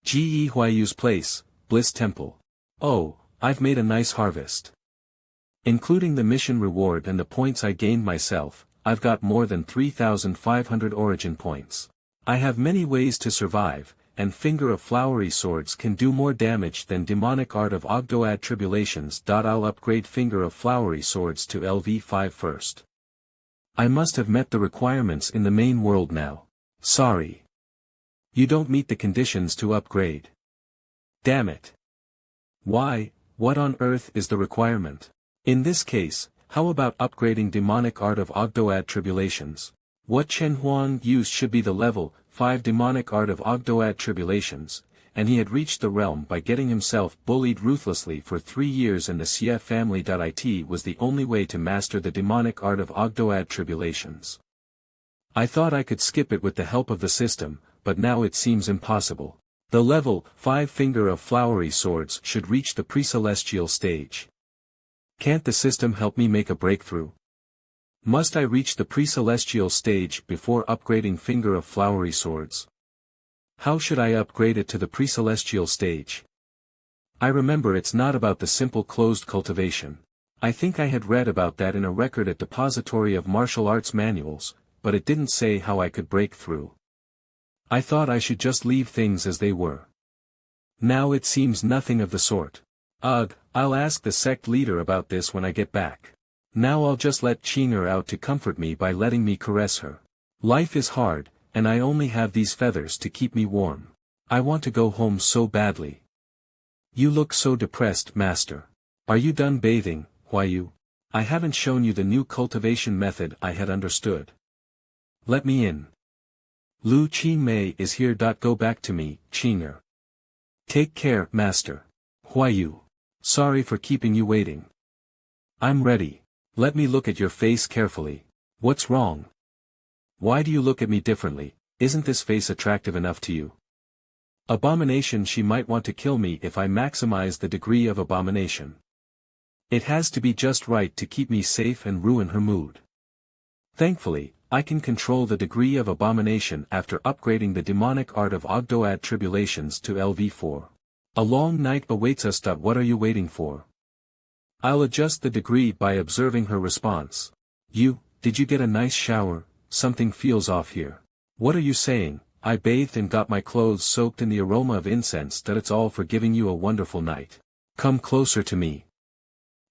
Ge Huayu's place, Bliss Temple. Oh, I've made a nice harvest. Including the mission reward and the points I gained myself, I've got more than 3,500 origin points. I have many ways to survive, and Finger of Flowery Swords can do more damage than Demonic Art of Ogdoad Tribulations. I'll upgrade Finger of Flowery Swords to LV5 first. I must have met the requirements in the main world now. Sorry. You don't meet the conditions to upgrade. Damn it. Why, what on earth is the requirement? In this case, how about upgrading Demonic Art of Ogdoad Tribulations? What Chen Huang used should be the level 5 Demonic Art of Ogdoad Tribulations, and he had reached the realm by getting himself bullied ruthlessly for 3 years, and the Xie family. It was the only way to master the Demonic Art of Ogdoad Tribulations. I thought I could skip it with the help of the system, but now it seems impossible. The level 5 Finger of Flowery Swords should reach the pre-celestial stage. Can't the system help me make a breakthrough? Must I reach the pre-celestial stage before upgrading Finger of Flowery Swords? How should I upgrade it to the pre-celestial stage? I remember it's not about the simple closed cultivation. I think I had read about that in a record at Depository of Martial Arts Manuals, but it didn't say how I could break through. I thought I should just leave things as they were. Now it seems nothing of the sort. Ugh, I'll ask the sect leader about this when I get back. Now I'll just let Qinger out to comfort me by letting me caress her. Life is hard, and I only have these feathers to keep me warm. I want to go home so badly. You look so depressed, Master. Are you done bathing, Huayu? I haven't shown you the new cultivation method I had understood. Let me in. Lu Qimei is here. Go back to me, Qinger. Take care, Master. Huayu. Sorry for keeping you waiting. I'm ready. Let me look at your face carefully. What's wrong? Why do you look at me differently? Isn't this face attractive enough to you? Abomination, she might want to kill me if I maximize the degree of abomination. It has to be just right to keep me safe and ruin her mood. Thankfully, I can control the degree of abomination after upgrading the Demonic Art of Ogdoad Tribulations to LV4. A long night awaits us. What are you waiting for? I'll adjust the degree by observing her response. Did you get a nice shower? Something feels off here. What are you saying? I bathed and got my clothes soaked in the aroma of incense. It's all for giving you a wonderful night. Come closer to me.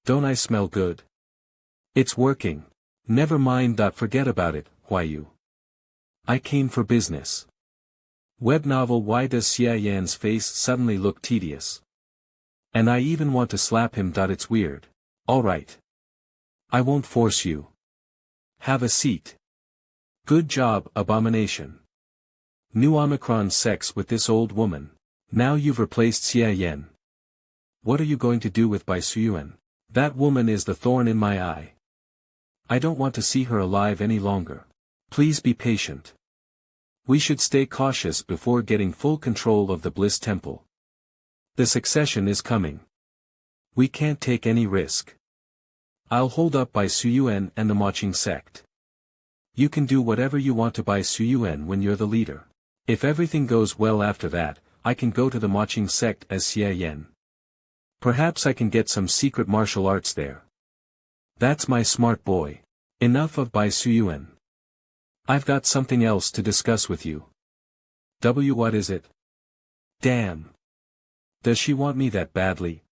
Don't I smell good? It's working. Never mind. Forget about it, Huayu. I came for business. Web novel. Why does Xie Yan's face suddenly look tedious? And I even want to slap him. It's weird. Alright. I won't force you. Have a seat. Good job, Abomination. New Omicron sex with this old woman. Now you've replaced Xie Yan. What are you going to do with Bai Suyuan? That woman is the thorn in my eye. I don't want to see her alive any longer. Please be patient. We should stay cautious before getting full control of the Bliss Temple. The succession is coming. We can't take any risk. I'll hold up Bai Suyuan and the Wuying sect. You can do whatever you want to Bai Suyuan when you're the leader. If everything goes well after that, I can go to the Wuying sect as Xie Yan. Perhaps I can get some secret martial arts there. That's my smart boy. Enough of Bai Suyuan. I've got something else to discuss with you. What is it? Damn. Does she want me that badly?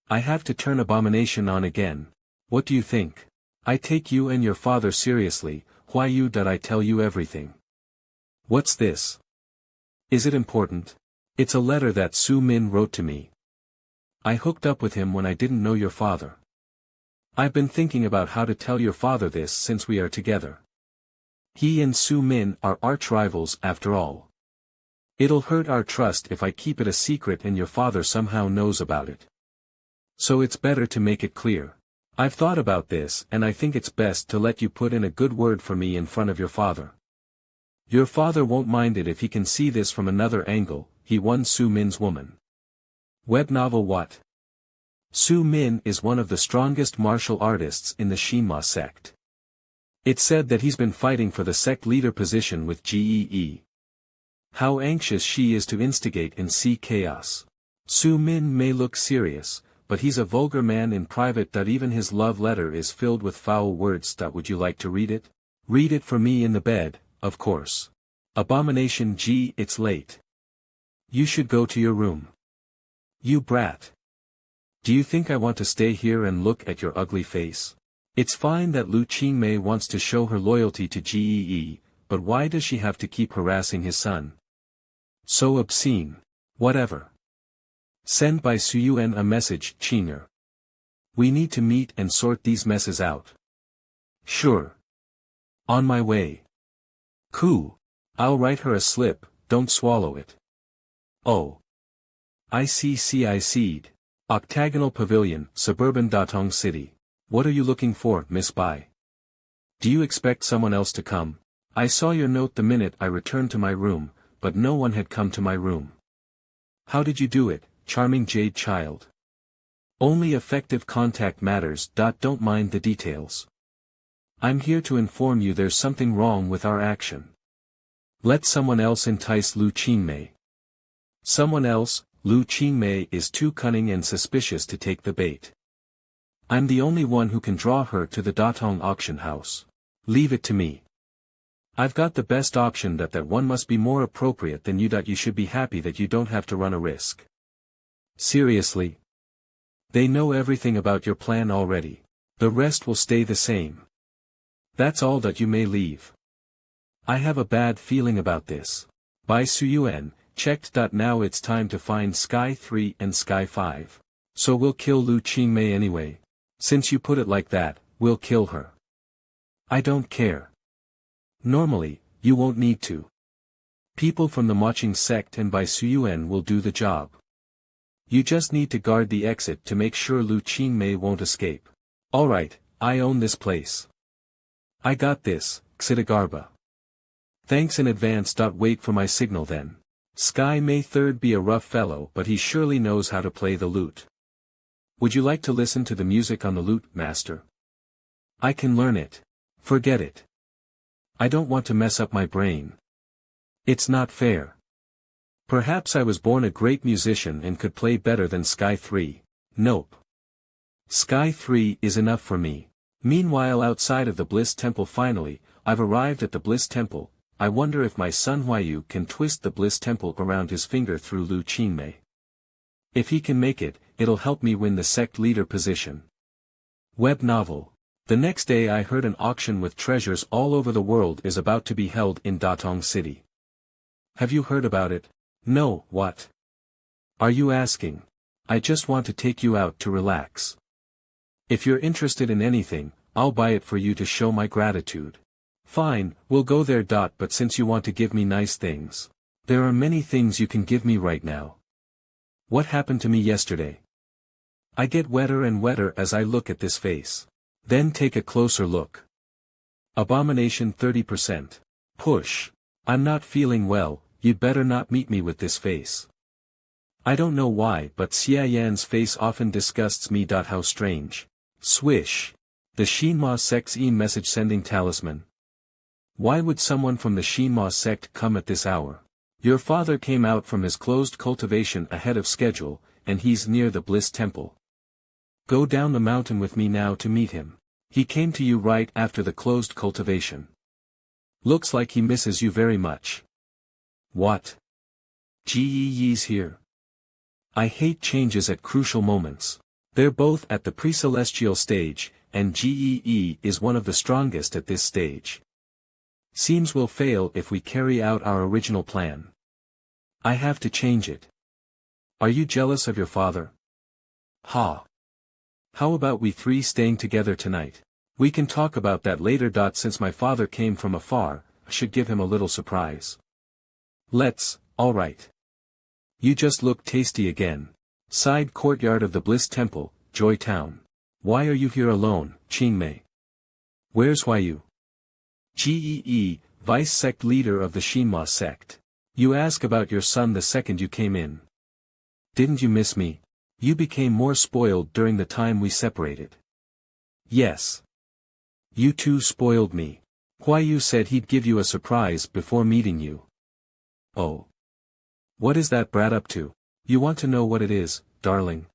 I have to turn Abomination on again. What do you think? I take you and your father seriously, Huayu. I tell you everything. What's this? Is it important? It's a letter that Su Min wrote to me. I hooked up with him when I didn't know your father. I've been thinking about how to tell your father this since we are together. He and Su Min are arch rivals after all. It'll hurt our trust if I keep it a secret and your father somehow knows about it. So it's better to make it clear. I've thought about this and I think it's best to let you put in a good word for me in front of your father. Your father won't mind it if he can see this from another angle. He won Su Min's woman. Web novel. What? Su Min is one of the strongest martial artists in the Shinma sect. It's said that he's been fighting for the sect leader position with Gee. How anxious she is to instigate and see chaos. Su Min may look serious, but he's a vulgar man in private. Even his love letter is filled with foul words. Would you like to read it? Read it for me in the bed, of course. Abomination. Gee, it's late. You should go to your room. You brat. Do you think I want to stay here and look at your ugly face? It's fine that Lu Qingmei wants to show her loyalty to Gee, but why does she have to keep harassing his son? So obscene. Whatever. Send by Suyuan a message, Qing'er. We need to meet and sort these messes out. Sure. On my way. Cool. I'll write her a slip, don't swallow it. Oh. I seed. Octagonal Pavilion, suburban Datong City. What are you looking for, Miss Bai? Do you expect someone else to come? I saw your note the minute I returned to my room, but no one had come to my room. How did you do it, charming jade child? Only effective contact matters. Don't mind the details. I'm here to inform you there's something wrong with our action. Let someone else entice Lu Qingmei. Someone else? Lu Qingmei is too cunning and suspicious to take the bait. I'm the only one who can draw her to the Datong auction house. Leave it to me. I've got the best option. That one must be more appropriate than you. You should be happy that you don't have to run a risk. Seriously? They know everything about your plan already. The rest will stay the same. That's all. You may leave. I have a bad feeling about this. By Suyuan, checked. Now it's time to find Sky 3 and Sky 5. So we'll kill Lu Qingmei anyway. Since you put it like that, we'll kill her. I don't care. Normally, you won't need to. People from the Moqing sect and Bai Suyuan will do the job. You just need to guard the exit to make sure Lu Qingmei won't escape. Alright, I own this place. I got this, Xidagarba. Thanks in advance. Wait for my signal then. Sky may 3rd be a rough fellow, but he surely knows how to play the lute. Would you like to listen to the music on the lute, master? I can learn it. Forget it. I don't want to mess up my brain. It's not fair. Perhaps I was born a great musician and could play better than Sky 3. Nope. Sky 3 is enough for me. Meanwhile, outside of the Bliss Temple, finally, I've arrived at the Bliss Temple. I wonder if my son Wuying can twist the Bliss Temple around his finger through Lu Qingmei. If he can make it, it'll help me win the sect leader position. Web novel. The next day I heard an auction with treasures all over the world is about to be held in Datong City. Have you heard about it? No. What? Are you asking? I just want to take you out to relax. If you're interested in anything, I'll buy it for you to show my gratitude. Fine, we'll go there. But since you want to give me nice things, there are many things you can give me right now. What happened to me yesterday? I get wetter and wetter as I look at this face. Then take a closer look. Abomination 30%. Push. I'm not feeling well, you'd better not meet me with this face. I don't know why, but Xie Yan's face often disgusts me. How strange. Swish. The Shinma sect's message sending talisman. Why would someone from the Shinma sect come at this hour? Your father came out from his closed cultivation ahead of schedule, and he's near the Bliss Temple. Go down the mountain with me now to meet him. He came to you right after the closed cultivation. Looks like he misses you very much. What? Gee's here. I hate changes at crucial moments. They're both at the pre-celestial stage, and Gee is one of the strongest at this stage. Seems we'll fail if we carry out our original plan. I have to change it. Are you jealous of your father? Ha. How about we 3 staying together tonight? We can talk about that later. Since my father came from afar, I should give him a little surprise. Let's. Alright. You just look tasty again. Side courtyard of the Bliss Temple, Joy Town. Why are you here alone, Qingmei? Where's Wuying? Gee, vice sect leader of the Shinma sect. You ask about your son the second you came in. Didn't you miss me? You became more spoiled during the time we separated. Yes. You too spoiled me. Wuying said he'd give you a surprise before meeting you. Oh. What is that brat up to? You want to know what it is, darling?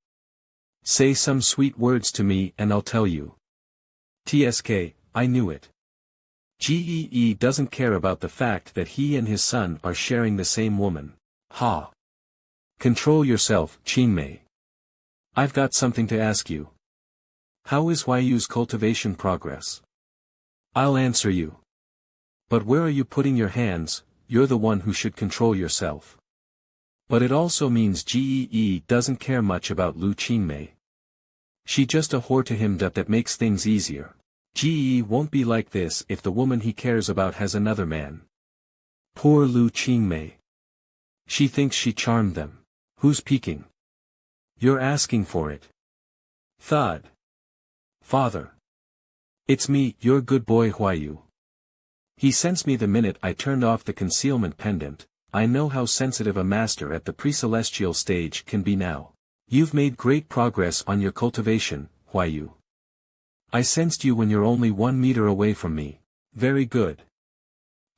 Say some sweet words to me and I'll tell you. TSK, I knew it. Gee doesn't care about the fact that he and his son are sharing the same woman. Ha. Control yourself, Qingmei. I've got something to ask you. How is Huayu's cultivation progress? I'll answer you. But where are you putting your hands? You're the one who should control yourself. But it also means Gee doesn't care much about Lu Qingmei. She just a whore to him that makes things easier. Gee won't be like this if the woman he cares about has another man. Poor Lu Qingmei. She thinks she charmed them. Who's peeking? You're asking for it. Thud. Father. It's me, your good boy Huayu. He sensed me the minute I turned off the concealment pendant. I know how sensitive a master at the pre-celestial stage can be now. You've made great progress on your cultivation, Huayu. I sensed you when you're only 1 meter away from me. Very good.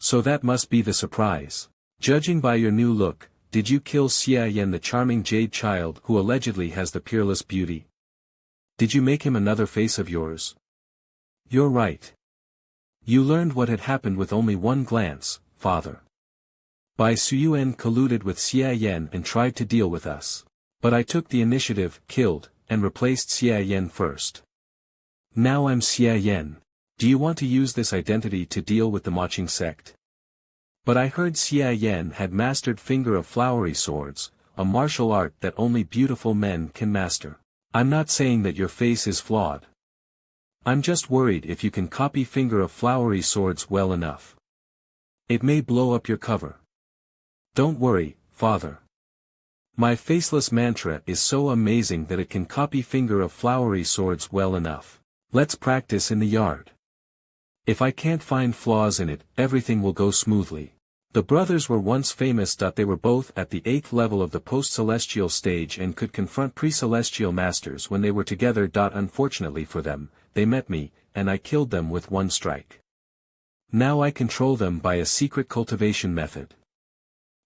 So that must be the surprise. Judging by your new look, did you kill Xie Daoyun, the charming jade child who allegedly has the peerless beauty? Did you make him another face of yours? You're right. You learned what had happened with only one glance, father. Bai Suyuan colluded with Xie Daoyun and tried to deal with us. But I took the initiative, killed, and replaced Xie Daoyun first. Now I'm Xie Daoyun. Do you want to use this identity to deal with the Maching sect? But I heard Xie Daoyun had mastered Finger of Flowery Swords, a martial art that only beautiful men can master. I'm not saying that your face is flawed. I'm just worried if you can copy Finger of Flowery Swords well enough. It may blow up your cover. Don't worry, father. My faceless mantra is so amazing that it can copy Finger of Flowery Swords well enough. Let's practice in the yard. If I can't find flaws in it, everything will go smoothly. The brothers were once famous. They were both at the 8th level of the post-celestial stage and could confront pre-celestial masters when they were together. Unfortunately for them, they met me, and I killed them with one strike. Now I control them by a secret cultivation method.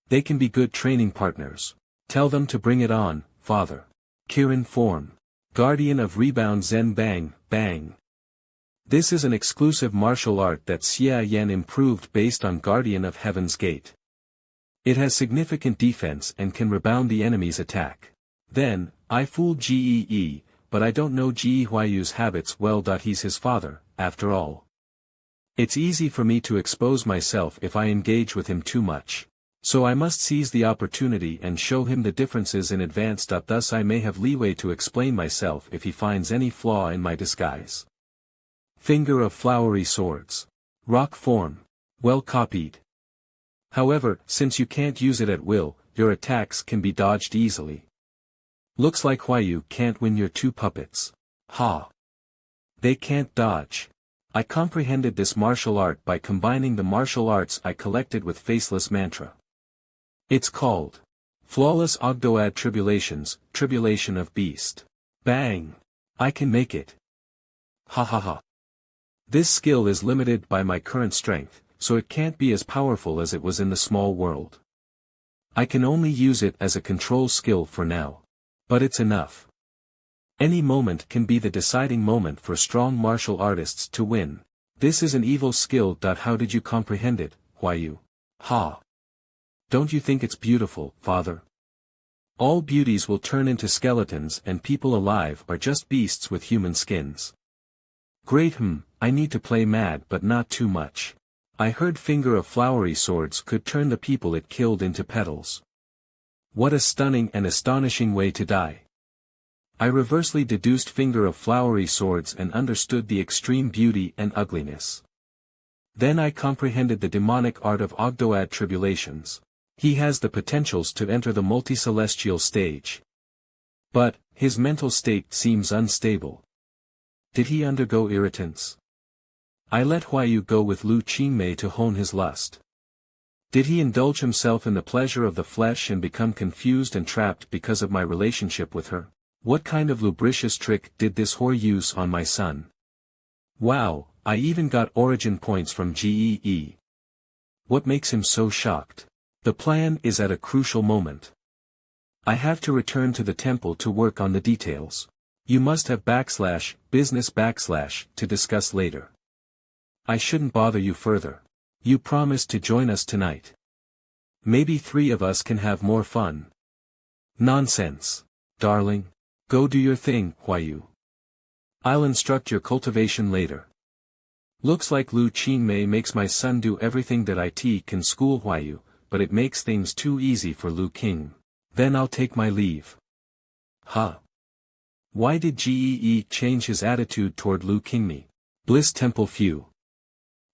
They can be good training partners. Tell them to bring it on, father. Kirin form. Guardian of Rebound Zen Bang, Bang. This is an exclusive martial art that Xie Daoyun improved based on Guardian of Heaven's Gate. It has significant defense and can rebound the enemy's attack. Then, I fooled Gee, but I don't know Gee Huayu's habits well. He's his father, after all. It's easy for me to expose myself if I engage with him too much. So I must seize the opportunity and show him the differences in advance. Thus I may have leeway to explain myself if he finds any flaw in my disguise. Finger of Flowery Swords. Rock form. Well copied. However, since you can't use it at will, your attacks can be dodged easily. Looks like Huayu can't win your two puppets. Ha! They can't dodge. I comprehended this martial art by combining the martial arts I collected with Faceless Mantra. It's called Flawless Ogdoad Tribulations, Tribulation of Beast. Bang! I can make it. Ha ha ha. This skill is limited by my current strength, so it can't be as powerful as it was in the small world. I can only use it as a control skill for now. But it's enough. Any moment can be the deciding moment for strong martial artists to win. This is an evil skill. How did you comprehend it, Huayu? Ha! Don't you think it's beautiful, father? All beauties will turn into skeletons and people alive are just beasts with human skins. Great. I need to play mad but not too much. I heard Finger of Flowery Swords could turn the people it killed into petals. What a stunning and astonishing way to die. I reversely deduced Finger of Flowery Swords and understood the extreme beauty and ugliness. Then I comprehended the demonic art of Ogdoad Tribulations. He has the potentials to enter the multi-celestial stage. But, his mental state seems unstable. Did he undergo irritants? I let Huayu go with Lu Qingmei to hone his lust. Did he indulge himself in the pleasure of the flesh and become confused and trapped because of my relationship with her? What kind of lubricious trick did this whore use on my son? Wow, I even got origin points from Gee. What makes him so shocked? The plan is at a crucial moment. I have to return to the temple to work on the details. You must have /business/ to discuss later. I shouldn't bother you further. You promised to join us tonight. Maybe 3 of us can have more fun. Nonsense. Darling. Go do your thing, Wuying. I'll instruct your cultivation later. Looks like Lu Qingmei makes my son do everything that IT can school Wuying, but it makes things too easy for Lu King. Then I'll take my leave. Huh. Why did Gee change his attitude toward Lu Qingmei? Bliss Temple Few.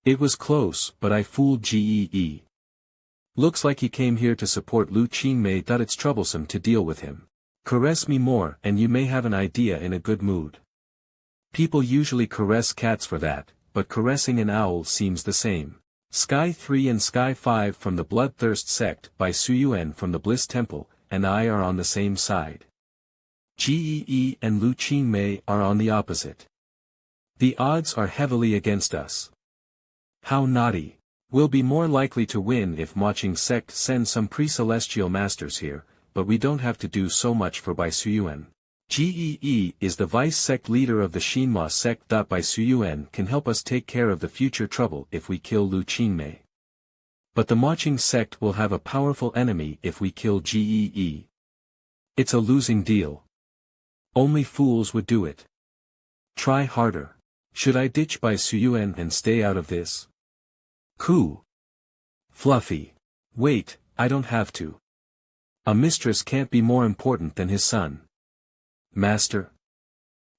It was close, but I fooled Gee. Looks like he came here to support Lu Qingmei. It's troublesome to deal with him. Caress me more and you may have an idea in a good mood. People usually caress cats for that, but caressing an owl seems the same. Sky 3 and Sky 5 from the Bloodthirst sect by Suyuan from the Bliss Temple, and I are on the same side. Gee and Lu Qingmei are on the opposite. The odds are heavily against us. How naughty. We'll be more likely to win if Wuying sect sends some pre-celestial masters here, but we don't have to do so much for Bai Suyuan. Gee is the vice sect leader of the Xinhua sect. Bai Suyuan can help us take care of the future trouble if we kill Lu Qingmei. But the Wuying sect will have a powerful enemy if we kill Gee. It's a losing deal. Only fools would do it. Try harder. Should I ditch Bai Suyuan and stay out of this? Coo. Fluffy. Wait, I don't have to. A mistress can't be more important than his son. Master?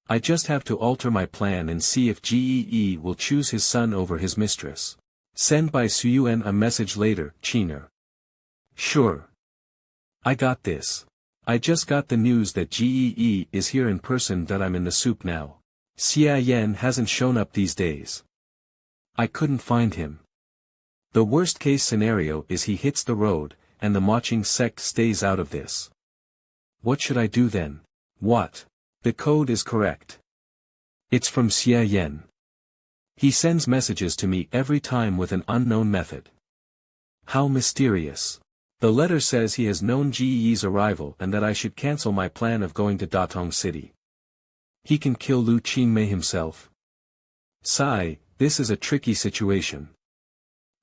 I just have to alter my plan and see if Gee will choose his son over his mistress. Send Bai Suyuan a message later, Chiner. Sure. I got this. I just got the news that Gee is here in person. I'm in the soup now. Xie Daoyun hasn't shown up these days. I couldn't find him. The worst case scenario is he hits the road, and the Wuying sect stays out of this. What should I do then? What? The code is correct. It's from Xie Daoyun. He sends messages to me every time with an unknown method. How mysterious. The letter says he has known Gee's arrival and that I should cancel my plan of going to Datong City. He can kill Lu Qingmei himself. Sigh, this is a tricky situation.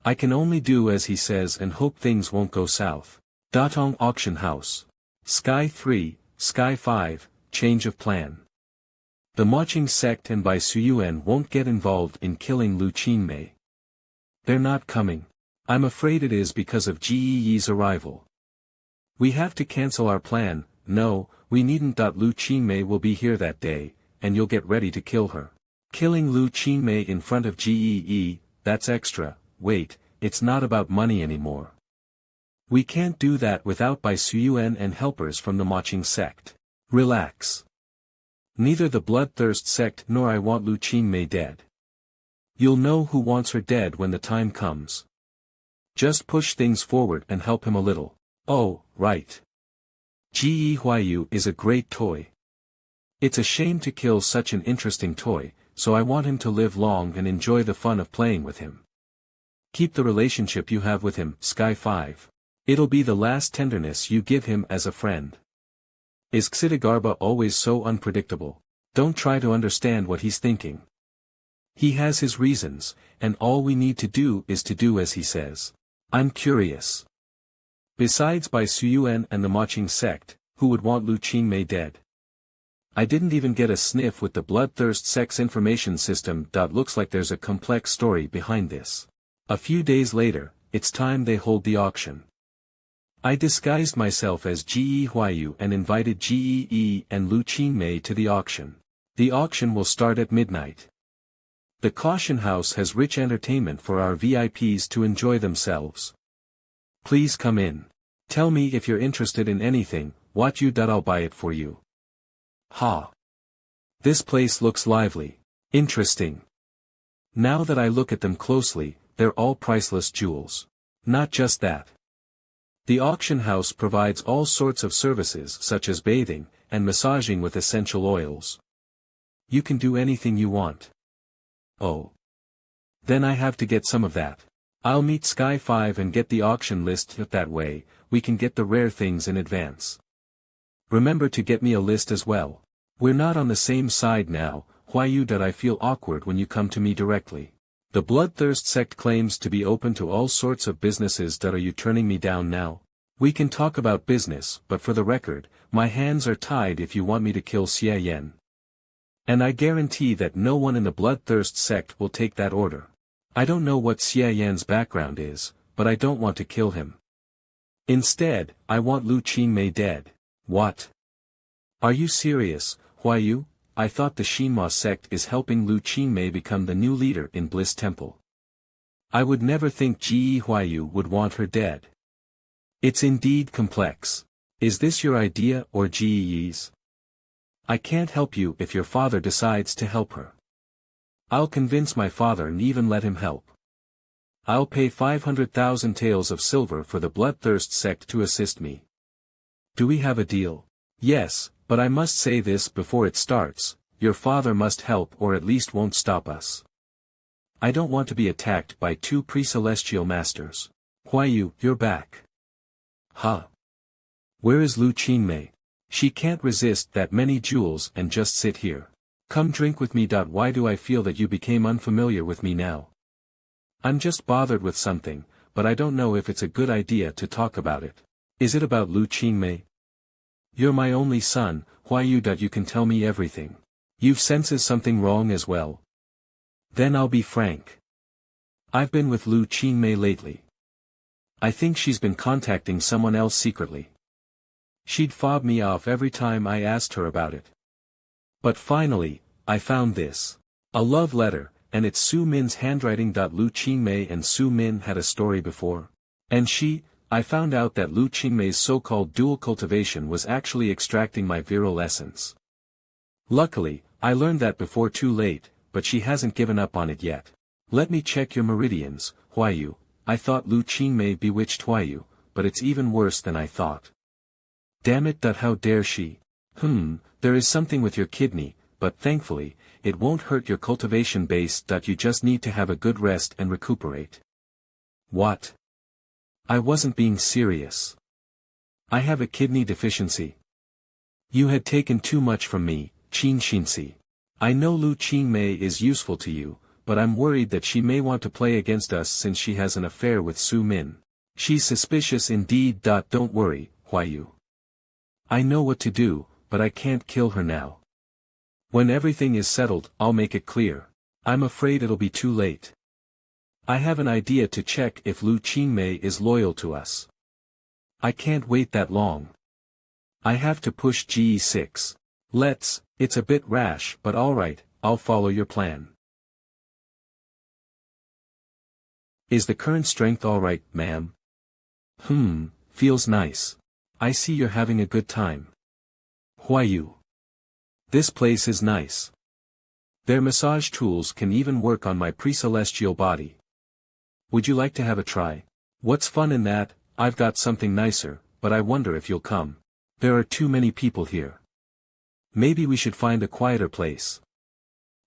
I can only do as he says and hope things won't go south. Datong Auction House. Sky 3, Sky 5, change of plan. The Wuying sect and Bai Suyuan won't get involved in killing Lu Qingmei. They're not coming. I'm afraid it is because of Gee's arrival. We have to cancel our plan. No, we needn't. Lu Qingmei will be here that day, and you'll get ready to kill her. Killing Lu Qingmei in front of Gee, that's extra. Wait, it's not about money anymore. We can't do that without Bai Suyuan and helpers from the Wuying sect. Relax. Neither the Bloodthirst sect nor I want Lu Qingmei dead. You'll know who wants her dead when the time comes. Just push things forward and help him a little. Oh, right. Gee Wuying is a great toy. It's a shame to kill such an interesting toy, so I want him to live long and enjoy the fun of playing with him. Keep the relationship you have with him, Sky 5. It'll be the last tenderness you give him as a friend. Is Xidagarba always so unpredictable? Don't try to understand what he's thinking. He has his reasons, and all we need to do is to do as he says. I'm curious. Besides Bai Suyuan and the Wuying sect, who would want Lu Qingmei dead? I didn't even get a sniff with the Bloodthirst sect's information system. Looks like there's a complex story behind this. A few days later, it's time they hold the auction. I disguised myself as Gee Wuying and invited Gee and Lu Qingmei to the auction. The auction will start at midnight. The Caution House has rich entertainment for our VIPs to enjoy themselves. Please come in. Tell me if you're interested in anything, I'll buy it for you. Ha! This place looks lively. Interesting. Now that I look at them closely, they're all priceless jewels. Not just that. The auction house provides all sorts of services such as bathing, and massaging with essential oils. You can do anything you want. Oh. Then I have to get some of that. I'll meet Sky 5 and get the auction list that way, we can get the rare things in advance. Remember to get me a list as well. We're not on the same side now, Wuying. I feel awkward when you come to me directly. The Bloodthirst sect claims to be open to all sorts of businesses. Are you turning me down now? We can talk about business, but for the record, my hands are tied if you want me to kill Xie Daoyun. And I guarantee that no one in the Bloodthirst sect will take that order. I don't know what Xie Daoyun's background is, but I don't want to kill him. Instead, I want Lu Qingmei dead. What? Are you serious, Wuying? I thought the Shinma sect is helping Lu Qingmei become the new leader in Bliss Temple. I would never think Wuying would want her dead. It's indeed complex. Is this your idea or Ji's? I can't help you if your father decides to help her. I'll convince my father and even let him help. I'll pay 500,000 taels of silver for the Bloodthirst sect to assist me. Do we have a deal? Yes, but I must say this before it starts, your father must help or at least won't stop us. I don't want to be attacked by two pre-celestial masters. Wuying, you're back. Huh? Where is Lu Qingmei? She can't resist that many jewels and just sit here. Come drink with me. Why do I feel that you became unfamiliar with me now? I'm just bothered with something, but I don't know if it's a good idea to talk about it. Is it about Lu Qingmei? You're my only son, Wuying. You can tell me everything. You've senses something wrong as well. Then I'll be frank. I've been with Lu Qingmei lately. I think she's been contacting someone else secretly. She'd fob me off every time I asked her about it. But finally, I found this. A love letter, and it's Su Min's handwriting. Lu Qingmei and Su Min had a story before. And I found out that Lu Qingmei's so-called dual cultivation was actually extracting my virile essence. Luckily, I learned that before too late, but she hasn't given up on it yet. Let me check your meridians, Wuying. I thought Lu Qingmei bewitched Wuying, but it's even worse than I thought. Damn it. How dare she? There is something with your kidney, but thankfully, it won't hurt your cultivation base. You just need to have a good rest and recuperate. What? I wasn't being serious. I have a kidney deficiency. You had taken too much from me, Qin Xinxi. I know Lu Qingmei is useful to you, but I'm worried that she may want to play against us since she has an affair with Su Min. She's suspicious indeed. Don't worry, Wuying. I know what to do, but I can't kill her now. When everything is settled, I'll make it clear. I'm afraid it'll be too late. I have an idea to check if Lu Qingmei is loyal to us. I can't wait that long. I have to push GE6. It's a bit rash, but alright, I'll follow your plan. Is the current strength alright, ma'am? Feels nice. I see you're having a good time. Wuying. This place is nice. Their massage tools can even work on my pre-celestial body. Would you like to have a try? What's fun in that? I've got something nicer, but I wonder if you'll come. There are too many people here. Maybe we should find a quieter place.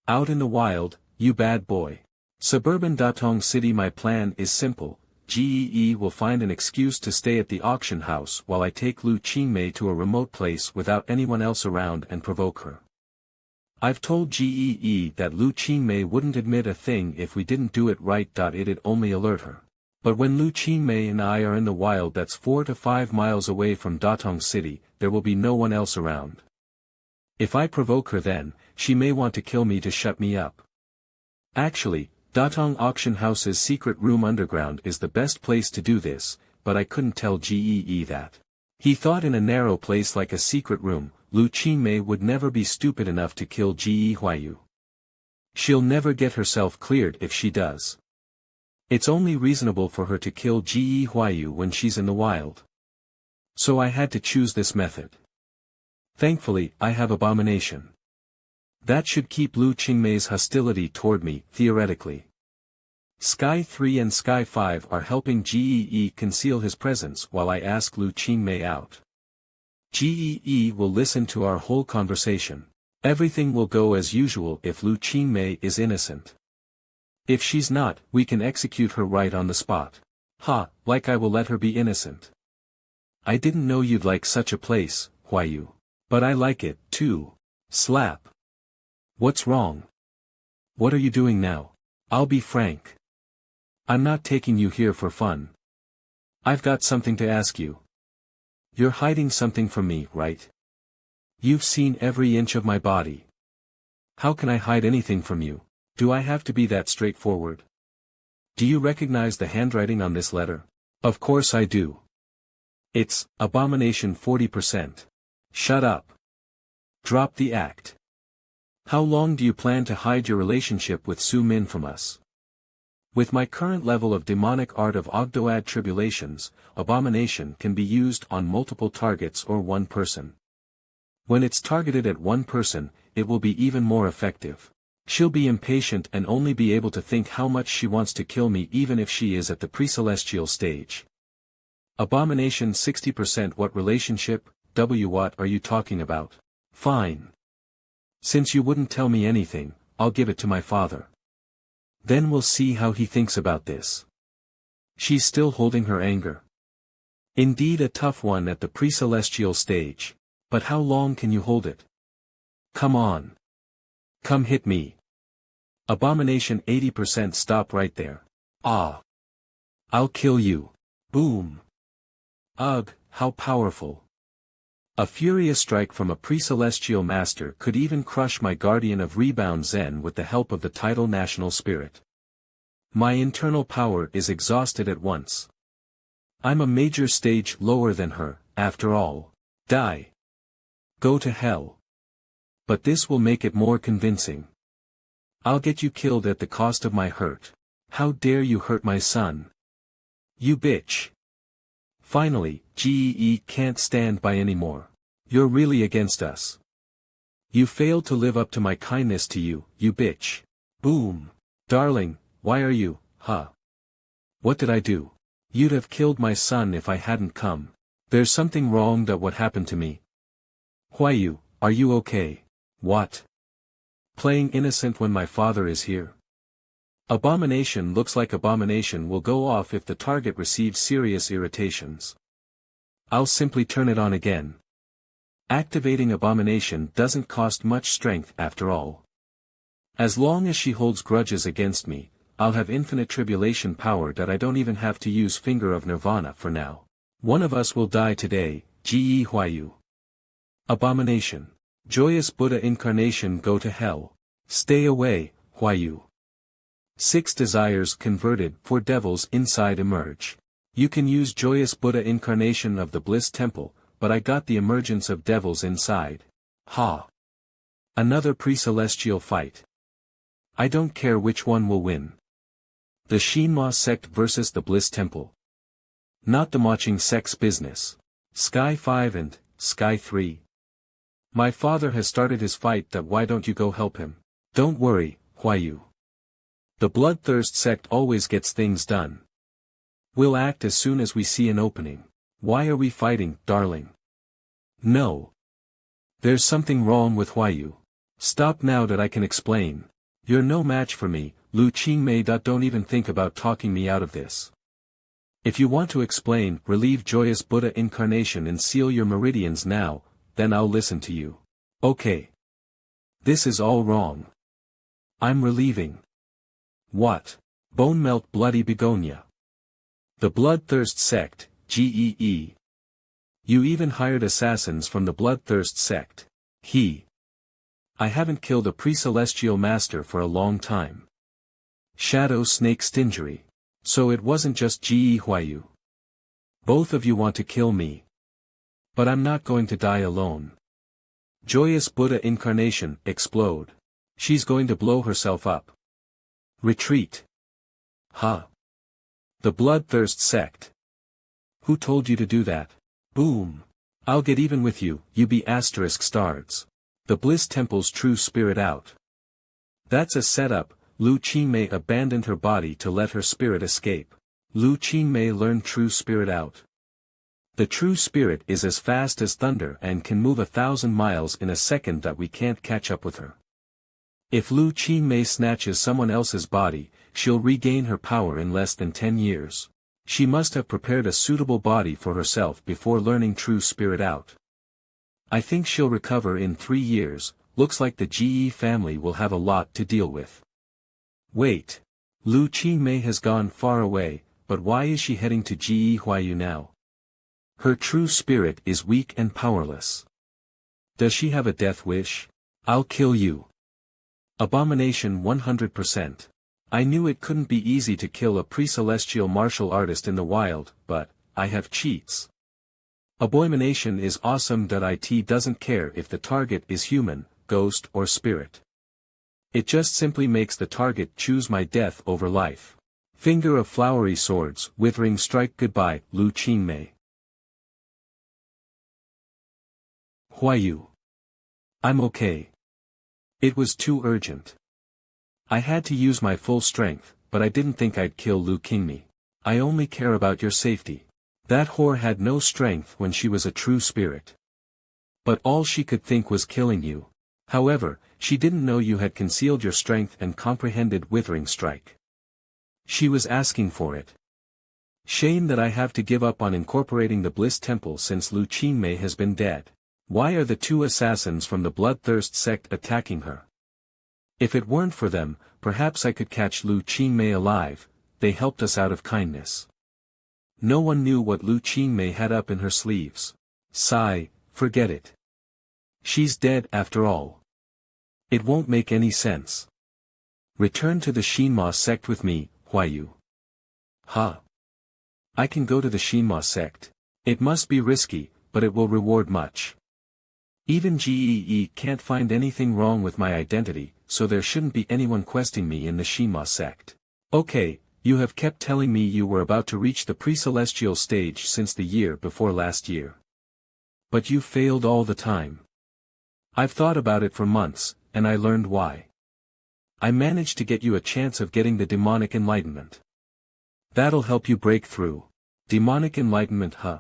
Out in the wild, you bad boy. Suburban Datong City. My plan is simple. Gee will find an excuse to stay at the auction house while I take Lu Qingmei to a remote place without anyone else around and provoke her. I've told Gee that Lu Qingmei wouldn't admit a thing if we didn't do it right. It'd only alert her. But when Lu Qingmei and I are in the wild that's 4 to 5 miles away from Datong City, there will be no one else around. If I provoke her then, she may want to kill me to shut me up. Actually, Datong Auction House's secret room underground is the best place to do this, but I couldn't tell Gee that. He thought in a narrow place like a secret room, Lu Qingmei would never be stupid enough to kill Wuying. She'll never get herself cleared if she does. It's only reasonable for her to kill Wuying when she's in the wild. So I had to choose this method. Thankfully, I have Abomination. That should keep Lu Qingmei's hostility toward me, theoretically. Sky 3 and Sky 5 are helping Gee conceal his presence while I ask Lu Qingmei out. Gee will listen to our whole conversation. Everything will go as usual if Lu Qingmei is innocent. If she's not, we can execute her right on the spot. Ha, like I will let her be innocent. I didn't know you'd like such a place, Wuying. But I like it, too. Slap. What's wrong? What are you doing now? I'll be frank. I'm not taking you here for fun. I've got something to ask you. You're hiding something from me, right? You've seen every inch of my body. How can I hide anything from you? Do I have to be that straightforward? Do you recognize the handwriting on this letter? Of course I do. It's, abomination 40%. Shut up. Drop the act. How long do you plan to hide your relationship with Su Min from us? With my current level of demonic art of Ogdoad tribulations, abomination can be used on multiple targets or one person. When it's targeted at one person, it will be even more effective. She'll be impatient and only be able to think how much she wants to kill me even if she is at the pre-celestial stage. Abomination 60%. What relationship, what are you talking about? Fine. Since you wouldn't tell me anything, I'll give it to my father. Then we'll see how he thinks about this. She's still holding her anger. Indeed a tough one at the pre-celestial stage. But how long can you hold it? Come on. Come hit me. Abomination 80%. Stop right there. Ah. I'll kill you. Boom. Ugh, how powerful. A furious strike from a pre-celestial master could even crush my guardian of rebound Zen with the help of the tidal national spirit. My internal power is exhausted at once. I'm a major stage lower than her, after all. Die. Go to hell. But this will make it more convincing. I'll get you killed at the cost of my hurt. How dare you hurt my son? You bitch. Finally, Gee can't stand by anymore. You're really against us. You failed to live up to my kindness to you, you bitch. Boom. Darling, why are you, huh? What did I do? You'd have killed my son if I hadn't come. There's something wrong that what happened to me. Wuying, are you okay? What? Playing innocent when my father is here? Abomination looks like abomination will go off if the target receives serious irritations. I'll simply turn it on again. Activating abomination doesn't cost much strength after all. As long as she holds grudges against me, I'll have infinite tribulation power that I don't even have to use Finger of Nirvana for now. One of us will die today, Wuying. Abomination. Joyous Buddha incarnation go to hell. Stay away, Wuying. 6 desires converted for devils inside emerge. You can use Joyous Buddha incarnation of the Bliss temple, but I got the emergence of devils inside. Ha! Another pre-celestial fight. I don't care which one will win. The Shinma sect versus the Bliss temple. Not the matching sex business. Sky 5 and Sky 3. My father has started his fight. That why don't you go help him? Don't worry, Wuying. The Bloodthirst sect always gets things done. We'll act as soon as we see an opening. Why are we fighting, darling? No. There's something wrong with Wuying. Stop now that I can explain. You're no match for me, Lu Qingmei. Don't even think about talking me out of this. If you want to explain, relieve Joyous Buddha incarnation and seal your meridians now, then I'll listen to you. Okay. This is all wrong. I'm relieving. What? Bone melt bloody begonia. The Bloodthirst sect, Gee. You even hired assassins from the Bloodthirst sect. I haven't killed a pre-celestial master for a long time. Shadow Snake Stingery. So it wasn't just Wuying. Both of you want to kill me. But I'm not going to die alone. Joyous Buddha incarnation, explode. She's going to blow herself up. Retreat. Huh. The Bloodthirst sect. Who told you to do that? Boom. I'll get even with you, you be asterisk stards. The Bliss temple's true spirit out. That's a setup. Lu Qingmei abandoned her body to let her spirit escape. Lu Qingmei learned true spirit out. The true spirit is as fast as thunder and can move 1,000 miles in a second that we can't catch up with her. If Lu Qingmei snatches someone else's body, she'll regain her power in less than 10 years. She must have prepared a suitable body for herself before learning true spirit out. I think she'll recover in 3 years. Looks like the Ge family will have a lot to deal with. Wait. Lu Qingmei has gone far away, but why is she heading to Ge Huayu now? Her true spirit is weak and powerless. Does she have a death wish? I'll kill you. Abomination 100%. I knew it couldn't be easy to kill a pre-celestial martial artist in the wild, but I have cheats. Abomination is awesome. It doesn't care if the target is human, ghost or spirit. It just simply makes the target choose my death over life. Finger of flowery swords, withering strike. Goodbye, Lu Qingmei. Huayu. I'm okay. It was too urgent. I had to use my full strength, but I didn't think I'd kill Lu Qingmei. I only care about your safety. That whore had no strength when she was a true spirit. But all she could think was killing you. However, she didn't know you had concealed your strength and comprehended withering strike. She was asking for it. Shame that I have to give up on incorporating the Bliss Temple since Lu Qingmei has been dead. Why are the 2 assassins from the Bloodthirst sect attacking her? If it weren't for them, perhaps I could catch Lu Qingmei alive. They helped us out of kindness. No one knew what Lu Qingmei had up in her sleeves. Sigh, forget it. She's dead after all. It won't make any sense. Return to the Shinma sect with me, Huayu. Huh. I can go to the Shinma sect. It must be risky, but it will reward much. Even Gee can't find anything wrong with my identity, so there shouldn't be anyone questioning me in the Shinma sect. Okay, you have kept telling me you were about to reach the pre-celestial stage since the year before last year. But you failed all the time. I've thought about it for months, and I learned why. I managed to get you a chance of getting the demonic enlightenment. That'll help you break through. Demonic enlightenment, huh?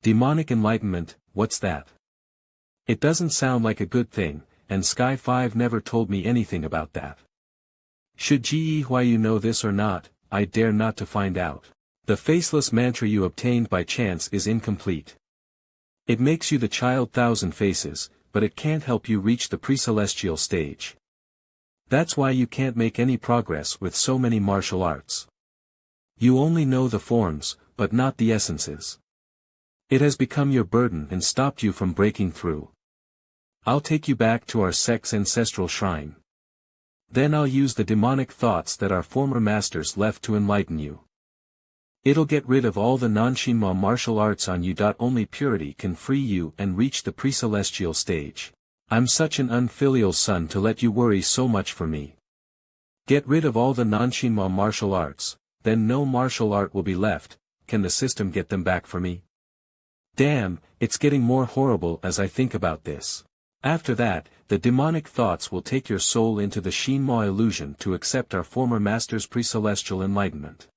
Demonic enlightenment, what's that? It doesn't sound like a good thing, and Sky 5 never told me anything about that. Should Ge Huayu know this or not, I dare not to find out. The faceless mantra you obtained by chance is incomplete. It makes you the child thousand faces, but it can't help you reach the pre-celestial stage. That's why you can't make any progress with so many martial arts. You only know the forms, but not the essences. It has become your burden and stopped you from breaking through. I'll take you back to our sect's ancestral shrine. Then I'll use the demonic thoughts that our former masters left to enlighten you. It'll get rid of all the non-Shinma martial arts on you. Only purity can free you and reach the pre-celestial stage. I'm such an unfilial son to let you worry so much for me. Get rid of all the non-Shinma martial arts, then no martial art will be left. Can the system get them back for me? Damn, it's getting more horrible as I think about this. After that, the demonic thoughts will take your soul into the Shinma illusion to accept our former master's pre-celestial enlightenment.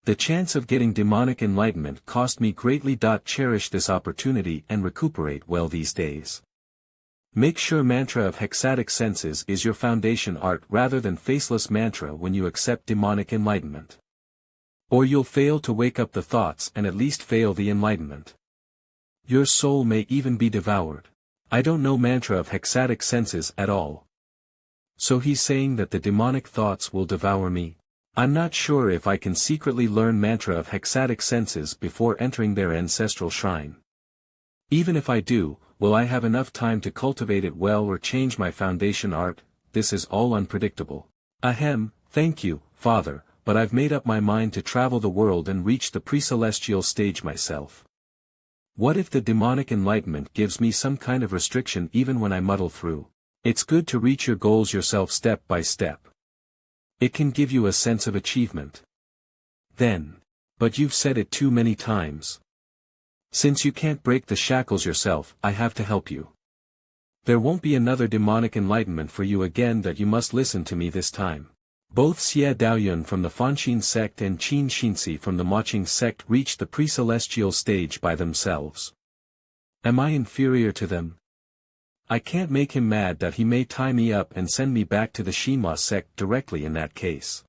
The chance of getting demonic enlightenment cost me greatly. Cherish this opportunity and recuperate well these days. Make sure mantra of hexatic senses is your foundation art rather than faceless mantra when you accept demonic enlightenment. Or you'll fail to wake up the thoughts and at least fail the enlightenment. Your soul may even be devoured. I don't know mantra of hexatic senses at all. So he's saying that the demonic thoughts will devour me? I'm not sure if I can secretly learn mantra of hexatic senses before entering their ancestral shrine. Even if I do, will I have enough time to cultivate it well or change my foundation art? This is all unpredictable. Ahem, thank you, Father, but I've made up my mind to travel the world and reach the pre-celestial stage myself. What if the demonic enlightenment gives me some kind of restriction even when I muddle through? It's good to reach your goals yourself step by step. It can give you a sense of achievement. Then. But you've said it too many times. Since you can't break the shackles yourself, I have to help you. There won't be another demonic enlightenment for you again. That you must listen to me this time. Both Xie Daoyun from the Fanxin sect and Qin Xinzi from the Maching sect reached the pre-celestial stage by themselves. Am I inferior to them? I can't make him mad. That he may tie me up and send me back to the Shinma sect directly in that case.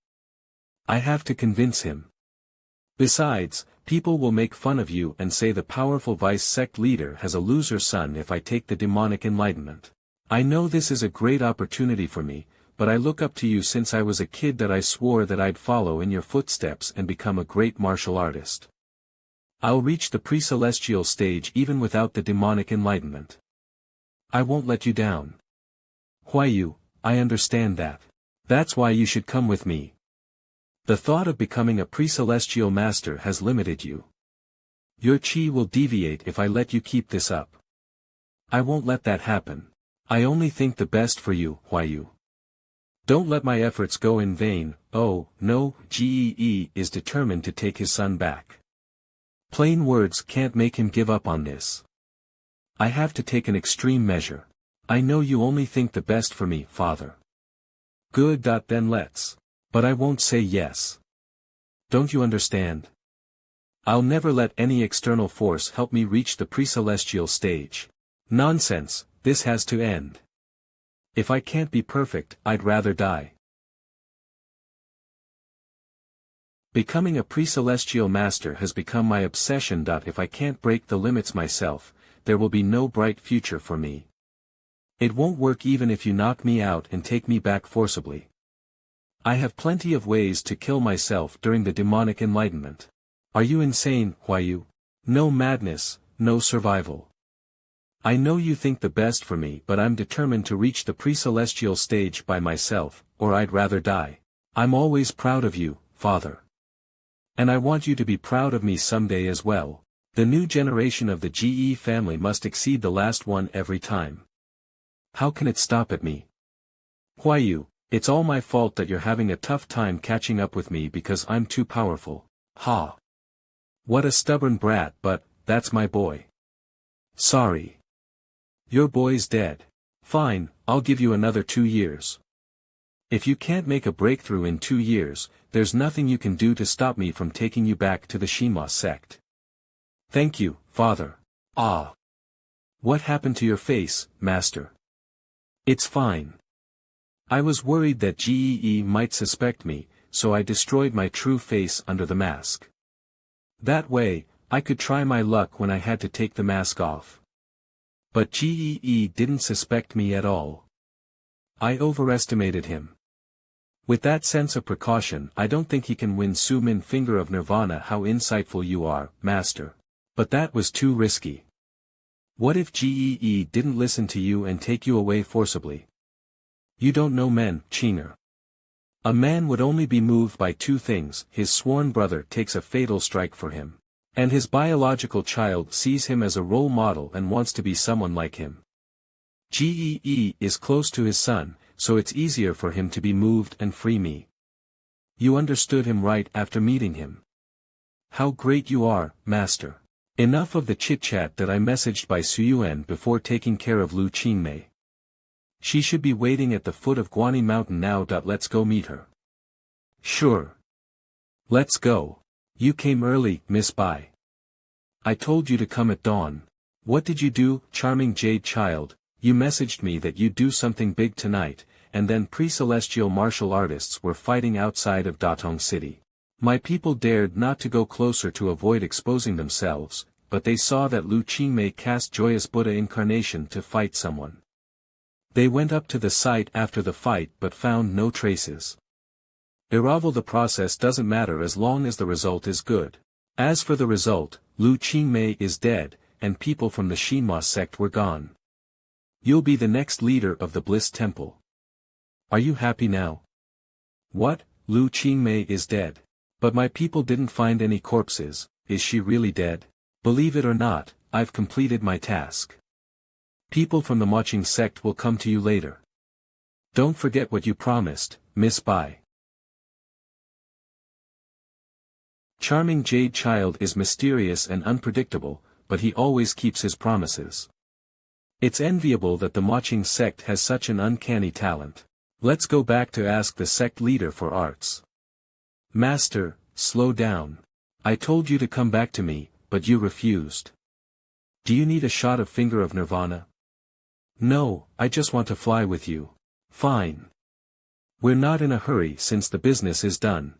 I have to convince him. Besides, people will make fun of you and say the powerful vice sect leader has a loser son if I take the demonic enlightenment. I know this is a great opportunity for me, but I look up to you since I was a kid that I swore that I'd follow in your footsteps and become a great martial artist. I'll reach the pre-celestial stage even without the demonic enlightenment. I won't let you down. Wuying, I understand that. That's why you should come with me. The thought of becoming a pre-celestial master has limited you. Your chi will deviate if I let you keep this up. I won't let that happen. I only think the best for you, Wuying. Don't let my efforts go in vain. Oh, no, Xie is determined to take his son back. Plain words can't make him give up on this. I have to take an extreme measure. I know you only think the best for me, father. Good. Then let's. But I won't say yes. Don't you understand? I'll never let any external force help me reach the pre-celestial stage. Nonsense, this has to end. If I can't be perfect, I'd rather die. Becoming a pre-celestial master has become my obsession. If I can't break the limits myself, there will be no bright future for me. It won't work even if you knock me out and take me back forcibly. I have plenty of ways to kill myself during the demonic enlightenment. Are you insane, Wuying? No madness, no survival. I know you think the best for me, but I'm determined to reach the pre-celestial stage by myself, or I'd rather die. I'm always proud of you, father. And I want you to be proud of me someday as well. The new generation of the Xie family must exceed the last one every time. How can it stop at me? Wuying, it's all my fault that you're having a tough time catching up with me because I'm too powerful. Ha! What a stubborn brat, but that's my boy. Sorry. Your boy's dead. Fine, I'll give you another 2 years. If you can't make a breakthrough in 2 years, there's nothing you can do to stop me from taking you back to the Shinu sect. Thank you, father. Ah. What happened to your face, master? It's fine. I was worried that Xie might suspect me, so I destroyed my true face under the mask. That way, I could try my luck when I had to take the mask off. But Xie didn't suspect me at all. I overestimated him. With that sense of precaution, I don't think he can win Sumin Finger of Nirvana. How insightful you are, master. But that was too risky. What if Xie didn't listen to you and take you away forcibly? You don't know men, Chiner. A man would only be moved by 2 things: his sworn brother takes a fatal strike for him, and his biological child sees him as a role model and wants to be someone like him. Xie is close to his son, so it's easier for him to be moved and free me. You understood him right after meeting him. How great you are, master. Enough of the chit-chat that I messaged by Suyuan before taking care of Lu Qingmei. She should be waiting at the foot of Guani Mountain now. Let's go meet her. Sure. Let's go. You came early, Miss Bai. I told you to come at dawn. What did you do, charming jade child? You messaged me that you'd do something big tonight, and then pre-celestial martial artists were fighting outside of Datong City. My people dared not to go closer to avoid exposing themselves, but they saw that Lu Qingmei cast Joyous Buddha incarnation to fight someone. They went up to the site after the fight but found no traces. Arrival. The process doesn't matter as long as the result is good. As for the result, Lu Qingmei is dead, and people from the Shinu sect were gone. You'll be the next leader of the Bliss Temple. Are you happy now? What? Lu Qingmei is dead. But my people didn't find any corpses. Is she really dead? Believe it or not, I've completed my task. People from the Wuying sect will come to you later. Don't forget what you promised, Miss Bai. Charming jade child is mysterious and unpredictable, but he always keeps his promises. It's enviable that the Wuying sect has such an uncanny talent. Let's go back to ask the sect leader for arts. Master, slow down. I told you to come back to me, but you refused. Do you need a shot of Finger of Nirvana? No, I just want to fly with you. Fine. We're not in a hurry since the business is done.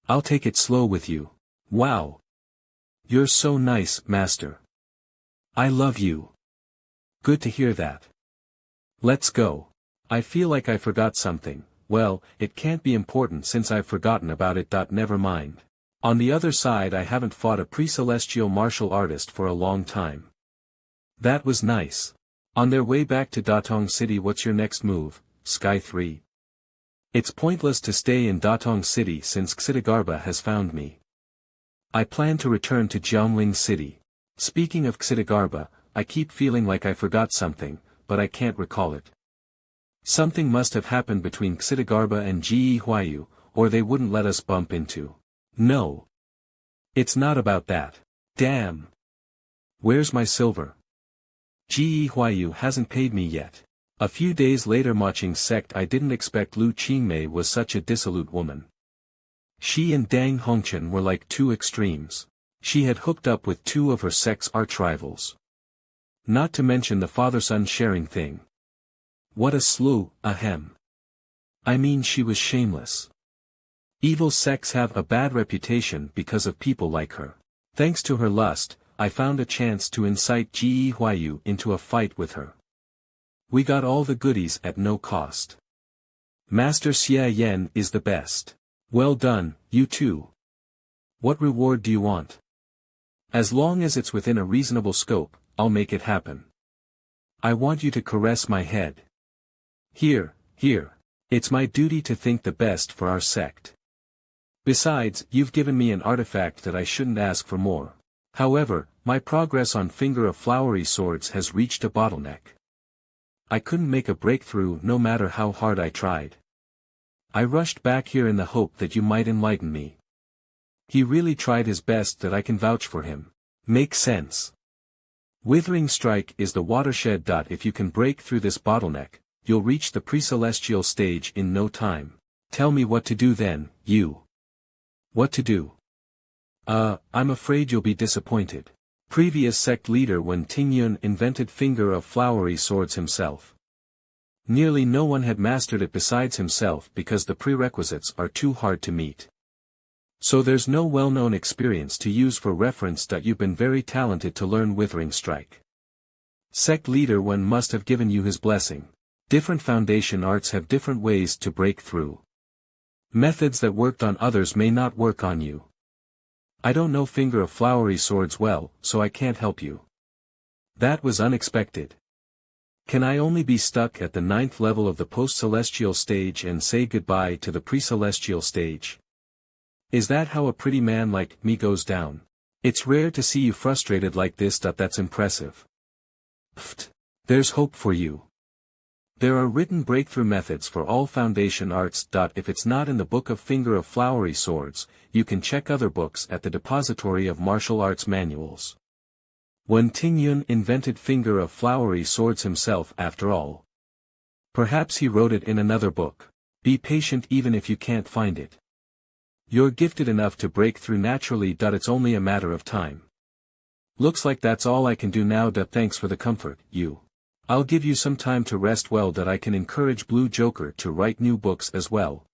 I'll take it slow with you. Wow. You're so nice, master. I love you. Good to hear that. Let's go. I feel like I forgot something. Well, it can't be important since I've forgotten about it. Never mind. On the other side, I haven't fought a pre-celestial martial artist for a long time. That was nice. On their way back to Datong City, what's your next move, Sky 3? It's pointless to stay in Datong City since Xidagarba has found me. I plan to return to Jiangling City. Speaking of Xidagarba, I keep feeling like I forgot something, but I can't recall it. Something must have happened between Xidagarba and Ji Huayu, or they wouldn't let us bump into. No. It's not about that. Damn. Where's my silver? Ji Huayu hasn't paid me yet. A few days later, Maching sect. I didn't expect Lu Qingmei was such a dissolute woman. She and Dang Hongchen were like two extremes. She had hooked up with two of her sect's arch-rivals. Not to mention the father-son sharing thing. What a slew, ahem. I mean, she was shameless. Evil sects have a bad reputation because of people like her. Thanks to her lust, I found a chance to incite Ji Huayu into a fight with her. We got all the goodies at no cost. Master Xie Yan is the best. Well done, you too. What reward do you want? As long as it's within a reasonable scope, I'll make it happen. I want you to caress my head. Here. It's my duty to think the best for our sect. Besides, you've given me an artifact that I shouldn't ask for more. However, my progress on Finger of Flowery Swords has reached a bottleneck. I couldn't make a breakthrough no matter how hard I tried. I rushed back here in the hope that you might enlighten me. He really tried his best, that I can vouch for him. Makes sense. Withering Strike is the watershed. If you can break through this bottleneck, you'll reach the pre-celestial stage in no time. Tell me what to do then, you. What to do? I'm afraid you'll be disappointed. Previous sect leader Wen Tingyun invented Finger of Flowery Swords himself. Nearly no one had mastered it besides himself because the prerequisites are too hard to meet. So there's no well-known experience to use for reference. You've been very talented to learn Withering Strike. Sect leader Wen must have given you his blessing. Different foundation arts have different ways to break through. Methods that worked on others may not work on you. I don't know Finger of Flowery Swords well, so I can't help you. That was unexpected. Can I only be stuck at the 9th level of the post-celestial stage and say goodbye to the pre-celestial stage? Is that how a pretty man like me goes down? It's rare to see you frustrated like this. That's impressive. Pfft. There's hope for you. There are written breakthrough methods for all foundation arts. If it's not in the Book of Finger of Flowery Swords, you can check other books at the Depository of Martial Arts Manuals. Wen Tingyun invented Finger of Flowery Swords himself after all. Perhaps he wrote it in another book. Be patient even if you can't find it. You're gifted enough to break through naturally. It's only a matter of time. Looks like that's all I can do now. Thanks for the comfort, you. I'll give you some time to rest well. I can encourage Blue Joker to write new books as well.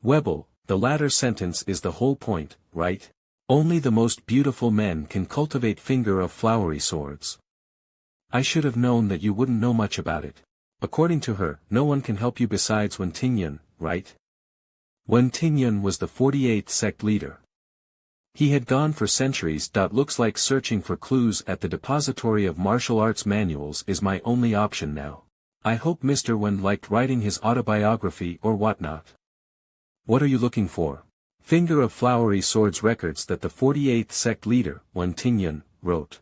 Webble, the latter sentence is the whole point, right? Only the most beautiful men can cultivate Finger of Flowery Swords. I should have known that you wouldn't know much about it. According to her, no one can help you besides Wen Tingyun, right? Wen Tingyun was the 48th sect leader. He had gone for centuries. Looks like searching for clues at the Depository of Martial Arts Manuals is my only option now. I hope Mr. Wen liked writing his autobiography or whatnot. What are you looking for? Finger of Flowery Swords records that the 48th sect leader, Wen Tingyun, wrote.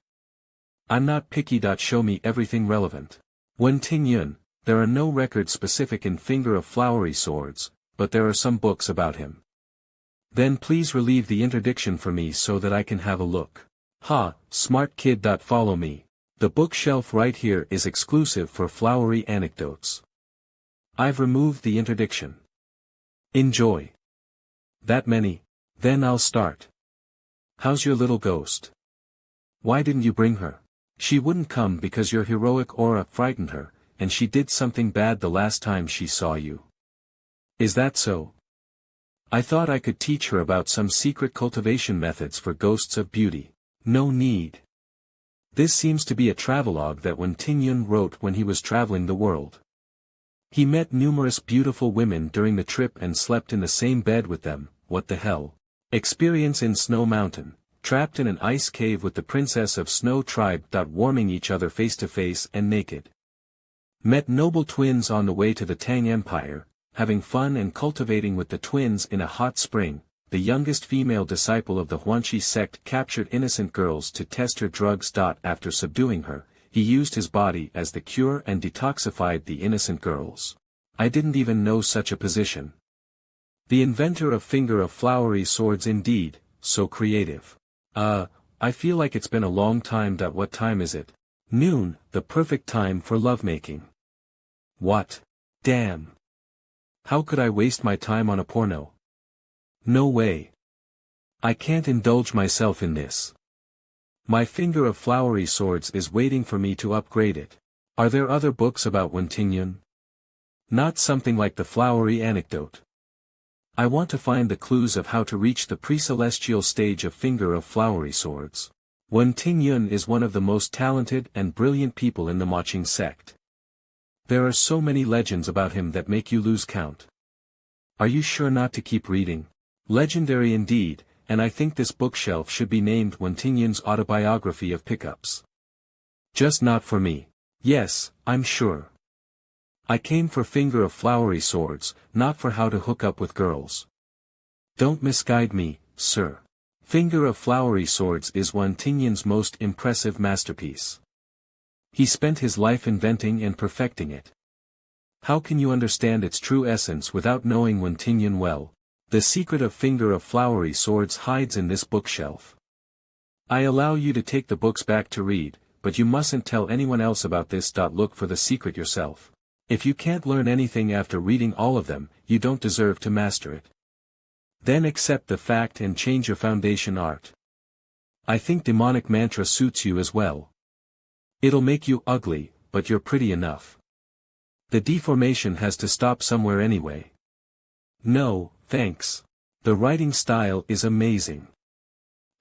I'm not picky. Show me everything relevant. Wen Tingyun, there are no records specific in Finger of Flowery Swords, but there are some books about him. Then please relieve the interdiction for me so that I can have a look. Ha, smart kid. Follow me. The bookshelf right here is exclusive for flowery anecdotes. I've removed the interdiction. Enjoy. That many? Then I'll start. How's your little ghost? Why didn't you bring her? She wouldn't come because your heroic aura frightened her, and she did something bad the last time she saw you. Is that so? I thought I could teach her about some secret cultivation methods for ghosts of beauty. No need. This seems to be a travelogue that Wuying wrote when he was traveling the world. He met numerous beautiful women during the trip and slept in the same bed with them. What the hell? Experience in Snow Mountain, trapped in an ice cave with the princess of Snow tribe. Warming each other face to face and naked. Met noble twins on the way to the Tang Empire, having fun and cultivating with the twins in a hot spring. The youngest female disciple of the Huanxi sect captured innocent girls to test her drugs. After subduing her, he used his body as the cure and detoxified the innocent girls. I didn't even know such a position. The inventor of finger of flowery swords indeed, so creative. I feel like it's been a long time. What time is it? Noon, the perfect time for lovemaking. What? Damn. How could I waste my time on a porno? No way. I can't indulge myself in this. My finger of flowery swords is waiting for me to upgrade it. Are there other books about Wuying? Not something like the flowery anecdote. I want to find the clues of how to reach the pre-celestial stage of finger of flowery swords. Wuying is one of the most talented and brilliant people in the Manliest sect. There are so many legends about him that make you lose count. Are you sure not to keep reading? Legendary indeed, and I think this bookshelf should be named Wuying's Autobiography of Pickups. Just not for me. Yes, I'm sure. I came for finger of flowery swords, not for how to hook up with girls. Don't misguide me, sir. Finger of flowery swords is Wuying's most impressive masterpiece. He spent his life inventing and perfecting it. How can you understand its true essence without knowing Wuying well? The secret of finger of flowery swords hides in this bookshelf. I allow you to take the books back to read, but you mustn't tell anyone else about this. Look for the secret yourself. If you can't learn anything after reading all of them, you don't deserve to master it. Then accept the fact and change your foundation art. I think demonic mantra suits you as well. It'll make you ugly, but you're pretty enough. The deformation has to stop somewhere anyway. No, thanks. The writing style is amazing.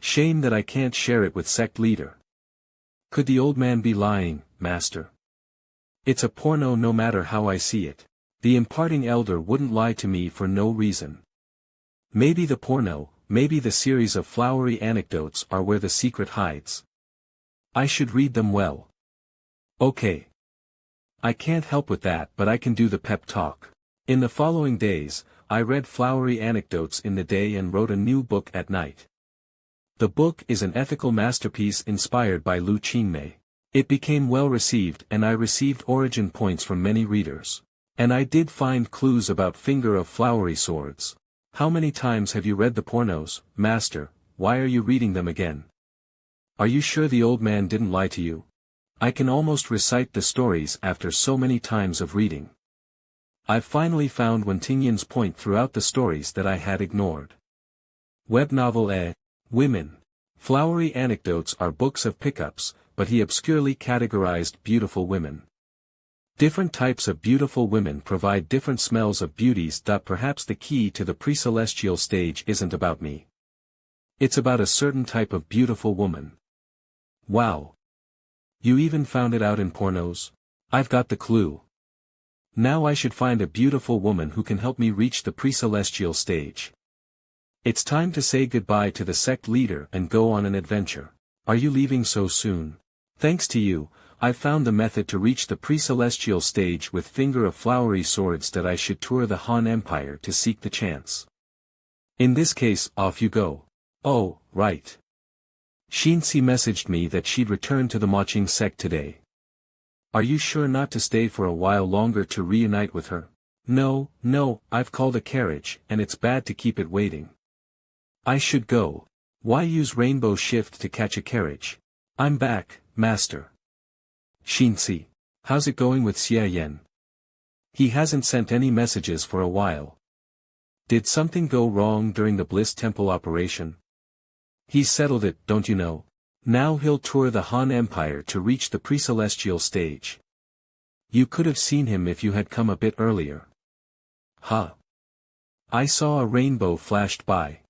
Shame that I can't share it with sect leader. Could the old man be lying, master? It's a porno no matter how I see it. The imparting elder wouldn't lie to me for no reason. Maybe the porno, maybe the series of flowery anecdotes are where the secret hides. I should read them well. Okay. I can't help with that, but I can do the pep talk. In the following days, I read flowery anecdotes in the day and wrote a new book at night. The book is an ethical masterpiece inspired by Lu Qingmei. It became well received and I received origin points from many readers. And I did find clues about finger of flowery swords. How many times have you read the pornos, master? Why are you reading them again? Are you sure the old man didn't lie to you? I can almost recite the stories after so many times of reading. I've finally found Wuying's point throughout the stories that I had ignored. Web novel Women. Flowery anecdotes are books of pickups, but he obscurely categorized beautiful women. Different types of beautiful women provide different smells of beauties. Perhaps the key to the pre-celestial stage isn't about me. It's about a certain type of beautiful woman. Wow. You even found it out in pornos? I've got the clue. Now I should find a beautiful woman who can help me reach the pre-celestial stage. It's time to say goodbye to the sect leader and go on an adventure. Are you leaving so soon? Thanks to you, I've found the method to reach the pre-celestial stage with finger of flowery swords. I should tour the Han Empire to seek the chance. In this case, off you go. Oh, right. Xinxi messaged me that she'd return to the Manliest sect today. Are you sure not to stay for a while longer to reunite with her? No, I've called a carriage, and it's bad to keep it waiting. I should go. Why use rainbow shift to catch a carriage? I'm back, master. Xinxi. How's it going with Xie Daoyun? He hasn't sent any messages for a while. Did something go wrong during the Bliss temple operation? He's settled it, don't you know? Now he'll tour the Han Empire to reach the pre-celestial stage. You could have seen him if you had come a bit earlier. Huh. I saw a rainbow flashed by.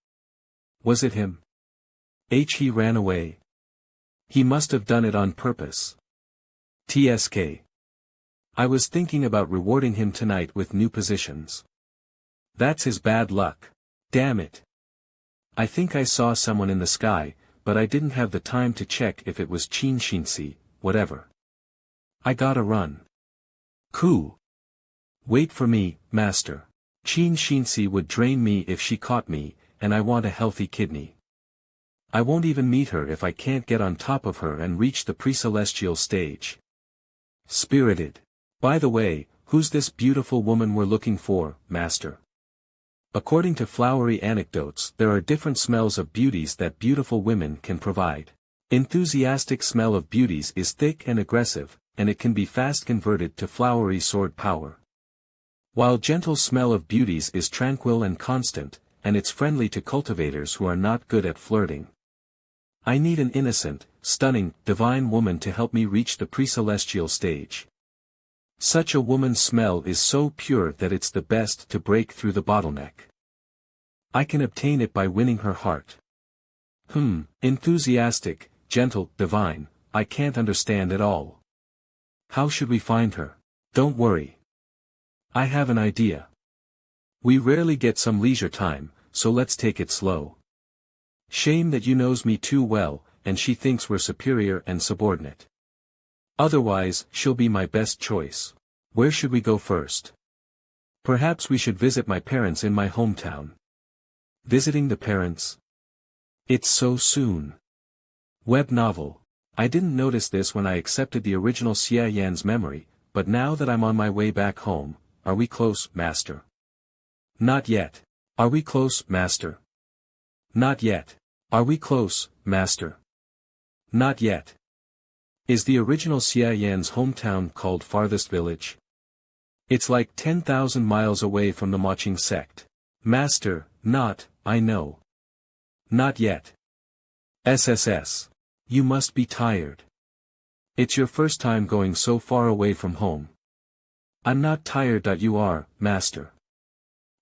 Was it him? He ran away. He must have done it on purpose. TSK. I was thinking about rewarding him tonight with new positions. That's his bad luck. Damn it. I think I saw someone in the sky, but I didn't have the time to check if it was Shinsi, whatever. I gotta run. Cool. Wait for me, master. Shinsi would drain me if she caught me, and I want a healthy kidney. I won't even meet her if I can't get on top of her and reach the pre-celestial stage. Spirited. By the way, who's this beautiful woman we're looking for, master? According to flowery anecdotes, there are different smells of beauties that beautiful women can provide. Enthusiastic smell of beauties is thick and aggressive, and it can be fast converted to flowery sword power. While gentle smell of beauties is tranquil and constant, and it's friendly to cultivators who are not good at flirting. I need an innocent, stunning, divine woman to help me reach the pre-celestial stage. Such a woman's smell is so pure that it's the best to break through the bottleneck. I can obtain it by winning her heart. Enthusiastic, gentle, divine, I can't understand at all. How should we find her? Don't worry. I have an idea. We rarely get some leisure time, so let's take it slow. Shame that you knows me too well, and she thinks we're superior and subordinate. Otherwise, she'll be my best choice. Where should we go first? Perhaps we should visit my parents in my hometown. Visiting the parents? It's so soon. Web novel. I didn't notice this when I accepted the original Xie Yan's memory, but now that I'm on my way back home, are we close, master? Not yet. Are we close, master? Not yet. Are we close, master? Not yet. Is the original Xie Yan's hometown called Farthest Village? It's like 10,000 miles away from the Wuying sect. Master, not, I know. Not yet. SSS. You must be tired. It's your first time going so far away from home. I'm not tired that you are, master.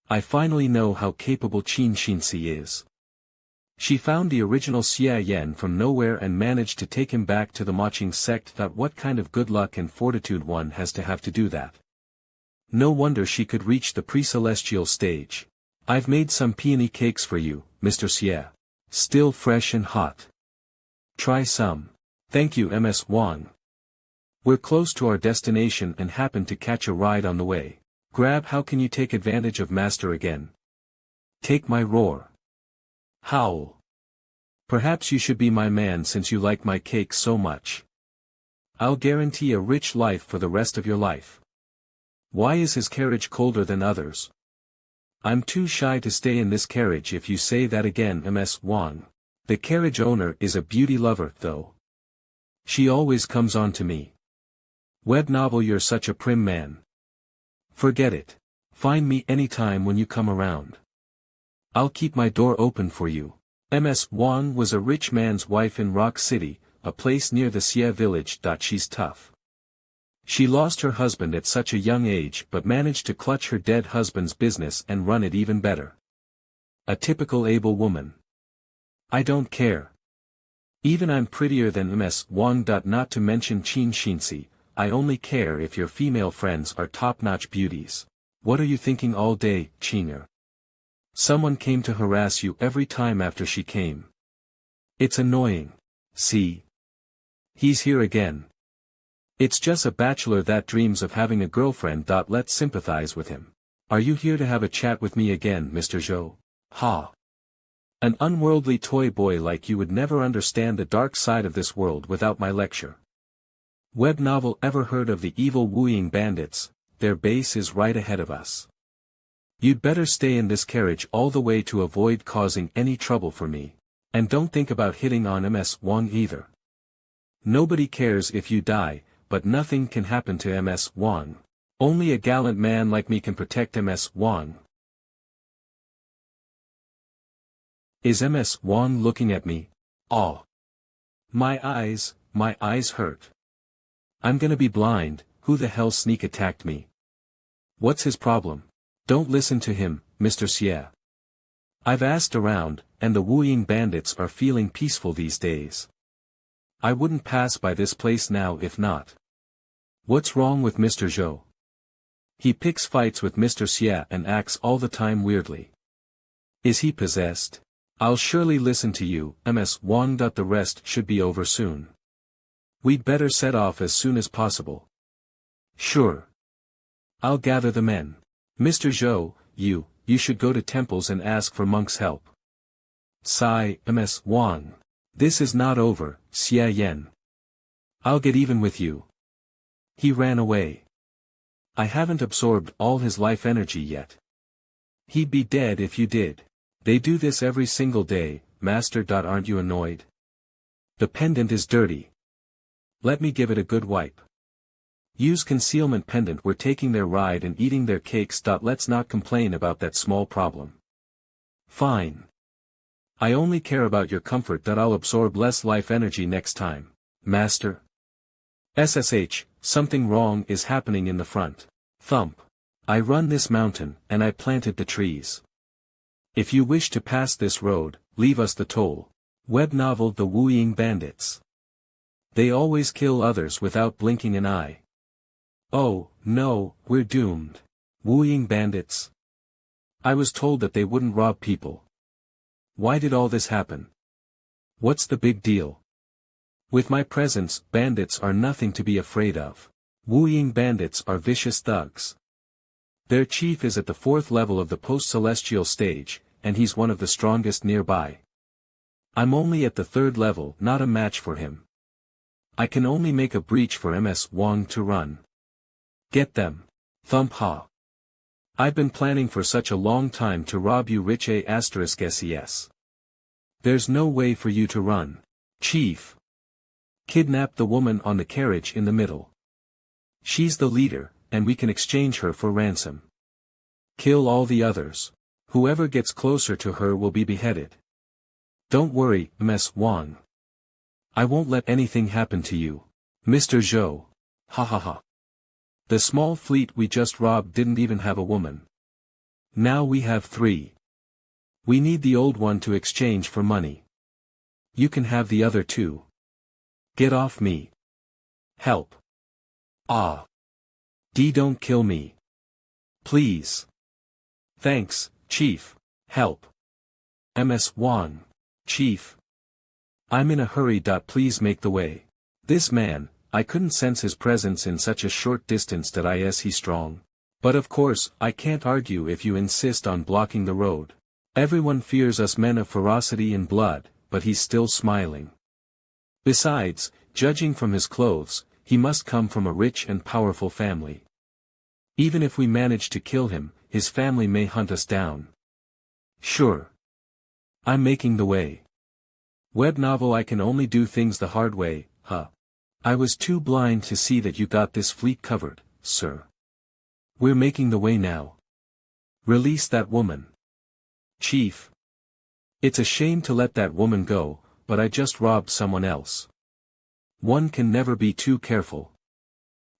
I finally know how capable Shinsi is. She found the original Xie Yan from nowhere and managed to take him back to the Wuying sect. What kind of good luck and fortitude one has to have to do that? No wonder she could reach the pre-celestial stage. I've made some peony cakes for you, Mr. Xie. Still fresh and hot. Try some. Thank you, Ms. Wang. We're close to our destination and happen to catch a ride on the way. Grab, how can you take advantage of master again? Take my roar. Howl. Perhaps you should be my man since you like my cake so much. I'll guarantee a rich life for the rest of your life. Why is his carriage colder than others? I'm too shy to stay in this carriage if you say that again, Ms. Wang. The carriage owner is a beauty lover, though. She always comes on to me. Web novel, you're such a prim man. Forget it. Find me anytime when you come around. I'll keep my door open for you. Ms. Wang was a rich man's wife in Rock City, a place near the Xie village. She's tough. She lost her husband at such a young age but managed to clutch her dead husband's business and run it even better. A typical able woman. I don't care. Even I'm prettier than Ms. Wang. Not to mention Shinsi, I only care if your female friends are top-notch beauties. What are you thinking all day, Chiner? Someone came to harass you every time after she came. It's annoying. See? He's here again. It's just a bachelor that dreams of having a girlfriend. Let's sympathize with him. Are you here to have a chat with me again, Mr. Zhou? Ha! An unworldly toy boy like you would never understand the dark side of this world without my lecture. Web novel. Ever heard of the evil Wuying bandits? Their base is right ahead of us. You'd better stay in this carriage all the way to avoid causing any trouble for me. And don't think about hitting on Ms. Wang either. Nobody cares if you die, but nothing can happen to Ms. Wang. Only a gallant man like me can protect Ms. Wang. Is Ms. Wang looking at me? Oh. My eyes hurt. I'm gonna be blind. Who the hell sneak attacked me? What's his problem? Don't listen to him, Mr. Xie. I've asked around, and the Wuying bandits are feeling peaceful these days. I wouldn't pass by this place now if not. What's wrong with Mr. Zhou? He picks fights with Mr. Xie and acts all the time weirdly. Is he possessed? I'll surely listen to you, Ms. Wang. The rest should be over soon. We'd better set off as soon as possible. Sure. I'll gather the men. Mr. Zhou, you should go to temples and ask for monks' help. Sigh, Ms. Wang. This is not over, Xie Yan. I'll get even with you. He ran away. I haven't absorbed all his life energy yet. He'd be dead if you did. They do this every single day, Master. Aren't you annoyed? The pendant is dirty. Let me give it a good wipe. Use concealment pendant. We're taking their ride and eating their cakes. Let's not complain about that small problem. Fine. I only care about your comfort. I'll absorb less life energy next time, Master. SSH, something wrong is happening in the front. Thump. I run this mountain, and I planted the trees. If you wish to pass this road, leave us the toll. Web novel The Wuying Bandits. They always kill others without blinking an eye. Oh, no, we're doomed. Wuying bandits. I was told that they wouldn't rob people. Why did all this happen? What's the big deal? With my presence, bandits are nothing to be afraid of. Wuying bandits are vicious thugs. Their chief is at the 4th level of the post-celestial stage, and he's one of the strongest nearby. I'm only at the 3rd level, not a match for him. I can only make a breach for Ms. Wang to run. Get them. Thump ha. I've been planning for such a long time to rob you, rich *SES. There's no way for you to run. Chief. Kidnap the woman on the carriage in the middle. She's the leader, and we can exchange her for ransom. Kill all the others. Whoever gets closer to her will be beheaded. Don't worry, Ms. Wang. I won't let anything happen to you. Mr. Zhou. Ha ha ha. The small fleet we just robbed didn't even have a woman. Now we have 3. We need the old one to exchange for money. You can have the other 2. Get off me. Help. Ah. Don't kill me. Please. Thanks, Chief. Help. Ms. Wang. Chief. I'm in a hurry. Please make the way. This man, I couldn't sense his presence in such a short distance. He's strong. But of course, I can't argue if you insist on blocking the road. Everyone fears us men of ferocity and blood, but he's still smiling. Besides, judging from his clothes, he must come from a rich and powerful family. Even if we manage to kill him, his family may hunt us down. Sure. I'm making the way. Web novel. I can only do things the hard way, huh? I was too blind to see that you got this fleet covered, sir. We're making the way now. Release that woman. Chief. It's a shame to let that woman go, but I just robbed someone else. One can never be too careful.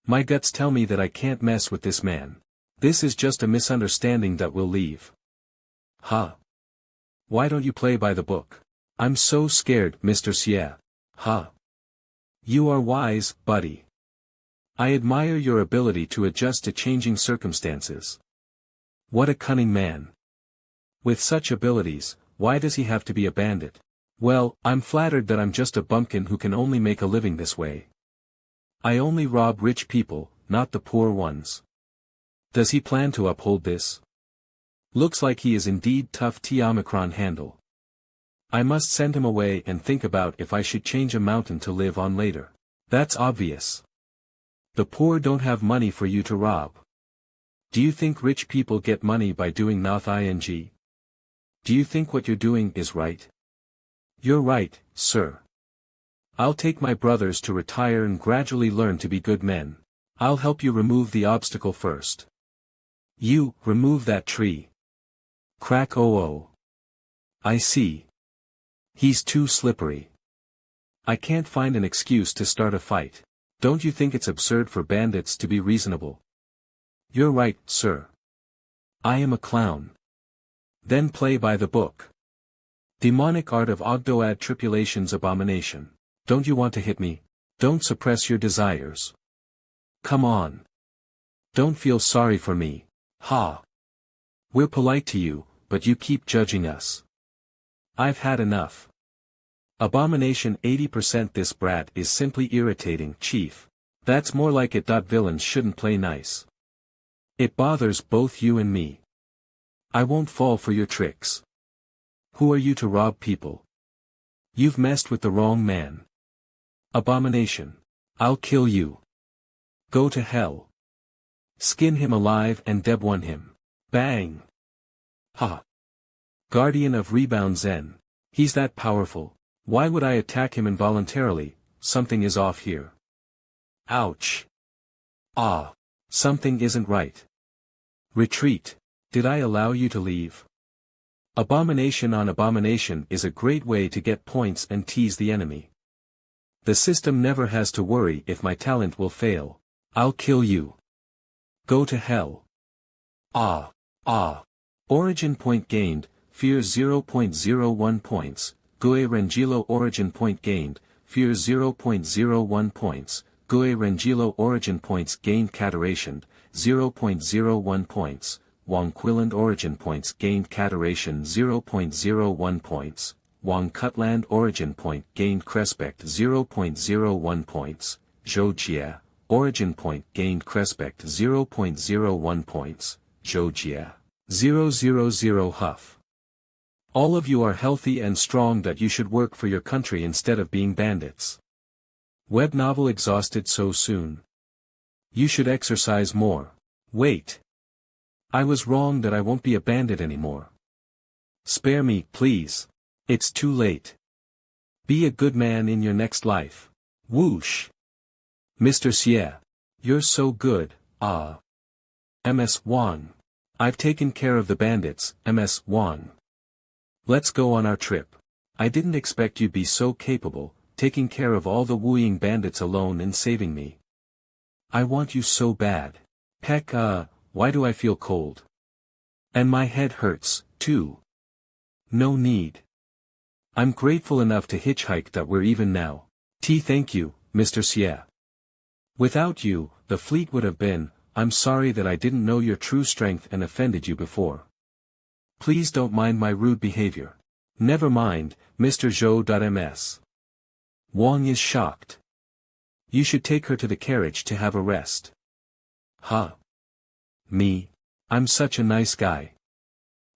My guts tell me that I can't mess with this man. This is just a misunderstanding. We'll leave. Huh? Why don't you play by the book? I'm so scared, Mr. Xie. Huh? You are wise, buddy. I admire your ability to adjust to changing circumstances. What a cunning man. With such abilities, why does he have to be a bandit? Well, I'm flattered that I'm just a bumpkin who can only make a living this way. I only rob rich people, not the poor ones. Does he plan to uphold this? Looks like he is indeed tough. Omicron handle. I must send him away and think about if I should change a mountain to live on later. That's obvious. The poor don't have money for you to rob. Do you think rich people get money by doing nothing? Do you think what you're doing is right? You're right, sir. I'll take my brothers to retire and gradually learn to be good men. I'll help you remove the obstacle first. You, remove that tree. Crack. Oh. I see. He's too slippery. I can't find an excuse to start a fight. Don't you think it's absurd for bandits to be reasonable? You're right, sir. I am a clown. Then play by the book. Demonic art of Ogdoad tripulation's abomination. Don't you want to hit me? Don't suppress your desires. Come on. Don't feel sorry for me. Ha. We're polite to you, but you keep judging us. I've had enough. Abomination 80%. This brat is simply irritating, Chief. That's more like it. Villains shouldn't play nice. It bothers both you and me. I won't fall for your tricks. Who are you to rob people? You've messed with the wrong man. Abomination. I'll kill you. Go to hell. Skin him alive and deb-one him. Bang. Ha. Guardian of Rebound Zen. He's that powerful. Why would I attack him involuntarily? Something is off here. Ouch. Ah. Something isn't right. Retreat. Did I allow you to leave? Abomination on abomination is a great way to get points and tease the enemy. The system never has to worry if my talent will fail. I'll kill you. Go to hell. Ah. Ah. Origin point gained, fear 0.01 points, Gue Rengilo origin point gained, fear 0.01 points, Gue Rengilo origin points gained Cataration, 0.01 points, Wong Quiland origin points gained Cataration 0.01 points, Wong Cutland origin point gained Crespect 0.01 points, Zhou Jia, origin point gained Crespect 0.01 points, Zhou Jia, 000 Huff. All of you are healthy and strong that you should work for your country instead of being bandits. Web novel exhausted so soon. You should exercise more. Wait. I was wrong that I won't be a bandit anymore. Spare me, please. It's too late. Be a good man in your next life. Whoosh. Mr. Xie. You're so good, ah. Ms. Wang. I've taken care of the bandits, Ms. Wang. Let's go on our trip. I didn't expect you'd be so capable, taking care of all the Wuying bandits alone and saving me. I want you so bad. Heck, why do I feel cold? And my head hurts, too. No need. I'm grateful enough to hitchhike that we're even now. Thank you, Mr. Xie. Without you, the fleet would have been. I'm sorry that I didn't know your true strength and offended you before. Please don't mind my rude behavior. Never mind, Mr. Zhou.ms. Wang is shocked. You should take her to the carriage to have a rest. Huh? Me? I'm such a nice guy.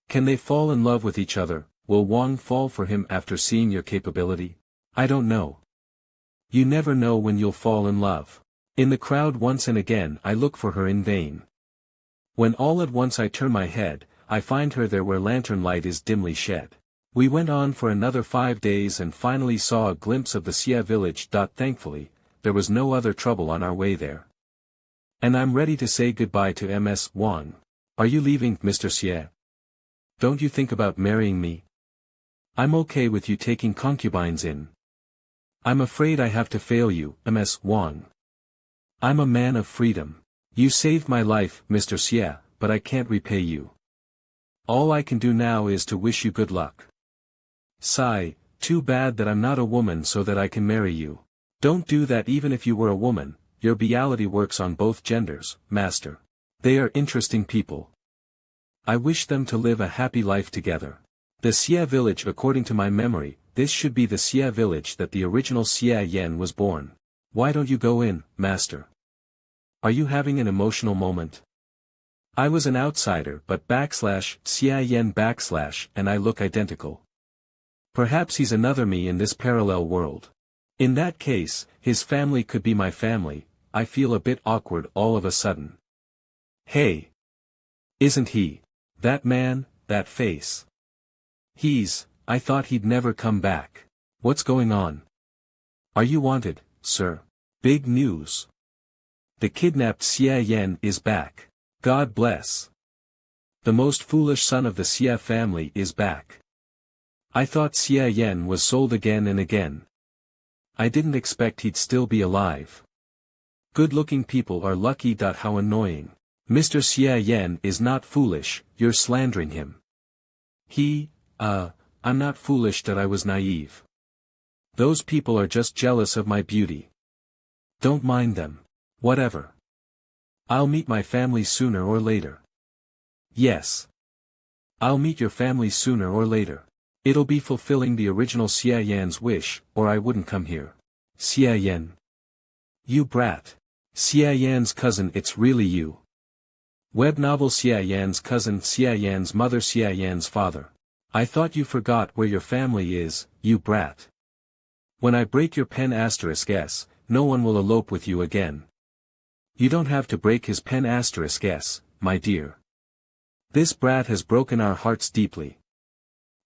Can they fall in love with each other? Will Wang fall for him after seeing your capability? I don't know. You never know when you'll fall in love. In the crowd once and again I look for her in vain. When all at once I turn my head, I find her there where lantern light is dimly shed. We went on for another 5 days and finally saw a glimpse of the Xie village. Thankfully, there was no other trouble on our way there. And I'm ready to say goodbye to Ms. Wang. Are you leaving, Mr. Xie? Don't you think about marrying me? I'm okay with you taking concubines in. I'm afraid I have to fail you, Ms. Wang. I'm a man of freedom. You saved my life, Mr. Xie, but I can't repay you. All I can do now is to wish you good luck. Sigh, too bad that I'm not a woman so that I can marry you. Don't do that even if you were a woman, your reality works on both genders, master. They are interesting people. I wish them to live a happy life together. The Xie village, according to my memory, this should be the Xie village that the original Xie Yan was born. Why don't you go in, master? Are you having an emotional moment? I was an outsider but Xie Yan and I look identical. Perhaps he's another me in this parallel world. In that case, his family could be my family. I feel a bit awkward all of a sudden. Hey! Isn't he? That man, that face. I thought he'd never come back. What's going on? Are you wanted, sir? Big news. The kidnapped Xie Yan is back. God bless. The most foolish son of the Xie family is back. I thought Xie Yan was sold again and again. I didn't expect he'd still be alive. Good-looking people are lucky. How annoying. Mr. Xie Yan is not foolish, you're slandering him. I'm not foolish that I was naive. Those people are just jealous of my beauty. Don't mind them. Whatever. I'll meet my family sooner or later. Yes. I'll meet your family sooner or later. It'll be fulfilling the original Xie Yan's wish, or I wouldn't come here. Xie Yan. You brat. Xie Yan's cousin, it's really you. Web novel Xie Yan's cousin, Xie Yan's mother, Xie Yan's father. I thought you forgot where your family is, you brat. When I break your pen *s, no one will elope with you again. You don't have to break his pen *s, my dear. This brat has broken our hearts deeply.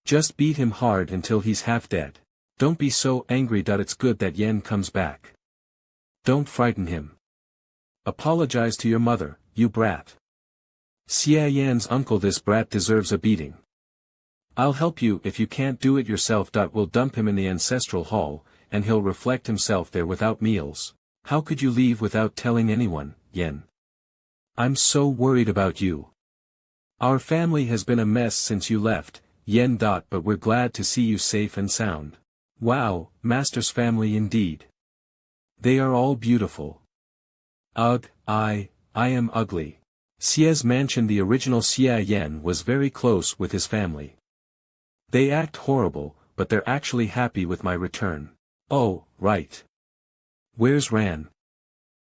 Just beat him hard until he's half dead. Don't be so angry. It's good that Yen comes back. Don't frighten him. Apologize to your mother, you brat. Xie Yan's uncle, this brat deserves a beating. I'll help you if you can't do it yourself. We'll dump him in the ancestral hall, and he'll reflect himself there without meals. How could you leave without telling anyone, Yen? I'm so worried about you. Our family has been a mess since you left, Yen. But we're glad to see you safe and sound. Wow, Master's family indeed. They are all beautiful. Ugh, I am ugly. Xie's mansion, the original Xie Yan, was very close with his family. They act horrible, but they're actually happy with my return. Oh, right. Where's Ran?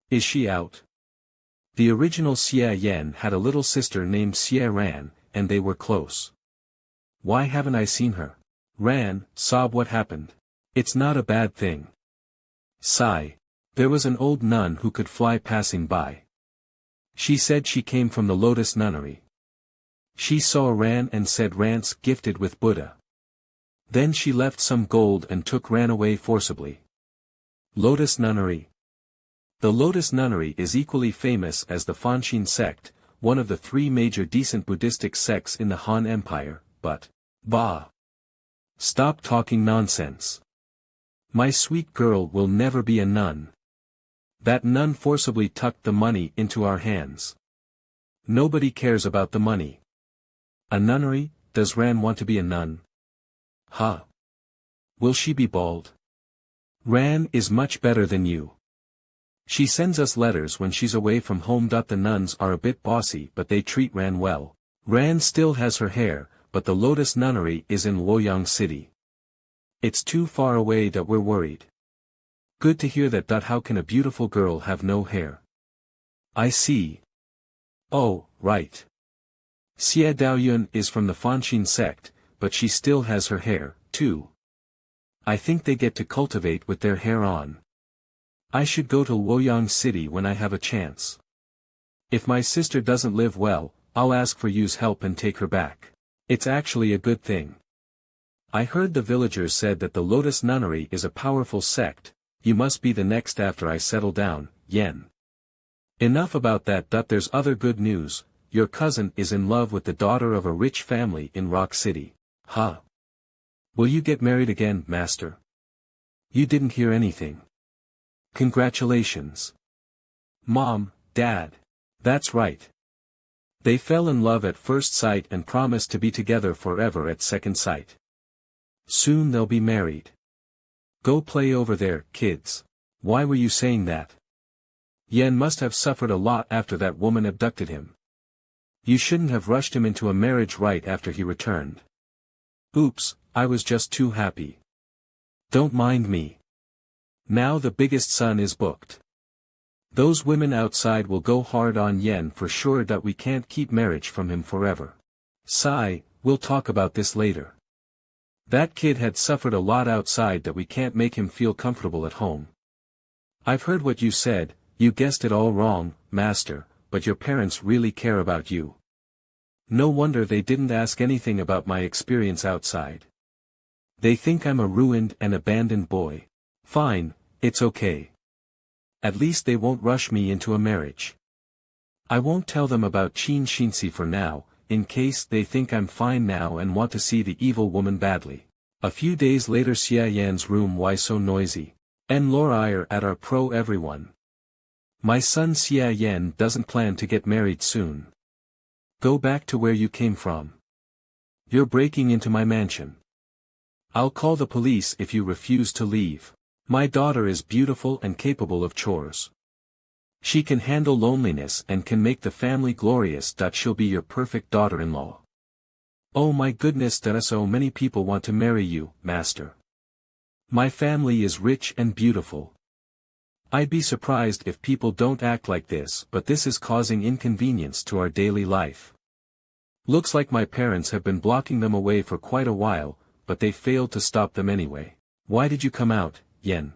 Is she out? The original Xie Yan had a little sister named Xie Ran, and they were close. Why haven't I seen her? Ran, sob, what happened? It's not a bad thing. Sigh. There was an old nun who could fly passing by. She said she came from the Lotus Nunnery. She saw Ran and said Ran's gifted with Buddha. Then she left some gold and took Ran away forcibly. Lotus Nunnery. The Lotus Nunnery is equally famous as the Fanxin sect, one of the three major decent Buddhistic sects in the Han Empire, but, bah! Stop talking nonsense. My sweet girl will never be a nun. That nun forcibly tucked the money into our hands. Nobody cares about the money. A nunnery? Does Ran want to be a nun? Huh? Will she be bald? Ran is much better than you. She sends us letters when she's away from home. The nuns are a bit bossy, but they treat Ran well. Ran still has her hair, but the Lotus Nunnery is in Wuying City. It's too far away. We're worried. Good to hear that. How can a beautiful girl have no hair? I see. Oh, right. Xie Daoyun is from the Fanxin sect, but she still has her hair, too. I think they get to cultivate with their hair on. I should go to Wuying City when I have a chance. If my sister doesn't live well, I'll ask for you's help and take her back. It's actually a good thing. I heard the villagers said that the Lotus Nunnery is a powerful sect. You must be the next after I settle down, Yen. Enough about that. There's other good news. Your cousin is in love with the daughter of a rich family in Rock City. Huh? Will you get married again, Master? You didn't hear anything. Congratulations. Mom, Dad. That's right. They fell in love at first sight and promised to be together forever at second sight. Soon they'll be married. Go play over there, kids. Why were you saying that? Yen must have suffered a lot after that woman abducted him. You shouldn't have rushed him into a marriage right after he returned. Oops, I was just too happy. Don't mind me. Now the biggest son is booked. Those women outside will go hard on Yen for sure. We can't keep marriage from him forever. Sigh, we'll talk about this later. That kid had suffered a lot outside. We can't make him feel comfortable at home. I've heard what you said. You guessed it all wrong, Master, but your parents really care about you. No wonder they didn't ask anything about my experience outside. They think I'm a ruined and abandoned boy. Fine, it's okay. At least they won't rush me into a marriage. I won't tell them about Qin Shinsi for now, in case they think I'm fine now and want to see the evil woman badly. A few days later. Xie Yan's room. Why so noisy? En Lor at our pro everyone. My son Xie Yan doesn't plan to get married soon. Go back to where you came from. You're breaking into my mansion. I'll call the police if you refuse to leave. My daughter is beautiful and capable of chores. She can handle loneliness and can make the family glorious. She'll be your perfect daughter-in-law. Oh my goodness, that so many people want to marry you, master. My family is rich and beautiful. I'd be surprised if people don't act like this, but this is causing inconvenience to our daily life. Looks like my parents have been blocking them away for quite a while, but they failed to stop them anyway. Why did you come out, Yen?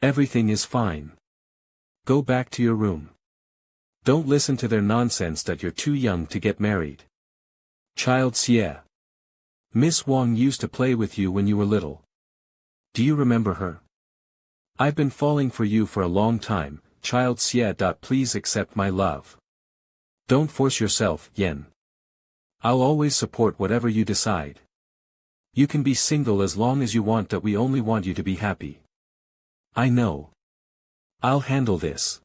Everything is fine. Go back to your room. Don't listen to their nonsense that you're too young to get married. Child Xie. Miss Wang used to play with you when you were little. Do you remember her? I've been falling for you for a long time, child Xie. Please accept my love. Don't force yourself, Yen. I'll always support whatever you decide. You can be single as long as you want. We only want you to be happy. I know. I'll handle this.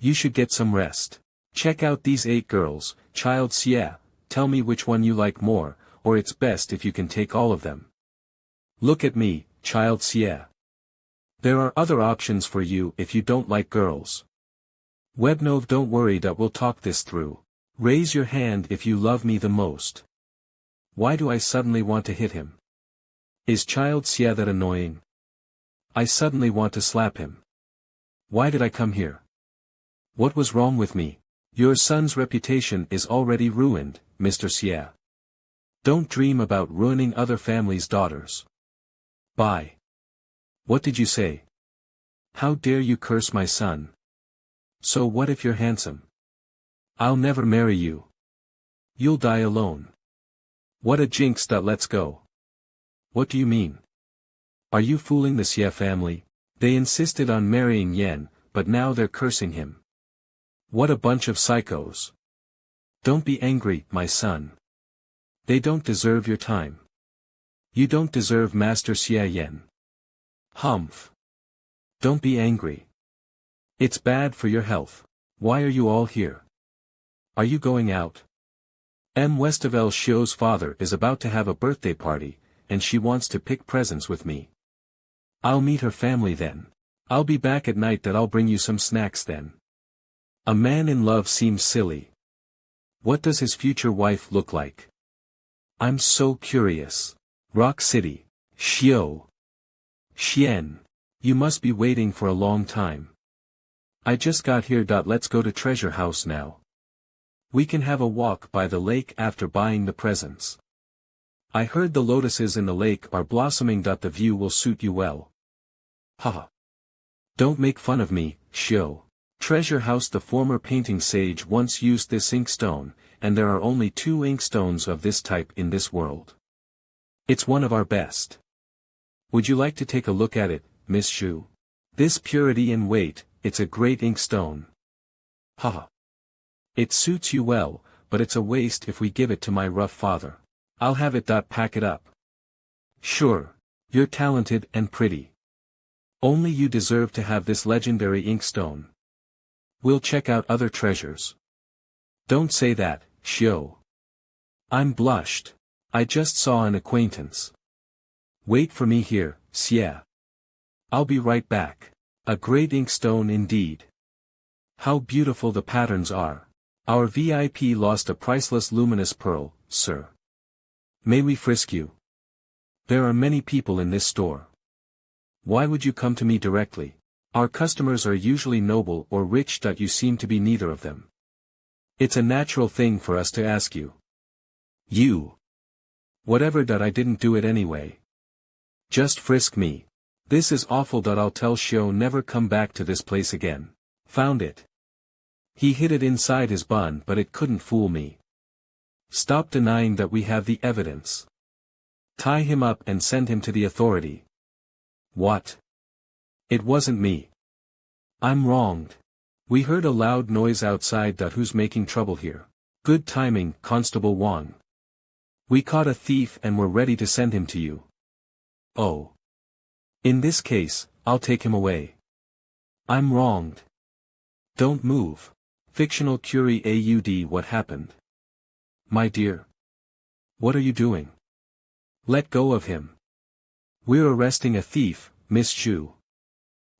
You should get some rest. Check out these 8 girls, child Xie, tell me which one you like more, or it's best if you can take all of them. Look at me, child Xie. There are other options for you if you don't like girls. Webnov, don't worry, we'll talk this through. Raise your hand if you love me the most. Why do I suddenly want to hit him? Is child Xie that annoying? I suddenly want to slap him. Why did I come here? What was wrong with me? Your son's reputation is already ruined, Mr. Xie. Don't dream about ruining other families' daughters. Bye. What did you say? How dare you curse my son? So what if you're handsome? I'll never marry you. You'll die alone. What a jinx. Let's go. What do you mean? Are you fooling the Xie family? They insisted on marrying Yen, but now they're cursing him. What a bunch of psychos. Don't be angry, my son. They don't deserve your time. You don't deserve Master Xie Yen. Humph. Don't be angry. It's bad for your health. Why are you all here? Are you going out? M. Westavel Shio's father is about to have a birthday party, and she wants to pick presents with me. I'll meet her family then. I'll be back at night. I'll bring you some snacks then. A man in love seems silly. What does his future wife look like? I'm so curious. Rock City. Shio. Xian. You must be waiting for a long time. I just got here. Let's go to Treasure House now. We can have a walk by the lake after buying the presents. I heard the lotuses in the lake are blossoming. The view will suit you well. Haha. Don't make fun of me, Shio. Treasure House. The former painting sage once used this inkstone, and there are only 2 inkstones of this type in this world. It's one of our best. Would you like to take a look at it, Miss Shu? This purity and weight, it's a great inkstone. Haha. It suits you well, but it's a waste if we give it to my rough father. I'll have it. Pack it up. Sure. You're talented and pretty. Only you deserve to have this legendary inkstone. We'll check out other treasures. Don't say that, Shio. I'm blushed. I just saw an acquaintance. Wait for me here, Xie. I'll be right back. A great inkstone indeed. How beautiful the patterns are. Our VIP lost a priceless luminous pearl, sir. May we frisk you? There are many people in this store. Why would you come to me directly? Our customers are usually noble or rich. You seem to be neither of them. It's a natural thing for us to ask you. You. Whatever. I didn't do it anyway. Just frisk me. This is awful. I'll tell Shio never come back to this place again. Found it. He hid it inside his bun, but it couldn't fool me. Stop denying that we have the evidence. Tie him up and send him to the authority. What? It wasn't me. I'm wronged. We heard a loud noise outside. Who's making trouble here? Good timing, Constable Wang. We caught a thief and we're ready to send him to you. Oh. In this case, I'll take him away. I'm wronged. Don't move. Fictional Curie AUD. What happened? My dear. What are you doing? Let go of him. We're arresting a thief, Miss Zhu.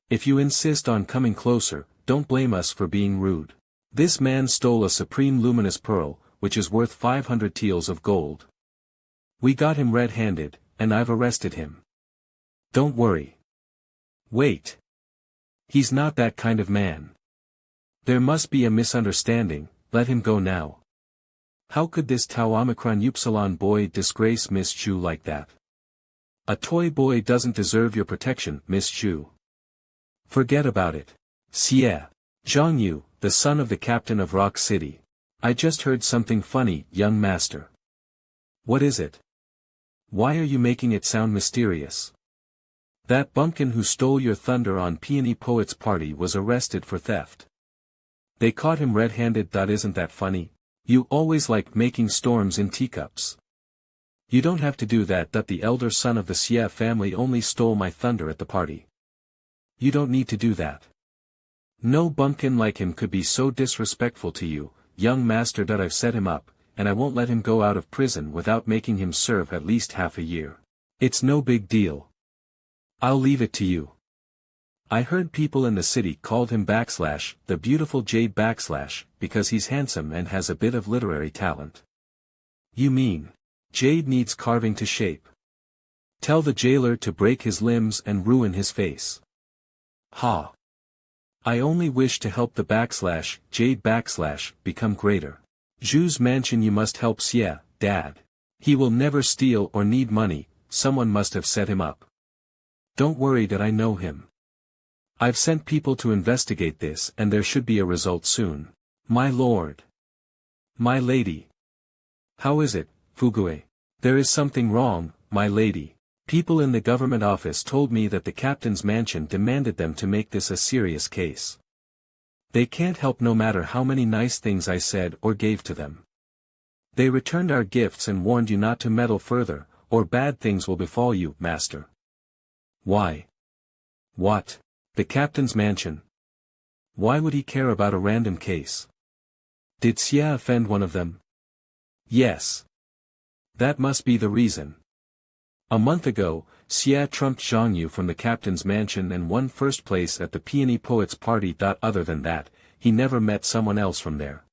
If you insist on coming closer, don't blame us for being rude. This man stole a supreme luminous pearl, which is worth 500 taels of gold. We got him red-handed, and I've arrested him. Don't worry. Wait. He's not that kind of man. There must be a misunderstanding, let him go now. How could this Tau Omicron Upsilon boy disgrace Miss Zhu like that? A toy boy doesn't deserve your protection, Miss Zhu. Forget about it. Xie Daoyun, the son of the captain of Rock City. I just heard something funny, young master. What is it? Why are you making it sound mysterious? That bumpkin who stole your thunder on Peony Poet's party was arrested for theft. They caught him red-handed. Isn't that funny? You always like making storms in teacups. You don't have to do that. The elder son of the Xie family only stole my thunder at the party. You don't need to do that. No bumpkin like him could be so disrespectful to you, young master. I've set him up, and I won't let him go out of prison without making him serve at least half a year. It's no big deal. I'll leave it to you. I heard people in the city called him the beautiful Jade because he's handsome and has a bit of literary talent. You mean, Jade needs carving to shape? Tell the jailer to break his limbs and ruin his face. Ha! I only wish to help the Jade become greater. Zhu's mansion. You must help Xie, Dad. He will never steal or need money, someone must have set him up. Don't worry, I know him. I've sent people to investigate this and there should be a result soon. My lord. My lady. How is it, Fugue? There is something wrong, my lady. People in the government office told me that the captain's mansion demanded them to make this a serious case. They can't help no matter how many nice things I said or gave to them. They returned our gifts and warned you not to meddle further, or bad things will befall you, master. Why? What? The captain's mansion? Why would he care about a random case? Did Xie offend one of them? Yes. That must be the reason. A month ago, Xie trumped Zhang Yu from the captain's mansion and won first place at the Peony Poet's party. Other than that, he never met someone else from there.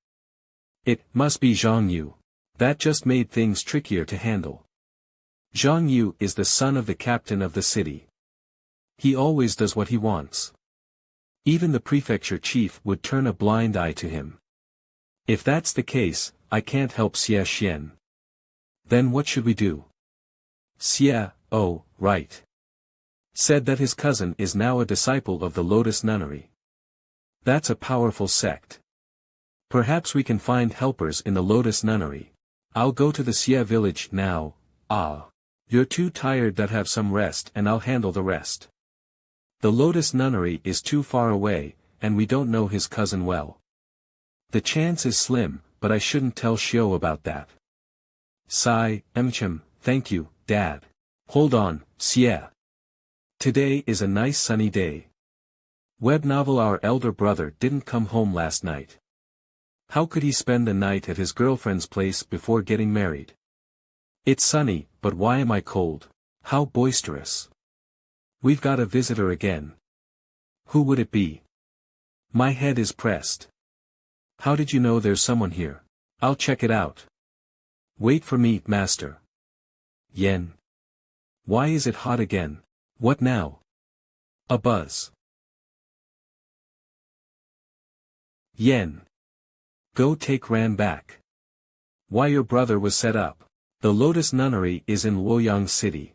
It must be Zhang Yu. That just made things trickier to handle. Zhang Yu is the son of the captain of the city. He always does what he wants. Even the prefecture chief would turn a blind eye to him. If that's the case, I can't help Xie Xian. Then what should we do? Xie, oh, right. Said that his cousin is now a disciple of the Lotus Nunnery. That's a powerful sect. Perhaps we can find helpers in the Lotus Nunnery. I'll go to the Xie village now. You're too tired. Have some rest and I'll handle the rest. The Lotus Nunnery is too far away, and we don't know his cousin well. The chance is slim, but I shouldn't tell Xiao about that. Sigh, thank you, Dad. Hold on, Xie. Today is a nice sunny day. Web novel. Our elder brother didn't come home last night. How could he spend the night at his girlfriend's place before getting married? It's sunny, but why am I cold? How boisterous. We've got a visitor again. Who would it be? My head is pressed. How did you know there's someone here? I'll check it out. Wait for me, master. Yen. Why is it hot again? What now? A buzz. Yen. Go take Ran back. Why your brother was set up. The Lotus Nunnery is in Wuying City.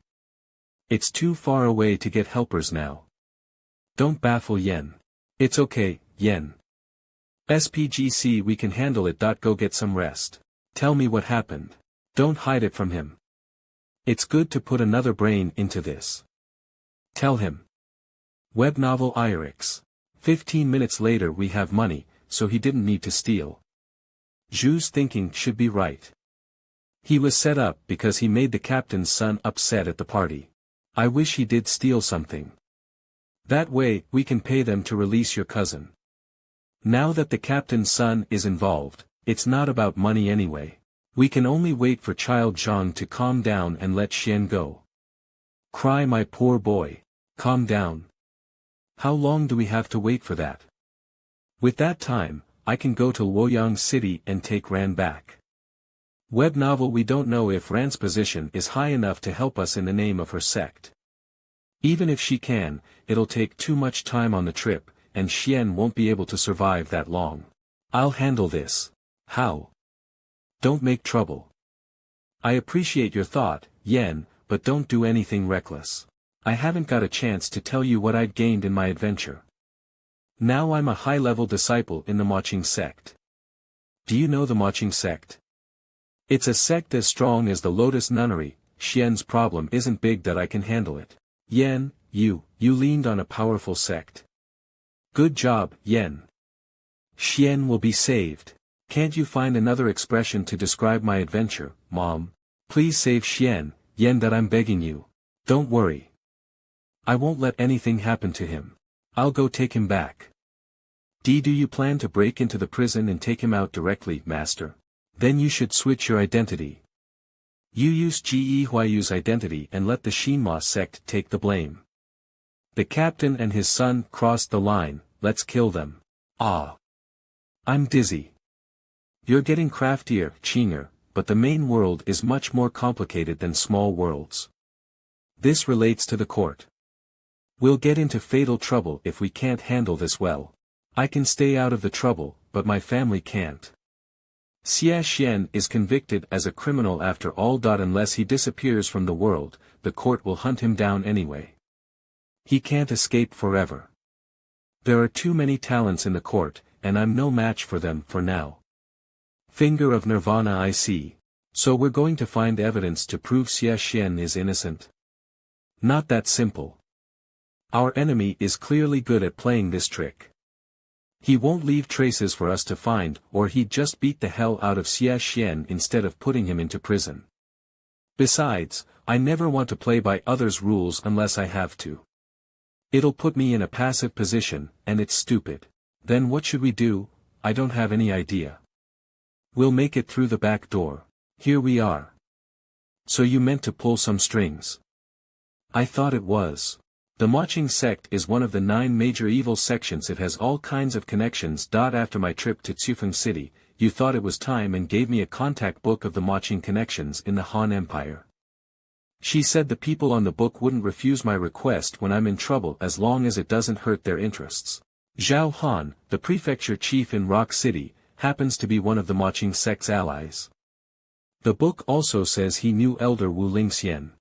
It's too far away to get helpers now. Don't baffle Yen. It's okay, Yen. SPGC, we can handle it. Go get some rest. Tell me what happened. Don't hide it from him. It's good to put another brain into this. Tell him. Web novel IRIX. 15 minutes later. We have money, so he didn't need to steal. Zhu's thinking should be right. He was set up because he made the captain's son upset at the party. I wish he did steal something. That way, we can pay them to release your cousin. Now that the captain's son is involved, it's not about money anyway. We can only wait for child Zhang to calm down and let Xian go. Cry my poor boy. Calm down. How long do we have to wait for that? With that time, I can go to Luoyang City and take Ran back. Web novel. We don't know if Ran's position is high enough to help us in the name of her sect. Even if she can, it'll take too much time on the trip, and Xian won't be able to survive that long. I'll handle this. How? Don't make trouble. I appreciate your thought, Yen, but don't do anything reckless. I haven't got a chance to tell you what I'd gained in my adventure. Now I'm a high-level disciple in the Wuying sect. Do you know the Wuying sect? It's a sect as strong as the Lotus Nunnery. Xian's problem isn't big that I can handle it. Yen, you leaned on a powerful sect. Good job, Yen. Xian will be saved. Can't you find another expression to describe my adventure, Mom? Please save Xian, Yen, that I'm begging you. Don't worry. I won't let anything happen to him. I'll go take him back. Do you plan to break into the prison and take him out directly, Master? Then you should switch your identity. You use Ge Huayu's identity and let the Xinhua sect take the blame. The captain and his son crossed the line, let's kill them. Ah. I'm dizzy. You're getting craftier, Qinger, but the main world is much more complicated than small worlds. This relates to the court. We'll get into fatal trouble if we can't handle this well. I can stay out of the trouble, but my family can't. Xie Xian is convicted as a criminal after all. Unless he disappears from the world, the court will hunt him down anyway. He can't escape forever. There are too many talents in the court, and I'm no match for them for now. Finger of Nirvana. I see. So we're going to find evidence to prove Xie Xian is innocent? Not that simple. Our enemy is clearly good at playing this trick. He won't leave traces for us to find, or he'd just beat the hell out of Xie Xian instead of putting him into prison. Besides, I never want to play by others' rules unless I have to. It'll put me in a passive position, and it's stupid. Then what should we do? I don't have any idea. We'll make it through the back door. Here we are. So you meant to pull some strings? I thought it was. The Wuying sect is one of the 9 major evil sections. It has all kinds of connections. After my trip to Xufeng City, you thought it was time and gave me a contact book of the Wuying connections in the Han Empire. She said the people on the book wouldn't refuse my request when I'm in trouble as long as it doesn't hurt their interests. Zhao Han, the prefecture chief in Rock City, happens to be one of the Wuying sect's allies. The book also says he knew Elder Wu Lingxian.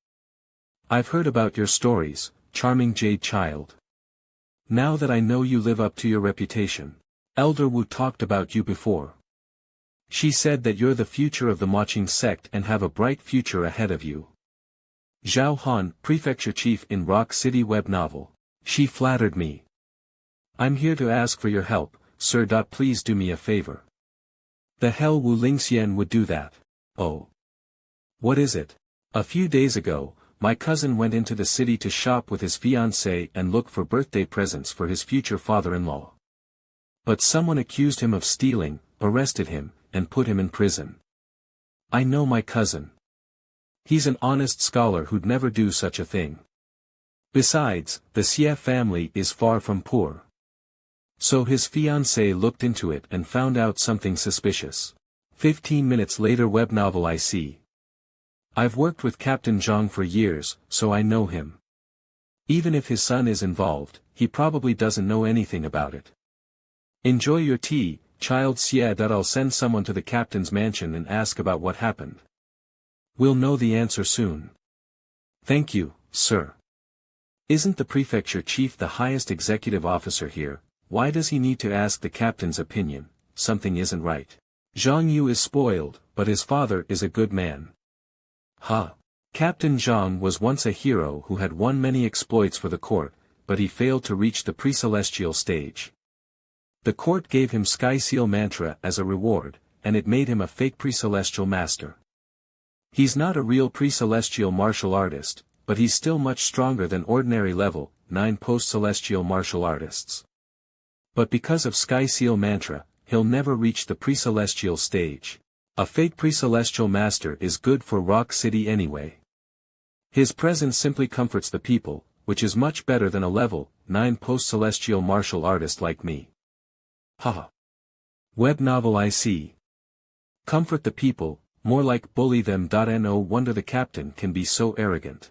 I've heard about your stories, charming jade child. Now that I know you live up to your reputation. Elder Wu talked about you before. She said that you're the future of the Wuying sect and have a bright future ahead of you. Zhao Han, prefecture chief in Rock City web novel. She flattered me. I'm here to ask for your help, sir. Please do me a favor. The hell Wu Lingxian would do that? Oh. What is it? A few days ago, my cousin went into the city to shop with his fiancée and look for birthday presents for his future father-in-law. But someone accused him of stealing, arrested him, and put him in prison. I know my cousin. He's an honest scholar who'd never do such a thing. Besides, the Xie family is far from poor. So his fiancée looked into it and found out something suspicious. 15 minutes later. Web novel. I see. I've worked with Captain Zhang for years, so I know him. Even if his son is involved, he probably doesn't know anything about it. Enjoy your tea, child Xie. I'll send someone to the captain's mansion and ask about what happened. We'll know the answer soon. Thank you, sir. Isn't the prefecture chief the highest executive officer here? Why does he need to ask the captain's opinion? Something isn't right. Zhang Yu is spoiled, but his father is a good man. Captain Zhang was once a hero who had won many exploits for the court, but he failed to reach the pre-celestial stage. The court gave him Sky Seal mantra as a reward, and it made him a fake pre-celestial master. He's not a real pre-celestial martial artist, but he's still much stronger than ordinary level 9 post-celestial martial artists. But because of Sky Seal mantra, he'll never reach the pre-celestial stage. A fake pre-celestial master is good for Rock City anyway. His presence simply comforts the people, which is much better than a level 9 post-celestial martial artist like me. Haha. Web novel I see. Comfort the people, more like bully them. No wonder the captain can be so arrogant.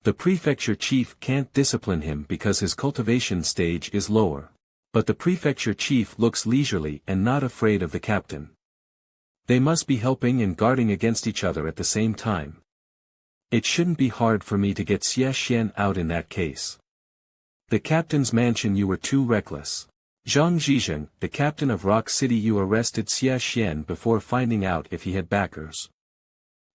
The prefecture chief can't discipline him because his cultivation stage is lower. But the prefecture chief looks leisurely and not afraid of the captain. They must be helping and guarding against each other at the same time. It shouldn't be hard for me to get Xie Xian out in that case. The captain's mansion. You were too reckless. Zhang Zhizheng, the captain of Rock City, you arrested Xie Xian before finding out if he had backers.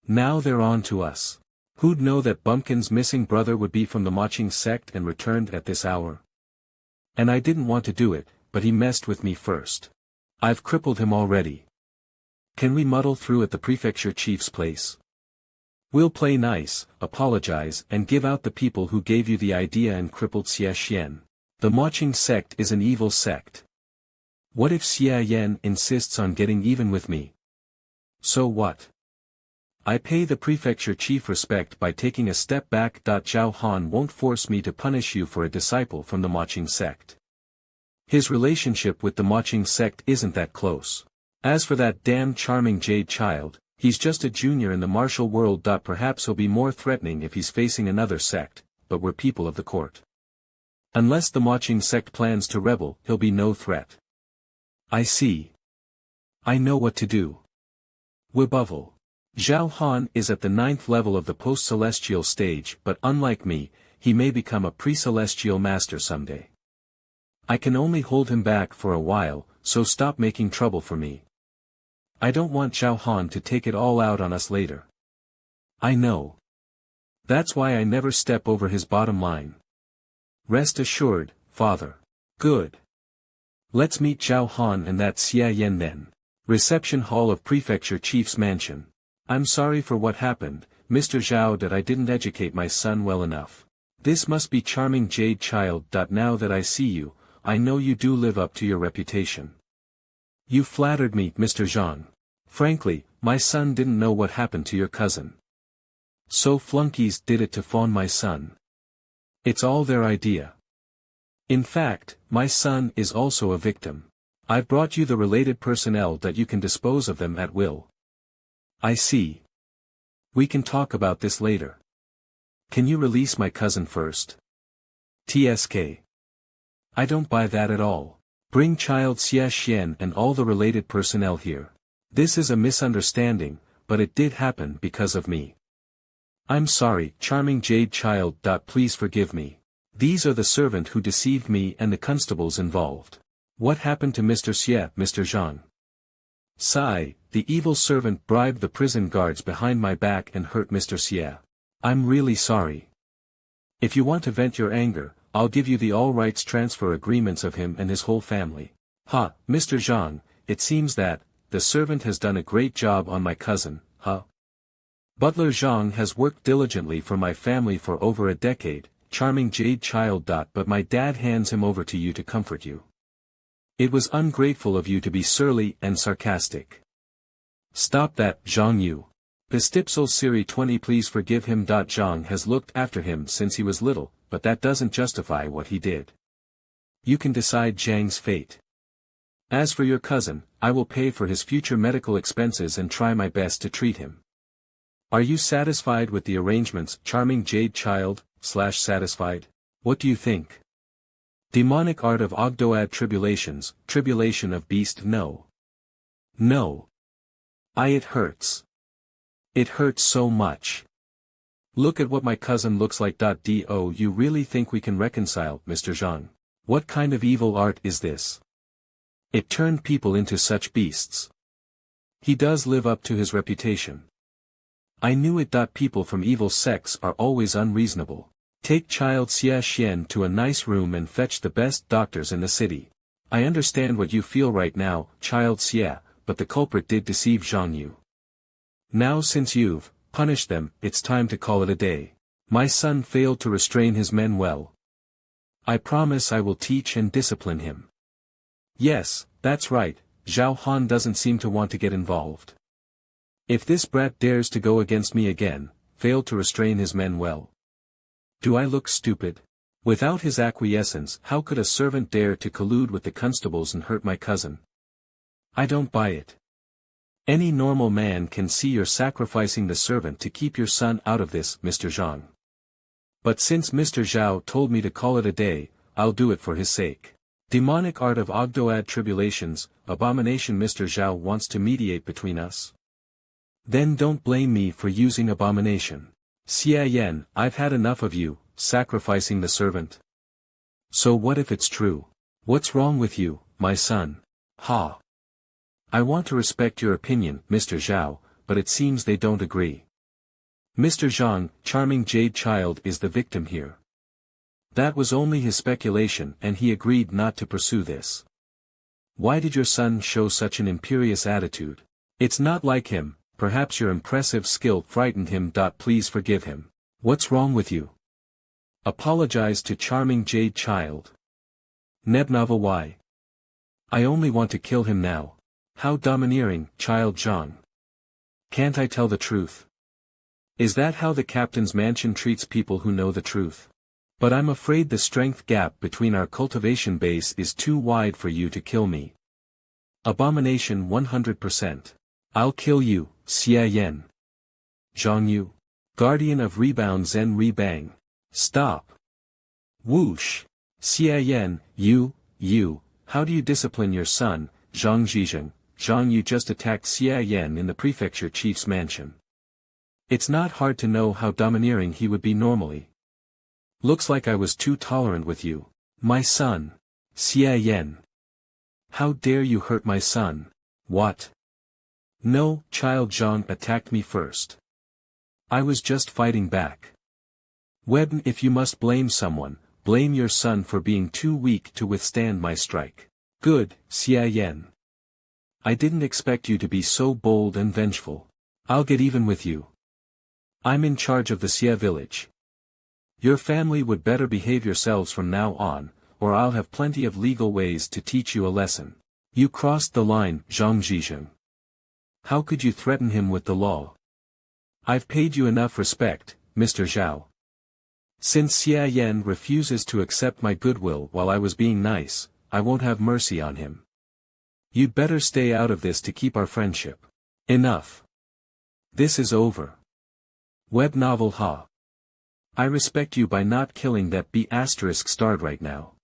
Now they're on to us. Who'd know that Bumpkin's missing brother would be from the Wuying sect and returned at this hour? And I didn't want to do it, but he messed with me first. I've crippled him already. Can we muddle through at the prefecture chief's place? We'll play nice, apologize and give out the people who gave you the idea and crippled Xie Xian. The Wuying sect is an evil sect. What if Xie Yan insists on getting even with me? So what? I pay the prefecture chief respect by taking a step back. Zhao Han won't force me to punish you for a disciple from the Wuying sect. His relationship with the Wuying sect isn't that close. As for that damn charming jade child, he's just a junior in the martial world. Perhaps he'll be more threatening if he's facing another sect, but we're people of the court. Unless the Wuying sect plans to rebel, he'll be no threat. I see. I know what to do. Wibuvel. Zhao Han is at the 9th level of the post-celestial stage, but unlike me, he may become a pre-celestial master someday. I can only hold him back for a while, so stop making trouble for me. I don't want Zhao Han to take it all out on us later. I know. That's why I never step over his bottom line. Rest assured, father. Good. Let's meet Zhao Han and that Xie Yan then. Reception hall of prefecture chief's mansion. I'm sorry for what happened, Mr. Zhao, that I didn't educate my son well enough. This must be charming jade child. Now that I see you, I know you do live up to your reputation. You flattered me, Mr. Zhang. Frankly, my son didn't know what happened to your cousin. So flunkies did it to fawn my son. It's all their idea. In fact, my son is also a victim. I've brought you the related personnel that you can dispose of them at will. I see. We can talk about this later. Can you release my cousin first? TSK. I don't buy that at all. Bring child Xie Xian and all the related personnel here. This is a misunderstanding, but it did happen because of me. I'm sorry, charming jade child. Please forgive me. These are the servant who deceived me and the constables involved. What happened to Mr. Xie, Mr. Zhang? Sigh, the evil servant bribed the prison guards behind my back and hurt Mr. Xie. I'm really sorry. If you want to vent your anger, I'll give you the all rights transfer agreements of him and his whole family. Ha, Mr. Zhang, it seems that, the servant has done a great job on my cousin, huh? Butler Zhang has worked diligently for my family for over a decade, charming jade child. But my dad hands him over to you to comfort you. It was ungrateful of you to be surly and sarcastic. Stop that, Zhang Yu. Pistipsel Siri 20 please forgive him. Zhang has looked after him since he was little, but that doesn't justify what he did. You can decide Zhang's fate. As for your cousin, I will pay for his future medical expenses and try my best to treat him. Are you satisfied with the arrangements, charming jade child, satisfied? What do you think? Demonic art of Ogdoad tribulations, tribulation of beast. No. No. It hurts. It hurts so much. Look at what my cousin looks like. Do you really think we can reconcile, Mr. Zhang? What kind of evil art is this? It turned people into such beasts. He does live up to his reputation. I knew it. People from evil sects are always unreasonable. Take child Xie Xian to a nice room and fetch the best doctors in the city. I understand what you feel right now, child Xie, but the culprit did deceive Zhang Yu. Now since you've punished them, it's time to call it a day. My son failed to restrain his men well. I promise I will teach and discipline him. Yes, that's right, Zhao Han doesn't seem to want to get involved. If this brat dares to go against me again, fail to restrain his men well. Do I look stupid? Without his acquiescence, how could a servant dare to collude with the constables and hurt my cousin? I don't buy it. Any normal man can see you're sacrificing the servant to keep your son out of this, Mr. Zhang. But since Mr. Zhao told me to call it a day, I'll do it for his sake. Demonic art of Ogdoad tribulations, abomination. Mr. Zhao wants to mediate between us. Then don't blame me for using abomination. Xie Yan, I've had enough of you, sacrificing the servant. So what if it's true? What's wrong with you, my son? Ha! I want to respect your opinion, Mr. Zhao, but it seems they don't agree. Mr. Zhang, charming jade child, is the victim here. That was only his speculation and he agreed not to pursue this. Why did your son show such an imperious attitude? It's not like him, perhaps your impressive skill frightened him. Please forgive him. What's wrong with you? Apologize to charming jade child. Nebnava, why? I only want to kill him now. How domineering, child Zhang. Can't I tell the truth? Is that how the captain's mansion treats people who know the truth? But I'm afraid the strength gap between our cultivation base is too wide for you to kill me. Abomination 100%. I'll kill you, Xie Yan. Zhang Yu. Guardian of Rebound Zen Rebang. Stop. Whoosh. Xie Yan, you, how do you discipline your son, Zhang Zhizheng? Zhang Yu just attacked Xie Yan in the prefecture chief's mansion. It's not hard to know how domineering he would be normally. Looks like I was too tolerant with you, my son. Xie Yan. How dare you hurt my son? What? No, child Zhang attacked me first. I was just fighting back. Webn, if you must blame someone, blame your son for being too weak to withstand my strike. Good, Xie Yan. I didn't expect you to be so bold and vengeful. I'll get even with you. I'm in charge of the Xie village. Your family would better behave yourselves from now on, or I'll have plenty of legal ways to teach you a lesson. You crossed the line, Zhang Zhizheng. How could you threaten him with the law? I've paid you enough respect, Mr. Zhao. Since Xie Yan refuses to accept my goodwill while I was being nice, I won't have mercy on him. You'd better stay out of this to keep our friendship. Enough. This is over. Web novel ha. I respect you by not killing that B** starred right now.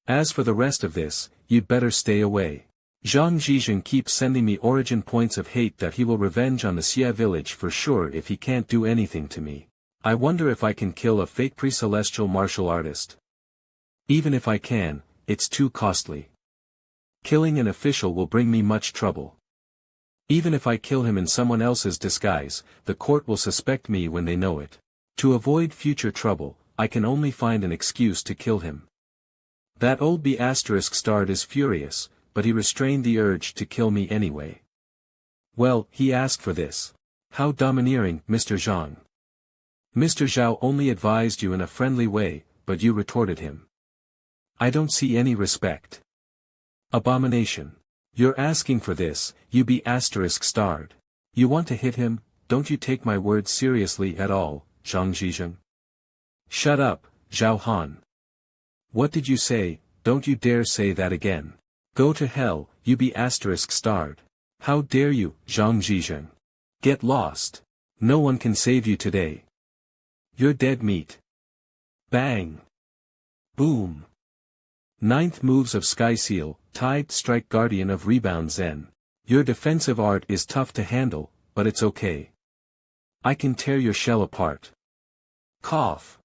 As for the rest of this, you'd better stay away. Zhang Zhizheng keeps sending me origin points of hate that he will revenge on the Xie village for sure if he can't do anything to me. I wonder if I can kill a fake pre-celestial martial artist. Even if I can, it's too costly. Killing an official will bring me much trouble. Even if I kill him in someone else's disguise, the court will suspect me when they know it. To avoid future trouble, I can only find an excuse to kill him. That old B** starred is furious, but he restrained the urge to kill me anyway. Well, he asked for this. How domineering, Mr. Zhang. Mr. Zhao only advised you in a friendly way, but you retorted him. I don't see any respect. Abomination. You're asking for this, you B** starred. You want to hit him, don't you take my words seriously at all, Zhang Zhizheng? Shut up, Zhao Han. What did you say? Don't you dare say that again. Go to hell, you B** starred. How dare you, Zhang Zhizheng? Get lost. No one can save you today. You're dead meat. Bang. Boom. Ninth moves of Sky Seal, Tide Strike Guardian of Rebound Zen. Your defensive art is tough to handle, but it's okay. I can tear your shell apart. Cough.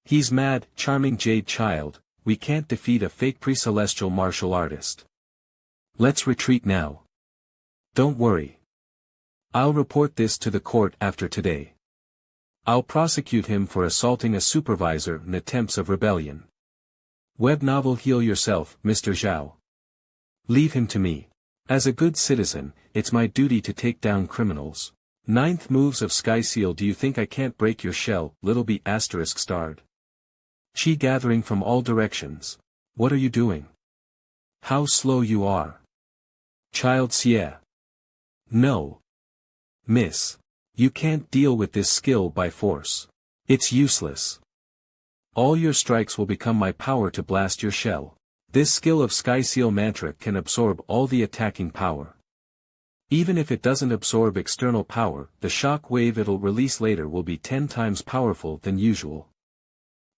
He's mad, charming jade child, we can't defeat a fake pre-celestial martial artist. Let's retreat now. Don't worry. I'll report this to the court after today. I'll prosecute him for assaulting a supervisor in attempts of rebellion. Web novel Heal yourself, Mr. Zhao. Leave him to me. As a good citizen, it's my duty to take down criminals. Ninth moves of Sky Seal. Do you think I can't break your shell, little B** starred? Chi gathering from all directions. What are you doing? How slow you are. Child Xie. No. Miss. You can't deal with this skill by force. It's useless. All your strikes will become my power to blast your shell. This skill of Sky Seal Mantra can absorb all the attacking power. Even if it doesn't absorb external power, the shock wave it'll release later will be 10 times powerful than usual.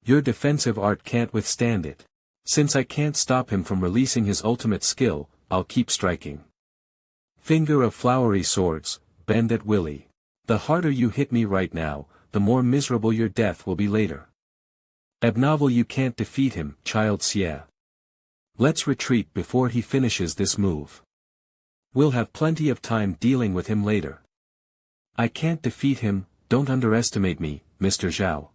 Your defensive art can't withstand it. Since I can't stop him from releasing his ultimate skill, I'll keep striking. Finger of Flowery Swords, bend at Willy. The harder you hit me right now, the more miserable your death will be later. Abnovel, you can't defeat him, Child Xie. Let's retreat before he finishes this move. We'll have plenty of time dealing with him later. I can't defeat him, don't underestimate me, Mr. Zhao.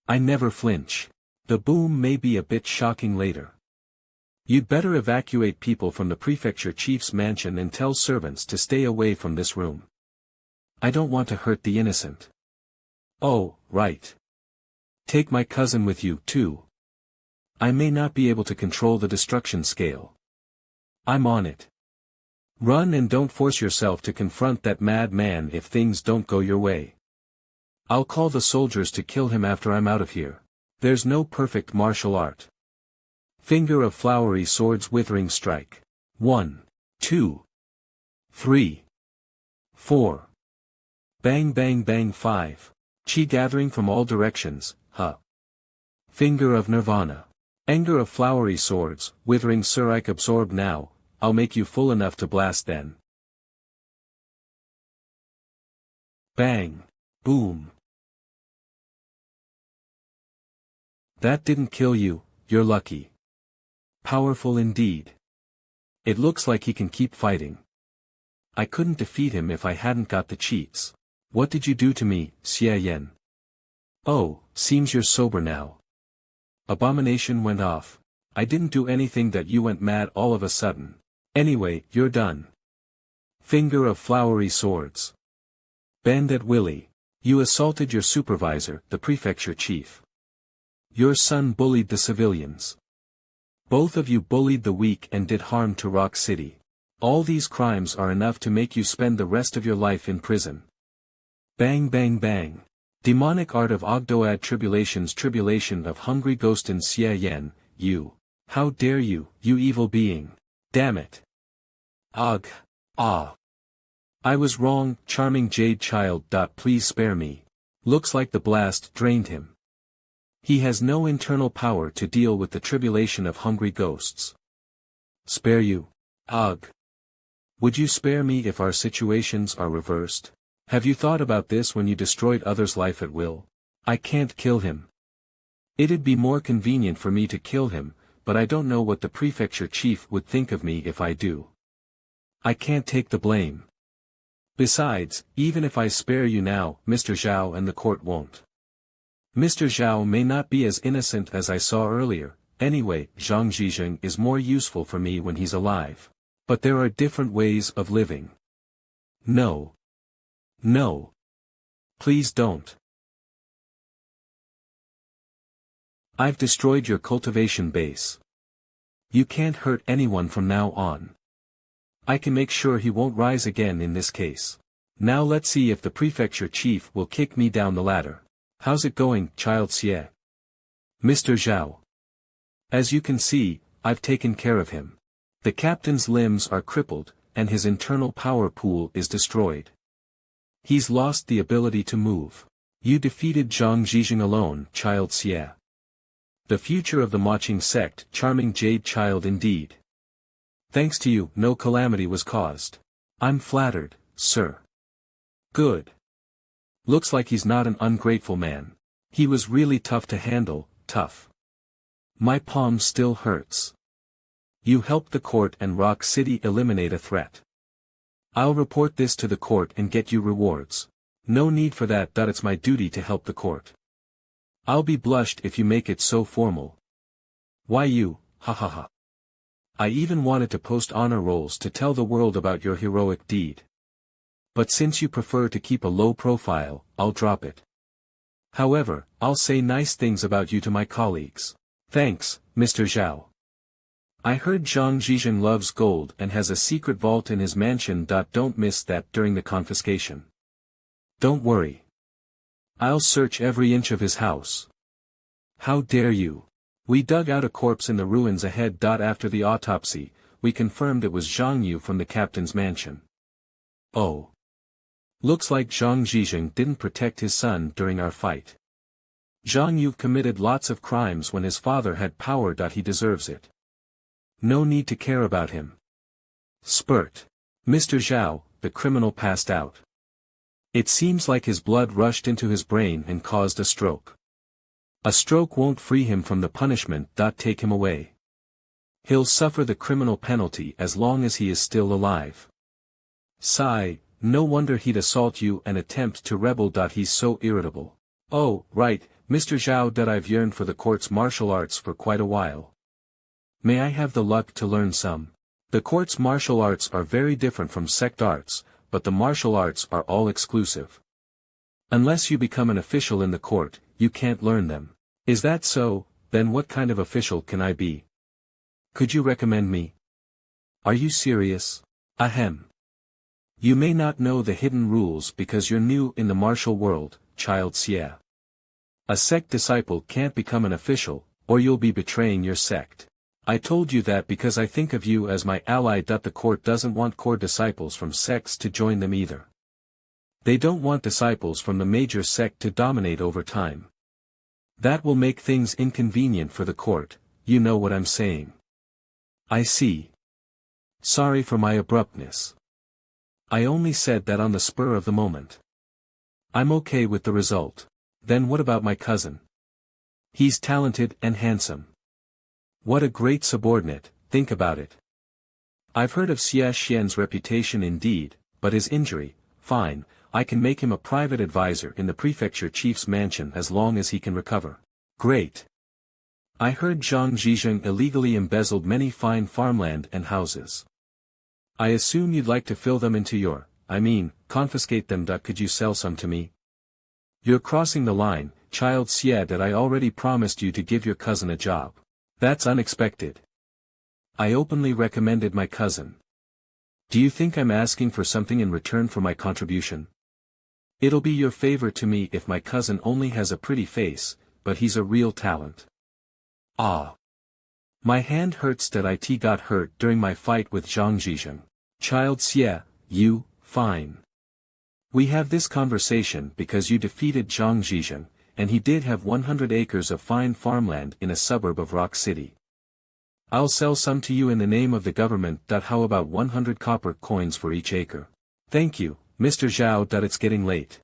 I never flinch. The boom may be a bit shocking later. You'd better evacuate people from the prefecture chief's mansion and tell servants to stay away from this room. I don't want to hurt the innocent. Oh, right. Take my cousin with you, too. I may not be able to control the destruction scale. I'm on it. Run and don't force yourself to confront that mad man if things don't go your way. I'll call the soldiers to kill him after I'm out of here. There's no perfect martial art. Finger of Flowery Swords, Withering Strike. 1, 2, 3, 4. Bang bang bang 5. Chi gathering from all directions, huh. Finger of Nirvana. Anger of Flowery Swords, Withering Surike, absorb now, I'll make you full enough to blast then. Bang. Boom. That didn't kill you, you're lucky. Powerful indeed. It looks like he can keep fighting. I couldn't defeat him if I hadn't got the cheats. What did you do to me, Xie Yan? Oh, seems you're sober now. Abomination went off. I didn't do anything that you went mad all of a sudden. Anyway, you're done. Finger of Flowery Swords. Bend at Willy. You assaulted your supervisor, the prefecture chief. Your son bullied the civilians. Both of you bullied the weak and did harm to Rock City. All these crimes are enough to make you spend the rest of your life in prison. Bang bang bang. Demonic art of Ogdoad Tribulations, Tribulation of Hungry Ghost and Xie Yan, you. How dare you, you evil being. Damn it. Ugh. Ah. I was wrong, charming Jade Child. Please spare me. Looks like the blast drained him. He has no internal power to deal with the tribulation of hungry ghosts. Spare you? Ugh. Would you spare me if our situations are reversed? Have you thought about this when you destroyed others' life at will? I can't kill him. It'd be more convenient for me to kill him, but I don't know what the prefecture chief would think of me if I do. I can't take the blame. Besides, even if I spare you now, Mr. Zhao and the court won't. Mr. Zhao may not be as innocent as I saw earlier. Anyway, Zhang Zhizheng is more useful for me when he's alive. But there are different ways of living. No. No. Please don't. I've destroyed your cultivation base. You can't hurt anyone from now on. I can make sure he won't rise again in this case. Now let's see if the prefecture chief will kick me down the ladder. How's it going, Child Xie? Mr. Zhao. As you can see, I've taken care of him. The captain's limbs are crippled, and his internal power pool is destroyed. He's lost the ability to move. You defeated Zhang Zhizheng alone, Child Xie. The future of the Maching sect, charming Jade Child indeed. Thanks to you, no calamity was caused. I'm flattered, sir. Good. Looks like he's not an ungrateful man. He was really tough to handle, tough. My palm still hurts. You helped the court and Rock City eliminate a threat. I'll report this to the court and get you rewards. No need for that. It's my duty to help the court. I'll be blushed if you make it so formal. Why you, ha ha ha. I even wanted to post honor rolls to tell the world about your heroic deed. But since you prefer to keep a low profile, I'll drop it. However, I'll say nice things about you to my colleagues. Thanks, Mr. Zhao. I heard Zhang Zhizhen loves gold and has a secret vault in his mansion. Don't miss that during the confiscation. Don't worry. I'll search every inch of his house. How dare you? We dug out a corpse in the ruins ahead. After the autopsy, we confirmed it was Zhang Yu from the captain's mansion. Oh. Looks like Zhang Zhizhen didn't protect his son during our fight. Zhang Yu committed lots of crimes when his father had power. He deserves it. No need to care about him. Spurt. Mr. Zhao, the criminal passed out. It seems like his blood rushed into his brain and caused a stroke. A stroke won't free him from the punishment. Take him away. He'll suffer the criminal penalty as long as he is still alive. Sigh, no wonder he'd assault you and attempt to rebel. He's so irritable. Oh, right, Mr. Zhao. I've yearned for the court's martial arts for quite a while. May I have the luck to learn some? The court's martial arts are very different from sect arts, but the martial arts are all exclusive. Unless you become an official in the court, you can't learn them. Is that so? Then what kind of official can I be? Could you recommend me? Are you serious? Ahem. You may not know the hidden rules because you're new in the martial world, child Xie. A sect disciple can't become an official, or you'll be betraying your sect. I told you that because I think of you as my ally. The court doesn't want core disciples from sects to join them either. They don't want disciples from the major sect to dominate over time. That will make things inconvenient for the court, you know what I'm saying. I see. Sorry for my abruptness. I only said that on the spur of the moment. I'm okay with the result. Then what about my cousin? He's talented and handsome. What a great subordinate, think about it. I've heard of Xie Xian's reputation indeed, but his injury, fine, I can make him a private advisor in the prefecture chief's mansion as long as he can recover. Great. I heard Zhang Zhizhen illegally embezzled many fine farmland and houses. I assume you'd like to fill them into your, confiscate them. Could you sell some to me? You're crossing the line, child Xie. I already promised you to give your cousin a job. That's unexpected. I openly recommended my cousin. Do you think I'm asking for something in return for my contribution? It'll be your favor to me if my cousin only has a pretty face, but he's a real talent. Ah. My hand hurts. It got hurt during my fight with Zhang Zhizhen. Child Xie, you, fine. We have this conversation because you defeated Zhang Zhizhen, and he did have 100 acres of fine farmland in a suburb of Rock City. I'll sell some to you in the name of the government. How about 100 copper coins for each acre? Thank you, Mr. Zhao. It's getting late.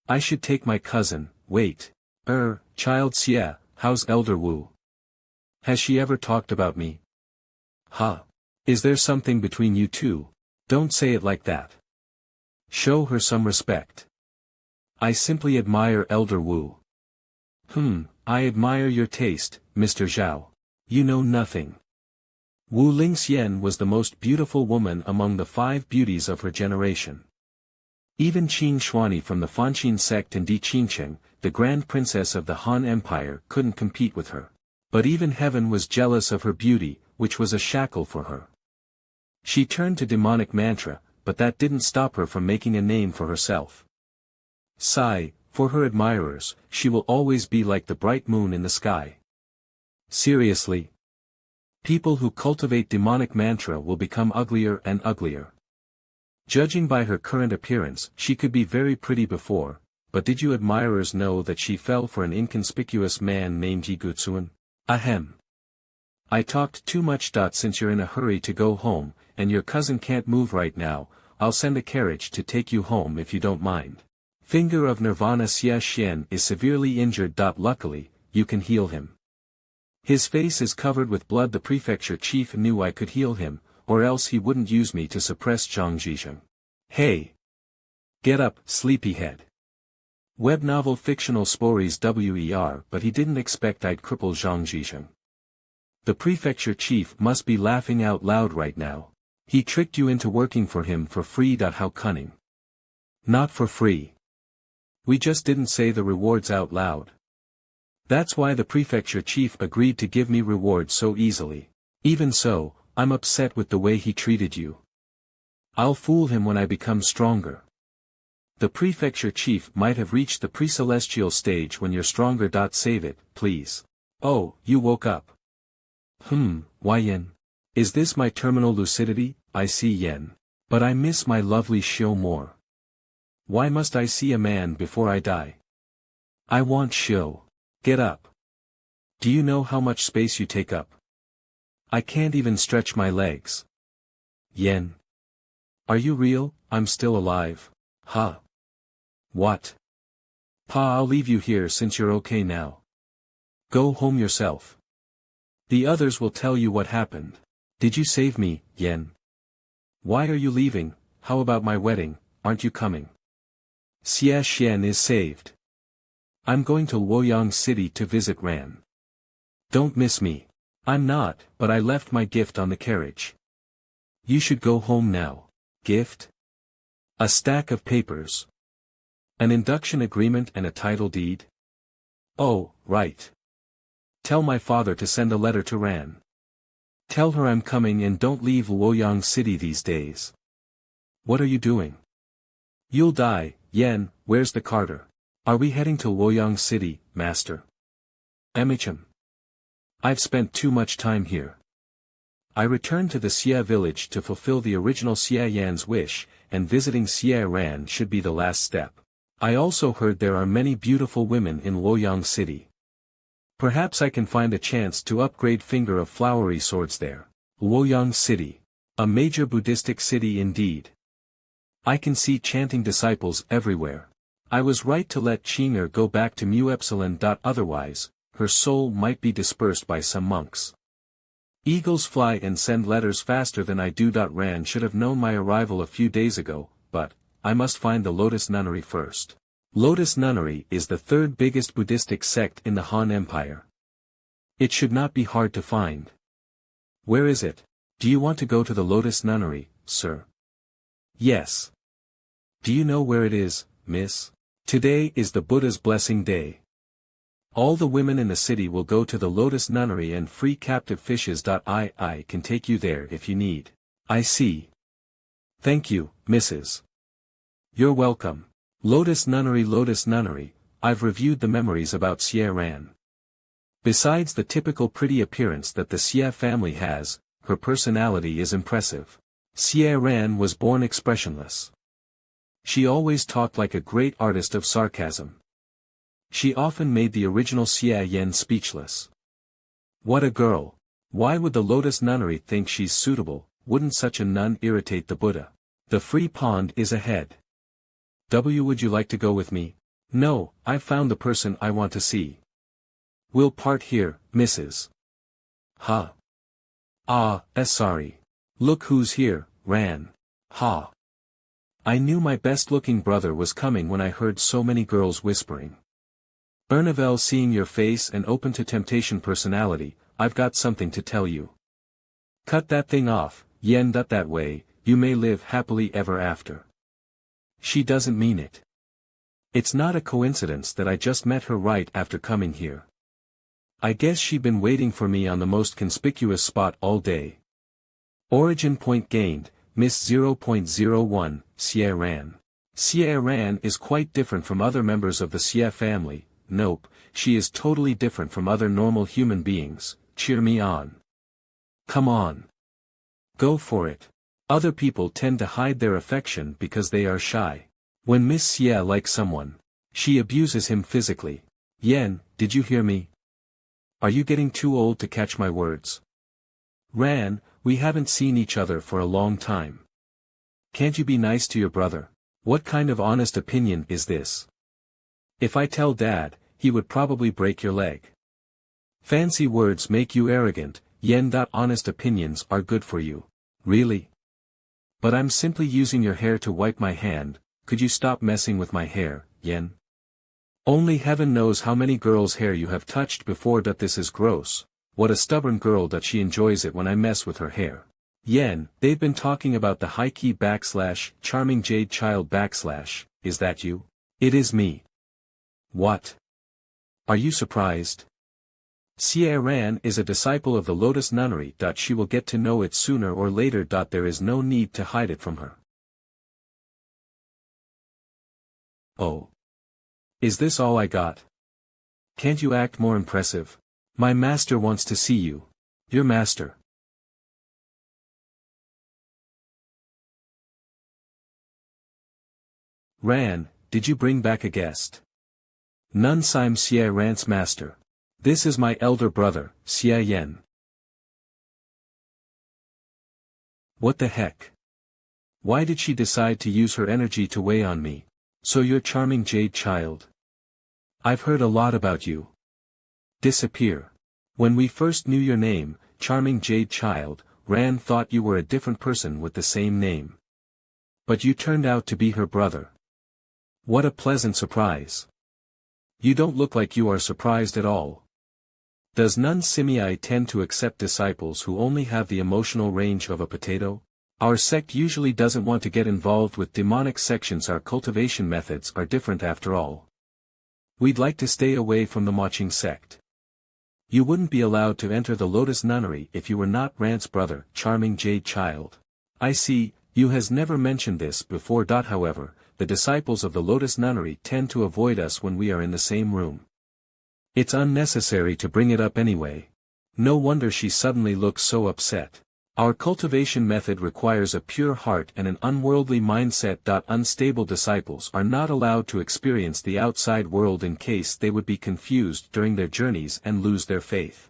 I should take my cousin. Wait. Child Xie, how's Elder Wu? Has she ever talked about me? Huh. Is there something between you two? Don't say it like that. Show her some respect. I simply admire Elder Wu. I admire your taste, Mr. Zhao. You know nothing. Wu Lingxian was the most beautiful woman among the 5 beauties of her generation. Even Qin Shuani from the Fanqin sect and Di Qincheng, the Grand Princess of the Han Empire, couldn't compete with her. But even heaven was jealous of her beauty, which was a shackle for her. She turned to demonic mantra, but that didn't stop her from making a name for herself. Sigh, for her admirers, she will always be like the bright moon in the sky. Seriously? People who cultivate demonic mantra will become uglier and uglier. Judging by her current appearance, she could be very pretty before, but did you admirers know that she fell for an inconspicuous man named Yi Gutsuan? Ahem. I talked too much. Since you're in a hurry to go home, and your cousin can't move right now, I'll send a carriage to take you home if you don't mind. Finger of Nirvana Xie Xian is severely injured. Luckily, you can heal him. His face is covered with blood. The prefecture chief knew I could heal him, or else he wouldn't use me to suppress Zhang Zhizhen. Hey! Get up, sleepyhead. Web novel fictional stories WER. But he didn't expect I'd cripple Zhang Zhizhen. The prefecture chief must be laughing out loud right now. He tricked you into working for him for free. How cunning. Not for free. We just didn't say the rewards out loud. That's why the prefecture chief agreed to give me rewards so easily. Even so, I'm upset with the way he treated you. I'll fool him when I become stronger. The prefecture chief might have reached the pre-celestial stage when you're stronger. Save it, please. Oh, you woke up. Wuying. Is this my terminal lucidity? I see Yen. But I miss my lovely Shio more. Why must I see a man before I die? I want Shio. Get up. Do you know how much space you take up? I can't even stretch my legs. Yen. Are you real? I'm still alive. Huh? What? Pa, I'll leave you here since you're okay now. Go home yourself. The others will tell you what happened. Did you save me, Yen? Why are you leaving? How about my wedding? Aren't you coming? Xie Xian is saved. I'm going to Luoyang City to visit Ran. Don't miss me. I'm not, but I left my gift on the carriage. You should go home now. Gift? A stack of papers. An induction agreement and a title deed? Oh, right. Tell my father to send a letter to Ran. Tell her I'm coming and don't leave Luoyang City these days. What are you doing? You'll die, Yen. Where's the carter? Are we heading to Luoyang City, master? Emicham. I've spent too much time here. I returned to the Xie village to fulfill the original Xie Yan's wish, and visiting Xie Ran should be the last step. I also heard there are many beautiful women in Luoyang City. Perhaps I can find a chance to upgrade Finger of Flowery Swords there. Luoyang City. A major Buddhistic city indeed. I can see chanting disciples everywhere. I was right to let Qing'er go back to Mu Epsilon. Otherwise, her soul might be dispersed by some monks. Eagles fly and send letters faster than I do. Ran should have known my arrival a few days ago, but I must find the Lotus Nunnery first. Lotus Nunnery is the third biggest Buddhistic sect in the Han Empire. It should not be hard to find. Where is it? Do you want to go to the Lotus Nunnery, sir? Yes. Do you know where it is, miss? Today is the Buddha's blessing day. All the women in the city will go to the Lotus Nunnery and free captive fishes. I can take you there if you need. I see. Thank you, Mrs. You're welcome. Lotus Nunnery, I've reviewed the memories about Xie Ran. Besides the typical pretty appearance that the Xie family has, her personality is impressive. Xie Ran was born expressionless. She always talked like a great artist of sarcasm. She often made the original Xie Yan speechless. What a girl! Why would the Lotus Nunnery think she's suitable? Wouldn't such a nun irritate the Buddha? The free pond is ahead. Would you like to go with me? No, I've found the person I want to see. We'll part here, Mrs. Ha. Sorry. Look who's here, Ran. Ha. I knew my best-looking brother was coming when I heard so many girls whispering. Bernavel, seeing your face and open to temptation personality, I've got something to tell you. Cut that thing off, Yen. That way, you may live happily ever after. She doesn't mean it. It's not a coincidence that I just met her right after coming here. I guess she'd been waiting for me on the most conspicuous spot all day. Origin point gained, Miss 0.01, Xie Ran. Xie Ran is quite different from other members of the Xie family. Nope, she is totally different from other normal human beings. Cheer me on. Come on. Go for it. Other people tend to hide their affection because they are shy. When Miss Xie likes someone, she abuses him physically. Yen, did you hear me? Are you getting too old to catch my words? Ran, we haven't seen each other for a long time. Can't you be nice to your brother? What kind of honest opinion is this? If I tell Dad, he would probably break your leg. Fancy words make you arrogant, Yen. Honest opinions are good for you. Really? But I'm simply using your hair to wipe my hand. Could you stop messing with my hair, Yen? Only heaven knows how many girls' hair you have touched before. This is gross. What a stubborn girl. She enjoys it when I mess with her hair. Yen, they've been talking about the high key / charming jade child / is that you? It is me. What? Are you surprised? Xie Ran is a disciple of the Lotus Nunnery. She will get to know it sooner or later. There is no need to hide it from her. Oh. Is this all I got? Can't you act more impressive? My master wants to see you. Your master. Ran, did you bring back a guest? None. I'm Xie Ran's master. This is my elder brother, Xie Yan. What the heck? Why did she decide to use her energy to weigh on me? So you're charming jade child. I've heard a lot about you. Disappear. When we first knew your name, charming jade child, Ran thought you were a different person with the same name. But you turned out to be her brother. What a pleasant surprise. You don't look like you are surprised at all. Does Nun Simei tend to accept disciples who only have the emotional range of a potato? Our sect usually doesn't want to get involved with demonic sections. Our cultivation methods are different after all. We'd like to stay away from the Wuying sect. You wouldn't be allowed to enter the Lotus Nunnery if you were not Ran's brother, charming jade child. I see, you has never mentioned this before. However, the disciples of the Lotus Nunnery tend to avoid us when we are in the same room. It's unnecessary to bring it up anyway. No wonder she suddenly looks so upset. Our cultivation method requires a pure heart and an unworldly mindset. Unstable disciples are not allowed to experience the outside world in case they would be confused during their journeys and lose their faith.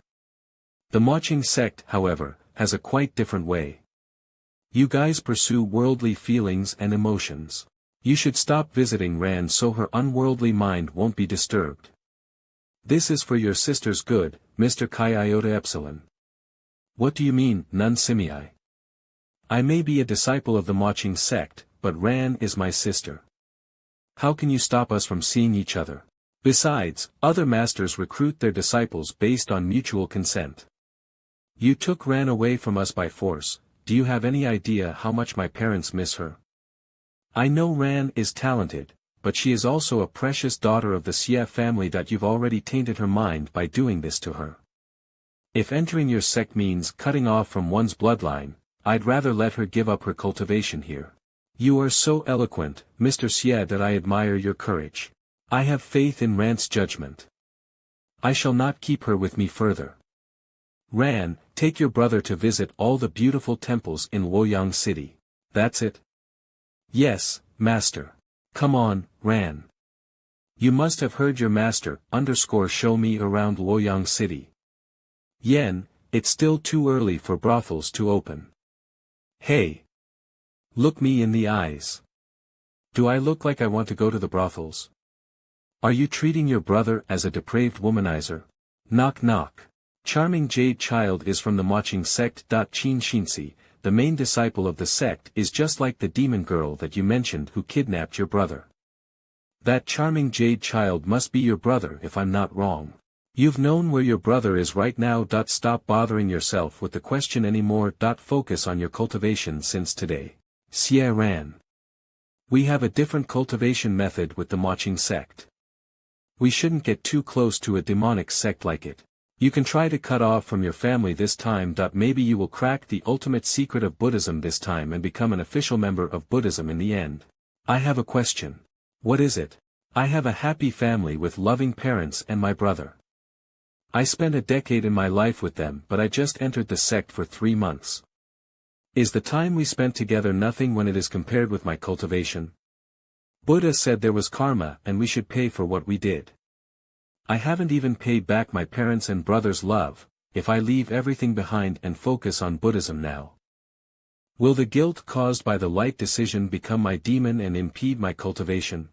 The Wuying sect, however, has a quite different way. You guys pursue worldly feelings and emotions. You should stop visiting Ran so her unworldly mind won't be disturbed. This is for your sister's good, Mr. Chi Iota Epsilon. What do you mean, Nun Simei? I may be a disciple of the Wuying sect, but Ran is my sister. How can you stop us from seeing each other? Besides, other masters recruit their disciples based on mutual consent. You took Ran away from us by force. Do you have any idea how much my parents miss her? I know Ran is talented, but she is also a precious daughter of the Xie family. You've already tainted her mind by doing this to her. If entering your sect means cutting off from one's bloodline, I'd rather let her give up her cultivation here. You are so eloquent, Mr. Xie, that I admire your courage. I have faith in Ran's judgment. I shall not keep her with me further. Ran, take your brother to visit all the beautiful temples in Wuying City. That's it? Yes, master. Come on, Ran. You must have heard your master show me around Wuying City. Yen, it's still too early for brothels to open. Hey. Look me in the eyes. Do I look like I want to go to the brothels? Are you treating your brother as a depraved womanizer? Knock knock. Charming jade child is from the Wuying sect. Qin Shinsi, the main disciple of the sect, is just like the demon girl that you mentioned who kidnapped your brother. That charming jade child must be your brother if I'm not wrong. You've known where your brother is right now. Stop bothering yourself with the question anymore. Focus on your cultivation since today. Xie Ran. We have a different cultivation method with the Wuying sect. We shouldn't get too close to a demonic sect like it. You can try to cut off from your family this time. Maybe you will crack the ultimate secret of Buddhism this time and become an official member of Buddhism in the end. I have a question. What is it? I have a happy family with loving parents and my brother. I spent a decade in my life with them, but I just entered the sect for 3 months. Is the time we spent together nothing when it is compared with my cultivation? Buddha said there was karma and we should pay for what we did. I haven't even paid back my parents' and brother's love, if I leave everything behind and focus on Buddhism now. Will the guilt caused by the light decision become my demon and impede my cultivation?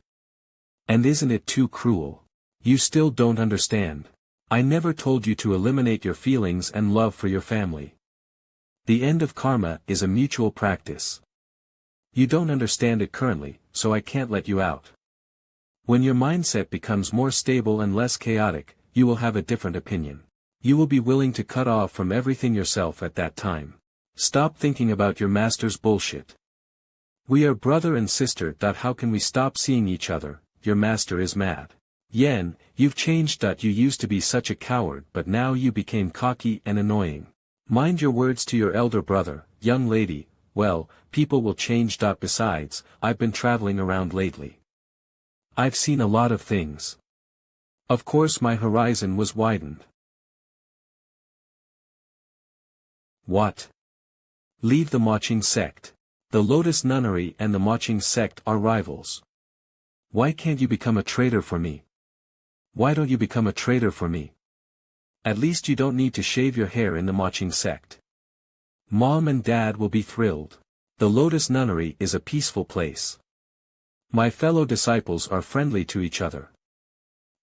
And isn't it too cruel? You still don't understand. I never told you to eliminate your feelings and love for your family. The end of karma is a mutual practice. You don't understand it currently, so I can't let you out. When your mindset becomes more stable and less chaotic, you will have a different opinion. You will be willing to cut off from everything yourself at that time. Stop thinking about your master's bullshit. We are brother and sister. How can we stop seeing each other? Your master is mad. Yan, you've changed. You used to be such a coward, but now you became cocky and annoying. Mind your words to your elder brother, young lady. Well, people will change. Besides, I've been traveling around lately. I've seen a lot of things. Of course my horizon was widened. What? Leave the Wuying sect. The Lotus Nunnery and the Wuying sect are rivals. Why can't you become a traitor for me? Why don't you become a traitor for me? At least you don't need to shave your hair in the Wuying sect. Mom and Dad will be thrilled. The Lotus Nunnery is a peaceful place. My fellow disciples are friendly to each other.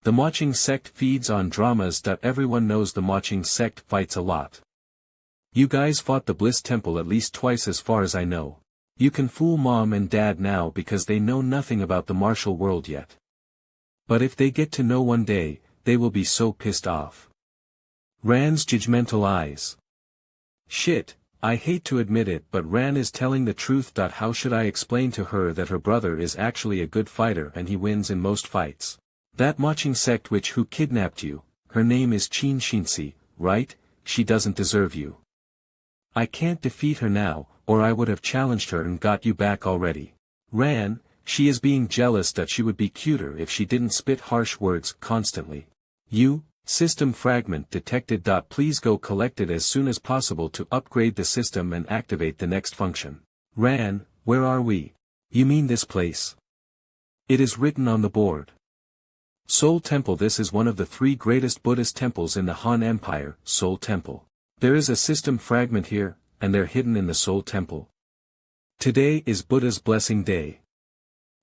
The Wuying sect feeds on dramas. Everyone knows the Wuying sect fights a lot. You guys fought the Bliss temple at least twice as far as I know. You can fool Mom and Dad now because they know nothing about the martial world yet. But if they get to know one day, they will be so pissed off. Ran's judgmental eyes. Shit, I hate to admit it, but Ran is telling the truth. How should I explain to her that her brother is actually a good fighter and he wins in most fights? That Wuying sect witch who kidnapped you, her name is Qin Shinsi, right? She doesn't deserve you. I can't defeat her now, or I would have challenged her and got you back already. Ran, she is being jealous. She would be cuter if she didn't spit harsh words constantly. You, system fragment detected. Please go collect it as soon as possible to upgrade the system and activate the next function. Ran, where are we? You mean this place? It is written on the board. Soul Temple. This is one of the 3 greatest Buddhist temples in the Han Empire, Soul Temple. There is a system fragment here, and they're hidden in the Soul Temple. Today is Buddha's blessing day.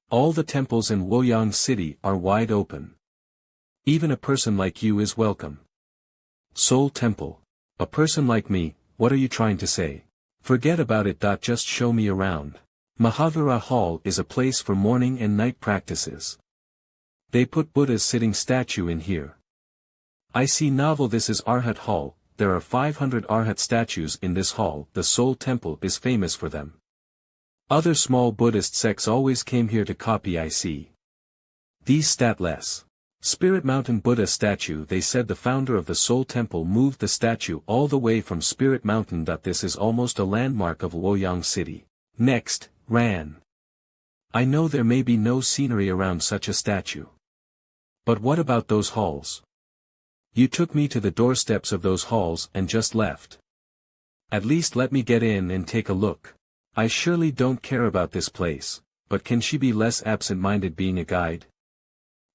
All the temples in Wuying City are wide open. Even a person like you is welcome. Soul Temple. A person like me, what are you trying to say? Forget about it. Just show me around. Mahavira Hall is a place for morning and night practices. They put Buddha's sitting statue in here. I see novel. This is Arhat Hall. There are 500 Arhat statues in this hall. The Soul Temple is famous for them. Other small Buddhist sects always came here to copy. I see. These statless. Spirit Mountain Buddha statue. They said the founder of the Soul Temple moved the statue all the way from Spirit Mountain. This is almost a landmark of Wuying City. Next, Ran. I know there may be no scenery around such a statue. But what about those halls? You took me to the doorsteps of those halls and just left. At least let me get in and take a look. I surely don't care about this place, but can she be less absent-minded being a guide?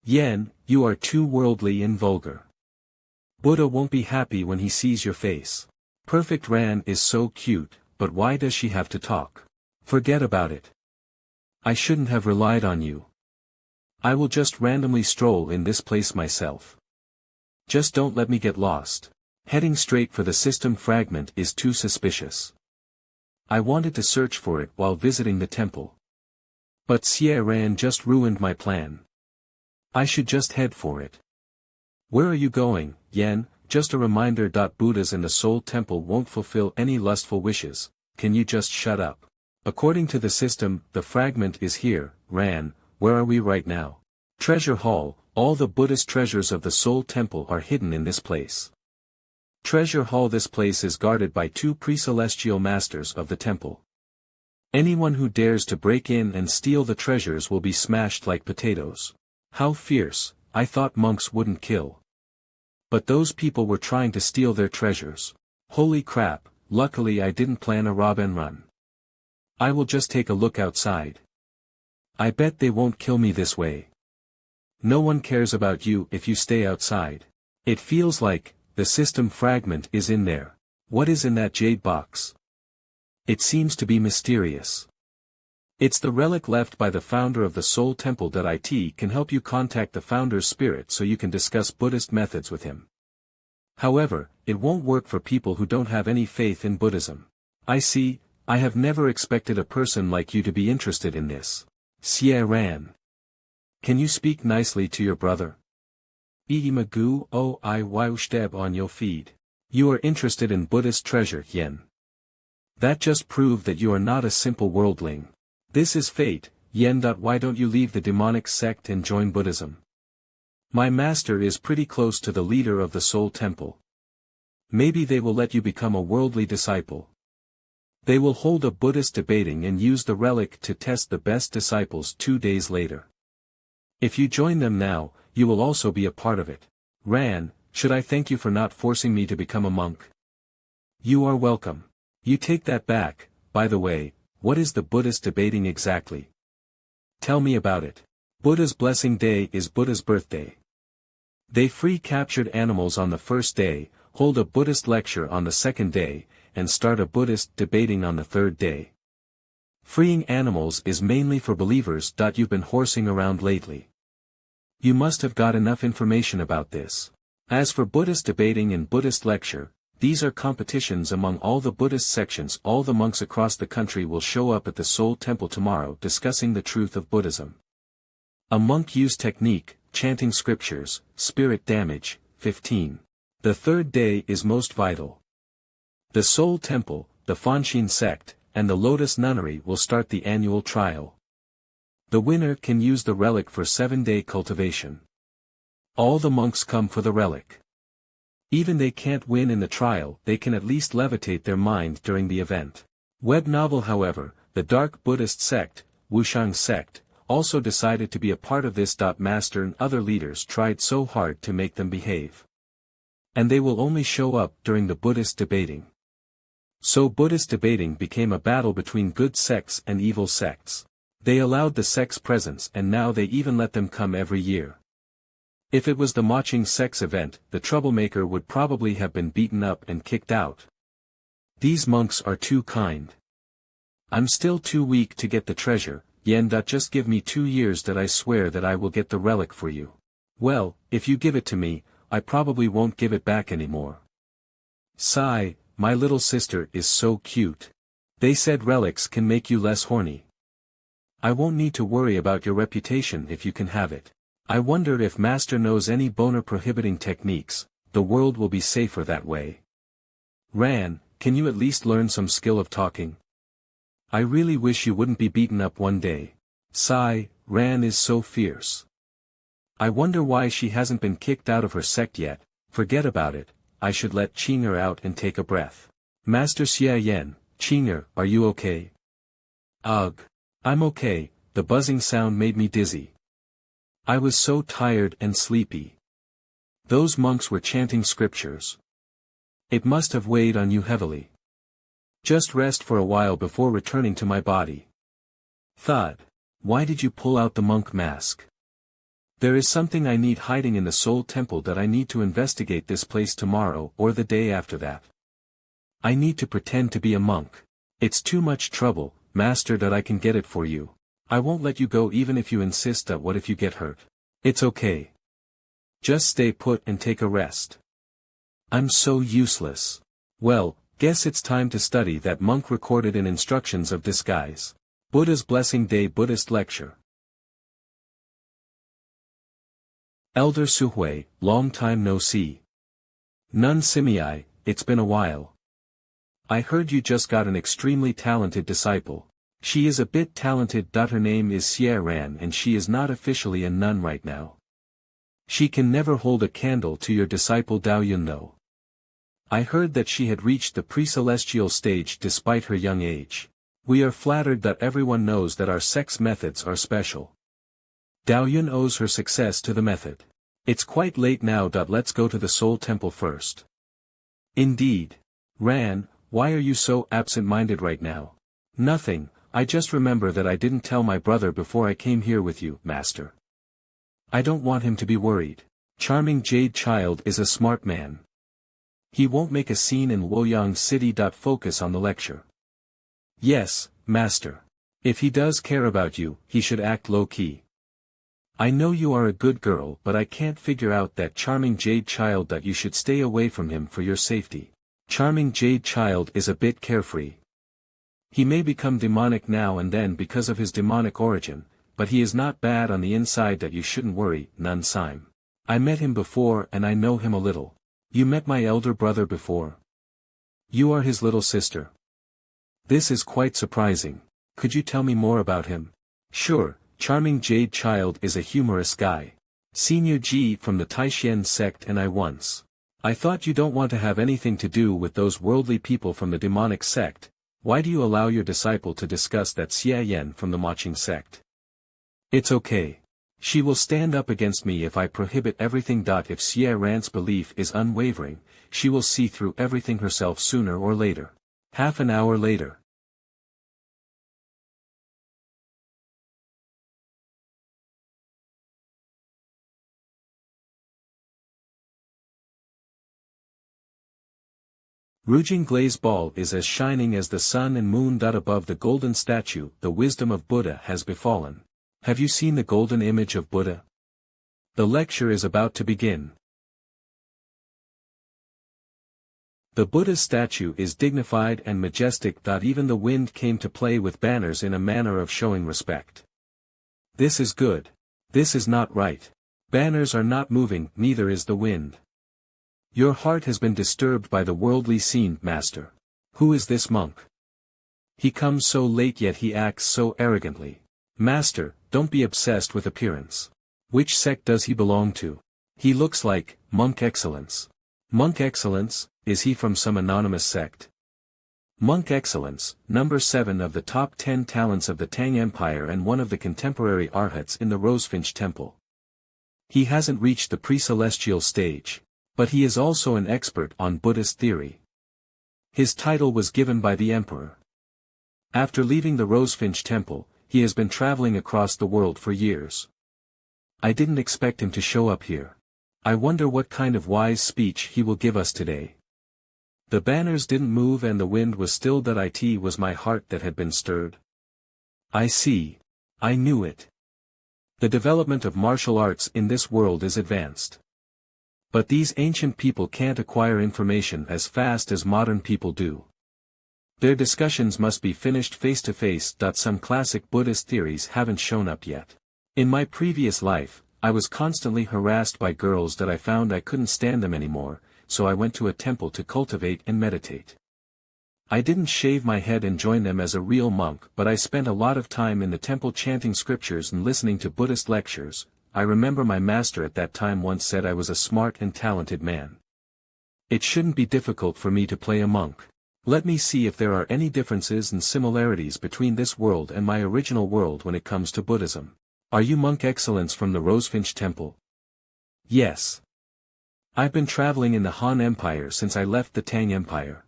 Yen, you are too worldly and vulgar. Buddha won't be happy when he sees your face. Perfect. Ran is so cute, but why does she have to talk? Forget about it. I shouldn't have relied on you. I will just randomly stroll in this place myself. Just don't let me get lost. Heading straight for the system fragment is too suspicious. I wanted to search for it while visiting the temple. But Xie Ran just ruined my plan. I should just head for it. Where are you going, Yen? Just a reminder. Buddhas in the Soul Temple won't fulfill any lustful wishes. Can you just shut up? According to the system, the fragment is here. Ran, where are we right now? Treasure Hall. All the Buddhist treasures of the Soul Temple are hidden in this place. Treasure Hall. This place is guarded by 2 pre-celestial masters of the temple. Anyone who dares to break in and steal the treasures will be smashed like potatoes. How fierce. I thought monks wouldn't kill. But those people were trying to steal their treasures. Holy crap, luckily I didn't plan a rob and run. I will just take a look outside. I bet they won't kill me this way. No one cares about you if you stay outside. It feels like the system fragment is in there. What is in that jade box? It seems to be mysterious. It's the relic left by the founder of the Soul Temple. It can help you contact the founder's spirit so you can discuss Buddhist methods with him. However, it won't work for people who don't have any faith in Buddhism. I see. I have never expected a person like you to be interested in this. Xie Ran. Can you speak nicely to your brother? Iimagu o I Waushtab on your feed. You are interested in Buddhist treasure, Yen. That just proved that you are not a simple worldling. This is fate, Yen. Why don't you leave the demonic sect and join Buddhism? My master is pretty close to the leader of the Soul Temple. Maybe they will let you become a worldly disciple. They will hold a Buddhist debating and use the relic to test the best disciples 2 days later. If you join them now, you will also be a part of it. Ran, should I thank you for not forcing me to become a monk? You are welcome. You take that back. By the way, what is the Buddhist debating exactly? Tell me about it. Buddha's Blessing Day is Buddha's birthday. They free captured animals on the first day, hold a Buddhist lecture on the second day, and start a Buddhist debating on the third day. Freeing animals is mainly for believers. You've been horsing around lately. You must have got enough information about this. As for Buddhist debating and Buddhist lecture, these are competitions among all the Buddhist sections. All the monks across the country will show up at the Soul Temple tomorrow discussing the truth of Buddhism. A monk use technique, chanting scriptures, spirit damage, 15. The third day is most vital. The Soul Temple, the Fanshin sect, and the Lotus Nunnery will start the annual trial. The winner can use the relic for 7-day cultivation. All the monks come for the relic. Even they can't win in the trial, they can at least levitate their mind during the event. Web novel. However, the dark Buddhist sect, Wuying sect, also decided to be a part of this. Master and other leaders tried so hard to make them behave. And they will only show up during the Buddhist debating. So Buddhist debating became a battle between good sects and evil sects. They allowed the sects presence and now they even let them come every year. If it was the Wuying sect's event, the troublemaker would probably have been beaten up and kicked out. These monks are too kind. I'm still too weak to get the treasure, Yen. Just give me 2 years that I swear that I will get the relic for you. Well, if you give it to me, I probably won't give it back anymore. Sigh, my little sister is so cute. They said relics can make you less horny. I won't need to worry about your reputation if you can have it. I wonder if Master knows any boner prohibiting techniques. The world will be safer that way. Ran, can you at least learn some skill of talking? I really wish you wouldn't be beaten up one day. Sigh, Ran is so fierce. I wonder why she hasn't been kicked out of her sect yet. Forget about it, I should let Qinger out and take a breath. Master Xie Yen, Qinger, are you okay? Ugh. I'm okay, the buzzing sound made me dizzy. I was so tired and sleepy. Those monks were chanting scriptures. It must have weighed on you heavily. Just rest for a while before returning to my body. Thud. Why did you pull out the monk mask? There is something I need hiding in the Soul Temple that I need to investigate this place tomorrow or the day after that. I need to pretend to be a monk. It's too much trouble, Master. I can get it for you. I won't let you go even if you insist. What if you get hurt? It's okay. Just stay put and take a rest. I'm so useless. Well, guess it's time to study that monk recorded in Instructions of Disguise. Buddha's Blessing Day Buddhist Lecture. Elder Suhui, long time no see. Nun Simiai, it's been a while. I heard you just got an extremely talented disciple. She is a bit talented. Her name is Xie Ran and she is not officially a nun right now. She can never hold a candle to your disciple Daoyun though. I heard that she had reached the pre-celestial stage despite her young age. We are flattered that everyone knows that our sex methods are special. Daoyun owes her success to the method. It's quite late now. Let's go to the Soul Temple first. Indeed. Ran, why are you so absent-minded right now? Nothing. I just remember that I didn't tell my brother before I came here with you, Master. I don't want him to be worried. Charming Jade Child is a smart man. He won't make a scene in Wuying City. Focus on the lecture. Yes, Master. If he does care about you, he should act low-key. I know you are a good girl, but I can't figure out that Charming Jade Child. You should stay away from him for your safety. Charming Jade Child is a bit carefree. He may become demonic now and then because of his demonic origin, but he is not bad on the inside. You shouldn't worry, Nun Sime. I met him before and I know him a little. You met my elder brother before? You are his little sister. This is quite surprising. Could you tell me more about him? Sure, Charming Jade Child is a humorous guy. Senior Ji from the Taishan sect and I thought you don't want to have anything to do with those worldly people from the demonic sect. Why do you allow your disciple to discuss that Xie Yan from the Maching sect? It's okay. She will stand up against me if I prohibit everything. If Xie Ran's belief is unwavering, she will see through everything herself sooner or later. Half an hour later. Rujing glaze ball is as shining as the sun and moon. Above the golden statue, the wisdom of Buddha has befallen. Have you seen the golden image of Buddha? The lecture is about to begin. The Buddha's statue is dignified and majestic. Even the wind came to play with banners in a manner of showing respect. This is good. This is not right. Banners are not moving, neither is the wind. Your heart has been disturbed by the worldly scene, master. Who is this monk? He comes so late yet he acts so arrogantly. Master, don't be obsessed with appearance. Which sect does he belong to? He looks like Monk Excellence. Monk Excellence, is he from some anonymous sect? Monk Excellence, number 7 of the top 10 talents of the Tang Empire and one of the contemporary arhats in the Rosefinch Temple. He hasn't reached the pre-celestial stage. But he is also an expert on Buddhist theory. His title was given by the emperor. After leaving the Rosefinch Temple, he has been traveling across the world for years. I didn't expect him to show up here. I wonder what kind of wise speech he will give us today. The banners didn't move and the wind was still. It was my heart that had been stirred. I see. I knew it. The development of martial arts in this world is advanced. But these ancient people can't acquire information as fast as modern people do. Their discussions must be finished face to face. Some classic Buddhist theories haven't shown up yet. In my previous life, I was constantly harassed by girls that I found I couldn't stand them anymore, so I went to a temple to cultivate and meditate. I didn't shave my head and join them as a real monk, but I spent a lot of time in the temple chanting scriptures and listening to Buddhist lectures. I remember my master at that time once said I was a smart and talented man. It shouldn't be difficult for me to play a monk. Let me see if there are any differences and similarities between this world and my original world when it comes to Buddhism. Are you Monk Excellence from the Rosefinch Temple? Yes. I've been traveling in the Han Empire since I left the Tang Empire.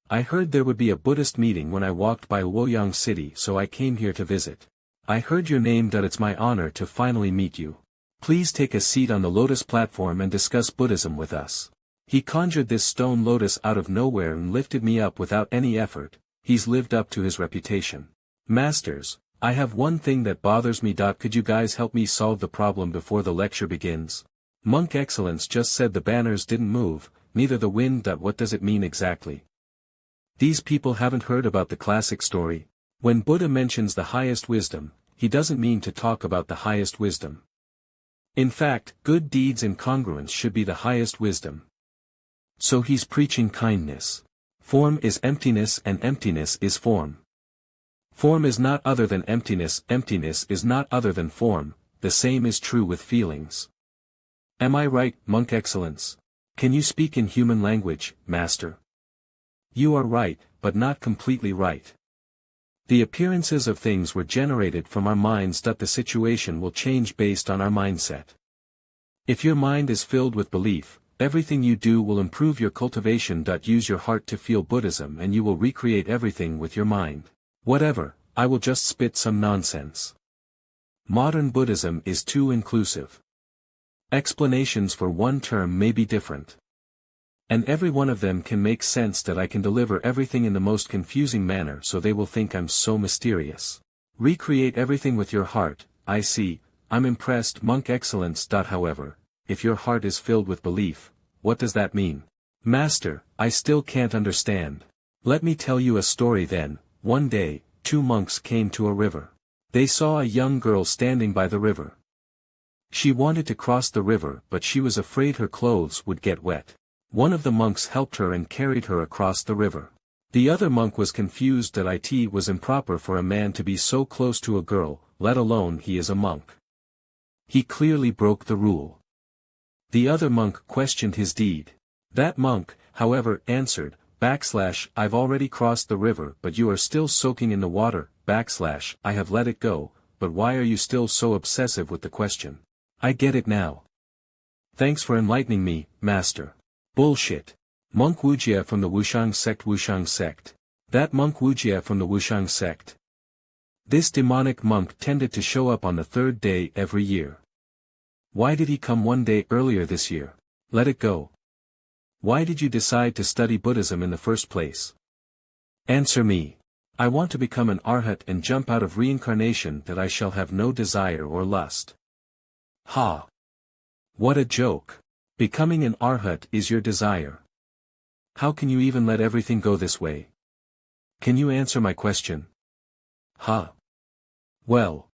I heard there would be a Buddhist meeting when I walked by Wuying city, so I came here to visit. I heard your name. It's my honor to finally meet you. Please take a seat on the lotus platform and discuss Buddhism with us. He conjured this stone lotus out of nowhere and lifted me up without any effort. He's lived up to his reputation. Masters, I have one thing that bothers me. Could you guys help me solve the problem before the lecture begins? Monk Excellence just said the banners didn't move, neither the wind. What does it mean exactly? These people haven't heard about the classic story. When Buddha mentions the highest wisdom, he doesn't mean to talk about the highest wisdom. In fact, good deeds and congruence should be the highest wisdom. So he's preaching kindness. Form is emptiness and emptiness is form. Form is not other than emptiness, emptiness is not other than form. The same is true with feelings. Am I right, Monk Excellence? Can you speak in human language, Master? You are right, but not completely right. The appearances of things were generated from our minds. The situation will change based on our mindset. If your mind is filled with belief, everything you do will improve your cultivation. Use your heart to feel Buddhism and you will recreate everything with your mind. Whatever, I will just spit some nonsense. Modern Buddhism is too inclusive. Explanations for one term may be different. And every one of them can make sense. I can deliver everything in the most confusing manner so they will think I'm so mysterious. Recreate everything with your heart. I see, I'm impressed, Monk Excellence. However, if your heart is filled with belief, what does that mean? Master, I still can't understand. Let me tell you a story then. One day, 2 monks came to a river. They saw a young girl standing by the river. She wanted to cross the river but she was afraid her clothes would get wet. One of the monks helped her and carried her across the river. The other monk was confused that it was improper for a man to be so close to a girl, let alone he is a monk. He clearly broke the rule. The other monk questioned his deed. That monk, however, answered, I've already crossed the river but you are still soaking in the water, I have let it go, but why are you still so obsessive with the question? I get it now. Thanks for enlightening me, master. Bullshit. Monk Wujie from the Wushang sect. That monk Wujie from the Wushang sect. This demonic monk tended to show up on the third day every year. Why did he come one day earlier this year? Let it go. Why did you decide to study Buddhism in the first place? Answer me. I want to become an arhat and jump out of reincarnation that I shall have no desire or lust. Ha! What a joke. Becoming an arhat is your desire. How can you even let everything go this way? Can you answer my question? Ha! Well,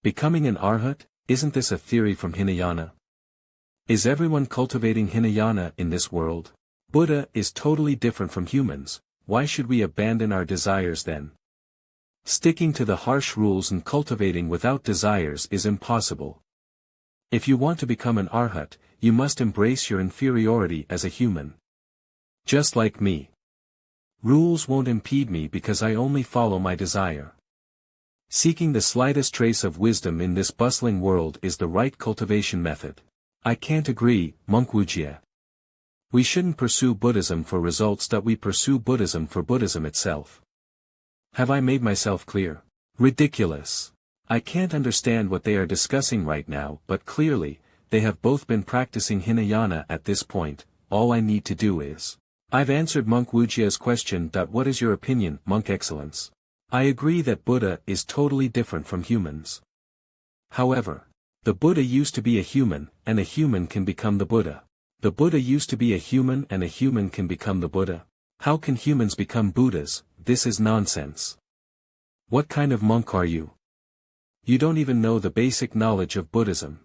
Becoming an arhat, isn't this a theory from Hinayana? Is everyone cultivating Hinayana in this world? Buddha is totally different from humans, why should we abandon our desires then? Sticking to the harsh rules and cultivating without desires is impossible. If you want to become an arhat, you must embrace your inferiority as a human. Just like me. Rules won't impede me because I only follow my desire. Seeking the slightest trace of wisdom in this bustling world is the right cultivation method. I can't agree, Monk Wujie. We shouldn't pursue Buddhism for results that we pursue Buddhism for Buddhism itself. Have I made myself clear? Ridiculous. I can't understand what they are discussing right now, but clearly, they have both been practicing Hinayana at this point. All I need to do is. I've answered Monk Wujie's question. What is your opinion, Monk Excellence? I agree that Buddha is totally different from humans. However, the Buddha used to be a human, and a human can become the Buddha. The Buddha used to be a human and a human can become the Buddha. How can humans become Buddhas? This is nonsense. What kind of monk are you? You don't even know the basic knowledge of Buddhism.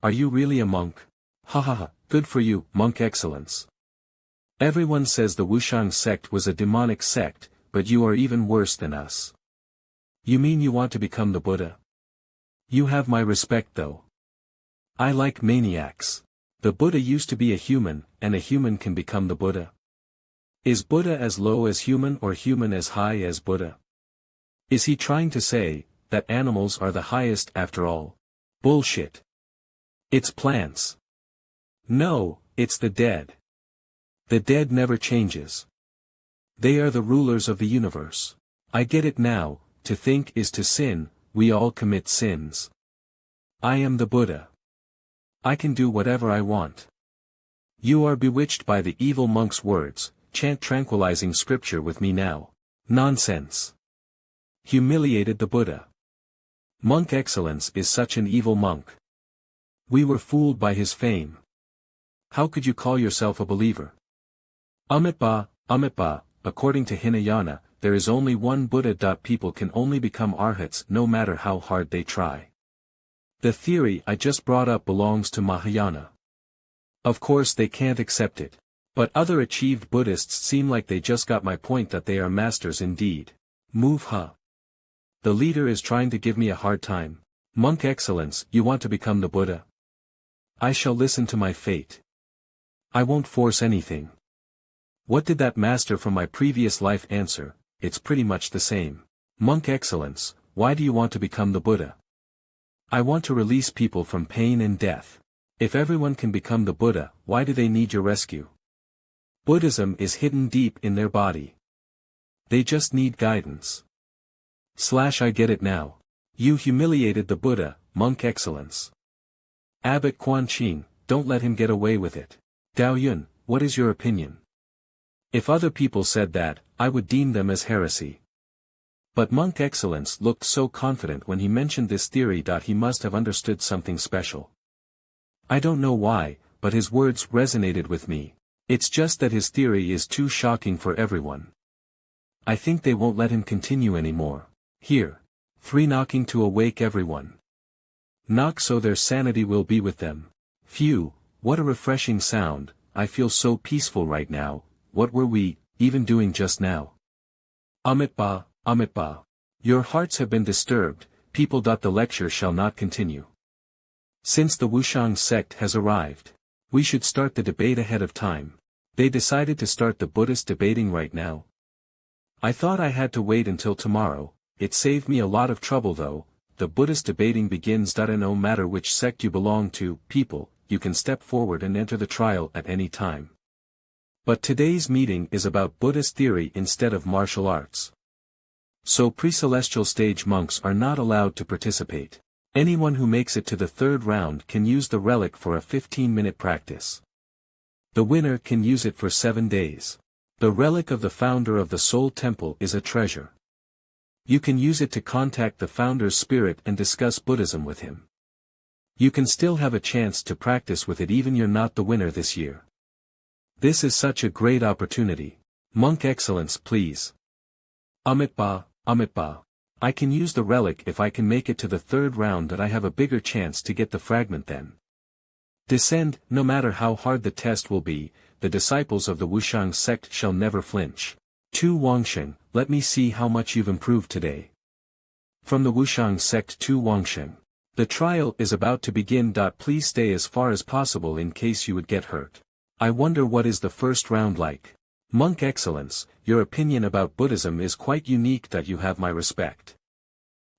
Are you really a monk? Ha ha ha, good for you, Monk Excellence. Everyone says the Wushang sect was a demonic sect, but you are even worse than us. You mean you want to become the Buddha? You have my respect though. I like maniacs. The Buddha used to be a human, and a human can become the Buddha. Is Buddha as low as human or human as high as Buddha? Is he trying to say that animals are the highest after all? Bullshit. It's plants. No, it's the dead. The dead never changes. They are the rulers of the universe. I get it now, to think is to sin, we all commit sins. I am the Buddha. I can do whatever I want. You are bewitched by the evil monk's words, chant tranquilizing scripture with me now. Nonsense. Humiliated the Buddha. Monk Excellence is such an evil monk. We were fooled by his fame. How could you call yourself a believer? Amitabha, according to Hinayana, there is only one Buddha. People can only become arhats no matter how hard they try. The theory I just brought up belongs to Mahayana. Of course they can't accept it. But other achieved Buddhists seem like they just got my point that they are masters indeed. Move huh. The leader is trying to give me a hard time. Monk Excellence, you want to become the Buddha? I shall listen to my fate. I won't force anything. What did that master from my previous life answer? It's pretty much the same. Monk Excellence, why do you want to become the Buddha? I want to release people from pain and death. If everyone can become the Buddha, why do they need your rescue? Buddhism is hidden deep in their body. They just need guidance. I get it now. You humiliated the Buddha, Monk Excellence. Abbot Quan Qing, don't let him get away with it. Daoyun, what is your opinion? If other people said that, I would deem them as heresy. But Monk Excellence looked so confident when he mentioned this theory. He must have understood something special. I don't know why, but his words resonated with me. It's just that his theory is too shocking for everyone. I think they won't let him continue anymore. Here. 3 knocking to awake everyone. Knock so their sanity will be with them. Phew, what a refreshing sound, I feel so peaceful right now. What were we, even doing just now? Amitabha, your hearts have been disturbed, people. The lecture shall not continue. Since the Wuying sect has arrived, we should start the debate ahead of time. They decided to start the Buddhist debating right now. I thought I had to wait until tomorrow. It saved me a lot of trouble though. The Buddhist debating begins. No matter which sect you belong to, people, you can step forward and enter the trial at any time. But today's meeting is about Buddhist theory instead of martial arts. So pre-celestial stage monks are not allowed to participate. Anyone who makes it to the third round can use the relic for a 15-minute practice. The winner can use it for 7 days. The relic of the founder of the Soul Temple is a treasure. You can use it to contact the founder's spirit and discuss Buddhism with him. You can still have a chance to practice with it even you're not the winner this year. This is such a great opportunity. Monk Excellence, please. Amitba. I can use the relic if I can make it to the third round. That I have a bigger chance to get the fragment then. Descend. No matter how hard the test will be, the disciples of the Wuying sect shall never flinch. Tu Wangsheng, let me see how much you've improved today. From the Wuying sect. Tu Wangsheng. The trial is about to begin. Please stay as far as possible in case you would get hurt. I wonder what is the first round like. Monk Excellence, your opinion about Buddhism is quite unique. You have my respect.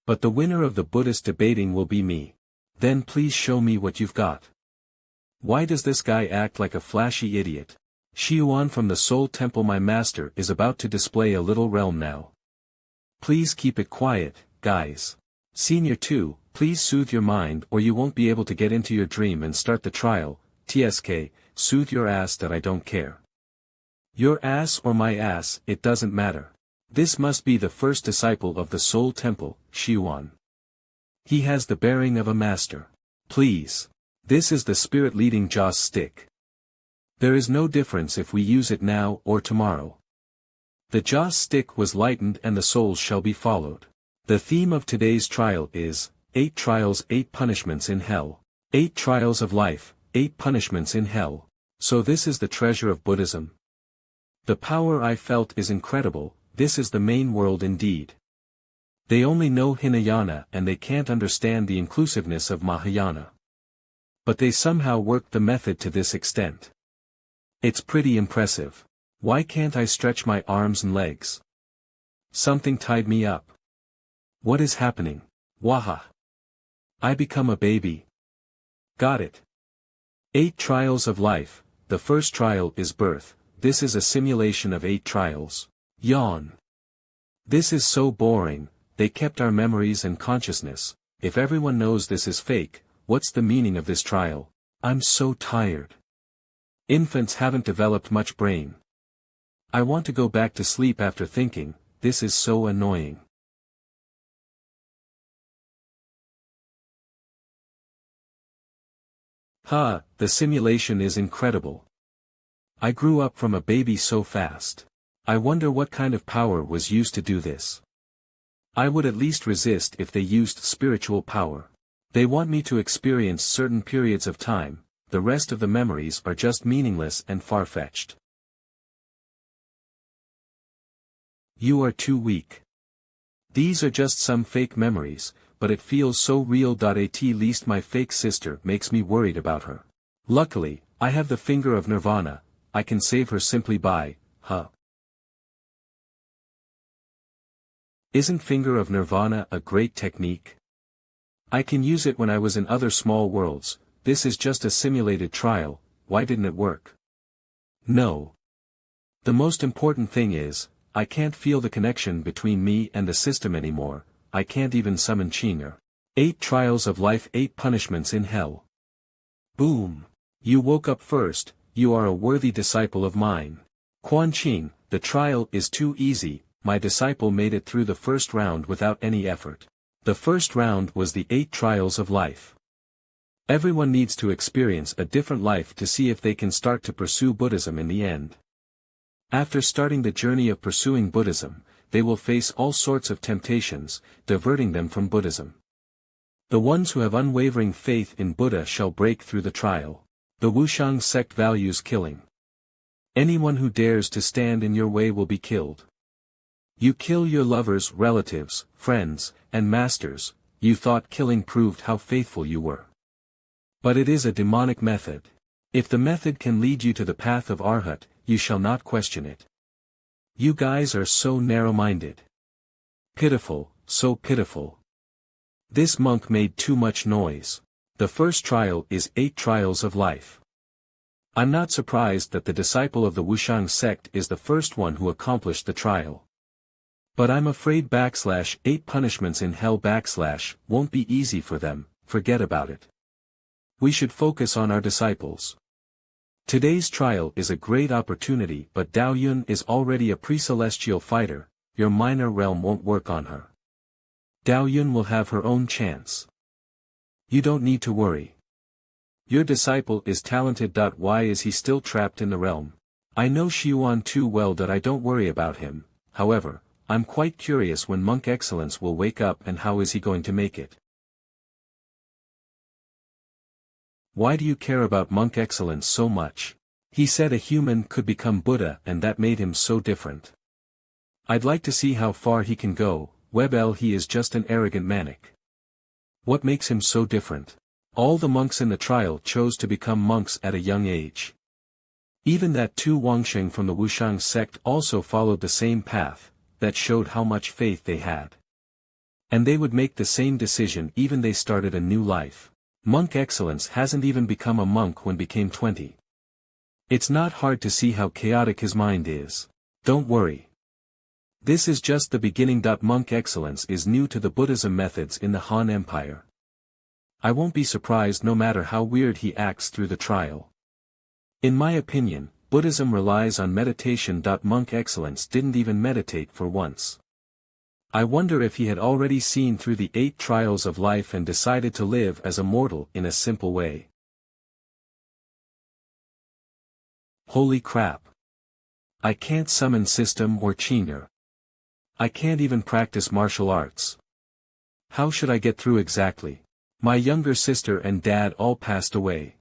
But the winner of the Buddhist debating will be me. Then please show me what you've got. Why does this guy act like a flashy idiot? Xiuan from the Soul Temple. My master is about to display a little realm now. Please keep it quiet, guys. Senior 2, please soothe your mind or you won't be able to get into your dream and start the trial. TSK, soothe your ass. I don't care. Your ass or my ass, it doesn't matter. This must be the first disciple of the Soul Temple, Xiuan. He has the bearing of a master. Please. This is the spirit leading Joss stick. There is no difference if we use it now or tomorrow. The Joss stick was lightened and the souls shall be followed. The theme of today's trial is, 8 trials 8 punishments in hell. 8 trials of life, 8 punishments in hell. So this is the treasure of Buddhism. The power I felt is incredible. This is the main world indeed. They only know Hinayana and they can't understand the inclusiveness of Mahayana. But they somehow worked the method to this extent. It's pretty impressive. Why can't I stretch my arms and legs? Something tied me up. What is happening? Waha. I become a baby. Got it. 8 trials of life. The first trial is birth. This is a simulation of 8 trials. Yawn. This is so boring. They kept our memories and consciousness. If everyone knows this is fake, what's the meaning of this trial? I'm so tired. Infants haven't developed much brain. I want to go back to sleep after thinking, this is so annoying. The simulation is incredible. I grew up from a baby so fast. I wonder what kind of power was used to do this. I would at least resist if they used spiritual power. They want me to experience certain periods of time, the rest of the memories are just meaningless and far-fetched. You are too weak. These are just some fake memories, but it feels so real. At least my fake sister makes me worried about her. Luckily, I have the finger of Nirvana, I can save her simply by, Isn't Finger of Nirvana a great technique? I can use it when I was in other small worlds. This is just a simulated trial, why didn't it work? No. The most important thing is, I can't feel the connection between me and the system anymore, I can't even summon Qing'er. 8 trials of life 8 punishments in hell. Boom. You woke up first, you are a worthy disciple of mine. Quan Qing, the trial is too easy, my disciple made it through the first round without any effort. The first round was the 8 trials of life. Everyone needs to experience a different life to see if they can start to pursue Buddhism in the end. After starting the journey of pursuing Buddhism, they will face all sorts of temptations, diverting them from Buddhism. The ones who have unwavering faith in Buddha shall break through the trial. The Wuying sect values killing. Anyone who dares to stand in your way will be killed. You kill your lovers, relatives, friends, and masters, you thought killing proved how faithful you were. But it is a demonic method. If the method can lead you to the path of Arhat, you shall not question it. You guys are so narrow-minded. Pitiful, so pitiful. This monk made too much noise. The first trial is 8 trials of life. I'm not surprised that the disciple of the Wushang sect is the first one who accomplished the trial. But I'm afraid /8 punishments in hell / won't be easy for them, forget about it. We should focus on our disciples. Today's trial is a great opportunity, but Daoyun is already a pre-celestial fighter, your minor realm won't work on her. Daoyun will have her own chance. You don't need to worry. Your disciple is talented. Why is he still trapped in the realm? I know Xiuan too well that I don't worry about him, however, I'm quite curious when Monk Excellence will wake up and how is he going to make it. Why do you care about Monk Excellence so much? He said a human could become Buddha and that made him so different. I'd like to see how far he can go. He is just an arrogant manic. What makes him so different? All the monks in the trial chose to become monks at a young age. Even that Tu Wangsheng from the Wushang sect also followed the same path, that showed how much faith they had. And they would make the same decision even they started a new life. Monk Excellence hasn't even become a monk when became 20. It's not hard to see how chaotic his mind is. Don't worry. This is just the beginning. Monk Excellence is new to the Buddhism methods in the Han Empire. I won't be surprised no matter how weird he acts through the trial. In my opinion, Buddhism relies on meditation. Monk Excellence didn't even meditate for once. I wonder if he had already seen through the 8 trials of life and decided to live as a mortal in a simple way. Holy crap. I can't summon system or Qing'er. I can't even practice martial arts. How should I get through exactly? My younger sister and dad all passed away.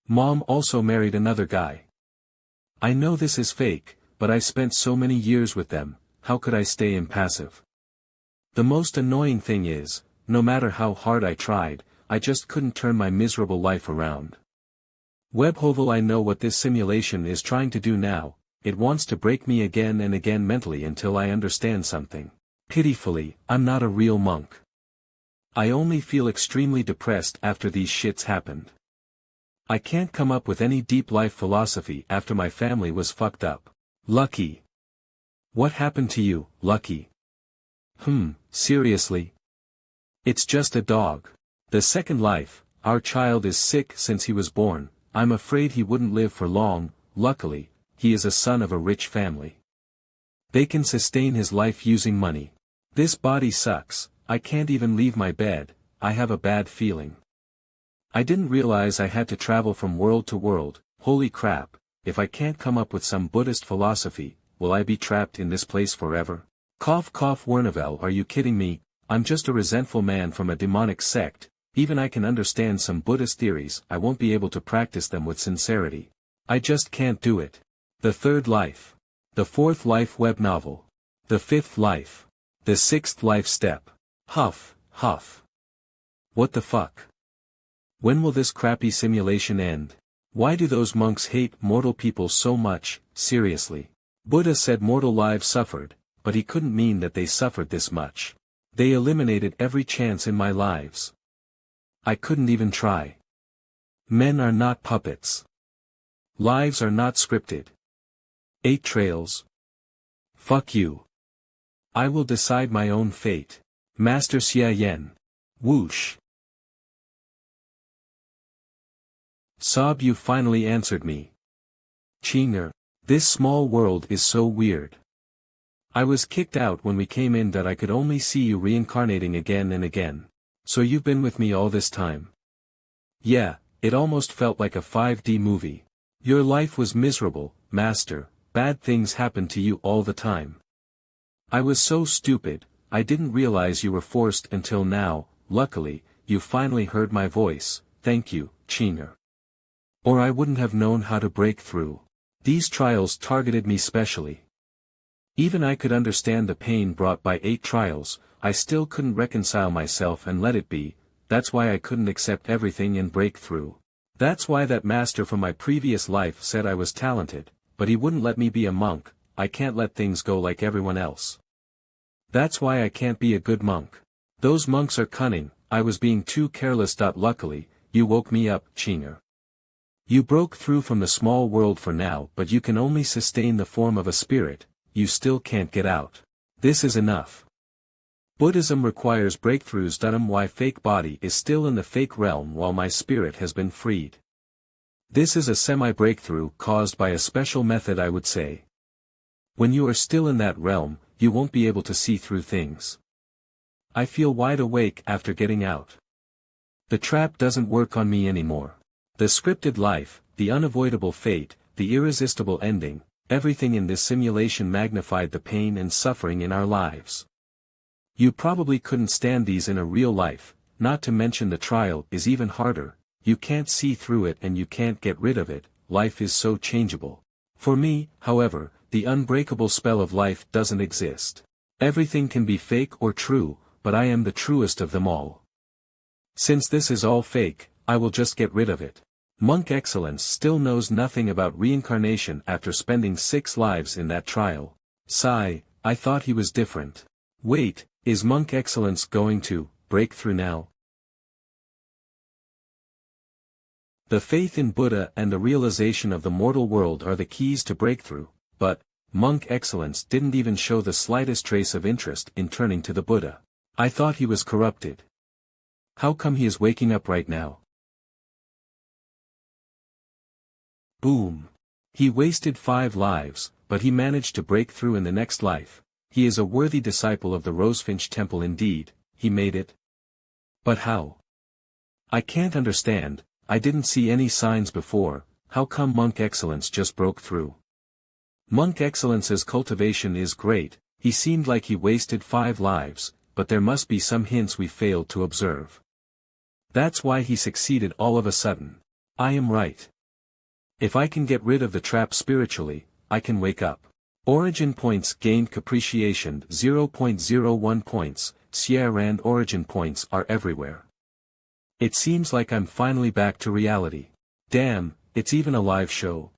Mom also married another guy. I know this is fake, but I spent so many years with them, how could I stay impassive? The most annoying thing is, no matter how hard I tried, I just couldn't turn my miserable life around. Webhovel, I know what this simulation is trying to do now, it wants to break me again and again mentally until I understand something. Pitifully, I'm not a real monk. I only feel extremely depressed after these shits happened. I can't come up with any deep life philosophy after my family was fucked up. Lucky. What happened to you, Lucky? Seriously? It's just a dog. The second life, our child is sick since he was born, I'm afraid he wouldn't live for long. Luckily, he is a son of a rich family. They can sustain his life using money. This body sucks, I can't even leave my bed, I have a bad feeling. I didn't realize I had to travel from world to world. Holy crap, if I can't come up with some Buddhist philosophy, will I be trapped in this place forever? Cough cough Wernevel, are you kidding me? I'm just a resentful man from a demonic sect, even I can understand some Buddhist theories, I won't be able to practice them with sincerity. I just can't do it. The third life. The fourth life web novel. The fifth life. The sixth life step. Huff, huff. What the fuck? When will this crappy simulation end? Why do those monks hate mortal people so much, seriously? Buddha said mortal lives suffered, but he couldn't mean that they suffered this much. They eliminated every chance in my lives. I couldn't even try. Men are not puppets. Lives are not scripted. 8 trails. Fuck you. I will decide my own fate. Master Xie Yen. Whoosh. Sob, you finally answered me. Qing'er. This small world is so weird. I was kicked out when we came in that I could only see you reincarnating again and again. So you've been with me all this time. Yeah, it almost felt like a 5D movie. Your life was miserable, Master, bad things happened to you all the time. I was so stupid, I didn't realize you were forced until now. Luckily, you finally heard my voice, thank you, Qing'er. Or I wouldn't have known how to break through. These trials targeted me specially. Even I could understand the pain brought by 8 trials, I still couldn't reconcile myself and let it be. That's why I couldn't accept everything and break through. That's why that master from my previous life said I was talented, but he wouldn't let me be a monk. I can't let things go like everyone else. That's why I can't be a good monk. Those monks are cunning. I was being too careless. Luckily, you woke me up, Chinger. You broke through from the small world for now, but you can only sustain the form of a spirit. You still can't get out. This is enough. Buddhism requires breakthroughs. My fake body is still in the fake realm while my spirit has been freed. This is a semi-breakthrough caused by a special method, I would say. When you are still in that realm, you won't be able to see through things. I feel wide awake after getting out. The trap doesn't work on me anymore. The scripted life, the unavoidable fate, the irresistible ending, everything in this simulation magnified the pain and suffering in our lives. You probably couldn't stand these in a real life, not to mention the trial is even harder. You can't see through it and you can't get rid of it. Life is so changeable. For me, however, the unbreakable spell of life doesn't exist. Everything can be fake or true, but I am the truest of them all. Since this is all fake, I will just get rid of it. Monk Excellence still knows nothing about reincarnation after spending 6 lives in that trial. Sigh, I thought he was different. Wait, is Monk Excellence going to break through now? The faith in Buddha and the realization of the mortal world are the keys to breakthrough, but Monk Excellence didn't even show the slightest trace of interest in turning to the Buddha. I thought he was corrupted. How come he is waking up right now? Boom. He wasted 5 lives, but he managed to break through in the next life. He is a worthy disciple of the Rosefinch Temple indeed. He made it. But how? I can't understand. I didn't see any signs before. How come Monk Excellence just broke through? Monk Excellence's cultivation is great. He seemed like he wasted 5 lives, but there must be some hints we failed to observe. That's why he succeeded all of a sudden. I am right. If I can get rid of the trap spiritually, I can wake up. Origin points gained. Capriciation 0.01 points. Xie Rand origin points are everywhere. It seems like I'm finally back to reality. Damn, it's even a live show.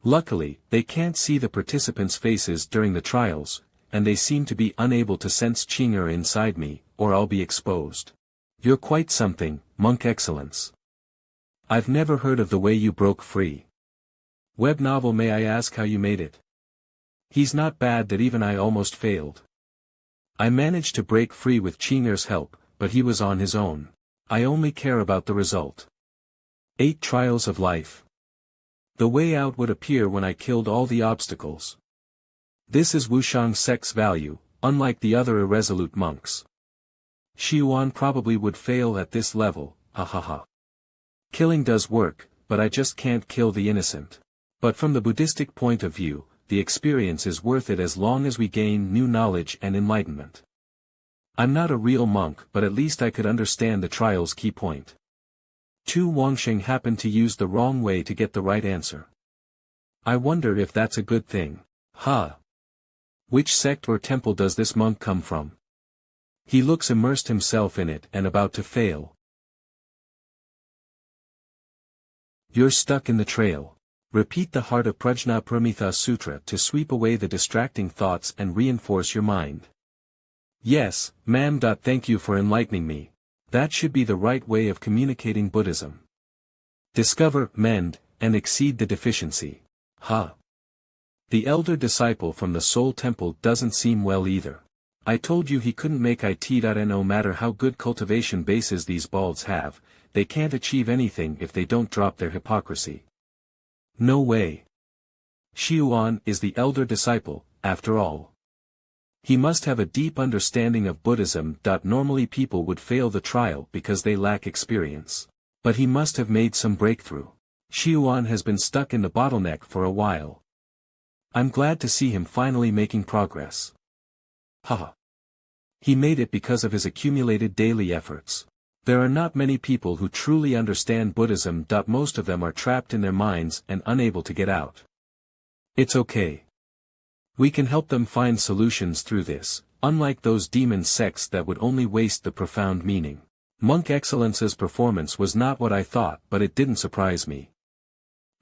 Luckily, they can't see the participants' faces during the trials, and they seem to be unable to sense Chinger inside me, or I'll be exposed. You're quite something, Monk Excellence. I've never heard of the way you broke free. Web novel. May I ask how you made it? He's not bad that even I almost failed. I managed to break free with Chinger's help, but he was on his own. I only care about the result. 8 trials of life. The way out would appear when I killed all the obstacles. This is Wushang's sex value, unlike the other irresolute monks. Xiuan probably would fail at this level, hahaha. Killing does work, but I just can't kill the innocent. But from the Buddhistic point of view, the experience is worth it as long as we gain new knowledge and enlightenment. I'm not a real monk, but at least I could understand the trial's key point. Tu Wangsheng happened to use the wrong way to get the right answer. I wonder if that's a good thing. Which sect or temple does this monk come from? He looks immersed himself in it and about to fail. You're stuck in the trail. Repeat the heart of Prajna Pramitha Sutra to sweep away the distracting thoughts and reinforce your mind. Yes, ma'am. Thank you for enlightening me. That should be the right way of communicating Buddhism. Discover, mend, and exceed the deficiency. The elder disciple from the Soul Temple doesn't seem well either. I told you he couldn't make it. No matter how good cultivation bases these balds have, they can't achieve anything if they don't drop their hypocrisy. No way. Xiuan is the elder disciple, after all. He must have a deep understanding of Buddhism. Normally people would fail the trial because they lack experience. But he must have made some breakthrough. Xiuan has been stuck in the bottleneck for a while. I'm glad to see him finally making progress. He made it because of his accumulated daily efforts. There are not many people who truly understand Buddhism. Most of them are trapped in their minds and unable to get out. It's okay. We can help them find solutions through this. Unlike those demon sects that would only waste the profound meaning. Monk Excellence's performance was not what I thought, but it didn't surprise me.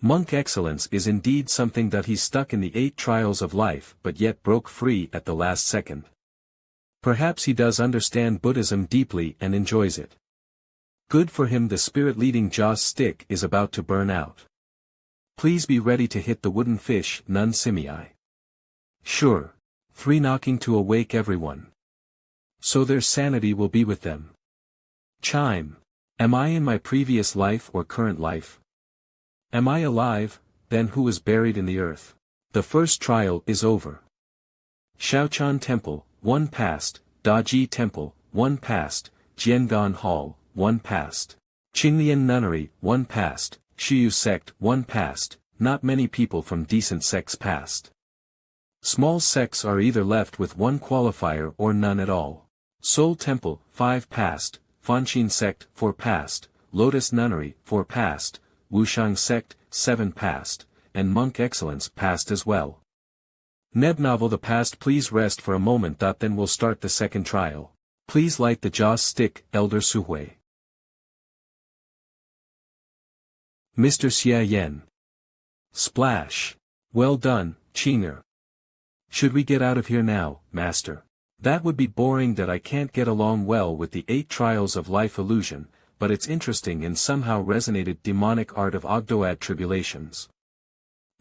Monk Excellence is indeed something that he's stuck in the 8 trials of life but yet broke free at the last second. Perhaps he does understand Buddhism deeply and enjoys it. Good for him. The spirit-leading Joss stick is about to burn out. Please be ready to hit the wooden fish, Nun Simei. Sure. 3 knocking to awake everyone. So their sanity will be with them. Chime. Am I in my previous life or current life? Am I alive, then who is buried in the earth? The first trial is over. Shaochan Temple, 1 passed, Daji Temple, 1 passed, Jiangan Hall, 1 passed. Qinglian Nunnery, 1 passed, Shiyu Sect, 1 passed. Not many people from decent sects passed. Small sects are either left with 1 qualifier or none at all. Soul Temple, 5 passed, Fanxin Sect, 4 passed, Lotus Nunnery, 4 passed, Wushang Sect, 7 passed, and Monk Excellence passed as well. Neb Novel the past. Please rest for a moment. Then we'll start the second trial. Please light the Joss stick, Elder Suhui. Mr. Xie Yen. Splash. Well done, Qing'er. Should we get out of here now, Master? That would be boring. That I can't get along well with the 8 trials of life illusion, but it's interesting and somehow resonated. Demonic art of Ogdoad tribulations.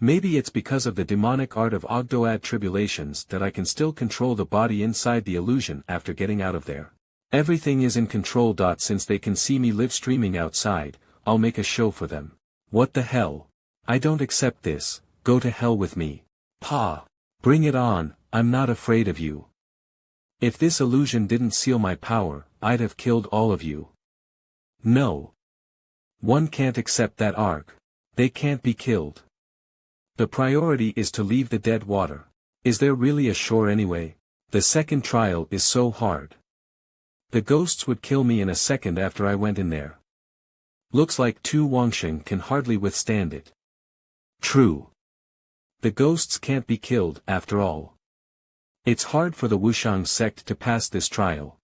Maybe it's because of the demonic art of Ogdoad tribulations that I can still control the body inside the illusion after getting out of there. Everything is in control. Since they can see me live streaming outside, I'll make a show for them. What the hell? I don't accept this. Go to hell with me. Pa. Bring it on, I'm not afraid of you. If this illusion didn't seal my power, I'd have killed all of you. No. One can't accept that arc. They can't be killed. The priority is to leave the dead water. Is there really a shore anyway? The second trial is so hard. The ghosts would kill me in a second after I went in there. Looks like Tu Wangsheng can hardly withstand it. True. The ghosts can't be killed, after all. It's hard for the Wushang sect to pass this trial.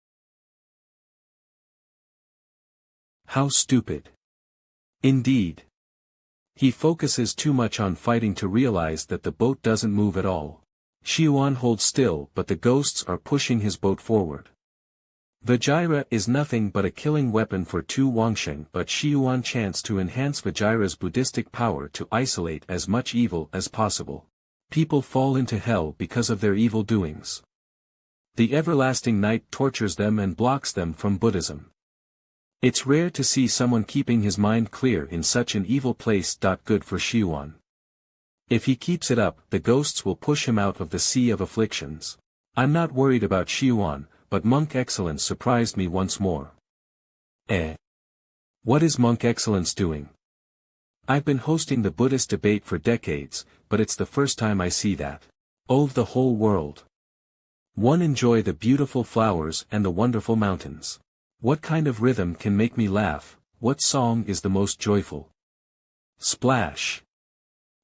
How stupid. Indeed. He focuses too much on fighting to realize that the boat doesn't move at all. Xiuan holds still, but the ghosts are pushing his boat forward. Vajira is nothing but a killing weapon for Tu Wangsheng, but Xiuan chants to enhance Vajira's Buddhistic power to isolate as much evil as possible. People fall into hell because of their evil doings. The everlasting night tortures them and blocks them from Buddhism. It's rare to see someone keeping his mind clear in such an evil place. Good for Xiuan. If he keeps it up, the ghosts will push him out of the sea of afflictions. I'm not worried about Xiuan, but Monk Excellence surprised me once more. What is Monk Excellence doing? I've been hosting the Buddhist debate for decades, but it's the first time I see that. Oh, the whole world. One enjoy the beautiful flowers and the wonderful mountains. What kind of rhythm can make me laugh? What song is the most joyful? Splash.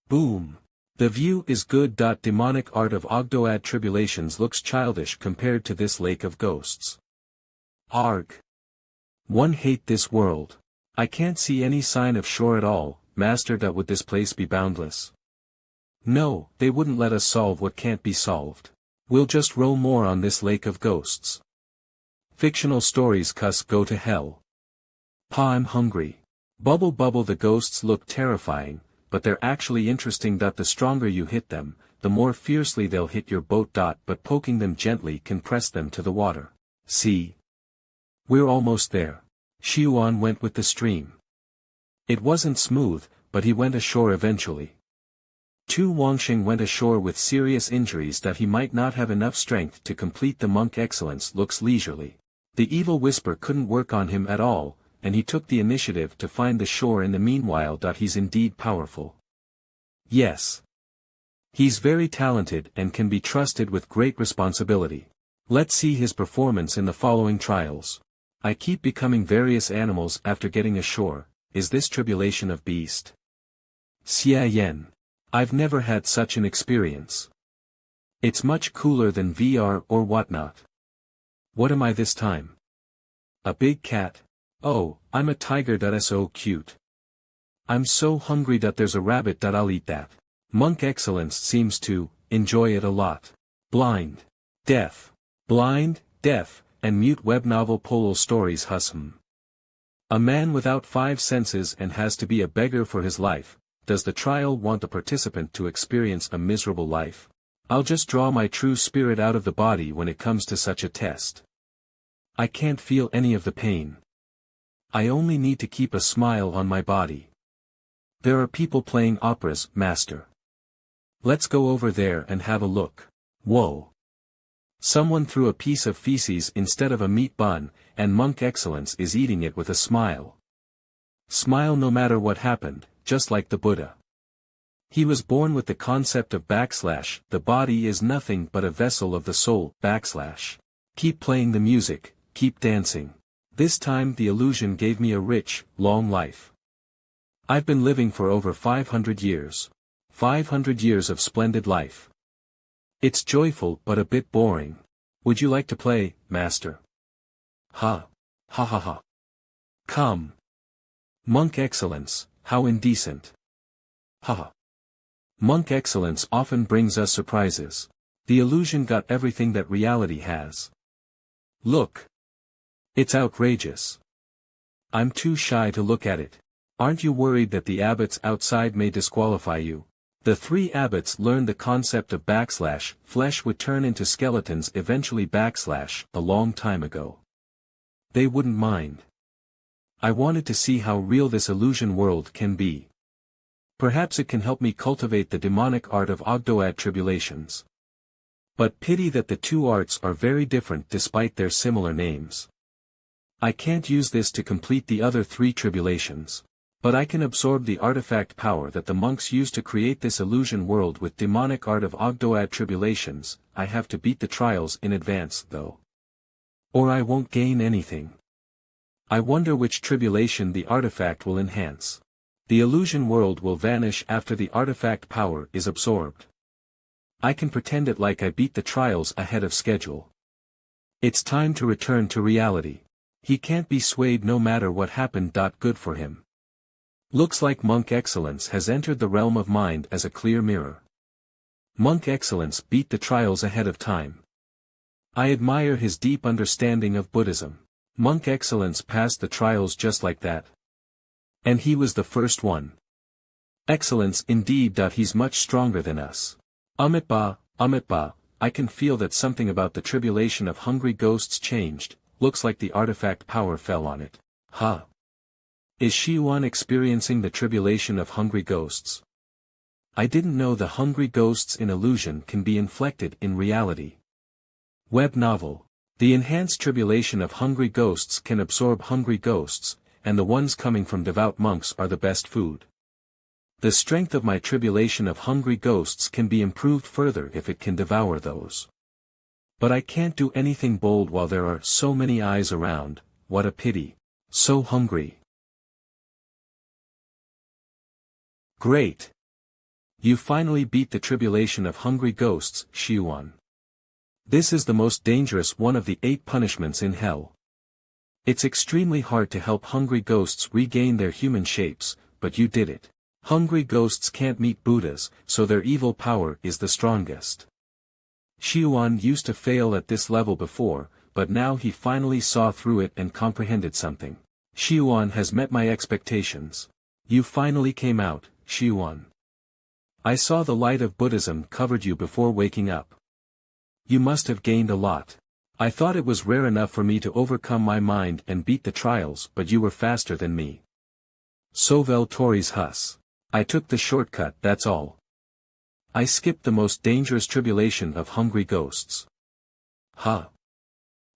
Boom. The view is good. Demonic art of Ogdoad tribulations looks childish compared to this lake of ghosts. Arg. One hate this world. I can't see any sign of shore at all, Master. Would this place be boundless? No, they wouldn't let us solve what can't be solved. We'll just row more on this lake of ghosts. Fictional stories. Cuss, go to hell. Pa, I'm hungry. Bubble bubble. The ghosts look terrifying, but they're actually interesting. The stronger you hit them, the more fiercely they'll hit your boat. But poking them gently can press them to the water. See? We're almost there. Xiuan went with the stream. It wasn't smooth, but he went ashore eventually. Tu Wangsheng went ashore with serious injuries that he might not have enough strength to complete. The Monk Excellence looks leisurely. The evil whisper couldn't work on him at all, and he took the initiative to find the shore in the meanwhile. He's indeed powerful. Yes. He's very talented and can be trusted with great responsibility. Let's see his performance in the following trials. I keep becoming various animals after getting ashore. Is this tribulation of beast? Xie Yen. I've never had such an experience. It's much cooler than VR or whatnot. What am I this time? A big cat? Oh, I'm a tiger. That's so cute. I'm so hungry that there's a rabbit. I'll eat that. Monk Excellence seems to enjoy it a lot. Blind, deaf, blind, deaf, and mute web novel polo stories. A man without 5 senses and has to be a beggar for his life. Does the trial want the participant to experience a miserable life? I'll just draw my true spirit out of the body when it comes to such a test. I can't feel any of the pain. I only need to keep a smile on my body. There are people playing operas, master. Let's go over there and have a look. Whoa. Someone threw a piece of feces instead of a meat bun, and Monk Excellence is eating it with a smile. Smile no matter what happened, just like the Buddha. He was born with the concept of / the body is nothing but a vessel of the soul, / Keep playing the music, keep dancing. This time the illusion gave me a rich, long life. I've been living for over 500 years. 500 years of splendid life. It's joyful but a bit boring. Would you like to play, master? Ha. Ha ha ha. Come. Monk Excellence, how indecent. Ha ha. Monk Excellence often brings us surprises. The illusion got everything that reality has. Look. It's outrageous. I'm too shy to look at it. Aren't you worried that the abbots outside may disqualify you? The 3 abbots learned the concept of / flesh would turn into skeletons eventually / a long time ago. They wouldn't mind. I wanted to see how real this illusion world can be. Perhaps it can help me cultivate the demonic art of Ogdoad tribulations. But pity that the 2 arts are very different despite their similar names. I can't use this to complete the other 3 tribulations. But I can absorb the artifact power that the monks use to create this illusion world with demonic art of Ogdoad tribulations. I have to beat the trials in advance, though. Or I won't gain anything. I wonder which tribulation the artifact will enhance. The illusion world will vanish after the artifact power is absorbed. I can pretend it like I beat the trials ahead of schedule. It's time to return to reality. He can't be swayed no matter what happened. Good for him. Looks like Monk Excellence has entered the realm of mind as a clear mirror. Monk Excellence beat the trials ahead of time. I admire his deep understanding of Buddhism. Monk Excellence passed the trials just like that. And he was the first one. Excellence indeed. He's much stronger than us. Amitba, I can feel that something about the tribulation of hungry ghosts changed. Looks like the artifact power fell on it. Ha. Is Xiuan experiencing the tribulation of hungry ghosts? I didn't know the hungry ghosts in illusion can be inflected in reality. Web novel. The enhanced tribulation of hungry ghosts can absorb hungry ghosts, and the ones coming from devout monks are the best food. The strength of my tribulation of hungry ghosts can be improved further if it can devour those. But I can't do anything bold while there are so many eyes around. What a pity. So hungry. Great. You finally beat the tribulation of hungry ghosts, Xiuan. This is the most dangerous one of the 8 punishments in hell. It's extremely hard to help hungry ghosts regain their human shapes, but you did it. Hungry ghosts can't meet Buddhas, so their evil power is the strongest. Xiuan used to fail at this level before, but now he finally saw through it and comprehended something. Xiuan has met my expectations. You finally came out, Xiuan. I saw the light of Buddhism covered you before waking up. You must have gained a lot. I thought it was rare enough for me to overcome my mind and beat the trials, but you were faster than me. Sovel Tori's Hus. I took the shortcut, that's all. I skipped the most dangerous tribulation of hungry ghosts. Ha.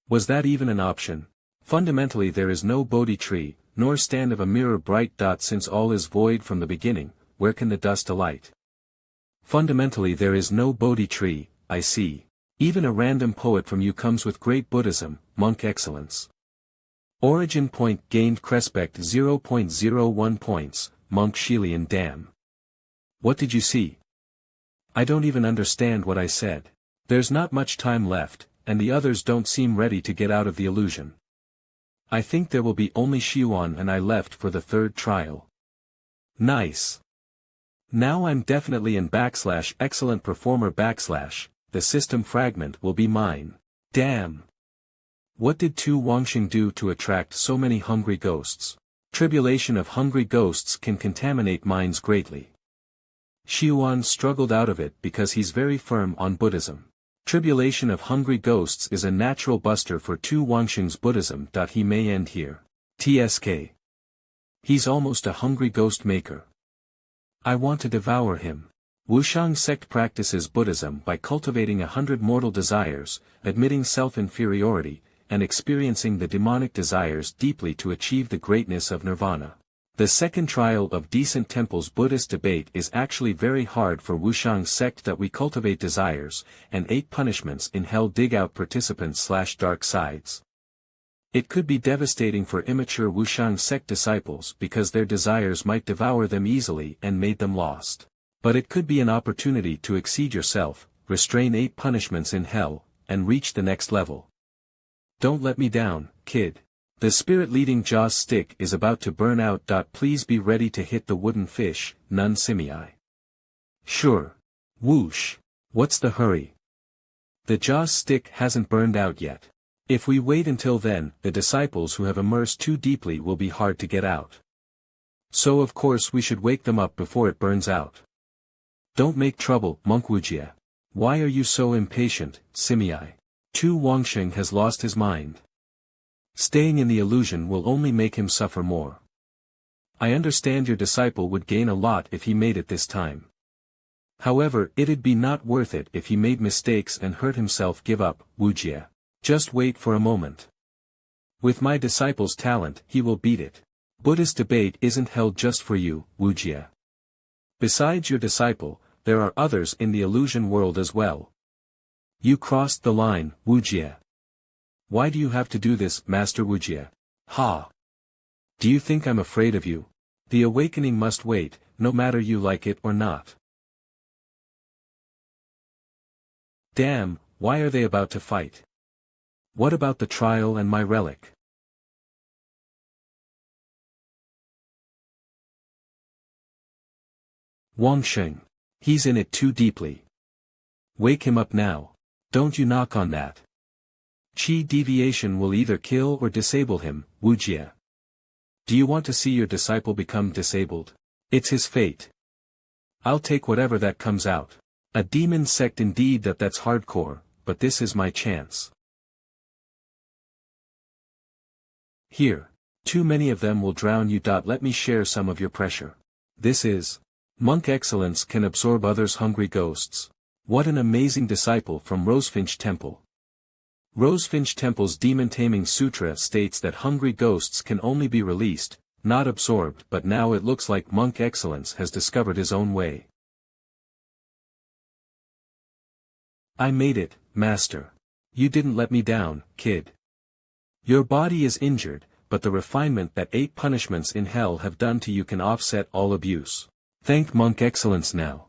Was that even an option? Fundamentally there is no Bodhi tree, nor stand of a mirror bright. Since all is void from the beginning, where can the dust alight? Fundamentally there is no Bodhi tree, I see. Even a random poet from you comes with great Buddhism, Monk Excellence. Origin point gained Crespect 0.01 points, Monk Shilian Dam. What did you see? I don't even understand what I said. There's not much time left, and the others don't seem ready to get out of the illusion. I think there will be only Xiuan and I left for the third trial. Nice. Now I'm definitely in / excellent performer / the system fragment will be mine. Damn. What did Tu Wangxing do to attract so many hungry ghosts? Tribulation of hungry ghosts can contaminate minds greatly. Xiuan struggled out of it because he's very firm on Buddhism. Tribulation of hungry ghosts is a natural buster for Tu Wangxing's Buddhism. He may end here. TSK. He's almost a hungry ghost maker. I want to devour him. Wushang sect practices Buddhism by cultivating 100 mortal desires, admitting self-inferiority, and experiencing the demonic desires deeply to achieve the greatness of nirvana. The second trial of Decent Temple's Buddhist debate is actually very hard for Wushang sect that we cultivate desires, and 8 punishments in hell dig out participants / dark sides. It could be devastating for immature Wushang sect disciples because their desires might devour them easily and made them lost. But it could be an opportunity to exceed yourself, restrain 8 punishments in hell, and reach the next level. Don't let me down, kid. The spirit-leading Jaws stick is about to burn out. Please be ready to hit the wooden fish, Nun Simei. Sure. Whoosh. What's the hurry? The Jaws stick hasn't burned out yet. If we wait until then, the disciples who have immersed too deeply will be hard to get out. So of course we should wake them up before it burns out. Don't make trouble, Monk Wujie. Why are you so impatient, Simei? Tu Wangxing has lost his mind. Staying in the illusion will only make him suffer more. I understand your disciple would gain a lot if he made it this time. However, it'd be not worth it if he made mistakes and hurt himself. Give up, Wujie. Just wait for a moment. With my disciple's talent, he will beat it. Buddhist debate isn't held just for you, Wujie. Besides your disciple, there are others in the illusion world as well. You crossed the line, Wujie. Why do you have to do this, Master Wujie? Ha! Do you think I'm afraid of you? The awakening must wait, no matter you like it or not. Damn, why are they about to fight? What about the trial and my relic? Wangxing. He's in it too deeply. Wake him up now. Don't you knock on that. Qi deviation will either kill or disable him, Wujie. Do you want to see your disciple become disabled? It's his fate. I'll take whatever that comes out. A demon sect indeed. That's hardcore, but this is my chance. Here. Too many of them will drown you. Let me share some of your pressure. This is. Monk excellence can absorb others' hungry ghosts. What an amazing disciple from Rosefinch Temple. Rosefinch Temple's Demon Taming Sutra states that hungry ghosts can only be released, not absorbed, but now it looks like Monk Excellence has discovered his own way. I made it, Master. You didn't let me down, kid. Your body is injured, but the refinement that 8 punishments in hell have done to you can offset all abuse. Thank Monk Excellence now.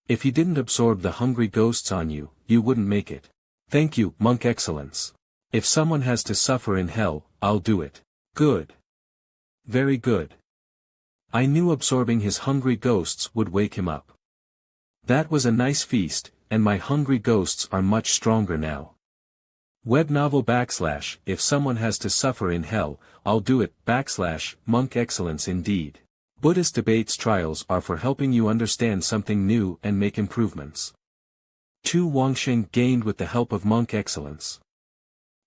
If you didn't absorb the hungry ghosts on you, you wouldn't make it. Thank you, Monk Excellence. If someone has to suffer in hell, I'll do it. Good. Very good. I knew absorbing his hungry ghosts would wake him up. That was a nice feast, and my hungry ghosts are much stronger now. Web novel / if someone has to suffer in hell, I'll do it / Monk Excellence indeed. Buddhist debates trials are for helping you understand something new and make improvements. Tu Wangxing gained with the help of Monk Excellence.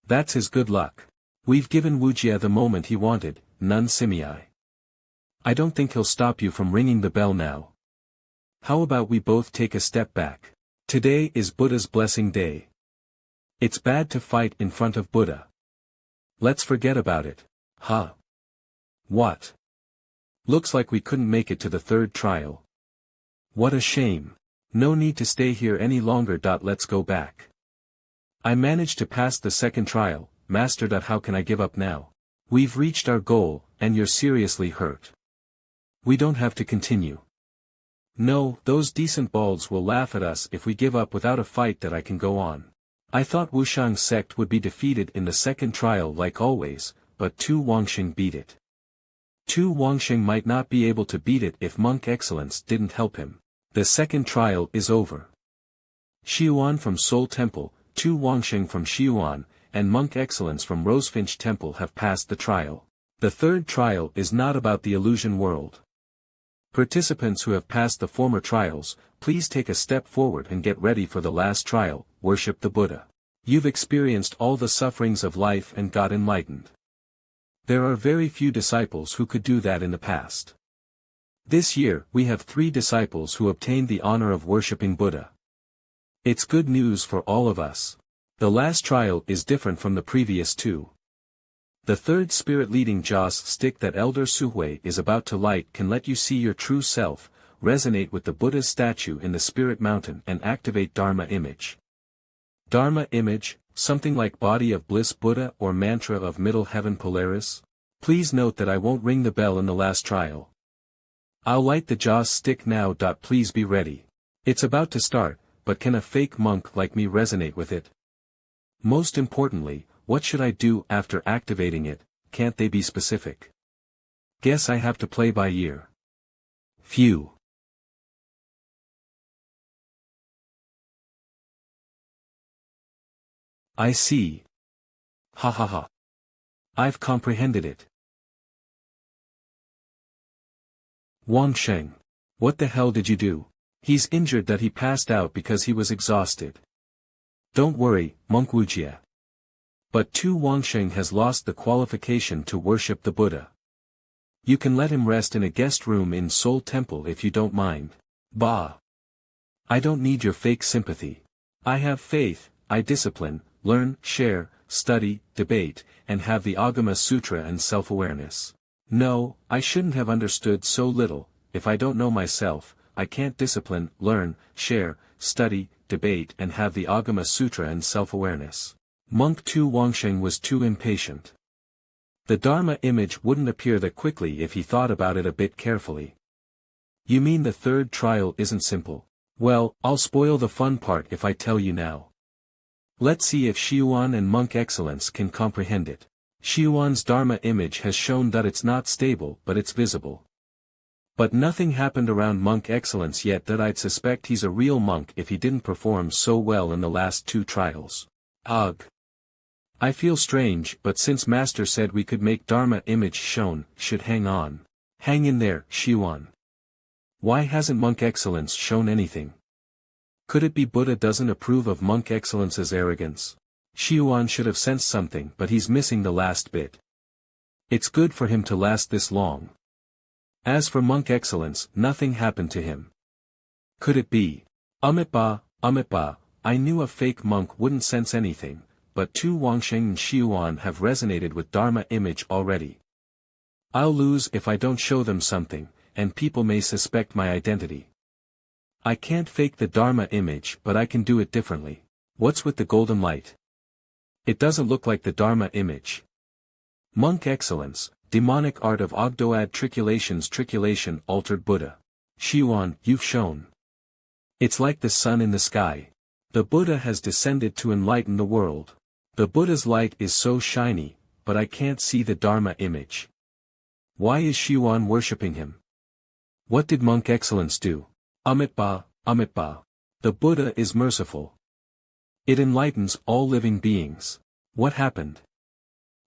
That's his good luck. We've given Wujie the moment he wanted, Nun Simei. I don't think he'll stop you from ringing the bell now. How about we both take a step back? Today is Buddha's blessing day. It's bad to fight in front of Buddha. Let's forget about it. Huh? What? Looks like we couldn't make it to the third trial. What a shame. No need to stay here any longer. Let's go back. I managed to pass the second trial, Master. How can I give up now? We've reached our goal, and you're seriously hurt. We don't have to continue. No, those decent balds will laugh at us if we give up without a fight that I can go on. I thought Wushang's sect would be defeated in the second trial like always, but Tu Wangxing beat it. Tu Wangxing might not be able to beat it if Monk Excellence didn't help him. The second trial is over. Xiuan from Soul Temple, Tu Wangxing from Xiuan, and Monk Excellence from Rosefinch Temple have passed the trial. The third trial is not about the illusion world. Participants who have passed the former trials, please take a step forward and get ready for the last trial, worship the Buddha. You've experienced all the sufferings of life and got enlightened. There are very few disciples who could do that in the past. This year we have 3 disciples who obtained the honor of worshipping Buddha. It's good news for all of us. The last trial is different from the previous 2. The third spirit-leading Joss stick that Elder Suhui is about to light can let you see your true self, resonate with the Buddha's statue in the Spirit Mountain and activate Dharma image. Dharma image, something like Body of Bliss Buddha or Mantra of Middle Heaven Polaris? Please note that I won't ring the bell in the last trial. I'll light the Joss stick now. Please be ready. It's about to start, but can a fake monk like me resonate with it? Most importantly, what should I do after activating it? Can't they be specific? Guess I have to play by ear. Phew. I see. Ha ha ha. I've comprehended it. Wangsheng. What the hell did you do? He's injured that he passed out because he was exhausted. Don't worry, Monk Wujie. But Tu Wangsheng has lost the qualification to worship the Buddha. You can let him rest in a guest room in Soul Temple if you don't mind. Bah. I don't need your fake sympathy. I have faith, I discipline, learn, share, study, debate, and have the Agama Sutra and self-awareness. No, I shouldn't have understood so little. If I don't know myself, I can't discipline, learn, share, study, debate and have the Agama Sutra and self-awareness. Monk Tu Wangsheng was too impatient. The Dharma image wouldn't appear that quickly if he thought about it a bit carefully. You mean the third trial isn't simple? Well, I'll spoil the fun part if I tell you now. Let's see if Xiuan and Monk Excellence can comprehend it. Xiuan's Dharma image has shown that it's not stable but it's visible. But nothing happened around Monk Excellence yet that I'd suspect he's a real monk if he didn't perform so well in the last 2 trials. Ugh. I feel strange, but since Master said we could make Dharma image shown, should hang on. Hang in there, Xiuan. Why hasn't Monk Excellence shown anything? Could it be Buddha doesn't approve of Monk Excellence's arrogance? Xiuan should have sensed something but he's missing the last bit. It's good for him to last this long. As for Monk Excellence, nothing happened to him. Could it be? Amitba, I knew a fake monk wouldn't sense anything, but Tu Wangsheng and Xiuan have resonated with Dharma image already. I'll lose if I don't show them something, and people may suspect my identity. I can't fake the Dharma image but I can do it differently. What's with the golden light? It doesn't look like the Dharma image. Monk Excellence, demonic art of Ogdoad Triculation altered Buddha. Xiuan, you've shown. It's like the sun in the sky. The Buddha has descended to enlighten the world. The Buddha's light is so shiny, but I can't see the Dharma image. Why is Xiuan worshipping him? What did Monk Excellence do? Amitba. The Buddha is merciful. It enlightens all living beings. What happened?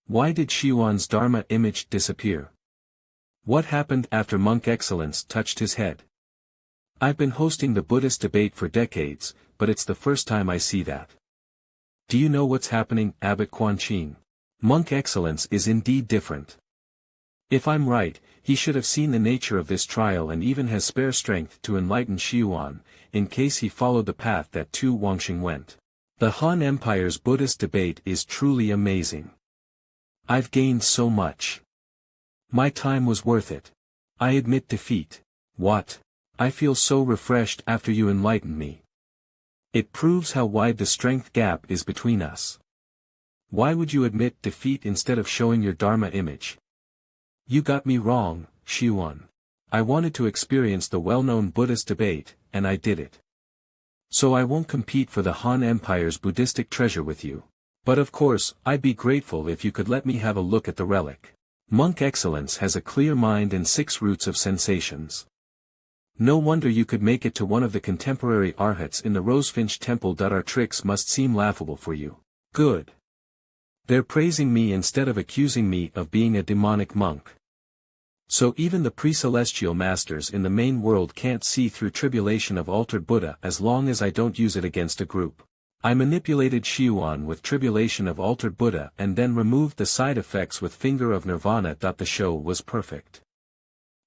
Why did Xiuan's Dharma image disappear? What happened after Monk Excellence touched his head? I've been hosting the Buddhist debate for decades, but it's the first time I see that. Do you know what's happening, Abbot Quanqin? Monk Excellence is indeed different. If I'm right, he should have seen the nature of this trial and even has spare strength to enlighten Xiuan, in case he followed the path that Tu Wangxing went. The Han Empire's Buddhist debate is truly amazing. I've gained so much. My time was worth it. I admit defeat. What? I feel so refreshed after you enlightened me. It proves how wide the strength gap is between us. Why would you admit defeat instead of showing your Dharma image? You got me wrong, Xiuan. I wanted to experience the well-known Buddhist debate, and I did it. So I won't compete for the Han Empire's Buddhistic treasure with you. But of course, I'd be grateful if you could let me have a look at the relic. Monk Excellence has a clear mind and 6 roots of sensations. No wonder you could make it to one of the contemporary arhats in the Rosefinch Temple. Our tricks must seem laughable for you. Good. They're praising me instead of accusing me of being a demonic monk. So even the pre-celestial masters in the main world can't see through tribulation of altered Buddha as long as I don't use it against a group. I manipulated Xiuan with tribulation of altered Buddha and then removed the side effects with finger of nirvana. The show was perfect.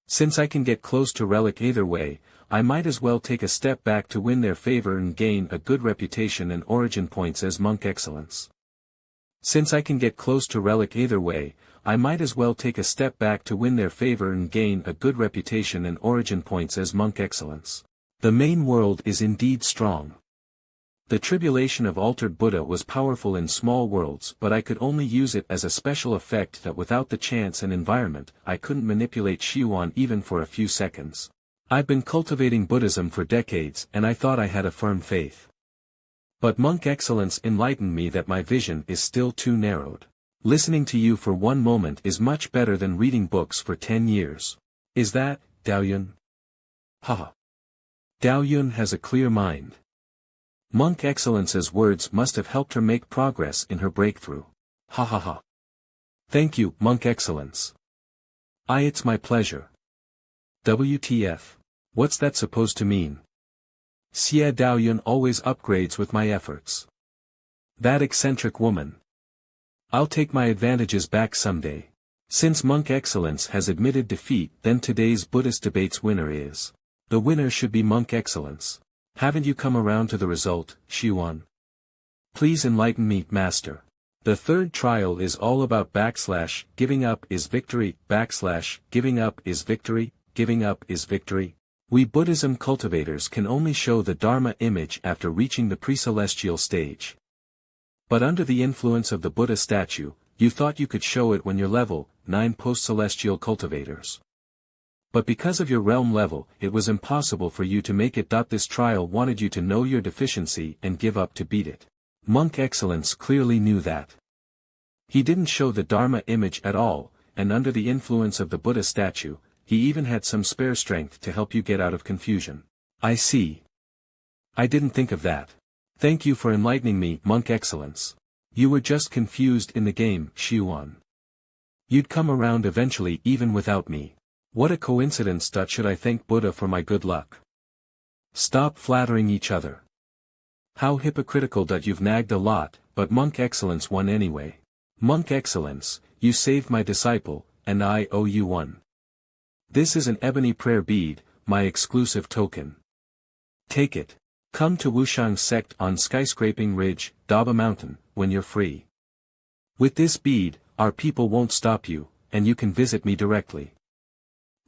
Since I can get close to relic either way, I might as well take a step back to win their favor and gain a good reputation and origin points as Monk Excellence. Since I can get close to relic either way, I might as well take a step back to win their favor and gain a good reputation and origin points as Monk Excellence. The main world is indeed strong. The tribulation of altered Buddha was powerful in small worlds, but I could only use it as a special effect. That without the chance and environment, I couldn't manipulate Xiuan even for a few seconds. I've been cultivating Buddhism for decades and I thought I had a firm faith. But Monk Excellence enlightened me that my vision is still too narrowed. Listening to you for one moment is much better than reading books for 10 years. Is that, Daoyun? Haha. Daoyun has a clear mind. Monk Excellence's words must have helped her make progress in her breakthrough. Ha ha ha. Thank you, Monk Excellence. It's my pleasure. WTF. What's that supposed to mean? Xie Daoyun always upgrades with my efforts. That eccentric woman. I'll take my advantages back someday. Since Monk Excellence has admitted defeat, then today's Buddhist debate's winner is. The winner should be Monk Excellence. Haven't you come around to the result, Xiuan? Please enlighten me, Master. The third trial is all about giving up is victory, giving up is victory, giving up is victory. We Buddhism cultivators can only show the Dharma image after reaching the pre-celestial stage. But under the influence of the Buddha statue, you thought you could show it when you're level 9 post-celestial cultivators. But because of your realm level, it was impossible for you to make it. This trial wanted you to know your deficiency and give up to beat it. Monk Excellence clearly knew that. He didn't show the Dharma image at all, and under the influence of the Buddha statue, he even had some spare strength to help you get out of confusion. I see. I didn't think of that. Thank you for enlightening me, Monk Excellence. You were just confused in the game, Xiuan. You'd come around eventually even without me. What a coincidence. Should I thank Buddha for my good luck? Stop flattering each other. How hypocritical. You've nagged a lot, but Monk Excellence won anyway. Monk Excellence, you saved my disciple, and I owe you one. This is an ebony prayer bead, my exclusive token. Take it. Come to Wushang sect on Skyscraping Ridge, Daba Mountain, when you're free. With this bead, our people won't stop you, and you can visit me directly.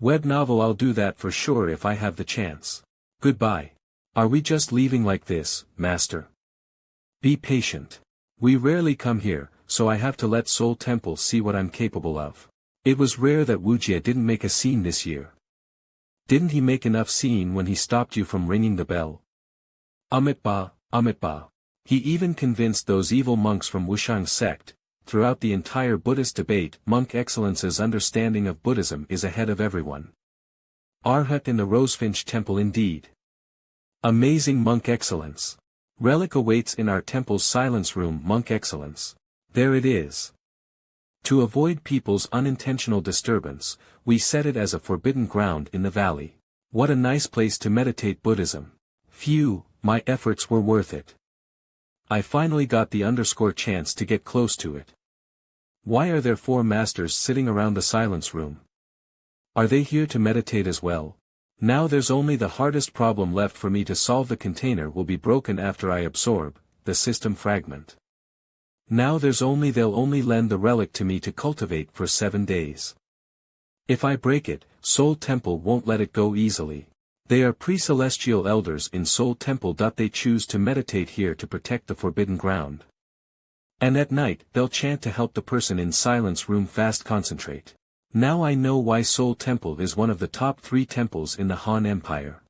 Web novel. I'll do that for sure if I have the chance. Goodbye. Are we just leaving like this, Master? Be patient. We rarely come here, so I have to let Soul Temple see what I'm capable of. It was rare that Wujie didn't make a scene this year. Didn't he make enough scene when he stopped you from ringing the bell? Amitba. He even convinced those evil monks from Wushang sect. Throughout the entire Buddhist debate, Monk Excellence's understanding of Buddhism is ahead of everyone. Arhat in the Rosefinch Temple indeed. Amazing Monk Excellence. Relic awaits in our temple's silence room. Monk Excellence. There it is. To avoid people's unintentional disturbance, we set it as a forbidden ground in the valley. What a nice place to meditate Buddhism. Phew, my efforts were worth it. I finally got the chance to get close to it. Why are there 4 masters sitting around the silence room? Are they here to meditate as well? Now there's only the hardest problem left for me to solve. The container will be broken after I absorb the system fragment. Now they'll only lend the relic to me to cultivate for 7 days. If I break it, Soul Temple won't let it go easily. They are pre-celestial elders in Soul Temple. They choose to meditate here to protect the forbidden ground. And at night, they'll chant to help the person in silence room fast concentrate. Now I know why Soul Temple is one of the top 3 temples in the Han Empire.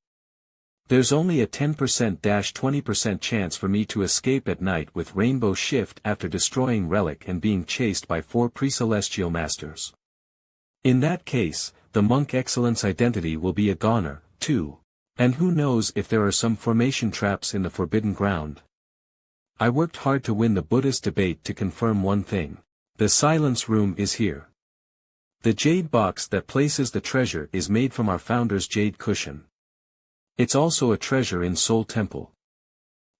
There's only a 10%-20% chance for me to escape at night with Rainbow Shift after destroying Relic and being chased by 4 pre-celestial masters. In that case, the Monk Excellence identity will be a goner, too. And who knows if there are some formation traps in the Forbidden Ground. I worked hard to win the Buddhist debate to confirm one thing. The Silence Room is here. The jade box that places the treasure is made from our founder's jade cushion. It's also a treasure in Soul Temple.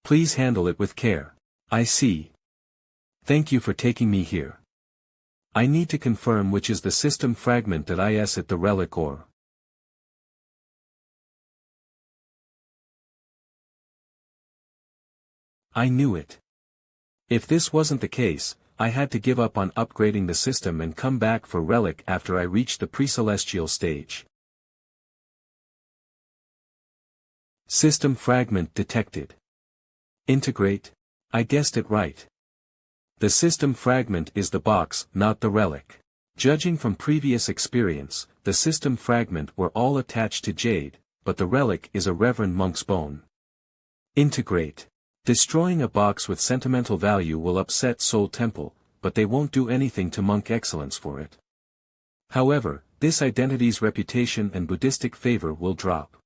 Please handle it with care. I see. Thank you for taking me here. I need to confirm which is the system fragment that is at the relic ore. I knew it. If this wasn't the case, I had to give up on upgrading the system and come back for Relic after I reached the pre-celestial stage. System fragment detected. Integrate? I guessed it right. The system fragment is the box, not the relic. Judging from previous experience, the system fragment were all attached to jade, but the relic is a reverend monk's bone. Integrate. Destroying a box with sentimental value will upset Soul Temple, but they won't do anything to Monk Excellence for it. However, this identity's reputation and Buddhistic favor will drop.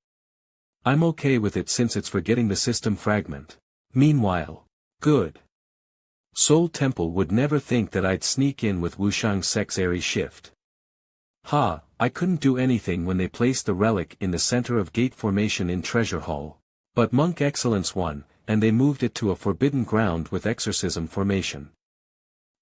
I'm okay with it since it's for getting the system fragment. Meanwhile, good. Soul Temple would never think that I'd sneak in with Wushang Sec's airy shift. Ha, I couldn't do anything when they placed the relic in the center of gate formation in Treasure Hall. But Monk Excellence won, and they moved it to a forbidden ground with exorcism formation.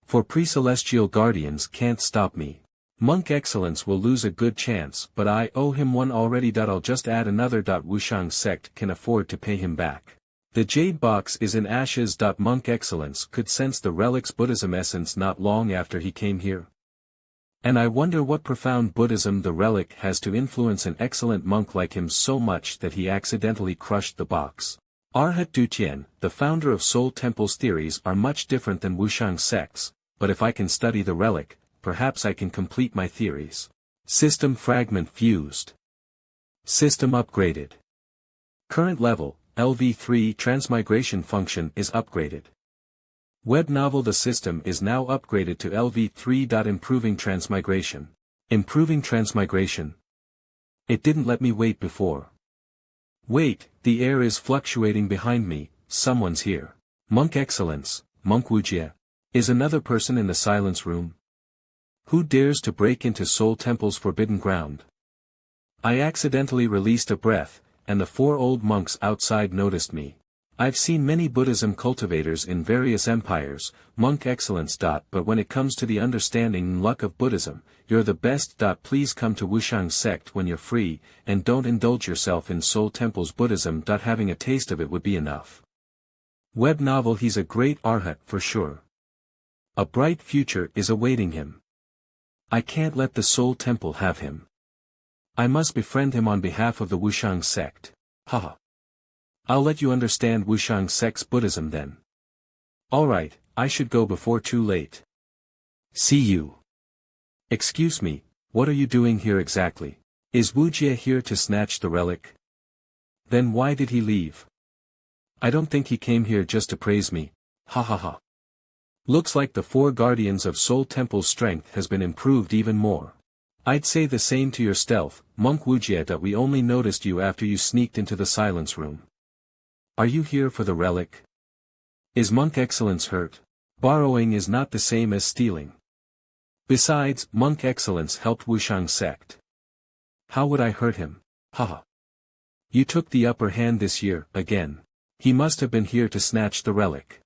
For pre-celestial guardians can't stop me. Monk Excellence will lose a good chance, but I owe him one already. I'll just add another. Wushang Sect can afford to pay him back. The jade box is in ashes. Monk Excellence could sense the relic's Buddhism essence not long after he came here. And I wonder what profound Buddhism the relic has to influence an excellent monk like him so much that he accidentally crushed the box. Arhat Dutian, the founder of Soul Temple's theories are much different than Wushang Sect's, but if I can study the relic, perhaps I can complete my theories. System fragment fused. System upgraded. Current level, LV3 Transmigration function is upgraded. Web novel. The system is now upgraded to LV3. Improving Transmigration. Improving Transmigration. It didn't let me wait before. Wait, the air is fluctuating behind me, someone's here. Monk Excellence, Monk Wujie. Is another person in the silence room? Who dares to break into Soul Temple's forbidden ground? I accidentally released a breath, and the 4 old monks outside noticed me. I've seen many Buddhism cultivators in various empires, Monk Excellence. But when it comes to the understanding and luck of Buddhism, you're the best. Please come to Wushang Sect when you're free, and don't indulge yourself in Soul Temple's Buddhism. Having a taste of it would be enough. Web novel. He's a great arhat for sure. A bright future is awaiting him. I can't let the Soul Temple have him. I must befriend him on behalf of the Wushang Sect. Haha. I'll let you understand Wushang Sect's Buddhism then. Alright, I should go before too late. See you. Excuse me, what are you doing here exactly? Is Wujie here to snatch the relic? Then why did he leave? I don't think he came here just to praise me. Ha ha ha. Looks like the 4 guardians of Soul Temple's strength has been improved even more. I'd say the same to your stealth, Monk Wujie. We only noticed you after you sneaked into the silence room. Are you here for the relic? Is Monk Excellence hurt? Borrowing is not the same as stealing. Besides, Monk Excellence helped Wushang Sect. How would I hurt him? Haha. You took the upper hand this year, again. He must have been here to snatch the relic.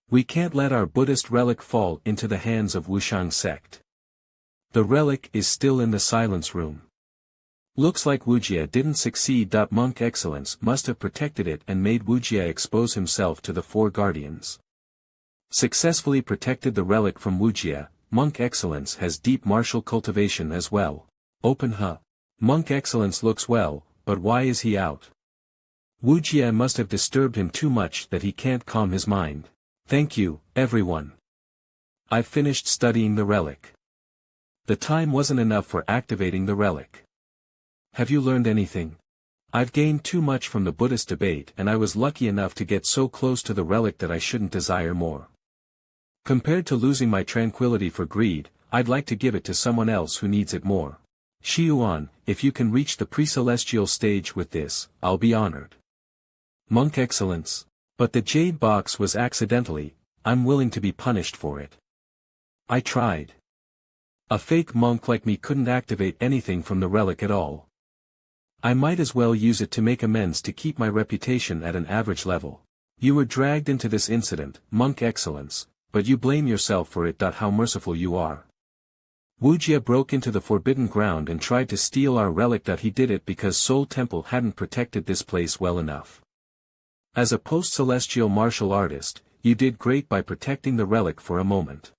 We can't let our Buddhist relic fall into the hands of Wushang Sect. The relic is still in the silence room. Looks like Wujie didn't succeed. Monk Excellence must have protected it and made Wujie expose himself to the 4 guardians. Successfully protected the relic from Wujie. Monk Excellence has deep martial cultivation as well. Open huh. Monk Excellence looks well, but why is he out? Wujie must have disturbed him too much that he can't calm his mind. Thank you, everyone. I've finished studying the relic. The time wasn't enough for activating the relic. Have you learned anything? I've gained too much from the Buddhist debate and I was lucky enough to get so close to the relic that I shouldn't desire more. Compared to losing my tranquility for greed, I'd like to give it to someone else who needs it more. Xiuan, if you can reach the pre-celestial stage with this, I'll be honored. Monk Excellence. But the jade box was accidentally, I'm willing to be punished for it. I tried. A fake monk like me couldn't activate anything from the relic at all. I might as well use it to make amends to keep my reputation at an average level. You were dragged into this incident, Monk Excellence, but you blame yourself for it. How merciful you are. Wujie broke into the forbidden ground and tried to steal our relic. He did it because Soul Temple hadn't protected this place well enough. As a post-celestial martial artist, you did great by protecting the relic for a moment.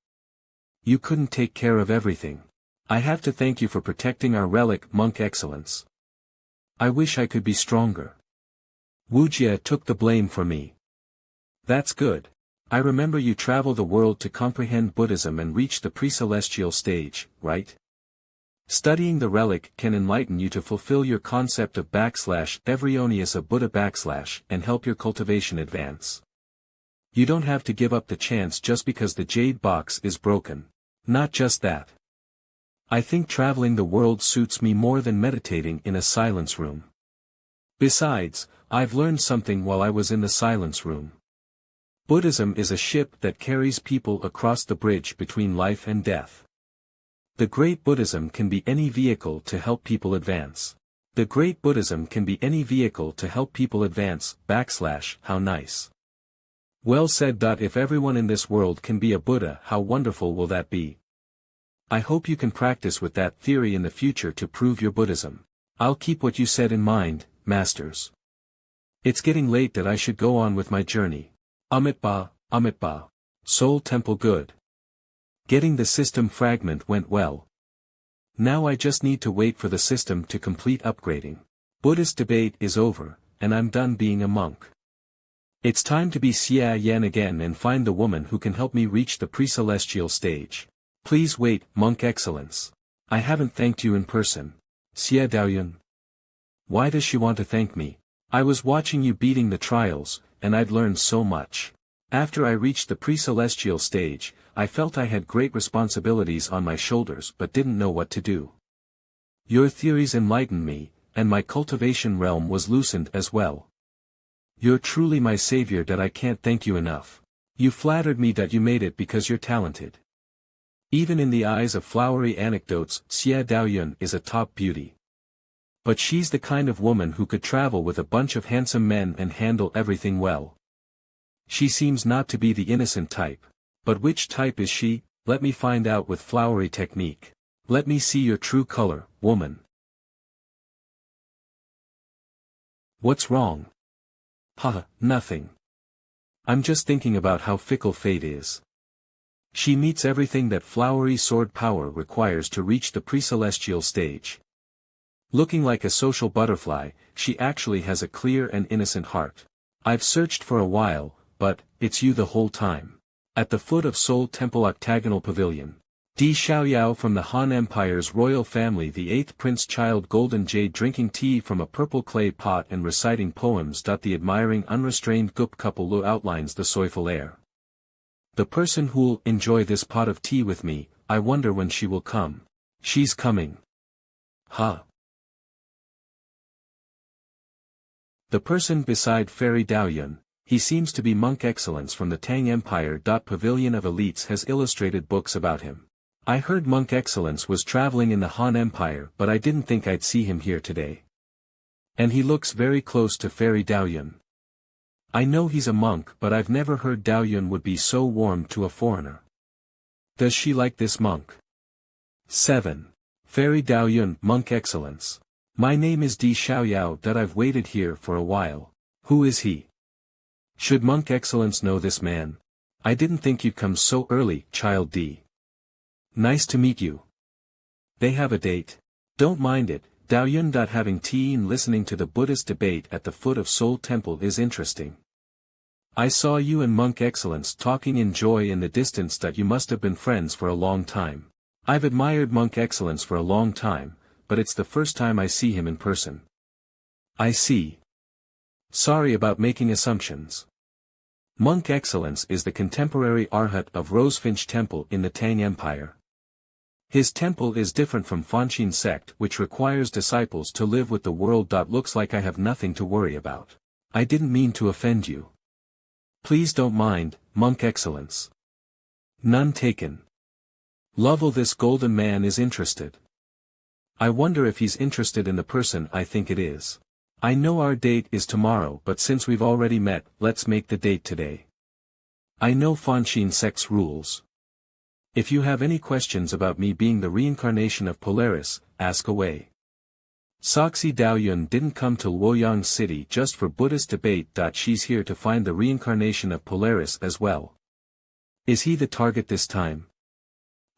You couldn't take care of everything. I have to thank you for protecting our relic, Monk Excellence. I wish I could be stronger. Wujie took the blame for me. That's good. I remember you travel the world to comprehend Buddhism and reach the pre-celestial stage, right? Studying the relic can enlighten you to fulfill your concept of /Evrionius a Buddha / and help your cultivation advance. You don't have to give up the chance just because the jade box is broken. Not just that. I think traveling the world suits me more than meditating in a silence room. Besides, I've learned something while I was in the silence room. Buddhism is a ship that carries people across the bridge between life and death. The Great Buddhism can be any vehicle to help people advance. The Great Buddhism can be any vehicle to help people advance, / how nice. Well said. If everyone in this world can be a Buddha, how wonderful will that be? I hope you can practice with that theory in the future to prove your Buddhism. I'll keep what you said in mind, masters. It's getting late. I should go on with my journey. Amitba. Soul Temple good. Getting the system fragment went well. Now I just need to wait for the system to complete upgrading. Buddhist debate is over, and I'm done being a monk. It's time to be Xie Daoyun again and find the woman who can help me reach the pre-celestial stage. Please wait, Monk Excellence. I haven't thanked you in person. Xie Daoyun. Why does she want to thank me? I was watching you beating the trials, and I'd learned so much. After I reached the pre-celestial stage, I felt I had great responsibilities on my shoulders but didn't know what to do. Your theories enlightened me, and my cultivation realm was loosened as well. You're truly my savior. I can't thank you enough. You flattered me that you made it because you're talented. Even in the eyes of flowery anecdotes, Xie Daoyun is a top beauty. But she's the kind of woman who could travel with a bunch of handsome men and handle everything well. She seems not to be the innocent type. But which type is she? Let me find out with flowery technique. Let me see your true color, woman. What's wrong? Nothing. I'm just thinking about how fickle fate is. She meets everything that flowery sword power requires to reach the pre-celestial stage. Looking like a social butterfly, she actually has a clear and innocent heart. I've searched for a while, but it's you the whole time. At the foot of Soul Temple Octagonal Pavilion. Di Xiaoyao from the Han Empire's royal family, the 8th Prince Child, Golden Jade, drinking tea from a purple clay pot and reciting poems. The admiring unrestrained Gup couple outlines the soyful air. The person who'll enjoy this pot of tea with me, I wonder when she will come. She's coming. The person beside Fairy Daoyun, he seems to be Monk Excellence from the Tang Empire. Pavilion of Elites has illustrated books about him. I heard Monk Excellence was traveling in the Han Empire, but I didn't think I'd see him here today. And he looks very close to Fairy Daoyun. I know he's a monk, but I've never heard Daoyun would be so warm to a foreigner. Does she like this monk? 7. Fairy Daoyun, Monk Excellence. My name is Di Xiaoyao. I've waited here for a while. Who is he? Should Monk Excellence know this man? I didn't think you'd come so early, Child D. Nice to meet you. They have a date. Don't mind it, Daoyun. Having tea and listening to the Buddhist debate at the foot of Soul Temple is interesting. I saw you and Monk Excellence talking in joy in the distance. You must have been friends for a long time. I've admired Monk Excellence for a long time, but it's the first time I see him in person. I see. Sorry about making assumptions. Monk Excellence is the contemporary arhat of Rosefinch Temple in the Tang Empire. His temple is different from Fanxin sect, which requires disciples to live with the world. Looks like I have nothing to worry about. I didn't mean to offend you. Please don't mind, Monk Excellence. None taken. Lovell, this golden man is interested. I wonder if he's interested in the person I think it is. I know our date is tomorrow, but since we've already met, let's make the date today. I know Fanxin sect's rules. If you have any questions about me being the reincarnation of Polaris, ask away. Xie Daoyun didn't come to Luoyang City just for Buddhist debate. She's here to find the reincarnation of Polaris as well. Is he the target this time?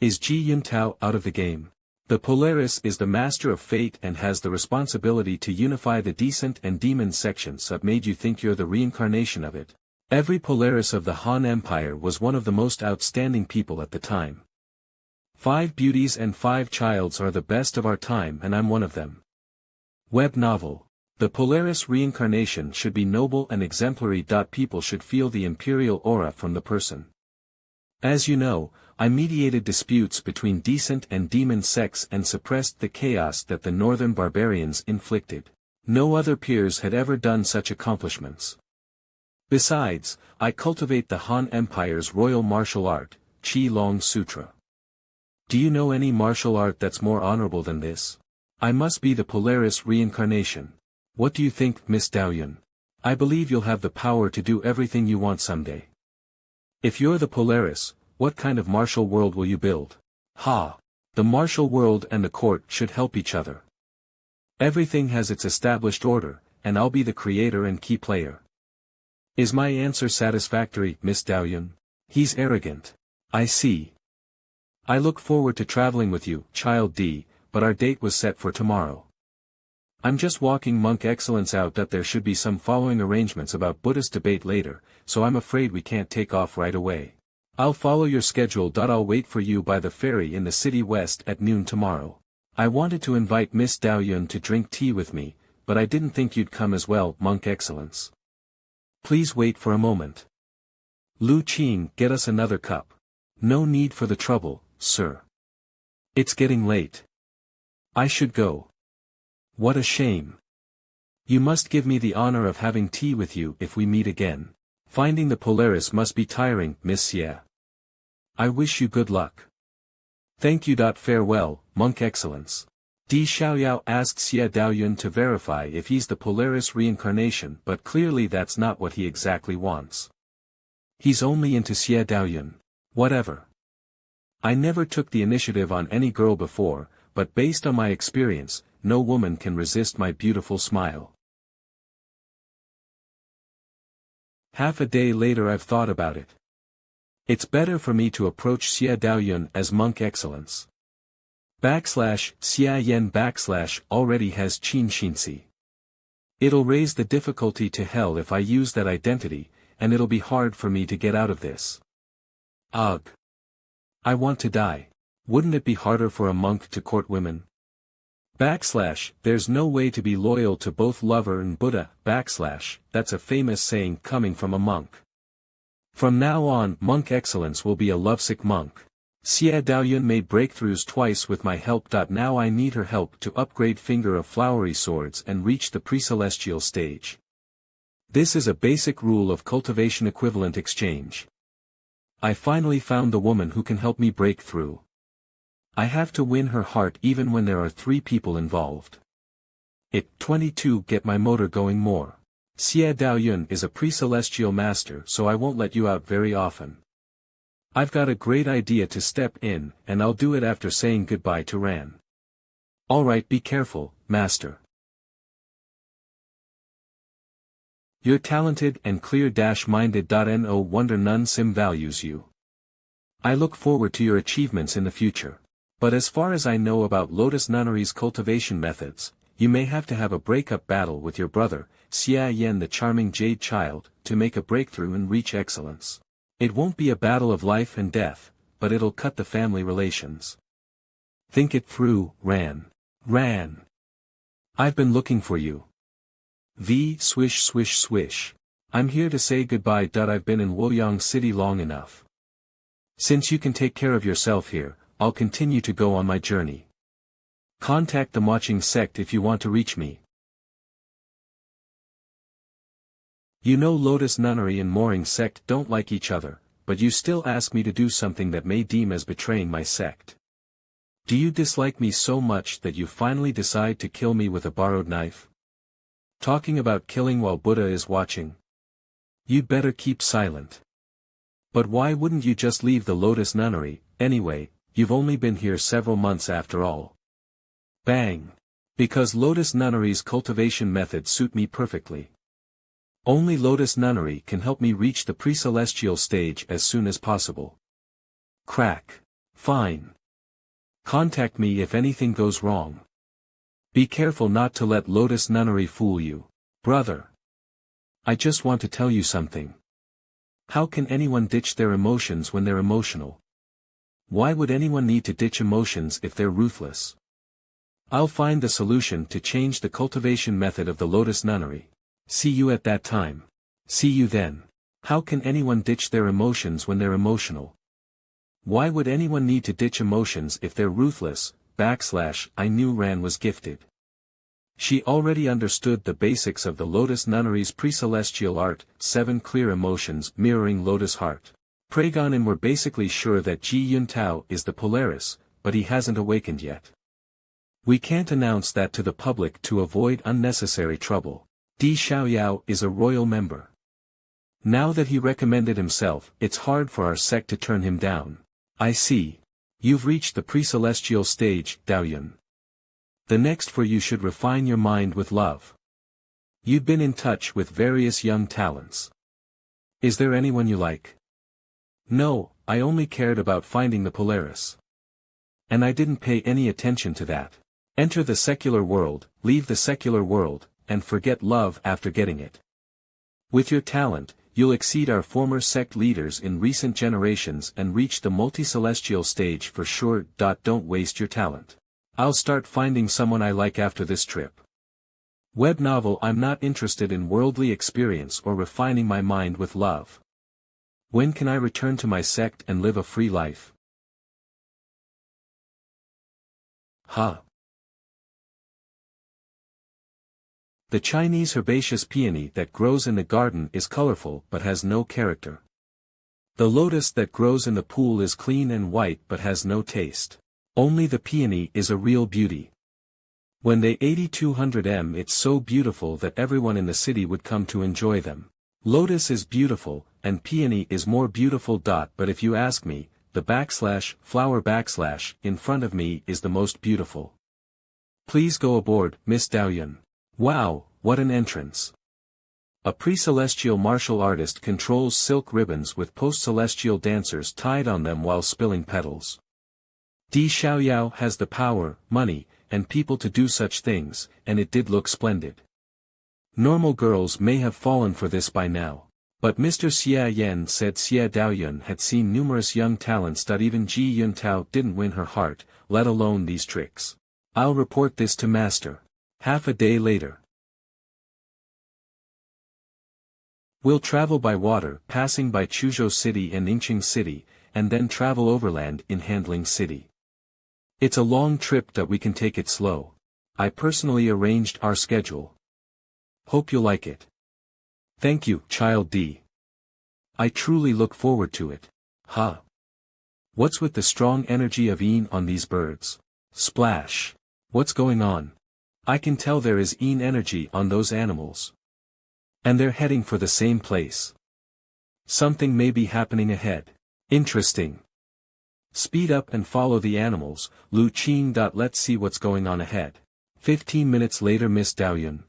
Is Ji Yuntao out of the game? The Polaris is the master of fate and has the responsibility to unify the decent and demon sections. That made you think you're the reincarnation of it. Every Polaris of the Han Empire was one of the most outstanding people at the time. 5 beauties and 5 childs are the best of our time, and I'm one of them. Web novel. The Polaris reincarnation should be noble and exemplary. People should feel the imperial aura from the person. As you know, I mediated disputes between decent and demon sects and suppressed the chaos that the northern barbarians inflicted. No other peers had ever done such accomplishments. Besides, I cultivate the Han Empire's royal martial art, Qi Long Sutra. Do you know any martial art that's more honorable than this? I must be the Polaris reincarnation. What do you think, Miss Daoyun? I believe you'll have the power to do everything you want someday. If you're the Polaris, what kind of martial world will you build? Ha! The martial world and the court should help each other. Everything has its established order, and I'll be the creator and key player. Is my answer satisfactory, Miss Daoyun? He's arrogant. I see. I look forward to traveling with you, Child D, but our date was set for tomorrow. I'm just walking Monk Excellence out. There should be some following arrangements about Buddhist debate later, so I'm afraid we can't take off right away. I'll follow your schedule. I'll wait for you by the ferry in the city west at noon tomorrow. I wanted to invite Miss Daoyun to drink tea with me, but I didn't think you'd come as well, Monk Excellence. Please wait for a moment. Lu Qing, get us another cup. No need for the trouble, sir. It's getting late. I should go. What a shame. You must give me the honor of having tea with you if we meet again. Finding the Polaris must be tiring, Miss Xie. I wish you good luck. Thank you. Farewell, Monk Excellence. Di Xiaoyao asked Xie Daoyun to verify if he's the Polaris reincarnation, but clearly that's not what he exactly wants. He's only into Xie Daoyun. Whatever. I never took the initiative on any girl before, but based on my experience, no woman can resist my beautiful smile. Half a day later I've thought about it. It's better for me to approach Xie Daoyun as Monk Excellence. Xia Yen already has Qin Xinxi. It'll raise the difficulty to hell if I use that identity, and it'll be hard for me to get out of this. Ugh. I want to die. Wouldn't it be harder for a monk to court women? There's no way to be loyal to both lover and Buddha, that's a famous saying coming from a monk. From now on, Monk Excellence will be a lovesick monk. Xie Daoyun made breakthroughs twice with my help. Now I need her help to upgrade Finger of Flowery Swords and reach the pre-celestial stage. This is a basic rule of cultivation equivalent exchange. I finally found the woman who can help me break through. I have to win her heart even when there are 3 people involved. 22 Get my motor going more. Xie Daoyun is a pre-celestial master, so I won't let you out very often. I've got a great idea to step in, and I'll do it after saying goodbye to Ran. Alright, be careful, master. You're talented and clear-minded. No wonder Nun Sim values you. I look forward to your achievements in the future. But as far as I know about Lotus Nunnery's cultivation methods, you may have to have a breakup battle with your brother, Xia Yen the charming Jade Child, to make a breakthrough and reach excellence. It won't be a battle of life and death, but it'll cut the family relations. Think it through, Ran. Ran. I've been looking for you. Swish swish swish. I'm here to say goodbye. I've been in Wuying City long enough. Since you can take care of yourself here, I'll continue to go on my journey. Contact the Watching sect if you want to reach me. You know Lotus Nunnery and Mooring sect don't like each other, but you still ask me to do something that may deem as betraying my sect. Do you dislike me so much that you finally decide to kill me with a borrowed knife? Talking about killing while Buddha is watching. You'd better keep silent. But why wouldn't you just leave the Lotus Nunnery, anyway? You've only been here several months after all. Bang. Because Lotus Nunnery's cultivation methods suit me perfectly. Only Lotus Nunnery can help me reach the pre-celestial stage as soon as possible. Crack. Fine. Contact me if anything goes wrong. Be careful not to let Lotus Nunnery fool you, brother. I just want to tell you something. How can anyone ditch their emotions when they're emotional? Why would anyone need to ditch emotions if they're ruthless? I'll find the solution to change the cultivation method of the Lotus Nunnery. See you at that time. See you then. How can anyone ditch their emotions when they're emotional? Why would anyone need to ditch emotions if they're ruthless? I knew Ran was gifted. She already understood the basics of the Lotus Nunnery's pre-celestial art, 7 clear emotions mirroring Lotus Heart. Pragonin were basically sure that Ji Yuntao is the Polaris, but he hasn't awakened yet. We can't announce that to the public to avoid unnecessary trouble. Di Xiaoyao is a royal member. Now that he recommended himself, it's hard for our sect to turn him down. I see. You've reached the pre-celestial stage, Daoyun. The next for you should refine your mind with love. You've been in touch with various young talents. Is there anyone you like? No, I only cared about finding the Polaris. And I didn't pay any attention to that. Enter the secular world, leave the secular world, and forget love after getting it. With your talent, you'll exceed our former sect leaders in recent generations and reach the multi-celestial stage for sure. Don't waste your talent. I'll start finding someone I like after this trip. Web novel. I'm not interested in worldly experience or refining my mind with love. When can I return to my sect and live a free life? Huh. The Chinese herbaceous peony that grows in the garden is colorful but has no character. The lotus that grows in the pool is clean and white but has no taste. Only the peony is a real beauty. When they 8200 it's so beautiful that everyone in the city would come to enjoy them. Lotus is beautiful, and peony is more beautiful. But if you ask me, the flower in front of me is the most beautiful. Please go aboard, Miss Daoyun. Wow, what an entrance. A pre-celestial martial artist controls silk ribbons with post-celestial dancers tied on them while spilling petals. Di Xiaoyao has the power, money, and people to do such things, and it did look splendid. Normal girls may have fallen for this by now. But Mr. Xie Yan said Xie Daoyun had seen numerous young talents. Even Ji Yuntao didn't win her heart, let alone these tricks. I'll report this to Master. Half a day later. We'll travel by water, passing by Chuzhou City and Yingqing City, and then travel overland in Handling City. It's a long trip. We can take it slow. I personally arranged our schedule. Hope you'll like it. Thank you, Child D. I truly look forward to it. Huh. What's with the strong energy of Yin on these birds? Splash. What's going on? I can tell there is Yin energy on those animals. And they're heading for the same place. Something may be happening ahead. Interesting. Speed up and follow the animals, Lu Qing. Let's see what's going on ahead. 15 minutes later. Miss Daoyun.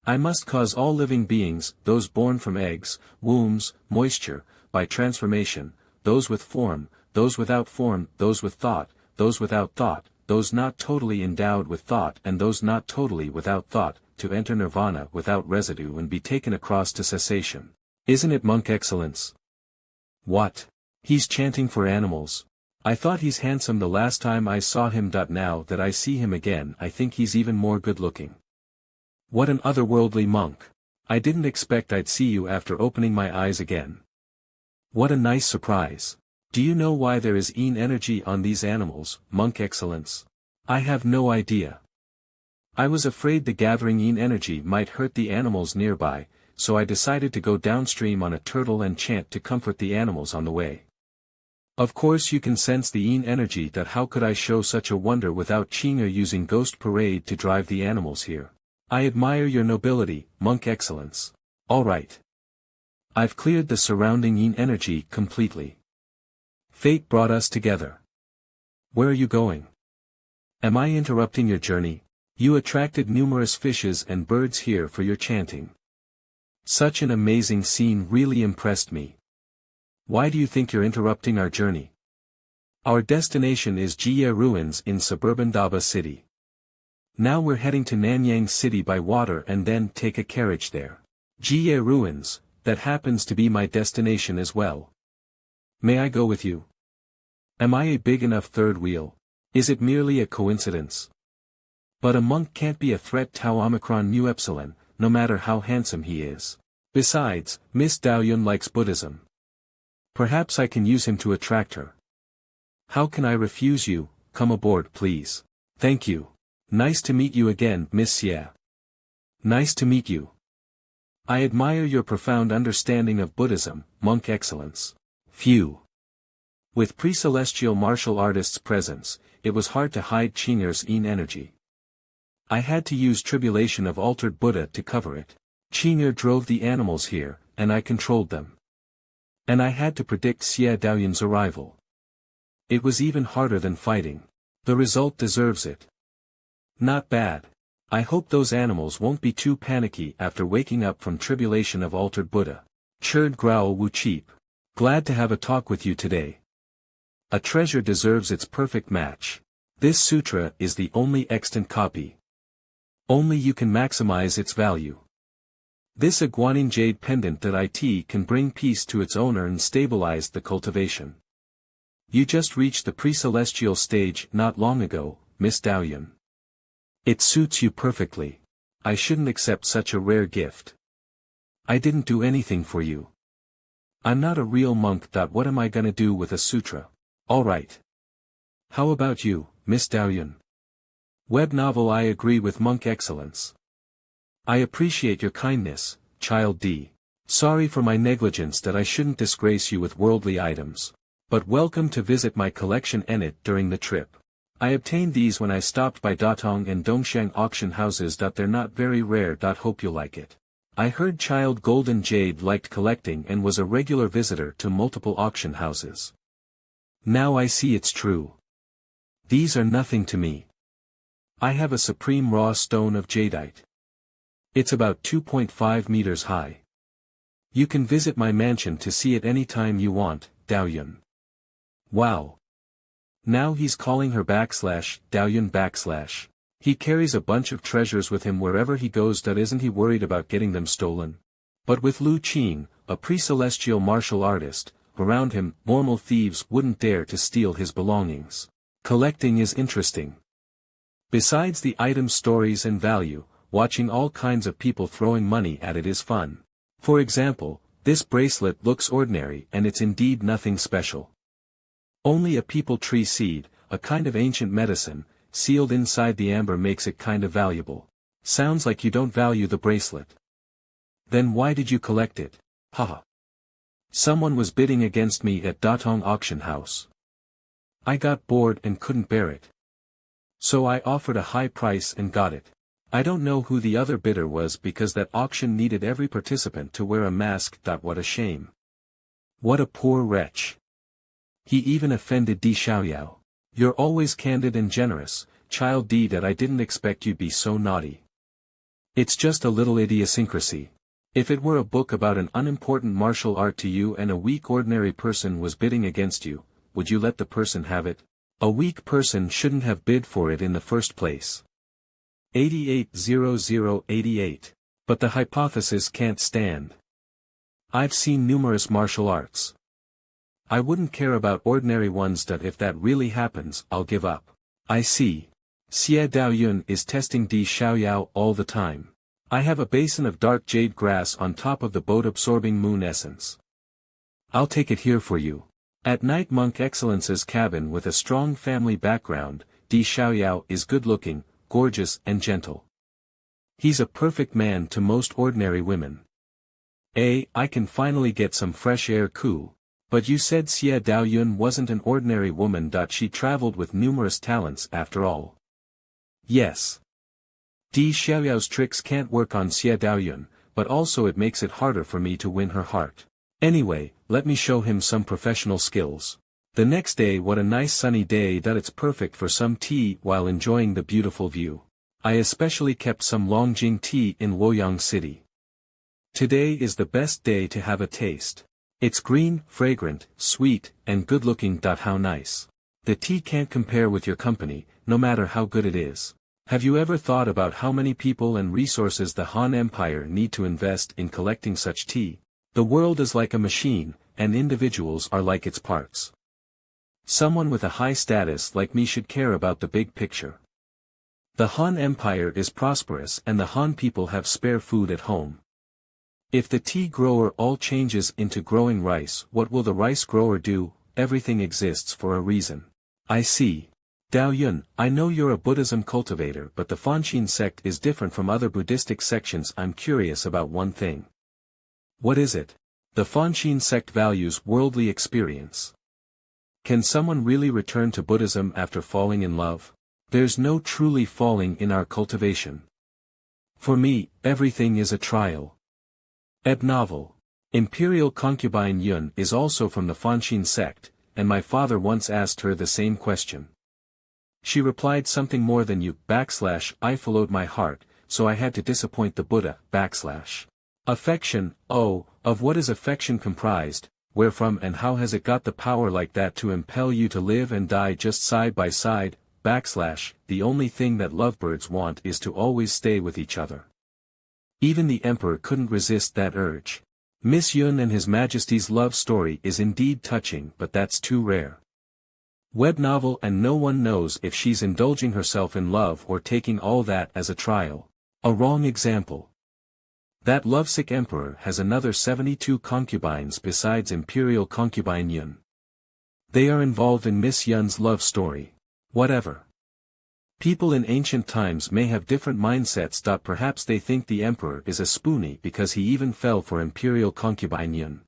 I must cause all living beings, those born from eggs, wombs, moisture, by transformation, those with form, those without form, those with thought, those without thought, those not totally endowed with thought and those not totally without thought, to enter nirvana without residue and be taken across to cessation. Isn't it, Monk Excellence? What? He's chanting for animals. I thought he's handsome the last time I saw him. Now that I see him again, I think he's even more good-looking. What an otherworldly monk. I didn't expect I'd see you after opening my eyes again. What a nice surprise. Do you know why there is Yin energy on these animals, Monk Excellence? I have no idea. I was afraid the gathering Yin energy might hurt the animals nearby, so I decided to go downstream on a turtle and chant to comfort the animals on the way. Of course you can sense the Yin energy. How could I show such a wonder without Qing'er using Ghost Parade to drive the animals here? I admire your nobility, Monk Excellence. Alright. I've cleared the surrounding Yin energy completely. Fate brought us together. Where are you going? Am I interrupting your journey? You attracted numerous fishes and birds here for your chanting. Such an amazing scene really impressed me. Why do you think you're interrupting our journey? Our destination is Jie Ruins in suburban Daba City. Now we're heading to Nanyang City by water and then take a carriage there. Jie Ruins, that happens to be my destination as well. May I go with you? Am I a big enough third wheel? Is it merely a coincidence? But a monk can't be a threat. Tau Omicron Mu Epsilon, no matter how handsome he is. Besides, Miss Daoyun likes Buddhism. Perhaps I can use him to attract her. How can I refuse you? Come aboard please. Thank you. Nice to meet you again, Miss Xie. Nice to meet you. I admire your profound understanding of Buddhism, Monk Excellence. Phew. With pre-celestial martial artists' presence, it was hard to hide Qing'er's Yin energy. I had to use Tribulation of Altered Buddha to cover it. Qing'er drove the animals here, and I controlled them. And I had to predict Xie Daoyun's arrival. It was even harder than fighting. The result deserves it. Not bad. I hope those animals won't be too panicky after waking up from Tribulation of Altered Buddha. Churd Growl Wu Cheap. Glad to have a talk with you today. A treasure deserves its perfect match. This sutra is the only extant copy. Only you can maximize its value. This Iguanin jade pendant can bring peace to its owner and stabilize the cultivation. You just reached the pre-celestial stage not long ago, Miss Daoyun. It suits you perfectly. I shouldn't accept such a rare gift. I didn't do anything for you. I'm not a real monk. What am I gonna do with a sutra? Alright. How about you, Miss Daoyun? Web novel. I agree with Monk Excellence. I appreciate your kindness, Child D. Sorry for my negligence that I shouldn't disgrace you with worldly items. But welcome to visit my collection Enit during the trip. I obtained these when I stopped by Datong and Dongshang auction houses. They're not very rare. Hope you like it. I heard Child Golden Jade liked collecting and was a regular visitor to multiple auction houses. Now I see it's true. These are nothing to me. I have a supreme raw stone of jadeite. It's about 2.5 meters high. You can visit my mansion to see it any time you want, Daoyun. Wow. Now he's calling her Daoyun. He carries a bunch of treasures with him wherever he goes. Isn't he worried about getting them stolen? But with Lu Qing, a pre-celestial martial artist, around him, normal thieves wouldn't dare to steal his belongings. Collecting is interesting. Besides the item stories and value, watching all kinds of people throwing money at it is fun. For example, this bracelet looks ordinary and it's indeed nothing special. Only a people tree seed, a kind of ancient medicine, sealed inside the amber makes it kind of valuable. Sounds like you don't value the bracelet. Then why did you collect it? Haha. Someone was bidding against me at Datong auction house. I got bored and couldn't bear it. So I offered a high price and got it. I don't know who the other bidder was because that auction needed every participant to wear a mask. What a shame. What a poor wretch. He even offended Di Xiaoyao. You're always candid and generous, Child D. I didn't expect you'd be so naughty. It's just a little idiosyncrasy. If it were a book about an unimportant martial art to you and a weak ordinary person was bidding against you, would you let the person have it? A weak person shouldn't have bid for it in the first place. 880088. But the hypothesis can't stand. I've seen numerous martial arts. I wouldn't care about ordinary ones. If that really happens, I'll give up. I see. Xie Daoyun is testing Di Xiaoyao all the time. I have a basin of dark jade grass on top of the boat-absorbing moon essence. I'll take it here for you. At night, Monk Excellence's cabin with a strong family background. Di Xiaoyao is good-looking, gorgeous and gentle. He's a perfect man to most ordinary women. I can finally get some fresh air. Cool. But you said Xie Daoyun wasn't an ordinary woman. She traveled with numerous talents after all. Yes. Di Xiaoyao's tricks can't work on Xie Daoyun, but also it makes it harder for me to win her heart. Anyway, let me show him some professional skills. The next day, what a nice sunny day. It's perfect for some tea while enjoying the beautiful view. I especially kept some Longjing tea in Wuying City. Today is the best day to have a taste. It's green, fragrant, sweet, and good-looking. How nice. The tea can't compare with your company, no matter how good it is. Have you ever thought about how many people and resources the Han Empire need to invest in collecting such tea? The world is like a machine, and individuals are like its parts. Someone with a high status like me should care about the big picture. The Han Empire is prosperous and the Han people have spare food at home. If the tea grower all changes into growing rice, what will the rice grower do? Everything exists for a reason. I see. Daoyun, I know you're a Buddhism cultivator, but the Fanxin sect is different from other Buddhistic sections. I'm curious about one thing. What is it? The Fanxin sect values worldly experience. Can someone really return to Buddhism after falling in love? There's no truly falling in our cultivation. For me, everything is a trial. Novel. Imperial concubine Yun is also from the Fanxin sect, and my father once asked her the same question. She replied something more than you, I followed my heart, so I had to disappoint the Buddha, Affection, of what is affection comprised, where from and how has it got the power like that to impel you to live and die just side by side, the only thing that lovebirds want is to always stay with each other. Even the emperor couldn't resist that urge. Miss Yun and His Majesty's love story is indeed touching, but that's too rare. Web novel, and no one knows if she's indulging herself in love or taking all that as a trial. A wrong example. That lovesick emperor has another 72 concubines besides imperial concubine Yun. They are involved in Miss Yun's love story. Whatever. People in ancient times may have different mindsets. Perhaps they think the emperor is a spoonie because he even fell for imperial concubine Yun.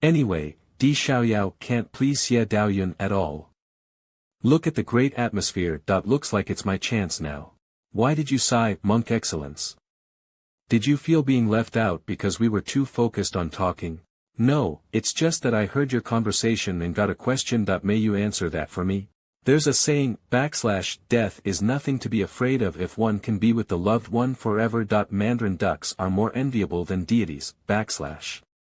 Anyway, Di Xiaoyao can't please Xie Daoyun at all. Look at the great atmosphere. Looks like it's my chance now. Why did you sigh, Monk Excellence? Did you feel being left out because we were too focused on talking? No, it's just that I heard your conversation and got a question. May you answer that for me? There's a saying, death is nothing to be afraid of if one can be with the loved one forever. Mandarin ducks are more enviable than deities,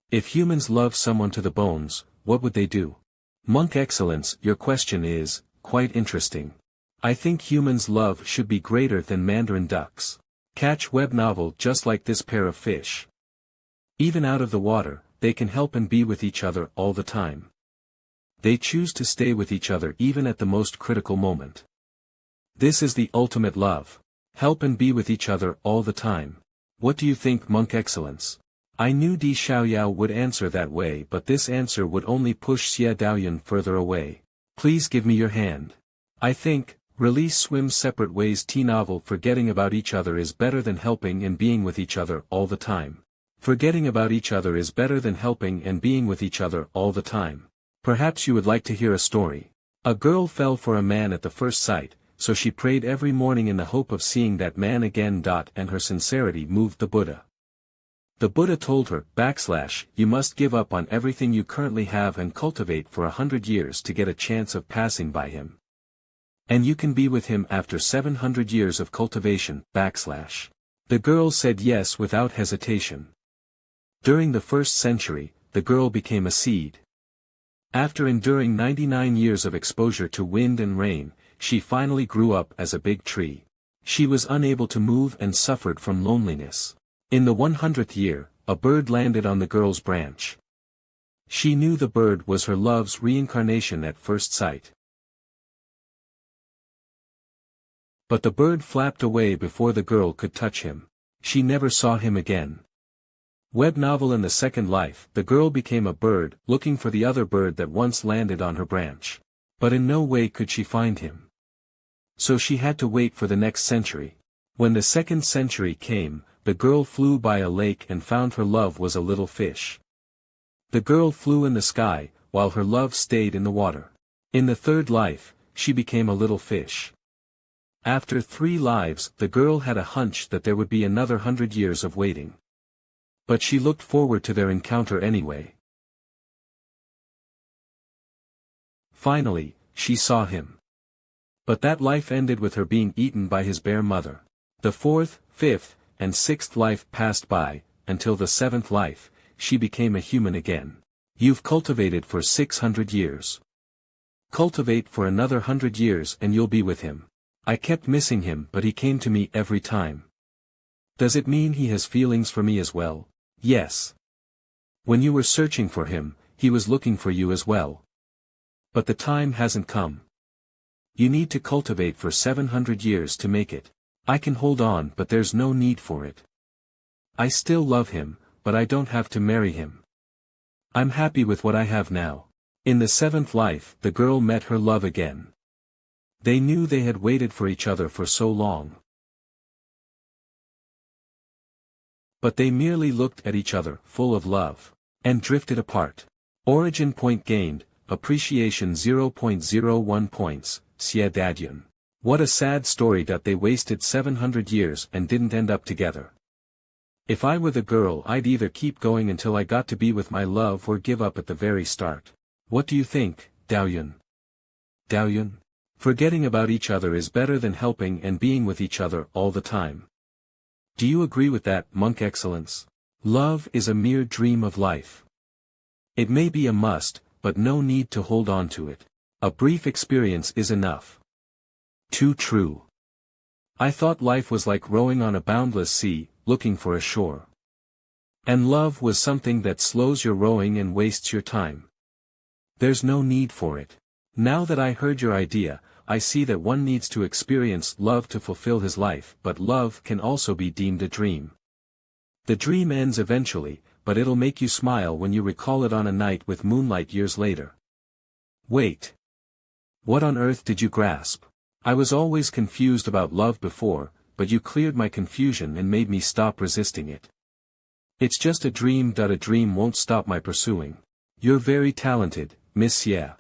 If humans love someone to the bones, what would they do? Monk Excellence, your question is, quite interesting. I think humans' love should be greater than Mandarin ducks. Catch web novel just like this pair of fish. Even out of the water, they can help and be with each other all the time. They choose to stay with each other even at the most critical moment. This is the ultimate love. Help and be with each other all the time. What do you think, Monk Excellence? I knew Di Xiaoyao would answer that way, but this answer would only push Xie Daoyun further away. Please give me your hand. I think, release swims separate ways. Novel. Forgetting about each other is better than helping and being with each other all the time. Forgetting about each other is better than helping and being with each other all the time. Perhaps you would like to hear a story. A girl fell for a man at the first sight, so she prayed every morning in the hope of seeing that man again. And her sincerity moved the Buddha. The Buddha told her, you must give up on everything you currently have and cultivate for 100 years to get a chance of passing by him. And you can be with him after 700 years of cultivation, The girl said yes without hesitation. During the 1st century, the girl became a seed. After enduring 99 years of exposure to wind and rain, she finally grew up as a big tree. She was unable to move and suffered from loneliness. In the 100th year, a bird landed on the girl's branch. She knew the bird was her love's reincarnation at first sight. But the bird flapped away before the girl could touch him. She never saw him again. Web novel. In the second life, the girl became a bird, looking for the other bird that once landed on her branch. But in no way could she find him. So she had to wait for the next century. When the second century came, the girl flew by a lake and found her love was a little fish. The girl flew in the sky, while her love stayed in the water. In the third life, she became a little fish. After 3 lives, the girl had a hunch that there would be another 100 years of waiting. But she looked forward to their encounter anyway. Finally, she saw him. But that life ended with her being eaten by his bear mother. The 4th, 5th, and 6th life passed by, until the 7th life, she became a human again. You've cultivated for 600 years. Cultivate for another 100 years and you'll be with him. I kept missing him but he came to me every time. Does it mean he has feelings for me as well? Yes. When you were searching for him, he was looking for you as well. But the time hasn't come. You need to cultivate for 700 years to make it. I can hold on but there's no need for it. I still love him, but I don't have to marry him. I'm happy with what I have now. In the 7th life, the girl met her love again. They knew they had waited for each other for so long. But they merely looked at each other, full of love, and drifted apart. Origin point gained, appreciation 0.01 points, Xie Daoyun. What a sad story that they wasted 700 years and didn't end up together. If I were the girl I'd either keep going until I got to be with my love or give up at the very start. What do you think, Daoyun? Daoyun? Forgetting about each other is better than helping and being with each other all the time. Do you agree with that, Monk Excellence? Love is a mere dream of life. It may be a must, but no need to hold on to it. A brief experience is enough. Too true. I thought life was like rowing on a boundless sea, looking for a shore. And love was something that slows your rowing and wastes your time. There's no need for it. Now that I heard your idea, I see that one needs to experience love to fulfill his life, but love can also be deemed a dream. The dream ends eventually, but it'll make you smile when you recall it on a night with moonlight years later. Wait. What on earth did you grasp? I was always confused about love before, but you cleared my confusion and made me stop resisting it. It's just a dream. A dream won't stop my pursuing. You're very talented, Miss Xie.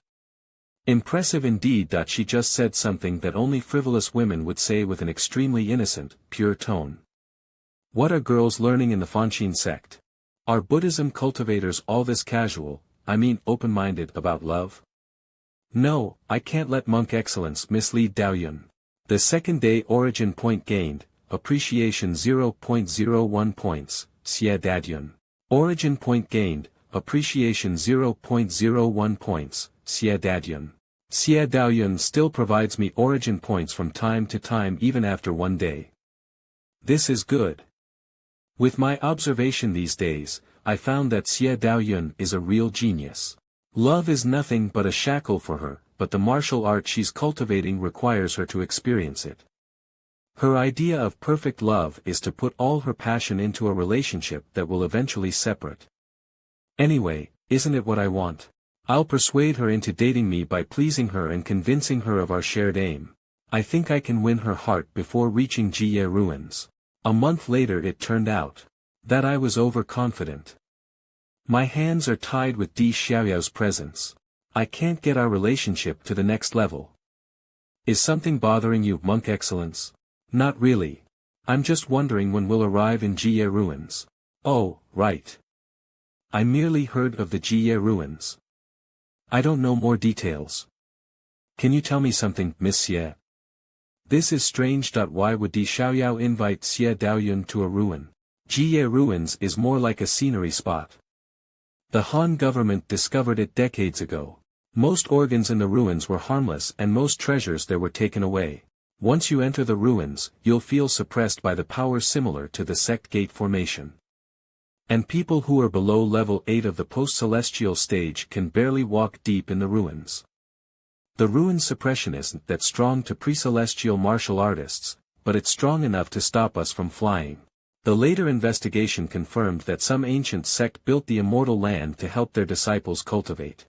Impressive indeed. She just said something that only frivolous women would say with an extremely innocent, pure tone. What are girls learning in the Confronting sect? Are Buddhism cultivators all this casual, open-minded about love? No, I can't let Monk Excellence mislead Daoyun. The second day origin point gained, appreciation 0.01 points, Xie Daoyun. Origin point gained, appreciation 0.01 points, Xie Daoyun. Xie Daoyun still provides me origin points from time to time even after one day. This is good. With my observation these days, I found that Xie Daoyun is a real genius. Love is nothing but a shackle for her, but the martial art she's cultivating requires her to experience it. Her idea of perfect love is to put all her passion into a relationship that will eventually separate. Anyway, isn't it what I want? I'll persuade her into dating me by pleasing her and convincing her of our shared aim. I think I can win her heart before reaching Xie ruins. A month later it turned out that I was overconfident. My hands are tied with Di Xiaoyao's presence. I can't get our relationship to the next level. Is something bothering you, Monk Excellence? Not really. I'm just wondering when we'll arrive in Xie ruins. Oh, right. I merely heard of the Xie ruins. I don't know more details. Can you tell me something, Miss Xie? This is strange. Why would Di Xiaoyao invite Xie Daoyun to a ruin? Xie ruins is more like a scenery spot. The Han government discovered it decades ago. Most organs in the ruins were harmless and most treasures there were taken away. Once you enter the ruins, you'll feel suppressed by the power similar to the sect gate formation. And people who are below level 8 of the post-celestial stage can barely walk deep in the ruins. The ruin suppression isn't that strong to pre-celestial martial artists, but it's strong enough to stop us from flying. The later investigation confirmed that some ancient sect built the immortal land to help their disciples cultivate.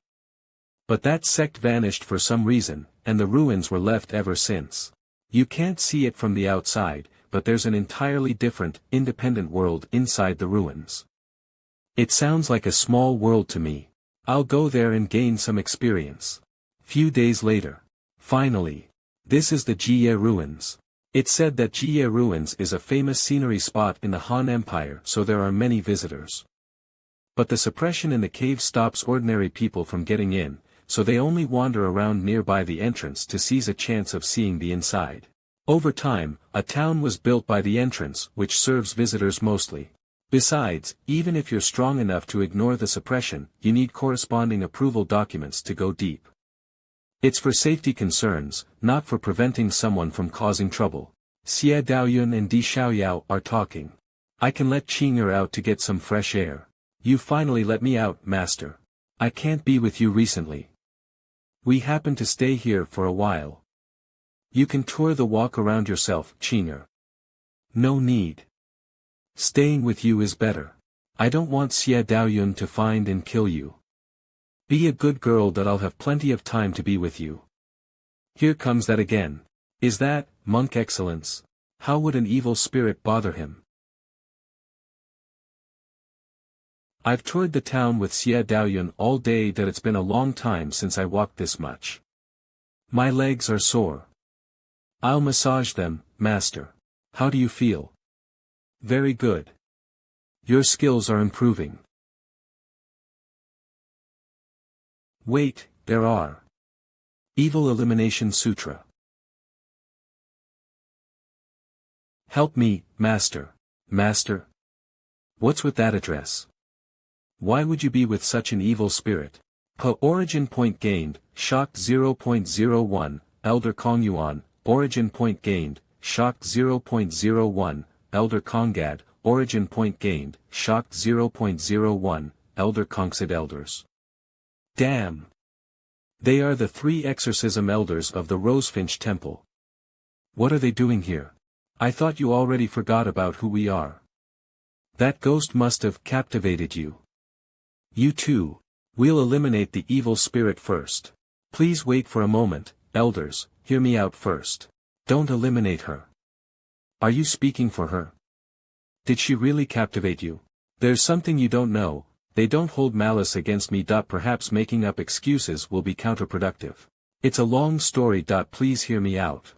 But that sect vanished for some reason, and the ruins were left ever since. You can't see it from the outside, but there's an entirely different, independent world inside the ruins. It sounds like a small world to me. I'll go there and gain some experience. Few days later. Finally. This is the Xie ruins. It's said that Xie ruins is a famous scenery spot in the Han Empire, so there are many visitors. But the suppression in the cave stops ordinary people from getting in, so they only wander around nearby the entrance to seize a chance of seeing the inside. Over time, a town was built by the entrance, which serves visitors mostly. Besides, even if you're strong enough to ignore the suppression, you need corresponding approval documents to go deep. It's for safety concerns, not for preventing someone from causing trouble. Xie Daoyun and Di Xiaoyao are talking. I can let Qing'er out to get some fresh air. You finally let me out, master. I can't be with you recently. We happen to stay here for a while. You can tour the walk around yourself, Qing'er. No need. Staying with you is better. I don't want Xie Daoyun to find and kill you. Be a good girl that I'll have plenty of time to be with you. Here comes that again. Is that, monk excellence? How would an evil spirit bother him? I've toured the town with Xie Daoyun all day that it's been a long time since I walked this much. My legs are sore. I'll massage them, master. How do you feel? Very good. Your skills are improving. Wait, there are. Evil Elimination Sutra. Help me, master. Master? What's with that address? Why would you be with such an evil spirit? Origin point gained, shocked 0.01, Elder Kongyuan, origin point gained, shocked 0.01, Elder Kongad, origin point gained, shocked 0.01, Elder Kongsid Elders. Damn! They are the 3 exorcism elders of the Rosefinch Temple. What are they doing here? I thought you already forgot about who we are. That ghost must have captivated you. You too. We'll eliminate the evil spirit first. Please wait for a moment, elders, hear me out first. Don't eliminate her. Are you speaking for her? Did she really captivate you? There's something you don't know. They don't hold malice against me. Perhaps making up excuses will be counterproductive. It's a long story. Please hear me out.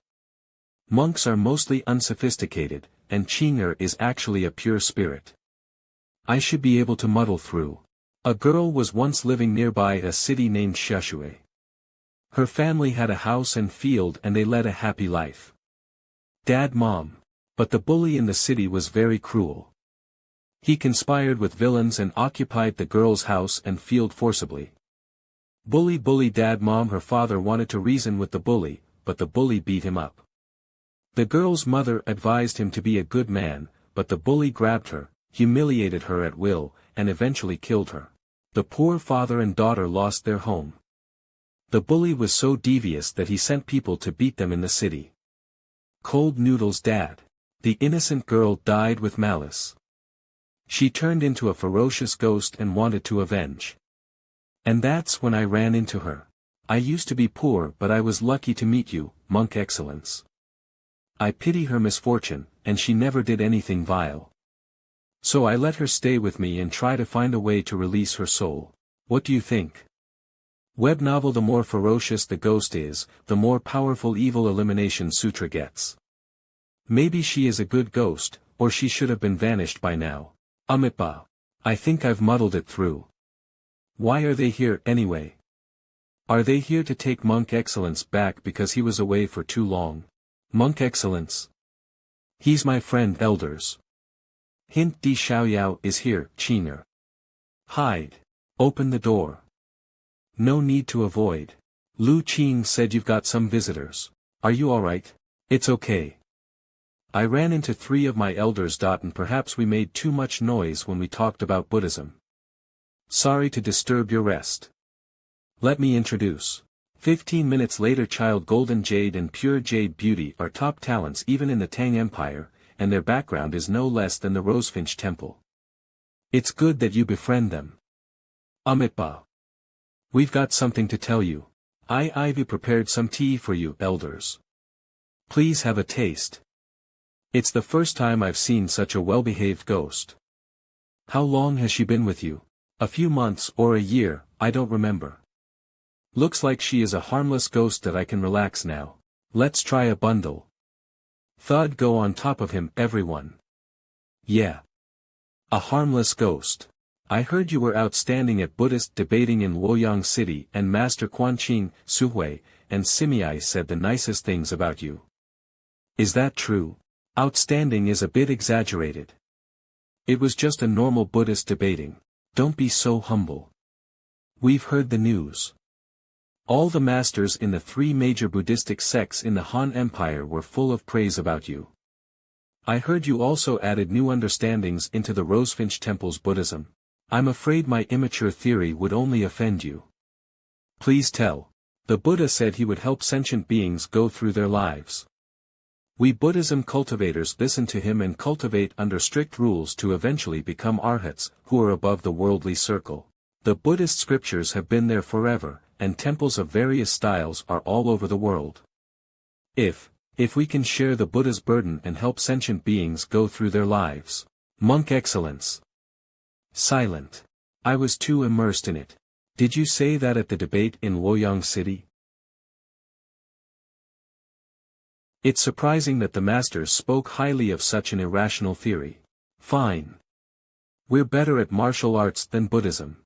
Monks are mostly unsophisticated, and Qing'er is actually a pure spirit. I should be able to muddle through. A girl was once living nearby a city named Sheshui. Her family had a house and field and they led a happy life. Dad, mom. But the bully in the city was very cruel. He conspired with villains and occupied the girl's house and field forcibly. Bully dad mom. Her father wanted to reason with the bully, but the bully beat him up. The girl's mother advised him to be a good man, but the bully grabbed her, humiliated her at will, and eventually killed her. The poor father and daughter lost their home. The bully was so devious that he sent people to beat them in the city. Cold noodles, dad. The innocent girl died with malice. She turned into a ferocious ghost and wanted to avenge. And that's when I ran into her. I used to be poor, but I was lucky to meet you, monk excellence. I pity her misfortune, and she never did anything vile. So I let her stay with me and try to find a way to release her soul. What do you think? Web novel. The more ferocious the ghost is, the more powerful Evil Elimination Sutra gets. Maybe she is a good ghost, or she should have been vanished by now. Amitba. I think I've muddled it through. Why are they here anyway? Are they here to take Monk Excellence back because he was away for too long? Monk Excellence? He's my friend, elders. Hint. Di Xiaoyao is here, Qing'er. Hide. Open the door. No need to avoid. Lu Qing said you've got some visitors. Are you alright? It's okay. I ran into 3 of my elders. And perhaps we made too much noise when we talked about Buddhism. Sorry to disturb your rest. Let me introduce. 15 minutes later, Child Golden Jade and Pure Jade Beauty are top talents even in the Tang Empire, and their background is no less than the Rosefinch Temple. It's good that you befriend them. Amitba. We've got something to tell you. Ivy prepared some tea for you, elders. Please have a taste. It's the first time I've seen such a well-behaved ghost. How long has she been with you? A few months or a year, I don't remember. Looks like she is a harmless ghost that I can relax now. Let's try a bundle. Thud, go on top of him, everyone. Yeah. A harmless ghost. I heard you were outstanding at Buddhist debating in Wuying City, and Master Quanqing, Suhui, and Simiai said the nicest things about you. Is that true? Outstanding is a bit exaggerated. It was just a normal Buddhist debating. Don't be so humble. We've heard the news. All the masters in the 3 major Buddhistic sects in the Han Empire were full of praise about you. I heard you also added new understandings into the Rosefinch Temple's Buddhism. I'm afraid my immature theory would only offend you. Please tell. The Buddha said he would help sentient beings go through their lives. We Buddhism cultivators listen to him and cultivate under strict rules to eventually become arhats, who are above the worldly circle. The Buddhist scriptures have been there forever, and temples of various styles are all over the world. If we can share the Buddha's burden and help sentient beings go through their lives. Monk Excellence. Silent. I was too immersed in it. Did you say that at the debate in Wuying City? It's surprising that the masters spoke highly of such an irrational theory. Fine. We're better at martial arts than Buddhism.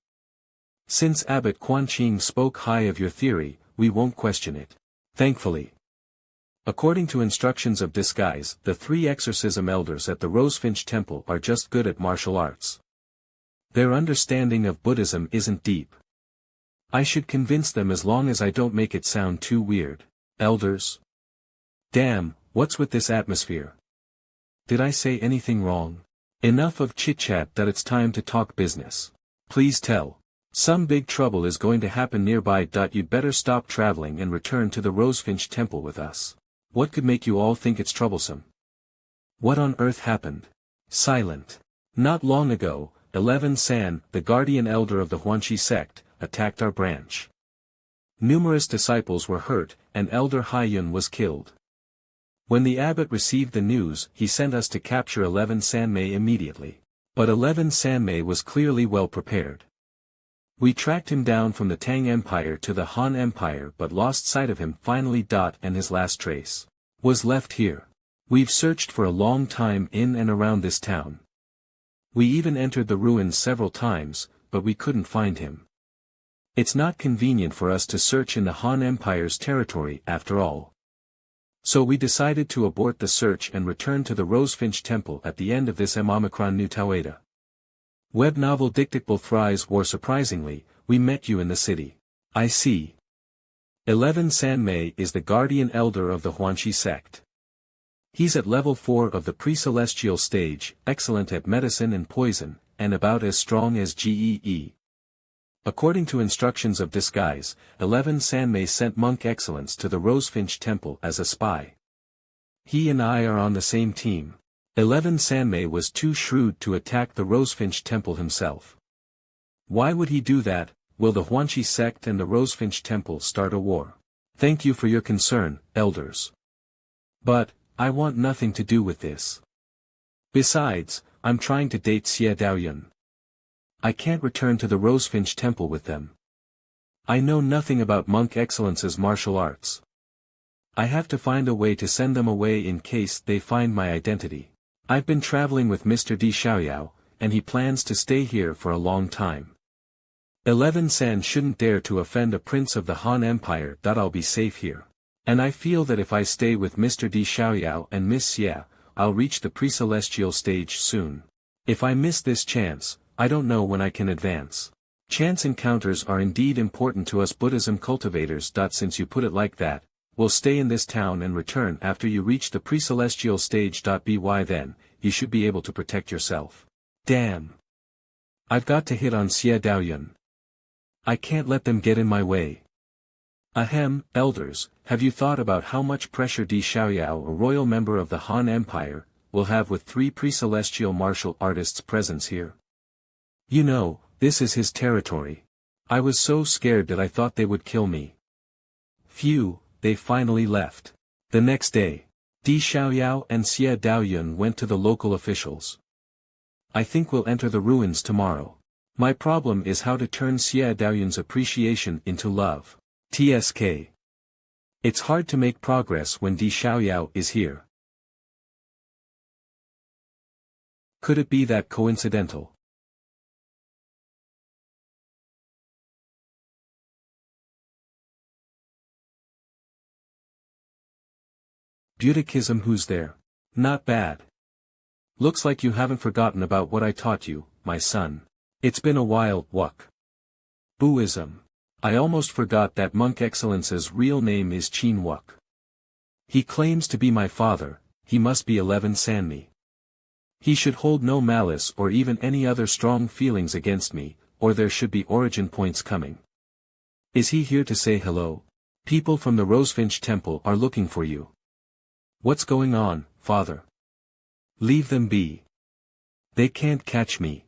Since Abbot Quanqing spoke high of your theory, we won't question it. Thankfully. According to instructions of disguise, the 3 exorcism elders at the Rosefinch Temple are just good at martial arts. Their understanding of Buddhism isn't deep. I should convince them as long as I don't make it sound too weird. Elders? Damn, what's with this atmosphere? Did I say anything wrong? Enough of chit-chat that it's time to talk business. Please tell. Some big trouble is going to happen nearby. You'd better stop traveling and return to the Rosefinch Temple with us. What could make you all think it's troublesome? What on earth happened? Silent. Not long ago, 11 San, the guardian elder of the Huanqi sect, attacked our branch. Numerous disciples were hurt, and Elder Haiyun was killed. When the abbot received the news, he sent us to capture 11 Sanmei immediately. But 11 Sanmei was clearly well prepared. We tracked him down from the Tang Empire to the Han Empire but lost sight of him finally. And his last trace was left here. We've searched for a long time in and around this town. We even entered the ruins several times, but we couldn't find him. It's not convenient for us to search in the Han Empire's territory after all. So we decided to abort the search and return to the Rosefinch Temple at the end of this Omicron Nu Taweda. Web novel Dictable Thrice War. Surprisingly, we met you in the city. I see. 11 Sanmei is the guardian elder of the Huanqi sect. He's at level 4 of the pre-celestial stage, excellent at medicine and poison, and about as strong as Gee. According to instructions of disguise, 11 Sanmei sent Monk Excellence to the Rosefinch Temple as a spy. He and I are on the same team. 11 Sanmei was too shrewd to attack the Rosefinch Temple himself. Why would he do that? Will the Huanqi sect and the Rosefinch Temple start a war? Thank you for your concern, elders. But, I want nothing to do with this. Besides, I'm trying to date Xie Daoyun. I can't return to the Rosefinch Temple with them. I know nothing about Monk Excellence's martial arts. I have to find a way to send them away in case they find my identity. I've been traveling with Mr. Di Xiaoyao, and he plans to stay here for a long time. 11 San shouldn't dare to offend a prince of the Han Empire. I'll be safe here. And I feel that if I stay with Mr. Di Xiaoyao and Miss Xie, I'll reach the pre-celestial stage soon. If I miss this chance, I don't know when I can advance. Chance encounters are indeed important to us Buddhism cultivators. Since you put it like that, will stay in this town and return after you reach the pre-celestial stage. By then, you should be able to protect yourself. Damn. I've got to hit on Xie Daoyun. I can't let them get in my way. Ahem, elders, have you thought about how much pressure Di Xiaoyao, a royal member of the Han Empire, will have with 3 pre-celestial martial artists' presence here? You know, this is his territory. I was so scared that I thought they would kill me. Phew, they finally left. The next day, Di Xiaoyao and Xie Daoyun went to the local officials. I think we'll enter the ruins tomorrow. My problem is how to turn Xie Daoyun's appreciation into love. TSK. It's hard to make progress when Di Xiaoyao is here. Could it be that coincidental? Buddhism, who's there? Not bad. Looks like you haven't forgotten about what I taught you, my son. It's been a while, Wuk. Buddhism. I almost forgot that Monk Excellence's real name is Qin Wuk. He claims to be my father, he must be 11 Sanmi. He should hold no malice or even any other strong feelings against me, or there should be origin points coming. Is he here to say hello? People from the Rosefinch Temple are looking for you. What's going on, father? Leave them be. They can't catch me.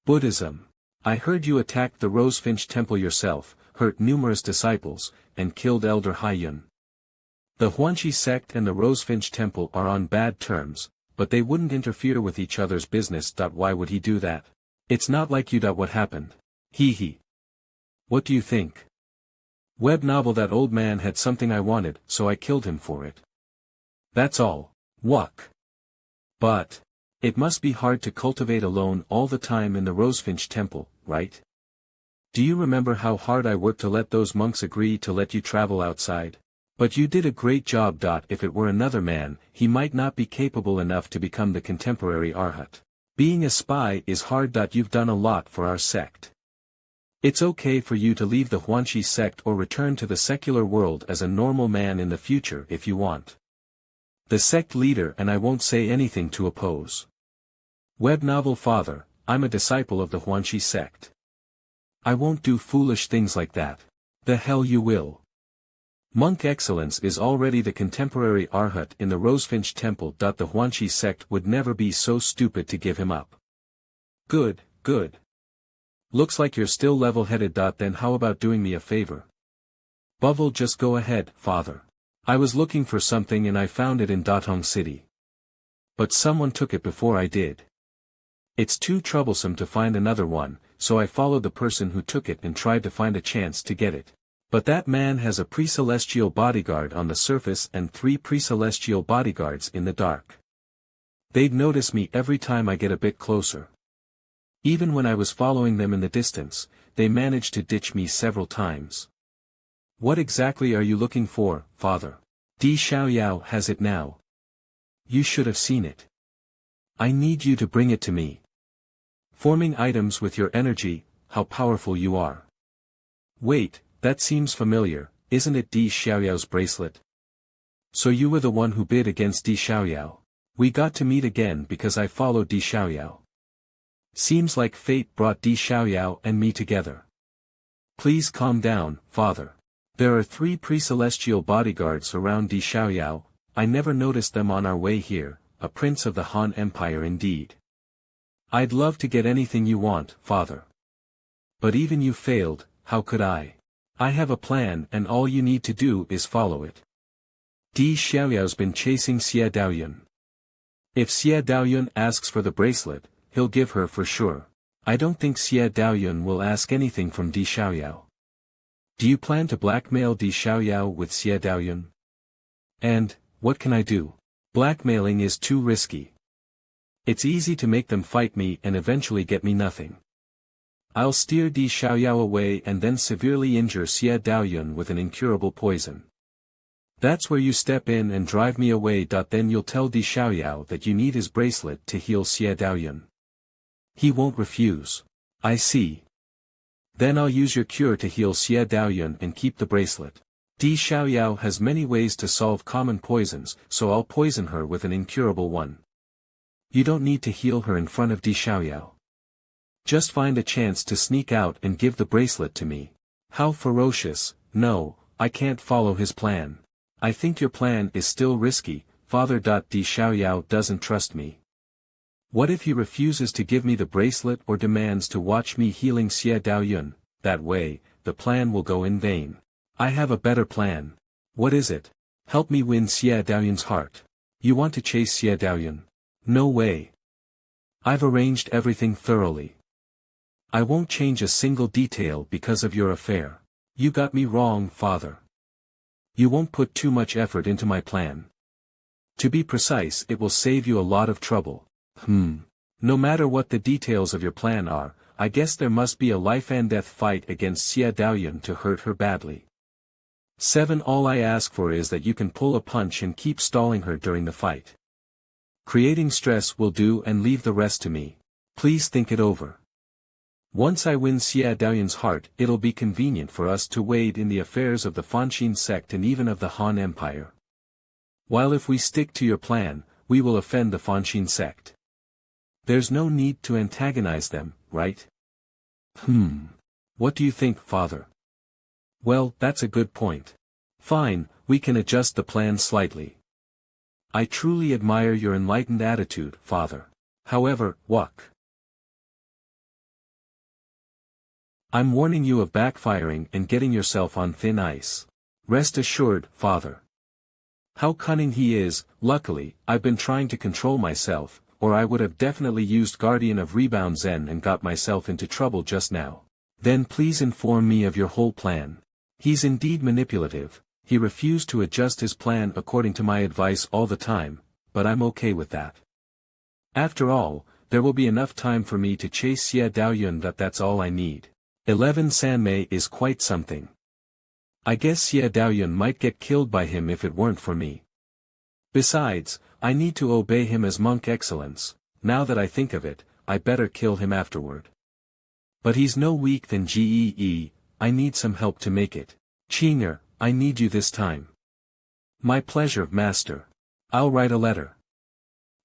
Buddhism. I heard you attacked the Rosefinch Temple yourself, hurt numerous disciples, and killed Elder Haiyun. The Huanqi sect and the Rosefinch Temple are on bad terms, but they wouldn't interfere with each other's business. Why would he do that? It's not like you. What happened? Hee. What do you think? Web novel. That old man had something I wanted, so I killed him for it. That's all. Wuk. But it must be hard to cultivate alone all the time in the Rosefinch Temple, right? Do you remember how hard I worked to let those monks agree to let you travel outside? But you did a great job. If it were another man, he might not be capable enough to become the contemporary Arhat. Being a spy is hard. You've done a lot for our sect. It's okay for you to leave the Huanqi sect or return to the secular world as a normal man in the future if you want. The sect leader and I won't say anything to oppose. Web novel. Father, I'm a disciple of the Huanqi sect. I won't do foolish things like that. The hell you will. Monk Excellence is already the contemporary Arhat in the Rosefinch Temple. The Huanqi sect would never be so stupid to give him up. Good, good. Looks like you're still level-headed. Then how about doing me a favor? Bubble, just go ahead, father. I was looking for something and I found it in Datong City. But someone took it before I did. It's too troublesome to find another one, so I followed the person who took it and tried to find a chance to get it. But that man has a pre-celestial bodyguard on the surface and 3 pre-celestial bodyguards in the dark. They'd notice me every time I get a bit closer. Even when I was following them in the distance, they managed to ditch me several times. What exactly are you looking for, father? Di Xiaoyao has it now. You should have seen it. I need you to bring it to me. Forming items with your energy, how powerful you are. Wait, that seems familiar, isn't it Di Xiaoyao's bracelet? So you were the one who bid against Di Xiaoyao. We got to meet again because I followed Di Xiaoyao. Seems like fate brought Di Xiaoyao and me together. Please calm down, father. There are 3 pre-celestial bodyguards around Di Xiaoyao. I never noticed them on our way here, a prince of the Han Empire indeed. I'd love to get anything you want, father. But even you failed, how could I? I have a plan and all you need to do is follow it. Di Xiaoyao's been chasing Xie Daoyun. If Xie Daoyun asks for the bracelet, he'll give her for sure. I don't think Xie Daoyun will ask anything from Di Xiaoyao. Do you plan to blackmail Di Xiaoyao with Xie Daoyun? And, what can I do? Blackmailing is too risky. It's easy to make them fight me and eventually get me nothing. I'll steer Di Xiaoyao away and then severely injure Xie Daoyun with an incurable poison. That's where you step in and drive me away. Then you'll tell Di Xiaoyao that you need his bracelet to heal Xie Daoyun. He won't refuse. I see. Then I'll use your cure to heal Xie Daoyun and keep the bracelet. Di Xiaoyao has many ways to solve common poisons, so I'll poison her with an incurable one. You don't need to heal her in front of Di Xiaoyao. Just find a chance to sneak out and give the bracelet to me. How ferocious. No, I can't follow his plan. I think your plan is still risky, Father. Di Xiaoyao doesn't trust me. What if he refuses to give me the bracelet or demands to watch me healing Xie Daoyun? That way, the plan will go in vain. I have a better plan. What is it? Help me win Xie Daoyun's heart. You want to chase Xie Daoyun? No way. I've arranged everything thoroughly. I won't change a single detail because of your affair. You got me wrong, Father. You won't put too much effort into my plan. To be precise, it will save you a lot of trouble. No matter what the details of your plan are, I guess there must be a life-and-death fight against Xie Daoyun to hurt her badly. 7. All I ask for is that you can pull a punch and keep stalling her during the fight. Creating stress will do, and leave the rest to me. Please think it over. Once I win Xie Daoyun's heart, it'll be convenient for us to wade in the affairs of the Fanxin sect and even of the Han Empire. While if we stick to your plan, we will offend the Fanxin sect. There's no need to antagonize them, right? What do you think, Father? Well, that's a good point. Fine, we can adjust the plan slightly. I truly admire your enlightened attitude, Father. However, I'm warning you of backfiring and getting yourself on thin ice. Rest assured, Father. How cunning he is. Luckily, I've been trying to control myself, or I would have definitely used Guardian of Rebound Zen and got myself into trouble just now. Then please inform me of your whole plan. He's indeed manipulative. He refused to adjust his plan according to my advice all the time, but I'm okay with that. After all, there will be enough time for me to chase Xie Daoyun. That's all I need. 11. Sanmei is quite something. I guess Xie Daoyun might get killed by him if it weren't for me. Besides, I need to obey him as monk excellence. Now that I think of it, I better kill him afterward. But he's no weak than Gee, I need some help to make it. Qing'er, I need you this time. My pleasure, Master. I'll write a letter.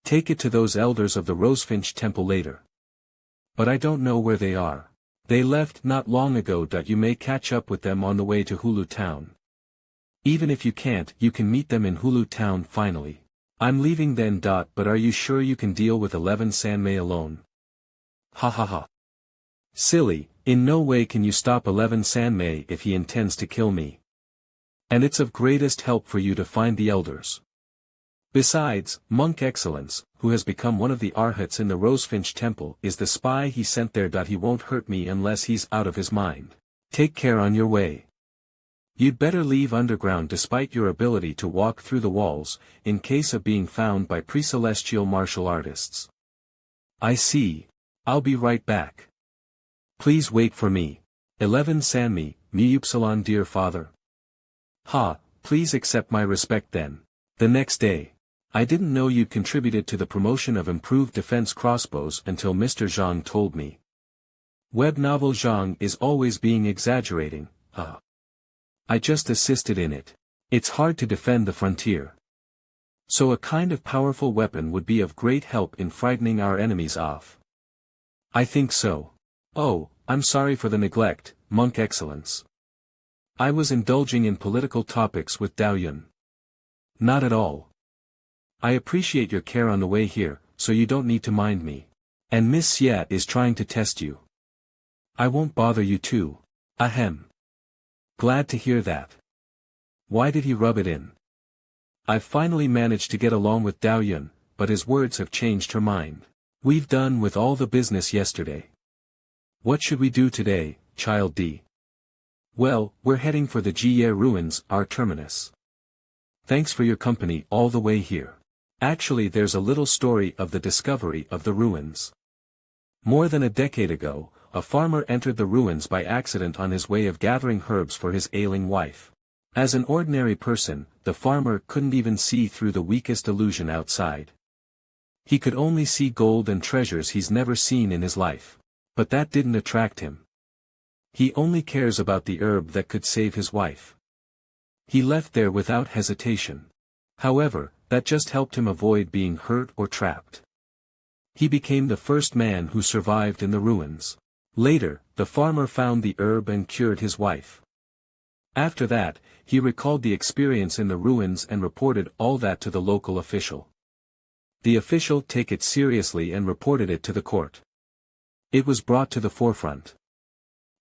Take it to those elders of the Rosefinch Temple later. But I don't know where they are. They left not long ago. You may catch up with them on the way to Hulu Town. Even if you can't, you can meet them in Hulu Town finally. I'm leaving then. But are you sure you can deal with 11 Sanmei alone? Ha ha ha. Silly, in no way can you stop 11 Sanmei if he intends to kill me. And it's of greatest help for you to find the elders. Besides, Monk Excellence, who has become one of the Arhats in the Rosefinch Temple, is the spy he sent there. He won't hurt me unless he's out of his mind. Take care on your way. You'd better leave underground despite your ability to walk through the walls, in case of being found by pre-celestial martial artists. I see. I'll be right back. Please wait for me. 11 Sanmei, Miyupsilon. Dear Father. Ha, please accept my respect then. The next day. I didn't know you'd contributed to the promotion of improved defense crossbows until Mr. Zhang told me. Web novel Zhang is always being exaggerating, I just assisted in it. It's hard to defend the frontier. So a kind of powerful weapon would be of great help in frightening our enemies off. I think so. Oh, I'm sorry for the neglect, Monk Excellence. I was indulging in political topics with Daoyun. Not at all. I appreciate your care on the way here, so you don't need to mind me. And Miss Xie is trying to test you. I won't bother you too. Ahem. Glad to hear that. Why did he rub it in? I've finally managed to get along with Daoyun, but his words have changed her mind. We've done with all the business yesterday. What should we do today, Child D? Well, we're heading for the Jie ruins, our terminus. Thanks for your company all the way here. Actually, there's a little story of the discovery of the ruins. More than a decade ago, a farmer entered the ruins by accident on his way of gathering herbs for his ailing wife. As an ordinary person, the farmer couldn't even see through the weakest illusion outside. He could only see gold and treasures he's never seen in his life. But that didn't attract him. He only cares about the herb that could save his wife. He left there without hesitation. However, that just helped him avoid being hurt or trapped. He became the first man who survived in the ruins. Later, the farmer found the herb and cured his wife. After that, he recalled the experience in the ruins and reported all that to the local official. The official took it seriously and reported it to the court. It was brought to the forefront.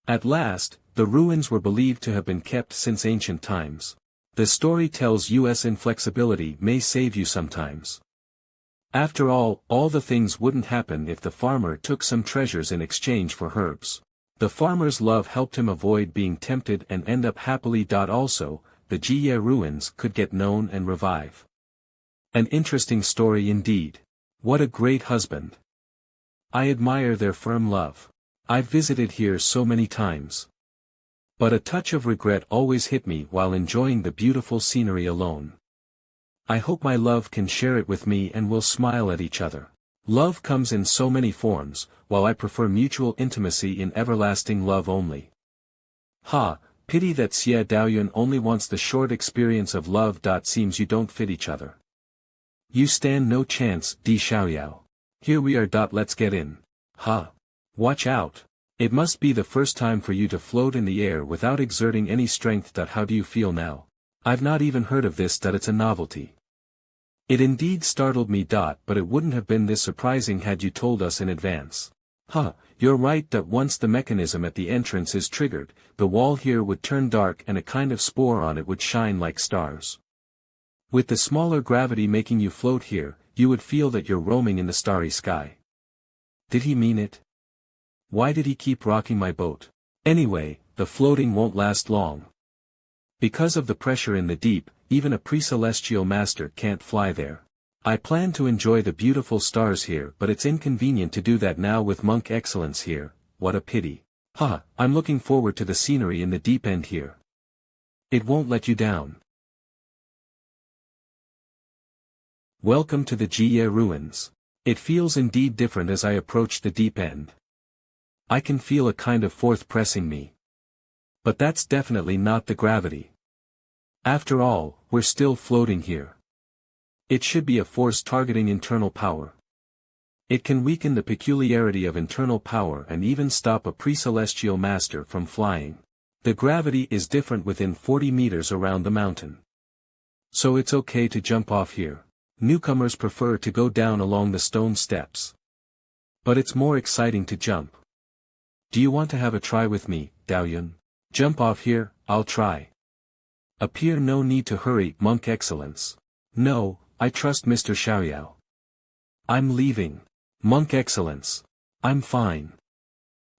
At last, the ruins were believed to have been kept since ancient times. The story tells us inflexibility may save you sometimes. After all the things wouldn't happen if the farmer took some treasures in exchange for herbs. The farmer's love helped him avoid being tempted and end up happily. Also, the Xie ruins could get known and revive. An interesting story indeed. What a great husband. I admire their firm love. I've visited here so many times. But a touch of regret always hit me while enjoying the beautiful scenery alone. I hope my love can share it with me and we'll smile at each other. Love comes in so many forms, while I prefer mutual intimacy in everlasting love only. Pity that Xie Daoyun only wants the short experience of love. Seems you don't fit each other. You stand no chance, Di Xiaoyao. Here we are. Let's get in. Watch out. It must be the first time for you to float in the air without exerting any strength. How do you feel now? I've not even heard of this. It's a novelty. It indeed startled me. But it wouldn't have been this surprising had you told us in advance. You're right that once the mechanism at the entrance is triggered, the wall here would turn dark and a kind of spore on it would shine like stars. With the smaller gravity making you float here, you would feel that you're roaming in the starry sky. Did he mean it? Why did he keep rocking my boat? Anyway, the floating won't last long. Because of the pressure in the deep, even a pre-celestial master can't fly there. I plan to enjoy the beautiful stars here, but it's inconvenient to do that now with monk excellence here. What a pity. I'm looking forward to the scenery in the deep end here. It won't let you down. Welcome to the Xie ruins. It feels indeed different as I approach the deep end. I can feel a kind of force pressing me. But that's definitely not the gravity. After all, we're still floating here. It should be a force targeting internal power. It can weaken the peculiarity of internal power and even stop a pre-celestial master from flying. The gravity is different within 40 meters around the mountain. So it's okay to jump off here. Newcomers prefer to go down along the stone steps. But it's more exciting to jump. Do you want to have a try with me, Daoyun? Jump off here. I'll try. Appear no need to hurry, monk excellence. No, I trust Mr. Xiaoyao. I'm leaving. Monk excellence. I'm fine.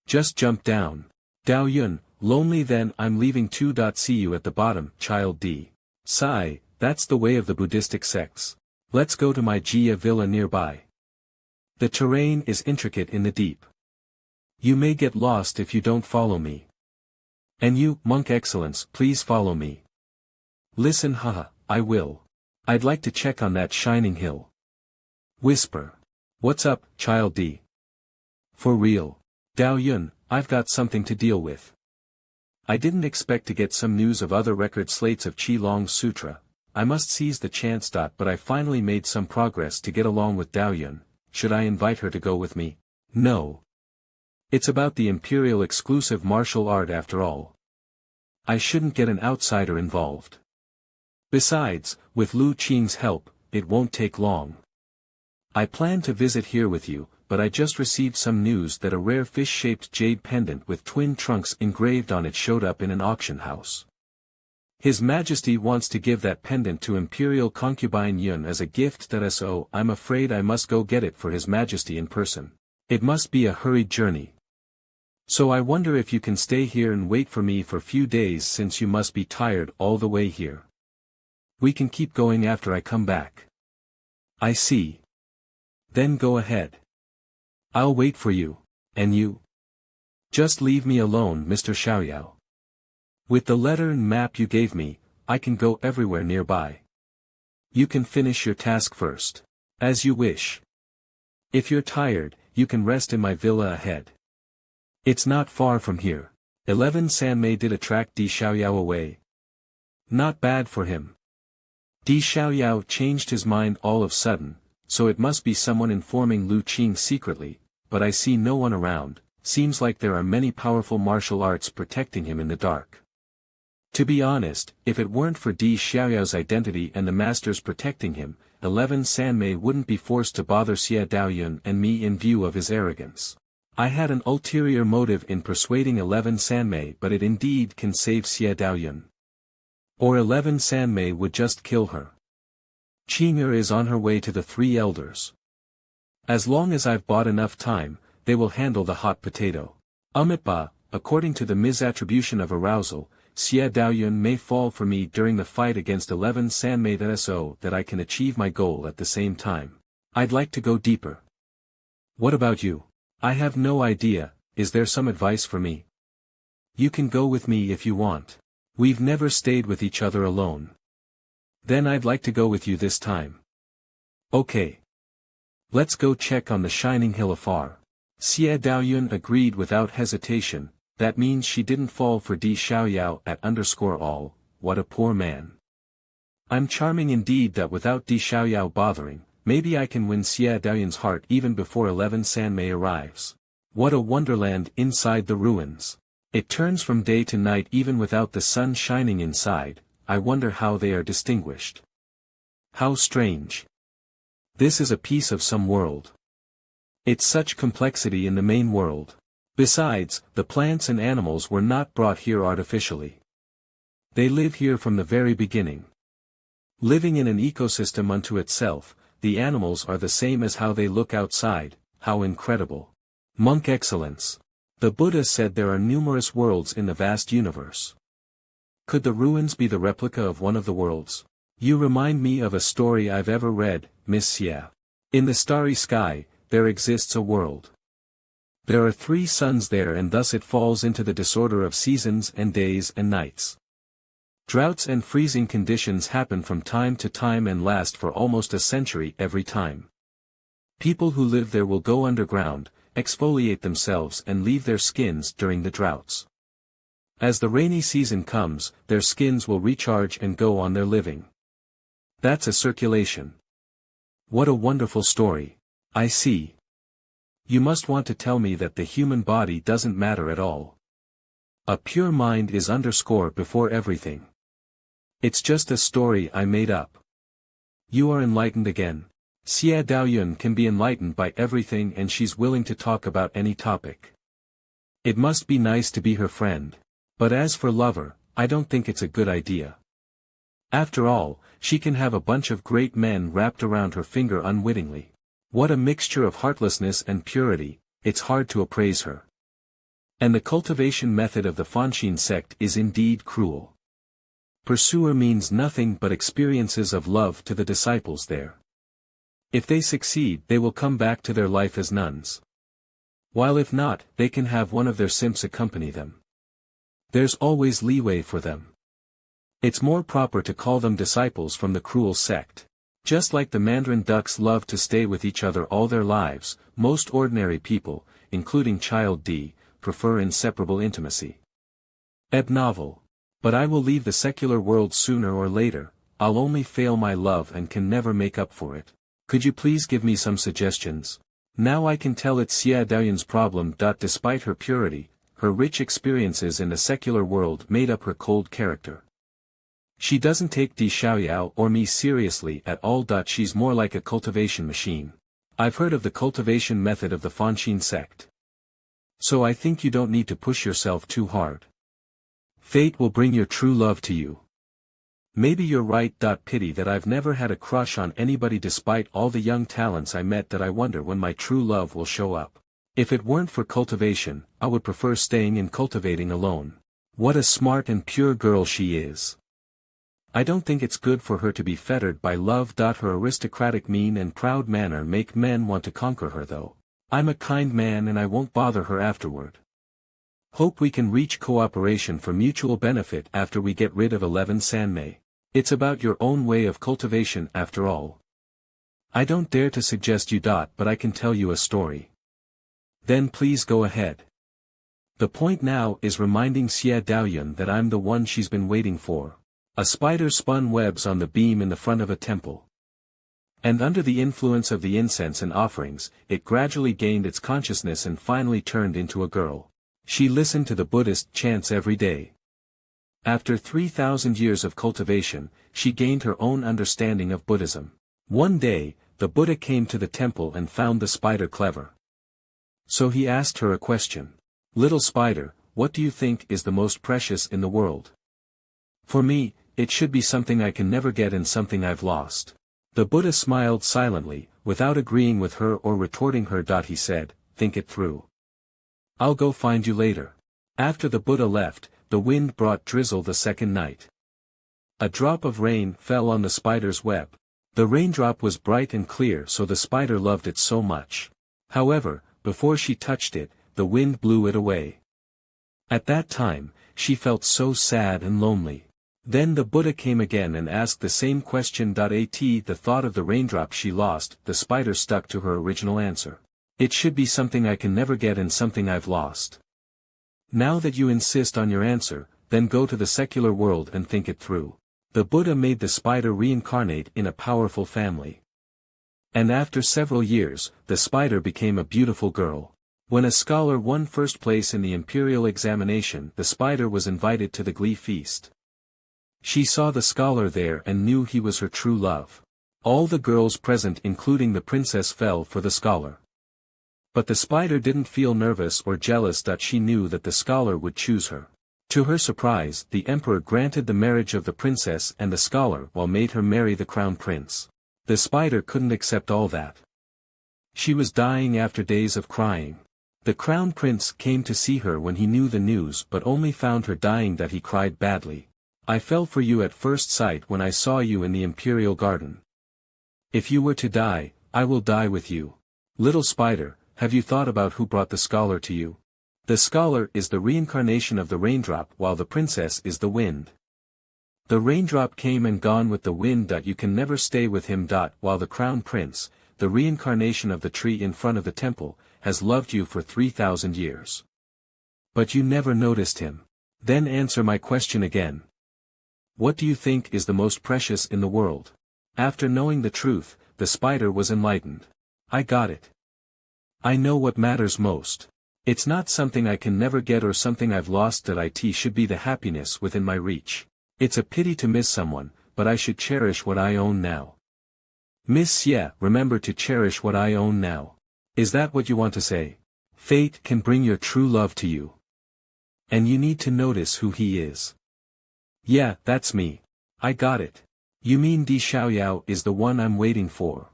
Just jump down. Daoyun, lonely then I'm leaving too. See you at the bottom, child D. Sigh, that's the way of the Buddhistic sects. Let's go to my Xie villa nearby. The terrain is intricate in the deep. You may get lost if you don't follow me. And you, monk excellence, please follow me. Listen, I will. I'd like to check on that shining hill. Whisper. What's up, child D? For real. Daoyun, I've got something to deal with. I didn't expect to get some news of other record slates of Qilong Sutra. I must seize the chance. But I finally made some progress to get along with Daoyun. Should I invite her to go with me? No. It's about the imperial exclusive martial art after all. I shouldn't get an outsider involved. Besides, with Lu Qing's help, it won't take long. I plan to visit here with you, but I just received some news that a rare fish-shaped jade pendant with twin trunks engraved on it showed up in an auction house. His Majesty wants to give that pendant to Imperial concubine Yun as a gift. So I'm afraid I must go get it for His Majesty in person. It must be a hurried journey. So I wonder if you can stay here and wait for me for a few days since you must be tired all the way here. We can keep going after I come back. I see. Then go ahead. I'll wait for you. And you? Just leave me alone, Mr. Xiaoyao. With the letter and map you gave me, I can go everywhere nearby. You can finish your task first. As you wish. If you're tired, you can rest in my villa ahead. It's not far from here. 11 Sanmei did attract Di Xiaoyao away. Not bad for him. Di Xiaoyao changed his mind all of sudden, so it must be someone informing Lu Qing secretly, but I see no one around, seems like there are many powerful martial arts protecting him in the dark. To be honest, if it weren't for Di Xiaoyao's identity and the masters protecting him, 11 Sanmei wouldn't be forced to bother Xie Daoyun and me in view of his arrogance. I had an ulterior motive in persuading 11 Sanmei, but it indeed can save Xie Daoyun. Or 11 Sanmei would just kill her. Qing'er is on her way to the three elders. As long as I've bought enough time, they will handle the hot potato. Umitba, according to the misattribution of arousal, Xie Daoyun may fall for me during the fight against 11 Sanmei so that I can achieve my goal at the same time. I'd like to go deeper. What about you? I have no idea, is there some advice for me? You can go with me if you want. We've never stayed with each other alone. Then I'd like to go with you this time. Okay. Let's go check on the shining hill afar. Xie Daoyun agreed without hesitation. That means she didn't fall for Di Xiaoyao at _all, what a poor man. I'm charming indeed that without Di Xiaoyao bothering, maybe I can win Xie Daoyun's heart even before 11 Sanmei arrives. What a wonderland inside the ruins. It turns from day to night even without the sun shining inside. I wonder how they are distinguished. How strange. This is a piece of some world. It's such complexity in the main world. Besides, the plants and animals were not brought here artificially. They live here from the very beginning. Living in an ecosystem unto itself, the animals are the same as how they look outside. How incredible. Monk excellence. The Buddha said there are numerous worlds in the vast universe. Could the ruins be the replica of one of the worlds? You remind me of a story I've ever read, Miss Xie. In the starry sky, there exists a world. There are 3 suns there and thus it falls into the disorder of seasons and days and nights. Droughts and freezing conditions happen from time to time and last for almost a century every time. People who live there will go underground, exfoliate themselves and leave their skins during the droughts. As the rainy season comes, their skins will recharge and go on their living. That's a circulation. What a wonderful story. I see. You must want to tell me that the human body doesn't matter at all. A pure mind is before everything. It's just a story I made up. You are enlightened again. Xie Daoyun can be enlightened by everything and she's willing to talk about any topic. It must be nice to be her friend. But as for lover, I don't think it's a good idea. After all, she can have a bunch of great men wrapped around her finger unwittingly. What a mixture of heartlessness and purity, it's hard to appraise her. And the cultivation method of the Fanxin sect is indeed cruel. Pursuer means nothing but experiences of love to the disciples there. If they succeed, they will come back to their life as nuns. While if not, they can have one of their simps accompany them. There's always leeway for them. It's more proper to call them disciples from the cruel sect. Just like the mandarin ducks love to stay with each other all their lives, most ordinary people, including Child D, prefer inseparable intimacy. Ebb novel. But I will leave the secular world sooner or later, I'll only fail my love and can never make up for it. Could you please give me some suggestions? Now I can tell it's Xie Daoyun's problem. Despite her purity, her rich experiences in the secular world made up her cold character. She doesn't take Di Xiaoyao or me seriously at all. She's more like a cultivation machine. I've heard of the cultivation method of the Fanxin sect. So I think you don't need to push yourself too hard. Fate will bring your true love to you. Maybe you're right. Pity that I've never had a crush on anybody despite all the young talents I met. That I wonder when my true love will show up. If it weren't for cultivation, I would prefer staying in cultivating alone. What a smart and pure girl she is. I don't think it's good for her to be fettered by love. Her aristocratic mean and proud manner make men want to conquer her though. I'm a kind man and I won't bother her afterward. Hope we can reach cooperation for mutual benefit after we get rid of 11 Sanmei. It's about your own way of cultivation after all. I don't dare to suggest you. But I can tell you a story. Then please go ahead. The point now is reminding Xie Daoyun that I'm the one she's been waiting for. A spider spun webs on the beam in the front of a temple. And under the influence of the incense and offerings, it gradually gained its consciousness and finally turned into a girl. She listened to the Buddhist chants every day. After 3,000 years of cultivation, she gained her own understanding of Buddhism. One day, the Buddha came to the temple and found the spider clever. So he asked her a question. "Little spider, what do you think is the most precious in the world?" "For me, it should be something I can never get and something I've lost." The Buddha smiled silently, without agreeing with her or retorting her. He said, "Think it through. I'll go find you later." After the Buddha left, the wind brought drizzle the second night. A drop of rain fell on the spider's web. The raindrop was bright and clear, so the spider loved it so much. However, before she touched it, the wind blew it away. At that time, she felt so sad and lonely. Then the Buddha came again and asked the same question. At the thought of the raindrop she lost, the spider stuck to her original answer. "It should be something I can never get and something I've lost." "Now that you insist on your answer, then go to the secular world and think it through." The Buddha made the spider reincarnate in a powerful family. And after several years, the spider became a beautiful girl. When a scholar won first place in the imperial examination, the spider was invited to the glee feast. She saw the scholar there and knew he was her true love. All the girls present, including the princess, fell for the scholar. But the spider didn't feel nervous or jealous. She knew that the scholar would choose her. To her surprise, the emperor granted the marriage of the princess and the scholar while made her marry the crown prince. The spider couldn't accept all that. She was dying after days of crying. The crown prince came to see her when he knew the news, but only found her dying. He cried badly. "I fell for you at first sight when I saw you in the imperial garden. If you were to die, I will die with you." "Little spider, have you thought about who brought the scholar to you? The scholar is the reincarnation of the raindrop, while the princess is the wind. The raindrop came and gone with the wind. You can never stay with him. While the crown prince, the reincarnation of the tree in front of the temple, has loved you for 3,000 years. But you never noticed him. Then answer my question again. What do you think is the most precious in the world?" After knowing the truth, the spider was enlightened. "I got it. I know what matters most. It's not something I can never get or something I've lost. It should be the happiness within my reach. It's a pity to miss someone, but I should cherish what I own now." "Miss Xie, remember to cherish what I own now. Is that what you want to say? Fate can bring your true love to you. And you need to notice who he is." "Yeah, that's me. I got it. You mean Di Xiaoyao is the one I'm waiting for?"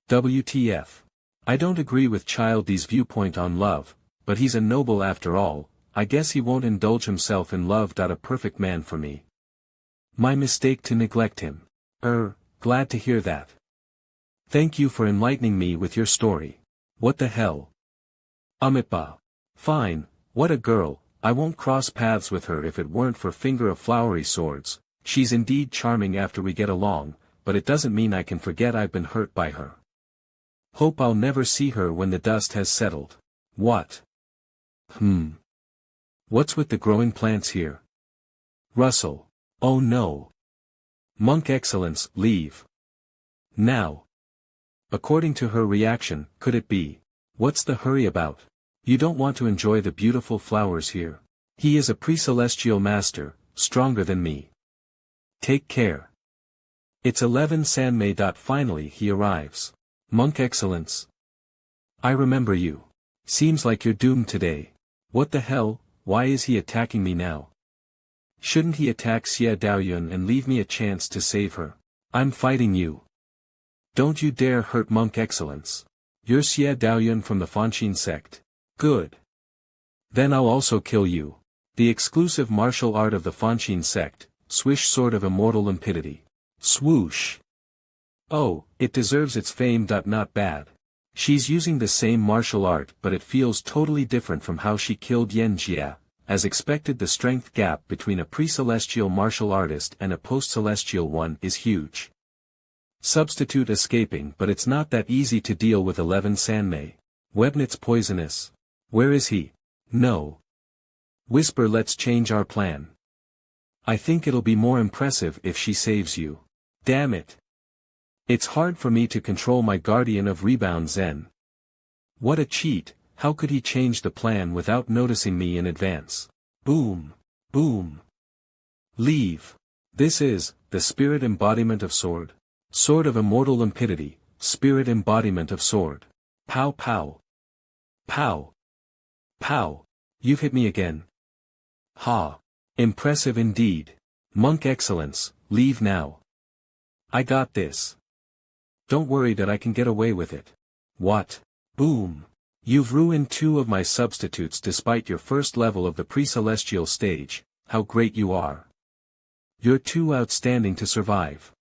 WTF. I don't agree with Child D's viewpoint on love, but he's a noble after all. I guess he won't indulge himself in love. A perfect man for me. My mistake to neglect him. Glad to hear that. Thank you for enlightening me with your story. What the hell? Amitba. Fine, what a girl. I won't cross paths with her if it weren't for Finger of Flowery Swords. She's indeed charming after we get along, but it doesn't mean I can forget I've been hurt by her. Hope I'll never see her when the dust has settled. What? What's with the growing plants here? Russell. Oh no. Monk Excellence, leave. Now. According to her reaction, could it be? What's the hurry about? You don't want to enjoy the beautiful flowers here. He is a pre-celestial master, stronger than me. Take care. It's 11 Sanmei. Finally he arrives. Monk Excellence. I remember you. Seems like you're doomed today. What the hell, why is he attacking me now? Shouldn't he attack Xie Daoyun and leave me a chance to save her? I'm fighting you. Don't you dare hurt Monk Excellence. You're Xie Daoyun from the Fanxin sect. Good. Then I'll also kill you. The exclusive martial art of the Fanxin sect, swish sword of immortal limpidity. Swoosh. Oh, it deserves its fame. Not bad. She's using the same martial art, but it feels totally different from how she killed Yan Jia. As expected, the strength gap between a pre-celestial martial artist and a post-celestial one is huge. Substitute escaping, but it's not that easy to deal with 11 Sanmei. Webnit's poisonous. Where is he? No. Whisper, let's change our plan. I think it'll be more impressive if she saves you. Damn it. It's hard for me to control my guardian of rebound Zen. What a cheat, how could he change the plan without noticing me in advance? Boom. Boom. Leave. This is, the spirit embodiment of sword. Sword of immortal limpidity, spirit embodiment of sword. Pow pow. Pow. Pow. You've hit me again. Ha. Impressive indeed. Monk excellence, leave now. I got this. Don't worry that I can get away with it. What? Boom. You've ruined 2 of my substitutes despite your first level of the pre-celestial stage. How great you are. You're too outstanding to survive.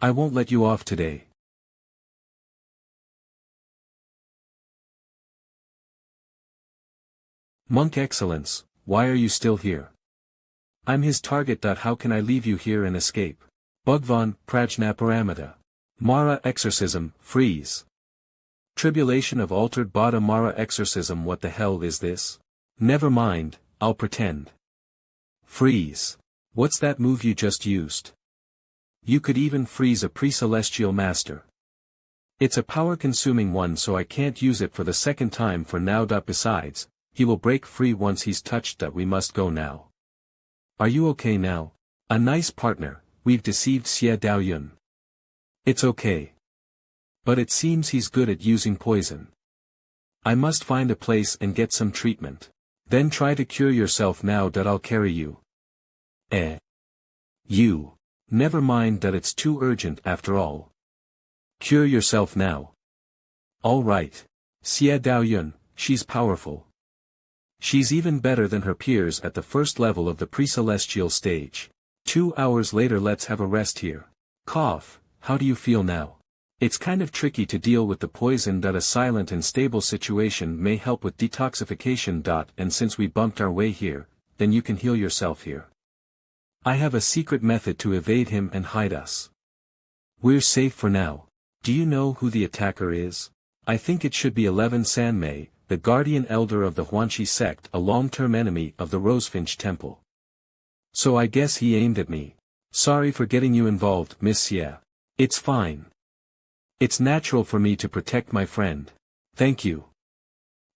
I won't let you off today. Monk excellence, why are you still here? I'm his target. How can I leave you here and escape? Bhagwan, Prajna Paramita. Mara exorcism, freeze. Tribulation of altered Bada Mara exorcism. What the hell is this? Never mind, I'll pretend. Freeze. What's that move you just used? You could even freeze a pre-celestial master. It's a power-consuming one, so I can't use it for the second time for now. Besides, he will break free once he's touched. We must go now. Are you okay now? A nice partner, we've deceived Xie Daoyun. It's okay. But it seems he's good at using poison. I must find a place and get some treatment. Then try to cure yourself now. I'll carry you. You. Never mind that it's too urgent after all. Cure yourself now. All right. Xie Daoyun, she's powerful. She's even better than her peers at the first level of the pre-celestial stage. 2 hours later. Let's have a rest here. Cough, how do you feel now? It's kind of tricky to deal with the poison. A silent and stable situation may help with detoxification. And since we bumped our way here, then you can heal yourself here. I have a secret method to evade him and hide us. We're safe for now. Do you know who the attacker is? I think it should be 11 Sanmei, the guardian elder of the Huanxi sect, a long-term enemy of the Rosefinch Temple. So I guess he aimed at me. Sorry for getting you involved, Miss Xie. It's fine. It's natural for me to protect my friend. Thank you.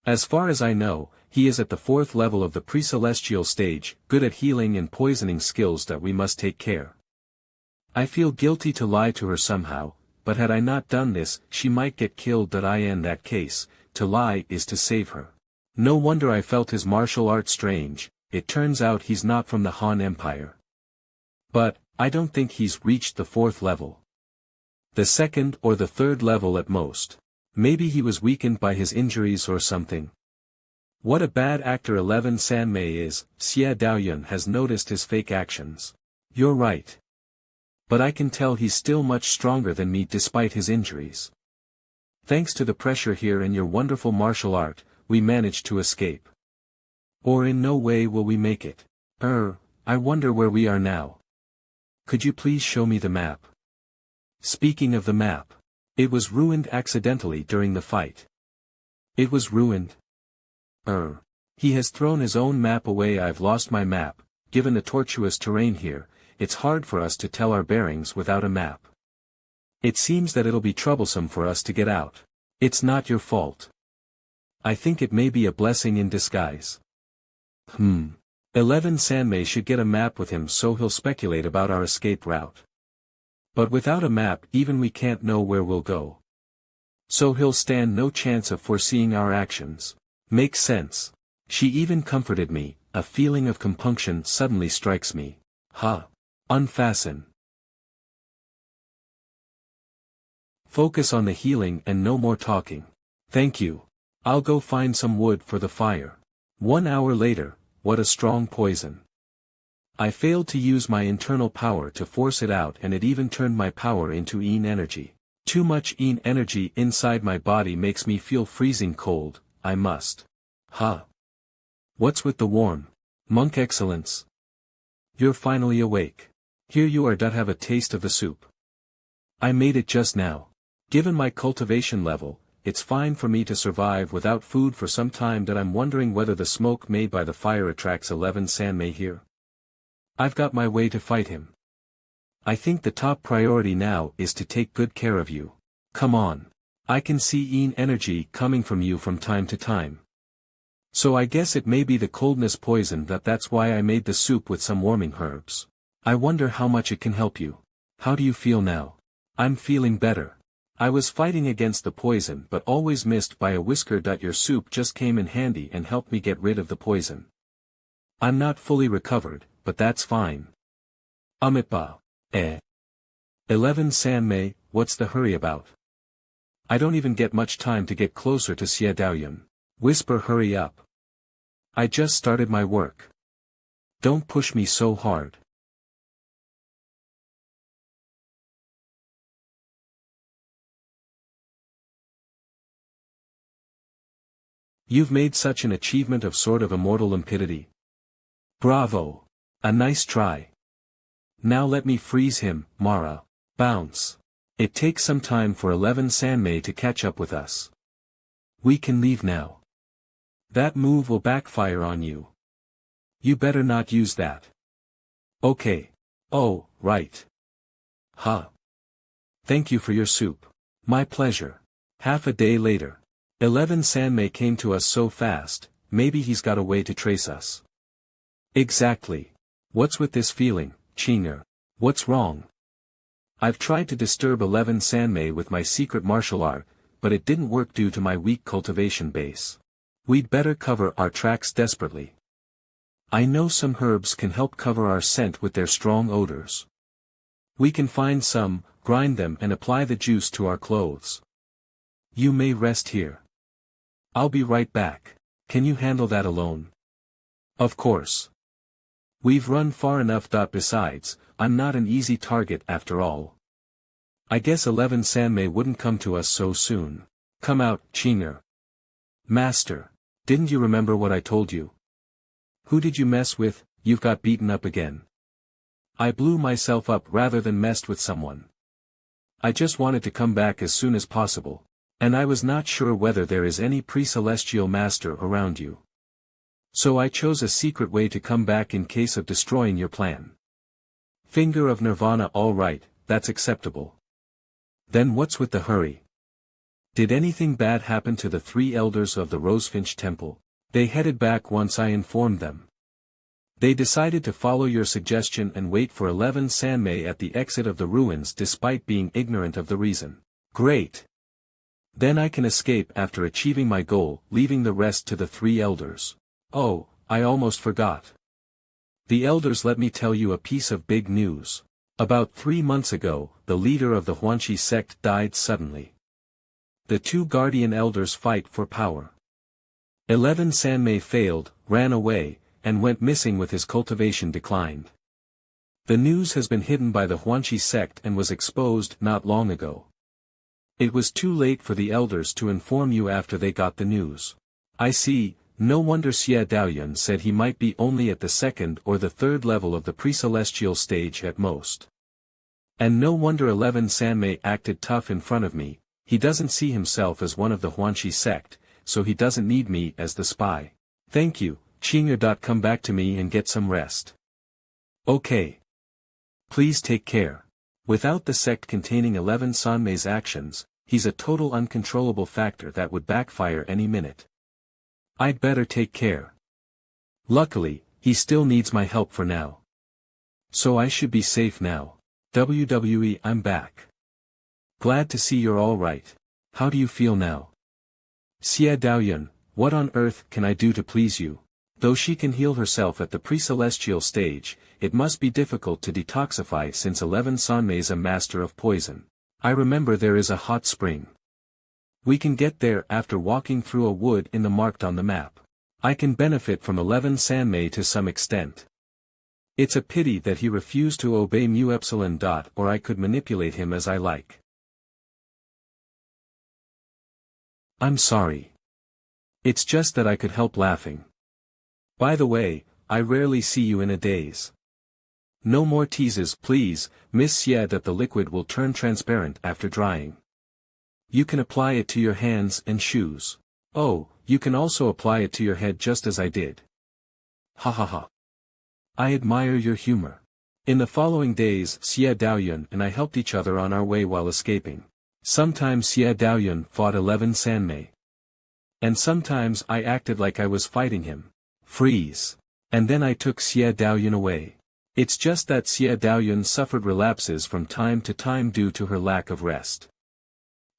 As far as I know, he is at the 4th level of the pre-celestial stage, good at healing and poisoning skills. We must take care. I feel guilty to lie to her somehow, but had I not done this, she might get killed. In that case, to lie is to save her. No wonder I felt his martial art strange. It turns out he's not from the Han Empire. But, I don't think he's reached the 4th level. The 2nd or the 3rd level at most. Maybe he was weakened by his injuries or something. What a bad actor 11 Sanmei is. Xie Daoyun has noticed his fake actions. You're right. But I can tell he's still much stronger than me despite his injuries. Thanks to the pressure here and your wonderful martial art, we managed to escape. Or in no way will we make it. I wonder where we are now. Could you please show me the map? Speaking of the map. It was ruined accidentally during the fight. It was ruined? He has thrown his own map away. I've lost my map. Given the tortuous terrain here, it's hard for us to tell our bearings without a map. It seems that it'll be troublesome for us to get out. It's not your fault. I think it may be a blessing in disguise. 11 Sanmei should get a map with him so he'll speculate about our escape route. But without a map even we can't know where we'll go. So he'll stand no chance of foreseeing our actions. Makes sense. She even comforted me. A feeling of compunction suddenly strikes me. Unfasten. Focus on the healing and no more talking. Thank you. I'll go find some wood for the fire. 1 hour later, what a strong poison. I failed to use my internal power to force it out and it even turned my power into Yin energy. Too much Yin energy inside my body makes me feel freezing cold. I must. What's with the warm? Monk excellence. You're finally awake. Here you are. Have a taste of the soup. I made it just now. Given my cultivation level, it's fine for me to survive without food for some time. I'm wondering whether the smoke made by the fire attracts 11 Sanmei here. I've got my way to fight him. I think the top priority now is to take good care of you. Come on. I can see yin energy coming from you from time to time. So I guess it may be the coldness poison that's why I made the soup with some warming herbs. I wonder how much it can help you. How do you feel now? I'm feeling better. I was fighting against the poison but always missed by a whisker. Your soup just came in handy and helped me get rid of the poison. I'm not fully recovered, but that's fine. Amitba. 11 Sanmei, what's the hurry about? I don't even get much time to get closer to Xie Daoyun. Whisper, hurry up. I just started my work. Don't push me so hard. You've made such an achievement of sort of immortal limpidity. Bravo. A nice try. Now let me freeze him, Mara. Bounce. It takes some time for 11 Sanmei to catch up with us. We can leave now. That move will backfire on you. You better not use that. Okay. Oh, right. Huh. Thank you for your soup. My pleasure. Half a day later. 11 Sanmei came to us so fast, maybe he's got a way to trace us. Exactly. What's with this feeling, Qing'er? What's wrong? I've tried to disturb 11 Sanmei with my secret martial art, but it didn't work due to my weak cultivation base. We'd better cover our tracks desperately. I know some herbs can help cover our scent with their strong odors. We can find some, grind them and apply the juice to our clothes. You may rest here. I'll be right back. Can you handle that alone? Of course. We've run far enough. Besides, I'm not an easy target after all. I guess 11 Sanmei wouldn't come to us so soon. Come out, Qing'er. Master. Didn't you remember what I told you? Who did you mess with? You've got beaten up again. I blew myself up rather than messed with someone. I just wanted to come back as soon as possible. And I was not sure whether there is any pre-celestial master around you. So I chose a secret way to come back in case of destroying your plan. Finger of Nirvana. All right, that's acceptable. Then what's with the hurry? Did anything bad happen to the 3 elders of the Rosefinch Temple? They headed back once I informed them. They decided to follow your suggestion and wait for 11 Sanmei at the exit of the ruins despite being ignorant of the reason. Great. Then I can escape after achieving my goal, leaving the rest to the 3 elders. Oh, I almost forgot. The elders, let me tell you a piece of big news. About 3 months ago, the leader of the Huanqi sect died suddenly. The 2 guardian elders fight for power. 11 Sanmei failed, ran away, and went missing with his cultivation declined. The news has been hidden by the Huanqi sect and was exposed not long ago. It was too late for the elders to inform you after they got the news. I see, no wonder Xie Daoyun said he might be only at the 2nd or the 3rd level of the pre-celestial stage at most. And no wonder 11 Sanmei acted tough in front of me. He doesn't see himself as one of the Huanqi sect, so he doesn't need me as the spy. Thank you, Qing'er. Come back to me and get some rest. Okay. Please take care. Without the sect containing 11 Sanmei's actions, he's a total uncontrollable factor that would backfire any minute. I'd better take care. Luckily, he still needs my help for now. So I should be safe now. WWE, I'm back. Glad to see you're alright. How do you feel now? Xie Daoyun, what on earth can I do to please you? Though she can heal herself at the pre-celestial stage, it must be difficult to detoxify since 11 Sanmei's a master of poison. I remember there is a hot spring. We can get there after walking through a wood in the marked on the map. I can benefit from 11 Sanmei to some extent. It's a pity that he refused to obey mu epsilon. Or I could manipulate him as I like. I'm sorry. It's just that I could help laughing. By the way, I rarely see you in a daze. No more teases, please, Miss Xie. That the liquid will turn transparent after drying. You can apply it to your hands and shoes. Oh, you can also apply it to your head just as I did. Ha ha ha. I admire your humor. In the following days Xie Daoyun and I helped each other on our way while escaping. Sometimes Xie Daoyun fought 11 Sanmei. And sometimes I acted like I was fighting him. Freeze. And then I took Xie Daoyun away. It's just that Xie Daoyun suffered relapses from time to time due to her lack of rest.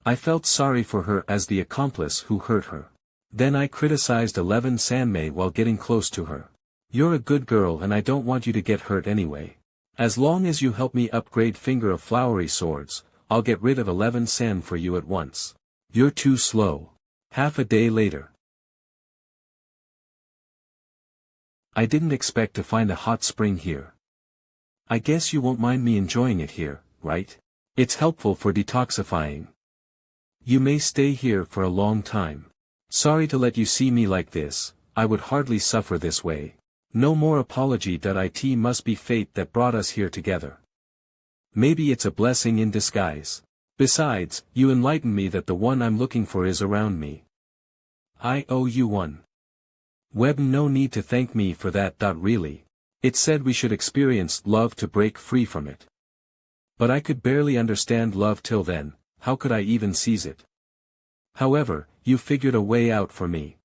I felt sorry for her as the accomplice who hurt her. Then I criticized 11 Sanmei while getting close to her. You're a good girl and I don't want you to get hurt anyway. As long as you help me upgrade Finger of Flowery Swords, I'll get rid of 11 San for you at once. You're too slow. Half a day later. I didn't expect to find a hot spring here. I guess you won't mind me enjoying it here, right? It's helpful for detoxifying. You may stay here for a long time. Sorry to let you see me like this, I would hardly suffer this way. No more apology. It must be fate that brought us here together. Maybe it's a blessing in disguise. Besides, you enlightened me that the one I'm looking for is around me. I owe you one. Web, no need to thank me for that. Really. It said we should experience love to break free from it. But I could barely understand love till then, how could I even seize it? However, you figured a way out for me.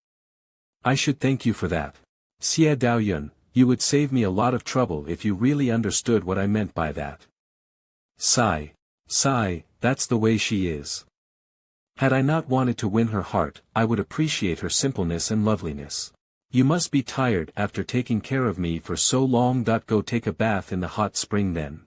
I should thank you for that. Xie Daoyun, you would save me a lot of trouble if you really understood what I meant by that. Sigh. Sigh, that's the way she is. Had I not wanted to win her heart, I would appreciate her simpleness and loveliness. You must be tired after taking care of me for so long. Go take a bath in the hot spring then.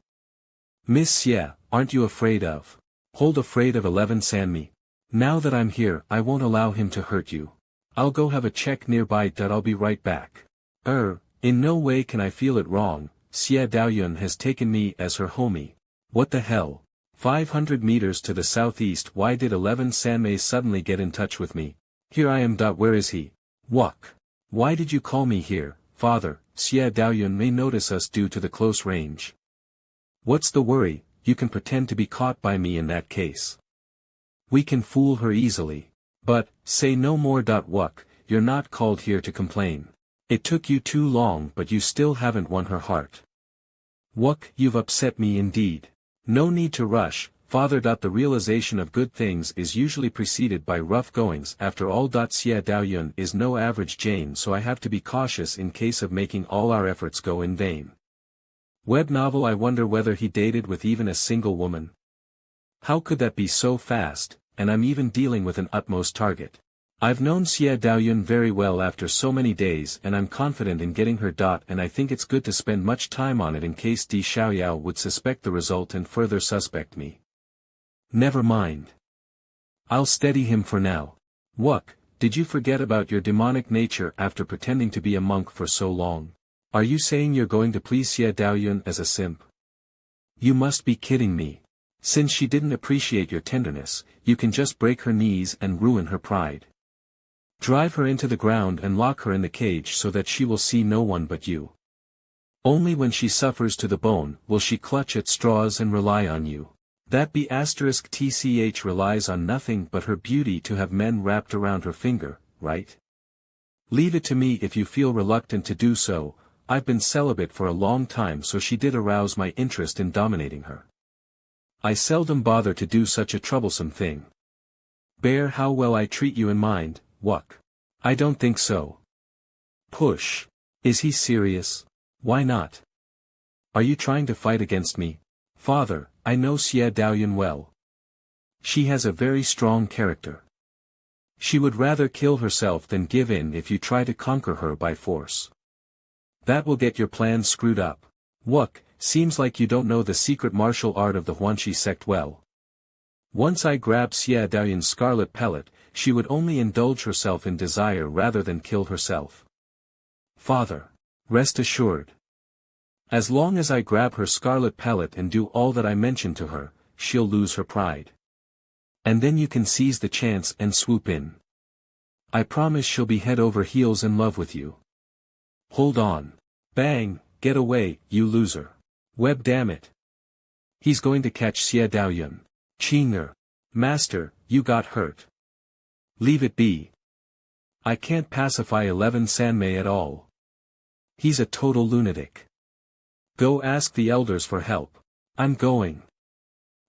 Miss Xie, aren't you afraid of? Afraid of 11 Sanmei? Now that I'm here, I won't allow him to hurt you. I'll go have a check nearby. I'll be right back. In no way can I feel it wrong. Xie Daoyun has taken me as her homie. What the hell? 500 meters to the southeast. Why did 11 Sanmei suddenly get in touch with me? Here I am. Where is he? Wuck. Why did you call me here, father? Xie Daoyun may notice us due to the close range. What's the worry? You can pretend to be caught by me in that case. We can fool her easily. But, say no more. Wuck, you're not called here to complain. It took you too long but you still haven't won her heart. Wuck, you've upset me indeed. No need to rush, father. The realization of good things is usually preceded by rough goings. After all. Xie Daoyun is no average Jane, so I have to be cautious in case of making all our efforts go in vain. Web novel. I wonder whether he dated with even a single woman. How could that be so fast, and I'm even dealing with an utmost target. I've known Xie Daoyun very well after so many days and I'm confident in getting her. And I think it's good to spend much time on it in case Di Xiaoyao would suspect the result and further suspect me. Never mind. I'll steady him for now. Wuck, did you forget about your demonic nature after pretending to be a monk for so long? Are you saying you're going to please Xie Daoyun as a simp? You must be kidding me. Since she didn't appreciate your tenderness, you can just break her knees and ruin her pride. Drive her into the ground and lock her in the cage so that she will see no one but you. Only when she suffers to the bone will she clutch at straws and rely on you. That be *tch relies on nothing but her beauty to have men wrapped around her finger, right? Leave it to me if you feel reluctant to do so. I've been celibate for a long time, so she did arouse my interest in dominating her. I seldom bother to do such a troublesome thing. Bear how well I treat you in mind, Wuck. I don't think so. Push. Is he serious? Why not? Are you trying to fight against me? Father, I know Xie Daoyun well. She has a very strong character. She would rather kill herself than give in if you try to conquer her by force. That will get your plans screwed up. Wuck, seems like you don't know the secret martial art of the Huanxi sect well. Once I grab Xie Daoyun's scarlet pellet, she would only indulge herself in desire rather than kill herself. Father. Rest assured. As long as I grab her scarlet pellet and do all that I mention to her, she'll lose her pride. And then you can seize the chance and swoop in. I promise she'll be head over heels in love with you. Hold on. Bang, get away, you loser. Web, damn it. He's going to catch Xie Daoyun. Chinger. Master, you got hurt. Leave it be. I can't pacify 11 Sanmei at all. He's a total lunatic. Go ask the elders for help. I'm going.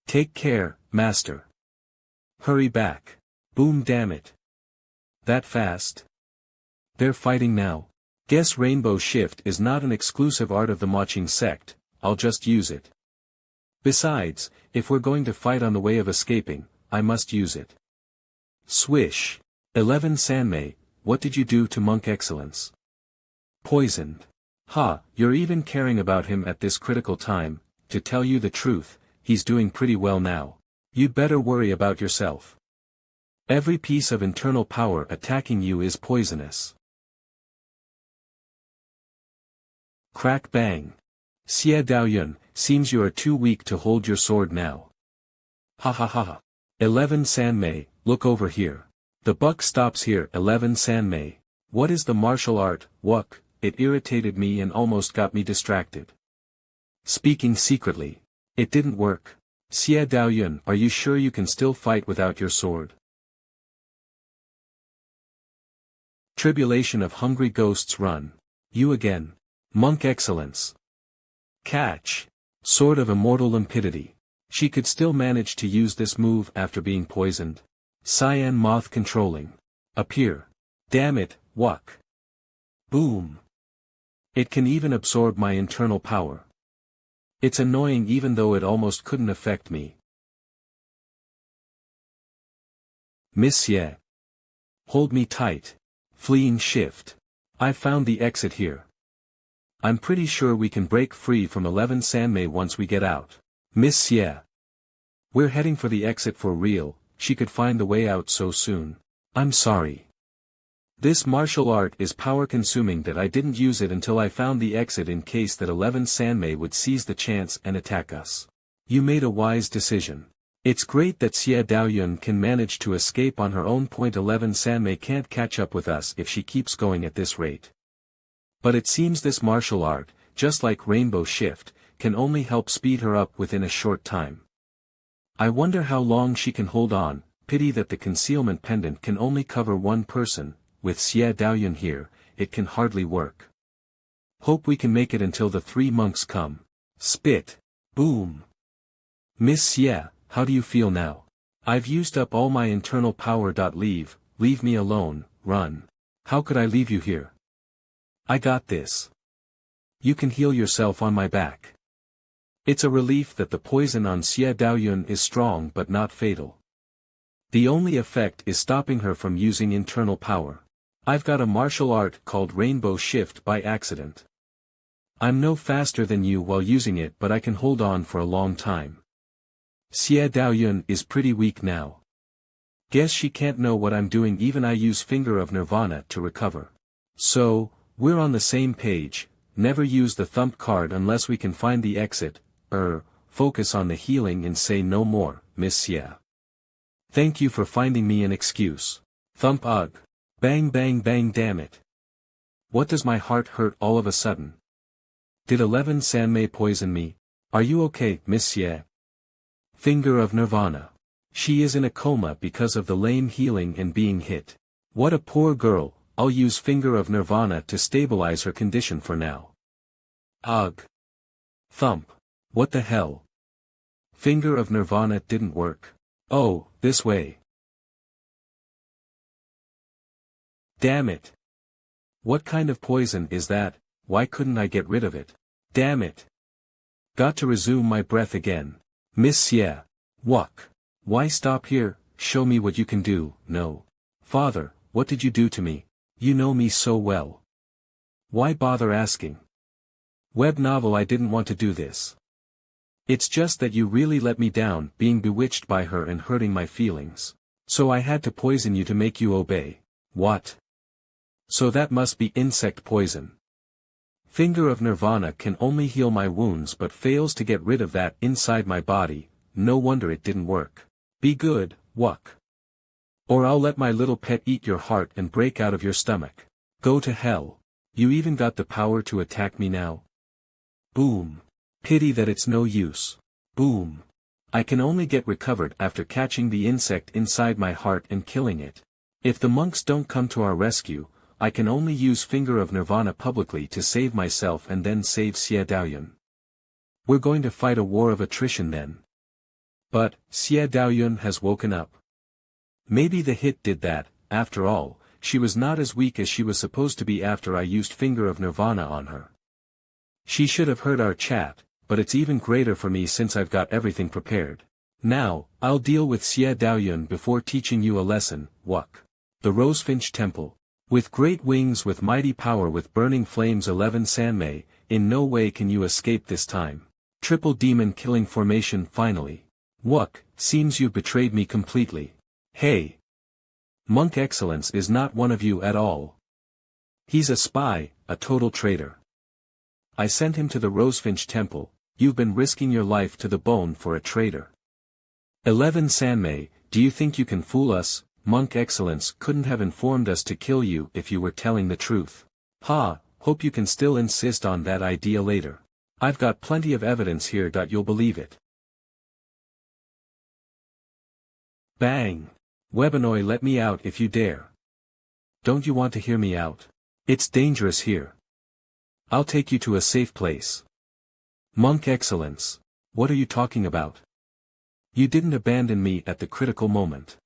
Take care, master. Hurry back. Boom, damn it. That fast? They're fighting now. Guess Rainbow Shift is not an exclusive art of the Wuying sect, I'll just use it. Besides, if we're going to fight on the way of escaping, I must use it. Swish. 11 Sanmei, what did you do to Monk Excellence? Poisoned. Ha, you're even caring about him at this critical time. To tell you the truth, he's doing pretty well now. You'd better worry about yourself. Every piece of internal power attacking you is poisonous. Crack bang. Xie Daoyun, seems you are too weak to hold your sword now. Ha ha ha ha. 11 Sanmei, look over here. The buck stops here. 11 Sanmei. What is the martial art, Wuk? It irritated me and almost got me distracted. Speaking secretly. It didn't work. Xie Daoyun, are you sure you can still fight without your sword? Tribulation of hungry ghosts run. You again. Monk Excellence. Catch. Sword of Immortal Limpidity. She could still manage to use this move after being poisoned. Cyan Moth Controlling. Appear. Damn it, Wuk. Boom. It can even absorb my internal power. It's annoying even though it almost couldn't affect me. Miss Xie. Hold me tight. Fleeing Shift. I've found the exit here. I'm pretty sure we can break free from 11 Sanmei once we get out. Miss Xie. We're heading for the exit for real, she could find the way out so soon. I'm sorry. This martial art is power-consuming that I didn't use it until I found the exit in case that 11 Sanmei would seize the chance and attack us. You made a wise decision. It's great that Xie Daoyun can manage to escape on her own. 11 Sanmei can't catch up with us if she keeps going at this rate. But it seems this martial art, just like Rainbow Shift, can only help speed her up within a short time. I wonder how long she can hold on. Pity that the concealment pendant can only cover one person. With Xie Daoyun here, it can hardly work. Hope we can make it until the 3 monks come. Spit. Boom. Miss Xie, how do you feel now? I've used up all my internal power. Leave me alone, run. How could I leave you here? I got this. You can heal yourself on my back. It's a relief that the poison on Xie Daoyun is strong but not fatal. The only effect is stopping her from using internal power. I've got a martial art called Rainbow Shift by accident. I'm no faster than you while using it, but I can hold on for a long time. Xie Daoyun is pretty weak now. Guess she can't know what I'm doing. Even I use Finger of Nirvana to recover. So, we're on the same page. Never use the thump card unless we can find the exit. Focus on the healing and say no more, Miss Xie. Thank you for finding me an excuse. Thump ugh. Bang bang bang, damn it. What does my heart hurt all of a sudden? Did 11 Sanmei poison me? Are you okay, Miss Xie? Finger of Nirvana. She is in a coma because of the lame healing and being hit. What a poor girl. I'll use Finger of Nirvana to stabilize her condition for now. Ugh. Thump. What the hell? Finger of Nirvana didn't work. Oh, this way. Damn it. What kind of poison is that? Why couldn't I get rid of it? Damn it. Got to resume my breath again. Miss Xie. Wuk. Why stop here? Show me what you can do. No. Father, what did you do to me? You know me so well. Why bother asking? Web novel, I didn't want to do this. It's just that you really let me down, being bewitched by her and hurting my feelings. So I had to poison you to make you obey. What? So that must be insect poison. Finger of Nirvana can only heal my wounds but fails to get rid of that inside my body. No wonder it didn't work. Be good, Wuk. Or I'll let my little pet eat your heart and break out of your stomach. Go to hell. You even got the power to attack me now? Boom. Pity that it's no use. Boom. I can only get recovered after catching the insect inside my heart and killing it. If the monks don't come to our rescue, I can only use Finger of Nirvana publicly to save myself and then save Xie Daoyun. We're going to fight a war of attrition then. But, Xie Daoyun has woken up. Maybe the hit did that, after all, she was not as weak as she was supposed to be after I used Finger of Nirvana on her. She should have heard our chat, but it's even greater for me since I've got everything prepared. Now, I'll deal with Xie Daoyun before teaching you a lesson, Wuck. The Rosefinch Temple. With great wings with mighty power with burning flames 11 Sanmei, in no way can you escape this time. Triple demon killing formation finally. Wuck, seems you betrayed me completely. Hey! Monk Excellence is not one of you at all. He's a spy, a total traitor. I sent him to the Rosefinch Temple, you've been risking your life to the bone for a traitor. 11 Sanmei, do you think you can fool us? Monk Excellence couldn't have informed us to kill you if you were telling the truth. Ha, hope you can still insist on that idea later. I've got plenty of evidence here that you'll believe it. Bang! Webanoy, let me out if you dare. Don't you want to hear me out? It's dangerous here. I'll take you to a safe place. Monk Excellence, what are you talking about? You didn't abandon me at the critical moment.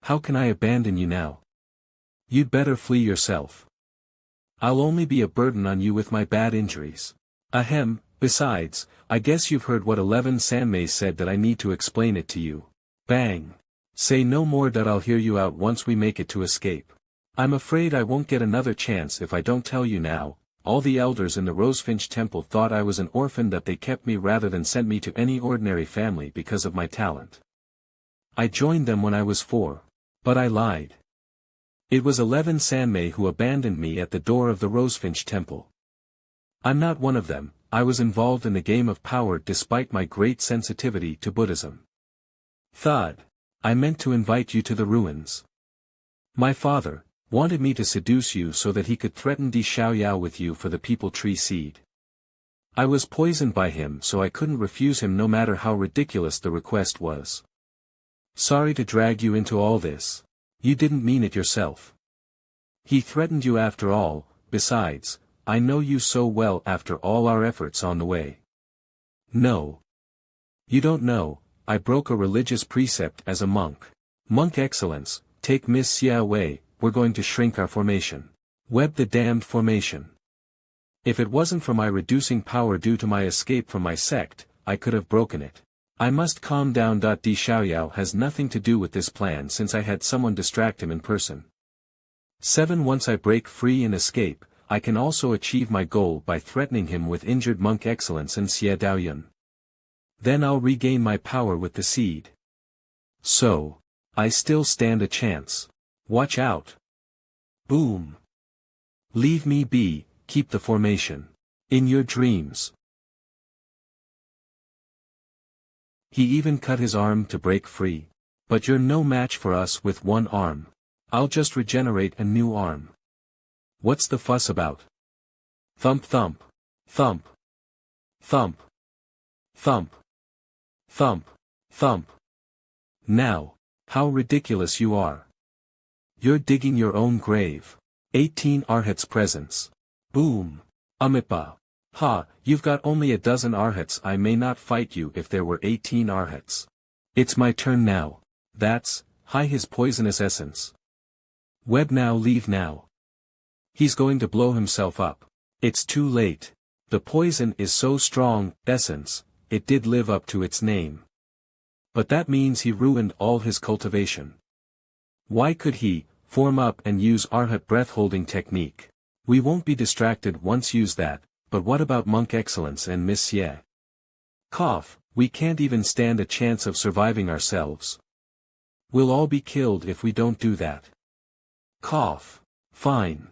How can I abandon you now? You'd better flee yourself. I'll only be a burden on you with my bad injuries. Ahem, besides, I guess you've heard what 11 Sanmei said that I need to explain it to you. Bang! Say no more that I'll hear you out once we make it to escape. I'm afraid I won't get another chance if I don't tell you now. All the elders in the Rosefinch Temple thought I was an orphan that they kept me rather than sent me to any ordinary family because of my talent. I joined them when I was 4. But I lied. It was 11 Sanmei who abandoned me at the door of the Rosefinch Temple. I'm not one of them, I was involved in the game of power despite my great sensitivity to Buddhism. Thud. I meant to invite you to the ruins. My father wanted me to seduce you so that he could threaten Di Xiaoyao with you for the people tree seed. I was poisoned by him so I couldn't refuse him no matter how ridiculous the request was. Sorry to drag you into all this. You didn't mean it yourself. He threatened you after all, besides, I know you so well after all our efforts on the way. No. You don't know, I broke a religious precept as a monk. Monk Excellence, take Miss Xie away, we're going to shrink our formation. Web the damned formation. If it wasn't for my reducing power due to my escape from my sect, I could have broken it. I must calm down. Di Xiaoyao has nothing to do with this plan since I had someone distract him in person. 7. Once I break free and escape, I can also achieve my goal by threatening him with injured Monk Excellence and Xie Daoyun. Then I'll regain my power with the seed. So, I still stand a chance. Watch out. Boom. Leave me be, keep the formation. In your dreams. He even cut his arm to break free. But you're no match for us with one arm. I'll just regenerate a new arm. What's the fuss about? Thump thump. Thump. Thump. Thump. Thump. Thump. Now, how ridiculous you are. You're digging your own grave. 18 Arhats presence. Boom. Amitba. Ha, you've got only a dozen Arhats. I may not fight you if there were 18 Arhats. It's my turn now. That's, hi his poisonous essence. Web now leave now. He's going to blow himself up. It's too late. The poison is so strong, essence, it did live up to its name. But that means he ruined all his cultivation. Why could he form up and use Arhat breath-holding technique? We won't be distracted once use that, but what about Monk Excellence and Miss Xie? Cough, we can't even stand a chance of surviving ourselves. We'll all be killed if we don't do that. Cough. Fine.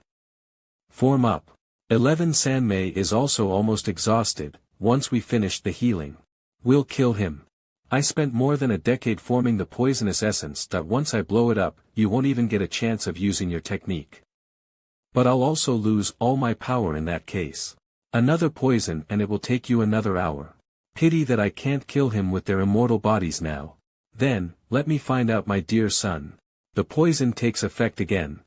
Form up. 11 Sanmei is also almost exhausted. Once we finish the healing, we'll kill him. I spent more than a decade forming the poisonous essence that once I blow it up, you won't even get a chance of using your technique. But I'll also lose all my power in that case. Another poison and it will take you another hour. Pity that I can't kill him with their immortal bodies now. Then, let me find out, my dear son. The poison takes effect again.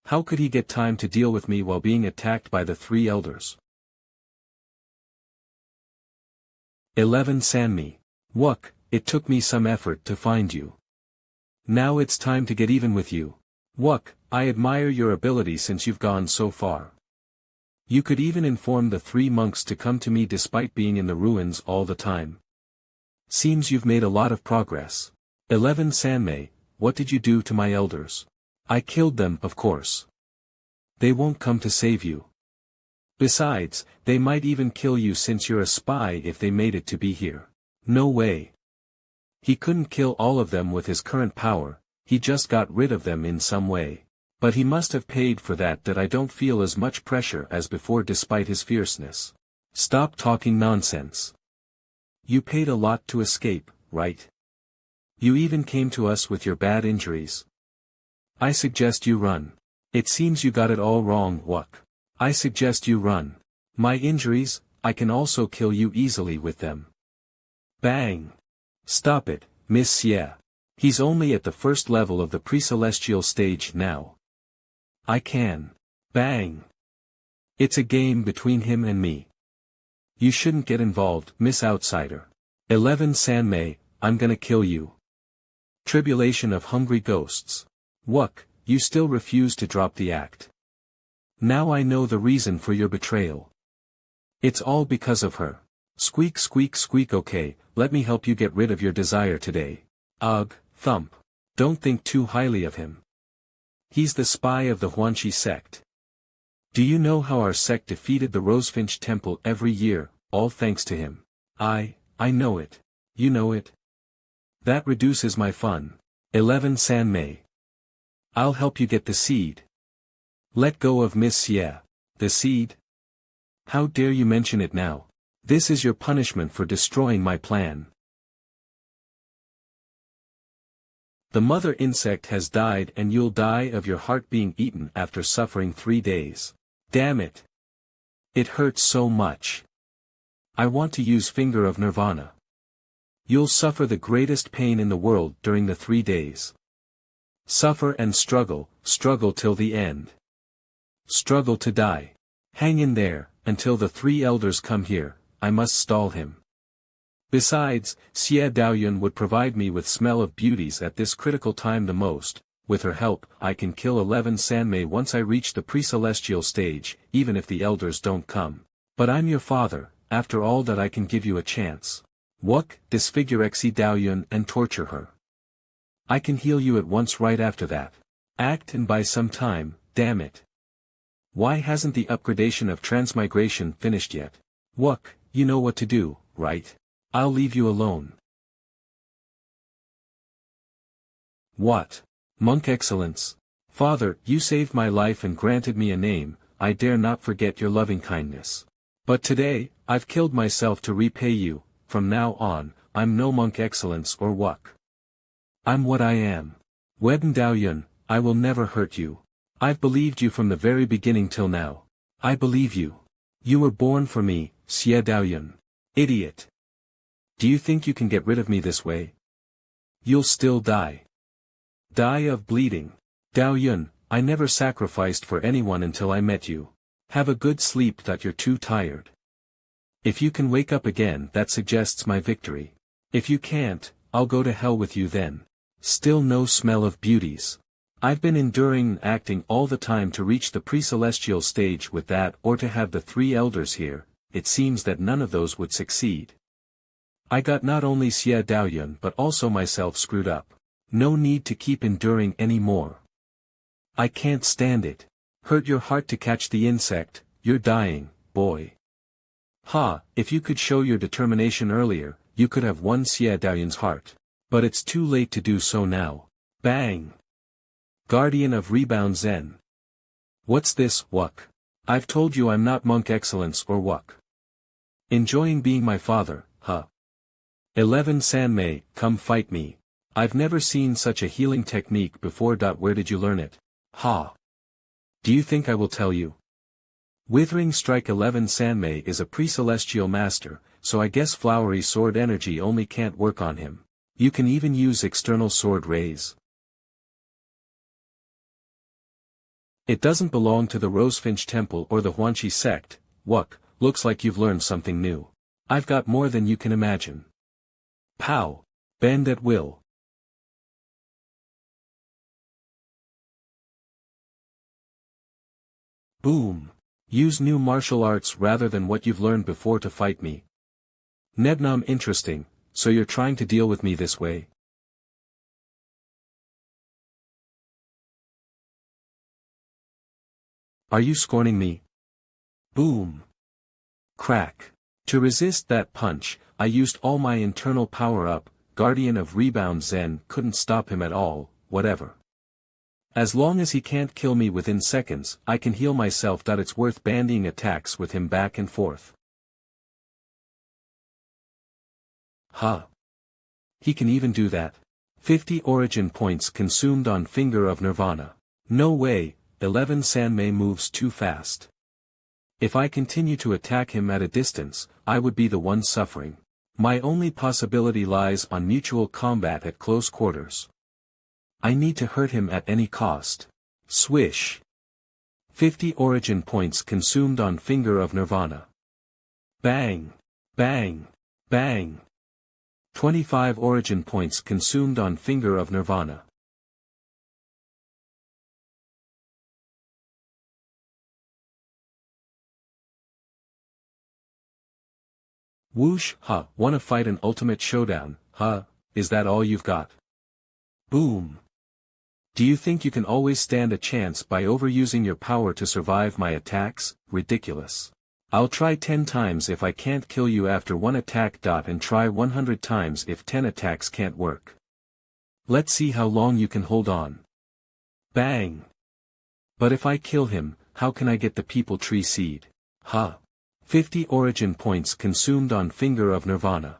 How could he get time to deal with me while being attacked by the 3 elders? 11 Sanmi. Wuk, it took me some effort to find you. Now it's time to get even with you. Wuk, I admire your ability since you've gone so far. You could even inform the 3 monks to come to me despite being in the ruins all the time. Seems you've made a lot of progress. 11 Sanmei, what did you do to my elders? I killed them, of course. They won't come to save you. Besides, they might even kill you since you're a spy if they made it to be here. No way. He couldn't kill all of them with his current power, he just got rid of them in some way. But he must have paid for that I don't feel as much pressure as before despite his fierceness. Stop talking nonsense. You paid a lot to escape, right? You even came to us with your bad injuries. I suggest you run. It seems you got it all wrong, Wuk. I suggest you run. My injuries, I can also kill you easily with them. Bang! Stop it, Miss Xie. He's only at the first level of the pre-celestial stage now. I can. Bang! It's a game between him and me. You shouldn't get involved, Miss Outsider. 11 Sanmei, I'm gonna kill you. Tribulation of hungry ghosts. Wuk, you still refuse to drop the act. Now I know the reason for your betrayal. It's all because of her. Squeak squeak squeak. Okay, let me help you get rid of your desire today. Ugh, thump. Don't think too highly of him. He's the spy of the Huanxi sect. Do you know how our sect defeated the Rosefinch Temple every year, all thanks to him? I know it. You know it? That reduces my fun. 11 Sanmei. I'll help you get the seed. Let go of Miss Xie. The seed? How dare you mention it now? This is your punishment for destroying my plan. The mother insect has died and you'll die of your heart being eaten after suffering 3 days. Damn it. It hurts so much. I want to use Finger of Nirvana. You'll suffer the greatest pain in the world during the 3 days. Suffer and struggle till the end. Struggle to die. Hang in there, until the 3 elders come here, I must stall him. Besides, Xie Daoyun would provide me with smell of beauties at this critical time the most. With her help, I can kill 11 Sanmei once I reach the pre-celestial stage, even if the elders don't come. But I'm your father, after all that I can give you a chance. Wuk, disfigure Xie Daoyun and torture her. I can heal you at once right after that. Act and buy some time, damn it. Why hasn't the upgradation of Transmigration finished yet? Wuk, you know what to do, right? I'll leave you alone. What? Monk Excellence. Father, you saved my life and granted me a name, I dare not forget your loving-kindness. But today, I've killed myself to repay you, from now on, I'm no Monk Excellence or Wuk. I'm what I am. Wedden Daoyun, I will never hurt you. I've believed you from the very beginning till now. I believe you. You were born for me, Xie Daoyun. Idiot. Do you think you can get rid of me this way? You'll still die. Die of bleeding. Daoyun, I never sacrificed for anyone until I met you. Have a good sleep that you're too tired. If you can wake up again, that suggests my victory. If you can't, I'll go to hell with you then. Still no smell of beauties. I've been enduring and acting all the time to reach the pre-celestial stage with that or to have the 3 elders here, it seems that none of those would succeed. I got not only Xie Daoyun but also myself screwed up. No need to keep enduring any more. I can't stand it. Hurt your heart to catch the insect, you're dying, boy. Ha, if you could show your determination earlier, you could have won Xie Daoyun's heart. But it's too late to do so now. Bang! Guardian of Rebound Zen. What's this, Wuk? I've told you I'm not Monk Excellence or Wuk. Enjoying being my father, huh? 11 Sanmei, come fight me. I've never seen such a healing technique before. Where did you learn it? Ha! Do you think I will tell you? Withering Strike. 11 Sanmei is a pre-celestial master, so I guess flowery sword energy only can't work on him. You can even use external sword rays. It doesn't belong to the Rosefinch Temple or the Huanxi sect. Wuk, looks like you've learned something new. I've got more than you can imagine. Pow! Bend at will. Boom! Use new martial arts rather than what you've learned before to fight me. Nebnam interesting, so you're trying to deal with me this way? Are you scorning me? Boom! Crack! To resist that punch, I used all my internal power up. Guardian of Rebound Zen couldn't stop him at all, whatever. As long as he can't kill me within seconds, I can heal myself. It's worth bandying attacks with him back and forth. Huh. He can even do that. 50 origin points consumed on Finger of Nirvana. No way, 11 Sanmei moves too fast. If I continue to attack him at a distance, I would be the one suffering. My only possibility lies on mutual combat at close quarters. I need to hurt him at any cost. Swish. 50 origin points consumed on Finger of Nirvana. Bang! Bang! Bang! 25 origin points consumed on Finger of Nirvana. Whoosh! Huh, wanna fight an ultimate showdown, huh? Is that all you've got? Boom! Do you think you can always stand a chance by overusing your power to survive my attacks? Ridiculous. I'll try 10 times if I can't kill you after one attack. And try 100 times if 10 attacks can't work. Let's see how long you can hold on. Bang! But if I kill him, how can I get the people tree seed? Huh. 50 origin points consumed on Finger of Nirvana.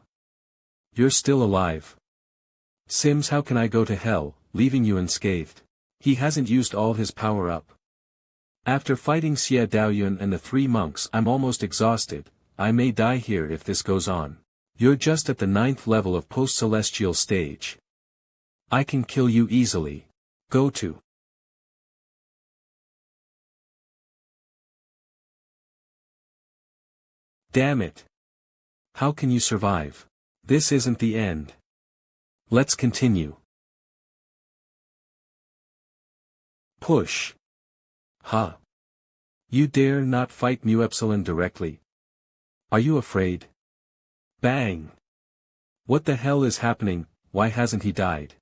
You're still alive. Sims, how can I go to hell, leaving you unscathed? He hasn't used all his power up. After fighting Xie Daoyun and the 3 monks, I'm almost exhausted. I may die here if this goes on. You're just at the 9th level of post-celestial stage. I can kill you easily. Go to. Damn it. How can you survive? This isn't the end. Let's continue. Push. Ha. You dare not fight Mu Epsilon directly? Are you afraid? Bang. What the hell is happening? Why hasn't he died?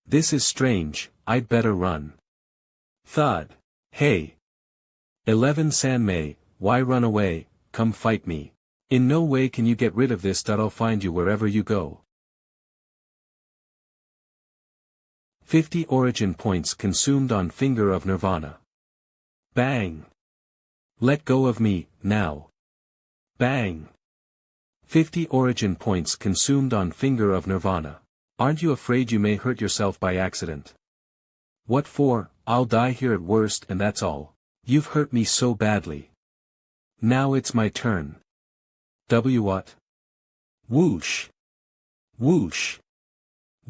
This is strange, I'd better run. Thud. Hey. 11 Sanmei, why run away? Come fight me. In no way can you get rid of this. I'll find you wherever you go. 50 origin points consumed on Finger of Nirvana. Bang! Let go of me, now. Bang! 50 origin points consumed on Finger of Nirvana. Aren't you afraid you may hurt yourself by accident? What for? I'll die here at worst and that's all. You've hurt me so badly. Now it's my turn. What? Whoosh! Whoosh!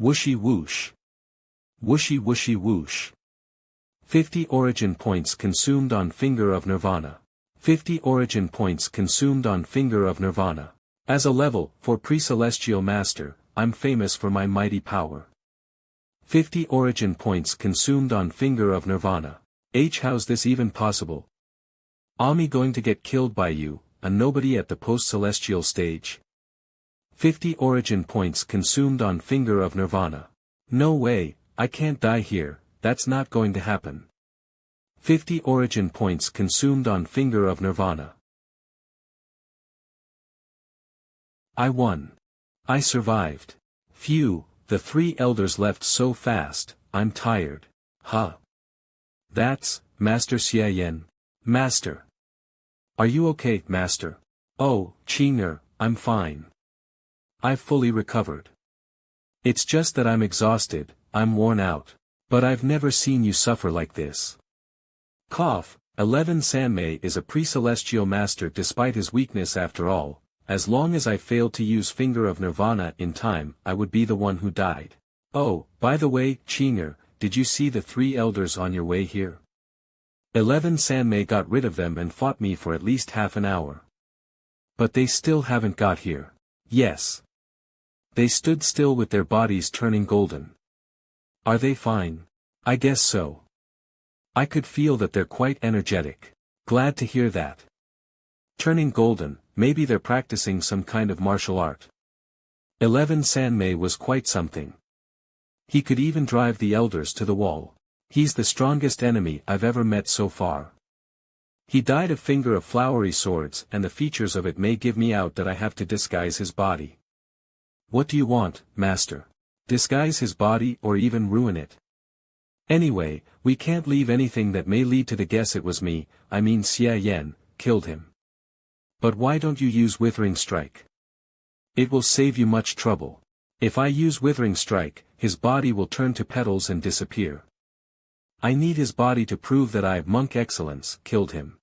Whooshy whoosh! Whooshy whooshy whoosh. 50 origin points consumed on Finger of Nirvana. 50 origin points consumed on Finger of Nirvana. As a level 4 pre-celestial master, I'm famous for my mighty power. 50 origin points consumed on Finger of Nirvana. How's this even possible? Ami going to get killed by you, a nobody at the post-celestial stage? 50 origin points consumed on Finger of Nirvana. No way, I can't die here, that's not going to happen. 50 origin points consumed on Finger of Nirvana. I won. I survived. Phew, the 3 elders left so fast, I'm tired. Huh. That's, Master Xie Yen. Master. Are you okay, Master? Oh, Qing'er, I'm fine. I've fully recovered. It's just that I'm exhausted, I'm worn out. But I've never seen you suffer like this. Cough, 11 Sanmei is a pre-celestial master despite his weakness after all. As long as I failed to use Finger of Nirvana in time, I would be the one who died. Oh, by the way, Qing'er, did you see the 3 elders on your way here? 11 Sanmei got rid of them and fought me for at least half an hour. But they still haven't got here. Yes. They stood still with their bodies turning golden. Are they fine? I guess so. I could feel that they're quite energetic. Glad to hear that. Turning golden, maybe they're practicing some kind of martial art. 11 Sanmei was quite something. He could even drive the elders to the wall. He's the strongest enemy I've ever met so far. He dyed a finger of flowery swords, and the features of it may give me out that I have to disguise his body. What do you want, master? Disguise his body or even ruin it? Anyway, we can't leave anything that may lead to the guess it was me, I mean Xie Yan, killed him. But why don't you use Withering Strike? It will save you much trouble. If I use Withering Strike, his body will turn to petals and disappear. I need his body to prove that I, Monk Excellence, killed him.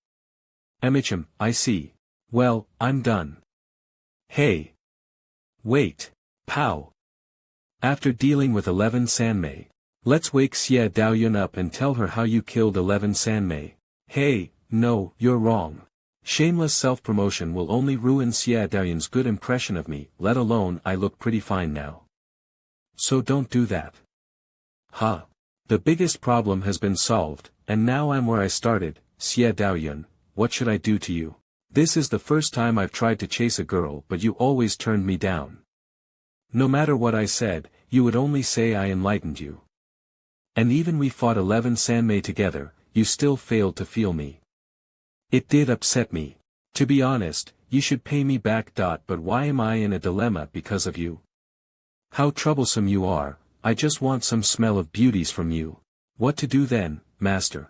Emichim, I see. Well, I'm done. Hey. Wait. Pow. After dealing with 11 Sanmei, let's wake Xie Daoyun up and tell her how you killed 11 Sanmei. Hey, no, you're wrong. Shameless self-promotion will only ruin Xie Daoyun's good impression of me, let alone I look pretty fine now. So don't do that. Huh. The biggest problem has been solved, and now I'm where I started. Xie Daoyun, what should I do to you? This is the first time I've tried to chase a girl, but you always turned me down. No matter what I said, you would only say I enlightened you. And even we fought 11 Sanmei together, you still failed to feel me. It did upset me. To be honest, you should pay me back. But why am I in a dilemma because of you? How troublesome you are. I just want some smell of beauties from you. What to do then, master?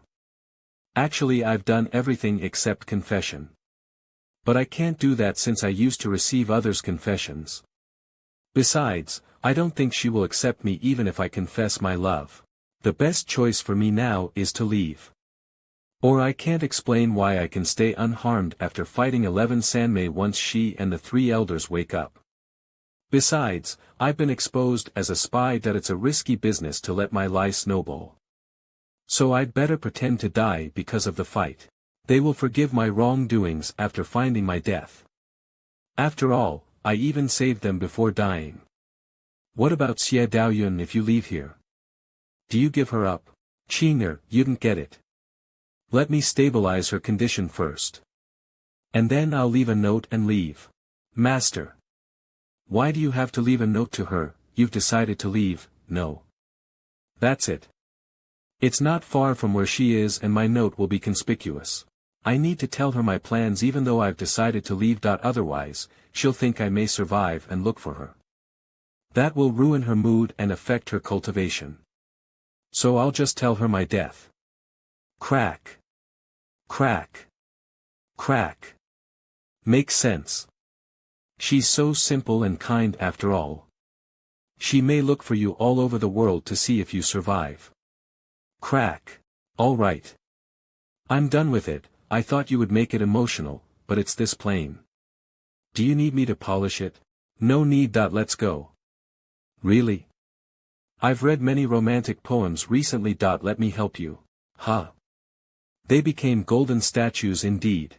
Actually, I've done everything except confession. But I can't do that since I used to receive others' confessions. Besides, I don't think she will accept me even if I confess my love. The best choice for me now is to leave. Or I can't explain why I can stay unharmed after fighting 11 Sanmei once she and the 3 elders wake up. Besides, I've been exposed as a spy that it's a risky business to let my lie snowball. So I'd better pretend to die because of the fight. They will forgive my wrongdoings after finding my death. After all, I even saved them before dying. What about Xie Daoyun if you leave here? Do you give her up? Qing'er, you didn't get it. Let me stabilize her condition first. And then I'll leave a note and leave. Master. Why do you have to leave a note to her? You've decided to leave, no. That's it. It's not far from where she is and my note will be conspicuous. I need to tell her my plans even though I've decided to leave. Otherwise, she'll think I may survive and look for her. That will ruin her mood and affect her cultivation. So I'll just tell her my death. Crack. Crack. Crack. Makes sense. She's so simple and kind after all. She may look for you all over the world to see if you survive. Crack. All right. I'm done with it. I thought you would make it emotional, but it's this plain. Do you need me to polish it? No need. Let's go. Really? I've read many romantic poems recently. Let me help you. Huh. They became golden statues indeed.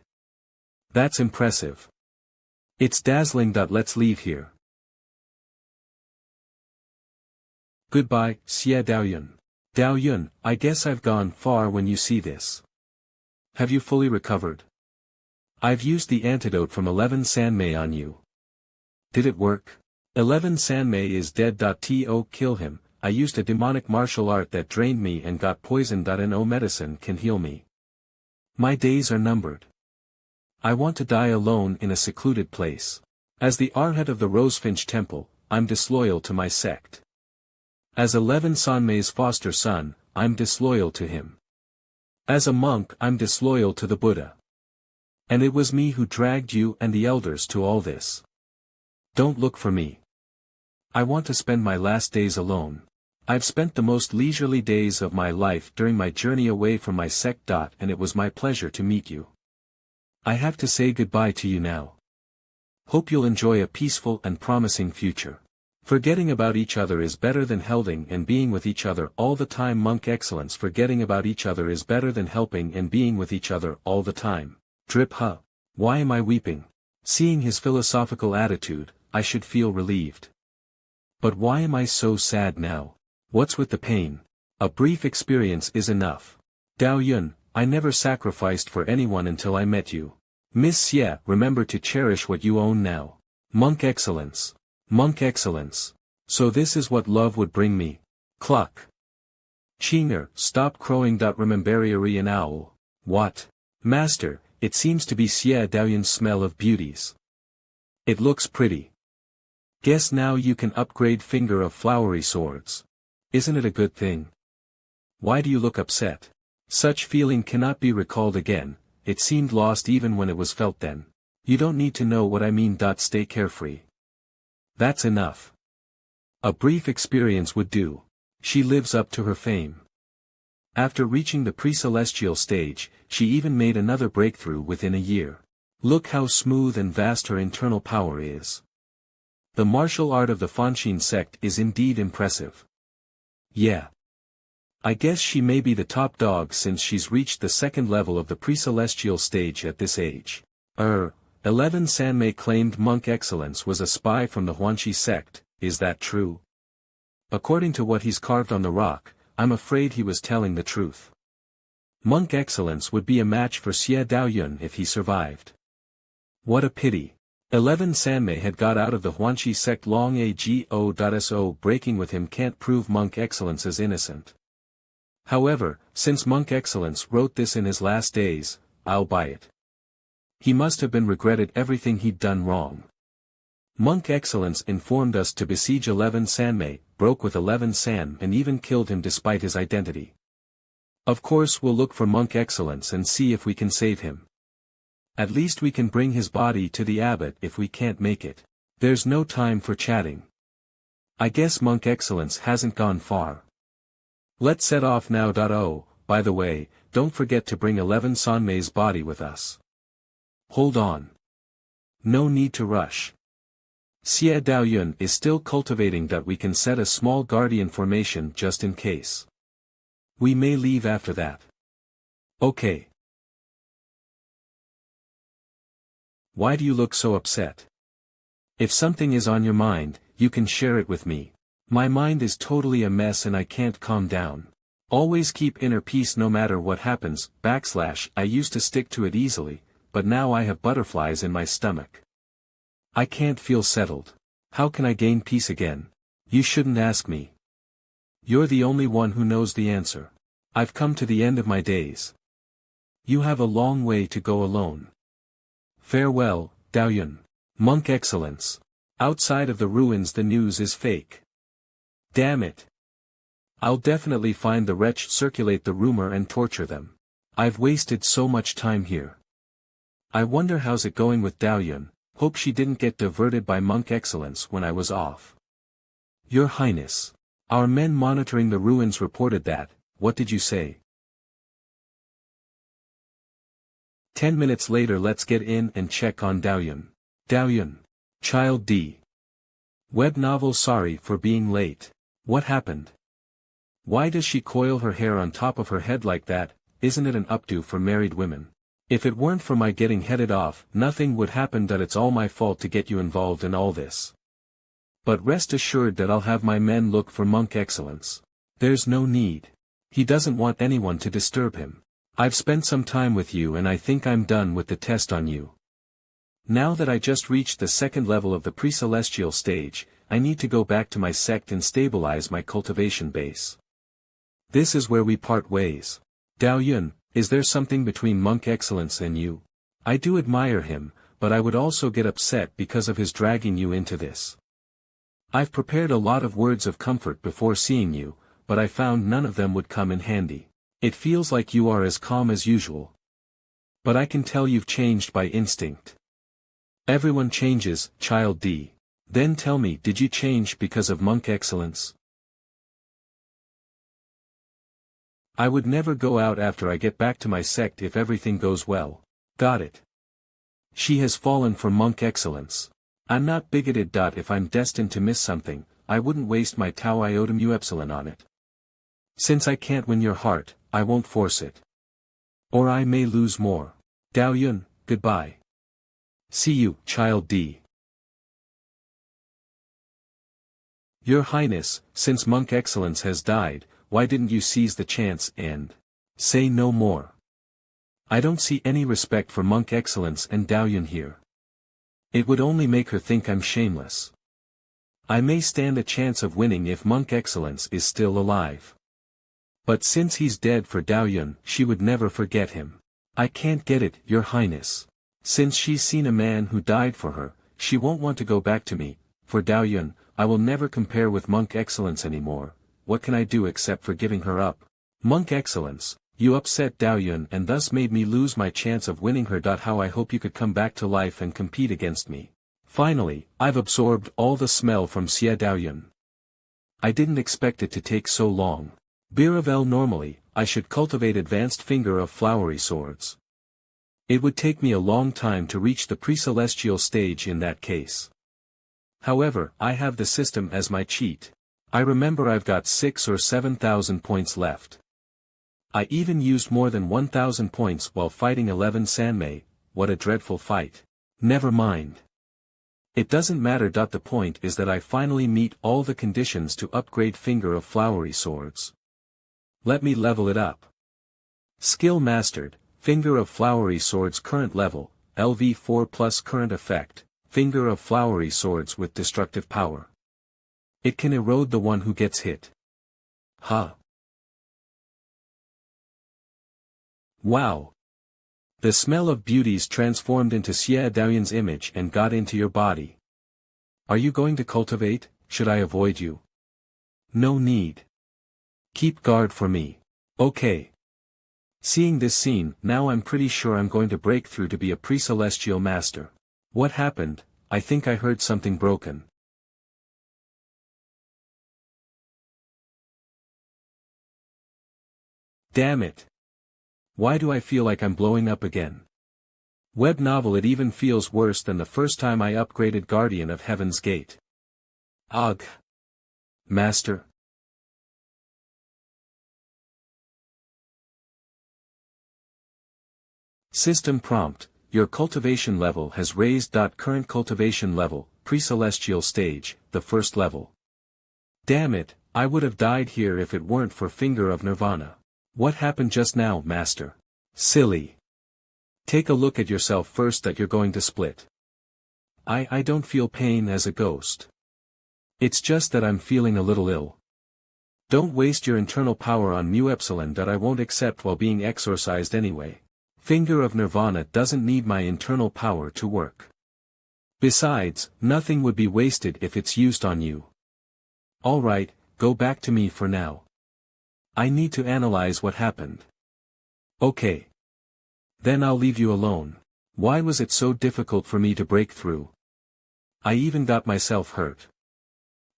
That's impressive. It's dazzling. Let's leave here. Goodbye, Xie Daoyun. Daoyun, I guess I've gone far when you see this. Have you fully recovered? I've used the antidote from 11 Sanmei on you. Did it work? 11 Sanmei is dead. To kill him, I used a demonic martial art that drained me and got poisoned. No medicine can heal me. My days are numbered. I want to die alone in a secluded place. As the arhat of the Rosefinch Temple, I'm disloyal to my sect. As 11 Sanmei's foster son, I'm disloyal to him. As a monk, I'm disloyal to the Buddha. And it was me who dragged you and the elders to all this. Don't look for me. I want to spend my last days alone. I've spent the most leisurely days of my life during my journey away from my sect. And it was my pleasure to meet you. I have to say goodbye to you now. Hope you'll enjoy a peaceful and promising future. Forgetting about each other is better than helping and being with each other all the time. Monk excellence. Forgetting about each other is better than helping and being with each other all the time. Drip huh. Why am I weeping? Seeing his philosophical attitude, I should feel relieved. But why am I so sad now? What's with the pain? A brief experience is enough. Daoyun, I never sacrificed for anyone until I met you. Miss Xie, remember to cherish what you own now. Monk excellence. Monk excellence. So this is what love would bring me. Cluck. Chinger, stop crowing. Rememberiary an owl. What? Master, it seems to be Xie Daoyun's smell of beauties. It looks pretty. Guess now you can upgrade finger of flowery swords. Isn't it a good thing? Why do you look upset? Such feeling cannot be recalled again, it seemed lost even when it was felt then. You don't need to know what I mean. Stay carefree. That's enough. A brief experience would do. She lives up to her fame. After reaching the pre-celestial stage, she even made another breakthrough within a year. Look how smooth and vast her internal power is. The martial art of the Confronting sect is indeed impressive. Yeah. I guess she may be the top dog since she's reached the second level of the pre-celestial stage at this age. 11 Sanmei claimed monk excellence was a spy from the Confronting sect, is that true? According to what he's carved on the rock, I'm afraid he was telling the truth. Monk excellence would be a match for Xie Daoyun if he survived. What a pity. 11 Sanmei had got out of the Confronting sect long ago. Breaking with him can't prove monk excellence is innocent. However, since monk excellence wrote this in his last days, I'll buy it. He must have been regretted everything he'd done wrong. Monk excellence informed us to besiege 11 Sanmei, broke with 11 San and even killed him despite his identity. Of course we'll look for monk excellence and see if we can save him. At least we can bring his body to the abbot if we can't make it. There's no time for chatting. I guess monk excellence hasn't gone far. Let's set off now. Oh, by the way, don't forget to bring 11 Sanmei's body with us. Hold on. No need to rush. Xie Daoyun is still cultivating. We can set a small guardian formation just in case. We may leave after that. Okay. Why do you look so upset? If something is on your mind, you can share it with me. My mind is totally a mess and I can't calm down. Always keep inner peace no matter what happens. I used to stick to it easily, but now I have butterflies in my stomach. I can't feel settled. How can I gain peace again? You shouldn't ask me. You're the only one who knows the answer. I've come to the end of my days. You have a long way to go alone. Farewell, Daoyun. Monk excellence. Outside of the ruins the news is fake. Damn it. I'll definitely find the wretch, circulate the rumor and torture them. I've wasted so much time here. I wonder how's it going with Daoyun. Hope she didn't get diverted by monk excellence when I was off. Your Highness. Our men monitoring the ruins reported that. What did you say? 10 minutes later. Let's get in and check on Daoyun. Daoyun. Child D. Web novel. Sorry for being late. What happened? Why does she coil her hair on top of her head like that? Isn't it an updo for married women? If it weren't for my getting headed off, nothing would happen. It's all my fault to get you involved in all this. But rest assured that I'll have my men look for monk excellence. There's no need. He doesn't want anyone to disturb him. I've spent some time with you and I think I'm done with the test on you. Now that I just reached the second level of the pre-celestial stage, I need to go back to my sect and stabilize my cultivation base. This is where we part ways. Daoyun, is there something between monk excellence and you? I do admire him, but I would also get upset because of his dragging you into this. I've prepared a lot of words of comfort before seeing you, but I found none of them would come in handy. It feels like you are as calm as usual. But I can tell you've changed by instinct. Everyone changes, child D. Then tell me, did you change because of monk excellence? I would never go out after I get back to my sect if everything goes well. Got it. She has fallen for monk excellence. I'm not bigoted. If I'm destined to miss something, I wouldn't waste my tau iota mu epsilon on it. Since I can't win your heart, I won't force it. Or I may lose more. Daoyun, goodbye. See you, Child D. Your Highness, since Monk Excellence has died, why didn't you seize the chance and say no more? I don't see any respect for Monk Excellence and Daoyun here. It would only make her think I'm shameless. I may stand a chance of winning if Monk Excellence is still alive. But since he's dead for Daoyun, she would never forget him. I can't get it, Your Highness. Since she's seen a man who died for her, she won't want to go back to me. For Daoyun, I will never compare with Monk Excellence anymore. What can I do except for giving her up? Monk Excellence, you upset Daoyun and thus made me lose my chance of winning her. How I hope you could come back to life and compete against me. Finally, I've absorbed all the smell from Xie Daoyun. I didn't expect it to take so long. Biravel, normally, I should cultivate advanced finger of flowery swords. It would take me a long time to reach the pre-celestial stage in that case. However, I have the system as my cheat. I remember I've got 6,000 or 7,000 points left. I even used more than 1,000 points while fighting 11 Sanmei. What a dreadful fight. Never mind. It doesn't matter. The point is that I finally meet all the conditions to upgrade Finger of Flowery Swords. Let me level it up. Skill mastered, Finger of Flowery Swords current level, LV4 plus current effect, Finger of Flowery Swords with destructive power. It can erode the one who gets hit. Ha! Wow! The smell of beauties transformed into Xie Daoyun's image and got into your body. Are you going to cultivate? Should I avoid you? No need. Keep guard for me. Okay. Seeing this scene, now I'm pretty sure I'm going to break through to be a pre-celestial master. What happened? I think I heard something broken. Damn it. Why do I feel like I'm blowing up again? Web novel. It even feels worse than the first time I upgraded Guardian of Heaven's Gate. Ugh. Master. System prompt, your cultivation level has raised. Current cultivation level, pre-celestial stage, the first level. Damn it, I would have died here if it weren't for Finger of Nirvana. What happened just now, Master? Silly. Take a look at yourself first. That you're going to split. I don't feel pain as a ghost. It's just that I'm feeling a little ill. Don't waste your internal power on mu epsilon. I won't accept while being exorcised anyway. Finger of Nirvana doesn't need my internal power to work. Besides, nothing would be wasted if it's used on you. Alright, go back to me for now. I need to analyze what happened. Okay. Then I'll leave you alone. Why was it so difficult for me to break through? I even got myself hurt.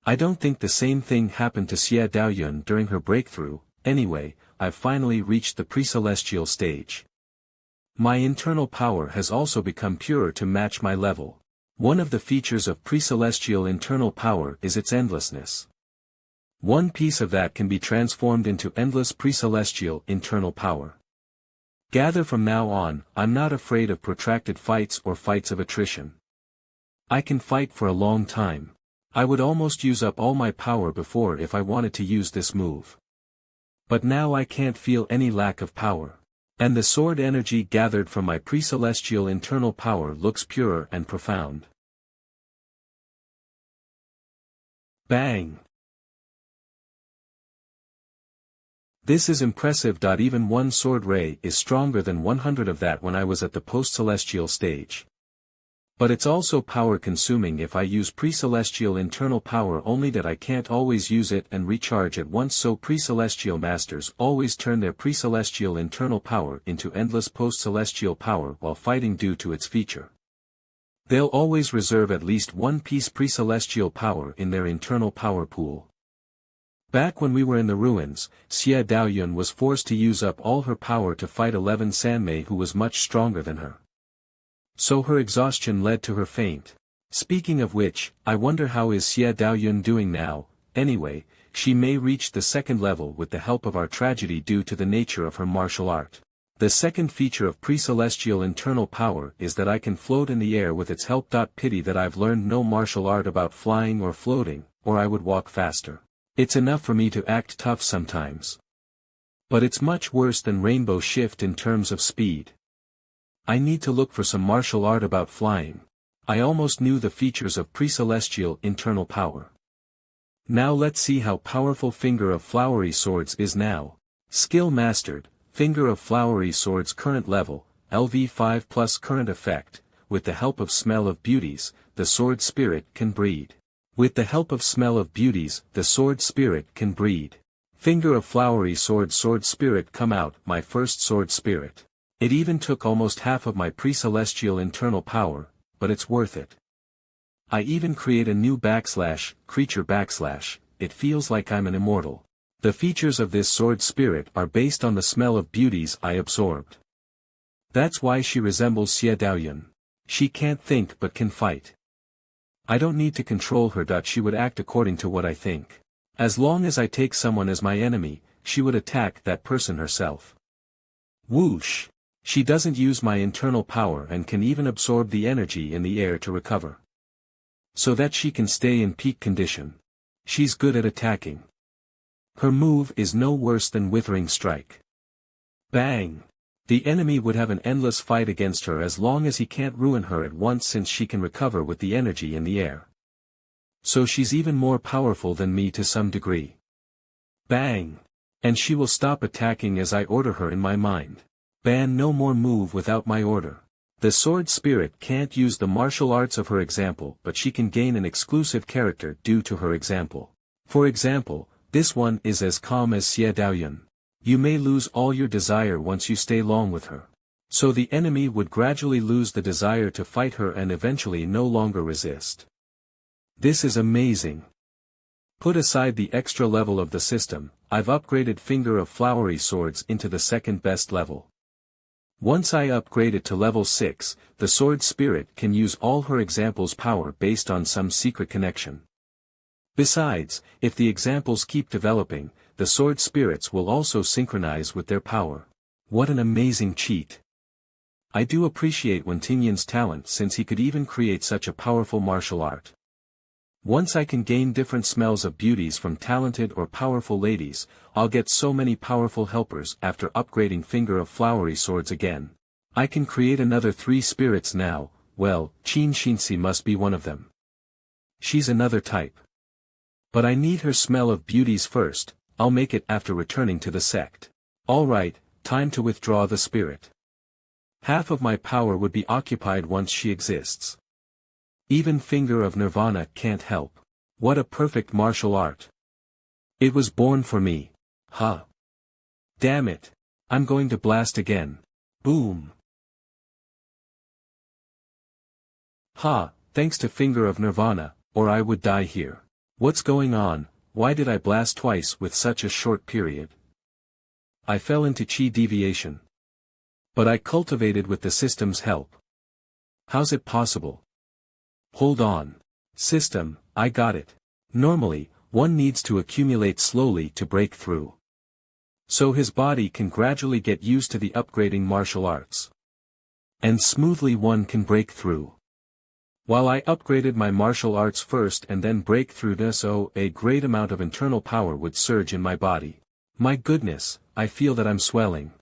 I don't think the same thing happened to Xie Daoyun during her breakthrough. Anyway, I've finally reached the pre-celestial stage. My internal power has also become purer to match my level. One of the features of pre-celestial internal power is its endlessness. One piece of that can be transformed into endless pre-celestial internal power. Gather from now on, I'm not afraid of protracted fights or fights of attrition. I can fight for a long time. I would almost use up all my power before if I wanted to use this move. But now I can't feel any lack of power. And the sword energy gathered from my pre-celestial internal power looks purer and profound. Bang! This is impressive. Even one sword ray is stronger than 100 of that when I was at the post-celestial stage. But it's also power-consuming if I use pre-celestial internal power, only that I can't always use it and recharge at once, so pre-celestial masters always turn their pre-celestial internal power into endless post-celestial power while fighting due to its feature. They'll always reserve at least one piece pre-celestial power in their internal power pool. Back when we were in the ruins, Xie Daoyun was forced to use up all her power to fight 11 Sanmei who was much stronger than her. So her exhaustion led to her faint. Speaking of which, I wonder how is Xie Daoyun doing now. Anyway, she may reach the second level with the help of our tragedy due to the nature of her martial art. The second feature of pre-celestial internal power is that I can float in the air with its help. Pity that I've learned no martial art about flying or floating, or I would walk faster. It's enough for me to act tough sometimes. But it's much worse than Rainbow Shift in terms of speed. I need to look for some martial art about flying. I almost knew the features of pre-celestial internal power. Now let's see how powerful Finger of Flowery Swords is now. Skill mastered, Finger of Flowery Swords current level, LV5 plus current effect. With the help of Smell of Beauties, the sword spirit can breed. With the help of Smell of Beauties, the sword spirit can breed. Finger of Flowery Swords sword spirit come out, my first sword spirit. It even took almost half of my pre-celestial internal power, but it's worth it. I even create a new creature /, it feels like I'm an immortal. The features of this sword spirit are based on the Smell of Beauties I absorbed. That's why she resembles Xie Daoyun. She can't think but can fight. I don't need to control her. She would act according to what I think. As long as I take someone as my enemy, she would attack that person herself. Whoosh! She doesn't use my internal power and can even absorb the energy in the air to recover. So that she can stay in peak condition. She's good at attacking. Her move is no worse than Withering Strike. Bang! The enemy would have an endless fight against her as long as he can't ruin her at once, since she can recover with the energy in the air. So she's even more powerful than me to some degree. Bang! And she will stop attacking as I order her in my mind. Ban no more move without my order. The sword spirit can't use the martial arts of her example, but she can gain an exclusive character due to her example. For example, this one is as calm as Xie Daoyun. You may lose all your desire once you stay long with her. So the enemy would gradually lose the desire to fight her and eventually no longer resist. This is amazing. Put aside the extra level of the system, I've upgraded Finger of Flowery Swords into the second best level. Once I upgrade it to level 6, the sword spirit can use all her examples' power based on some secret connection. Besides, if the examples keep developing, the sword spirits will also synchronize with their power. What an amazing cheat! I do appreciate Wuying's talent, since he could even create such a powerful martial art. Once I can gain different smells of beauties from talented or powerful ladies, I'll get so many powerful helpers after upgrading Finger of Flowery Swords again. I can create another 3 spirits now. Well, Qin Shinsi must be one of them. She's another type. But I need her Smell of Beauties first. I'll make it after returning to the sect. Alright, time to withdraw the spirit. Half of my power would be occupied once she exists. Even Finger of Nirvana can't help. What a perfect martial art. It was born for me. Huh. Damn it. I'm going to blast again. Boom. Ha, thanks to Finger of Nirvana, or I would die here. What's going on? Why did I blast twice with such a short period? I fell into chi deviation. But I cultivated with the system's help. How's it possible? Hold on. System, I got it. Normally, one needs to accumulate slowly to break through. So his body can gradually get used to the upgrading martial arts. And smoothly one can break through. While I upgraded my martial arts first and then break through this, a great amount of internal power would surge in my body. My goodness, I feel that I'm swelling.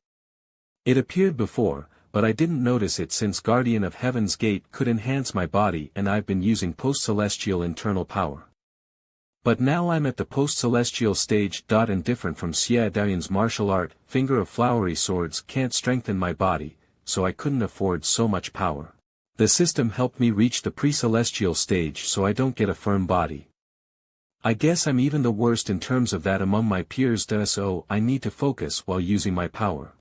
It appeared before, but I didn't notice it since Guardian of Heaven's Gate could enhance my body and I've been using post-celestial internal power. But now I'm at the post-celestial stage. And different from Xie Daoyun's martial art, Finger of Flowery Swords can't strengthen my body, so I couldn't afford so much power. The system helped me reach the pre-celestial stage so I don't get a firm body. I guess I'm even the worst in terms of that among my peers, so I need to focus while using my power.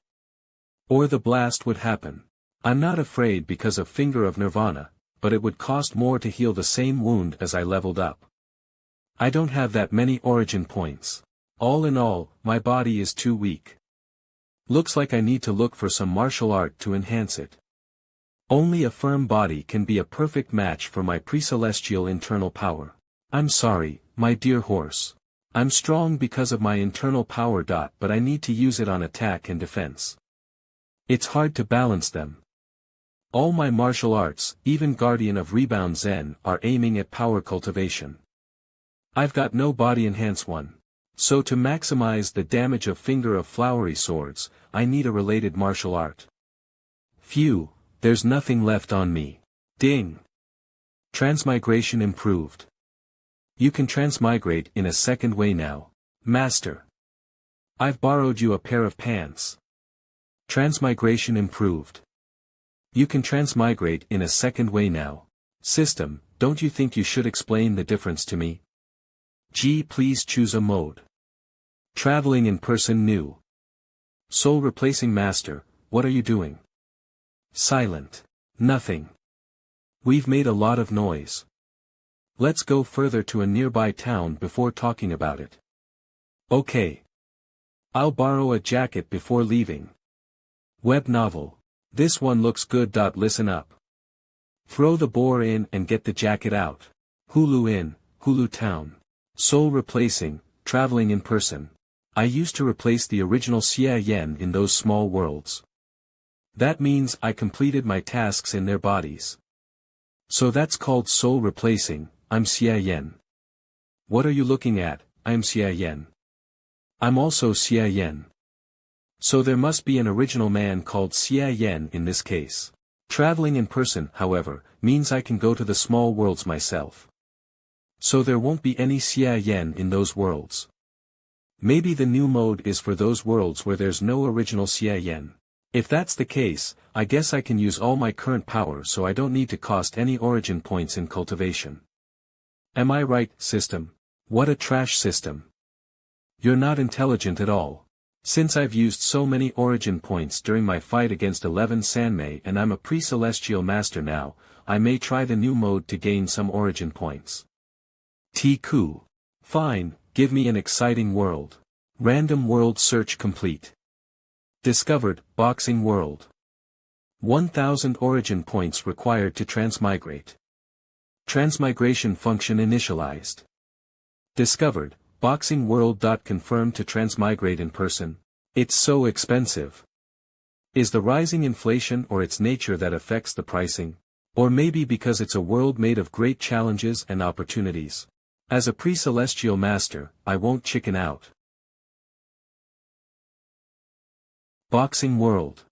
Or the blast would happen. I'm not afraid because of Finger of Nirvana, but it would cost more to heal the same wound as I leveled up. I don't have that many origin points. All in all, my body is too weak. Looks like I need to look for some martial art to enhance it. Only a firm body can be a perfect match for my pre-celestial internal power. I'm sorry, my dear horse. I'm strong because of my internal power. But I need to use it on attack and defense. It's hard to balance them. All my martial arts, even Guardian of Rebound Zen, are aiming at power cultivation. I've got no body enhance one. So to maximize the damage of Finger of Flowery Swords, I need a related martial art. Phew, there's nothing left on me. Ding! Transmigration improved. You can transmigrate in a second way now. Master. I've borrowed you a pair of pants. Transmigration improved. You can transmigrate in a second way now. System, don't you think you should explain the difference to me? Gee, please choose a mode. Traveling in person new. Soul replacing master, what are you doing? Silent. Nothing. We've made a lot of noise. Let's go further to a nearby town before talking about it. Okay. I'll borrow a jacket before leaving. Web novel. This one looks good. Listen up. Throw the boar in and get the jacket out. Hulu in, Hulu town. Soul replacing, traveling in person. I used to replace the original Xie Daoyun in those small worlds. That means I completed my tasks in their bodies. So that's called soul replacing. I'm Xie Daoyun. What are you looking at? I'm Xie Daoyun. I'm also Xie Daoyun. So there must be an original man called Xie Daoyun in this case. Traveling in person, however, means I can go to the small worlds myself. So there won't be any Xie Daoyun in those worlds. Maybe the new mode is for those worlds where there's no original Xie Daoyun. If that's the case, I guess I can use all my current power so I don't need to cost any origin points in cultivation. Am I right, system? What a trash system. You're not intelligent at all. Since I've used so many origin points during my fight against 11 Sanmei and I'm a pre-celestial master now, I may try the new mode to gain some origin points. T-Ku. Fine, give me an exciting world. Random world search complete. Discovered, boxing world. 1000 origin points required to transmigrate. Transmigration function initialized. Discovered. Boxing world. Confirmed to transmigrate in person. It's so expensive. Is the rising inflation or its nature that affects the pricing? Or maybe because it's a world made of great challenges and opportunities. As a pre-celestial master, I won't chicken out. Boxing world.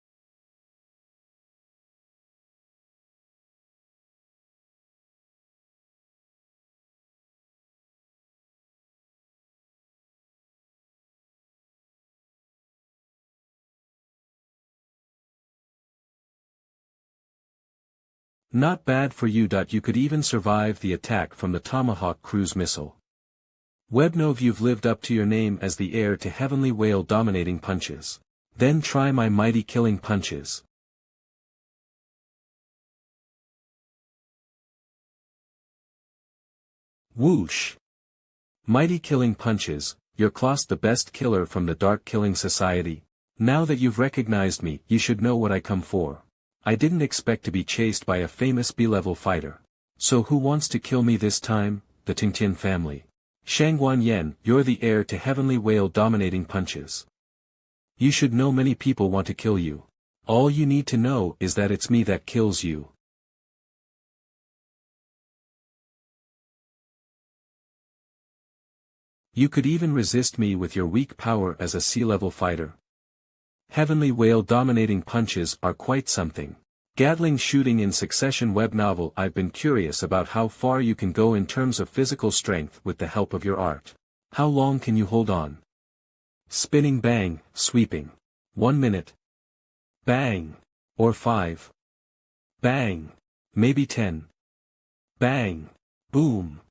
Not bad for you. You could even survive the attack from the Tomahawk cruise missile. Webnov, you've lived up to your name as the heir to Heavenly Whale dominating punches. Then try my mighty killing punches. Whoosh! Mighty killing punches, you're Klaus, the best killer from the Dark Killing Society. Now that you've recognized me, you should know what I come for. I didn't expect to be chased by a famous B-level fighter. So who wants to kill me this time? The Tingtian family. Shangguan Yen, you're the heir to Heavenly Whale dominating punches. You should know many people want to kill you. All you need to know is that it's me that kills you. You could even resist me with your weak power as a sea-level fighter. Heavenly Whale dominating punches are quite something. Gatling shooting in succession web novel. I've been curious about how far you can go in terms of physical strength with the help of your art. How long can you hold on? Spinning bang, sweeping. 1 minute. Bang. Or 5. Bang. Maybe 10. Bang. Boom.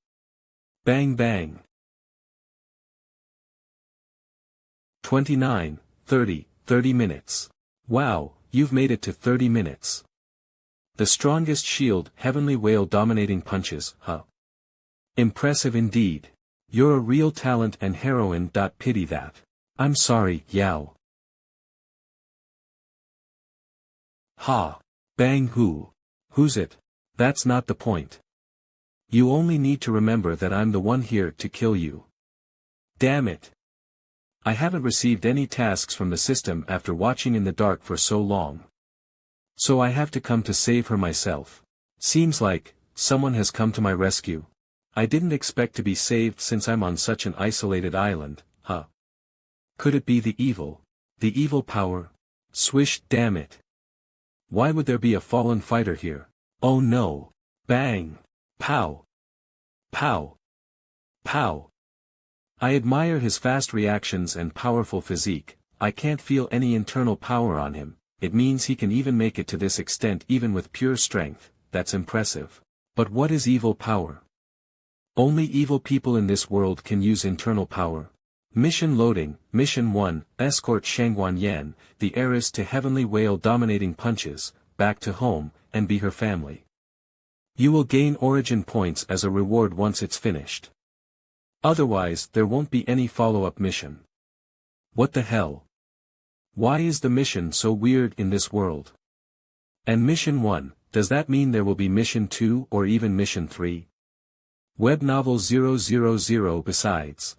Bang bang. 29, 30 minutes. Wow, you've made it to 30 minutes. The strongest shield, Heavenly Whale dominating punches, huh? Impressive indeed. You're a real talent and heroine. Pity that. I'm sorry, Yao. Ha. Bang hoo. Who's it? That's not the point. You only need to remember that I'm the one here to kill you. Damn it. I haven't received any tasks from the system after watching in the dark for so long. So I have to come to save her myself. Seems like someone has come to my rescue. I didn't expect to be saved since I'm on such an isolated island, huh? Could it be the evil? The evil power? Swish, damn it. Why would there be a fallen fighter here? Oh no. Bang. Pow. Pow. Pow. I admire his fast reactions and powerful physique. I can't feel any internal power on him. It means he can even make it to this extent even with pure strength. That's impressive. But what is evil power? Only evil people in this world can use internal power. Mission loading. Mission 1, escort Shangguan Yan, the heiress to Heavenly Whale dominating punches, back to home, and be her family. You will gain origin points as a reward once it's finished. Otherwise, there won't be any follow-up mission. What the hell? Why is the mission so weird in this world? And Mission 1, does that mean there will be Mission 2 or even Mission 3? Web Novel 000 besides.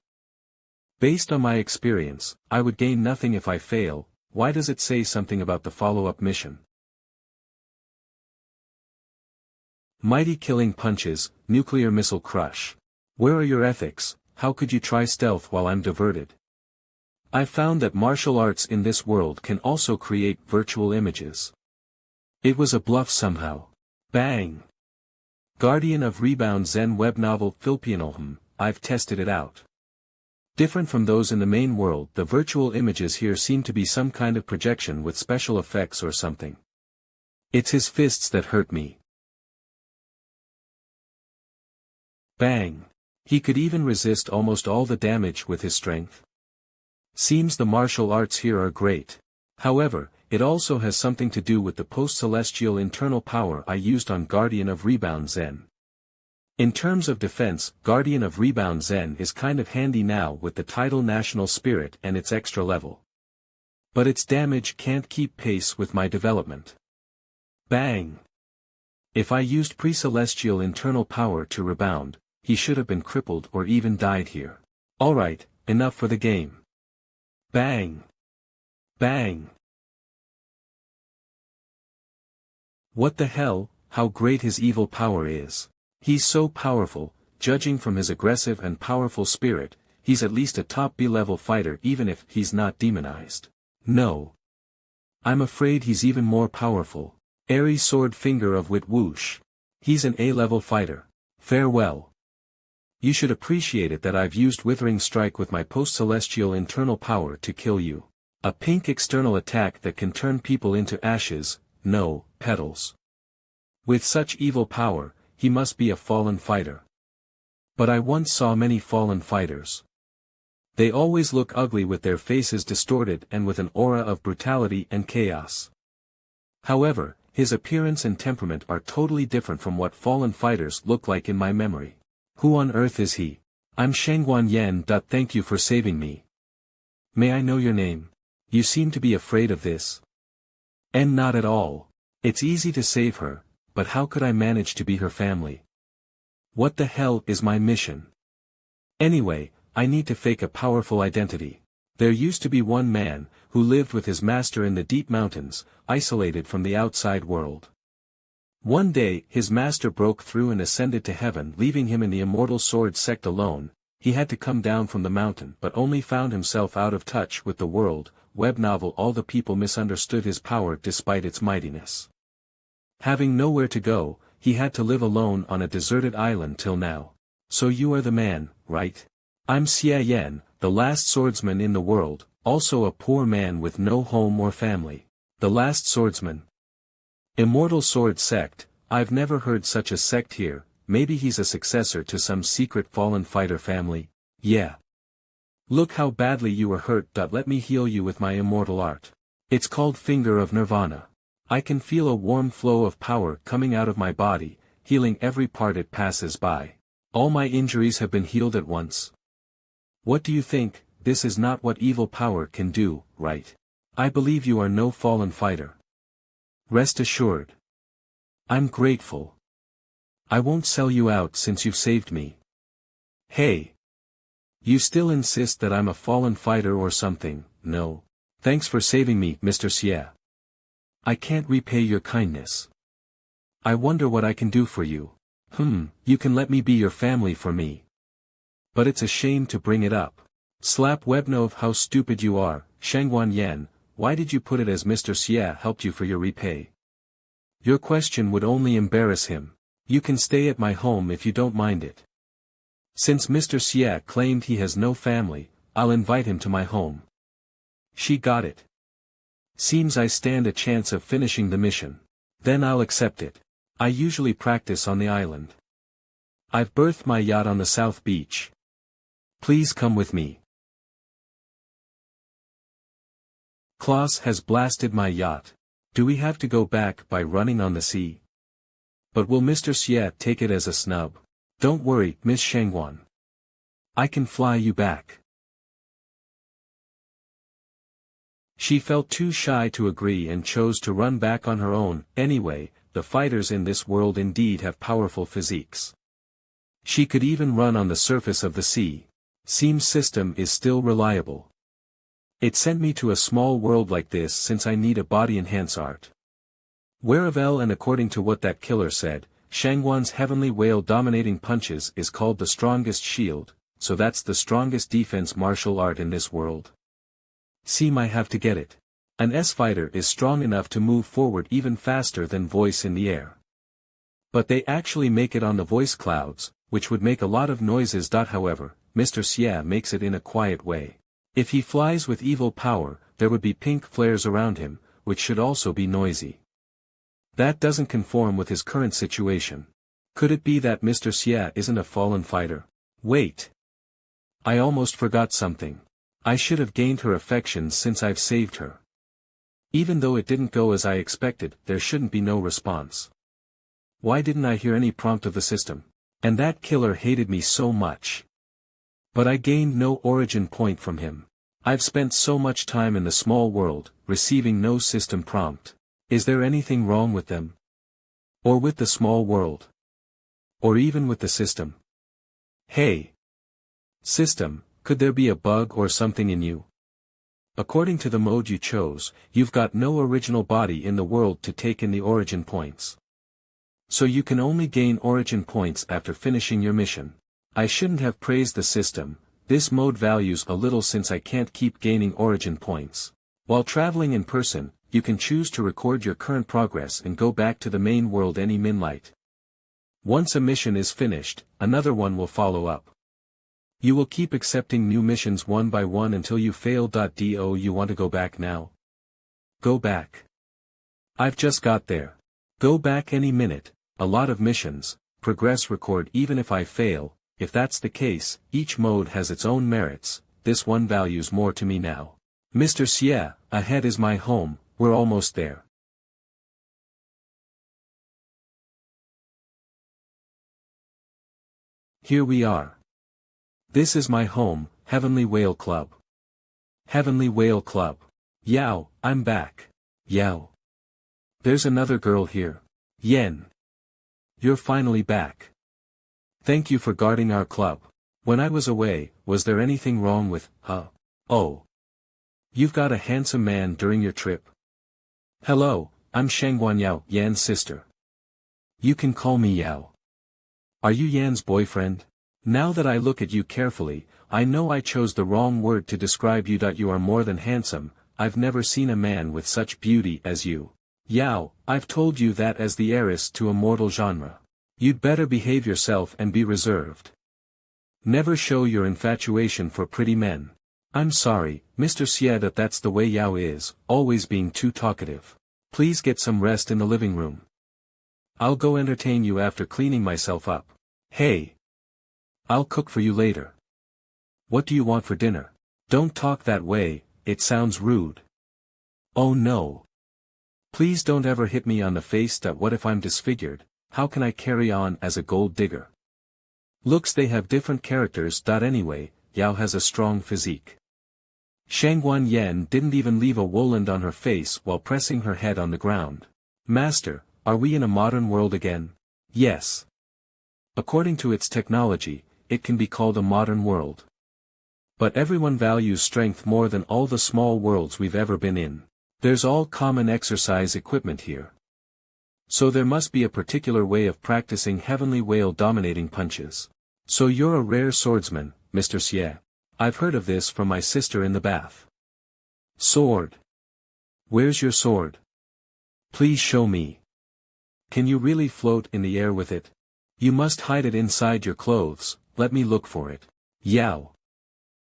Based on my experience, I would gain nothing if I fail. Why does it say something about the follow-up mission? Mighty killing punches, nuclear missile crush. Where are your ethics? How could you try stealth while I'm diverted? I found that martial arts in this world can also create virtual images. It was a bluff somehow. Bang! Guardian of Rebound Zen web novel Filpianohum, I've tested it out. Different from those in the main world, the virtual images here seem to be some kind of projection with special effects or something. It's his fists that hurt me. Bang! He could even resist almost all the damage with his strength. Seems the martial arts here are great. However, it also has something to do with the post-celestial internal power I used on Guardian of Rebound Zen. In terms of defense, Guardian of Rebound Zen is kind of handy now with the title National Spirit and its extra level. But its damage can't keep pace with my development. Bang! If I used pre-celestial internal power to rebound, he should have been crippled or even died here. Alright, enough for the game. Bang! Bang! What the hell, how great his evil power is. He's so powerful, judging from his aggressive and powerful spirit, he's at least a top B-level fighter even if he's not demonized. No. I'm afraid he's even more powerful. Airy sword finger of wit whoosh. He's an A-level fighter. Farewell. You should appreciate it that I've used Withering Strike with my post-celestial internal power to kill you. A pink external attack that can turn people into ashes, no, petals. With such evil power, he must be a fallen fighter. But I once saw many fallen fighters. They always look ugly with their faces distorted and with an aura of brutality and chaos. However, his appearance and temperament are totally different from what fallen fighters look like in my memory. Who on earth is he? I'm Shangguan Yan. Thank you for saving me. May I know your name? You seem to be afraid of this. And not at all. It's easy to save her, but how could I manage to be her family? What the hell is my mission? Anyway, I need to fake a powerful identity. There used to be one man, who lived with his master in the deep mountains, isolated from the outside world. One day, his master broke through and ascended to heaven, leaving him in the immortal sword sect alone. He had to come down from the mountain but only found himself out of touch with the world. Web novel. All the people misunderstood his power despite its mightiness. Having nowhere to go, he had to live alone on a deserted island till now. So you are the man, right? I'm Xie Yan, the last swordsman in the world, also a poor man with no home or family. The last swordsman. Immortal sword sect, I've never heard such a sect here. Maybe he's a successor to some secret fallen fighter family. Yeah. Look how badly you were hurt. Let me heal you with my immortal art. It's called Finger of Nirvana. I can feel a warm flow of power coming out of my body, healing every part it passes by. All my injuries have been healed at once. What do you think? This is not what evil power can do, right? I believe you are no fallen fighter. Rest assured. I'm grateful. I won't sell you out since you've saved me. Hey. You still insist that I'm a fallen fighter or something? No. Thanks for saving me, Mr. Xie. I can't repay your kindness. I wonder what I can do for you. You can let me be your family for me. But it's a shame to bring it up. Slap Webnov, how stupid you are, Shangguan Yan, why did you put it as Mr. Xie helped you for your repay? Your question would only embarrass him. You can stay at my home if you don't mind it. Since Mr. Xie claimed he has no family, I'll invite him to my home. She got it. Seems I stand a chance of finishing the mission. Then I'll accept it. I usually practice on the island. I've berthed my yacht on the south beach. Please come with me. Klaus has blasted my yacht. Do we have to go back by running on the sea? But will Mr. Xie take it as a snub? Don't worry, Miss Shangguan. I can fly you back. She felt too shy to agree and chose to run back on her own. Anyway, the fighters in this world indeed have powerful physiques. She could even run on the surface of the sea. Seems system is still reliable. It sent me to a small world like this since I need a body enhance art. Wherevel, and according to what that killer said, Shangguan's heavenly whale dominating punches is called the strongest shield, so that's the strongest defense martial art in this world. See, might have to get it. An S-fighter is strong enough to move forward even faster than voice in the air. But they actually make it on the voice clouds, which would make a lot of noises. However, Mr. Xie makes it in a quiet way. If he flies with evil power, there would be pink flares around him, which should also be noisy. That doesn't conform with his current situation. Could it be that Mr. Xie isn't a fallen fighter? Wait. I almost forgot something. I should have gained her affections since I've saved her. Even though it didn't go as I expected, there shouldn't be no response. Why didn't I hear any prompt of the system? And that killer hated me so much. But I gained no origin point from him. I've spent so much time in the small world, receiving no system prompt. Is there anything wrong with them? Or with the small world? Or even with the system? Hey! System, could there be a bug or something in you? According to the mode you chose, you've got no original body in the world to take in the origin points. So you can only gain origin points after finishing your mission. I shouldn't have praised the system. This mode values a little since I can't keep gaining origin points. While traveling in person, you can choose to record your current progress and go back to the main world any minute. Once a mission is finished, another one will follow up. You will keep accepting new missions one by one until you fail. Do you want to go back now? Go back. I've just got there. Go back any minute. A lot of missions, progress record even if I fail. If that's the case, each mode has its own merits. This one values more to me now. Mr. Xie, ahead is my home, we're almost there. Here we are. This is my home, Heavenly Whale Club. Heavenly Whale Club. Yao, I'm back. Yao. There's another girl here. Yen. You're finally back. Thank you for guarding our club. When I was away, was there anything wrong with, Oh. You've got a handsome man during your trip. Hello, I'm Shangguan Yao, Yan's sister. You can call me Yao. Are you Yan's boyfriend? Now that I look at you carefully, I know I chose the wrong word to describe you. You are more than handsome. I've never seen a man with such beauty as you. Yao, I've told you that as the heiress to a mortal genre. You'd better behave yourself and be reserved. Never show your infatuation for pretty men. I'm sorry, Mr. Xie, that's the way Yao is, always being too talkative. Please get some rest in the living room. I'll go entertain you after cleaning myself up. Hey! I'll cook for you later. What do you want for dinner? Don't talk that way, it sounds rude. Oh no. Please don't ever hit me on the face. What if I'm disfigured? How can I carry on as a gold digger? Looks, they have different characters. Anyway, Yao has a strong physique. Shangguan Yan didn't even leave a woland on her face while pressing her head on the ground. Master, Are we in a modern world again? Yes. According to its technology, it can be called a modern world. But everyone values strength more than all the small worlds we've ever been in. There's all common exercise equipment here. So there must be a particular way of practicing heavenly whale dominating punches. So you're a rare swordsman, Mr. Xie. I've heard of this from my sister in the bath. Sword. Where's your sword? Please show me. Can you really float in the air with it? You must hide it inside your clothes, let me look for it. Yao.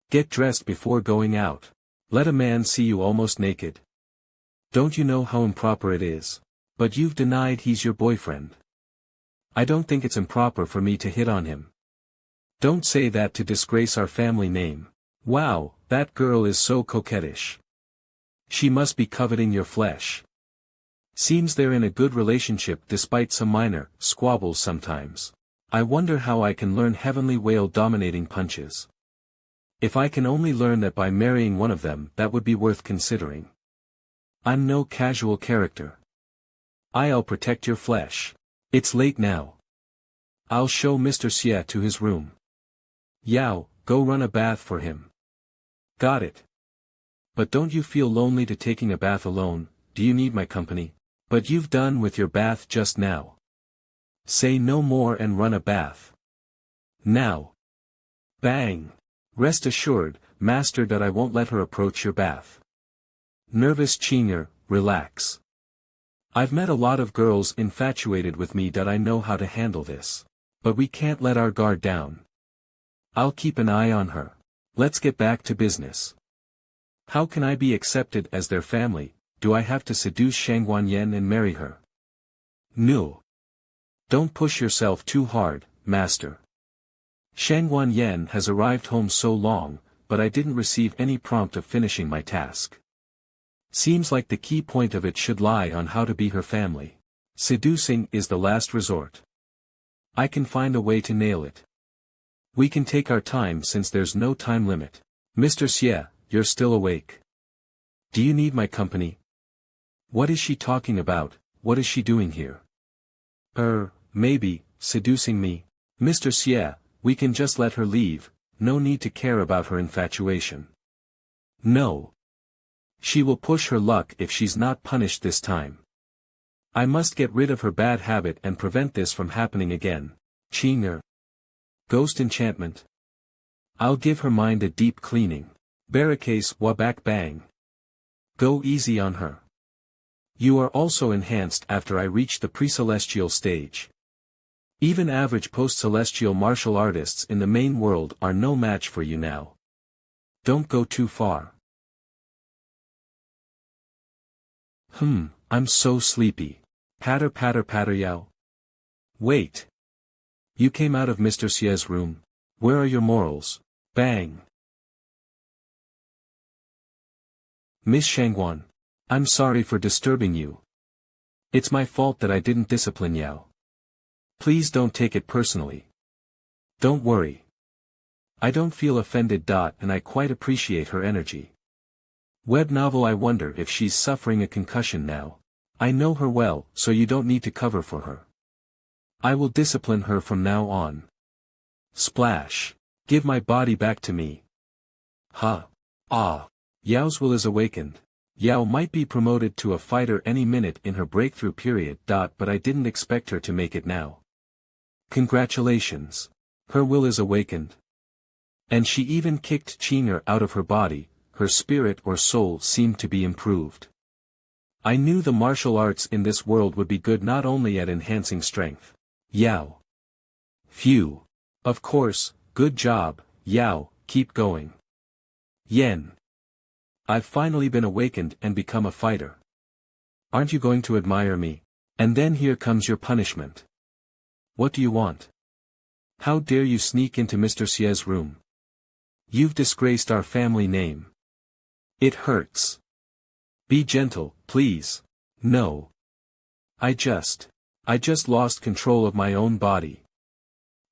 Get dressed before going out. Let a man see you almost naked. Don't you know how improper it is? But you've denied he's your boyfriend. I don't think it's improper for me to hit on him. Don't say that to disgrace our family name. Wow, that girl is so coquettish. She must be coveting your flesh. Seems they're in a good relationship despite some minor squabbles sometimes. I wonder how I can learn heavenly whale dominating punches. If I can only learn that by marrying one of them, that would be worth considering. I'm no casual character. I'll protect your flesh. It's late now. I'll show Mr. Xie to his room. Yao, go run a bath for him. Got it. But don't you feel lonely to taking a bath alone? Do you need my company? But you've done with your bath just now. Say no more and run a bath. Now. Bang. Rest assured, master, that I won't let her approach your bath. Nervous Qing'er, relax. I've met a lot of girls infatuated with me that I know how to handle this. But we can't let our guard down. I'll keep an eye on her. Let's get back to business. How can I be accepted as their family? Do I have to seduce Shangguanyen and marry her? No. Don't push yourself too hard, master. Shangguanyen has arrived home so long, but I didn't receive any prompt of finishing my task. Seems like the key point of it should lie on how to be her family. Seducing is the last resort. I can find a way to nail it. We can take our time since there's no time limit. Mr. Xie, you're still awake. Do you need my company? What is she talking about? What is she doing here? Maybe, seducing me. Mr. Xie, we can just let her leave, no need to care about her infatuation. No. She will push her luck if she's not punished this time. I must get rid of her bad habit and prevent this from happening again. Qing'er. Ghost enchantment. I'll give her mind a deep cleaning. Barricase wabak bang. Go easy on her. You are also enhanced after I reach the pre-celestial stage. Even average post-celestial martial artists in the main world are no match for you now. Don't go too far. I'm so sleepy. Patter patter patter yao. Wait. You came out of Mr. Xie's room. Where are your morals? Bang. Miss Shangguan. I'm sorry for disturbing you. It's my fault that I didn't discipline Yao. Please don't take it personally. Don't worry. I don't feel offended. And I quite appreciate her energy. Web novel. I wonder if she's suffering a concussion now. I know her well, so you don't need to cover for her. I will discipline her from now on. Splash. Give my body back to me. Ha. Ah. Yao's will is awakened. Yao might be promoted to a fighter any minute in her breakthrough period. But I didn't expect her to make it now. Congratulations. Her will is awakened. And she even kicked Qing'er out of her body, her spirit or soul seemed to be improved. I knew the martial arts in this world would be good not only at enhancing strength. Yao. Phew. Of course, good job, Yao, keep going. Yen. I've finally been awakened and become a fighter. Aren't you going to admire me? And then here comes your punishment. What do you want? How dare you sneak into Mr. Xie's room? You've disgraced our family name. It hurts. Be gentle, please. No. I just lost control of my own body.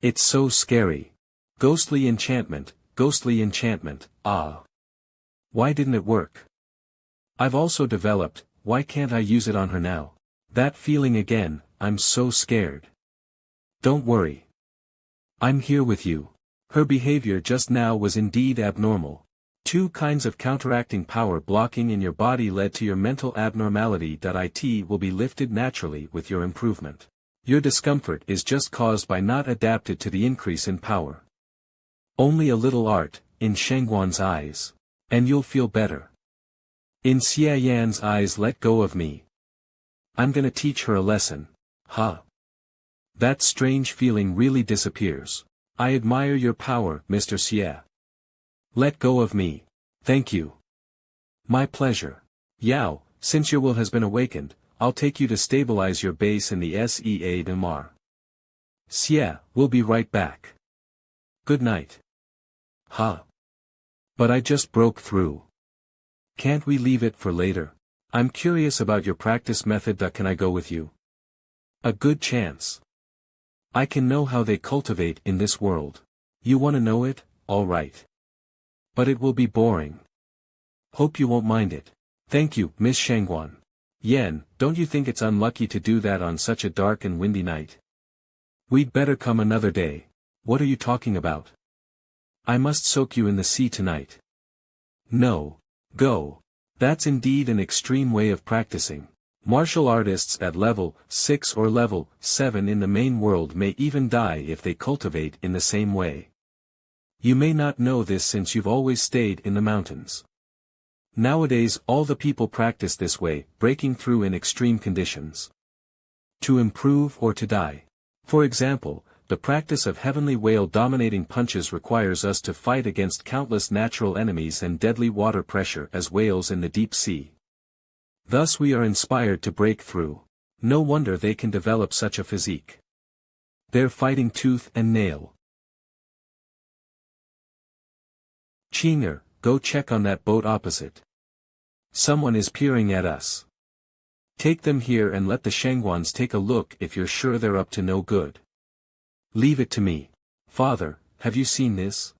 It's so scary. Ghostly enchantment, ah. Why didn't it work? I've also developed, why can't I use it on her now? That feeling again, I'm so scared. Don't worry. I'm here with you. Her behavior just now was indeed abnormal. Two kinds of counteracting power blocking in your body led to your mental abnormality. It will be lifted naturally with your improvement. Your discomfort is just caused by not adapted to the increase in power. Only a little art, in Shangguan's eyes. And you'll feel better. In Xie Yan's eyes, let go of me. I'm gonna teach her a lesson. Huh. That strange feeling really disappears. I admire your power, Mr. Xie. Let go of me. Thank you. My pleasure. Yao, since your will has been awakened, I'll take you to stabilize your base in the Sea Damar. Xie, we'll be right back. Good night. Huh. But I just broke through. Can't we leave it for later? I'm curious about your practice method. Can I go with you? A good chance. I can know how they cultivate in this world. You wanna know it? All right. But it will be boring. Hope you won't mind it. Thank you, Miss Shangguan. Yen, don't you think it's unlucky to do that on such a dark and windy night? We'd better come another day. What are you talking about? I must soak you in the sea tonight. No. Go. That's indeed an extreme way of practicing. Martial artists at level 6 or level 7 in the main world may even die if they cultivate in the same way. You may not know this since you've always stayed in the mountains. Nowadays all the people practice this way, breaking through in extreme conditions. To improve or to die. For example, the practice of heavenly whale dominating punches requires us to fight against countless natural enemies and deadly water pressure as whales in the deep sea. Thus we are inspired to break through. No wonder they can develop such a physique. They're fighting tooth and nail. Chinger, go check on that boat opposite. Someone is peering at us. Take them here and let the Shangguans take a look if you're sure they're up to no good. Leave it to me. Father, have you seen this?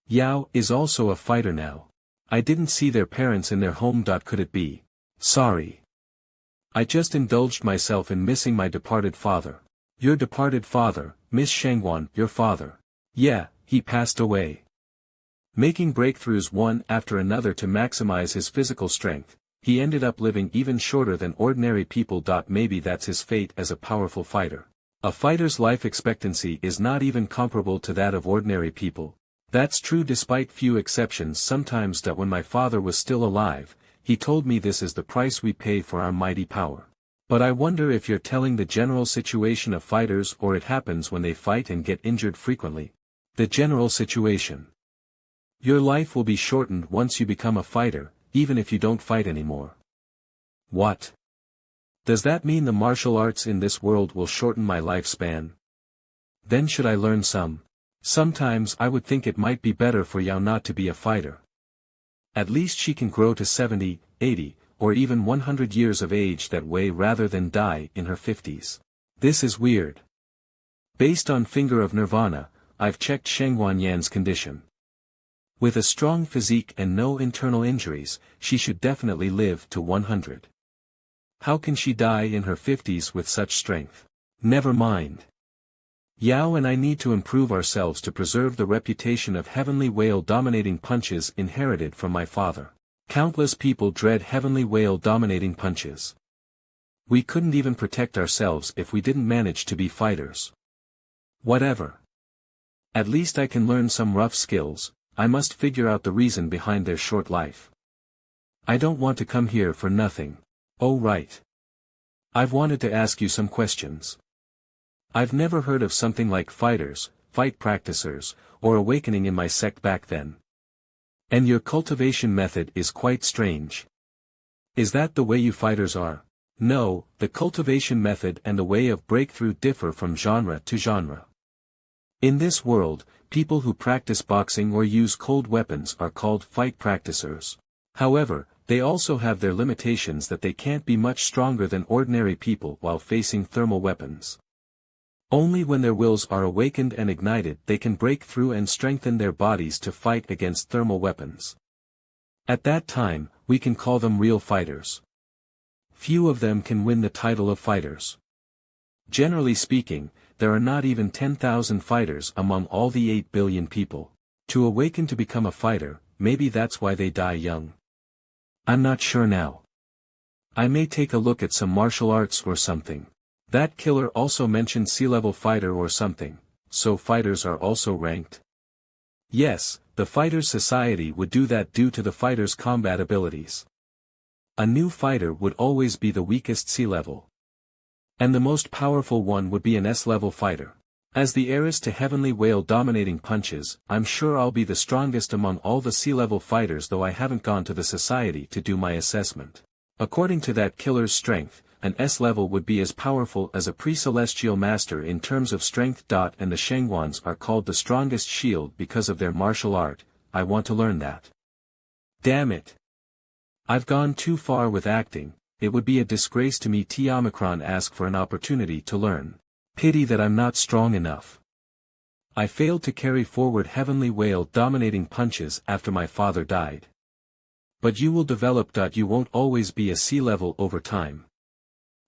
Yao is also a fighter now. I didn't see their parents in their home. Could it be? Sorry. I just indulged myself in missing my departed father. Your departed father, Miss Shangguan, your father. Yeah, he passed away. Making breakthroughs one after another to maximize his physical strength, he ended up living even shorter than ordinary people. Maybe that's his fate as a powerful fighter. A fighter's life expectancy is not even comparable to that of ordinary people. That's true despite few exceptions. Sometimes when my father was still alive, he told me this is the price we pay for our mighty power. But I wonder if you're telling the general situation of fighters or it happens when they fight and get injured frequently. The general situation. Your life will be shortened once you become a fighter, even if you don't fight anymore. What? Does that mean the martial arts in this world will shorten my lifespan? Then should I learn some? Sometimes I would think it might be better for Yao not to be a fighter. At least she can grow to 70, 80, or even 100 years of age that way rather than die in her 50s. This is weird. Based on Finger of Nirvana, I've checked Shangguan Yan's condition. With a strong physique and no internal injuries, she should definitely live to 100. How can she die in her 50s with such strength? Never mind. Yao and I need to improve ourselves to preserve the reputation of heavenly whale dominating punches inherited from my father. Countless people dread heavenly whale dominating punches. We couldn't even protect ourselves if we didn't manage to be fighters. Whatever. At least I can learn some rough skills. I must figure out the reason behind their short life. I don't want to come here for nothing. Oh right. I've wanted to ask you some questions. I've never heard of something like fighters, fight practicers, or awakening in my sect back then. And your cultivation method is quite strange. Is that the way you fighters are? No, the cultivation method and the way of breakthrough differ from genre to genre. In this world, people who practice boxing or use cold weapons are called fight practicers. However, they also have their limitations that they can't be much stronger than ordinary people while facing thermal weapons. Only when their wills are awakened and ignited they can break through and strengthen their bodies to fight against thermal weapons. At that time, we can call them real fighters. Few of them can win the title of fighters. Generally speaking, there are not even 10,000 fighters among all the 8 billion people. To awaken to become a fighter, maybe that's why they die young. I'm not sure now. I may take a look at some martial arts or something. That killer also mentioned sea-level fighter or something, so fighters are also ranked? Yes, the Fighters Society would do that due to the fighter's combat abilities. A new fighter would always be the weakest sea-level. And the most powerful one would be an S-level fighter. As the heiress to Heavenly Whale dominating punches, I'm sure I'll be the strongest among all the sea-level fighters, though I haven't gone to the society to do my assessment. According to that killer's strength, an S-level would be as powerful as a pre-celestial master in terms of strength. And the Shangwans are called the strongest shield because of their martial art. I want to learn that. Damn it. I've gone too far with acting. It would be a disgrace to me to Omicron ask for an opportunity to learn. Pity that I'm not strong enough. I failed to carry forward Heavenly Whale dominating punches after my father died. But you will develop. You won't always be a sea-level over time.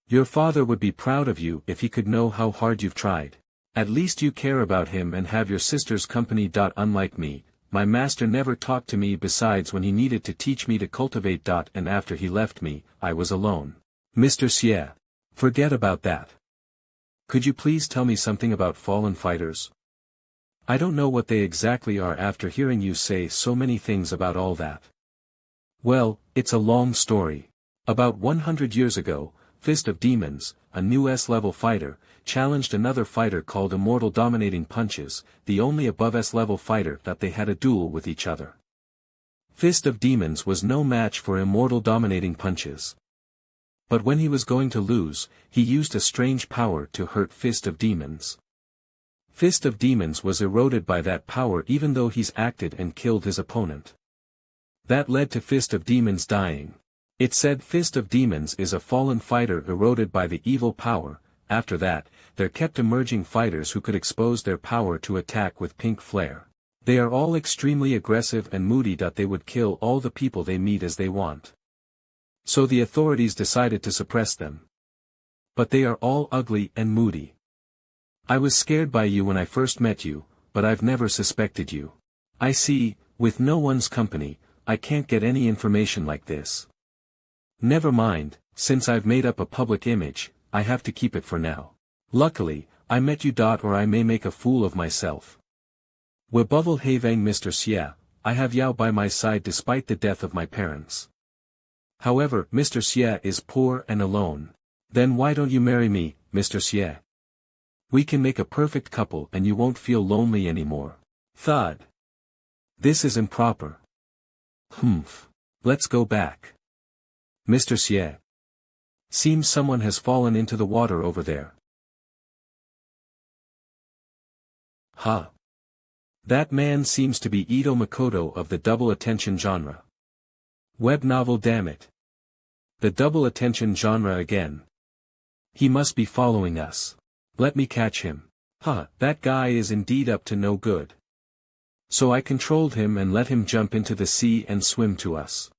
Your father would be proud of you if he could know how hard you've tried. At least you care about him and have your sister's company. Unlike me, my master never talked to me besides when he needed to teach me to cultivate. And after he left me, I was alone. Mr. Xie. Forget about that. Could you please tell me something about fallen fighters? I don't know what they exactly are after hearing you say so many things about all that. Well, it's a long story. About 100 years ago, Fist of Demons, a new S-level fighter, challenged another fighter called Immortal Dominating Punches, the only above S-level fighter. That they had a duel with each other. Fist of Demons was no match for Immortal Dominating Punches. But when he was going to lose, he used a strange power to hurt Fist of Demons. Fist of Demons was eroded by that power even though he's acted and killed his opponent. That led to Fist of Demons dying. It said Fist of Demons is a fallen fighter eroded by the evil power. After that, there kept emerging fighters who could expose their power to attack with pink flare. They are all extremely aggressive and moody. They would kill all the people they meet as they want. So the authorities decided to suppress them. But they are all ugly and moody. I was scared by you when I first met you, but I've never suspected you. I see, with no one's company, I can't get any information like this. Never mind, since I've made up a public image, I have to keep it for now. Luckily, I met you. Or I may make a fool of myself. Webubble Havang Mr. Xie, I have Yao by my side despite the death of my parents. However, Mr. Xie is poor and alone. Then why don't you marry me, Mr. Xie? We can make a perfect couple and you won't feel lonely anymore. Thud. This is improper. Humph. Let's go back. Mr. Xie. Seems someone has fallen into the water over there. Huh. That man seems to be Ito Makoto of the double attention genre. Web novel. Damn it. The double attention genre again. He must be following us. Let me catch him. Huh, that guy is indeed up to no good. So I controlled him and let him jump into the sea and swim to us.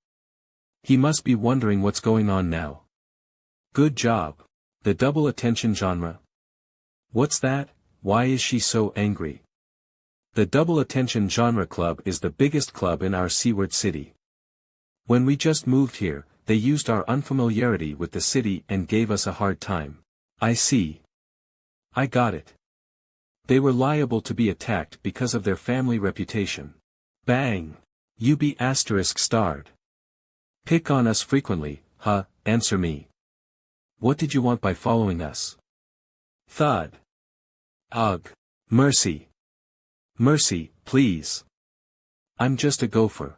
He must be wondering what's going on now. Good job. The double attention genre. What's that? Why is she so angry? The double attention genre club is the biggest club in our seaward city. When we just moved here, they used our unfamiliarity with the city and gave us a hard time. I see. I got it. They were liable to be attacked because of their family reputation. Bang! You be asterisk starred. Pick on us frequently, huh? Answer me. What did you want by following us? Thud. Ugh. Mercy. Mercy, please. I'm just a gopher.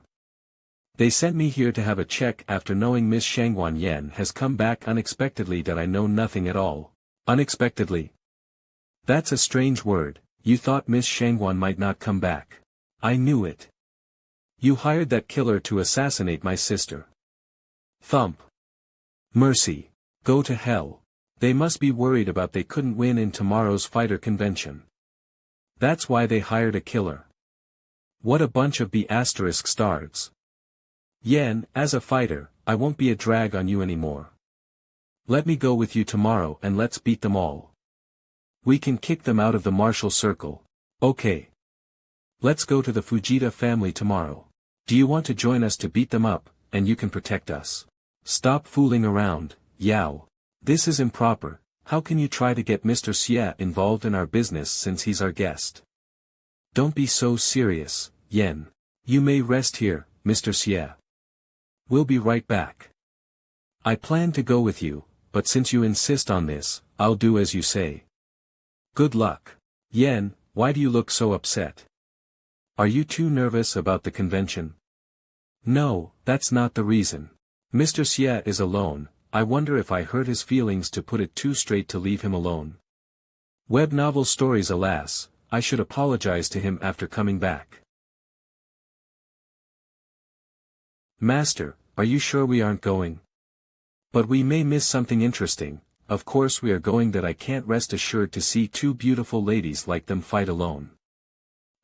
They sent me here to have a check after knowing Miss Shangwan Yan has come back unexpectedly. That I know nothing at all. Unexpectedly? That's a strange word. You thought Miss Shangwan might not come back. I knew it. You hired that killer to assassinate my sister. Thump. Mercy. Go to hell. They must be worried about they couldn't win in tomorrow's fighter convention. That's why they hired a killer. What a bunch of ***stards. Yen, as a fighter, I won't be a drag on you anymore. Let me go with you tomorrow and let's beat them all. We can kick them out of the martial circle. Okay. Let's go to the Fujita family tomorrow. Do you want to join us to beat them up, and you can protect us? Stop fooling around, Yao. This is improper. How can you try to get Mr. Xie involved in our business since he's our guest? Don't be so serious, Yen. You may rest here, Mr. Xie. We'll be right back. I plan to go with you, but since you insist on this, I'll do as you say. Good luck. Yen, why do you look so upset? Are you too nervous about the convention? No, that's not the reason. Mr. Xie is alone. I wonder if I hurt his feelings to put it too straight to leave him alone. Web novel stories. Alas, I should apologize to him after coming back. Master, are you sure we aren't going? But we may miss something interesting. Of course we are going, that I can't rest assured to see two beautiful ladies like them fight alone.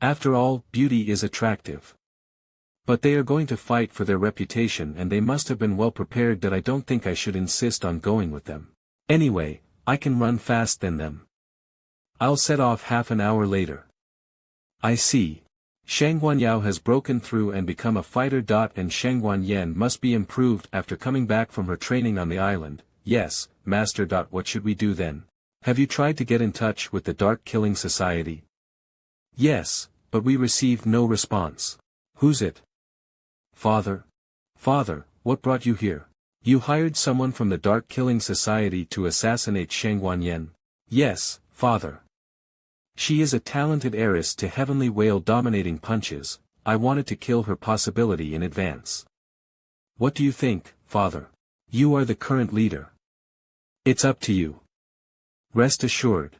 After all, beauty is attractive. But they are going to fight for their reputation, and they must have been well prepared, that I don't think I should insist on going with them. Anyway, I can run fast than them. I'll set off half an hour later. I see. Shangguan Yao has broken through and become a fighter. And Shangguan Yan must be improved after coming back from her training on the island. Yes, Master. What should we do then? Have you tried to get in touch with the Dark Killing Society? Yes, but we received no response. Who's it? Father? Father, what brought you here? You hired someone from the Dark Killing Society to assassinate Shangguan Yan? Yes, Father. She is a talented heiress to Heavenly Whale dominating punches. I wanted to kill her possibility in advance. What do you think, Father? You are the current leader. It's up to you. Rest assured.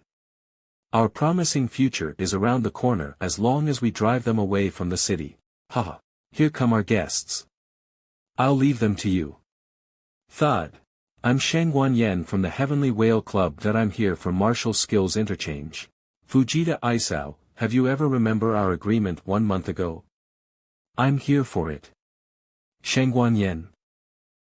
Our promising future is around the corner as long as we drive them away from the city. Haha. Here come our guests. I'll leave them to you. Thud. I'm Shangguan Yan from the Heavenly Whale Club. I'm here for martial skills interchange. Fujita Isao, have you ever remember our agreement 1 month ago? I'm here for it. Shangguan Yan.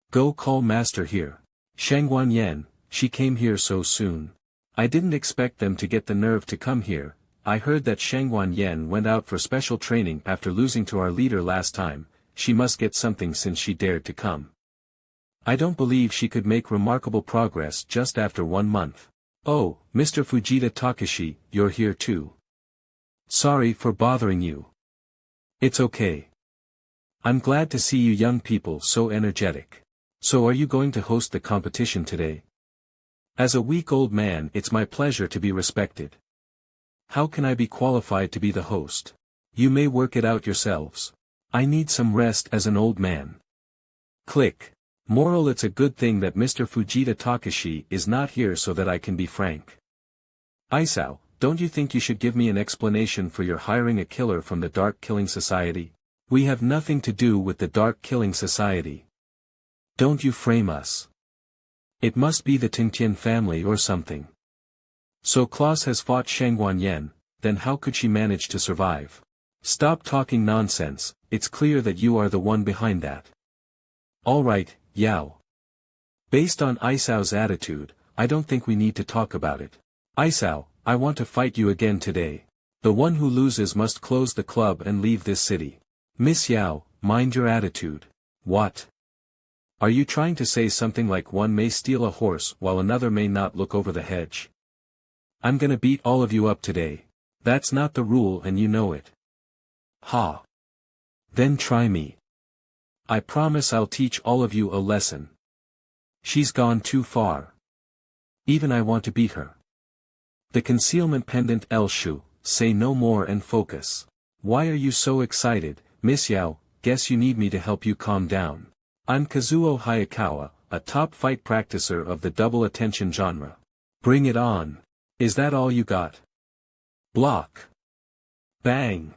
Go call Master here. Shangguan Yan, she came here so soon. I didn't expect them to get the nerve to come here. I heard that Shangguan Yan went out for special training after losing to our leader last time. She must get something since she dared to come. I don't believe she could make remarkable progress just after 1 month. Oh, Mr. Fujita Takashi, you're here too. Sorry for bothering you. It's okay. I'm glad to see you young people so energetic. So are you going to host the competition today? As a weak old man, it's my pleasure to be respected. How can I be qualified to be the host? You may work it out yourselves. I need some rest as an old man. Click. Moral: it's a good thing that Mr. Fujita Takashi is not here so that I can be frank. Isao, don't you think you should give me an explanation for your hiring a killer from the Dark Killing Society? We have nothing to do with the Dark Killing Society. Don't you frame us. It must be the Tingtian family or something. So Klaus has fought Shangguan Yan, then how could she manage to survive? Stop talking nonsense, it's clear that you are the one behind that. Alright, Yao. Based on Isao's attitude, I don't think we need to talk about it. Isao, I want to fight you again today. The one who loses must close the club and leave this city. Miss Yao, mind your attitude. What? Are you trying to say something like one may steal a horse while another may not look over the hedge? I'm gonna beat all of you up today. That's not the rule and you know it. Ha. Then try me. I promise I'll teach all of you a lesson. She's gone too far. Even I want to beat her. The concealment pendant Elshu, say no more and focus. Why are you so excited, Miss Yao? Guess you need me to help you calm down. I'm Kazuo Hayakawa, a top fight practicer of the double attention genre. Bring it on. Is that all you got? Block. Bang.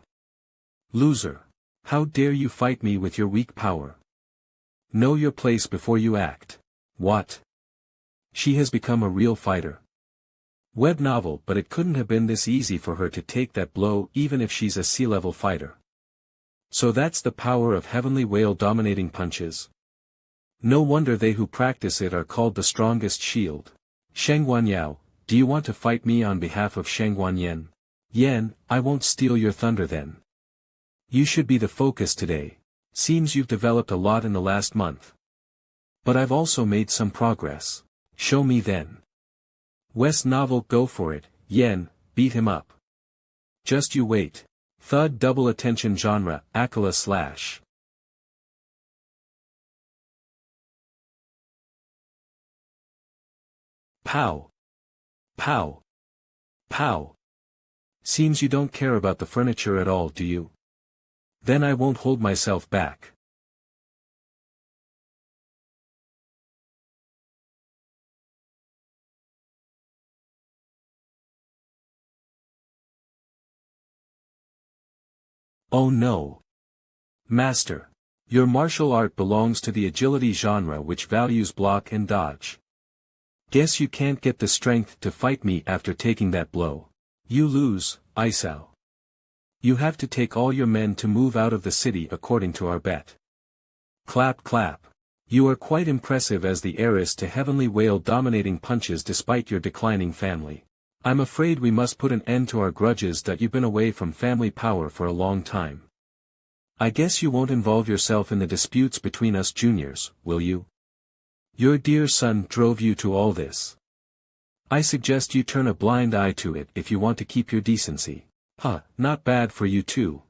Loser. How dare you fight me with your weak power? Know your place before you act. What? She has become a real fighter. Web novel, but it couldn't have been this easy for her to take that blow even if she's a sea-level fighter. So that's the power of Heavenly Whale dominating punches. No wonder they who practice it are called the strongest shield. Sheng Guanyao, do you want to fight me on behalf of Sheng Guanyen? Yen, I won't steal your thunder then. You should be the focus today. Seems you've developed a lot in the last month. But I've also made some progress. Show me then. West novel, go for it, Yen, beat him up. Just you wait. Thud double attention genre, Akala slash. Pow. Pow. Pow. Seems you don't care about the furniture at all, do you? Then I won't hold myself back. Oh no. Master. Your martial art belongs to the agility genre, which values block and dodge. Guess you can't get the strength to fight me after taking that blow. You lose, Isao. You have to take all your men to move out of the city according to our bet. Clap clap. You are quite impressive as the heiress to Heavenly Whale, dominating punches despite your declining family. I'm afraid we must put an end to our grudges that you've been away from family power for a long time. I guess you won't involve yourself in the disputes between us juniors, will you? Your dear son drove you to all this. I suggest you turn a blind eye to it if you want to keep your decency. Not bad for you too.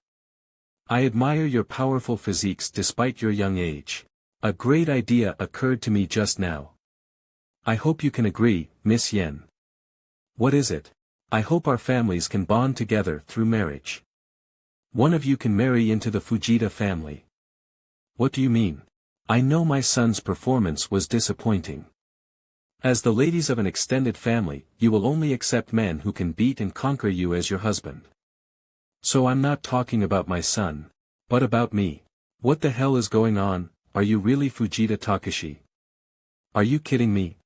I admire your powerful physiques despite your young age. A great idea occurred to me just now. I hope you can agree, Miss Yen. What is it? I hope our families can bond together through marriage. One of you can marry into the Fujita family. What do you mean? I know my son's performance was disappointing. As the ladies of an extended family, you will only accept men who can beat and conquer you as your husband. So I'm not talking about my son, but about me. What the hell is going on? Are you really Fujita Takashi? Are you kidding me?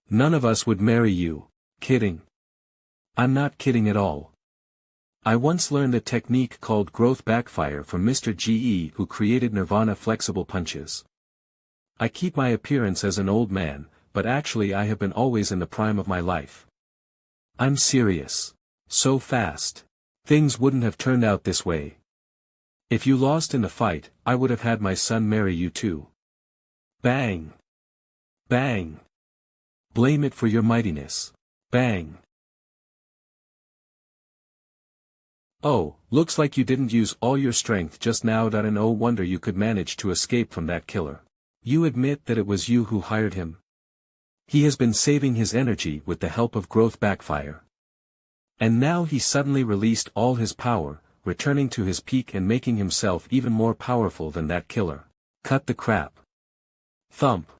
None of us would marry you. Kidding? I'm not kidding at all. I once learned a technique called growth backfire from Mr. Ge, who created Nirvana flexible punches. I keep my appearance as an old man, but actually I have been always in the prime of my life. I'm serious. So fast. Things wouldn't have turned out this way. If you lost in the fight, I would have had my son marry you too. Bang. Bang. Blame it for your mightiness. Bang. Oh, looks like you didn't use all your strength just now. And no wonder you could manage to escape from that killer. You admit that it was you who hired him? He has been saving his energy with the help of growth backfire. And now he suddenly released all his power, returning to his peak and making himself even more powerful than that killer. Cut the crap. Thump.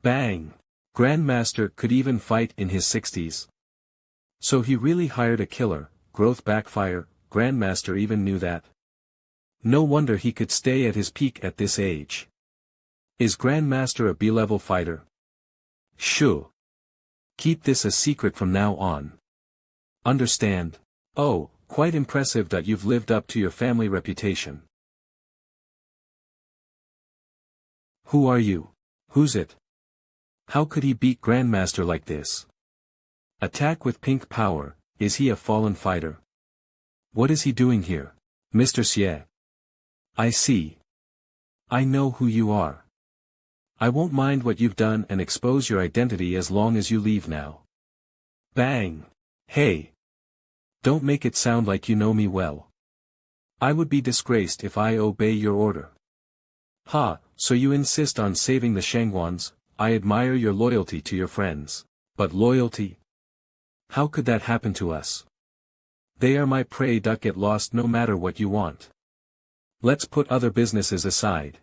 Bang. Grandmaster could even fight in his 60s. So he really hired a killer. Growth backfire. Grandmaster even knew that. No wonder he could stay at his peak at this age. Is Grandmaster a B-level fighter? Shoo. Keep this a secret from now on. Understand? Oh, quite impressive that you've lived up to your family reputation. Who are you? Who's it? How could he beat Grandmaster like this? Attack with pink power. Is he a fallen fighter? What is he doing here? Mr. Xie. I see. I know who you are. I won't mind what you've done and expose your identity as long as you leave now. Bang. Hey. Don't make it sound like you know me well. I would be disgraced if I obey your order. Ha, so you insist on saving the Shangwans. I admire your loyalty to your friends. But loyalty? How could that happen to us? They are my prey. Get lost no matter what you want. Let's put other businesses aside.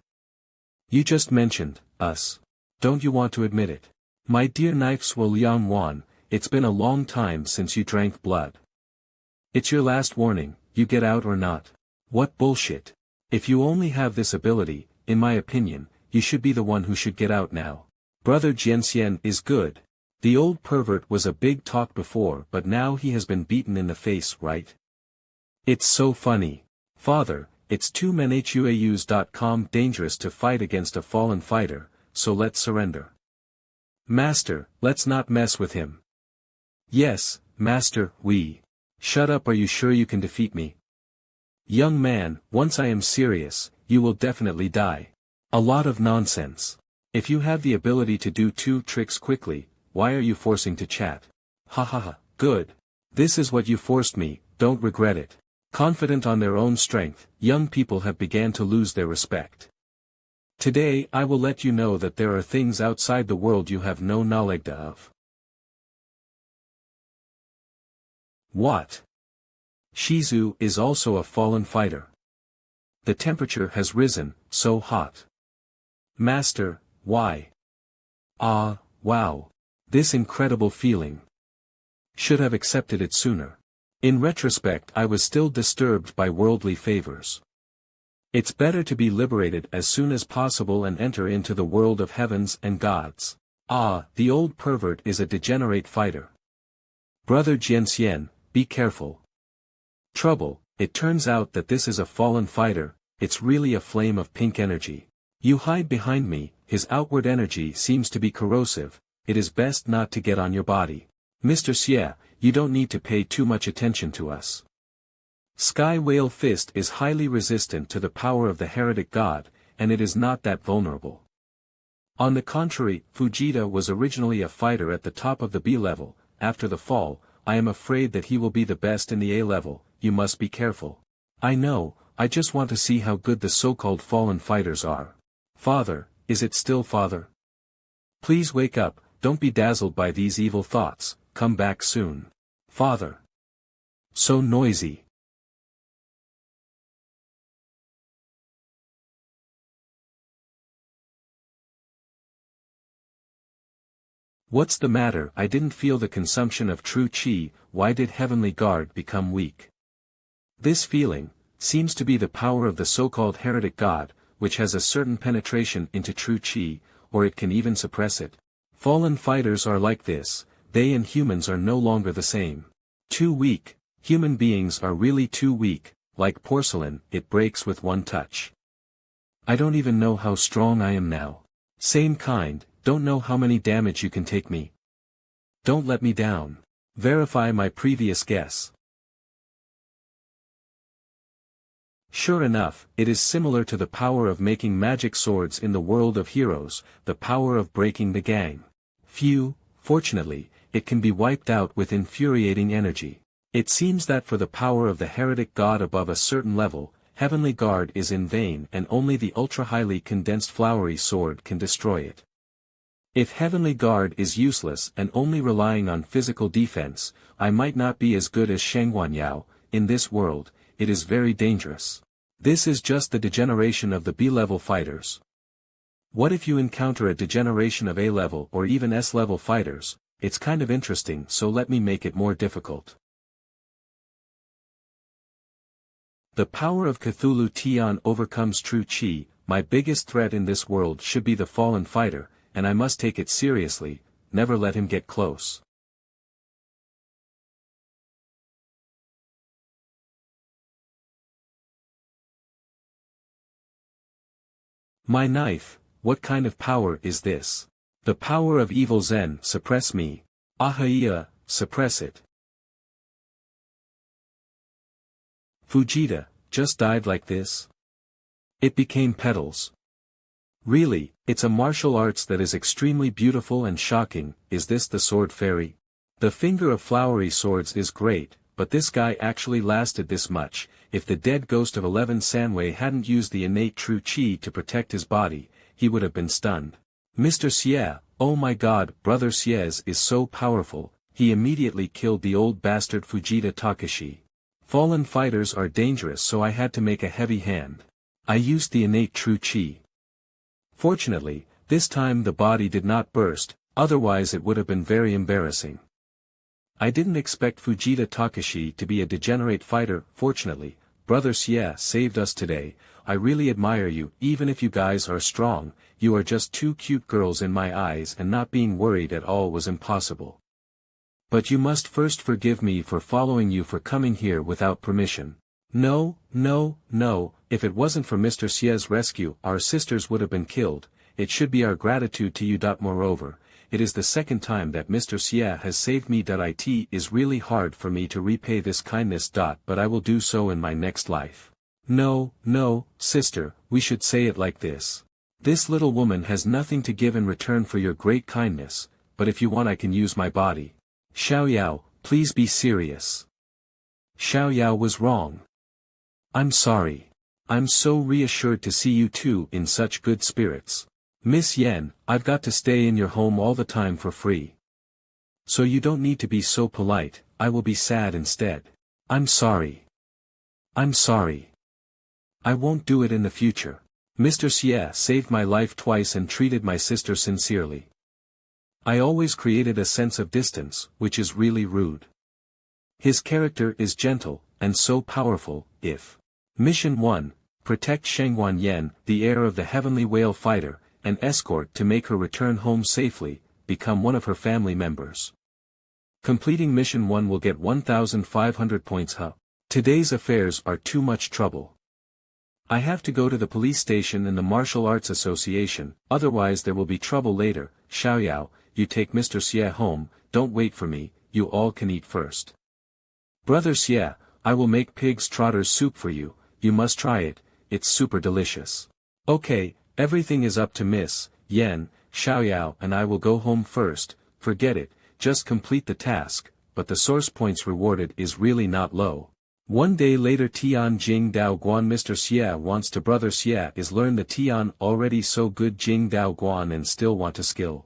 You just mentioned us. Don't you want to admit it? My dear Knifes Liang Wan, it's been a long time since you drank blood. It's your last warning, you get out or not. What bullshit. If you only have this ability, in my opinion, you should be the one who should get out now. Brother Jianxian is good. The old pervert was a big talk before, but now he has been beaten in the face, right? It's so funny. Father, it's too manhuaus.com dangerous to fight against a fallen fighter, so let's surrender. Master, let's not mess with him. Yes, Master, we. Shut up, are you sure you can defeat me? Young man, once I am serious, you will definitely die. A lot of nonsense. If you have the ability to do 2 tricks quickly, why are you forcing to chat? Ha ha ha, good. This is what you forced me, don't regret it. Confident on their own strength, young people have began to lose their respect. Today I will let you know that there are things outside the world you have no knowledge of. What? Shizu is also a fallen fighter. The temperature has risen, so hot. Master, why? Ah, wow. This incredible feeling. Should have accepted it sooner. In retrospect, I was still disturbed by worldly favors. It's better to be liberated as soon as possible and enter into the world of heavens and gods. Ah, the old pervert is a degenerate fighter. Brother Jianxian, be careful. Trouble, it turns out that this is a fallen fighter, it's really a flame of pink energy. You hide behind me, his outward energy seems to be corrosive, it is best not to get on your body. Mr. Xie, you don't need to pay too much attention to us. Sky Whale Fist is highly resistant to the power of the heretic god, and it is not that vulnerable. On the contrary, Fujita was originally a fighter at the top of the B level. After the fall, I am afraid that he will be the best in the A level. You must be careful. I know, I just want to see how good the so-called fallen fighters are. Father, is it still father? Please wake up, don't be dazzled by these evil thoughts, come back soon. Father. So noisy. What's the matter? I didn't feel the consumption of true chi, why did Heavenly Guard become weak? This feeling seems to be the power of the so-called heretic god, which has a certain penetration into true chi, or it can even suppress it. Fallen fighters are like this, they and humans are no longer the same. Too weak, human beings are really too weak, like porcelain, it breaks with one touch. I don't even know how strong I am now. Same kind, don't know how many damage you can take me. Don't let me down. Verify my previous guess. Sure enough, it is similar to the power of making magic swords in the world of heroes, the power of breaking the gang. Phew, fortunately, it can be wiped out with infuriating energy. It seems that for the power of the heretic god above a certain level, Heavenly Guard is in vain and only the ultra-highly condensed flowery sword can destroy it. If Heavenly Guard is useless and only relying on physical defense, I might not be as good as Shangguanyao. In this world, it is very dangerous. This is just the degeneration of the B-level fighters. What if you encounter a degeneration of A-level or even S-level fighters? It's kind of interesting, so let me make it more difficult. The power of Cthulhu Tian overcomes true chi. My biggest threat in this world should be the fallen fighter, and I must take it seriously, never let him get close. My knife, what kind of power is this? The power of evil Zen, suppress me. Ahaiya, suppress it. Fujita, just died like this? It became petals. Really, it's a martial arts that is extremely beautiful and shocking. Is this the sword fairy? The finger of flowery swords is great, but this guy actually lasted this much. If the dead ghost of 11 Sanwei hadn't used the innate true chi to protect his body, he would have been stunned. Mr. Xie, oh my god, Brother Xie is so powerful, he immediately killed the old bastard Fujita Takashi. Fallen fighters are dangerous, so I had to make a heavy hand. I used the innate true chi. Fortunately, this time the body did not burst, otherwise it would have been very embarrassing. I didn't expect Fujita Takashi to be a degenerate fighter. Fortunately, Brother Xie saved us today. I really admire you. Even if you guys are strong, you are just two cute girls in my eyes, and not being worried at all was impossible. But you must first forgive me for following you, for coming here without permission. No, no, no, if it wasn't for Mr. Xie's rescue our sisters would have been killed, it should be our gratitude to you. Moreover, it is the second time that Mr. Xie has saved me. It is really hard for me to repay this kindness. But I will do so in my next life. No, no, sister, we should say it like this. This little woman has nothing to give in return for your great kindness, but if you want I can use my body. Xiaoyao, please be serious. Xiaoyao was wrong. I'm sorry. I'm so reassured to see you two in such good spirits. Miss Yen, I've got to stay in your home all the time for free. So you don't need to be so polite, I will be sad instead. I'm sorry. I'm sorry. I won't do it in the future. Mr. Xie saved my life twice and treated my sister sincerely. I always created a sense of distance, which is really rude. His character is gentle, and so powerful. If Mission 1, protect Shengguan Yan, the heir of the heavenly whale fighter, and escort to make her return home safely, become one of her family members. Completing Mission 1 will get 1,500 points. Today's affairs are too much trouble. I have to go to the police station and the Martial Arts Association, otherwise there will be trouble later. Xiaoyao, you take Mr. Xie home, don't wait for me, you all can eat first. Brother Xie, I will make pig's trotters soup for you, you must try it, it's super delicious. Okay, everything is up to Miss Yen, Xiaoyao and I will go home first, forget it, just complete the task, but the source points rewarded is really not low. One day later Tian Jing Dao Guan Mr. Xie wants to brother Xie is learn the Tian already so good Jing Dao Guan and still want to skill.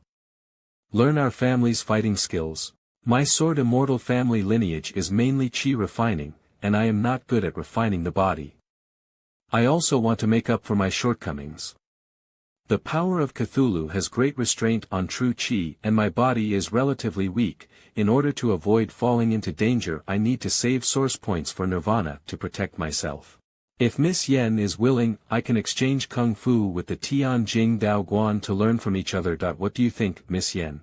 Learn our family's fighting skills. My sword immortal family lineage is mainly chi refining, and I am not good at refining the body. I also want to make up for my shortcomings. The power of Cthulhu has great restraint on true chi and my body is relatively weak. In order to avoid falling into danger I need to save source points for nirvana to protect myself. If Miss Yen is willing, I can exchange kung fu with the Tian Jing Dao Guan to learn from each other. What do you think, Miss Yen?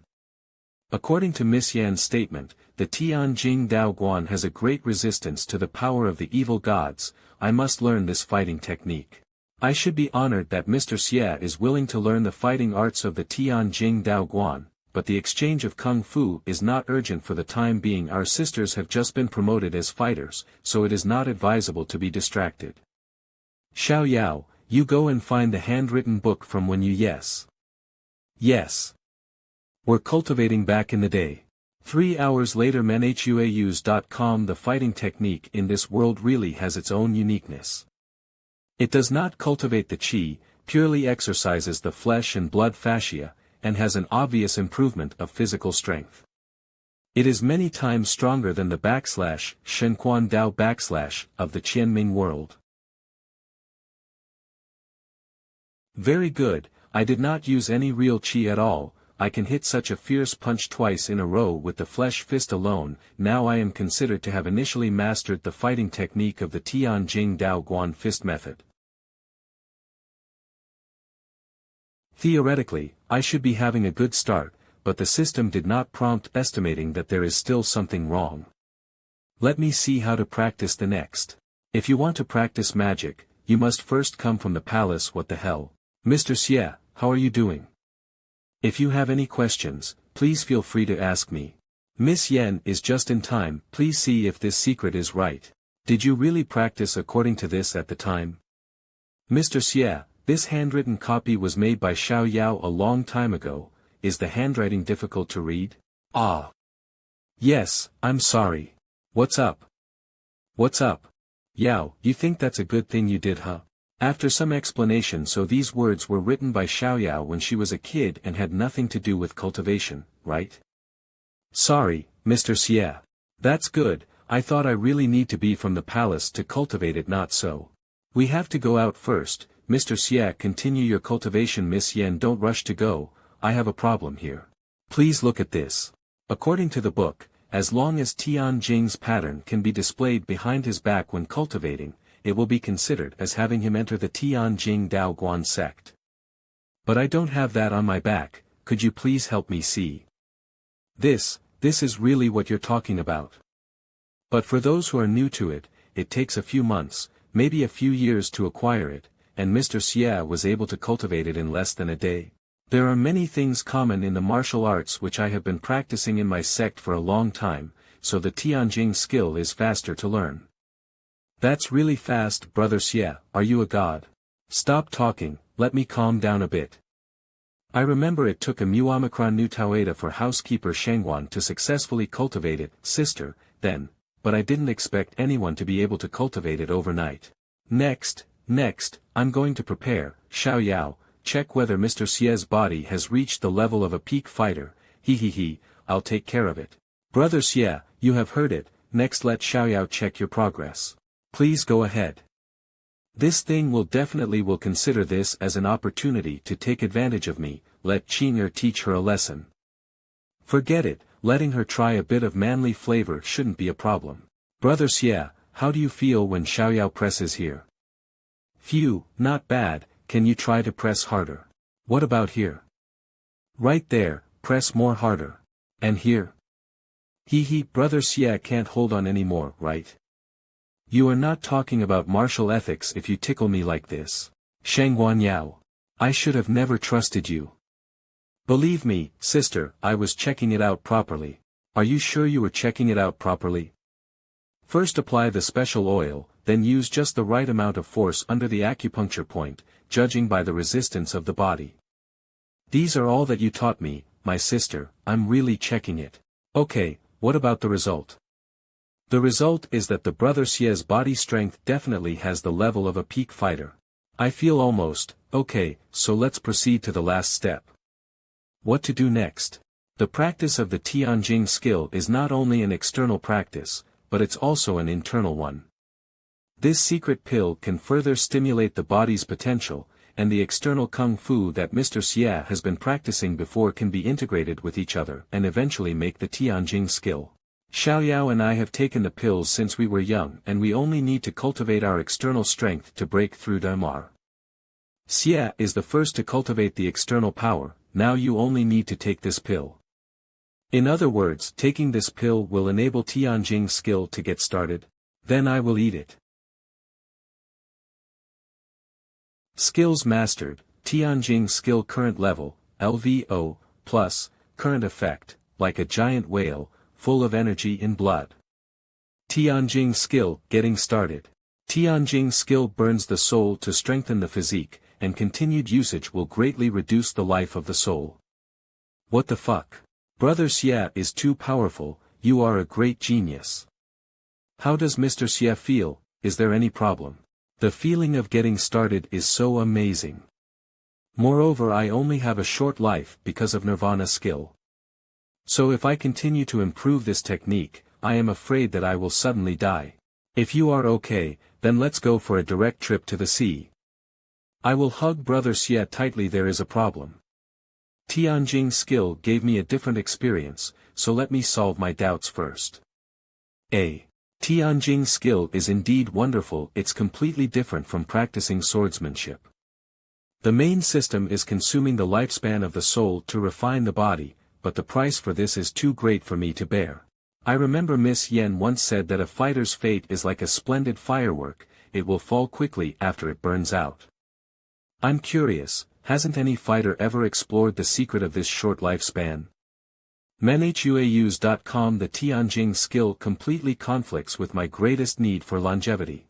According to Miss Yan's statement, the Tian Jing Dao Guan has a great resistance to the power of the evil gods. I must learn this fighting technique. I should be honored that Mr. Xie is willing to learn the fighting arts of the Tian Jing Dao Guan, but the exchange of kung fu is not urgent for the time being. Our sisters have just been promoted as fighters, so it is not advisable to be distracted. Xiaoyao, you go and find the handwritten book from when you Yes. Were cultivating back in the day. 3 hours later menhuaus.com The fighting technique in this world really has its own uniqueness. It does not cultivate the qi, purely exercises the flesh and blood fascia, and has an obvious improvement of physical strength. It is many times stronger than the /Shenquan Dao of the Qianming world. Very good, I did not use any real qi at all. I can hit such a fierce punch twice in a row with the flesh fist alone. Now I am considered to have initially mastered the fighting technique of the Tian Jing Dao Guan fist method. Theoretically, I should be having a good start, but the system did not prompt, estimating that there is still something wrong. Let me see how to practice the next. If you want to practice magic, you must first come from the palace. What the hell? Mr. Xie, how are you doing? If you have any questions, please feel free to ask me. Miss Yen is just in time. Please see if this secret is right. Did you really practice according to this at the time? Mr. Xie, this handwritten copy was made by Xiaoyao a long time ago. Is the handwriting difficult to read? Ah. Yes, I'm sorry. What's up? What's up? Yao, you think that's a good thing you did, huh? After some explanation, so these words were written by Xiaoyao when she was a kid and had nothing to do with cultivation, right? Sorry, Mr. Xie. That's good, I thought I really need to be from the palace to cultivate it. Not so. We have to go out first. Mr. Xie, continue your cultivation. Miss Yen, don't rush to go, I have a problem here. Please look at this. According to the book, as long as Tian Jing's pattern can be displayed behind his back when cultivating, it will be considered as having him enter the Tian Jing Dao Guan sect. But I don't have that on my back, could you please help me see? This is really what you're talking about. But for those who are new to it, it takes a few months, maybe a few years to acquire it, and Mr. Xie was able to cultivate it in less than a day. There are many things common in the martial arts which I have been practicing in my sect for a long time, so the Tianjing skill is faster to learn. That's really fast, Brother Xie, are you a god? Stop talking, let me calm down a bit. I remember it took a Muomicron Nu Taoeda for housekeeper Shengguan to successfully cultivate it, sister, then, but I didn't expect anyone to be able to cultivate it overnight. Next, I'm going to prepare, Xiao Yao, check whether Mr. Xie's body has reached the level of a peak fighter, I'll take care of it. Brother Xie, you have heard it, next let Xiao Yao check your progress. Please go ahead. This thing will consider this as an opportunity to take advantage of me, let Qing'er teach her a lesson. Forget it, letting her try a bit of manly flavor shouldn't be a problem. Brother Xie, how do you feel when Xiao Yao presses here? Phew, not bad, can you try to press harder? What about here? Right there, press more harder. And here? Brother Xie can't hold on anymore, right? You are not talking about martial ethics if you tickle me like this. Shengguan Yao. I should have never trusted you. Believe me, sister, I was checking it out properly. Are you sure you were checking it out properly? First apply the special oil, then use just the right amount of force under the acupuncture point, judging by the resistance of the body. These are all that you taught me, my sister, I'm really checking it. Okay, what about the result? The result is that the Brother Xie's body strength definitely has the level of a peak fighter. I feel almost, okay, so let's proceed to the last step. What to do next? The practice of the Tianjing skill is not only an external practice, but it's also an internal one. This secret pill can further stimulate the body's potential, and the external kung fu that Mr. Xie has been practicing before can be integrated with each other and eventually make the Tianjing skill. Xiao Yao and I have taken the pills since we were young and we only need to cultivate our external strength to break through Dharma. Xie is the first to cultivate the external power, now you only need to take this pill. In other words, taking this pill will enable Tianjing skill to get started, then I will eat it. Skills mastered, Tianjing skill current level, LVO, plus, current effect, like a giant whale, full of energy in blood. Tianjing skill, getting started. Tianjing skill burns the soul to strengthen the physique, and continued usage will greatly reduce the life of the soul. What the fuck? Brother Xie is too powerful, you are a great genius. How does Mr. Xie feel, is there any problem? The feeling of getting started is so amazing. Moreover, I only have a short life because of Nirvana skill. So if I continue to improve this technique, I am afraid that I will suddenly die. If you are okay, then let's go for a direct trip to the sea. I will hug Brother Xie tightly. There is a problem. Tianjing skill gave me a different experience, so let me solve my doubts first. Tianjing skill is indeed wonderful, it's completely different from practicing swordsmanship. The main system is consuming the lifespan of the soul to refine the body, but the price for this is too great for me to bear. I remember Miss Yen once said that a fighter's fate is like a splendid firework, it will fall quickly after it burns out. I'm curious, hasn't any fighter ever explored the secret of this short lifespan? Menhuaus.com. The Tianjing skill completely conflicts with my greatest need for longevity.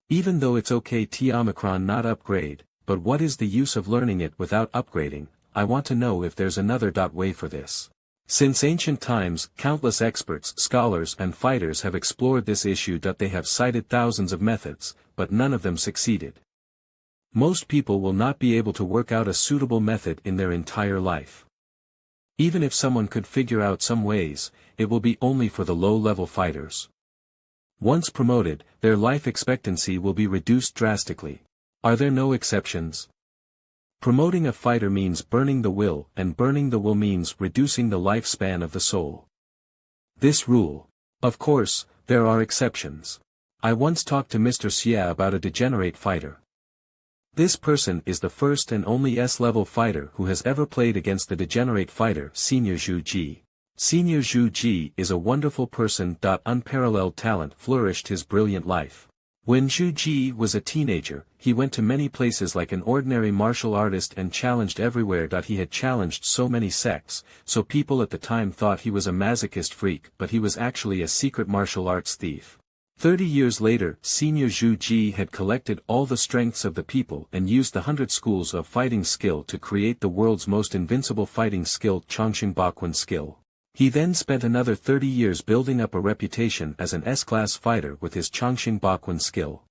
Even though it's okay T-Omicron not upgrade, but what is the use of learning it without upgrading? I want to know if there's another way for this. Since ancient times, countless experts, scholars and fighters have explored this issue. They have cited thousands of methods, but none of them succeeded. Most people will not be able to work out a suitable method in their entire life. Even if someone could figure out some ways, it will be only for the low-level fighters. Once promoted, their life expectancy will be reduced drastically. Are there no exceptions? Promoting a fighter means burning the will, and burning the will means reducing the lifespan of the soul. This rule. Of course, there are exceptions. I once talked to Mr. Xie about a degenerate fighter. This person is the first and only S-level fighter who has ever played against the degenerate fighter Senior Zhu Ji. Senior Zhu Ji is a wonderful person. Unparalleled talent flourished his brilliant life. When Zhu Ji was a teenager, he went to many places like an ordinary martial artist and challenged everywhere. He had challenged so many sects, so people at the time thought he was a masochist freak, but he was actually a secret martial arts thief. 30 years later, Senior Zhu Ji had collected all the strengths of the people and used the 100 schools of fighting skill to create the world's most invincible fighting skill, Chongqing Baquan skill. He then spent another 30 years building up a reputation as an S-class fighter with his Chongqing Baquan skill.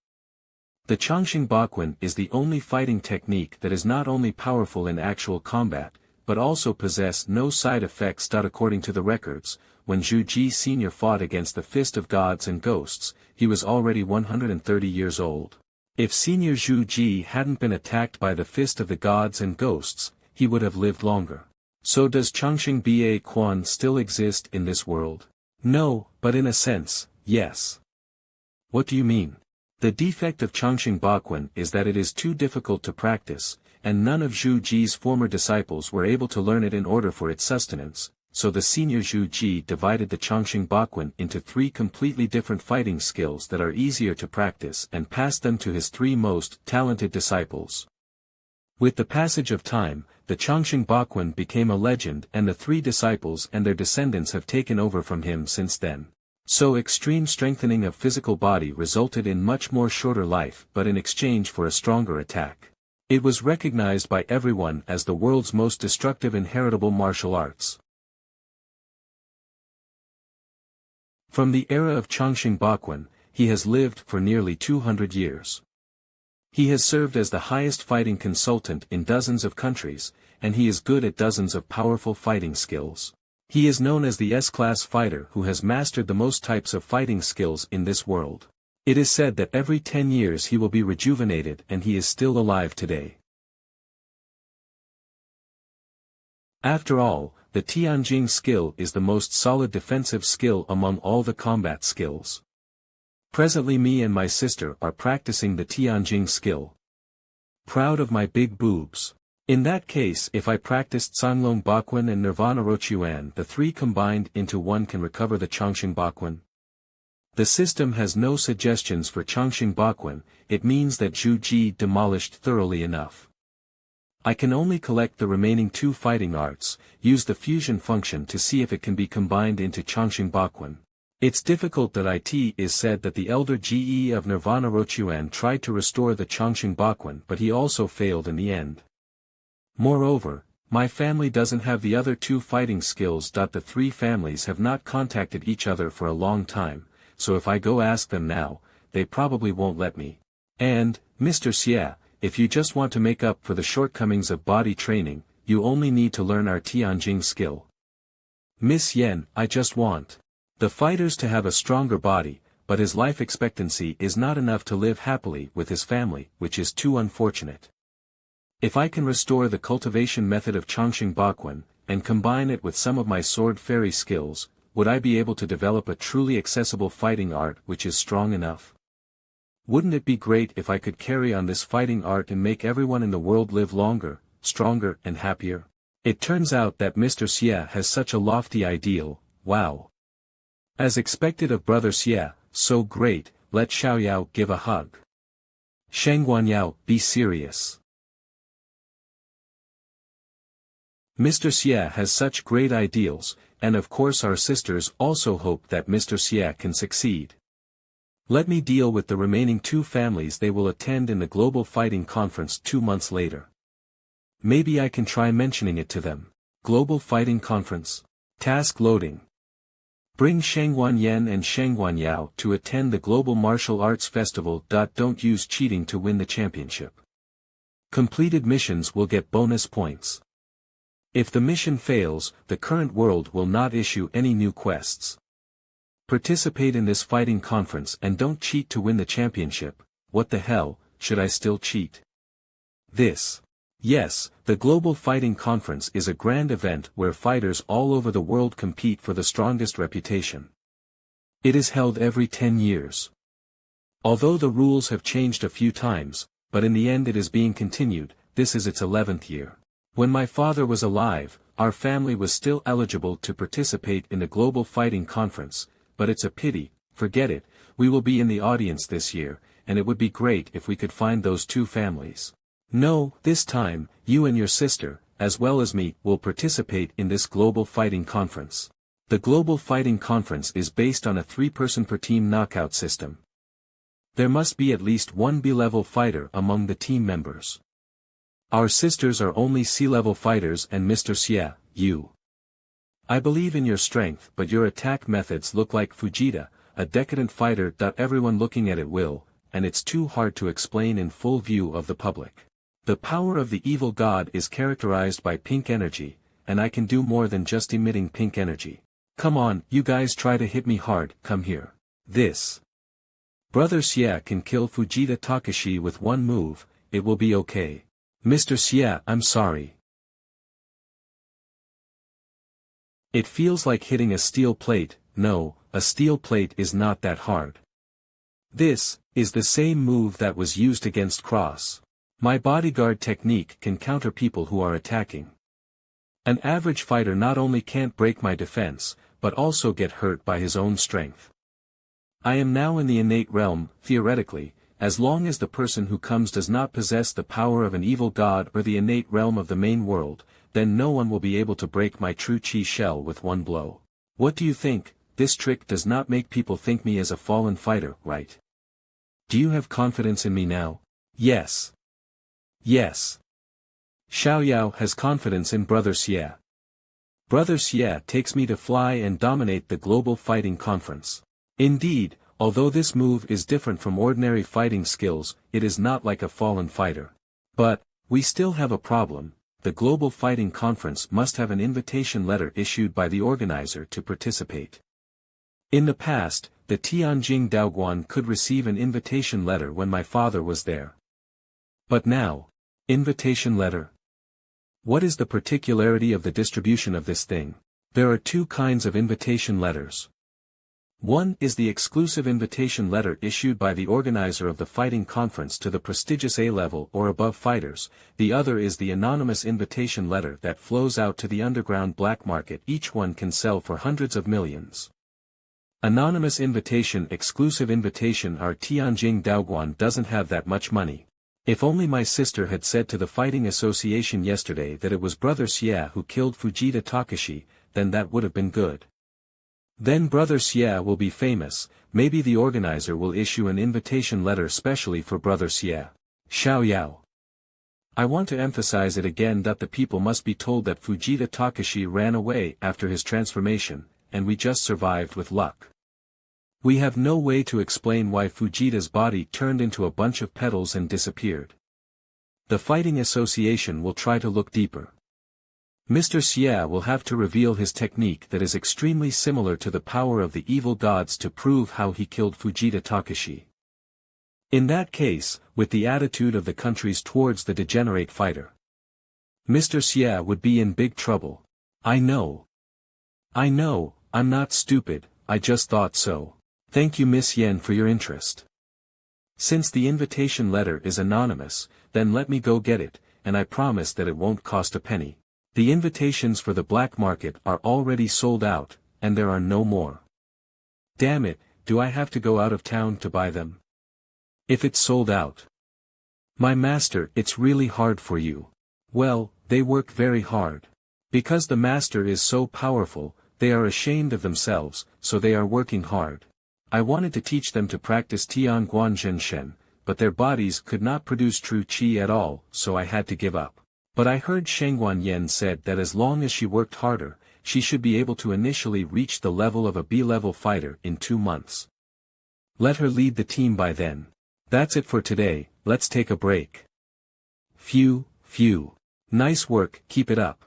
The Chongqing Baquan is the only fighting technique that is not only powerful in actual combat, but also possess no side effects. According to the records, when Zhu Ji Sr. fought against the Fist of Gods and Ghosts, he was already 130 years old. If Senior Zhu Ji hadn't been attacked by the Fist of the Gods and Ghosts, he would have lived longer. So does Chongqing Baquan still exist in this world? No, but in a sense, yes. What do you mean? The defect of Chongqing Baquan is that it is too difficult to practice, and none of Zhu Ji's former disciples were able to learn it in order for its sustenance, so the Senior Zhu Ji divided the Chongqing Baquan into 3 completely different fighting skills that are easier to practice and passed them to his 3 most talented disciples. With the passage of time, the Chongqing Baquan became a legend, and the 3 disciples and their descendants have taken over from him since then. So extreme strengthening of physical body resulted in much more shorter life, but in exchange for a stronger attack. It was recognized by everyone as the world's most destructive inheritable martial arts. From the era of Chongqing Baquan, he has lived for nearly 200 years. He has served as the highest fighting consultant in dozens of countries, and he is good at dozens of powerful fighting skills. He is known as the S-class fighter who has mastered the most types of fighting skills in this world. It is said that every 10 years he will be rejuvenated, and he is still alive today. After all, the Tianjing skill is the most solid defensive skill among all the combat skills. Presently me and my sister are practicing the Tianjing skill. Proud of my big boobs. In that case, if I practiced Sanglong Baquan and Nirvana Rochuan, the 3 combined into one can recover the Chongqing Baquan. The system has no suggestions for Chongqing Baquan, it means that Zhu Ji demolished thoroughly enough. I can only collect the remaining 2 fighting arts, use the fusion function to see if it can be combined into Chongqing Baquan. It's difficult. It is said that the elder Ge of Nirvana Rochuan tried to restore the Chongqing Baquan, but he also failed in the end. Moreover, my family doesn't have the other 2 fighting skills. The 3 families have not contacted each other for a long time, so if I go ask them now, they probably won't let me. And, Mr. Xie, if you just want to make up for the shortcomings of body training, you only need to learn our Tianjing skill. Miss Yen, I just want the fighters to have a stronger body, but his life expectancy is not enough to live happily with his family, which is too unfortunate. If I can restore the cultivation method of Chongqing Baquan, and combine it with some of my sword fairy skills, would I be able to develop a truly accessible fighting art which is strong enough? Wouldn't it be great if I could carry on this fighting art and make everyone in the world live longer, stronger and happier? It turns out that Mr. Xie has such a lofty ideal, wow. As expected of Brother Xie, so great, let Xiaoyao give a hug. Shangguanyao, be serious. Mr. Xie has such great ideals, and of course our sisters also hope that Mr. Xie can succeed. Let me deal with the remaining 2 families they will attend in the Global Fighting Conference 2 months later. Maybe I can try mentioning it to them. Global Fighting Conference. Task loading. Bring Shangguan Yan and Shangguan Yao to attend the Global Martial Arts Festival. Don't use cheating to win the championship. Completed missions will get bonus points. If the mission fails, the current world will not issue any new quests. Participate in this fighting conference and don't cheat to win the championship. What the hell, should I still cheat? Yes, the Global Fighting Conference is a grand event where fighters all over the world compete for the strongest reputation. It is held every 10 years. Although the rules have changed a few times, but in the end it is being continued, this is its 11th year. When my father was alive, our family was still eligible to participate in the Global Fighting Conference, but it's a pity, forget it, we will be in the audience this year, and it would be great if we could find those two families. No, this time, you and your sister, as well as me, will participate in this Global Fighting Conference. The Global Fighting Conference is based on a 3-person per team knockout system. There must be at least one B-level fighter among the team members. Our sisters are only C-level fighters and Mr. Xie, you. I believe in your strength, but your attack methods look like Fujita, a decadent fighter. Everyone looking at it will, and it's too hard to explain in full view of the public. The power of the evil god is characterized by pink energy, and I can do more than just emitting pink energy. Come on, you guys try to hit me hard, come here. This. Brother Xie can kill Fujita Takashi with one move, it will be okay. Mr. Xie, I'm sorry. It feels like hitting a steel plate. No, a steel plate is not that hard. This is the same move that was used against Cross. My bodyguard technique can counter people who are attacking. An average fighter not only can't break my defense, but also get hurt by his own strength. I am now in the innate realm, theoretically, as long as the person who comes does not possess the power of an evil god or the innate realm of the main world, then no one will be able to break my true chi shell with one blow. What do you think? This trick does not make people think me as a fallen fighter, right? Do you have confidence in me now? Yes. Yes. Xiaoyao has confidence in Brother Xie. Brother Xie takes me to fly and dominate the Global Fighting Conference. Indeed, although this move is different from ordinary fighting skills, it is not like a fallen fighter. But, we still have a problem. The Global Fighting Conference must have an invitation letter issued by the organizer to participate. In the past, the Tianjing Daoguan could receive an invitation letter when my father was there. But now, invitation letter? What is the particularity of the distribution of this thing? There are two kinds of invitation letters. One is the exclusive invitation letter issued by the organizer of the fighting conference to the prestigious A-level or above fighters, the other is the anonymous invitation letter that flows out to the underground black market. Each one can sell for hundreds of millions. Anonymous invitation, exclusive invitation. Our Tianjing Daoguan doesn't have that much money. If only my sister had said to the Fighting Association yesterday that it was Brother Xie who killed Fujita Takashi, then that would have been good. Then Brother Xie will be famous. Maybe the organizer will issue an invitation letter specially for Brother Xie. Xiaoyao. I want to emphasize it again that the people must be told that Fujita Takashi ran away after his transformation, and we just survived with luck. We have no way to explain why Fujita's body turned into a bunch of petals and disappeared. The Fighting Association will try to look deeper. Mr. Xie will have to reveal his technique that is extremely similar to the power of the evil gods to prove how he killed Fujita Takashi. In that case, with the attitude of the countries towards the degenerate fighter, Mr. Xie would be in big trouble. I know, I'm not stupid, I just thought so. Thank you Miss Yen for your interest. Since the invitation letter is anonymous, then let me go get it, and I promise that it won't cost a penny. The invitations for the black market are already sold out, and there are no more. Damn it, do I have to go out of town to buy them? If it's sold out. My master, it's really hard for you. Well, they work very hard. Because the master is so powerful, they are ashamed of themselves, so they are working hard. I wanted to teach them to practice Tianguan Zhenshen, but their bodies could not produce true qi at all, so I had to give up. But I heard Shengguan Yen said that as long as she worked harder, she should be able to initially reach the level of a B-level fighter in 2 months. Let her lead the team by then. That's it for today, let's take a break. Phew. Nice work, keep it up.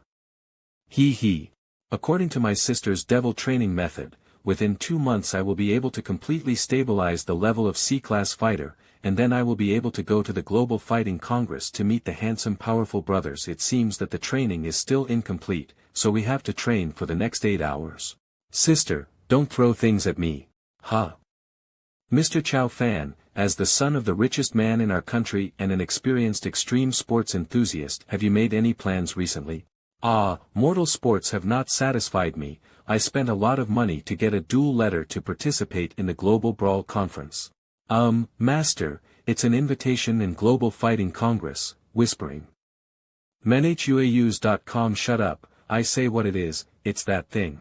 He. According to my sister's devil training method, within 2 months I will be able to completely stabilize the level of C-class fighter, and then I will be able to go to the Global Fighting Congress to meet the handsome powerful brothers. It seems that the training is still incomplete, so we have to train for the next 8 hours. Sister, don't throw things at me. Huh? Mr. Chow Fan, as the son of the richest man in our country and an experienced extreme sports enthusiast, have you made any plans recently? Mortal sports have not satisfied me. I spent a lot of money to get a dual letter to participate in the Global Brawl Conference. Master, it's an invitation in Global Fighting Congress, whispering. menhuaus.com. Shut up, I say what it is, it's that thing.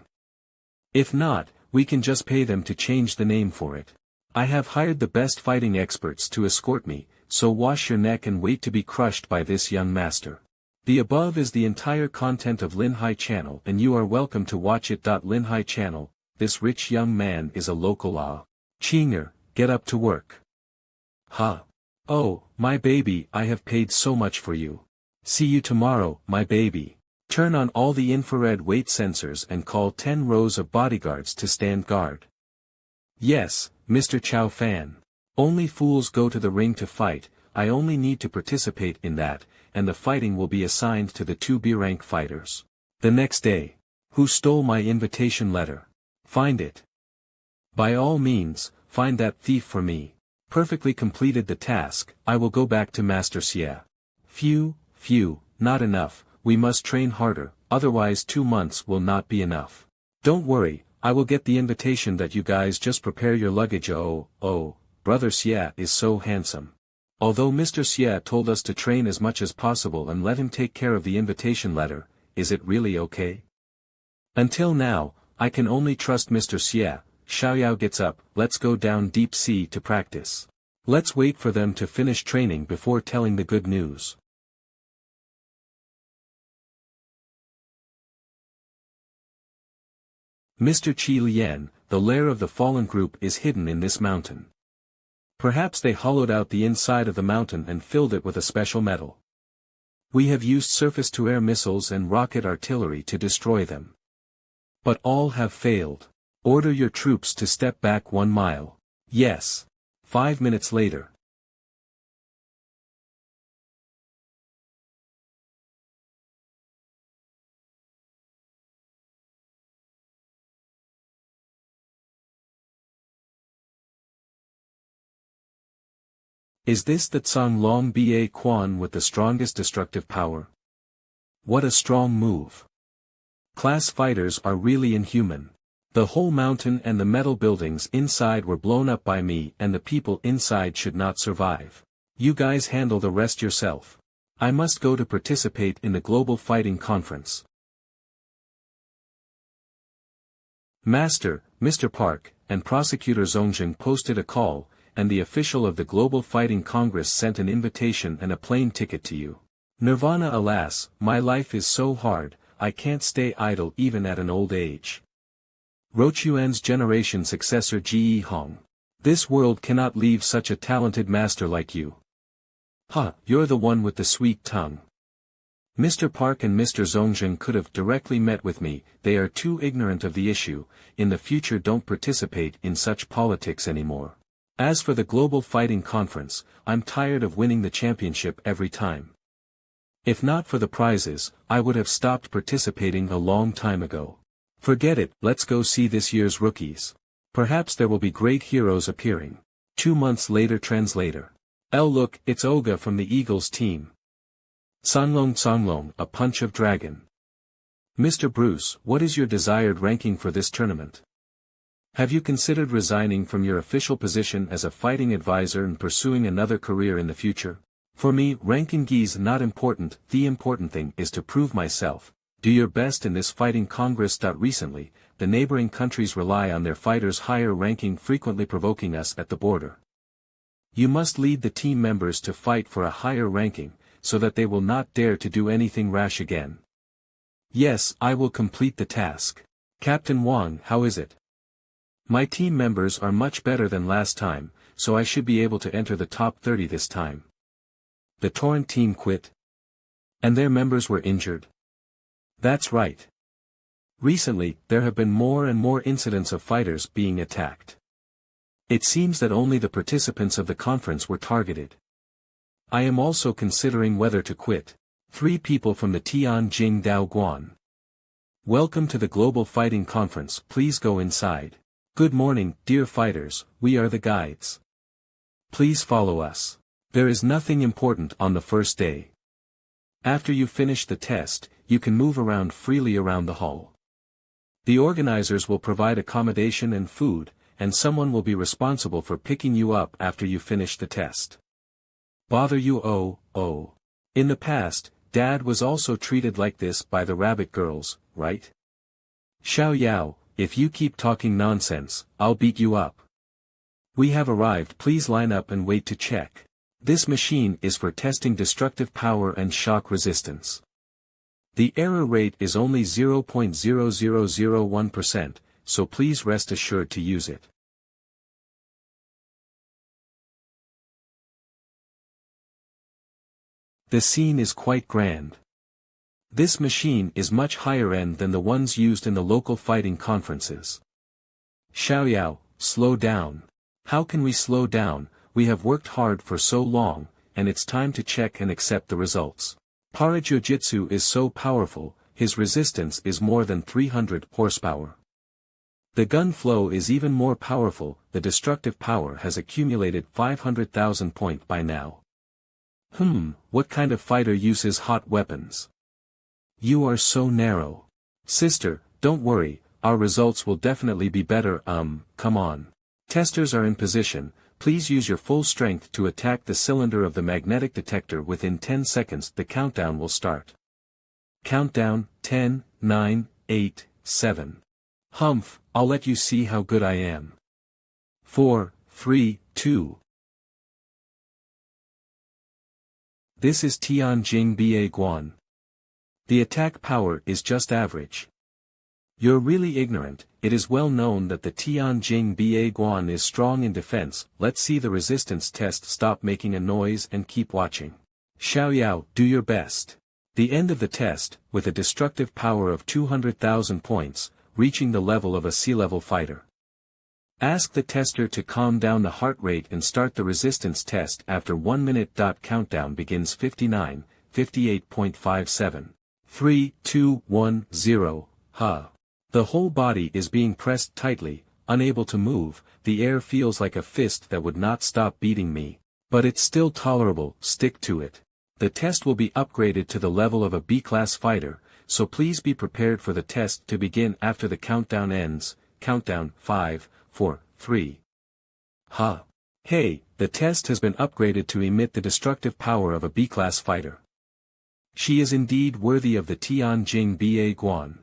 If not, we can just pay them to change the name for it. I have hired the best fighting experts to escort me, so wash your neck and wait to be crushed by this young master. The above is the entire content of Linhai channel and you are welcome to watch it. Linhai channel, this rich young man is a local Chinger, get up to work. Oh, my baby, I have paid so much for you. See you tomorrow, my baby. Turn on all the infrared weight sensors and call 10 rows of bodyguards to stand guard. Yes, Mr. Chow Fan. Only fools go to the ring to fight, I only need to participate in that, and the fighting will be assigned to the 2 B-rank fighters. The next day. Who stole my invitation letter? Find it. By all means, find that thief for me. Perfectly completed the task, I will go back to Master Xie. Phew, not enough, we must train harder, otherwise 2 months will not be enough. Don't worry, I will get the invitation that you guys just prepare your luggage. Oh, brother Xie is so handsome. Although Mr. Xie told us to train as much as possible and let him take care of the invitation letter, is it really okay? Until now, I can only trust Mr. Xie. Xiaoyao gets up, let's go down deep sea to practice. Let's wait for them to finish training before telling the good news. Mr. Qi Lian, the lair of the fallen group is hidden in this mountain. Perhaps they hollowed out the inside of the mountain and filled it with a special metal. We have used surface-to-air missiles and rocket artillery to destroy them. But all have failed. Order your troops to step back 1 mile. Yes. 5 minutes later. Is this the Tsang Long Ba Quan with the strongest destructive power? What a strong move. Class fighters are really inhuman. The whole mountain and the metal buildings inside were blown up by me and the people inside should not survive. You guys handle the rest yourself. I must go to participate in the Global Fighting Conference. Master, Mr. Park, and Prosecutor Zongjing posted a call, and the official of the Global Fighting Congress sent an invitation and a plane ticket to you. Nirvana. Alas, my life is so hard, I can't stay idle even at an old age. Rochuan's generation successor Ji Hong. This world cannot leave such a talented master like you. You're the one with the sweet tongue. Mr. Park and Mr. Zongjing could have directly met with me, they are too ignorant of the issue, in the future don't participate in such politics anymore. As for the Global Fighting Conference, I'm tired of winning the championship every time. If not for the prizes, I would have stopped participating a long time ago. Forget it, let's go see this year's rookies. Perhaps there will be great heroes appearing. 2 months later. Translator. Look, it's Olga from the Eagles team. Sanglong, a punch of dragon. Mr. Bruce, what is your desired ranking for this tournament? Have you considered resigning from your official position as a fighting advisor and pursuing another career in the future? For me, ranking is not important, the important thing is to prove myself. Do your best in this fighting congress. Recently, the neighboring countries rely on their fighters' higher ranking, frequently provoking us at the border. You must lead the team members to fight for a higher ranking, so that they will not dare to do anything rash again. Yes, I will complete the task. Captain Wang, how is it? My team members are much better than last time, so I should be able to enter the top 30 this time. The Torrent team quit. And their members were injured. That's right. Recently, there have been more and more incidents of fighters being attacked. It seems that only the participants of the conference were targeted. I am also considering whether to quit. 3 people from the Tianjing Daoguan. Welcome to the Global Fighting Conference, please go inside. Good morning, dear fighters, we are the guides. Please follow us. There is nothing important on the first day. After you finish the test, you can move around freely around the hall. The organizers will provide accommodation and food, and someone will be responsible for picking you up after you finish the test. Bother you? Oh. In the past, Dad was also treated like this by the rabbit girls, right? Xiao Yao, if you keep talking nonsense, I'll beat you up. We have arrived. Please line up and wait to check. This machine is for testing destructive power and shock resistance. The error rate is only 0.0001%, so please rest assured to use it. The scene is quite grand. This machine is much higher end than the ones used in the local fighting conferences. Xiao Yao, slow down. How can we slow down? We have worked hard for so long, and it's time to check and accept the results. Parajujitsu is so powerful, his resistance is more than 300 horsepower. The gun flow is even more powerful, the destructive power has accumulated 500,000 points by now. What kind of fighter uses hot weapons? You are so narrow. Sister, don't worry, our results will definitely be better. Come on. Testers are in position. Please use your full strength to attack the cylinder of the magnetic detector. Within 10 seconds the countdown will start. Countdown, 10, 9, 8, 7. Humph, I'll let you see how good I am. 4, 3, 2. This is Tianjing Ba Guan. The attack power is just average. You're really ignorant. It is well known that the Tianjing Ba Guan is strong in defense. Let's see the resistance test. Stop making a noise and keep watching. Xiao Yao, do your best. The end of the test, with a destructive power of 200,000 points, reaching the level of a sea-level fighter. Ask the tester to calm down the heart rate and start the resistance test after 1 minute. Countdown begins. 59, 58.57. 3, 2, 1, 0, The whole body is being pressed tightly, unable to move. The air feels like a fist that would not stop beating me. But it's still tolerable. Stick to it. The test will be upgraded to the level of a B-class fighter, so please be prepared for the test to begin after the countdown ends. Countdown, 5, 4, 3. Hey, the test has been upgraded to emit the destructive power of a B-class fighter. She is indeed worthy of the Tianjing Ba Guan.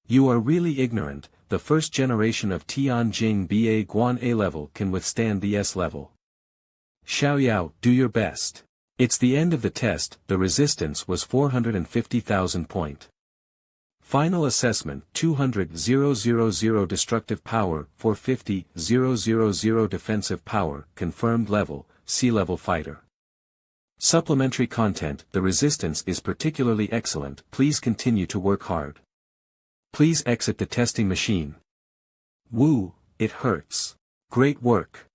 You are really ignorant. The first generation of Tianjing Ba Guan A level can withstand the S level. Xiao Yao, do your best. It's the end of the test. The resistance was 450,000 point. Final assessment 200,000 destructive power, 450,000 defensive power, confirmed level, sea-level fighter. Supplementary content. The resistance is particularly excellent. Please continue to work hard. Please exit the testing machine. Woo, it hurts. Great work.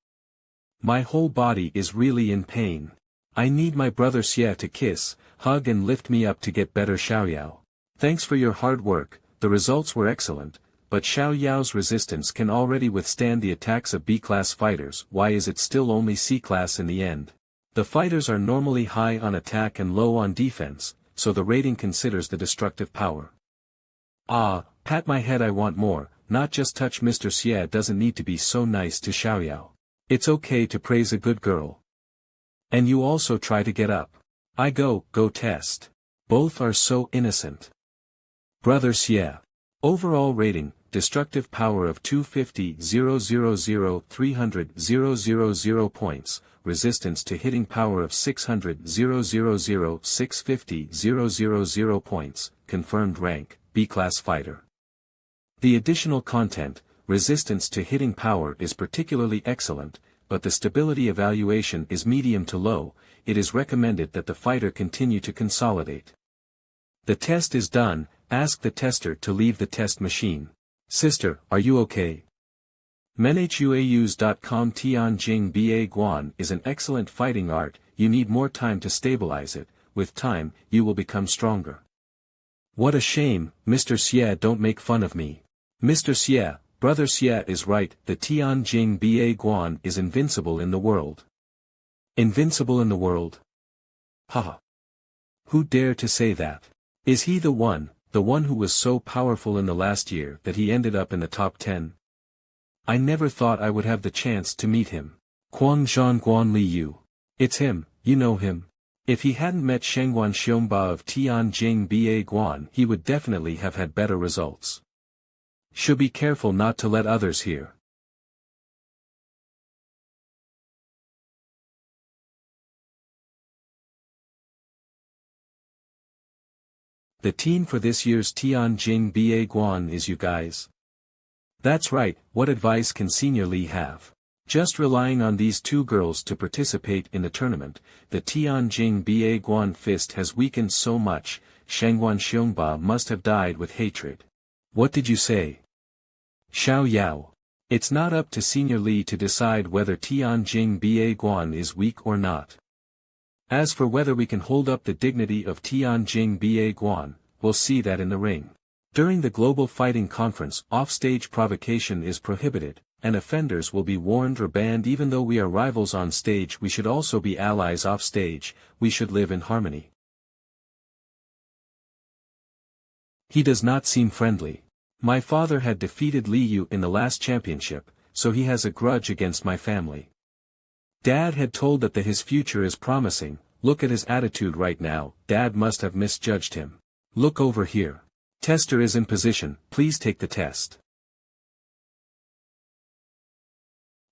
My whole body is really in pain. I need my brother Xie to kiss, hug and lift me up to get better. Xiao Yao. Thanks for your hard work. The results were excellent, but Xiao Yao's resistance can already withstand the attacks of B-class fighters. Why is it still only C-class in the end? The fighters are normally high on attack and low on defense, so the rating considers the destructive power. Pat my head. I want more. Not just touch. Mr. Xie doesn't need to be so nice to Xiao Yao. It's okay to praise a good girl. And you also try to get up. Go test. Both are so innocent. Brother Xie. Overall rating, destructive power of 250,000, 300,000 points, resistance to hitting power of 600,000, 650,000 points, confirmed rank, B-class fighter. The additional content, resistance to hitting power is particularly excellent, but the stability evaluation is medium to low. It is recommended that the fighter continue to consolidate. The test is done. Ask the tester to leave the test machine. Sister, are you okay? Menhuaus.com. Tianjing Ba Guan is an excellent fighting art. You need more time to stabilize it. With time, you will become stronger. What a shame, Mr. Xie, don't make fun of me. Mr. Xie, Brother Xie is right. The Tianjing Ba Guan is invincible in the world. Invincible in the world? Haha. Who dare to say that? Is he the one who was so powerful in the last year that he ended up in the top 10? I never thought I would have the chance to meet him. Guangzhan Guan Liu. It's him, you know him. If he hadn't met Shengguan Xiongba of Tianjing Ba Guan, he would definitely have had better results. Should be careful not to let others hear. The team for this year's Tianjing Ba Guan is you guys. That's right, what advice can Senior Li have? Just relying on these two girls to participate in the tournament, the Tianjing Ba Guan fist has weakened so much, Shengguan Xiongba must have died with hatred. What did you say? Xiao Yao. It's not up to Senior Li to decide whether Tianjing Ba Guan is weak or not. As for whether we can hold up the dignity of Tianjing Ba Guan, we'll see that in the ring. During the Global Fighting Conference, offstage provocation is prohibited, and offenders will be warned or banned. Even though we are rivals on stage, we should also be allies off stage. We should live in harmony. He does not seem friendly. My father had defeated Li Yu in the last championship, so he has a grudge against my family. Dad had told that his future is promising. Look at his attitude right now. Dad must have misjudged him. Look over here. Tester is in position, please take the test.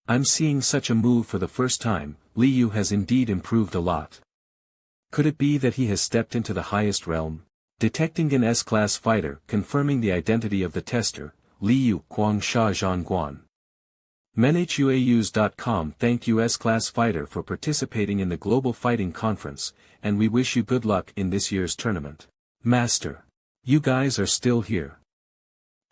I'm seeing such a move for the first time. Li Yu has indeed improved a lot. Could it be that he has stepped into the highest realm? Detecting an S-class fighter, confirming the identity of the tester, Li Yu, Guangsha Zhangguan. MenHUAUs.com thank you S-class fighter for participating in the Global Fighting Conference, and we wish you good luck in this year's tournament. Master. You guys are still here.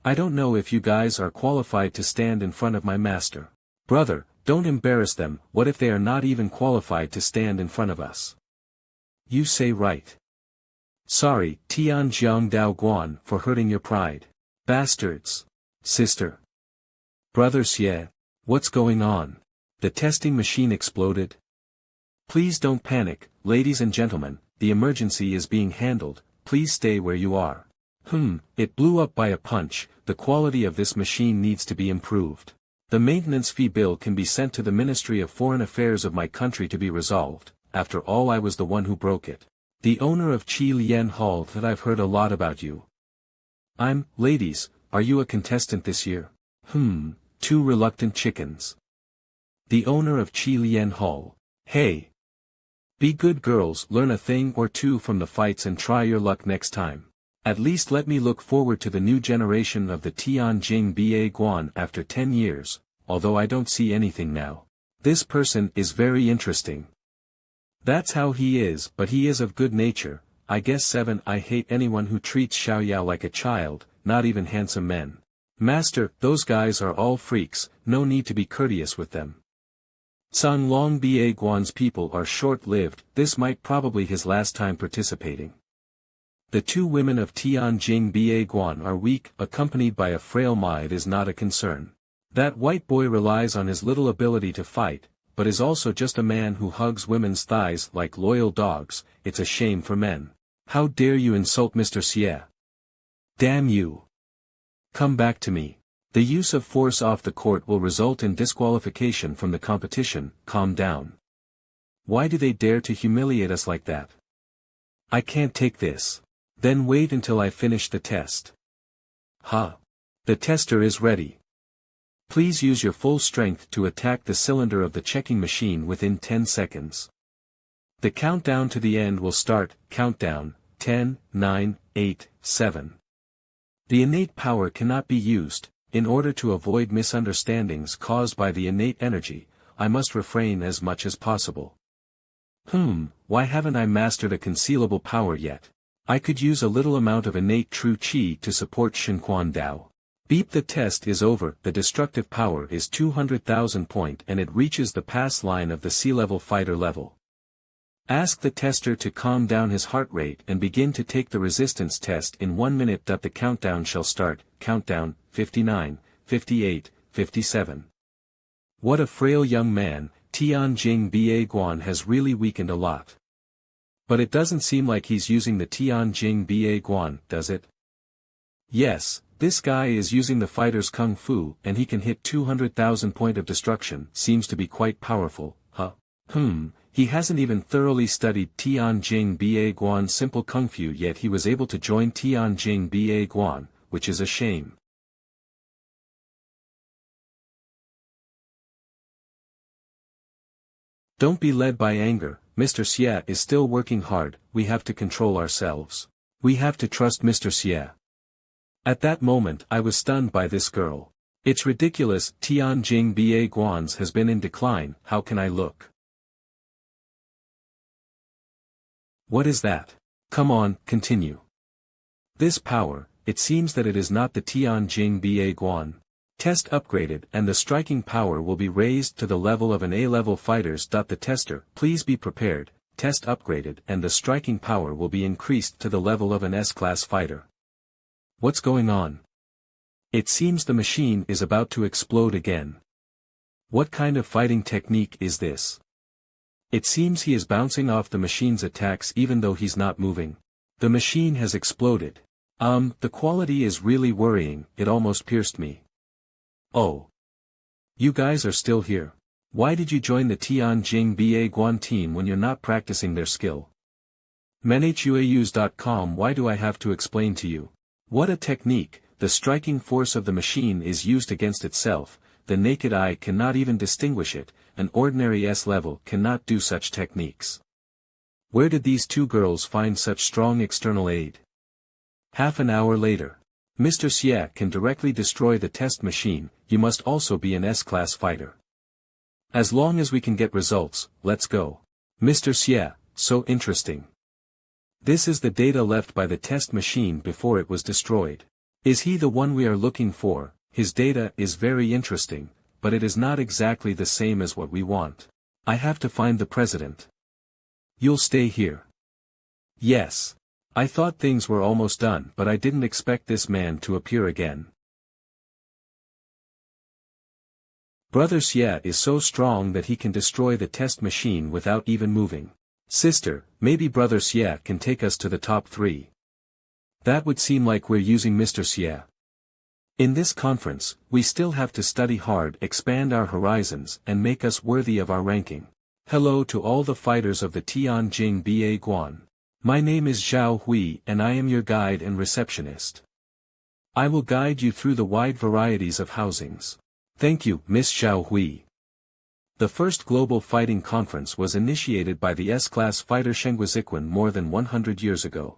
I don't know if you guys are qualified to stand in front of my master. Brother, don't embarrass them. What if they are not even qualified to stand in front of us? You say right. Sorry, Tianjiang Dao Guan, for hurting your pride. Bastards. Sister. Brother Xie. What's going on? The testing machine exploded? Please don't panic, ladies and gentlemen, the emergency is being handled, please stay where you are. It blew up by a punch. The quality of this machine needs to be improved. The maintenance fee bill can be sent to the Ministry of Foreign Affairs of my country to be resolved. After all, I was the one who broke it. The owner of Qi Lian Hall. That I've heard a lot about you. Ladies, are you a contestant this year? Two reluctant chickens. The owner of Qi Lian Hall. Hey. Be good girls, learn a thing or two from the fights and try your luck next time. At least let me look forward to the new generation of the Tianjing Ba Guan after 10 years, although I don't see anything now. This person is very interesting. That's how he is, but he is of good nature. I guess 7. I hate anyone who treats Xiaoyao like a child, not even handsome men. Master, those guys are all freaks, no need to be courteous with them. Sanglong Ba Guan's people are short-lived, this might probably his last time participating. The two women of Tianjing Ba Guan are weak, accompanied by a frail maid is not a concern. That white boy relies on his little ability to fight, but is also just a man who hugs women's thighs like loyal dogs. It's a shame for men. How dare you insult Mr. Xie? Damn you. Come back to me. The use of force off the court will result in disqualification from the competition. Calm down. Why do they dare to humiliate us like that? I can't take this. Then wait until I finish the test. The tester is ready. Please use your full strength to attack the cylinder of the checking machine within 10 seconds. The countdown to the end will start. Countdown, 10, 9, 8, 7. The innate power cannot be used. In order to avoid misunderstandings caused by the innate energy, I must refrain as much as possible. Why haven't I mastered a concealable power yet? I could use a little amount of innate true qi to support Shinquan Dao. Beep, the test is over. The destructive power is 200,000 point and it reaches the pass line of the sea-level fighter level. Ask the tester to calm down his heart rate and begin to take the resistance test in 1 minute. The countdown shall start. Countdown, 59, 58, 57. What a frail young man. Tianjing Ba Guan has really weakened a lot. But it doesn't seem like he's using the Tianjing Ba Guan, does it? Yes, this guy is using the fighter's kung fu and he can hit 200,000 point of destruction, seems to be quite powerful, huh? He hasn't even thoroughly studied Tianjing Ba Guan simple kung fu yet he was able to join Tianjing Ba Guan, which is a shame. Don't be led by anger, Mr. Xie is still working hard, we have to control ourselves. We have to trust Mr. Xie. At that moment I was stunned by this girl. It's ridiculous, Tianjing Ba Guan's has been in decline, how can I look? What is that? Come on, continue. This power, it seems that it is not the Tianjing Ba Guan. Test upgraded and the striking power will be raised to the level of an A-level fighters. The tester, please be prepared, test upgraded and the striking power will be increased to the level of an S-class fighter. What's going on? It seems the machine is about to explode again. What kind of fighting technique is this? It seems he is bouncing off the machine's attacks even though he's not moving. The machine has exploded. The quality is really worrying, it almost pierced me. Oh. You guys are still here. Why did you join the Tianjing Ba Guan team when you're not practicing their skill? manhuaus.com. Why do I have to explain to you? What a technique, the striking force of the machine is used against itself, the naked eye cannot even distinguish it, an ordinary S-level cannot do such techniques. Where did these two girls find such strong external aid? Half an hour later. Mr. Xie can directly destroy the test machine, you must also be an S-class fighter. As long as we can get results, let's go. Mr. Xie, so interesting. This is the data left by the test machine before it was destroyed. Is he the one we are looking for? His data is very interesting, but it is not exactly the same as what we want. I have to find the president. You'll stay here. Yes. I thought things were almost done but I didn't expect this man to appear again. Brother Xie is so strong that he can destroy the test machine without even moving. Sister, maybe Brother Xie can take us to the top 3. That would seem like we're using Mr. Xie. In this conference, we still have to study hard, expand our horizons and make us worthy of our ranking. Hello to all the fighters of the Tianjing Ba Guan. My name is Zhao Hui and I am your guide and receptionist. I will guide you through the wide varieties of housings. Thank you, Miss Zhao Hui. The first global fighting conference was initiated by the S-class fighter Shengguziquan more than 100 years ago.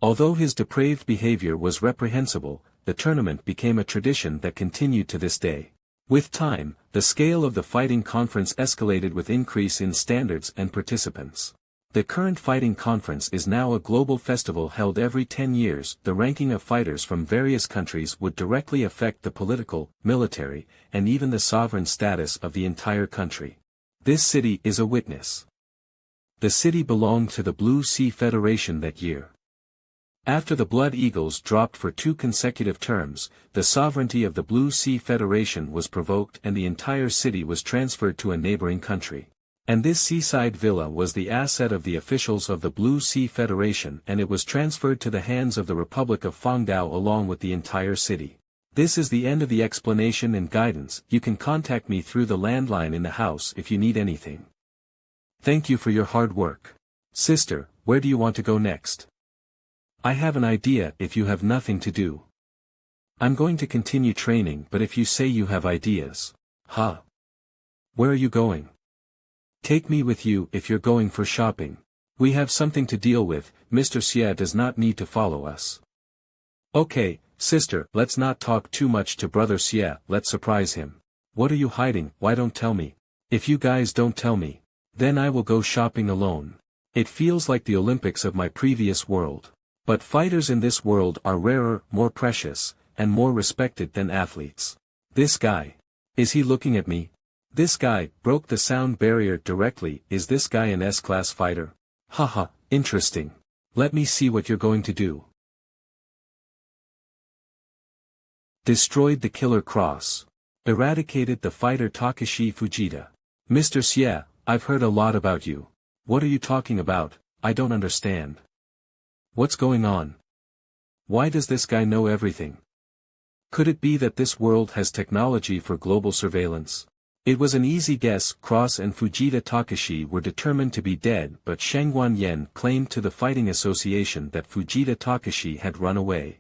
Although his depraved behavior was reprehensible, the tournament became a tradition that continued to this day. With time, the scale of the fighting conference escalated with increase in standards and participants. The current fighting conference is now a global festival held every 10 years. The ranking of fighters from various countries would directly affect the political, military, and even the sovereign status of the entire country. This city is a witness. The city belonged to the Blue Sea Federation that year. After the Blood Eagles dropped for 2 consecutive terms, the sovereignty of the Blue Sea Federation was provoked and the entire city was transferred to a neighboring country. And this seaside villa was the asset of the officials of the Blue Sea Federation and it was transferred to the hands of the Republic of Fangdao along with the entire city. This is the end of the explanation and guidance. You can contact me through the landline in the house if you need anything. Thank you for your hard work. Sister, where do you want to go next? I have an idea if you have nothing to do. I'm going to continue training but if you say you have ideas. Huh? Where are you going? Take me with you if you're going for shopping. We have something to deal with, Mr. Xie does not need to follow us. Okay, sister, let's not talk too much to Brother Xie, let's surprise him. What are you hiding? Why don't tell me? If you guys don't tell me, then I will go shopping alone. It feels like the Olympics of my previous world. But fighters in this world are rarer, more precious, and more respected than athletes. This guy. Is he looking at me? This guy broke the sound barrier directly. Is this guy an S-class fighter? Haha, interesting. Let me see what you're going to do. Destroyed the killer cross. Eradicated the fighter Takashi Fujita. Mr. Xie, I've heard a lot about you. What are you talking about? I don't understand. What's going on? Why does this guy know everything? Could it be that this world has technology for global surveillance? It was an easy guess. Cross and Fujita Takashi were determined to be dead, but Shangguan Yen claimed to the Fighting Association that Fujita Takashi had run away.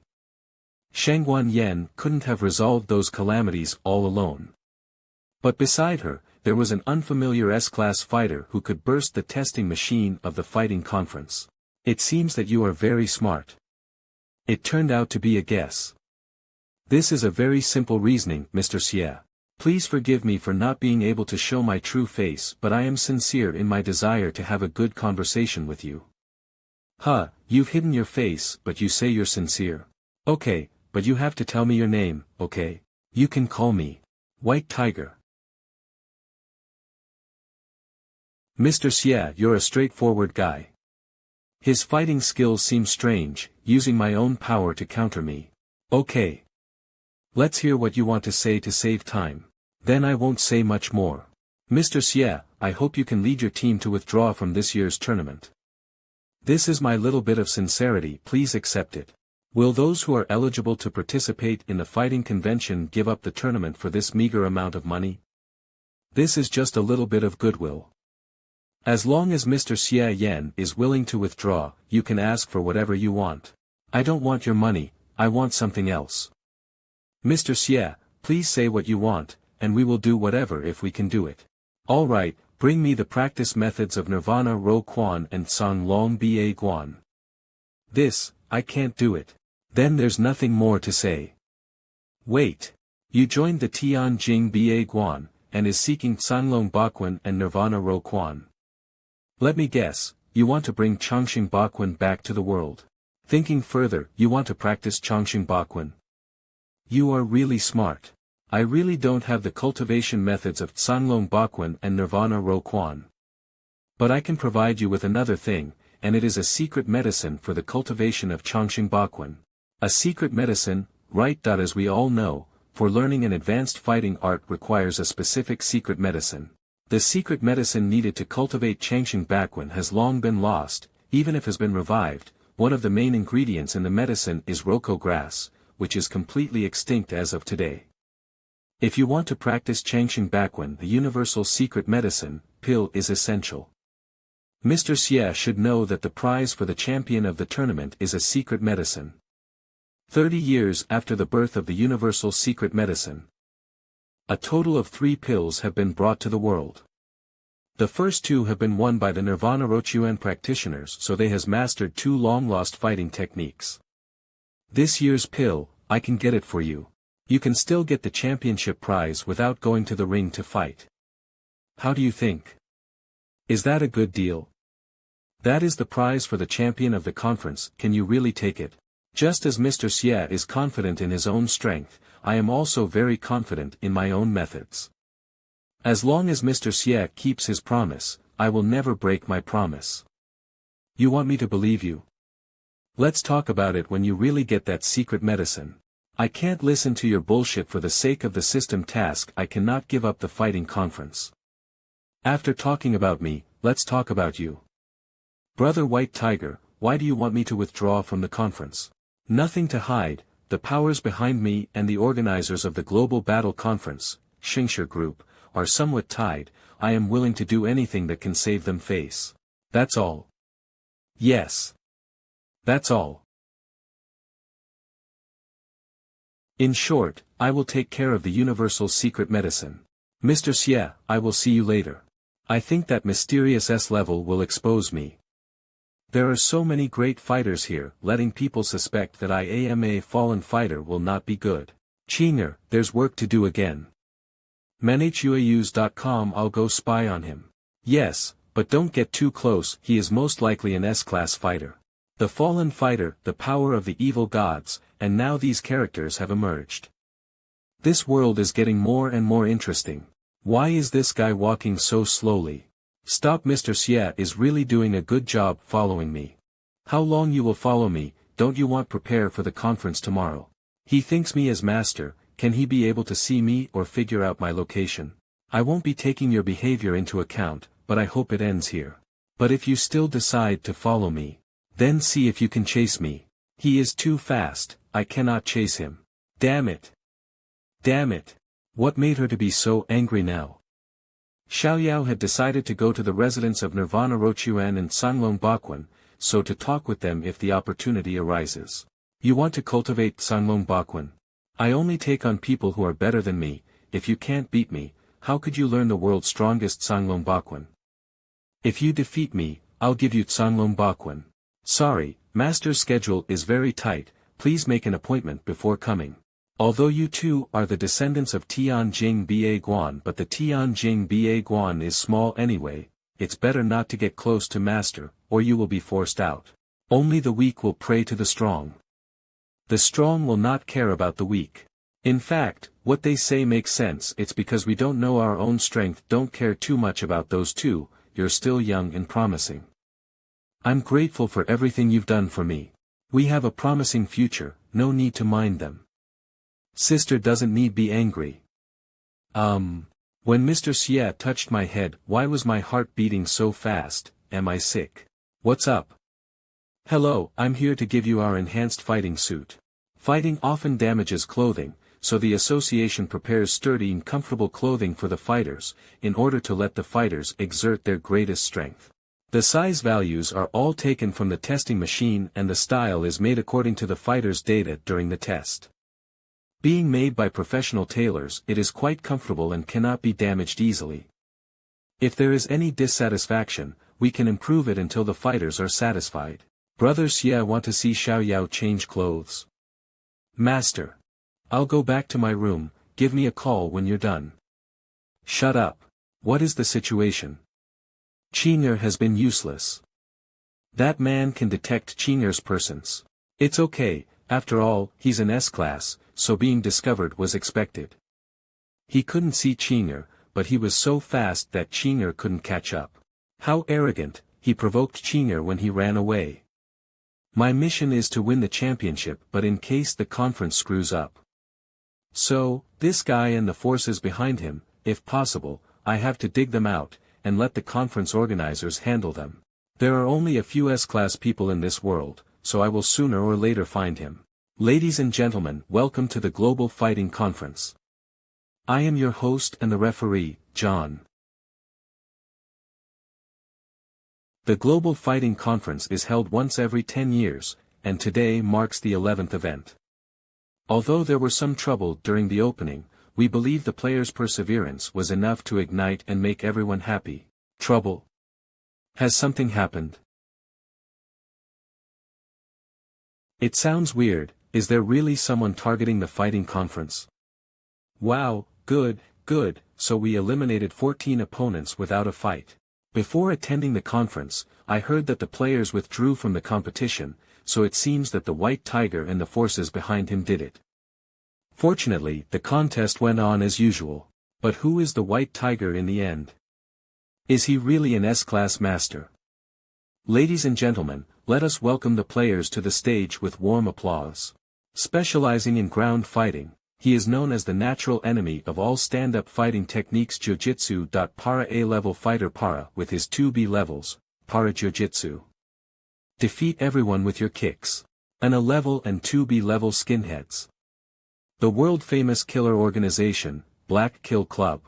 Shangguan Yen couldn't have resolved those calamities all alone. But beside her, there was an unfamiliar S-class fighter who could burst the testing machine of the fighting conference. It seems that you are very smart. It turned out to be a guess. This is a very simple reasoning, Mr. Xie. Please forgive me for not being able to show my true face, but I am sincere in my desire to have a good conversation with you. Huh, you've hidden your face, but you say you're sincere. Okay, but you have to tell me your name, okay? You can call me White Tiger. Mr. Xie, you're a straightforward guy. His fighting skills seem strange, using my own power to counter me. Okay. Let's hear what you want to say to save time. Then I won't say much more. Mr. Xie, I hope you can lead your team to withdraw from this year's tournament. This is my little bit of sincerity, please accept it. Will those who are eligible to participate in the fighting convention give up the tournament for this meager amount of money? This is just a little bit of goodwill. As long as Mr. Xie Yan is willing to withdraw, you can ask for whatever you want. I don't want your money, I want something else. Mr. Xie, please say what you want, and we will do whatever if we can do it. Alright, bring me the practice methods of Nirvana Ro Quan and Sang Long Ba Guan. This, I can't do it. Then there's nothing more to say. Wait. You joined the Tianjing Ba Guan, and is seeking Sanlong Baquan and Nirvana Ro Quan. Let me guess, you want to bring Chongqing Baquan back to the world. Thinking further, you want to practice Chongqing Baquan. You are really smart. I really don't have the cultivation methods of Sanlong Baquan and Nirvana Ro Quan. But I can provide you with another thing, and it is a secret medicine for the cultivation of Chongqing Baquan. A secret medicine, right? As we all know, for learning an advanced fighting art requires a specific secret medicine. The secret medicine needed to cultivate Chongqing Baquan has long been lost, even if has been revived. One of the main ingredients in the medicine is Roko grass, which is completely extinct as of today. If you want to practice Chongqing Baquan, the universal secret medicine, pill is essential. Mr. Xie should know that the prize for the champion of the tournament is a secret medicine. 30 years after the birth of the universal secret medicine, a total of 3 pills have been brought to the world. The first 2 have been won by the Nirvana Rochuan practitioners, so they has mastered 2 long-lost fighting techniques. This year's pill, I can get it for you. You can still get the championship prize without going to the ring to fight. How do you think? Is that a good deal? That is the prize for the champion of the conference. Can you really take it? Just as Mr. Xie is confident in his own strength, I am also very confident in my own methods. As long as Mr. Xie keeps his promise, I will never break my promise. You want me to believe you? Let's talk about it when you really get that secret medicine. I can't listen to your bullshit for the sake of the system task. I cannot give up the fighting conference. After talking about me, let's talk about you. Brother White Tiger, why do you want me to withdraw from the conference? Nothing to hide, the powers behind me and the organizers of the Global Battle Conference, Xingshi Group, are somewhat tied. I am willing to do anything that can save them face. That's all. Yes. That's all. In short, I will take care of the universal secret medicine. Mr. Xie, I will see you later. I think that mysterious S-level will expose me. There are so many great fighters here, letting people suspect that I am a fallen fighter will not be good. Chinger, there's work to do again. manhuaus.com. I'll go spy on him. Yes, but don't get too close, he is most likely an S-class fighter. The fallen fighter, the power of the evil gods, and now these characters have emerged. This world is getting more and more interesting. Why is this guy walking so slowly? Stop, Mr. Xie is really doing a good job following me. How long you will follow me? Don't you want prepare for the conference tomorrow? He thinks me as master, can he be able to see me or figure out my location? I won't be taking your behavior into account, but I hope it ends here. But if you still decide to follow me, then see if you can chase me. He is too fast, I cannot chase him. Damn it. Damn it. What made her to be so angry now? Xiaoyao had decided to go to the residence of Nirvana Rochuan and Sanlong Bakwan, so to talk with them if the opportunity arises. You want to cultivate Sanlong Bakwan? I only take on people who are better than me. If you can't beat me, how could you learn the world's strongest Sanlong Bakwan? If you defeat me, I'll give you Sanlong Bakwan. Sorry, master's schedule is very tight, please make an appointment before coming. Although you two are the descendants of Tianjing Ba Guan, but the Tianjing Ba Guan is small anyway, it's better not to get close to master, or you will be forced out. Only the weak will pray to the strong. The strong will not care about the weak. In fact, what they say makes sense, it's because we don't know our own strength, don't care too much about those two, you're still young and promising. I'm grateful for everything you've done for me. We have a promising future, no need to mind them. Sister doesn't need be angry. When Mr. Xie touched my head, why was my heart beating so fast? Am I sick? What's up? Hello, I'm here to give you our enhanced fighting suit. Fighting often damages clothing, so the association prepares sturdy and comfortable clothing for the fighters, in order to let the fighters exert their greatest strength. The size values are all taken from the testing machine and the style is made according to the fighter's data during the test. Being made by professional tailors, it is quite comfortable and cannot be damaged easily. If there is any dissatisfaction, we can improve it until the fighters are satisfied. Brother Xie want to see Xiaoyao change clothes. Master. I'll go back to my room, give me a call when you're done. Shut up. What is the situation? Qing'er has been useless. That man can detect Qing'er's persons. It's okay, after all, he's an S-class, so being discovered was expected. He couldn't see Qing'er, but he was so fast that Qing'er couldn't catch up. How arrogant, he provoked Qing'er when he ran away. My mission is to win the championship, but in case the conference screws up. So, this guy and the forces behind him, if possible, I have to dig them out, and let the conference organizers handle them. There are only a few S-class people in this world, so I will sooner or later find him. Ladies and gentlemen, welcome to the Global Fighting Conference. I am your host and the referee, John. The Global Fighting Conference is held once every 10 years, and today marks the 11th event. Although there were some trouble during the opening, we believe the players' perseverance was enough to ignite and make everyone happy. Trouble? Has something happened? It sounds weird, is there really someone targeting the fighting conference? Wow, good, so we eliminated 14 opponents without a fight. Before attending the conference, I heard that the players withdrew from the competition, so it seems that the White Tiger and the forces behind him did it. Fortunately, the contest went on as usual. But who is the White Tiger in the end? Is he really an S-class master? Ladies and gentlemen, let us welcome the players to the stage with warm applause. Specializing in ground fighting, he is known as the natural enemy of all stand-up fighting techniques Jiu-Jitsu. Para A-level fighter Para with his 2B levels, Para Jiu-Jitsu. Defeat everyone with your kicks. An A-level and 2B level skinheads. The world-famous killer organization, Black Kill Club.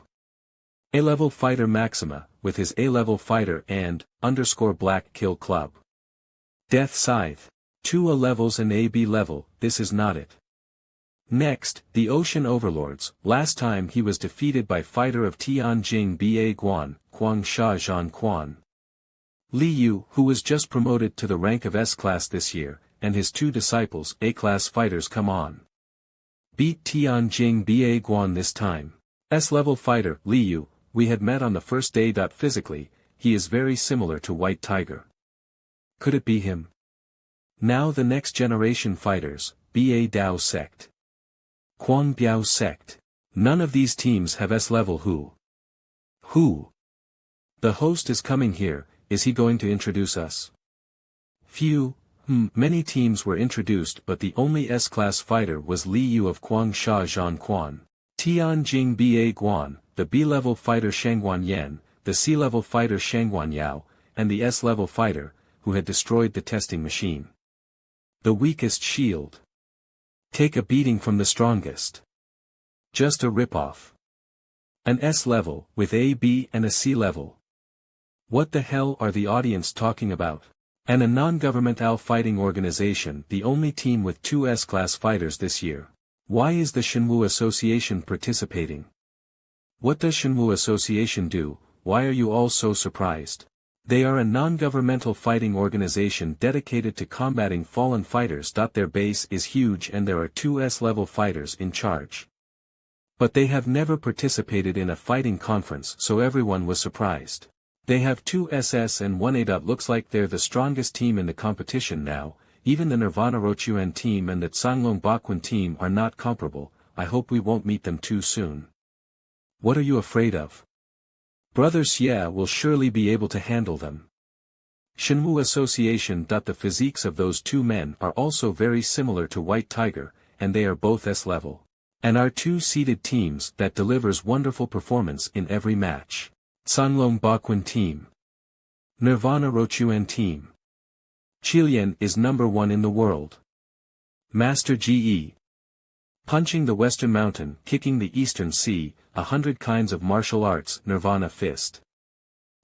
A-level fighter Maxima, with his A-level fighter and, _Black Kill Club. Death Scythe. 2 A-levels and A-B level, this is not it. Next, the Ocean Overlords, last time he was defeated by fighter of Tianjing Ba Guan, Guangsha Zhan Quan. Li Yu, who was just promoted to the rank of S-class this year, and his 2 disciples A-class fighters come on. Beat Tianjing Ba Guan this time. S-level fighter, Li Yu, we had met on the first day. Physically, he is very similar to White Tiger. Could it be him? Now the next generation fighters, Ba Dao Sect. Quan Biao Sect. None of these teams have S-level who? The host is coming here, is he going to introduce us? Many teams were introduced but the only S-class fighter was Li Yu of Guangsha Zhan Quan. Tianjing Ba Guan, the B-level fighter Shangguan Yan, the C-level fighter Shangguan Yao, and the S-level fighter, who had destroyed the testing machine. The weakest shield. Take a beating from the strongest. Just a ripoff. An S-level, with A, B and a C-level. What the hell are the audience talking about? And a non-governmental fighting organization, the only team with 2 S-class fighters this year. Why is the Shenwu Association participating? What does Shenwu Association do? Why are you all so surprised? They are a non-governmental fighting organization dedicated to combating fallen fighters. Their base is huge and there are 2 S-level fighters in charge. But they have never participated in a fighting conference, so everyone was surprised. They have 2 SS and 1 A. Looks like they're the strongest team in the competition now. Even the Nirvana Rochuan team and the Tsanglong Bakwun team are not comparable. I hope we won't meet them too soon. What are you afraid of? Brother Xie will surely be able to handle them. Shenwu Association. The physiques of those 2 men are also very similar to White Tiger, and they are both S-level. And are 2 seeded teams that delivers wonderful performance in every match. Tsanglong Bakwun team. Nirvana Rochuan team. Qilian is number 1 in the world. Master GE. Punching the Western Mountain, kicking the Eastern Sea, 100 kinds of martial arts. Nirvana Fist.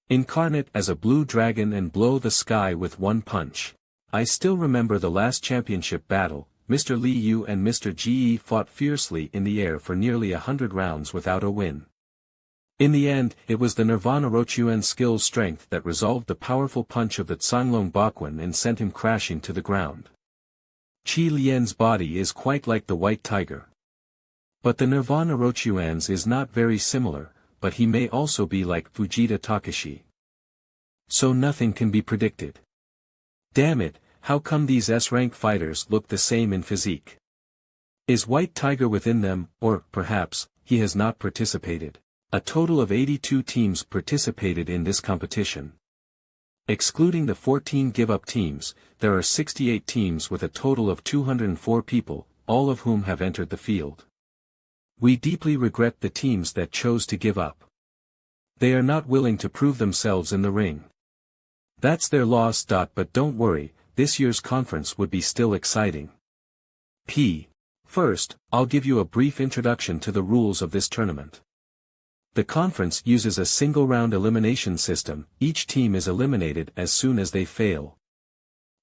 Incarnate as a blue dragon and blow the sky with 1 punch. I still remember the last championship battle. Mr. Li Yu and Mr. GE fought fiercely in the air for nearly 100 rounds without a win. In the end, it was the Nirvana Rochuan skill's strength that resolved the powerful punch of the Tsanglong Bakwun and sent him crashing to the ground. Qi Lian's body is quite like the White Tiger. But the Nirvana Rochuan's is not very similar, but he may also be like Fujita Takashi. So nothing can be predicted. Damn it, how come these S-rank fighters look the same in physique? Is White Tiger within them, or, perhaps, he has not participated? A total of 82 teams participated in this competition. Excluding the 14 give-up teams, there are 68 teams with a total of 204 people, all of whom have entered the field. We deeply regret the teams that chose to give up. They are not willing to prove themselves in the ring. That's their loss. But don't worry, this year's conference would be still exciting. First, I'll give you a brief introduction to the rules of this tournament. The conference uses a single-round elimination system. Each team is eliminated as soon as they fail.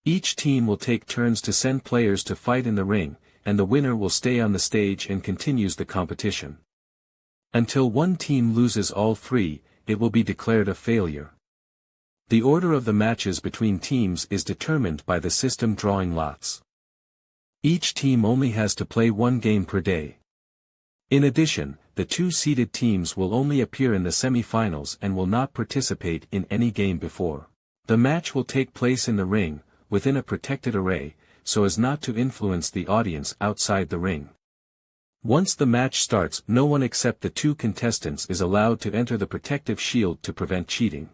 Each team will take turns to send players to fight in the ring, and the winner will stay on the stage and continues the competition. Until one team loses all 3, it will be declared a failure. The order of the matches between teams is determined by the system drawing lots. Each team only has to play 1 game per day. In addition, the 2 seeded teams will only appear in the semi-finals and will not participate in any game before. The match will take place in the ring, within a protected array, so as not to influence the audience outside the ring. Once the match starts, no one except the 2 contestants is allowed to enter the protective shield to prevent cheating.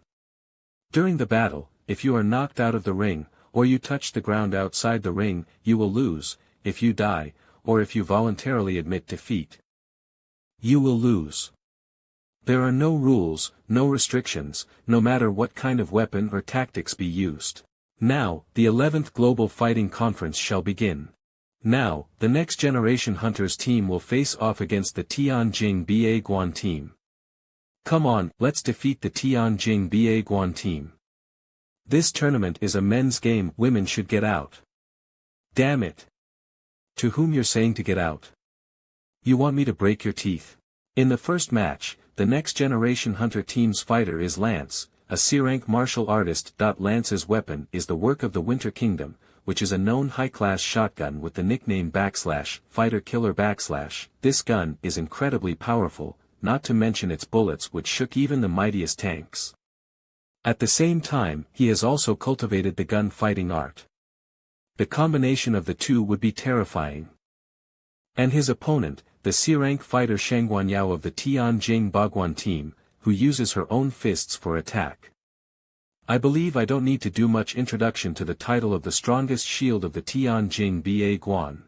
During the battle, if you are knocked out of the ring, or you touch the ground outside the ring, you will lose. If you die, or if you voluntarily admit defeat, you will lose. There are no rules, no restrictions, no matter what kind of weapon or tactics be used. Now, the 11th Global Fighting Conference shall begin. Now, the Next Generation Hunters team will face off against the Tianjin Ba Guan team. Come on, let's defeat the Tianjin Ba Guan team. This tournament is a men's game. Women should get out. Damn it. To whom you're saying to get out? You want me to break your teeth? In the first match, the Next Generation Hunter team's fighter is Lance, a C-rank martial artist. Lance's weapon is the work of the Winter Kingdom, which is a known high-class shotgun with the nickname /Fighter Killer /. This gun is incredibly powerful, not to mention its bullets which shook even the mightiest tanks. At the same time, he has also cultivated the gun fighting art. The combination of the 2 would be terrifying. And his opponent, the C-rank fighter Shangguan Yao of the Tianjin Baguan team, who uses her own fists for attack. I believe I don't need to do much introduction to the title of the strongest shield of the Tianjin Ba Guan.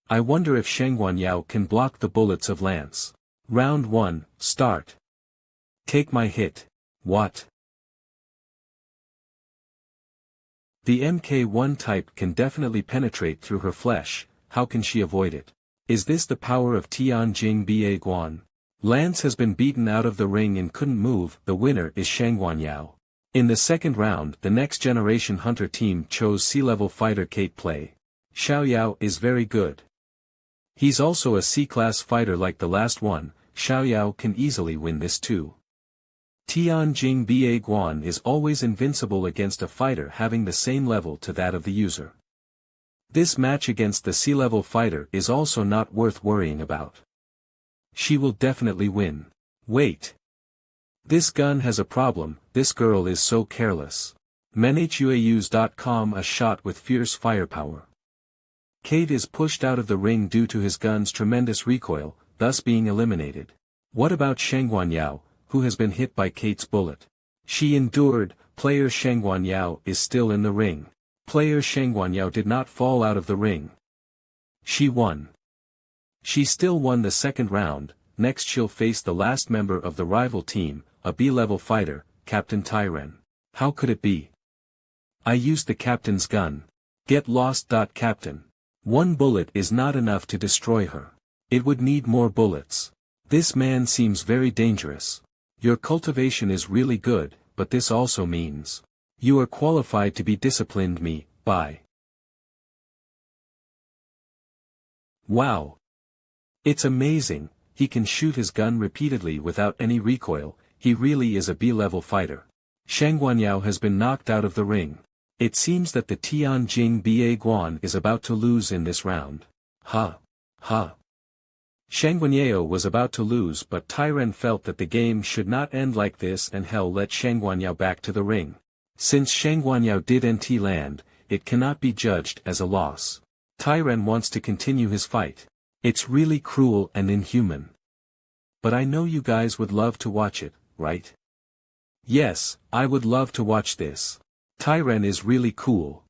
I wonder if Shangguan Yao can block the bullets of Lance. Round 1, start. Take my hit. What? The MK1 type can definitely penetrate through her flesh, how can she avoid it? Is this the power of Tianjing Ba Guan? Lance has been beaten out of the ring and couldn't move, the winner is Shangguanyao. In the second round, the next generation hunter team chose C-level fighter Kate play. Xiaoyao is very good. He's also a C-class fighter like the last one, Xiaoyao can easily win this too. Tianjing Ba Guan is always invincible against a fighter having the same level to that of the user. This match against the C-level fighter is also not worth worrying about. She will definitely win. Wait. This gun has a problem, this girl is so careless. Manliest.com a shot with fierce firepower. Kate is pushed out of the ring due to his gun's tremendous recoil, thus being eliminated. What about Shangguanyao, who has been hit by Kate's bullet? She endured, player Shangguanyao is still in the ring. Player Shangguanyao did not fall out of the ring. She won. She still won the second round, next she'll face the last member of the rival team, a B-level fighter, Captain Tyren. How could it be? I used the captain's gun. Get lost. Captain. One bullet is not enough to destroy her. It would need more bullets. This man seems very dangerous. Your cultivation is really good, but this also means you are qualified to be disciplined me, by. Wow. It's amazing, he can shoot his gun repeatedly without any recoil, he really is a B-level fighter. Shangguanyao has been knocked out of the ring. It seems that the Tianjing Ba Guan is about to lose in this round. Ha. Shangguanyao was about to lose but Tyren felt that the game should not end like this and let Shangguanyao back to the ring. Since Shangguanyao did NT land, it cannot be judged as a loss. Tyren wants to continue his fight. It's really cruel and inhuman. But I know you guys would love to watch it, right? Yes, I would love to watch this. Tyren is really cool.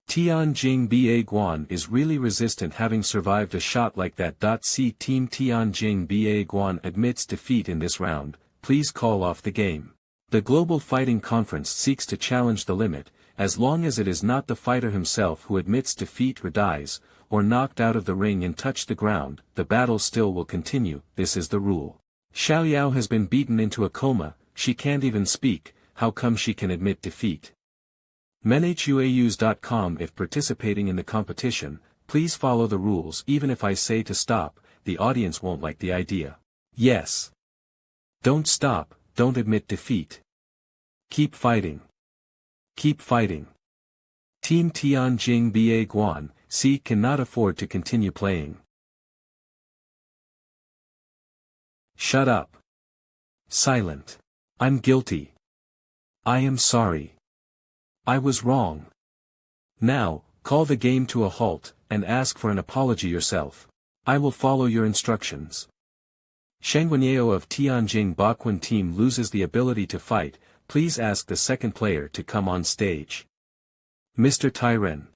Tianjing Ba Guan is really resistant having survived a shot like that. C Team Tianjing Ba Guan admits defeat in this round, please call off the game. The Global Fighting Conference seeks to challenge the limit, as long as it is not the fighter himself who admits defeat or dies, or knocked out of the ring and touch the ground, the battle still will continue, this is the rule. Xiaoyao has been beaten into a coma, she can't even speak, how come she can admit defeat? Manliest.com if participating in the competition, please follow the rules even if I say to stop, the audience won't like the idea. Yes. Don't stop, don't admit defeat. Keep fighting. Keep fighting. Team Tianjing Ba Guan, C cannot afford to continue playing. Shut up. Silent. I'm guilty. I am sorry. I was wrong. Now, call the game to a halt, and ask for an apology yourself. I will follow your instructions. Shangguanyao of Tianjing Baquan team loses the ability to fight, please ask the second player to come on stage. Mr. Tyren.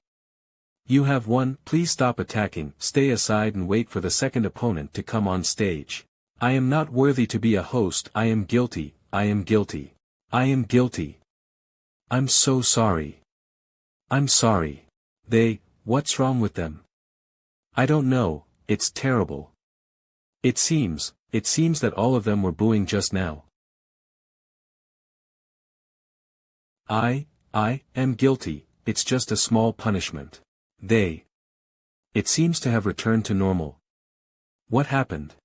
You have won, please stop attacking, stay aside and wait for the second opponent to come on stage. I am not worthy to be a host, I am guilty, I am guilty. I am guilty. I'm so sorry. I'm sorry. What's wrong with them? I don't know, it's terrible. It seems that all of them were booing just now. I am guilty, it's just a small punishment. It seems to have returned to normal. What happened?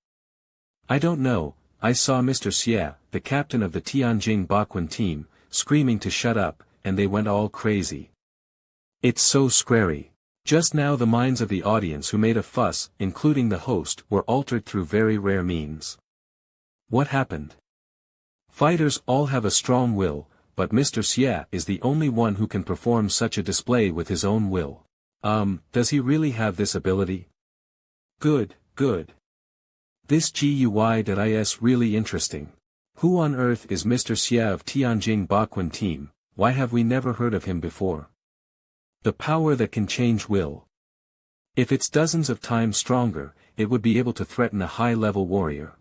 I don't know, I saw Mr. Xie, the captain of the Tianjing Baquan team, screaming to shut up, and they went all crazy. It's so scary. Just now the minds of the audience who made a fuss, including the host, were altered through very rare means. What happened? Fighters all have a strong will, but Mr. Xie is the only one who can perform such a display with his own will. Does he really have this ability? Good. This GUI.is really interesting. Who on earth is Mr. Xie of Tianjing Baquan team, why have we never heard of him before? The power that can change will. If it's dozens of times stronger, it would be able to threaten a high-level warrior.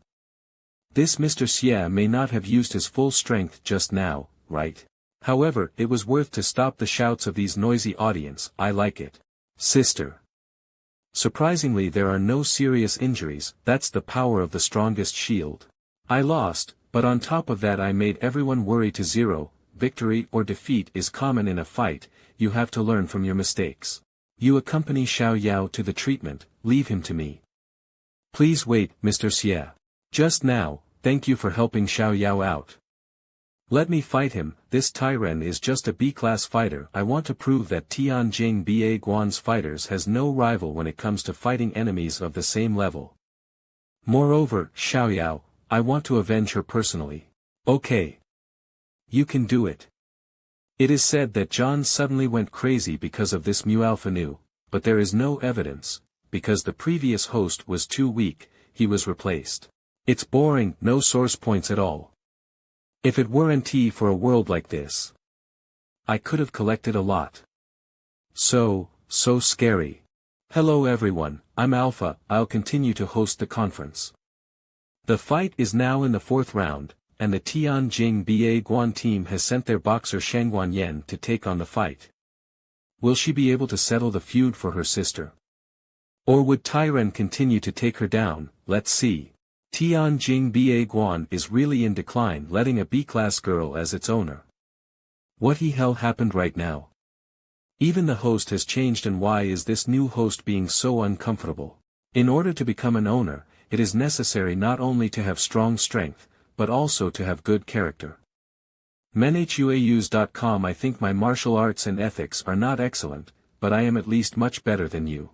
This Mr. Xie may not have used his full strength just now, right? However, it was worth to stop the shouts of these noisy audience. I like it. Sister. Surprisingly, there are no serious injuries. That's the power of the strongest shield. I lost, but on top of that I made everyone worry to zero. Victory or defeat is common in a fight, you have to learn from your mistakes. You accompany Xiao Yao to the treatment, leave him to me. Please wait, Mr. Xie. Just now, thank you for helping Xiao Yao out. Let me fight him. This Tyren is just a B-class fighter. I want to prove that Tianjing Ba Guan's fighters has no rival when it comes to fighting enemies of the same level. Moreover, Xiao Yao, I want to avenge her personally. Okay. You can do it. It is said that John suddenly went crazy because of this Mu Alpha Nu, but there is no evidence, because the previous host was too weak, he was replaced. It's boring, no source points at all. If it weren't for a world like this, I could have collected a lot. So scary. Hello everyone, I'm Alpha, I'll continue to host the conference. The fight is now in the 4th round, and the Tianjing Ba Guan team has sent their boxer Shangguan Yan to take on the fight. Will she be able to settle the feud for her sister? Or would Tyren continue to take her down? Let's see. Tianjing Ba Guan is really in decline, letting a B-class girl as its owner. What the hell happened right now? Even the host has changed, and why is this new host being so uncomfortable? In order to become an owner, it is necessary not only to have strong strength, but also to have good character. menhuaus.com I think my martial arts and ethics are not excellent, but I am at least much better than you.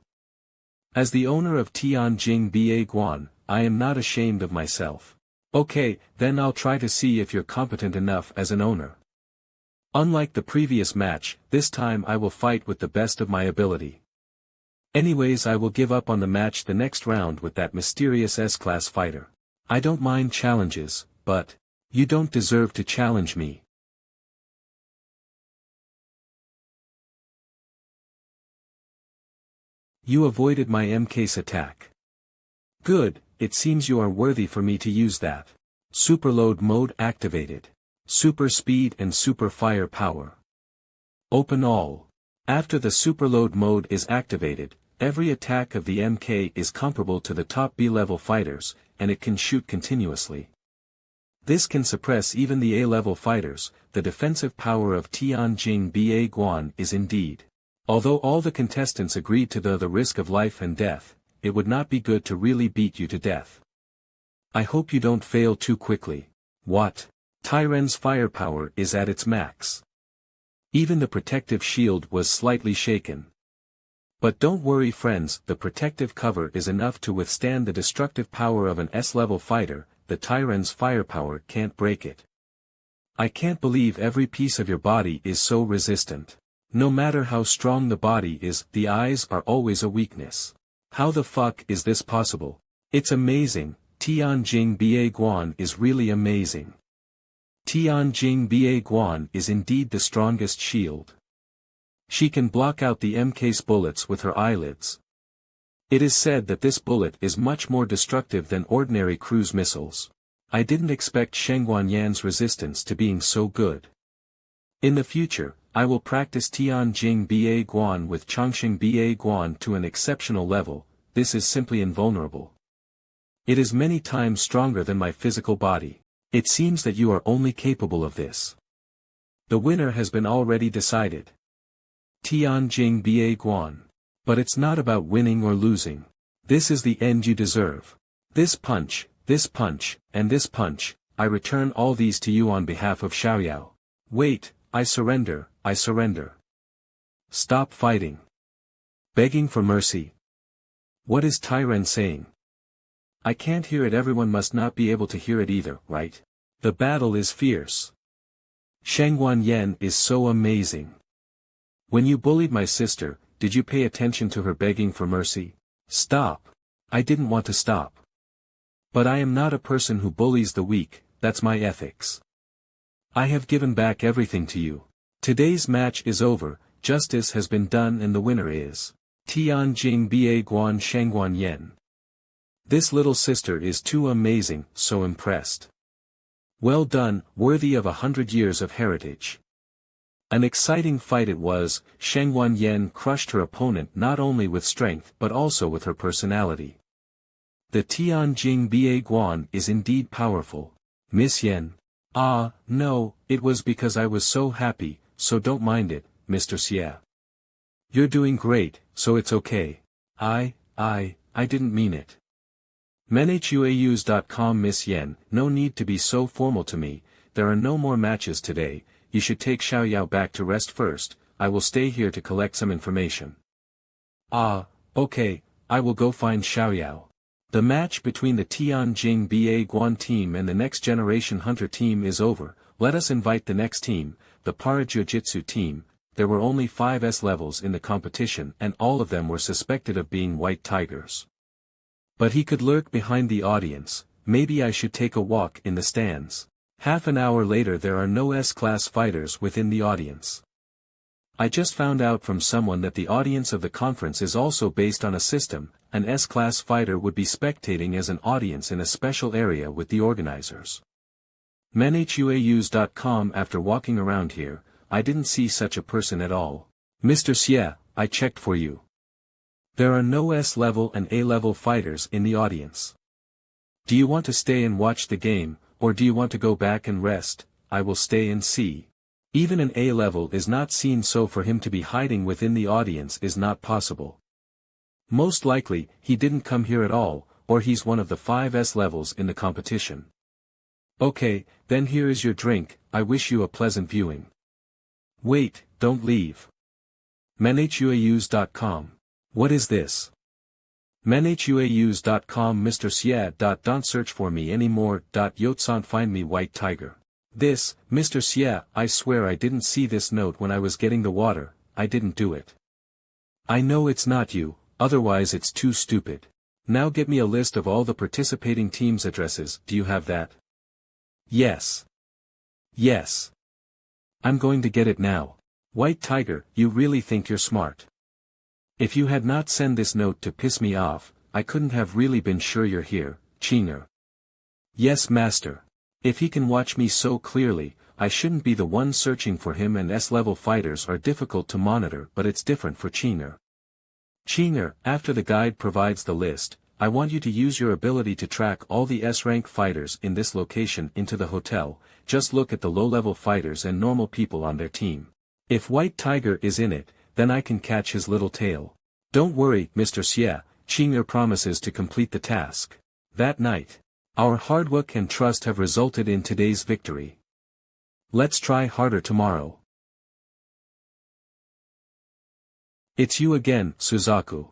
As the owner of Tianjing Ba Guan, I am not ashamed of myself. Okay, then I'll try to see if you're competent enough as an owner. Unlike the previous match, this time I will fight with the best of my ability. Anyways, I will give up on the match the next round with that mysterious S-class fighter. I don't mind challenges, but you don't deserve to challenge me. You avoided my MK's attack. Good, it seems you are worthy for me to use that. Superload mode activated. Super speed and super fire power. Open all. After the superload mode is activated, every attack of the MK is comparable to the top B-level fighters, and it can shoot continuously. This can suppress even the A-level fighters. The defensive power of Tianjing Ba Guan is indeed. Although all the contestants agreed to the risk of life and death, it would not be good to really beat you to death. I hope you don't fail too quickly. What? Tyren's firepower is at its max. Even the protective shield was slightly shaken. But don't worry friends, the protective cover is enough to withstand the destructive power of an S-level fighter. The Tyren's firepower can't break it. I can't believe every piece of your body is so resistant. No matter how strong the body is, the eyes are always a weakness. How the fuck is this possible? It's amazing. Tianjing Ba Guan is really amazing. Tianjing Ba Guan is indeed the strongest shield. She can block out the MK's bullets with her eyelids. It is said that this bullet is much more destructive than ordinary cruise missiles. I didn't expect Shangguan Yan's resistance to being so good. In the future, I will practice Tianjing Ba Guan with Chongqing Ba Guan to an exceptional level. This is simply invulnerable. It is many times stronger than my physical body. It seems that you are only capable of this. The winner has been already decided. Tianjing Ba Guan. But it's not about winning or losing. This is the end you deserve. This punch, and this punch, I return all these to you on behalf of Xiao Yao. Wait, I surrender. Stop fighting. Begging for mercy. What is Tyren saying? I can't hear it. Everyone must not be able to hear it either, right? The battle is fierce. Shangguan Yan is so amazing. When you bullied my sister, did you pay attention to her begging for mercy? Stop. I didn't want to stop. But I am not a person who bullies the weak, that's my ethics. I have given back everything to you. Today's match is over, justice has been done and the winner is Tianjing Ba Guan Shangguan Yan. This little sister is too amazing, so impressed. Well done, worthy of 100 years of heritage. An exciting fight it was. Sheng Yen crushed her opponent not only with strength but also with her personality. The Tianjing Ba Guan is indeed powerful. Miss Yen. Ah, no, it was because I was so happy, so don't mind it, Mr. Xie. You're doing great, so it's okay. I didn't mean it. Menhuaus.com. Miss Yen, no need to be so formal to me, there are no more matches today, you should take Xiaoyao back to rest first, I will stay here to collect some information. Ah, okay, I will go find Xiaoyao. The match between the Tianjing Ba Guan team and the Next Generation Hunter team is over, let us invite the next team, the Para Jiu-Jitsu team. There were only 5 S levels in the competition and all of them were suspected of being white tigers. But he could lurk behind the audience, maybe I should take a walk in the stands. Half an hour later there are no S-class fighters within the audience. I just found out from someone that the audience of the conference is also based on a system, an S-class fighter would be spectating as an audience in a special area with the organizers. Menhuaus.com. After walking around here, I didn't see such a person at all. Mr. Xie, I checked for you. There are no S-level and A-level fighters in the audience. Do you want to stay and watch the game, or do you want to go back and rest? I will stay and see. Even an A-level is not seen, so for him to be hiding within the audience is not possible. Most likely, he didn't come here at all, or he's one of the 5 S levels in the competition. Okay, then here is your drink, I wish you a pleasant viewing. Wait, don't leave. Menhuaus.com. What is this? Menhuaus.com. Mr. Xie. Don't search for me anymore. Yotsan find me white tiger. This, Mr. Xie, I swear I didn't see this note when I was getting the water, I didn't do it. I know it's not you, otherwise it's too stupid. Now get me a list of all the participating teams' addresses, do you have that? Yes. Yes. I'm going to get it now. White tiger, you really think you're smart. If you had not sent this note to piss me off, I couldn't have really been sure you're here, Chinger. Yes, master. If he can watch me so clearly, I shouldn't be the one searching for him, and S-level fighters are difficult to monitor, but it's different for Chinger. Chinger, after the guide provides the list, I want you to use your ability to track all the S-rank fighters in this location into the hotel, just look at the low-level fighters and normal people on their team. If White Tiger is in it, then I can catch his little tail. Don't worry, Mr. Xie, Chinger promises to complete the task. That night. Our hard work and trust have resulted in today's victory. Let's try harder tomorrow. It's you again, Suzaku.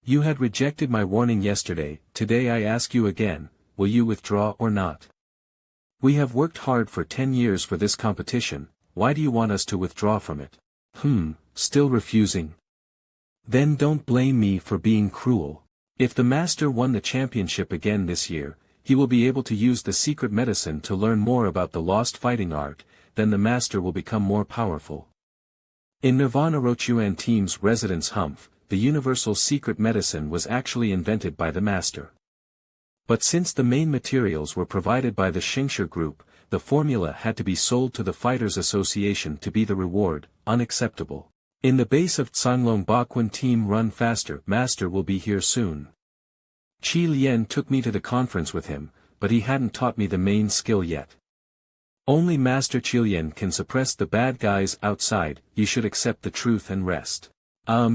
You had rejected my warning yesterday, today I ask you again, will you withdraw or not? We have worked hard for 10 years for this competition, why do you want us to withdraw from it? Still refusing? Then don't blame me for being cruel. If the master won the championship again this year, he will be able to use the secret medicine to learn more about the lost fighting art, then the master will become more powerful. In Nirvana Rochuan team's residence Humph, the universal secret medicine was actually invented by the master. But since the main materials were provided by the Xingshi group, the formula had to be sold to the Fighters Association to be the reward, unacceptable. In the base of Tsanglong Baquan team run faster, master will be here soon. Qi Lian took me to the conference with him, but he hadn't taught me the main skill yet. Only Master Qi Lian can suppress the bad guys outside, you should accept the truth and rest.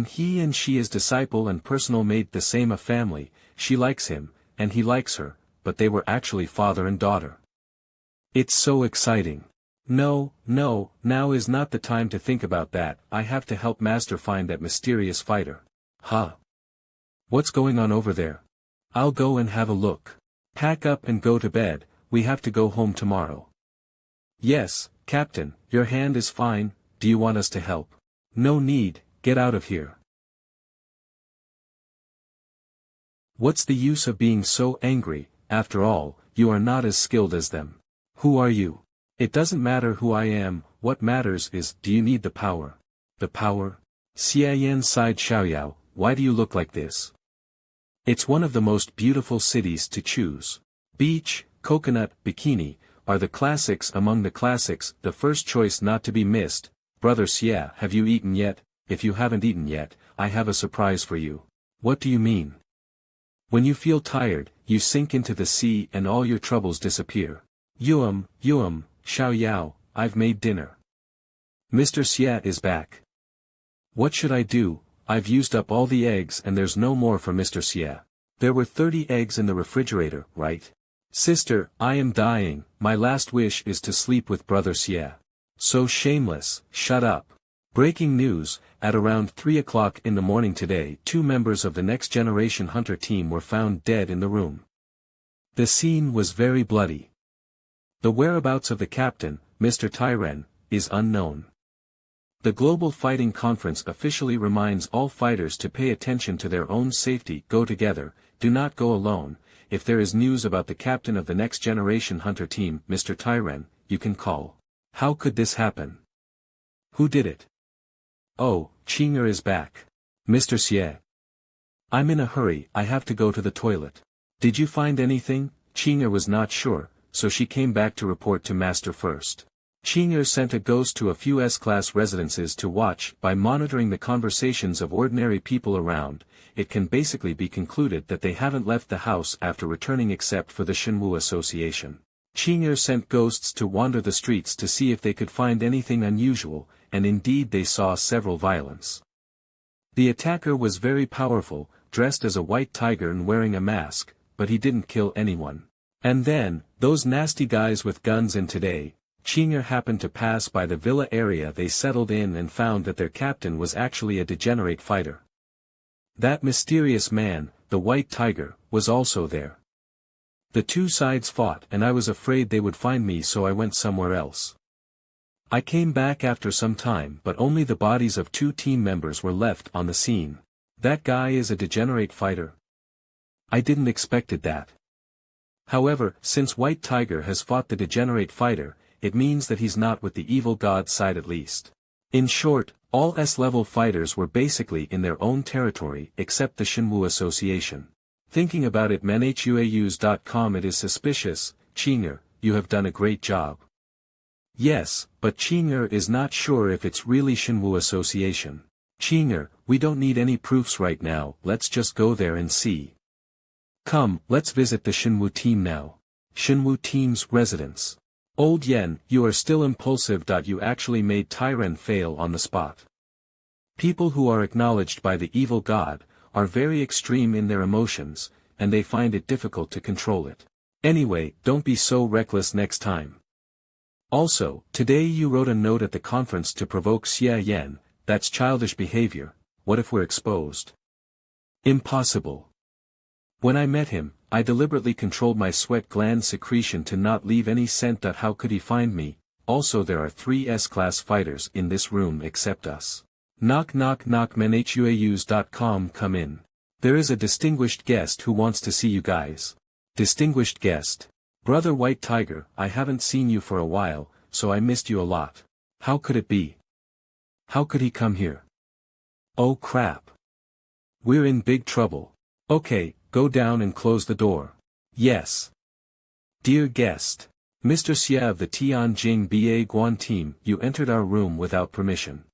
He and she is disciple and personal mate, the same a family, she likes him, and he likes her, but they were actually father and daughter. It's so exciting. No, now is not the time to think about that, I have to help Master find that mysterious fighter. What's going on over there? I'll go and have a look. Pack up and go to bed, we have to go home tomorrow. Yes, Captain, your hand is fine, do you want us to help? No need, get out of here. What's the use of being so angry, after all, you are not as skilled as them. Who are you? It doesn't matter who I am, what matters is, do you need the power? The power? Xie Yan sighed. Xiaoyao, why do you look like this? It's one of the most beautiful cities to choose. Beach, coconut, bikini, are the classics among the classics, the first choice not to be missed. Brother Xie, have you eaten yet? If you haven't eaten yet, I have a surprise for you. What do you mean? When you feel tired, you sink into the sea and all your troubles disappear. Yuum, Xiao Yao, I've made dinner. Mr. Xie is back. What should I do? I've used up all the eggs and there's no more for Mr. Xie. There were 30 eggs in the refrigerator, right? Sister, I am dying, my last wish is to sleep with Brother Xie. So shameless, shut up. Breaking news, at around 3 o'clock in the morning today 2 members of the Next Generation Hunter team were found dead in the room. The scene was very bloody. The whereabouts of the captain, Mr. Tyren, is unknown. The Global Fighting Conference officially reminds all fighters to pay attention to their own safety. Go together, do not go alone. If there is news about the captain of the Next Generation Hunter team, Mr. Tyren, you can call. How could this happen? Who did it? Oh, Qing'er is back. Mr. Xie. I'm in a hurry, I have to go to the toilet. Did you find anything? Qing'er was not sure, so she came back to report to Master first. Qing'er sent a ghost to a few S-class residences to watch. By monitoring the conversations of ordinary people around, it can basically be concluded that they haven't left the house after returning except for the Shenwu Association. Qing'er sent ghosts to wander the streets to see if they could find anything unusual, and indeed they saw several violence. The attacker was very powerful, dressed as a white tiger and wearing a mask, but he didn't kill anyone. And then, those nasty guys with guns, and today, Qing'er happened to pass by the villa area they settled in and found that their captain was actually a degenerate fighter. That mysterious man, the white tiger, was also there. The two sides fought and I was afraid they would find me, so I went somewhere else. I came back after some time, but only the bodies of 2 team members were left on the scene. That guy is a degenerate fighter. I didn't expected that. However, since White Tiger has fought the degenerate fighter, it means that he's not with the evil god side at least. In short, all S-level fighters were basically in their own territory except the Shenwu Association. Thinking about it, manhuaus.com, it is suspicious. Qing'er, you have done a great job. Yes, but Qing'er is not sure if it's really Shenwu Association. Qing'er, we don't need any proofs right now, let's just go there and see. Come, let's visit the Shenwu Team now. Shenwu Team's residence. Old Yen, you are still impulsive. You actually made Tyren fail on the spot. People who are acknowledged by the evil god are very extreme in their emotions, and they find it difficult to control it. Anyway, don't be so reckless next time. Also, today you wrote a note at the conference to provoke Xie Yan. That's childish behavior. What if we're exposed? Impossible. When I met him, I deliberately controlled my sweat gland secretion to not leave any scent. How could he find me? Also, there are 3 S-class fighters in this room except us. Knock knock knock, manhuaus.com, come in. There is a distinguished guest who wants to see you guys. Distinguished guest. Brother White Tiger, I haven't seen you for a while, so I missed you a lot. How could it be? How could he come here? Oh crap. We're in big trouble. Okay, go down and close the door. Yes. Dear guest. Mr. Xie of the Tianjing Ba Guan team, you entered our room without permission.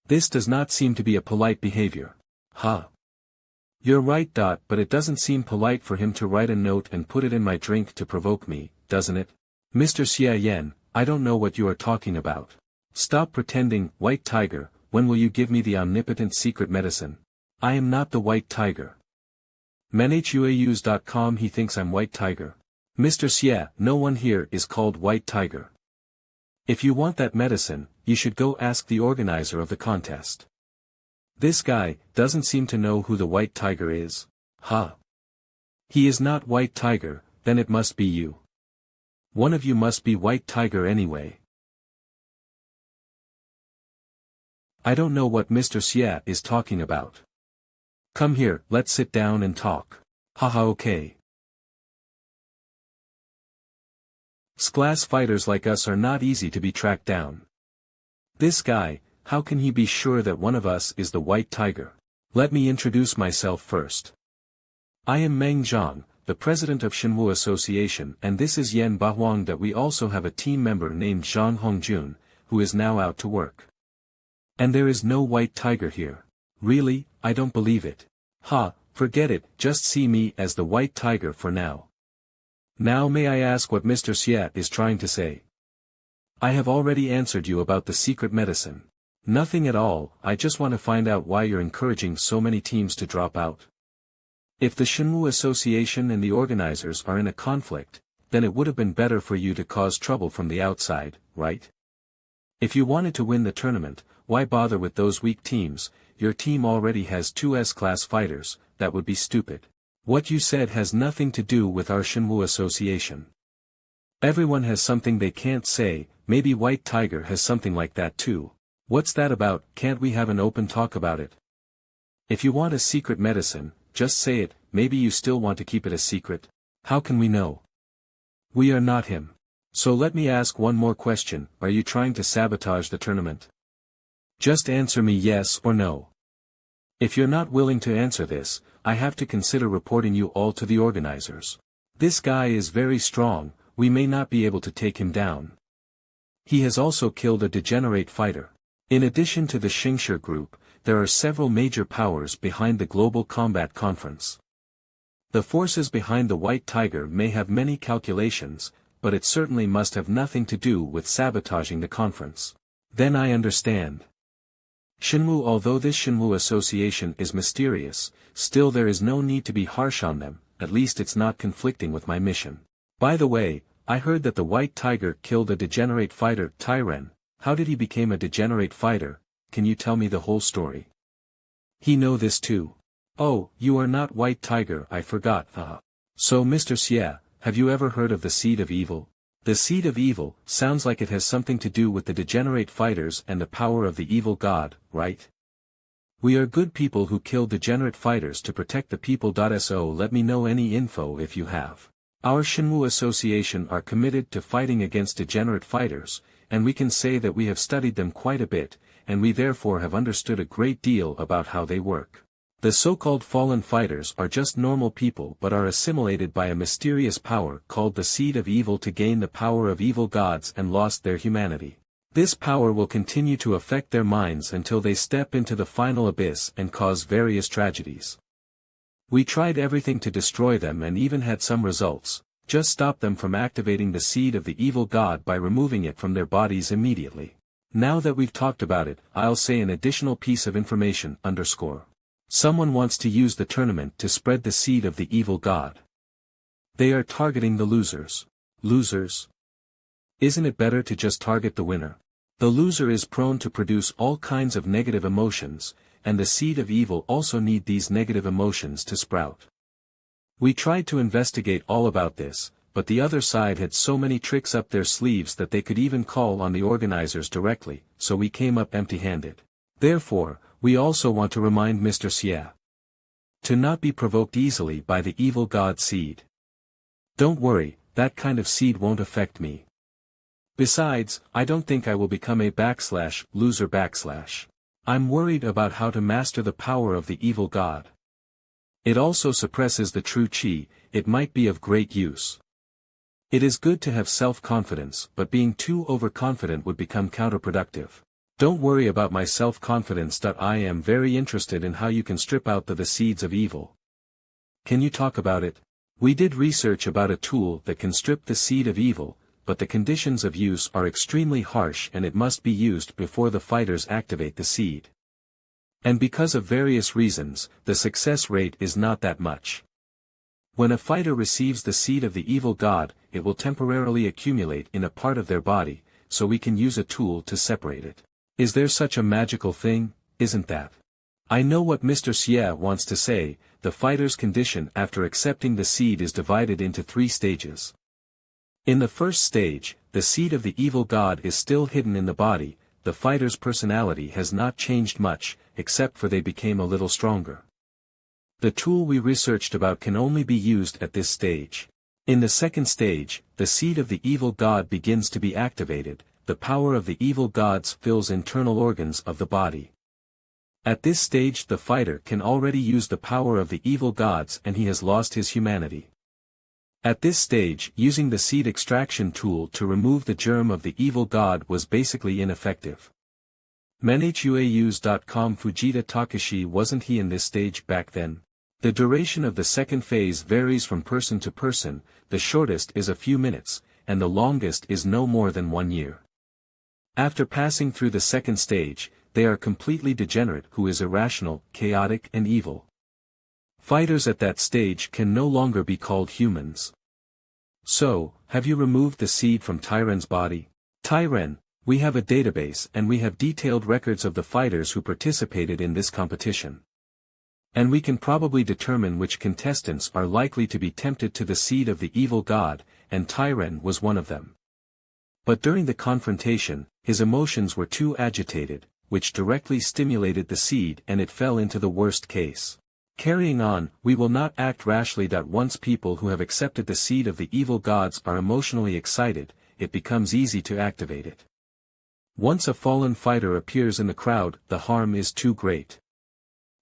This does not seem to be a polite behavior. Huh. You're right. But it doesn't seem polite for him to write a note and put it in my drink to provoke me, doesn't it? Mr. Xie Yan, I don't know what you are talking about. Stop pretending. White Tiger, when will you give me the omnipotent secret medicine? I am not the White Tiger. manhuaus.com, he thinks I'm White Tiger. Mr. Xie, no one here is called White Tiger. If you want that medicine, you should go ask the organizer of the contest. This guy doesn't seem to know who the White Tiger is. Huh. He is not White Tiger, then it must be you. One of you must be White Tiger anyway. I don't know what Mr. Xie is talking about. Come here, let's sit down and talk. Haha, okay. S-class fighters like us are not easy to be tracked down. This guy, how can he be sure that one of us is the White Tiger? Let me introduce myself first. I am Meng Zhang, the president of Shenwu Association, and this is Yan Bahwang. That we also have a team member named Zhang Hongjun, who is now out to work. And there is no white tiger here. Really, I don't believe it. Ha, forget it, just see me as the white tiger for now. Now may I ask what Mr. Xie is trying to say? I have already answered you about the secret medicine. Nothing at all, I just want to find out why you're encouraging so many teams to drop out. If the Shenwu Association and the organizers are in a conflict, then it would have been better for you to cause trouble from the outside, right? If you wanted to win the tournament, why bother with those weak teams? Your team already has 2 S-class fighters, that would be stupid. What you said has nothing to do with our Shenwu Association. Everyone has something they can't say, maybe White Tiger has something like that too. What's that about? Can't we have an open talk about it? If you want a secret medicine, just say it. Maybe you still want to keep it a secret. How can we know? We are not him. So let me ask one more question, are you trying to sabotage the tournament? Just answer me yes or no. If you're not willing to answer this, I have to consider reporting you all to the organizers. This guy is very strong, we may not be able to take him down. He has also killed a degenerate fighter. In addition to the Xingshi group, there are several major powers behind the Global Combat Conference. The forces behind the White Tiger may have many calculations, but it certainly must have nothing to do with sabotaging the conference. Then I understand. Shenwu. Although this Shenwu Association is mysterious, still there is no need to be harsh on them, at least it's not conflicting with my mission. By the way, I heard that the White Tiger killed a degenerate fighter, Tyren. How did he become a degenerate fighter? Can you tell me the whole story? He know this too. Oh, you are not White Tiger, I forgot. So Mr. Xie, have you ever heard of the Seed of Evil? The Seed of Evil sounds like it has something to do with the degenerate fighters and the power of the evil god, right? We are good people who kill degenerate fighters to protect the people. So let me know any info if you have. Our Shenwu Association are committed to fighting against degenerate fighters, and we can say that we have studied them quite a bit, and we therefore have understood a great deal about how they work. The so-called fallen fighters are just normal people but are assimilated by a mysterious power called the Seed of Evil to gain the power of evil gods and lost their humanity. This power will continue to affect their minds until they step into the final abyss and cause various tragedies. We tried everything to destroy them and even had some results, just stop them from activating the seed of the evil god by removing it from their bodies immediately. Now that we've talked about it, I'll say an additional piece of information. Someone wants to use the tournament to spread the seed of the evil god. They are targeting the losers. Losers? Isn't it better to just target the winner? The loser is prone to produce all kinds of negative emotions, and the seed of evil also need these negative emotions to sprout. We tried to investigate all about this, but the other side had so many tricks up their sleeves that they could even call on the organizers directly, so we came up empty-handed. Therefore, we also want to remind Mr. Xie to not be provoked easily by the evil god seed. Don't worry, that kind of seed won't affect me. Besides, I don't think I will become a loser. I'm worried about how to master the power of the evil god. It also suppresses the true qi, it might be of great use. It is good to have self-confidence, but being too overconfident would become counterproductive. Don't worry about my self-confidence. I am very interested in how you can strip out the seeds of evil. Can you talk about it? We did research about a tool that can strip the seed of evil, but the conditions of use are extremely harsh and it must be used before the fighters activate the seed. And because of various reasons, the success rate is not that much. When a fighter receives the seed of the evil god, it will temporarily accumulate in a part of their body, so we can use a tool to separate it. Is there such a magical thing? Isn't that? I know what Mr. Xie wants to say. The fighter's condition after accepting the seed is divided into 3 stages. In the first stage, the seed of the evil god is still hidden in the body, the fighter's personality has not changed much, except for they became a little stronger. The tool we researched about can only be used at this stage. In the second stage, the seed of the evil god begins to be activated, the power of the evil gods fills internal organs of the body. At this stage the fighter can already use the power of the evil gods and he has lost his humanity. At this stage, using the seed extraction tool to remove the germ of the evil god was basically ineffective. Manhuaus.com Fujita Takashi wasn't he in this stage back then? The duration of the second phase varies from person to person, the shortest is a few minutes, and the longest is no more than 1 year. After passing through the second stage, they are completely degenerate who is irrational, chaotic and evil. Fighters at that stage can no longer be called humans. So, have you removed the seed from Tyren's body? Tyren, we have a database and we have detailed records of the fighters who participated in this competition. And we can probably determine which contestants are likely to be tempted to the seed of the evil god, and Tyren was one of them. But during the confrontation, his emotions were too agitated, which directly stimulated the seed and it fell into the worst case. Carrying on, we will not act rashly that once people who have accepted the seed of the evil gods are emotionally excited, it becomes easy to activate it. Once a fallen fighter appears in the crowd, the harm is too great.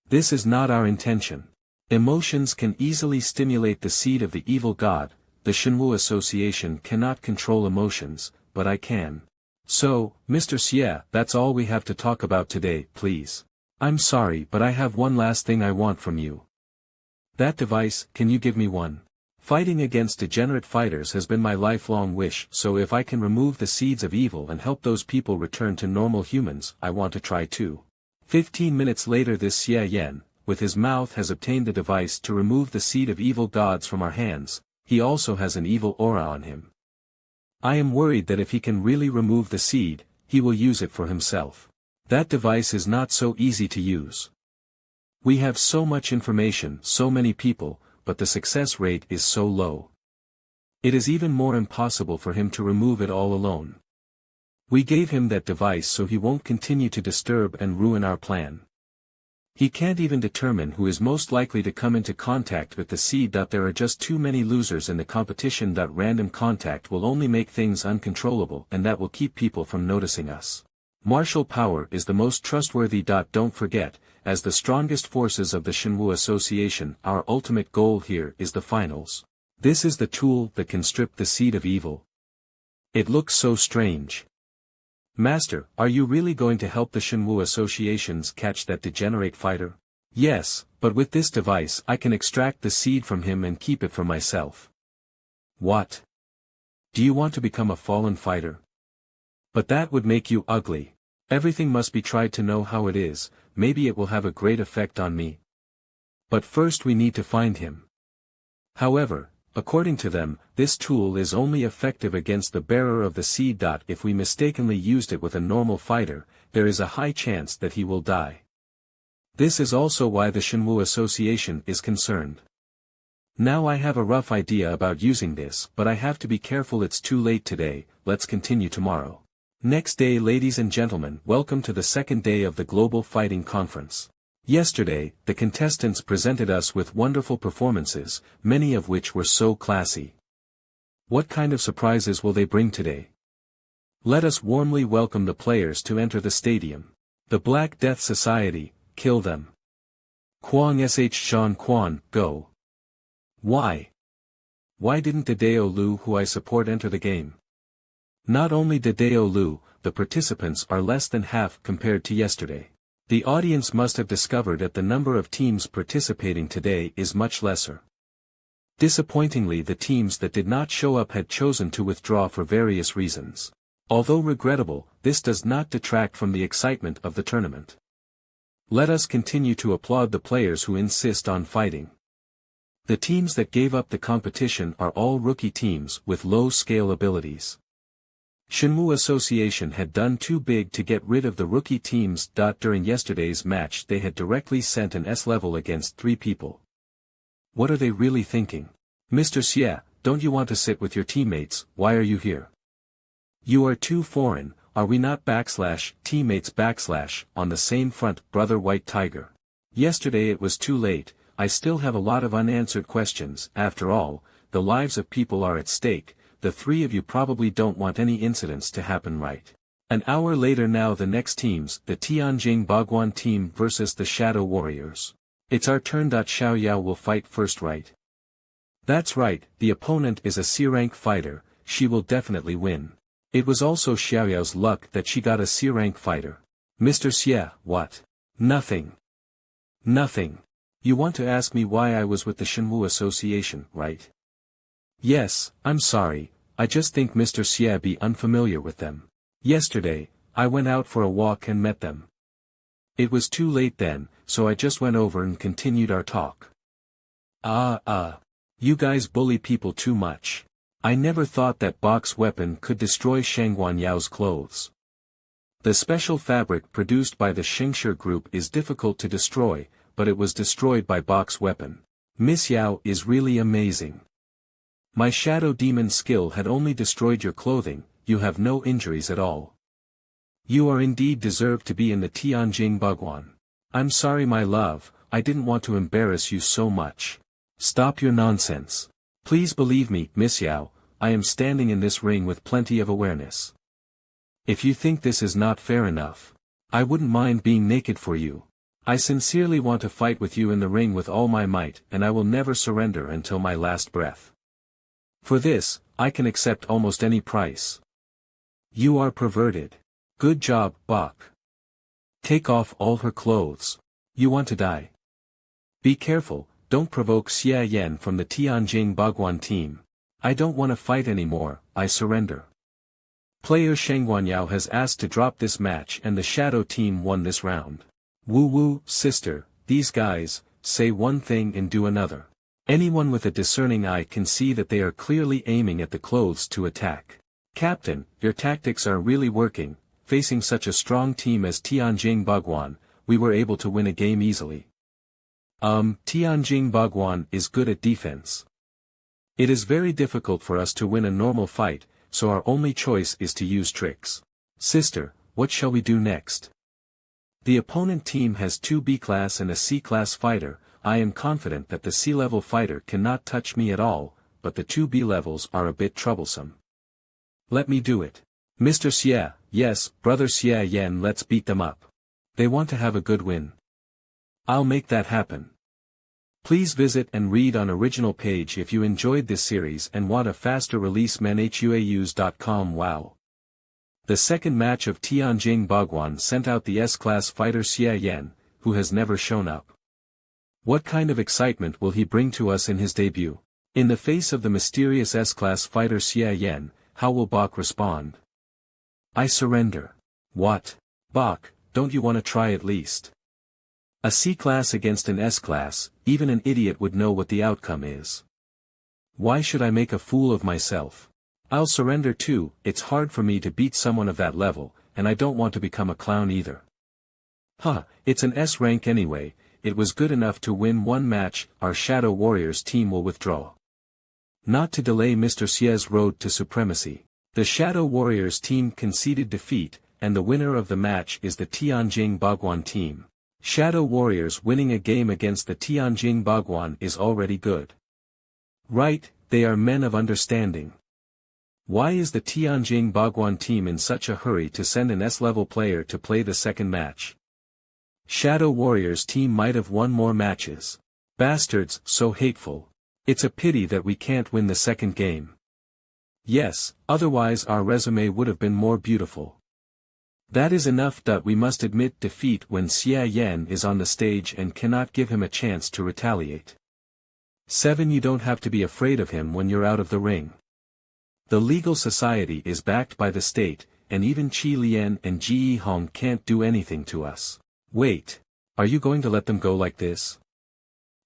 This is not our intention. Emotions can easily stimulate the seed of the evil god, the Xinwu Association cannot control emotions, but I can. So, Mr. Xie, that's all we have to talk about today, please. I'm sorry but I have one last thing I want from you. That device, can you give me one? Fighting against degenerate fighters has been my lifelong wish, so if I can remove the seeds of evil and help those people return to normal humans, I want to try too. 15 minutes later this Xie Yan, with his mouth has obtained the device to remove the seed of evil gods from our hands, he also has an evil aura on him. I am worried that if he can really remove the seed, he will use it for himself. That device is not so easy to use. We have so much information, so many people, but the success rate is so low. It is even more impossible for him to remove it all alone. We gave him that device so he won't continue to disturb and ruin our plan. He can't even determine who is most likely to come into contact with the seed. There are just too many losers in the competition. Random contact will only make things uncontrollable and that will keep people from noticing us. Martial power is the most trustworthy. Don't forget, as the strongest forces of the Xinwu Association, our ultimate goal here is the finals. This is the tool that can strip the seed of evil. It looks so strange. Master, are you really going to help the Xinwu Associations catch that degenerate fighter? Yes, but with this device I can extract the seed from him and keep it for myself. What? Do you want to become a fallen fighter? But that would make you ugly. Everything must be tried to know how it is, maybe it will have a great effect on me. But first we need to find him. However, according to them, this tool is only effective against the bearer of the seed. If we mistakenly used it with a normal fighter, there is a high chance that he will die. This is also why the Xinwu Association is concerned. Now I have a rough idea about using this, but I have to be careful. It's too late today, let's continue tomorrow. Next day, ladies and gentlemen, welcome to the second day of the Global Fighting Conference. Yesterday, the contestants presented us with wonderful performances, many of which were so classy. What kind of surprises will they bring today? Let us warmly welcome the players to enter the stadium. The Black Death Society, kill them. Kwang Sh Shan Quan, go. Why? Why didn't Dedeo Lu, who I support, enter the game? Not only Dedeo Lu, the participants are less than half compared to yesterday. The audience must have discovered that the number of teams participating today is much lesser. Disappointingly, the teams that did not show up had chosen to withdraw for various reasons. Although regrettable, this does not detract from the excitement of the tournament. Let us continue to applaud the players who insist on fighting. The teams that gave up the competition are all rookie teams with low-scale abilities. Xinwu Association had done too big to get rid of the rookie teams. During yesterday's match they had directly sent an S-level against 3 people. What are they really thinking? Mr. Xie, don't you want to sit with your teammates? Why are you here? You are too foreign, are we not /teammates on the same front, brother White Tiger? Yesterday it was too late, I still have a lot of unanswered questions. After all, the lives of people are at stake. The 3 of you probably don't want any incidents to happen, right? An hour later, now the next teams, the Tianjing Baguan team versus the Shadow Warriors. It's our turn. Xiao Yao will fight first, right? That's right, the opponent is a C-rank fighter, she will definitely win. It was also Xiaoyao's luck that she got a C-rank fighter. Mr. Xie, what? Nothing. Nothing. You want to ask me why I was with the Shenwu Association, right? Yes, I'm sorry, I just think Mr. Xie be unfamiliar with them. Yesterday, I went out for a walk and met them. It was too late then, so I just went over and continued our talk. You guys bully people too much. I never thought that box weapon could destroy Shangguan Yao's clothes. The special fabric produced by the Xingshi group is difficult to destroy, but it was destroyed by box weapon. Miss Yao is really amazing. My shadow demon skill had only destroyed your clothing, you have no injuries at all. You are indeed deserved to be in the Tianjing Bhagwan. I'm sorry my love, I didn't want to embarrass you so much. Stop your nonsense. Please believe me, Miss Yao, I am standing in this ring with plenty of awareness. If you think this is not fair enough, I wouldn't mind being naked for you. I sincerely want to fight with you in the ring with all my might, and I will never surrender until my last breath. For this, I can accept almost any price. You are perverted. Good job, Bok. Take off all her clothes. You want to die? Be careful, don't provoke Xie Yan from the Tianjing Bhagwan team. I don't want to fight anymore, I surrender. Player Shangguan Yao has asked to drop this match and the Shadow team won this round. Woo, sister, these guys, say one thing and do another. Anyone with a discerning eye can see that they are clearly aiming at the clothes to attack. Captain, your tactics are really working, facing such a strong team as Tianjing Bhagwan, we were able to win a game easily. Tianjing Bhagwan is good at defense. It is very difficult for us to win a normal fight, so our only choice is to use tricks. Sister, what shall we do next? The opponent team has 2 B-class and a C-class fighter. I am confident that the C-level fighter cannot touch me at all, but the 2 B-levels are a bit troublesome. Let me do it. Mr. Xie, yes, brother Xie Yan, let's beat them up. They want to have a good win. I'll make that happen. Please visit and read on original page if you enjoyed this series and want a faster release manhuaus.com. Wow. The second match of Tianjing Bhagwan sent out the S-class fighter Xie Yan, who has never shown up. What kind of excitement will he bring to us in his debut? In the face of the mysterious S-class fighter Xie Yan, how will Bok respond? I surrender. What? Bok, don't you want to try at least? A C-class against an S-class, even an idiot would know what the outcome is. Why should I make a fool of myself? I'll surrender too, it's hard for me to beat someone of that level, and I don't want to become a clown either. It's an S rank anyway, it was good enough to win one match, our Shadow Warriors team will withdraw. Not to delay Mr. Xie's road to supremacy. The Shadow Warriors team conceded defeat, and the winner of the match is the Tianjing Bhagwan team. Shadow Warriors winning a game against the Tianjing Bhagwan is already good. Right, they are men of understanding. Why is the Tianjing Bhagwan team in such a hurry to send an S-level player to play the second match? Shadow Warriors team might have won more matches. Bastards, so hateful. It's a pity that we can't win the second game. Yes, otherwise our resume would have been more beautiful. That is enough. We must admit defeat when Xie Yan is on the stage and cannot give him a chance to retaliate. 7. You don't have to be afraid of him when you're out of the ring. The legal society is backed by the state, and even Qi Lian and Ji Hong can't do anything to us. Wait. Are you going to let them go like this?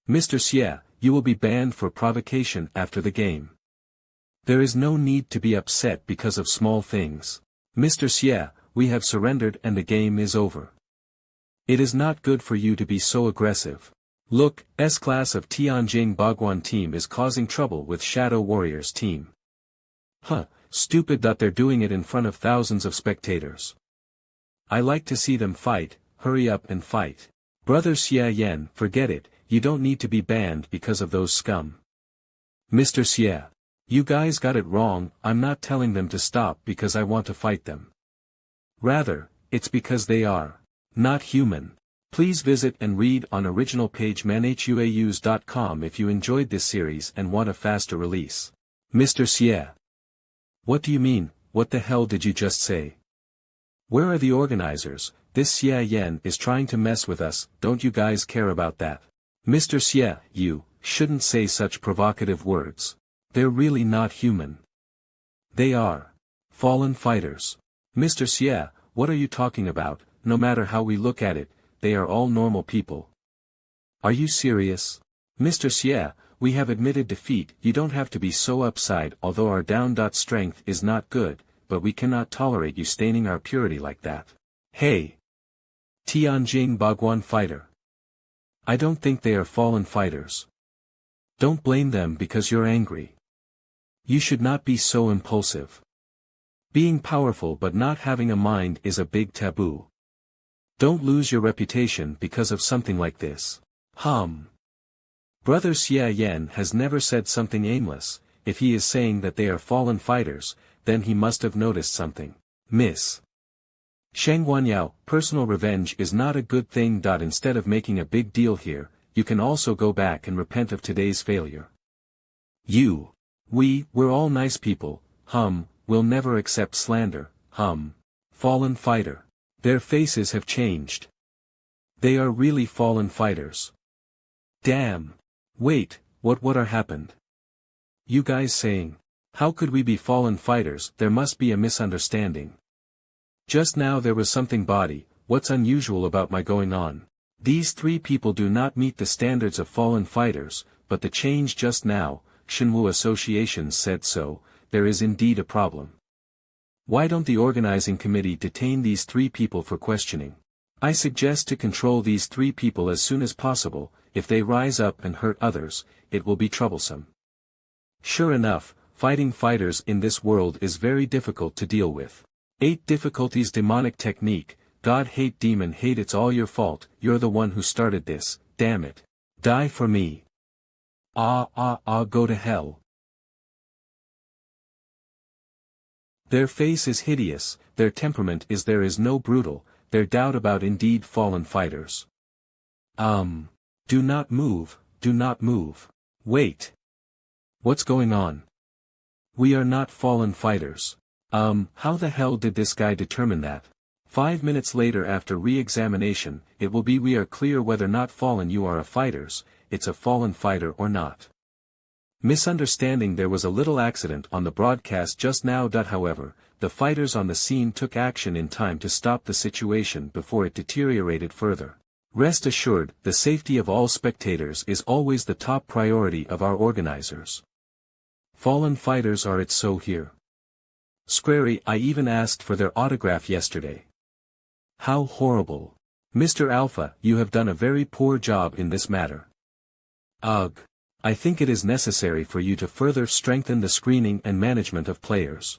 Mr. Xie, you will be banned for provocation after the game. There is no need to be upset because of small things. Mr. Xie, we have surrendered and the game is over. It is not good for you to be so aggressive. Look, S-class of Tianjing Bhagwan team is causing trouble with Shadow Warriors team. Stupid that they're doing it in front of thousands of spectators. I like to see them fight, hurry up and fight. Brother Xie Yan, forget it, you don't need to be banned because of those scum. Mr. Xie. You guys got it wrong, I'm not telling them to stop because I want to fight them. Rather, it's because they are not human. Please visit and read on original page manhuaus.com if you enjoyed this series and want a faster release. Mr. Xie. What do you mean, what the hell did you just say? Where are the organizers? This Xie Yan is trying to mess with us, don't you guys care about that? Mr. Xie, you shouldn't say such provocative words. They're really not human. They are fallen fighters. Mr. Xie, what are you talking about? No matter how we look at it, they are all normal people. Are you serious? Mr. Xie, we have admitted defeat, you don't have to be so upside although our down. Strength is not good, but we cannot tolerate you staining our purity like that. Hey! Tianjing Bagwan fighter. I don't think they are fallen fighters. Don't blame them because you're angry. You should not be so impulsive. Being powerful but not having a mind is a big taboo. Don't lose your reputation because of something like this. Brother Xie Yan has never said something aimless. If he is saying that they are fallen fighters, then he must have noticed something. Miss Sheng Wanyao, personal revenge is not a good thing. Instead of making a big deal here, you can also go back and repent of today's failure. We're all nice people, we'll never accept slander, fallen fighter. Their faces have changed. They are really fallen fighters. Damn. Wait, what are happened? You guys saying, how could we be fallen fighters? There must be a misunderstanding. Just now there was something body, what's unusual about my going on? These three people do not meet the standards of fallen fighters, but the change just now, Shenwu associations said so, there is indeed a problem. Why don't the organizing committee detain these three people for questioning? I suggest to control these three people as soon as possible. If they rise up and hurt others, it will be troublesome. Sure enough, fighting fighters in this world is very difficult to deal with. 8 difficulties. Demonic technique, God hate demon hate, it's all your fault, you're the one who started this, damn it. Die for me. Go to hell. Their face is hideous, their temperament is there is no brutal, their doubt about indeed fallen fighters. Do not move, do not move. Wait. What's going on? We are not fallen fighters. How the hell did this guy determine that? 5 minutes later after re-examination, it will be we are clear whether not fallen you are a fighters, it's a fallen fighter or not. Misunderstanding. There was a little accident on the broadcast just now. However, the fighters on the scene took action in time to stop the situation before it deteriorated further. Rest assured, the safety of all spectators is always the top priority of our organizers. Fallen fighters are it so here. Squarey, I even asked for their autograph yesterday. How horrible. Mr. Alpha, you have done a very poor job in this matter. Ugh. I think it is necessary for you to further strengthen the screening and management of players.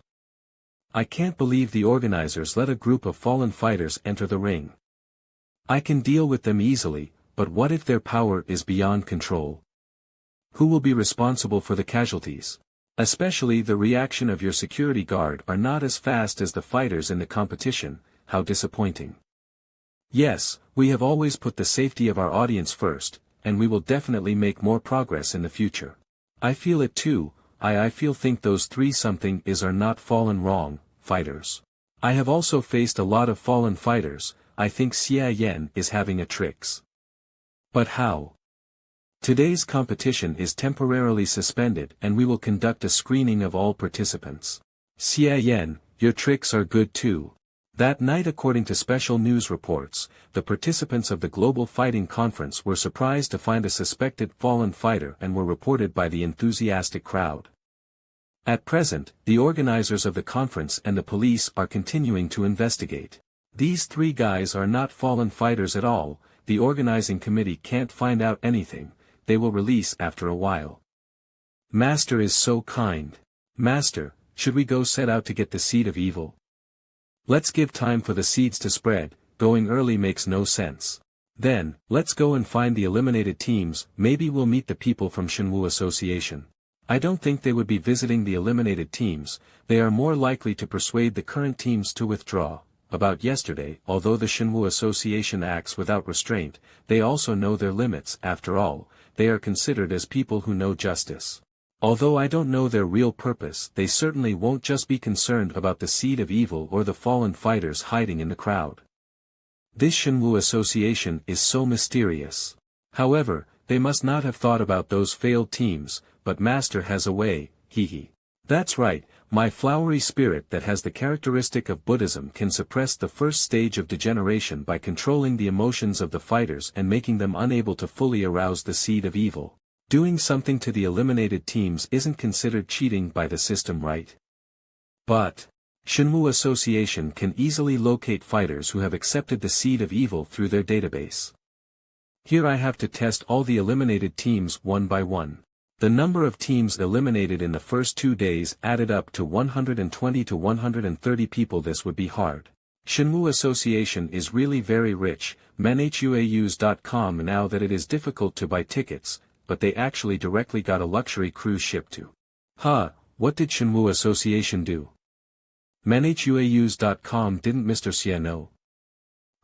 I can't believe the organizers let a group of fallen fighters enter the ring. I can deal with them easily, but what if their power is beyond control? Who will be responsible for the casualties? Especially the reaction of your security guard are not as fast as the fighters in the competition, how disappointing. Yes, we have always put the safety of our audience first, and we will definitely make more progress in the future. I feel it too, I think those three something is are not fallen wrong, fighters. I have also faced a lot of fallen fighters, I think Xie Yan is having a tricks. But how? Today's competition is temporarily suspended and we will conduct a screening of all participants. Xie Yan, your tricks are good too. That night, according to special news reports, the participants of the Global Fighting Conference were surprised to find a suspected fallen fighter and were reported by the enthusiastic crowd. At present, the organizers of the conference and the police are continuing to investigate. These three guys are not fallen fighters at all, the organizing committee can't find out anything, they will release after a while. Master is so kind. Master, should we go set out to get the seed of evil? Let's give time for the seeds to spread, going early makes no sense. Then, let's go and find the eliminated teams, maybe we'll meet the people from Shenwu Association. I don't think they would be visiting the eliminated teams, they are more likely to persuade the current teams to withdraw. about yesterday. Although the Shenwu Association acts without restraint, they also know their limits. After all, they are considered as people who know justice. Although I don't know their real purpose, they certainly won't just be concerned about the seed of evil or the fallen fighters hiding in the crowd. This Shenwu Association is so mysterious. However, they must not have thought about those failed teams, but Master has a way, hee. That's right, my flowery spirit that has the characteristic of Buddhism can suppress the first stage of degeneration by controlling the emotions of the fighters and making them unable to fully arouse the seed of evil. Doing something to the eliminated teams isn't considered cheating by the system, right? But Shenwu Association can easily locate fighters who have accepted the seed of evil through their database. Here I have to test all the eliminated teams one by one. The number of teams eliminated in the first 2 days added up to 120 to 130 people. This would be hard. Shenwu Association is really very rich. Manhuaus.com now that it is difficult to buy tickets, but they actually directly got a luxury cruise ship to. What did Shenwu Association do? Manhuaus.com didn't Mr. Xie know?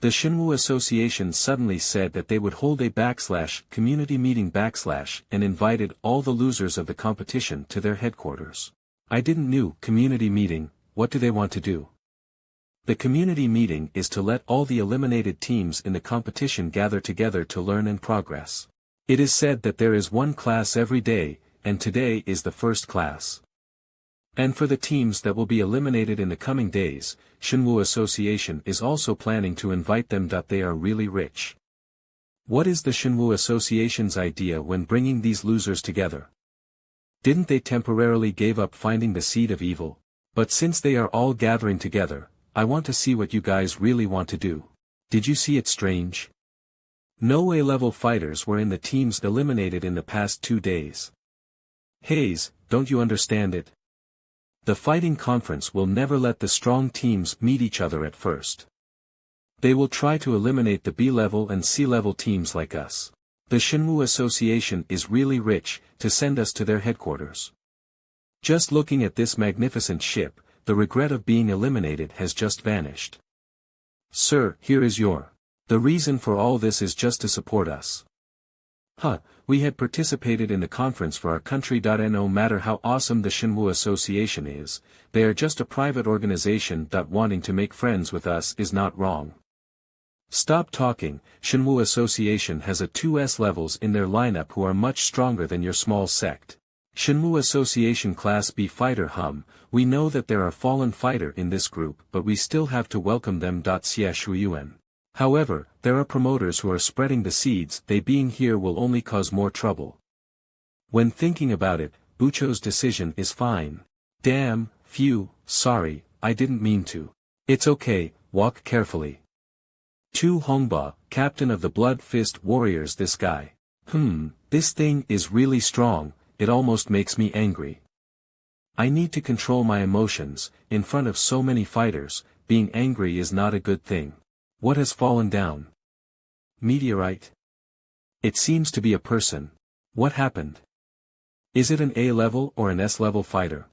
The Shenwu Association suddenly said that they would hold a /community meeting and invited all the losers of the competition to their headquarters. I didn't know. Community meeting, what do they want to do? The community meeting is to let all the eliminated teams in the competition gather together to learn and progress. It is said that there is one class every day, and today is the first class. And for the teams that will be eliminated in the coming days, Shenwu Association is also planning to invite them. They are really rich. What is the Shenwu Association's idea when bringing these losers together? Didn't they temporarily give up finding the seed of evil? But since they are all gathering together, I want to see what you guys really want to do. Did you see it strange? No A-level fighters were in the teams eliminated in the past 2 days. Hayes, don't you understand it? The fighting conference will never let the strong teams meet each other at first. They will try to eliminate the B-level and C-level teams like us. The Shenwu Association is really rich to send us to their headquarters. Just looking at this magnificent ship, the regret of being eliminated has just vanished. Sir, here is your. The reason for all this is just to support us. We had participated in the conference for our country. No matter how awesome the Shenwu Association is, they are just a private organization. Wanting to make friends with us is not wrong. Stop talking. Shenwu Association has a 2S levels in their lineup who are much stronger than your small sect. Shenwu Association Class B fighter. We know that there are fallen fighter in this group, but we still have to welcome them. Xie Daoyun. However, there are promoters who are spreading the seeds. They being here will only cause more trouble. When thinking about it, Bucho's decision is fine. Damn, phew, sorry, I didn't mean to. It's okay, walk carefully. Tu Hongba, captain of the Blood Fist Warriors. This guy. This thing is really strong, it almost makes me angry. I need to control my emotions. In front of so many fighters, being angry is not a good thing. What has fallen down? Meteorite? It seems to be a person. What happened? Is it an A-level or an S-level fighter?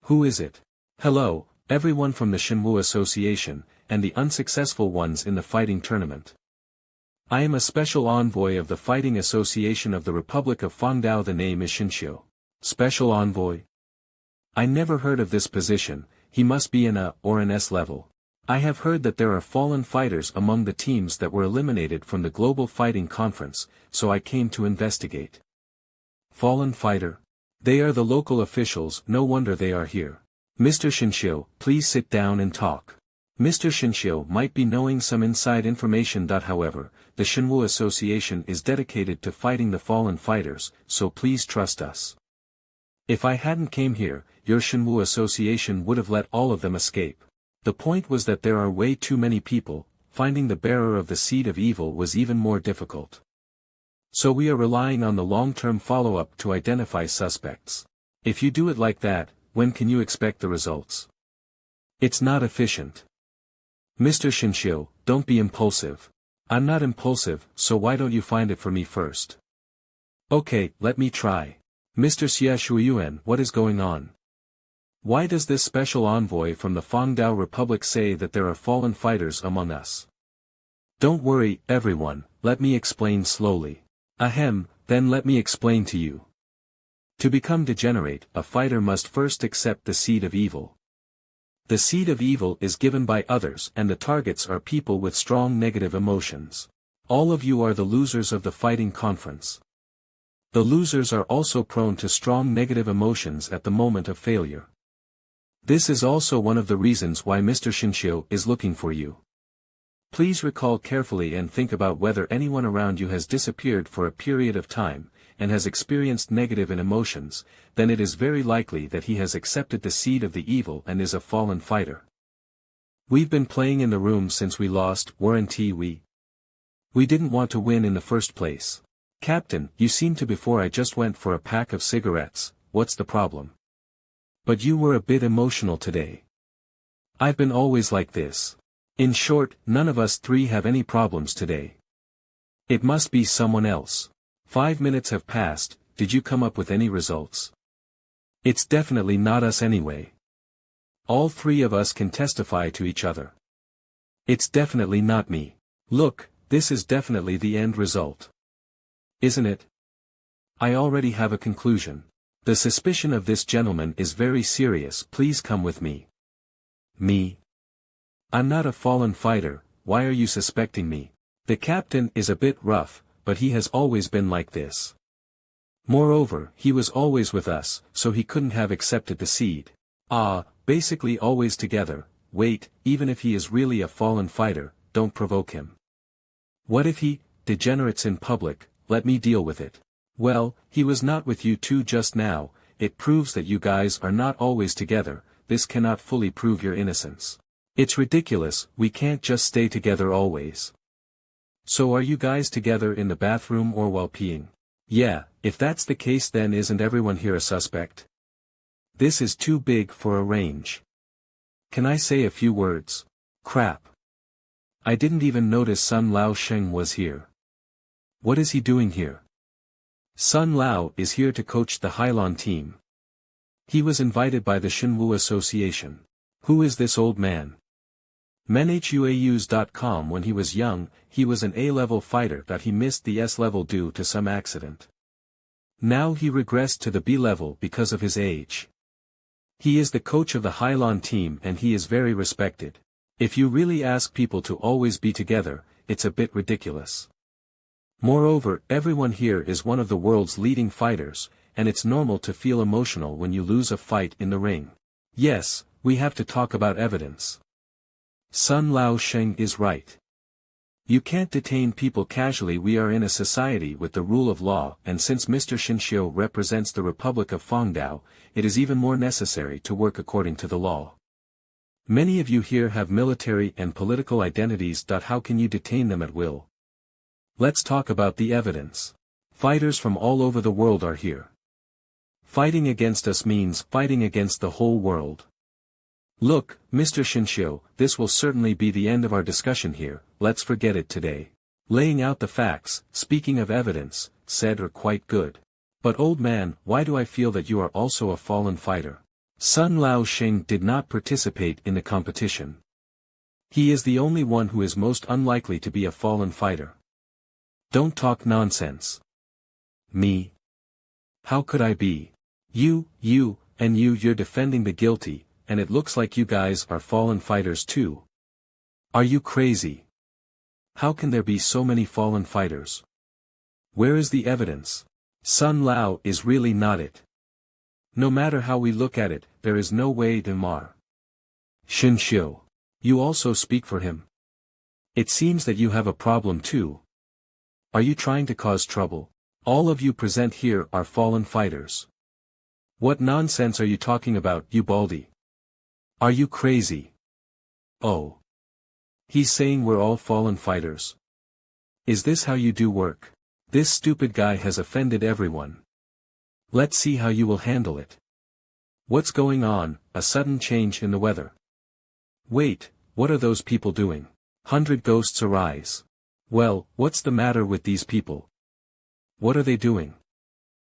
Who is it? Hello, everyone from the Shenwu Association, and the unsuccessful ones in the fighting tournament. I am a special envoy of the Fighting Association of the Republic of Fangdao. The name is Shinshio. Special envoy? I never heard of this position. He must be an A or an S level. I have heard that there are fallen fighters among the teams that were eliminated from the Global Fighting Conference, so I came to investigate. Fallen fighter? They are the local officials. No wonder they are here. Mr. Shinshio, please sit down and talk. Mr. Shinshio might be knowing some inside information. However, the Shenwu Association is dedicated to fighting the fallen fighters, so please trust us. If I hadn't came here, your Shenwu Association would have let all of them escape. The point was that there are way too many people. Finding the bearer of the seed of evil was even more difficult. So we are relying on the long-term follow-up to identify suspects. If you do it like that, when can you expect the results? It's not efficient. Mr. Shinshio, don't be impulsive. I'm not impulsive, so why don't you find it for me first? Okay, let me try. Mr. Xie Daoyun, what is going on? Why does this special envoy from the Fangdao Republic say that there are fallen fighters among us? Don't worry, everyone, let me explain slowly. Ahem, then let me explain to you. To become degenerate, a fighter must first accept the seed of evil. The seed of evil is given by others and the targets are people with strong negative emotions. All of you are the losers of the fighting conference. The losers are also prone to strong negative emotions at the moment of failure. This is also one of the reasons why Mr. Shinshio is looking for you. Please recall carefully and think about whether anyone around you has disappeared for a period of time, and has experienced negative emotions, then it is very likely that he has accepted the seed of the evil and is a fallen fighter. We've been playing in the room since we lost, weren't we? We didn't want to win in the first place. Captain, you seem to before I just went for a pack of cigarettes, what's the problem? But you were a bit emotional today. I've been always like this. In short, none of us three have any problems today. It must be someone else. 5 minutes have passed, did you come up with any results? It's definitely not us anyway. All three of us can testify to each other. It's definitely not me. Look, this is definitely the end result. Isn't it? I already have a conclusion. The suspicion of this gentleman is very serious, please come with me. Me? I'm not a fallen fighter, why are you suspecting me? The captain is a bit rough, but he has always been like this. Moreover, he was always with us, so he couldn't have accepted the seed. Basically always together. Wait, even if he is really a fallen fighter, don't provoke him. What if he degenerates in public? Let me deal with it. Well, he was not with you two just now, it proves that you guys are not always together, this cannot fully prove your innocence. It's ridiculous, we can't just stay together always. So are you guys together in the bathroom or while peeing? Yeah, if that's the case then isn't everyone here a suspect? This is too big for a range. Can I say a few words? Crap. I didn't even notice Sun Lao Sheng was here. What is he doing here? Sun Lao is here to coach the Hylon team. He was invited by the Shinwu Association. Who is this old man? menhuaus.com. When he was young, he was an A-level fighter that he missed the S-level due to some accident. Now he regressed to the B-level because of his age. He is the coach of the Hylon team and he is very respected. If you really ask people to always be together, it's a bit ridiculous. Moreover, everyone here is one of the world's leading fighters, and it's normal to feel emotional when you lose a fight in the ring. Yes, we have to talk about evidence. Sun Lao Sheng is right. You can't detain people casually. We are in a society with the rule of law, and since Mr. Shinshio represents the Republic of Fangdao, it is even more necessary to work according to the law. Many of you here have military and political identities. How can you detain them at will? Let's talk about the evidence. Fighters from all over the world are here. Fighting against us means fighting against the whole world. Look, Mr. Shinshio, this will certainly be the end of our discussion here, let's forget it today. Laying out the facts, speaking of evidence, said are quite good. But old man, why do I feel that you are also a fallen fighter? Sun Lao Sheng did not participate in the competition. He is the only one who is most unlikely to be a fallen fighter. Don't talk nonsense. Me? How could I be? You, and you're defending the guilty, and it looks like you guys are fallen fighters too. Are you crazy? How can there be so many fallen fighters? Where is the evidence? Sun Lao is really not it. No matter how we look at it, there is no way Damar. Shinshio. You also speak for him. It seems that you have a problem too. Are you trying to cause trouble? All of you present here are fallen fighters. What nonsense are you talking about, you baldy? Are you crazy? Oh. He's saying we're all fallen fighters. Is this how you do work? This stupid guy has offended everyone. Let's see how you will handle it. What's going on? A sudden change in the weather. Wait, what are those people doing? 100 ghosts arise. Well, what's the matter with these people? What are they doing?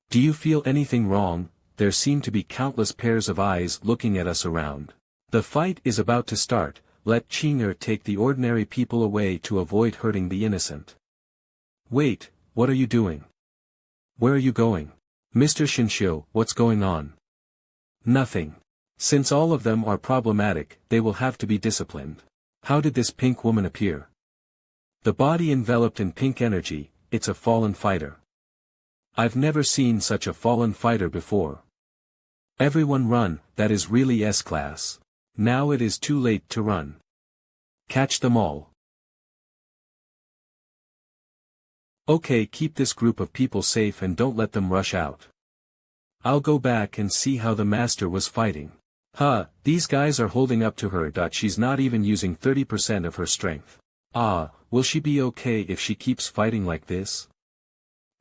Do you feel anything wrong? there seem to be countless pairs of eyes looking at us around. The fight is about to start, let Qing'er take the ordinary people away to avoid hurting the innocent. Wait, what are you doing? Where are you going? Mr. Shinshio, what's going on? Nothing. Since all of them are problematic, they will have to be disciplined. How did this pink woman appear? The body enveloped in pink energy, it's a fallen fighter. I've never seen such a fallen fighter before. Everyone run, that is really S-class. Now it is too late to run. Catch them all. Okay, keep this group of people safe and don't let them rush out. I'll go back and see how the master was fighting. Huh, these guys are holding up to her. She's not even using 30% of her strength. Will she be okay if she keeps fighting like this?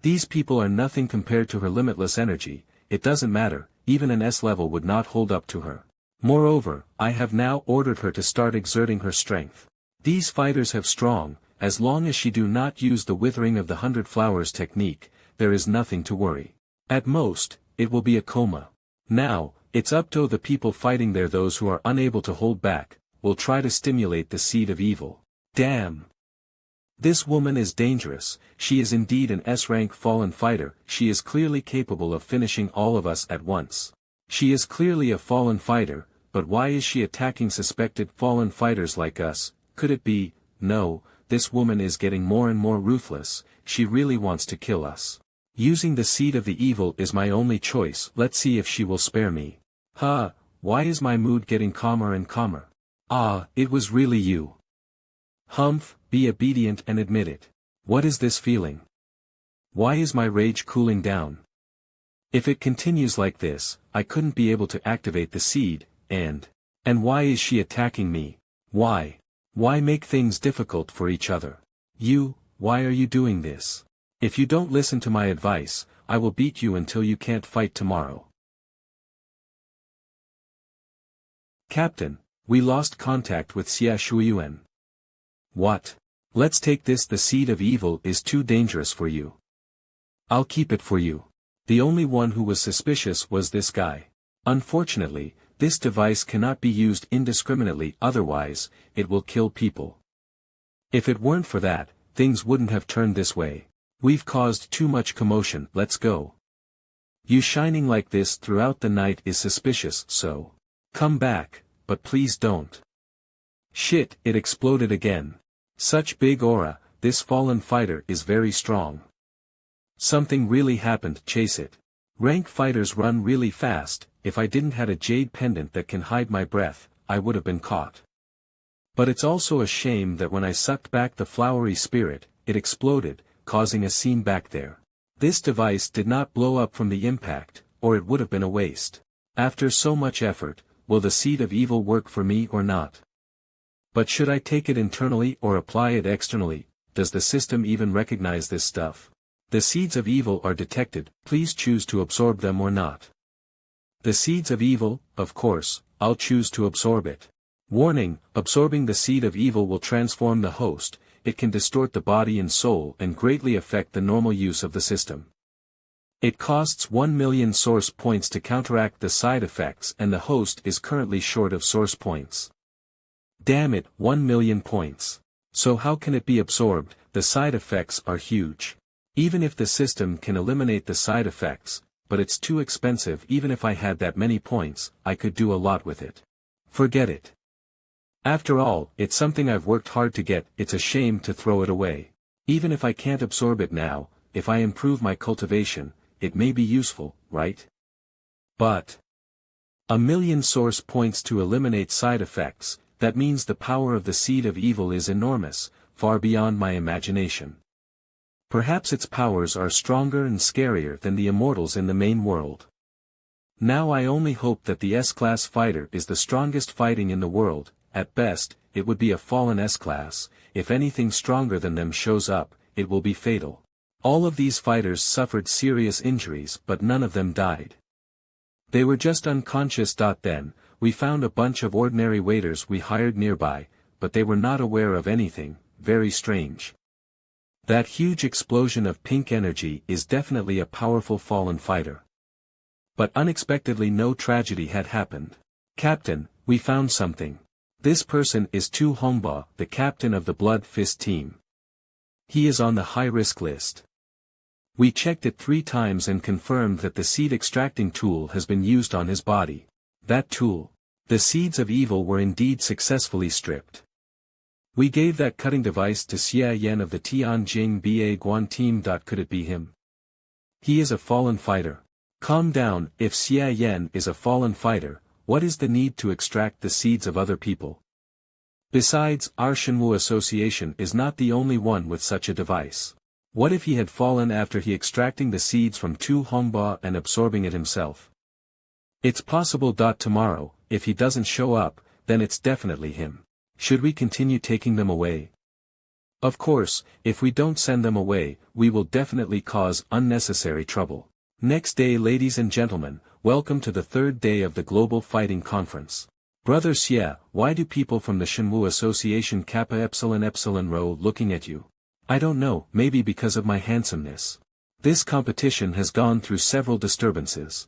These people are nothing compared to her limitless energy, it doesn't matter, even an S level would not hold up to her. Moreover, I have now ordered her to start exerting her strength. These fighters have strong, as long as she do not use the withering of the 100 flowers technique, there is nothing to worry. At most, it will be a coma. Now, it's up to the people fighting there. Those who are unable to hold back, will try to stimulate the seed of evil. Damn! This woman is dangerous, she is indeed an S-rank fallen fighter, she is clearly capable of finishing all of us at once. She is clearly a fallen fighter, but why is she attacking suspected fallen fighters like us? Could it be, no, this woman is getting more and more ruthless, she really wants to kill us. Using the seed of the evil is my only choice, let's see if she will spare me. Why is my mood getting calmer and calmer? It was really you. Humph, be obedient and admit it. What is this feeling? Why is my rage cooling down? If it continues like this, I couldn't be able to activate the seed, and why is she attacking me? Why? Why make things difficult for each other? Why are you doing this? If you don't listen to my advice, I will beat you until you can't fight tomorrow. Captain, we lost contact with Xie Daoyun. What? Let's take this. The seed of evil is too dangerous for you. I'll keep it for you. The only one who was suspicious was this guy. Unfortunately, this device cannot be used indiscriminately, otherwise, it will kill people. If it weren't for that, things wouldn't have turned this way. We've caused too much commotion, let's go. You shining like this throughout the night is suspicious, so come back, but please don't. Shit, it exploded again. Such big aura, this fallen fighter is very strong. Something really happened, chase it. Rank fighters run really fast, if I didn't had a jade pendant that can hide my breath, I would have been caught. But it's also a shame that when I sucked back the flowery spirit, it exploded, causing a scene back there. This device did not blow up from the impact, or it would have been a waste. After so much effort, will the seed of evil work for me or not? But should I take it internally or apply it externally? Does the system even recognize this stuff? The seeds of evil are detected, please choose to absorb them or not. The seeds of evil, of course, I'll choose to absorb it. Warning, absorbing the seed of evil will transform the host, it can distort the body and soul and greatly affect the normal use of the system. It costs 1 million source points to counteract the side effects and the host is currently short of source points. Damn it, 1 million points. So how can it be absorbed? The side effects are huge. Even if the system can eliminate the side effects, but it's too expensive. Even if I had that many points, I could do a lot with it. Forget it. After all, it's something I've worked hard to get, it's a shame to throw it away. Even if I can't absorb it now, if I improve my cultivation, it may be useful, right? But 1 million source points to eliminate side effects, that means the power of the seed of evil is enormous, far beyond my imagination. Perhaps its powers are stronger and scarier than the immortals in the main world. Now I only hope that the S-class fighter is the strongest fighting in the world. At best, it would be a fallen S-class, if anything stronger than them shows up, it will be fatal. All of these fighters suffered serious injuries but none of them died. They were just unconscious. Then, we found a bunch of ordinary waiters we hired nearby, but they were not aware of anything, very strange. That huge explosion of pink energy is definitely a powerful fallen fighter. But unexpectedly no tragedy had happened. Captain, we found something. This person is Tu Hongba, the captain of the Blood Fist team. He is on the high-risk list. We checked it 3 times and confirmed that the seed extracting tool has been used on his body. That tool. The seeds of evil were indeed successfully stripped. We gave that cutting device to Xie Daoyun of the Tianjing Ba Guan team. Could it be him? He is a fallen fighter. Calm down. If Xie Daoyun is a fallen fighter, what is the need to extract the seeds of other people? Besides, our Shenwu association is not the only one with such a device. What if he had fallen after he extracting the seeds from Tu Hongba and absorbing it himself? It's possible. Tomorrow, if he doesn't show up, then it's definitely him. Should we continue taking them away? Of course, if we don't send them away, we will definitely cause unnecessary trouble. Next day, ladies and gentlemen, welcome to the 3rd day of the Global Fighting Conference. Brother Xie, why do people from the Shenwu Association Kappa Epsilon Epsilon Rho looking at you? I don't know, maybe because of my handsomeness. This competition has gone through several disturbances.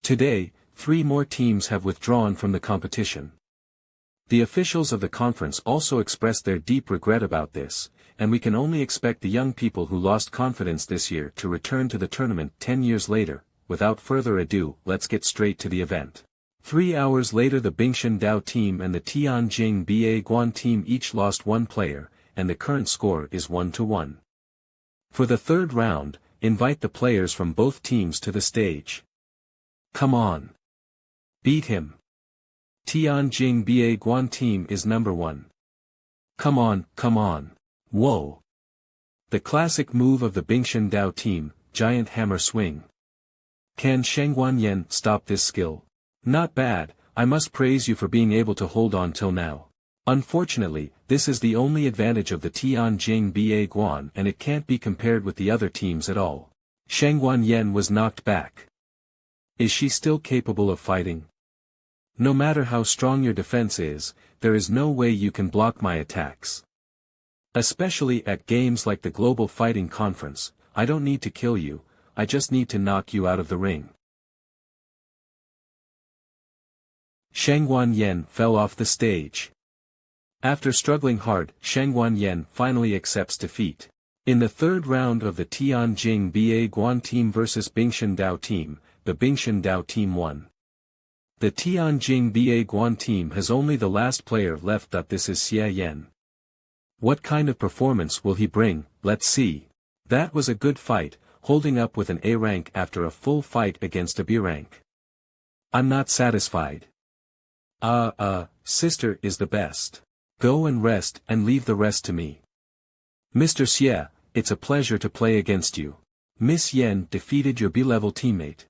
Today, 3 more teams have withdrawn from the competition. The officials of the conference also expressed their deep regret about this, and we can only expect the young people who lost confidence this year to return to the tournament 10 years later. Without further ado, let's get straight to the event. 3 hours later, the Bingxian Dao team and the Tianjing Ba Guan team each lost 1 player, and the current score is 1-1. For the 3rd round, invite the players from both teams to the stage. Come on. Beat him. Tianjing Ba Guan team is number 1. Come on, come on. Whoa. The classic move of the Bingxian Dao team, giant hammer swing. Can Shengguanyan stop this skill? Not bad, I must praise you for being able to hold on till now. Unfortunately, this is the only advantage of the Tianjing Ba Guan and it can't be compared with the other teams at all. Shengguanyan was knocked back. Is she still capable of fighting? No matter how strong your defense is, there is no way you can block my attacks. Especially at games like the Global Fighting Conference, I don't need to kill you, I just need to knock you out of the ring. Shengguanyan fell off the stage. After struggling hard, Shengguanyan finally accepts defeat. In the 3rd round of the Tianjing Ba Guan team vs Bingxian Dao team, the Bingxian Dao team won. The Tianjing Ba Guan team has only the last player left. This is Xie Daoyun. What kind of performance will he bring? Let's see. That was a good fight, holding up with an A rank after a full fight against a B rank. I'm not satisfied. Sister is the best. Go and rest and leave the rest to me. Mr. Xie, it's a pleasure to play against you. Miss Yen defeated your B-level teammate.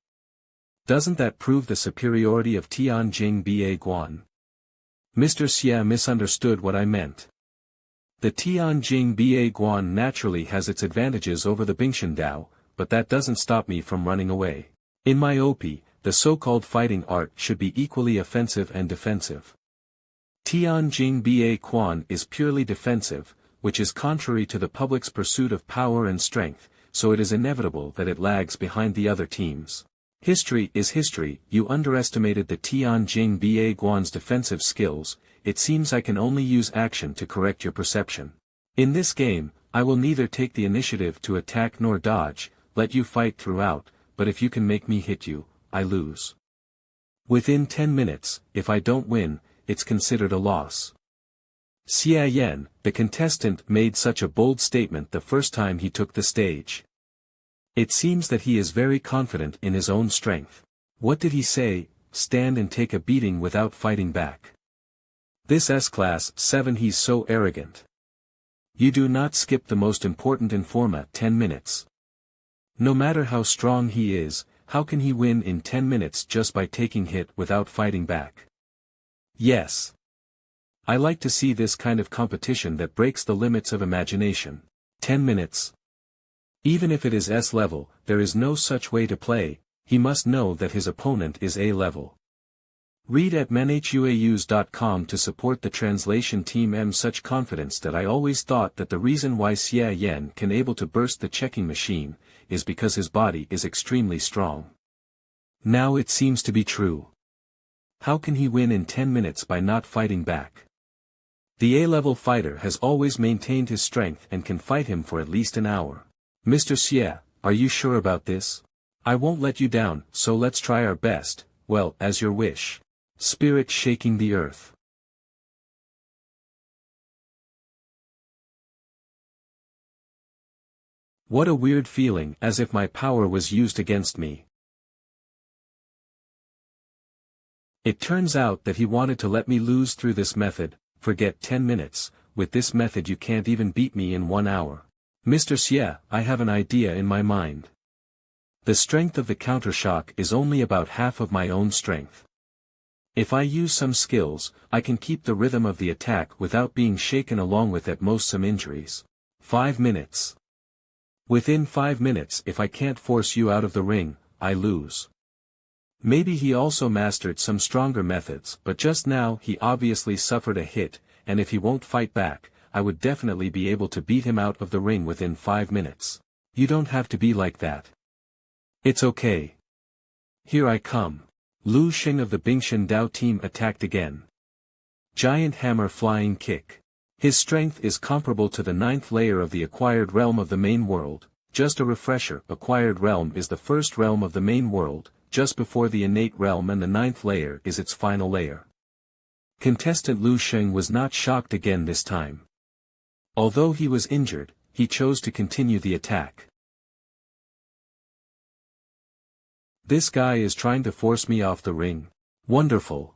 Doesn't that prove the superiority of Tianjing Ba Guan? Mr. Xie misunderstood what I meant. The Tianjing Ba Guan naturally has its advantages over the Bingxian Dao, but that doesn't stop me from running away. In my OP, the so-called fighting art should be equally offensive and defensive. Tianjing Ba Guan is purely defensive, which is contrary to the public's pursuit of power and strength, so it is inevitable that it lags behind the other teams. History is history. You underestimated the Tianjing Ba Guan's defensive skills. It seems I can only use action to correct your perception. In this game, I will neither take the initiative to attack nor dodge, let you fight throughout, but if you can make me hit you, I lose. Within 10 minutes, if I don't win, it's considered a loss. Xie Daoyun, the contestant, made such a bold statement the first time he took the stage. It seems that he is very confident in his own strength. What did he say? Stand and take a beating without fighting back. This S-Class 7, he's so arrogant. You do not skip the most important informa 10 minutes. No matter how strong he is, how can he win in 10 minutes just by taking hit without fighting back? Yes. I like to see this kind of competition that breaks the limits of imagination. 10 minutes. Even if it is S level, there is no such way to play, he must know that his opponent is A level. Read at manhuaus.com to support the translation team. I'm such confidence that I always thought that the reason why Xie Daoyun can able to burst the checking machine, is because his body is extremely strong. Now it seems to be true. How can he win in 10 minutes by not fighting back? The A-level fighter has always maintained his strength and can fight him for at least an hour. Mr. Xie, are you sure about this? I won't let you down, so let's try our best, well, as your wish. Spirit shaking the earth. What a weird feeling, as if my power was used against me. It turns out that he wanted to let me lose through this method. Forget 10 minutes, with this method you can't even beat me in 1 hour. Mr. Xie, I have an idea in my mind. The strength of the countershock is only about half of my own strength. If I use some skills, I can keep the rhythm of the attack without being shaken, along with at most some injuries. 5 minutes. Within 5 minutes, if I can't force you out of the ring, I lose. Maybe he also mastered some stronger methods, but just now he obviously suffered a hit, and if he won't fight back, I would definitely be able to beat him out of the ring within 5 minutes. You don't have to be like that. It's okay. Here I come. Lu Xing of the Xie Dao team attacked again. Giant hammer flying kick. His strength is comparable to the 9th layer of the acquired realm of the main world. Just a refresher, acquired realm is the first realm of the main world, just before the innate realm, and the 9th layer is its final layer. Contestant Lu Xing was not shocked again this time. Although he was injured, he chose to continue the attack. This guy is trying to force me off the ring. Wonderful.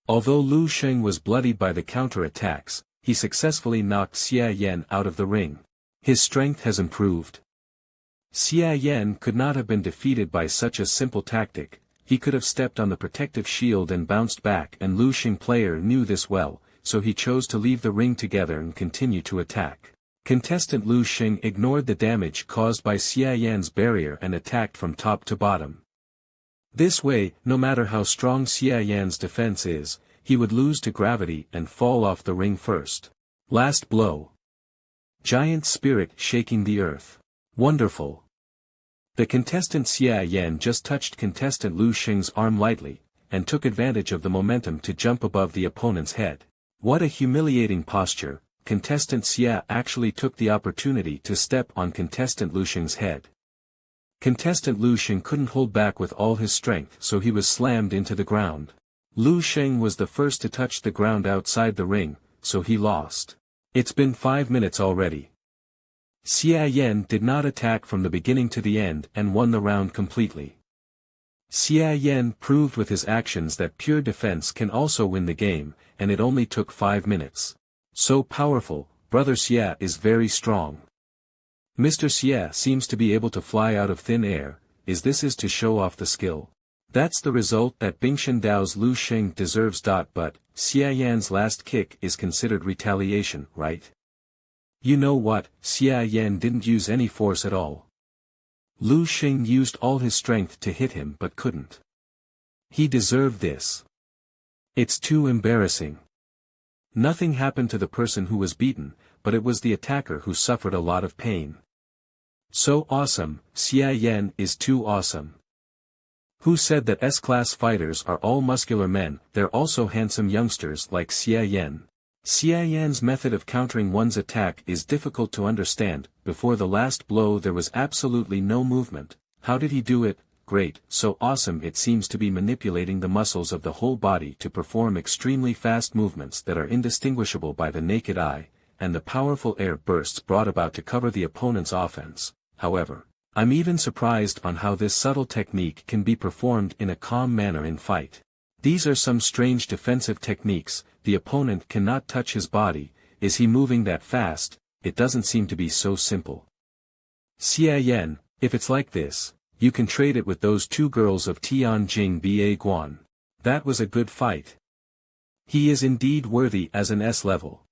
Although Lu Xing was bloodied by the counter-attacks, he successfully knocked Xie Yan out of the ring. His strength has improved. Xie Yan could not have been defeated by such a simple tactic. He could have stepped on the protective shield and bounced back, and Lu Xing player knew this well, so he chose to leave the ring together and continue to attack. Contestant Lu Xing ignored the damage caused by Xie Yan's barrier and attacked from top to bottom. This way, no matter how strong Xie Yan's defense is, he would lose to gravity and fall off the ring first. Last blow. Giant spirit shaking the earth. Wonderful. The contestant Xie Yan just touched contestant Lu Xing's arm lightly, and took advantage of the momentum to jump above the opponent's head. What a humiliating posture. Contestant Xie actually took the opportunity to step on contestant Lu Xing's head. Contestant Lu Xing couldn't hold back with all his strength, so he was slammed into the ground. Lu Xing was the first to touch the ground outside the ring, so he lost. It's been 5 minutes already. Xie Yan did not attack from the beginning to the end and won the round completely. Xie Yan proved with his actions that pure defense can also win the game, and it only took 5 minutes. So powerful, Brother Xie is very strong. Mr. Xie seems to be able to fly out of thin air. Is this to show off the skill? That's the result that Xie Dao's Lu Xing deserves. But Xie Yan's last kick is considered retaliation, right? You know what, Xie Yan didn't use any force at all. Lu Xing used all his strength to hit him but couldn't. He deserved this. It's too embarrassing. Nothing happened to the person who was beaten, but it was the attacker who suffered a lot of pain. So awesome, Xie Yan is too awesome. Who said that S-class fighters are all muscular men? They're also handsome youngsters like Xie Yan. Xie Yan's method of countering one's attack is difficult to understand. Before the last blow there was absolutely no movement. How did he do it? Great, so awesome. It seems to be manipulating the muscles of the whole body to perform extremely fast movements that are indistinguishable by the naked eye, and the powerful air bursts brought about to cover the opponent's offense. However, I'm even surprised on how this subtle technique can be performed in a calm manner in fight. These are some strange defensive techniques. The opponent cannot touch his body. Is he moving that fast? It doesn't seem to be so simple. Xie Yan, if it's like this, you can trade it with those 2 girls of Tianjing Ba Guan. That was a good fight. He is indeed worthy as an S level.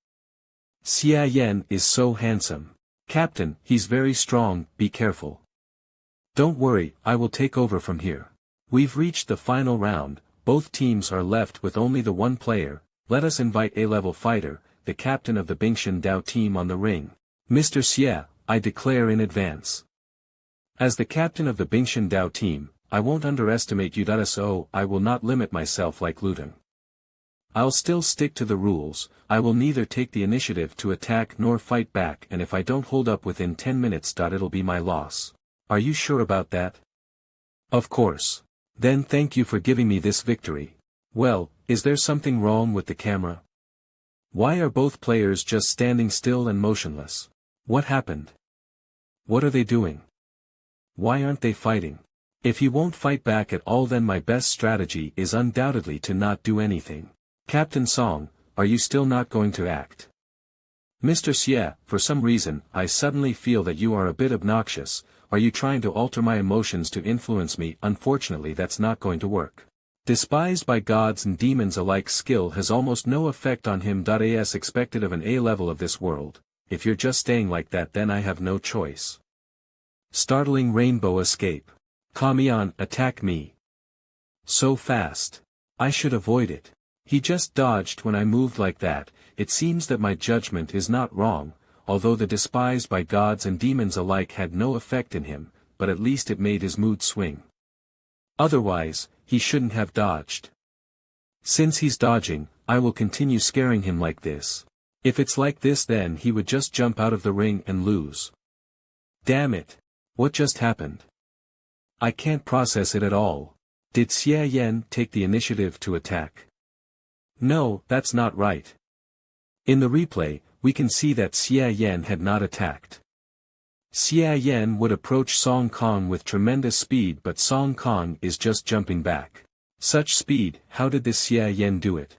Xie Yan is so handsome. Captain, he's very strong, be careful. Don't worry, I will take over from here. We've reached the final round, both teams are left with only the one player. Let us invite A-level fighter, the captain of the Xie Dao team, on the ring. Mr. Xie, I declare in advance. As the captain of the Xie Dao team, I won't underestimate you. So I will not limit myself like Luteng. I'll still stick to the rules. I will neither take the initiative to attack nor fight back, and if I don't hold up within 10 minutes. It'll be my loss. Are you sure about that? Of course. Then thank you for giving me this victory. Well, is there something wrong with the camera? Why are both players just standing still and motionless? What happened? What are they doing? Why aren't they fighting? If he won't fight back at all, then my best strategy is undoubtedly to not do anything. Captain Song, are you still not going to act? Mr. Xie, for some reason, I suddenly feel that you are a bit obnoxious. Are you trying to alter my emotions to influence me? Unfortunately, that's not going to work. Despised by gods and demons alike, skill has almost no effect on him. As expected of an A level of this world. If you're just staying like that, then I have no choice. Startling rainbow escape. Kamian, attack me. So fast. I should avoid it. He just dodged when I moved like that. It seems that my judgment is not wrong, although the despised by gods and demons alike had no effect in him, but at least it made his mood swing. Otherwise, he shouldn't have dodged. Since he's dodging, I will continue scaring him like this. If it's like this, then he would just jump out of the ring and lose. Damn it. What just happened? I can't process it at all. Did Xie Yan take the initiative to attack? No, that's not right. In the replay, we can see that Xie Yan had not attacked. Xie Yan would approach Song Kong with tremendous speed, but Song Kong is just jumping back. Such speed, how did this Xie Yan do it?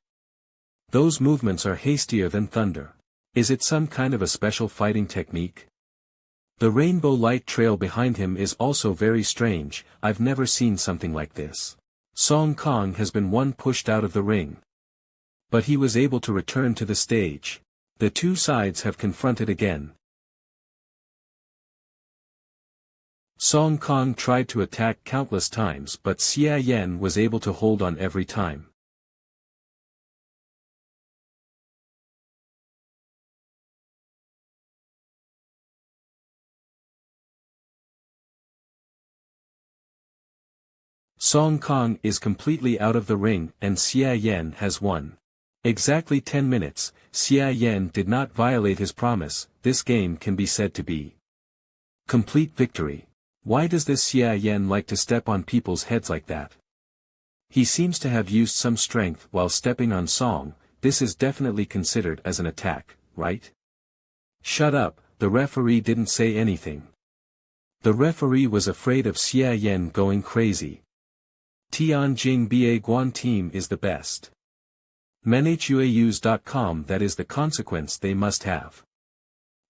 Those movements are hastier than thunder. Is it some kind of a special fighting technique? The rainbow light trail behind him is also very strange. I've never seen something like this. Song Kong has been pushed out of the ring. But he was able to return to the stage. The two sides have confronted again. Song Kong tried to attack countless times, but Xie Yan was able to hold on every time. Song Kong is completely out of the ring, and Xie Yan has won. Exactly 10 minutes, Xie Yan did not violate his promise. This game can be said to be complete victory. Why does this Xie Yan like to step on people's heads like that? He seems to have used some strength while stepping on Song. This is definitely considered as an attack, right? Shut up, the referee didn't say anything. The referee was afraid of Xie Yan going crazy. Tianjing Ba Guan team is the best. Menhuaus.com, that is the consequence they must have.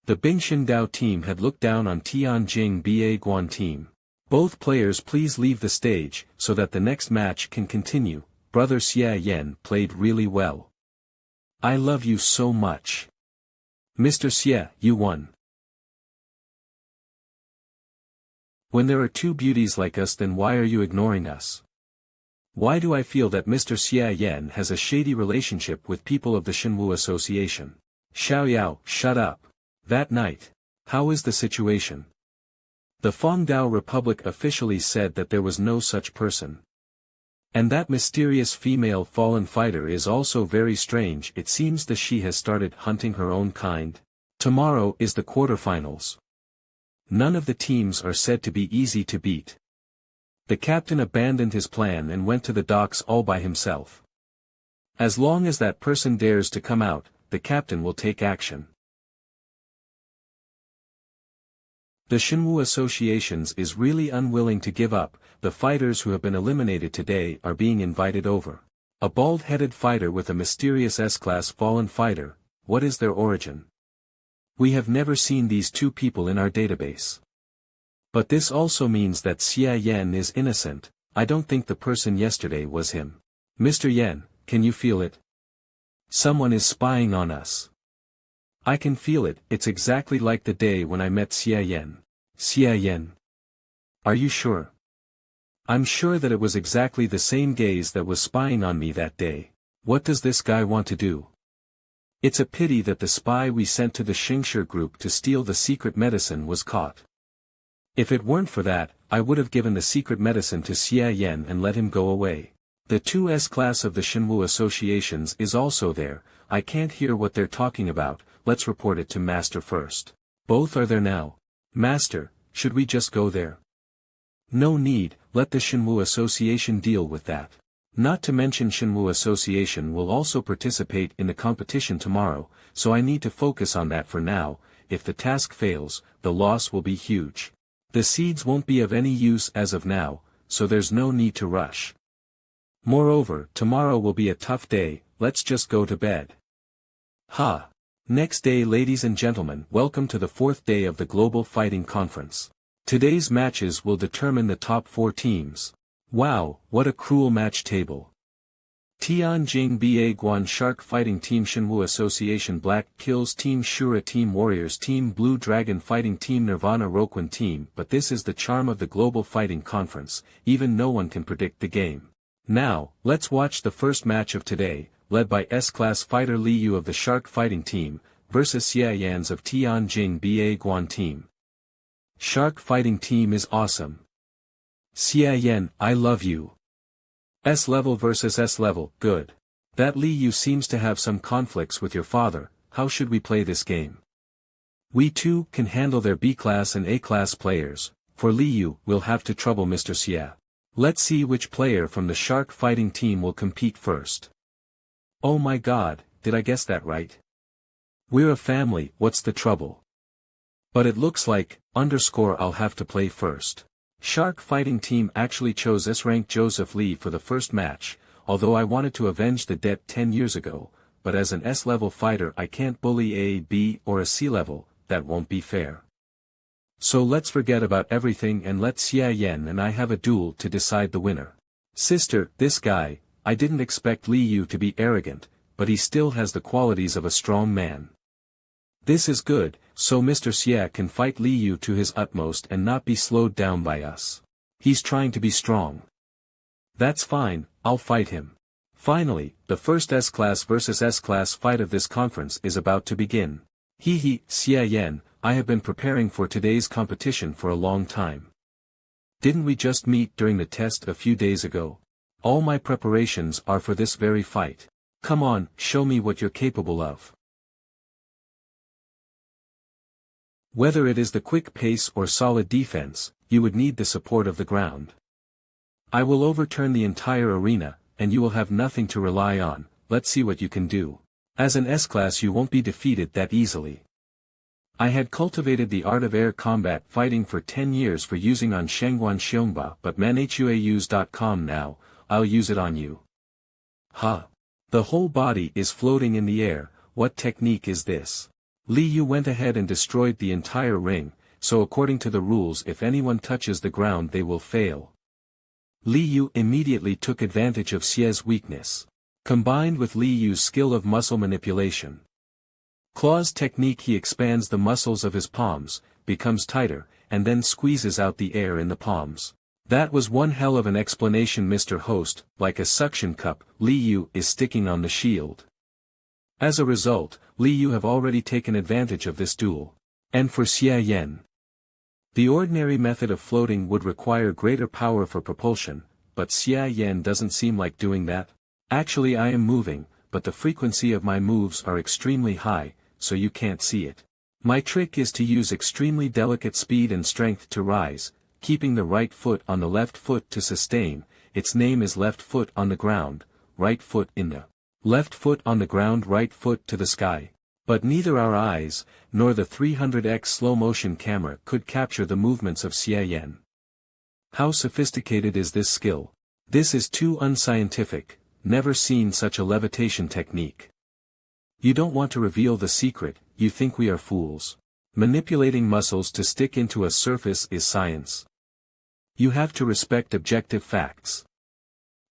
The Bingxin Dao team had looked down on Tianjing Ba Guan team. Both players please leave the stage, so that the next match can continue. Brother Xie Yan played really well. I love you so much. Mr. Xie, you won. When there are two beauties like us, then why are you ignoring us? Why do I feel that Mr. Xie Yan has a shady relationship with people of the Xinwu Association? Xiaoyao, shut up. That night. How is the situation? The Fengdao Republic officially said that there was no such person. And that mysterious female fallen fighter is also very strange. It seems that she has started hunting her own kind. Tomorrow is the quarterfinals. None of the teams are said to be easy to beat. The captain abandoned his plan and went to the docks all by himself. As long as that person dares to come out, the captain will take action. The Xinwu Associations is really unwilling to give up. The fighters who have been eliminated today are being invited over. A bald-headed fighter with a mysterious S-class fallen fighter. What is their origin? We have never seen these two people in our database. But this also means that Xie Yan is innocent. I don't think the person yesterday was him. Mr. Yan, can you feel it? Someone is spying on us. I can feel it. It's exactly like the day when I met Xie Yan. Xie Yan. Are you sure? I'm sure that it was exactly the same gaze that was spying on me that day. What does this guy want to do? It's a pity that the spy we sent to the Xingshi group to steal the secret medicine was caught. If it weren't for that, I would have given the secret medicine to Xie Yan and let him go away. The 2S class of the Shenwu associations is also there. I can't hear what they're talking about, let's report it to Master first. Both are there now. Master, should we just go there? No need, let the Shenwu association deal with that. Not to mention Shenwu association will also participate in the competition tomorrow, so I need to focus on that for now. If the task fails, the loss will be huge. The seeds won't be of any use as of now, so there's no need to rush. Moreover, tomorrow will be a tough day, let's just go to bed. Ha! Next day, ladies and gentlemen, welcome to the 4th day of the Global Fighting Conference. Today's matches will determine the top 4 teams. Wow, what a cruel match table. Tianjing Ba Guan Shark Fighting Team, Shenwu Association Black Kills Team, Shura Team, Warriors Team, Blue Dragon Fighting Team, Nirvana Roquan Team. But this is the charm of the Global Fighting Conference, even no one can predict the game. Now, let's watch the first match of today, led by S-Class fighter Li Yu of the Shark Fighting Team, versus Xie Yans of Tianjing Ba Guan Team. Shark Fighting Team is awesome. Xie Yan, I love you. S-level versus S-level, good. That Li Yu seems to have some conflicts with your father, how should we play this game? We too can handle their B-class and A-class players, for Li Yu we'll have to trouble Mr. Xie. Let's see which player from the Shark Fighting Team will compete first. Oh my god, did I guess that right? We're a family, what's the trouble? But it looks like, I'll have to play first. Shark Fighting Team actually chose S-rank Joseph Lee for the first match, although I wanted to avenge the debt 10 years ago, but as an S-level fighter I can't bully a B or a C-level, that won't be fair. So let's forget about everything and let Xie Yan and I have a duel to decide the winner. Sister, this guy, I didn't expect Li Yu to be arrogant, but he still has the qualities of a strong man. This is good, so Mr. Xie can fight Li Yu to his utmost and not be slowed down by us. He's trying to be strong. That's fine, I'll fight him. Finally, the first S-Class versus S-Class fight of this conference is about to begin. Xie Yan, I have been preparing for today's competition for a long time. Didn't we just meet during the test a few days ago? All my preparations are for this very fight. Come on, show me what you're capable of. Whether it is the quick pace or solid defense, you would need the support of the ground. I will overturn the entire arena, and you will have nothing to rely on. Let's see what you can do. As an S-Class you won't be defeated that easily. I had cultivated the art of air combat fighting for 10 years for using on Shengguan Xiongba, but manhuause.com now, I'll use it on you. Ha! The whole body is floating in the air, what technique is this? Li Yu went ahead and destroyed the entire ring, so according to the rules if anyone touches the ground they will fail. Li Yu immediately took advantage of Xie's weakness. Combined with Li Yu's skill of muscle manipulation. Claw's technique, he expands the muscles of his palms, becomes tighter, and then squeezes out the air in the palms. That was one hell of an explanation, Mr. Host, like a suction cup, Li Yu is sticking on the shield. As a result, Li Yu have already taken advantage of this duel. And for Xie Yan. The ordinary method of floating would require greater power for propulsion, but Xie Yan doesn't seem like doing that. Actually I am moving, but the frequency of my moves are extremely high, so you can't see it. My trick is to use extremely delicate speed and strength to rise, keeping the right foot on the left foot to sustain. Its name is left foot on the ground, right foot in the left foot on the ground, right foot to the sky. But neither our eyes, nor the 300x slow-motion camera could capture the movements of Xie Yan. How sophisticated is this skill? This is too unscientific, never seen such a levitation technique. You don't want to reveal the secret, you think we are fools. Manipulating muscles to stick into a surface is science. You have to respect objective facts.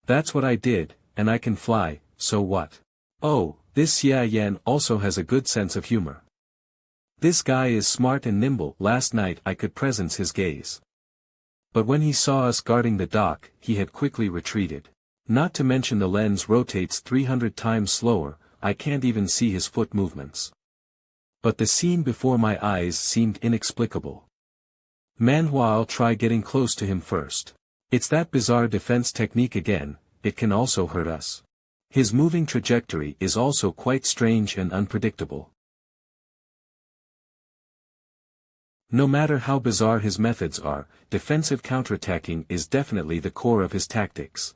That's what I did, and I can fly, so what? Oh, this Xie Yan also has a good sense of humor. This guy is smart and nimble. Last night I could presence his gaze. But when he saw us guarding the dock, he had quickly retreated. Not to mention the lens rotates 300 times slower, I can't even see his foot movements. But the scene before my eyes seemed inexplicable. Manhua, I'll try getting close to him first. It's that bizarre defense technique again, it can also hurt us. His moving trajectory is also quite strange and unpredictable. No matter how bizarre his methods are, defensive counterattacking is definitely the core of his tactics.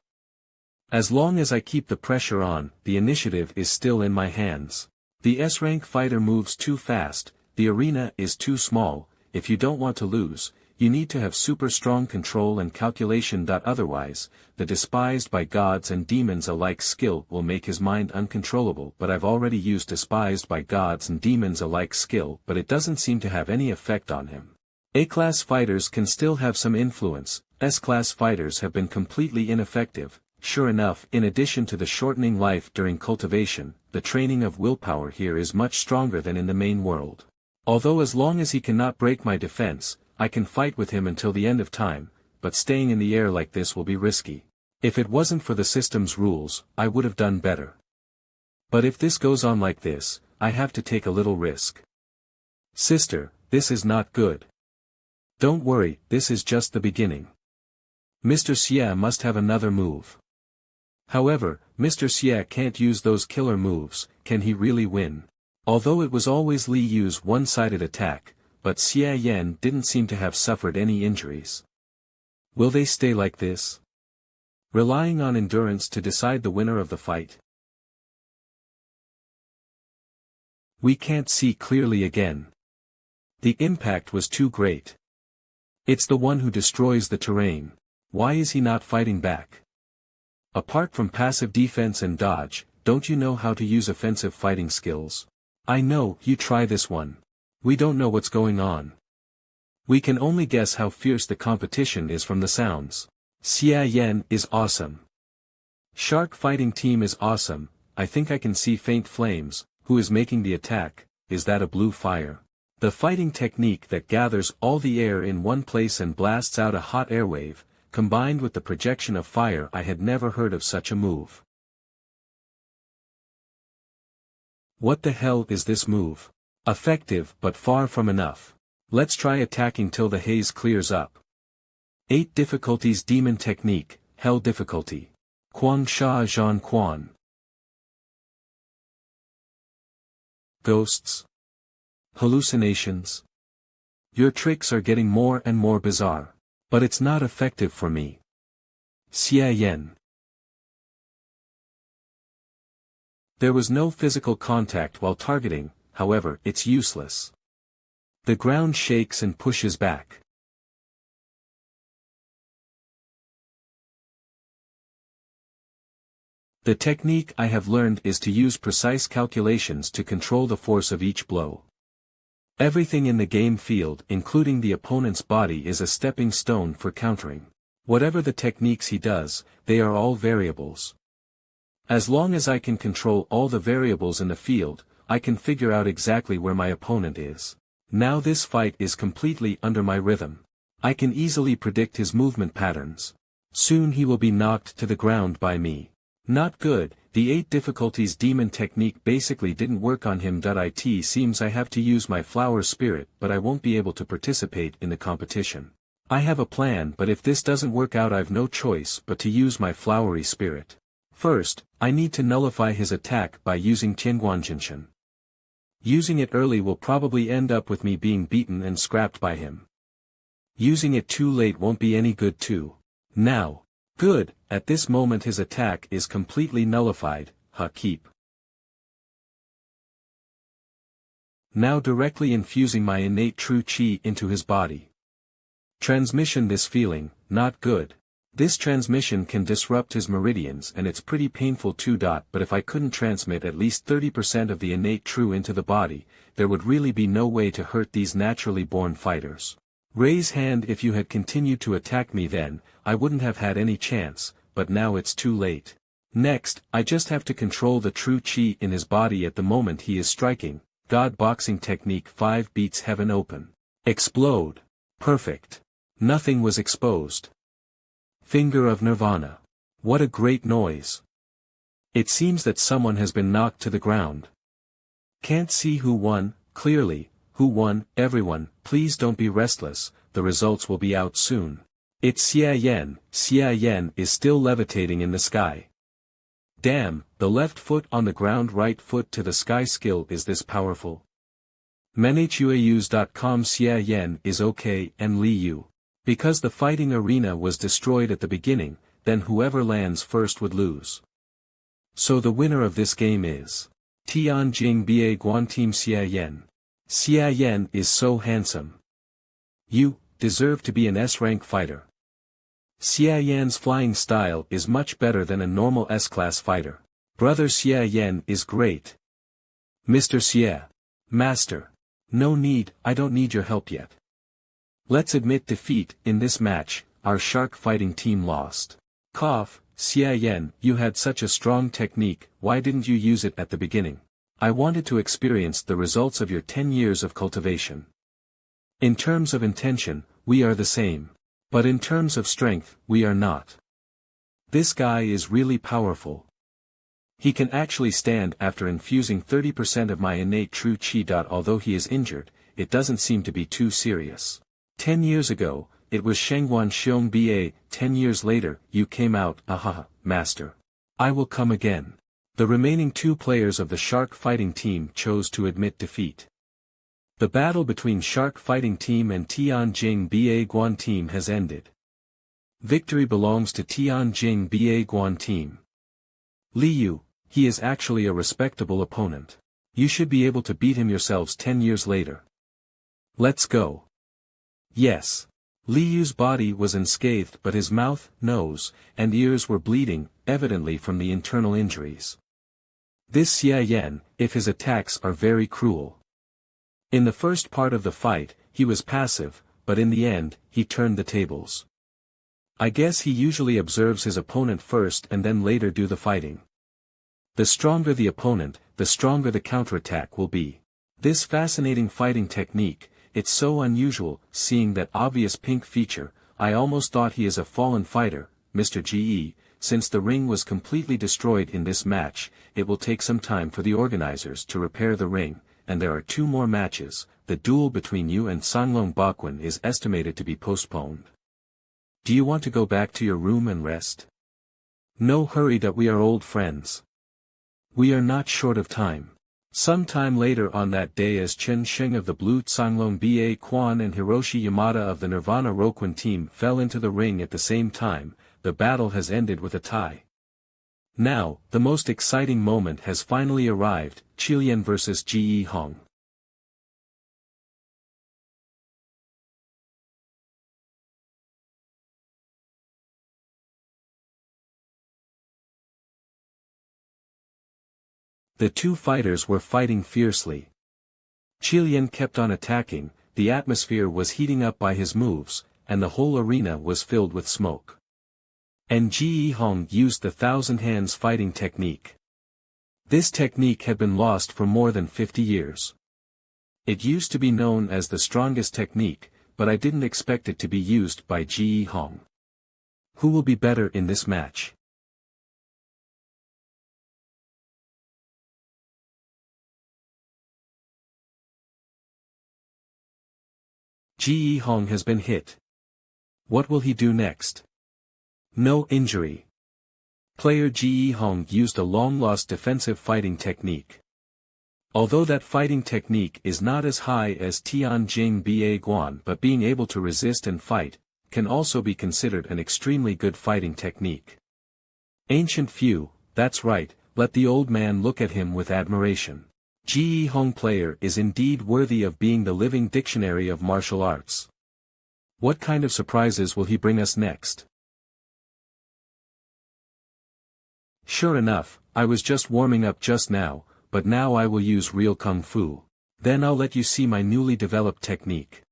As long as I keep the pressure on, the initiative is still in my hands. The S-rank fighter moves too fast, the arena is too small. If you don't want to lose, you need to have super strong control and calculation. Otherwise, the despised by gods and demons alike skill will make his mind uncontrollable. But I've already used despised by gods and demons alike skill, but it doesn't seem to have any effect on him. A-class fighters can still have some influence, S-class fighters have been completely ineffective. Sure enough, in addition to the shortening life during cultivation, the training of willpower here is much stronger than in the main world. Although as long as he cannot break my defense, I can fight with him until the end of time, but staying in the air like this will be risky. If it wasn't for the system's rules, I would have done better. But if this goes on like this, I have to take a little risk. Sister, this is not good. Don't worry, this is just the beginning. Mr. Xie must have another move. However, Mr. Xie can't use those killer moves, can he really win? Although it was always Li Yu's one-sided attack, but Xie Yan didn't seem to have suffered any injuries. Will they stay like this? Relying on endurance to decide the winner of the fight? We can't see clearly again. The impact was too great. It's the one who destroys the terrain. Why is he not fighting back? Apart from passive defense and dodge, don't you know how to use offensive fighting skills? I know, you try this one. We don't know what's going on. We can only guess how fierce the competition is from the sounds. Xie Yan is awesome. Shark Fighting Team is awesome. I think I can see faint flames. Who is making the attack? Is that a blue fire? The fighting technique that gathers all the air in one place and blasts out a hot air wave, combined with the projection of fire. I had never heard of such a move. What the hell is this move? Effective but far from enough. Let's try attacking till the haze clears up. 8 difficulties demon technique, hell difficulty. Quan Sha Zhan Quan. Ghosts. Hallucinations. Your tricks are getting more and more bizarre. But it's not effective for me. Xie Yan. There was no physical contact while targeting, however, it's useless. The ground shakes and pushes back. The technique I have learned is to use precise calculations to control the force of each blow. Everything in the game field, including the opponent's body, is a stepping stone for countering. Whatever the techniques he does, they are all variables. As long as I can control all the variables in the field, I can figure out exactly where my opponent is. Now this fight is completely under my rhythm. I can easily predict his movement patterns. Soon he will be knocked to the ground by me. Not good, the 8 difficulties demon technique basically didn't work on him. It seems I have to use my flower spirit, but I won't be able to participate in the competition. I have a plan, but if this doesn't work out I've no choice but to use my flowery spirit. First, I need to nullify his attack by using Tianguanjinshan. Using it early will probably end up with me being beaten and scrapped by him. Using it too late won't be any good too. Now. Good, at this moment his attack is completely nullified. Keep. Now directly infusing my innate true chi into his body. Transmission. This feeling, not good. This transmission can disrupt his meridians and it's pretty painful too. But if I couldn't transmit at least 30% of the innate true into the body, there would really be no way to hurt these naturally born fighters. Raise hand if you had continued to attack me, then I wouldn't have had any chance, but now it's too late. Next, I just have to control the true chi in his body at the moment he is striking. God boxing technique 5 beats heaven open. Explode. Perfect. Nothing was exposed. Finger of Nirvana. What a great noise. It seems that someone has been knocked to the ground. Can't see who won, clearly. Who won? Everyone, please don't be restless, the results will be out soon. It's Xie Yan. Xie Yan is still levitating in the sky. Damn, the left foot on the ground, right foot to the sky skill is this powerful. Manhuaus.com. Xie Yan is okay and Li Yu. Because the fighting arena was destroyed at the beginning, then whoever lands first would lose. So the winner of this game is Tianjing Ba Guan Team. Xie Yan. Xie Yan is so handsome. You deserve to be an S-rank fighter. Xie Yan's flying style is much better than a normal S-class fighter. Brother Xie Yan is great. Mr. Xie. Master. No need, I don't need your help yet. Let's admit defeat. In this match, our shark fighting team lost. Cough. Xie Yan, you had such a strong technique, why didn't you use it at the beginning? I wanted to experience the results of your 10 years of cultivation. In terms of intention, we are the same. But in terms of strength, we are not. This guy is really powerful. He can actually stand after infusing 30% of my innate true qi. Although he is injured, it doesn't seem to be too serious. 10 years ago, it was Shengguan Xiong Ba. 10 years later, you came out. Ahaha, master. I will come again. The remaining 2 players of the shark fighting team chose to admit defeat. The battle between Shark Fighting Team and Tianjing Ba Guan Team has ended. Victory belongs to Tianjing Ba Guan Team. Li Yu, he is actually a respectable opponent. You should be able to beat him yourselves 10 years later. Let's go. Yes. Li Yu's body was unscathed, but his mouth, nose, and ears were bleeding, evidently from the internal injuries. This Xie Yan, if his attacks are very cruel. In the first part of the fight, he was passive, but in the end, he turned the tables. I guess he usually observes his opponent first and then later do the fighting. The stronger the opponent, the stronger the counterattack will be. This fascinating fighting technique, it's so unusual. Seeing that obvious pink feature, I almost thought he is a fallen fighter, Mr. Ge. Since the ring was completely destroyed in this match, it will take some time for the organizers to repair the ring. And there are 2 more matches. The duel between you and Sanglong Bakwan is estimated to be postponed. Do you want to go back to your room and rest? No hurry, that we are old friends. We are not short of time. Sometime later on that day, as Chen Sheng of the Blue Sanglong Ba Quan and Hiroshi Yamada of the Nirvana Roquan team fell into the ring at the same time, the battle has ended with a tie. Now, the most exciting moment has finally arrived, Qilian vs. Ji Hong. The 2 fighters were fighting fiercely. Qilian kept on attacking, the atmosphere was heating up by his moves, and the whole arena was filled with smoke. And Ji Hong used the 1,000 hands fighting technique. This technique had been lost for more than 50 years. It used to be known as the strongest technique, but I didn't expect it to be used by Ji Hong. Who will be better in this match? Ji Hong has been hit. What will he do next? No injury. Player Ji Hong used a long-lost defensive fighting technique. Although that fighting technique is not as high as Tianjing Ba Guan, but being able to resist and fight, can also be considered an extremely good fighting technique. Ancient few, that's right, let the old man look at him with admiration. Ji Hong player is indeed worthy of being the living dictionary of martial arts. What kind of surprises will he bring us next? Sure enough, I was just warming up just now, but now I will use real kung fu. Then I'll let you see my newly developed technique.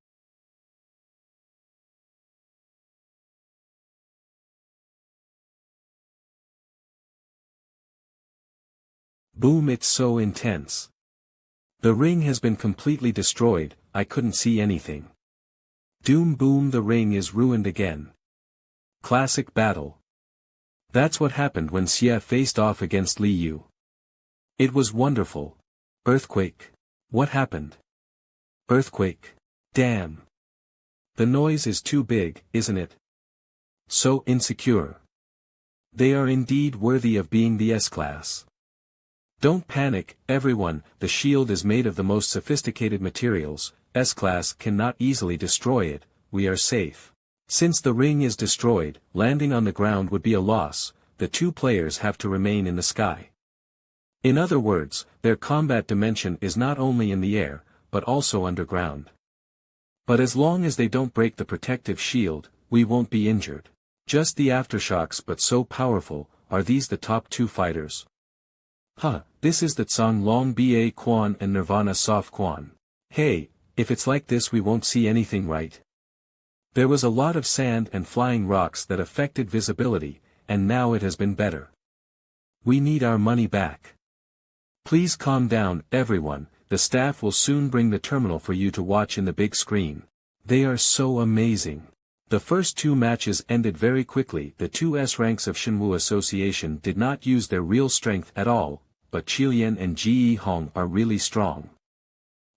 Boom, it's so intense. The ring has been completely destroyed, I couldn't see anything. Doom boom, the ring is ruined again. Classic battle. That's what happened when Xie faced off against Li Yu. It was wonderful. Earthquake. What happened? Earthquake. Damn. The noise is too big, isn't it? So insecure. They are indeed worthy of being the S-class. Don't panic, everyone, the shield is made of the most sophisticated materials, S-class cannot easily destroy it, we are safe. Since the ring is destroyed, landing on the ground would be a loss, the two players have to remain in the sky. In other words, their combat dimension is not only in the air, but also underground. But as long as they don't break the protective shield, we won't be injured. Just the aftershocks, but so powerful. Are these the top two fighters? This is the Tsang Long Ba Quan and Nirvana Soft Quan. Hey, if it's like this we won't see anything, right? There was a lot of sand and flying rocks that affected visibility, and now it has been better. We need our money back. Please calm down, everyone, the staff will soon bring the terminal for you to watch in the big screen. They are so amazing. The first two matches ended very quickly. The two S ranks of Shenwu Association did not use their real strength at all, but Qilian and Ji Hong are really strong.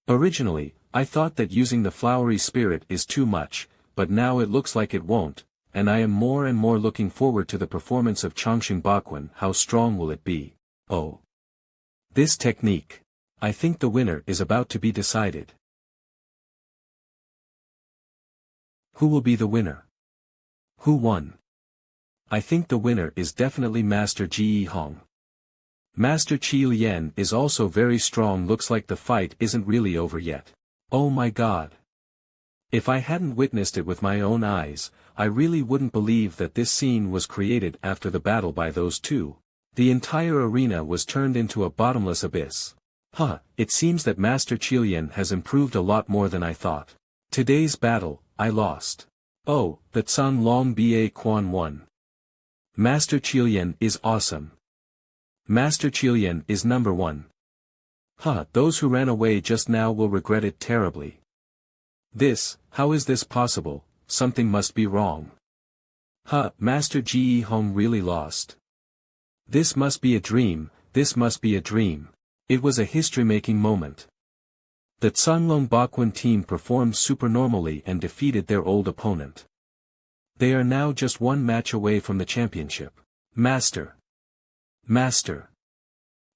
Originally, I thought that using the flowery spirit is too much, but now it looks like it won't, and I am more and more looking forward to the performance of Changxing Baquan. How strong will it be? Oh. This technique. I think the winner is about to be decided. Who will be the winner? Who won? I think the winner is definitely Master Ji Hong. Master Qi Lian is also very strong. Looks like the fight isn't really over yet. Oh my god. If I hadn't witnessed it with my own eyes, I really wouldn't believe that this scene was created after the battle by those two. The entire arena was turned into a bottomless abyss. It seems that Master Qilian has improved a lot more than I thought. Today's battle, I lost. Oh, the Tsang Long Ba Quan won. Master Qilian is awesome. Master Qilian is number one. Those who ran away just now will regret it terribly. How is this possible? Something must be wrong. Master Ji Hong really lost. This must be a dream, this must be a dream. It was a history-making moment. The Tsanglong Baquan team performed supernormally and defeated their old opponent. They are now just one match away from the championship. Master.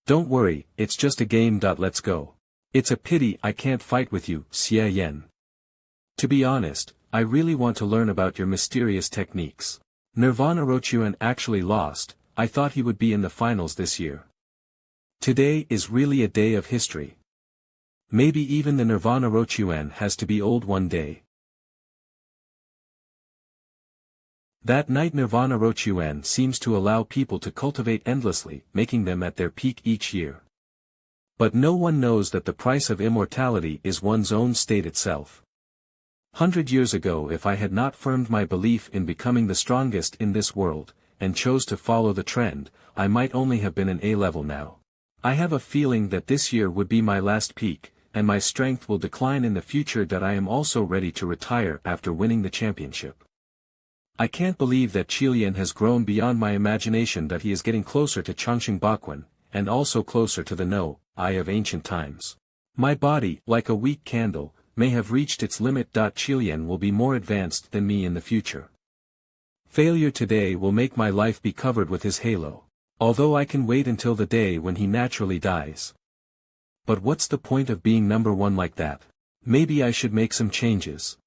Don't worry, it's just a game. Let's go. It's a pity I can't fight with you, Xie Yan. To be honest, I really want to learn about your mysterious techniques. Nirvana Rochuan actually lost. I thought he would be in the finals this year. Today is really a day of history. Maybe even the Nirvana Rochuan has to be old one day. That night Nirvana Rochuan seems to allow people to cultivate endlessly, making them at their peak each year. But no one knows that the price of immortality is one's own state itself. 100 years ago, if I had not firmed my belief in becoming the strongest in this world, and chose to follow the trend, I might only have been an A-level now. I have a feeling that this year would be my last peak, and my strength will decline in the future. That I am also ready to retire after winning the championship. I can't believe that Qilian has grown beyond my imagination, that he is getting closer to Changxing Baquan, and also closer to the eye of ancient times. My body, like a weak candle, may have reached its limit. Qilian will be more advanced than me in the future. Failure today will make my life be covered with his halo. Although I can wait until the day when he naturally dies. But what's the point of being number one like that? Maybe I should make some changes.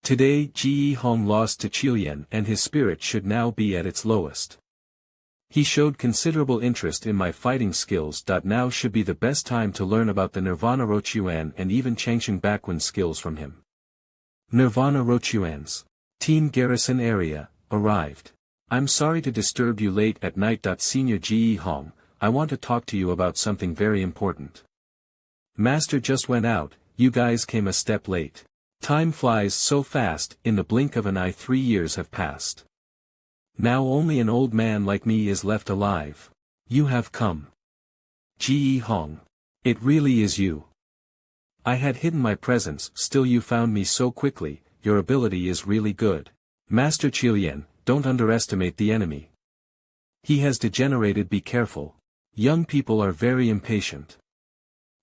Today Ji Hong lost to Qilian and his spirit should now be at its lowest. He showed considerable interest in my fighting skills. Now should be the best time to learn about the Nirvana Rochuan and even Changxing Baquan's skills from him. Nirvana Rochuan's team garrison area arrived. I'm sorry to disturb you late at night. Senior Ji Hong, I want to talk to you about something very important. Master just went out, you guys came a step late. Time flies so fast, in the blink of an eye 3 years have passed. Now only an old man like me is left alive. You have come. Ji Hong. It really is you. I had hidden my presence, still you found me so quickly. Your ability is really good. Master Qilian, don't underestimate the enemy. He has degenerated. Be careful. Young people are very impatient.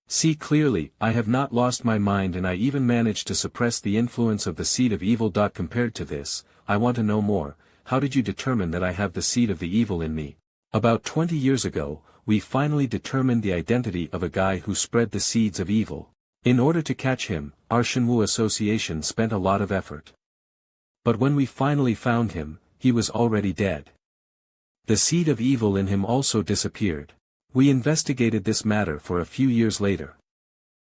See clearly, I have not lost my mind and I even managed to suppress the influence of the seed of evil. Compared to this, I want to know more, how did you determine that I have the seed of the evil in me? About 20 years ago, we finally determined the identity of a guy who spread the seeds of evil. In order to catch him, our Shenwu association spent a lot of effort. But when we finally found him, he was already dead. The seed of evil in him also disappeared. We investigated this matter for a few years later.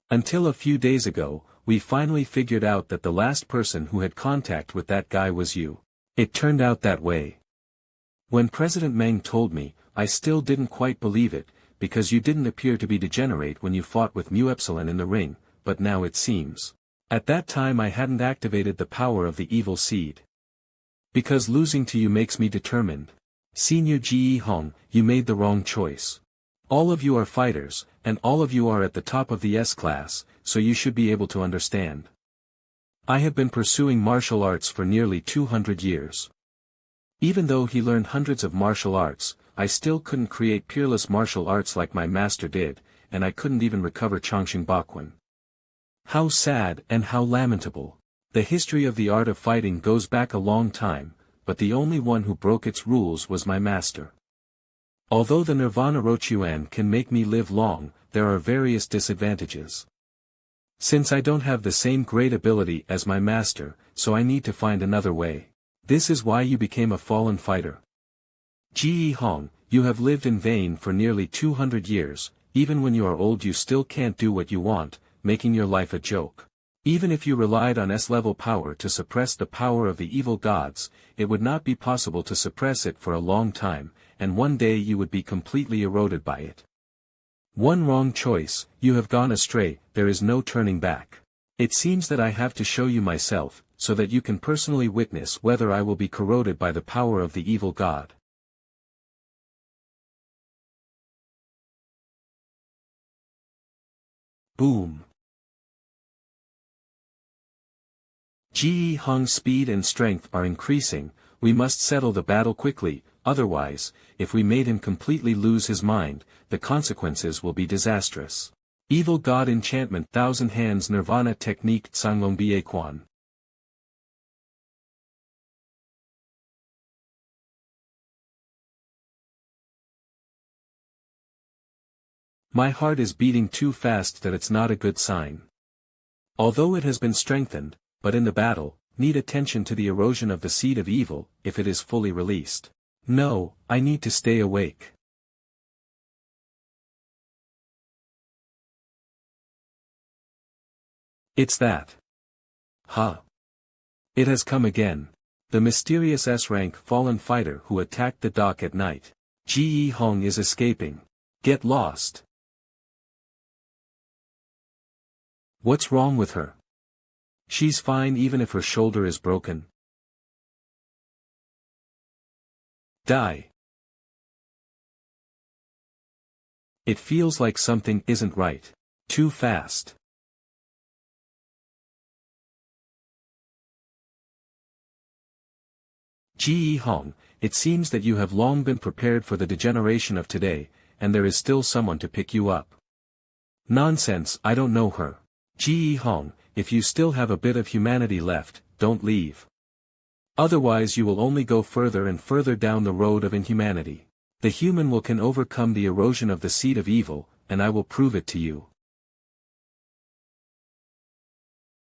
Until a few days ago, we finally figured out that the last person who had contact with that guy was you. It turned out that way. When President Meng told me, I still didn't quite believe it, because you didn't appear to be degenerate when you fought with Mu Epsilon in the ring, but now it seems. At that time I hadn't activated the power of the evil seed. Because losing to you makes me determined. Senior Ji Hong, you made the wrong choice. All of you are fighters, and all of you are at the top of the S-class, so you should be able to understand. I have been pursuing martial arts for nearly 200 years. Even though he learned hundreds of martial arts, I still couldn't create peerless martial arts like my master did, and I couldn't even recover Chongqing Baquan. How sad and how lamentable. The history of the art of fighting goes back a long time, but the only one who broke its rules was my master. Although the Nirvana Rochuan can make me live long, there are various disadvantages. Since I don't have the same great ability as my master, so I need to find another way. This is why you became a fallen fighter. Ji Hong, you have lived in vain for nearly 200 years, even when you are old you still can't do what you want, making your life a joke. Even if you relied on S-level power to suppress the power of the evil gods, it would not be possible to suppress it for a long time, and one day you would be completely eroded by it. One wrong choice, you have gone astray, there is no turning back. It seems that I have to show you myself, so that you can personally witness whether I will be corroded by the power of the evil god. Boom. Ji Hong's speed and strength are increasing, we must settle the battle quickly, otherwise, if we made him completely lose his mind, the consequences will be disastrous. Evil God Enchantment Thousand Hands Nirvana Technique Tsanglong Bie Quan. My heart is beating too fast that it's not a good sign. Although it has been strengthened, but in the battle, need attention to the erosion of the seed of evil, if it is fully released. No, I need to stay awake. It's that. Huh. It has come again. The mysterious S-rank fallen fighter who attacked the dock at night. Ji Hong is escaping. Get lost. What's wrong with her? She's fine even if her shoulder is broken. Die. It feels like something isn't right. Too fast. Ji Hong, it seems that you have long been prepared for the degeneration of today, and there is still someone to pick you up. Nonsense, I don't know her. Ji Hong, if you still have a bit of humanity left, don't leave. Otherwise you will only go further and further down the road of inhumanity. The human will can overcome the erosion of the seed of evil, and I will prove it to you.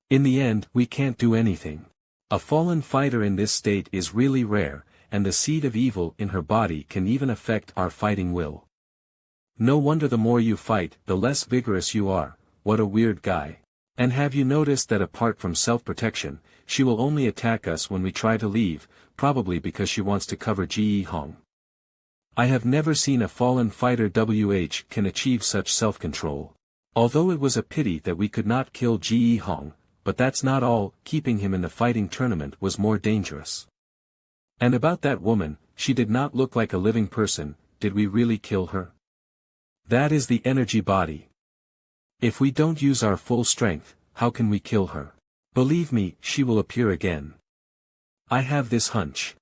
In the end, we can't do anything. A fallen fighter in this state is really rare, and the seed of evil in her body can even affect our fighting will. No wonder the more you fight, the less vigorous you are. What a weird guy. And have you noticed that apart from self-protection, she will only attack us when we try to leave, probably because she wants to cover Ji Hong. I have never seen a fallen fighter can achieve such self-control. Although it was a pity that we could not kill Ji Hong, but that's not all, keeping him in the fighting tournament was more dangerous. And about that woman, she did not look like a living person, did we really kill her? That is the energy body. If we don't use our full strength, how can we kill her? Believe me, she will appear again. I have this hunch.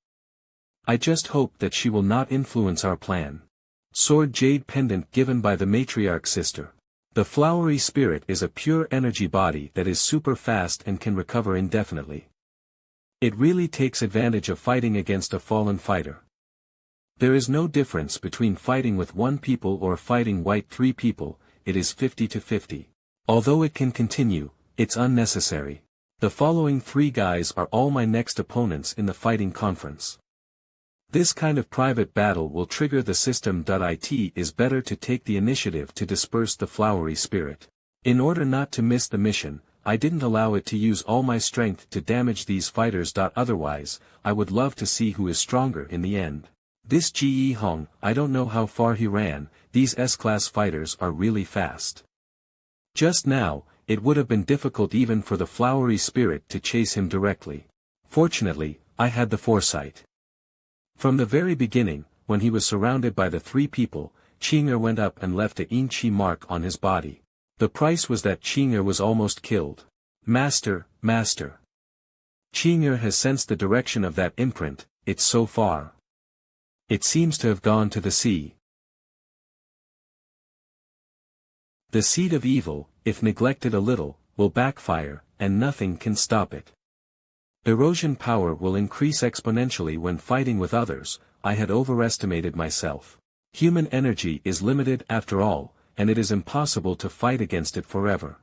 I just hope that she will not influence our plan. Sword Jade Pendant given by the matriarch sister. The flowery spirit is a pure energy body that is super fast and can recover indefinitely. It really takes advantage of fighting against a fallen fighter. There is no difference between fighting with 1 people or fighting white 3 people, it is 50-50. Although it can continue, it's unnecessary. The following 3 guys are all my next opponents in the fighting conference. This kind of private battle will trigger the system. It is better to take the initiative to disperse the flowery spirit. In order not to miss the mission, I didn't allow it to use all my strength to damage these fighters. Otherwise, I would love to see who is stronger in the end. This Ji Hong, I don't know how far he ran, these S-class fighters are really fast. Just now, it would have been difficult even for the flowery spirit to chase him directly. Fortunately, I had the foresight. From the very beginning, when he was surrounded by the 3 people, Qing'er went up and left a Yin Qi mark on his body. The price was that Qing'er was almost killed. Master, Master. Qing'er has sensed the direction of that imprint, it's so far. It seems to have gone to the sea. The seed of evil, if neglected a little, will backfire, and nothing can stop it. Erosion power will increase exponentially when fighting with others. I had overestimated myself. Human energy is limited after all, and it is impossible to fight against it forever.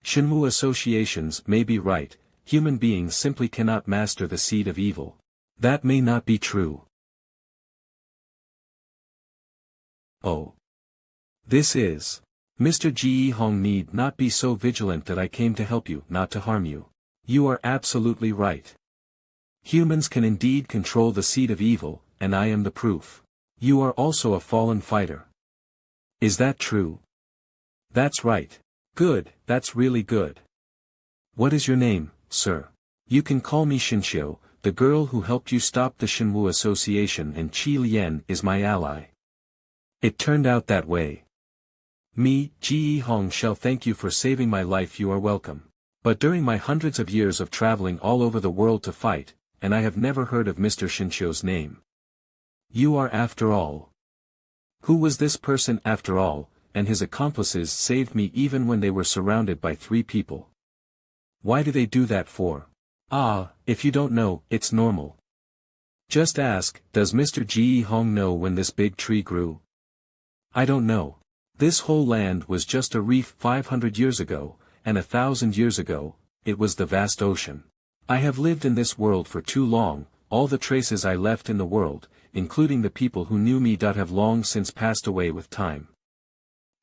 Shenwu associations may be right, human beings simply cannot master the seed of evil. That may not be true. Oh. This is. Mr. Ji Hong need not be so vigilant that I came to help you, not to harm you. You are absolutely right. Humans can indeed control the seed of evil, and I am the proof. You are also a fallen fighter. Is that true? That's right. Good, that's really good. What is your name, sir? You can call me Shinshio, the girl who helped you stop the Shenwu Association, and Qi Lian is my ally. It turned out that way. Me, Ji Hong, shall thank you for saving my life. You are welcome. But during my hundreds of years of traveling all over the world to fight, and I have never heard of Mr. Shinshio's name. You are after all. Who was this person after all? And his accomplices saved me even when they were surrounded by 3 people. Why do they do that for? Ah, if you don't know, it's normal. Just ask, does Mr. Ji Hong know when this big tree grew? I don't know. This whole land was just a reef 500 years ago, and 1,000 years ago, it was the vast ocean. I have lived in this world for too long, all the traces I left in the world, including the people who knew me, have long since passed away with time.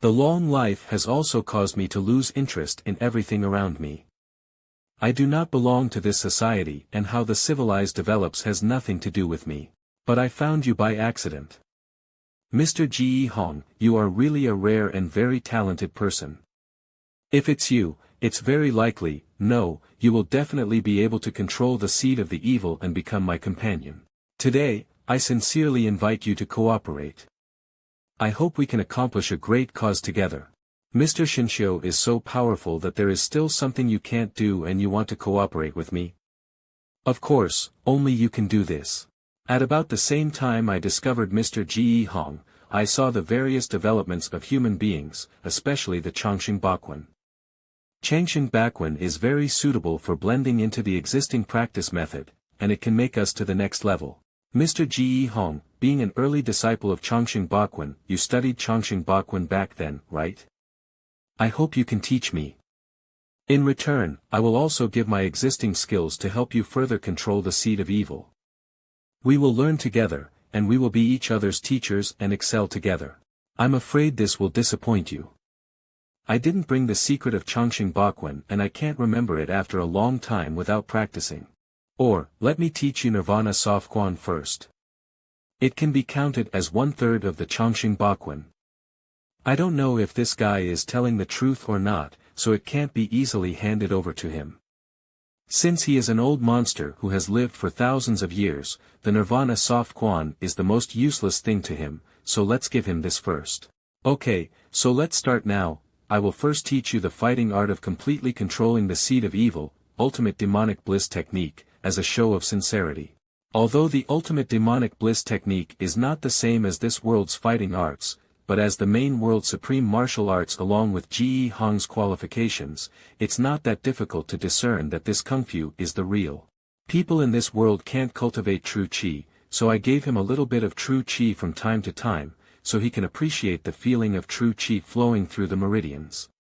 The long life has also caused me to lose interest in everything around me. I do not belong to this society, and how the civilized develops has nothing to do with me. But I found you by accident. Mr. Ji Hong, you are really a rare and very talented person. If it's you, it's very likely, no, you will definitely be able to control the seed of the evil and become my companion. Today, I sincerely invite you to cooperate. I hope we can accomplish a great cause together. Mr. Shinshio is so powerful that there is still something you can't do, and you want to cooperate with me? Of course, only you can do this. At about the same time I discovered Mr. Ji Hong, I saw the various developments of human beings, especially the Changxing Bakwen. Changxing Bakwen is very suitable for blending into the existing practice method, and it can make us to the next level. Mr. Ji Hong, being an early disciple of Changxing Bakwen, you studied Changxing Bakwen back then, right? I hope you can teach me. In return, I will also give my existing skills to help you further control the seed of evil. We will learn together, and we will be each other's teachers and excel together. I'm afraid this will disappoint you. I didn't bring the secret of Changxing Bakwen, and I can't remember it after a long time without practicing. Or, let me teach you Nirvana Sofquan first. It can be counted as 1/3 of the Changxing Bakwen. I don't know if this guy is telling the truth or not, so it can't be easily handed over to him. Since he is an old monster who has lived for thousands of years, the Nirvana Sofquan is the most useless thing to him, so let's give him this first. Okay, so let's start now. I will first teach you the fighting art of completely controlling the seed of evil, ultimate demonic bliss technique, as a show of sincerity. Although the ultimate demonic bliss technique is not the same as this world's fighting arts, but as the main world supreme martial arts along with Ji Hong's qualifications, it's not that difficult to discern that this kung fu is the real. People in this world can't cultivate true qi, so I gave him a little bit of true qi from time to time, so he can appreciate the feeling of true qi flowing through the meridians.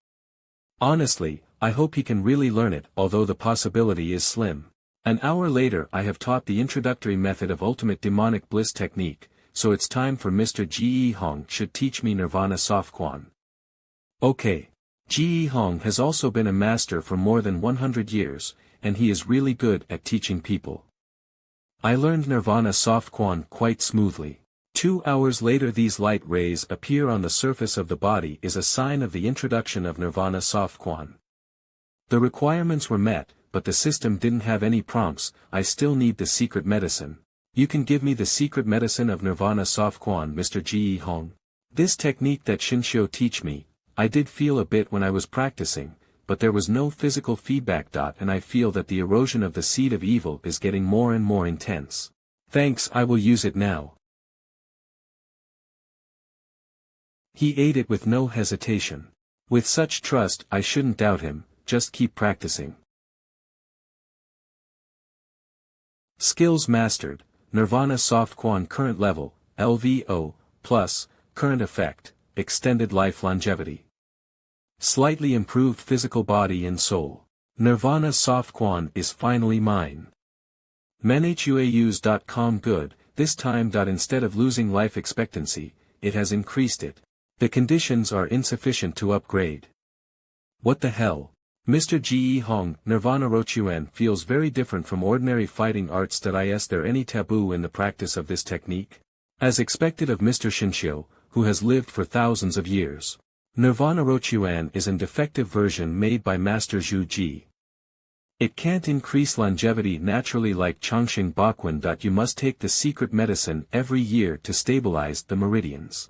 Honestly, I hope he can really learn it, although the possibility is slim. An hour later I have taught the introductory method of ultimate demonic bliss technique, so it's time for Mr. Ji Hong should teach me Nirvana Soft Quan. Okay. Ji Hong has also been a master for more than 100 years, and he is really good at teaching people. I learned Nirvana Soft Quan quite smoothly. 2 hours later these light rays appear on the surface of the body is a sign of the introduction of Nirvana Soft Quan. The requirements were met, but the system didn't have any prompts. I still need the secret medicine. You can give me the secret medicine of Nirvana Soft Quan, Mr. Ji Hong. This technique that Xinxiu teach me, I did feel a bit when I was practicing, but there was no physical feedback. And I feel that the erosion of the seed of evil is getting more and more intense. Thanks, I will use it now. He ate it with no hesitation. With such trust I shouldn't doubt him, just keep practicing. Skills mastered, Nirvana Soft Quan current level, LVO, plus, current effect, extended life longevity. Slightly improved physical body and soul. Nirvana Soft Quan is finally mine. menhuaus.com good, this time. Instead of losing life expectancy, it has increased it. The conditions are insufficient to upgrade. What the hell? Mr. Ji Hong, Nirvana Rochuan feels very different from ordinary fighting arts. Is there any taboo in the practice of this technique? As expected of Mr. Xinxiu, who has lived for thousands of years. Nirvana Rochuan is an defective version made by Master Zhu Ji. It can't increase longevity naturally like Chongqing Baquan. You must take the secret medicine every year to stabilize the meridians.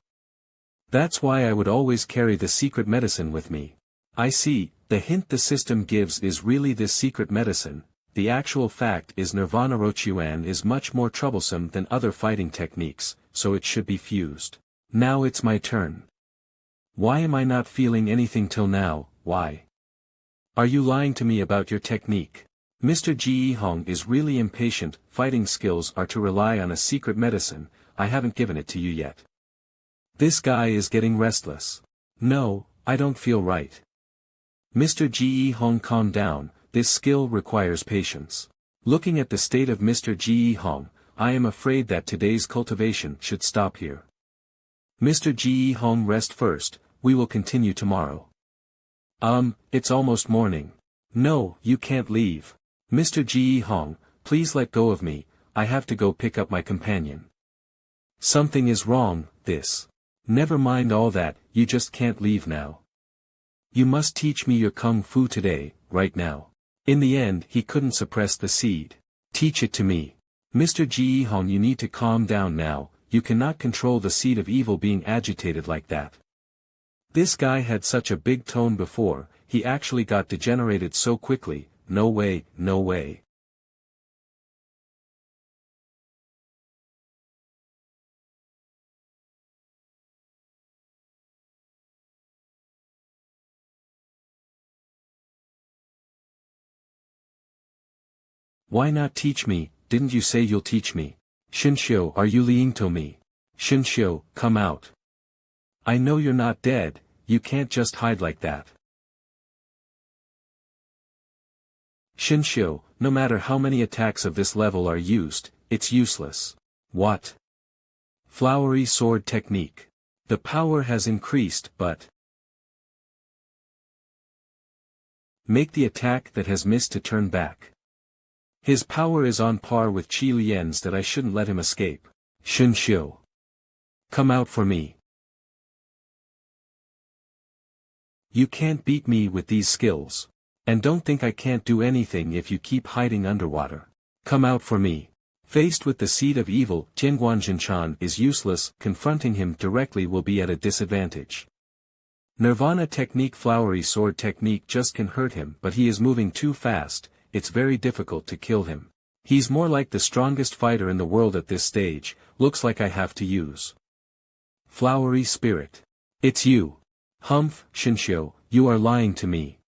That's why I would always carry the secret medicine with me. I see, the hint the system gives is really this secret medicine. The actual fact is Nirvana Rochuan is much more troublesome than other fighting techniques, so it should be fused. Now it's my turn. Why am I not feeling anything till now? Why? Are you lying to me about your technique? Mr. Ji Hong is really impatient. Fighting skills are to rely on a secret medicine. I haven't given it to you yet. This guy is getting restless. No, I don't feel right. Mr. Ji Hong, calm down, this skill requires patience. Looking at the state of Mr. Ji Hong, I am afraid that today's cultivation should stop here. Mr. Ji Hong, rest first, we will continue tomorrow. It's almost morning. No, you can't leave. Mr. Ji Hong, please let go of me, I have to go pick up my companion. Something is wrong, this. Never mind all that, you just can't leave now. You must teach me your kung fu today, right now. In the end he couldn't suppress the seed. Teach it to me. Mr. Ji Hong, you need to calm down now, you cannot control the seed of evil being agitated like that. This guy had such a big tone before, he actually got degenerated so quickly, no way, no way. Why not teach me? Didn't you say you'll teach me? Xinxiu, are you lying to me? Xinxiu, come out. I know you're not dead, you can't just hide like that. Xinxiu, no matter how many attacks of this level are used, it's useless. What? Flowery sword technique. The power has increased, but make the attack that has missed to turn back. His power is on par with Qi Lian's. That I shouldn't let him escape. Xinxiu, come out for me. You can't beat me with these skills. And don't think I can't do anything if you keep hiding underwater. Come out for me. Faced with the seed of evil, Jianguan Jinshan is useless. Confronting him directly will be at a disadvantage. Nirvana technique, flowery sword technique just can hurt him, but he is moving too fast. It's very difficult to kill him. He's more like the strongest fighter in the world at this stage. Looks like I have to use flowery spirit. It's you. Humph, Shinshio, you are lying to me.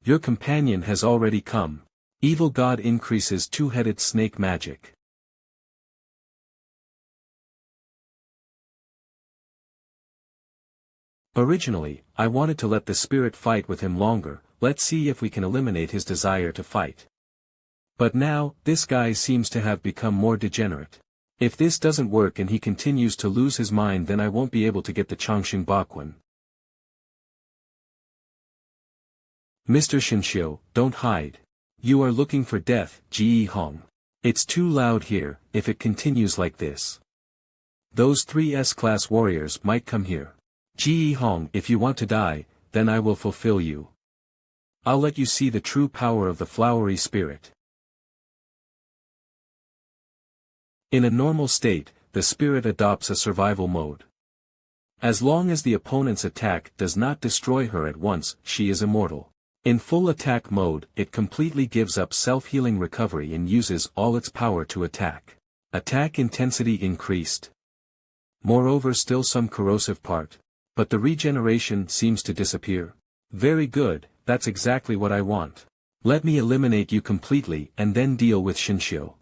Your companion has already come. Evil God increases two-headed snake magic. Originally, I wanted to let the spirit fight with him longer, let's see if we can eliminate his desire to fight. But now, this guy seems to have become more degenerate. If this doesn't work and he continues to lose his mind, then I won't be able to get the Changxing Bakuan. Mr. Shinshio, don't hide. You are looking for death, Ji Hong. It's too loud here, if it continues like this. Those 3 S-class warriors might come here. Ji Hong, if you want to die, then I will fulfill you. I'll let you see the true power of the flowery spirit. In a normal state, the spirit adopts a survival mode. As long as the opponent's attack does not destroy her at once, she is immortal. In full attack mode, it completely gives up self-healing recovery and uses all its power to attack. Attack intensity increased. Moreover, still some corrosive part. But the regeneration seems to disappear. Very good, that's exactly what I want. Let me eliminate you completely and then deal with Shinshio.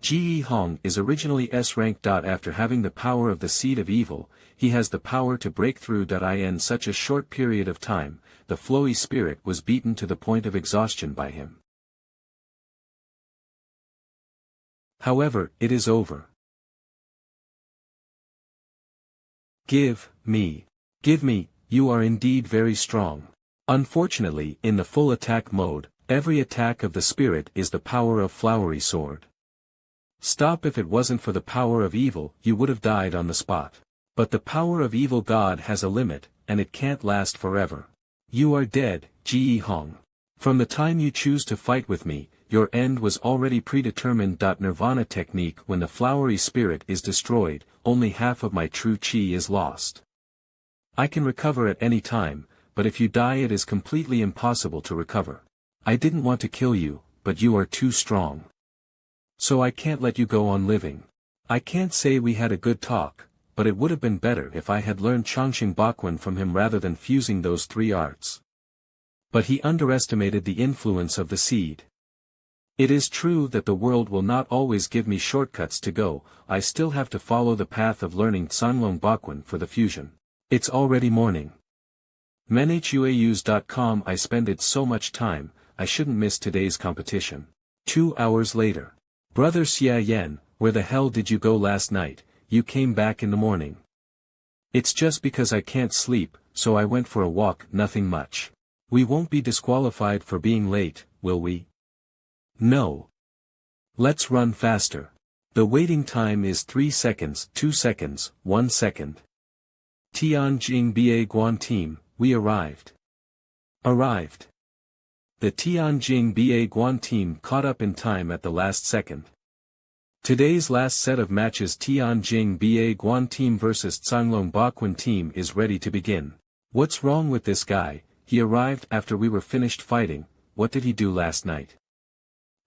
Ji Hong is originally S-rank. After having the power of the seed of evil, he has the power to break through. In such a short period of time, the flowy spirit was beaten to the point of exhaustion by him. However, it is over. Give me, you are indeed very strong. Unfortunately, in the full attack mode, every attack of the spirit is the power of flowery sword. Stop. If it wasn't for the power of evil, you would have died on the spot. But the power of evil God has a limit, and it can't last forever. You are dead, Ji Hong. From the time you choose to fight with me, your end was already predetermined. Nirvana technique. When the flowery spirit is destroyed, only half of my true chi is lost. I can recover at any time, but if you die it is completely impossible to recover. I didn't want to kill you, but you are too strong. So I can't let you go on living. I can't say we had a good talk, but it would have been better if I had learned Changxing Bakuan from him rather than fusing those 3 arts. But he underestimated the influence of the seed. It is true that the world will not always give me shortcuts to go, I still have to follow the path of learning Sanlong Bakuan for the fusion. It's already morning. menhuaus.com. I spended so much time, I shouldn't miss today's competition. 2 hours later. Brother Xie Yan, where the hell did you go last night? You came back in the morning. It's just because I can't sleep, so I went for a walk, nothing much. We won't be disqualified for being late, will we? No. Let's run faster. The waiting time is 3 seconds, 2 seconds, 1 second. Tianjin Ba Guan team, we arrived. Arrived. The Tianjin Ba Guan team caught up in time at the last second. Today's last set of matches, Tianjin Ba Guan team vs Sanlong Bakuan team, is ready to begin. What's wrong with this guy? He arrived after we were finished fighting. What did he do last night?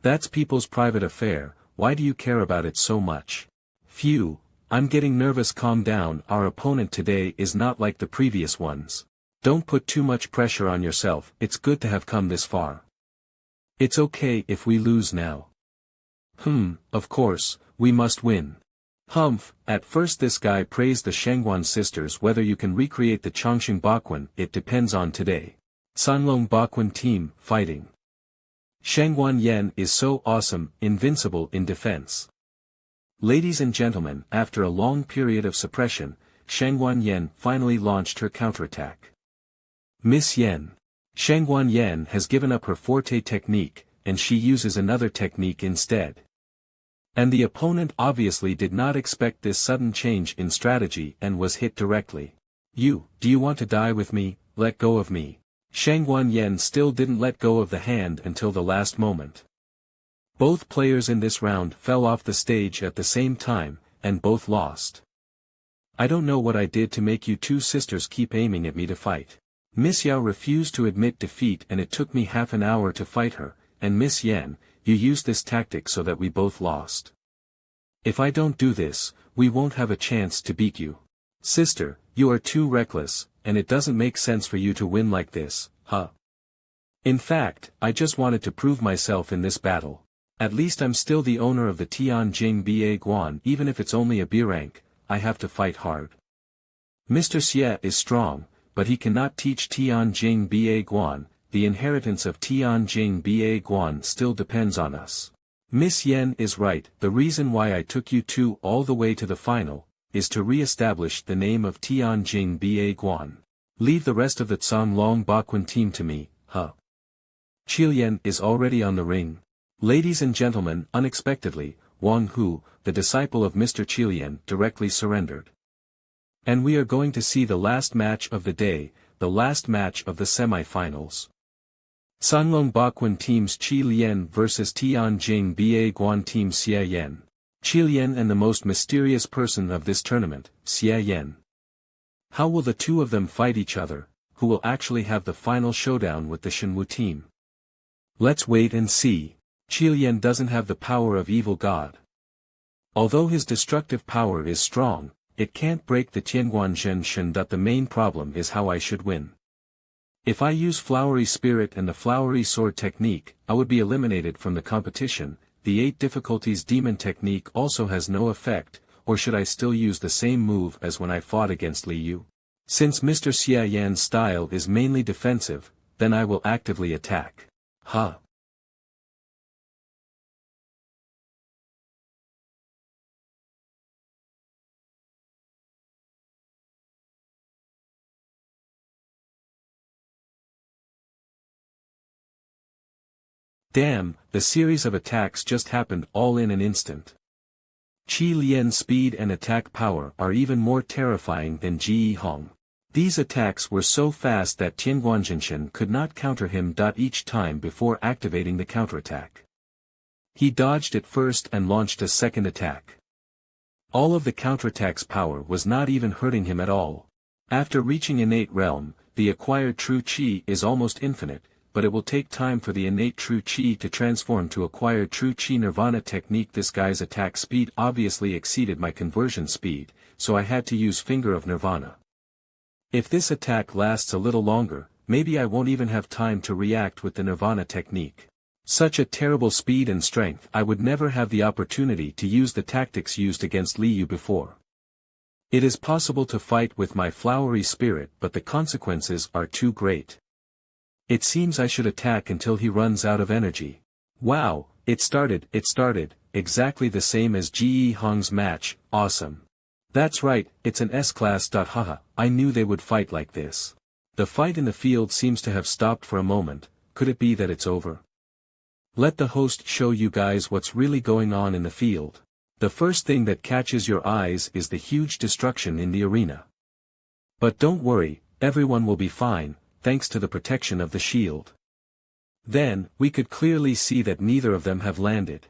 That's people's private affair, why do you care about it so much? Phew, I'm getting nervous. Calm down, our opponent today is not like the previous ones. Don't put too much pressure on yourself, it's good to have come this far. It's okay if we lose now. Of course, we must win. Humph, at first this guy praised the Shangguan sisters. Whether you can recreate the Changxing Bakuan, it depends on today. Sanlong Bakuan team, fighting. Shangguan Yan is so awesome, invincible in defense. Ladies and gentlemen, after a long period of suppression, Shangguan Yan finally launched her counterattack. Miss Yan. Shangguan Yan has given up her forte technique, and she uses another technique instead. And the opponent obviously did not expect this sudden change in strategy and was hit directly. Do you want to die with me? Let go of me. Shangguan Yan still didn't let go of the hand until the last moment. Both players in this round fell off the stage at the same time, and both lost. I don't know what I did to make you 2 sisters keep aiming at me to fight. Miss Yao refused to admit defeat and it took me half an hour to fight her, and Miss Yan, you used this tactic so that we both lost. If I don't do this, we won't have a chance to beat you. Sister, you are too reckless, and it doesn't make sense for you to win like this, huh? In fact, I just wanted to prove myself in this battle. At least I'm still the owner of the Tianjing Ba Guan. Even if it's only a B rank, I have to fight hard. Mr. Xie is strong, but he cannot teach Tianjing Ba Guan. The inheritance of Tianjing Ba Guan still depends on us. Miss Yan is right. The reason why I took you two all the way to the final, is to re-establish the name of Tianjing Ba Guan. Leave the rest of the Zhanglong Baquan team to me, huh? Qilian is already on the ring. Ladies and gentlemen, unexpectedly, Wang Hu, the disciple of Mr. Qilian, directly surrendered. And we are going to see the last match of the day, the last match of the semi-finals. Zhanglong Baquan teams Qilian vs Tianjing Ba Guan team Xie Yan. Qilian and the most mysterious person of this tournament, Xie Yan. How will the two of them fight each other? Who will actually have the final showdown with the Shinu team? Let's wait and see. Qilian doesn't have the power of evil god. Although his destructive power is strong, it can't break the Tianguanzhen Shen. The main problem is how I should win. If I use Flowery Spirit and the Flowery Sword technique, I would be eliminated from the competition. The 8 difficulties demon technique also has no effect, or should I still use the same move as when I fought against Li Yu? Since Mr. Xie Yan's style is mainly defensive, then I will actively attack. Huh. Damn, the series of attacks just happened all in an instant. Qi Lian's speed and attack power are even more terrifying than Ji Hong. These attacks were so fast that Tianguanzhen could not counter him. Each time before activating the counterattack. He dodged it first and launched a second attack. All of the counterattack's power was not even hurting him at all. After reaching innate realm, the acquired true Qi is almost infinite, but it will take time for the innate true Qi to transform to acquired true Qi Nirvana technique. This guy's attack speed obviously exceeded my conversion speed, so I had to use Finger of Nirvana. If this attack lasts a little longer, maybe I won't even have time to react with the Nirvana technique. Such a terrible speed and strength. I would never have the opportunity to use the tactics used against Li Yu before. It is possible to fight with my Flowery Spirit, but the consequences are too great. It seems I should attack until he runs out of energy. Wow, it started, exactly the same as Ji Hong's match. Awesome. That's right, it's an S-class. Haha, I knew they would fight like this. The fight in the field seems to have stopped for a moment. Could it be that it's over? Let the host show you guys what's really going on in the field. The first thing that catches your eyes is the huge destruction in the arena. But don't worry, everyone will be fine, thanks to the protection of the shield. Then, we could clearly see that neither of them have landed.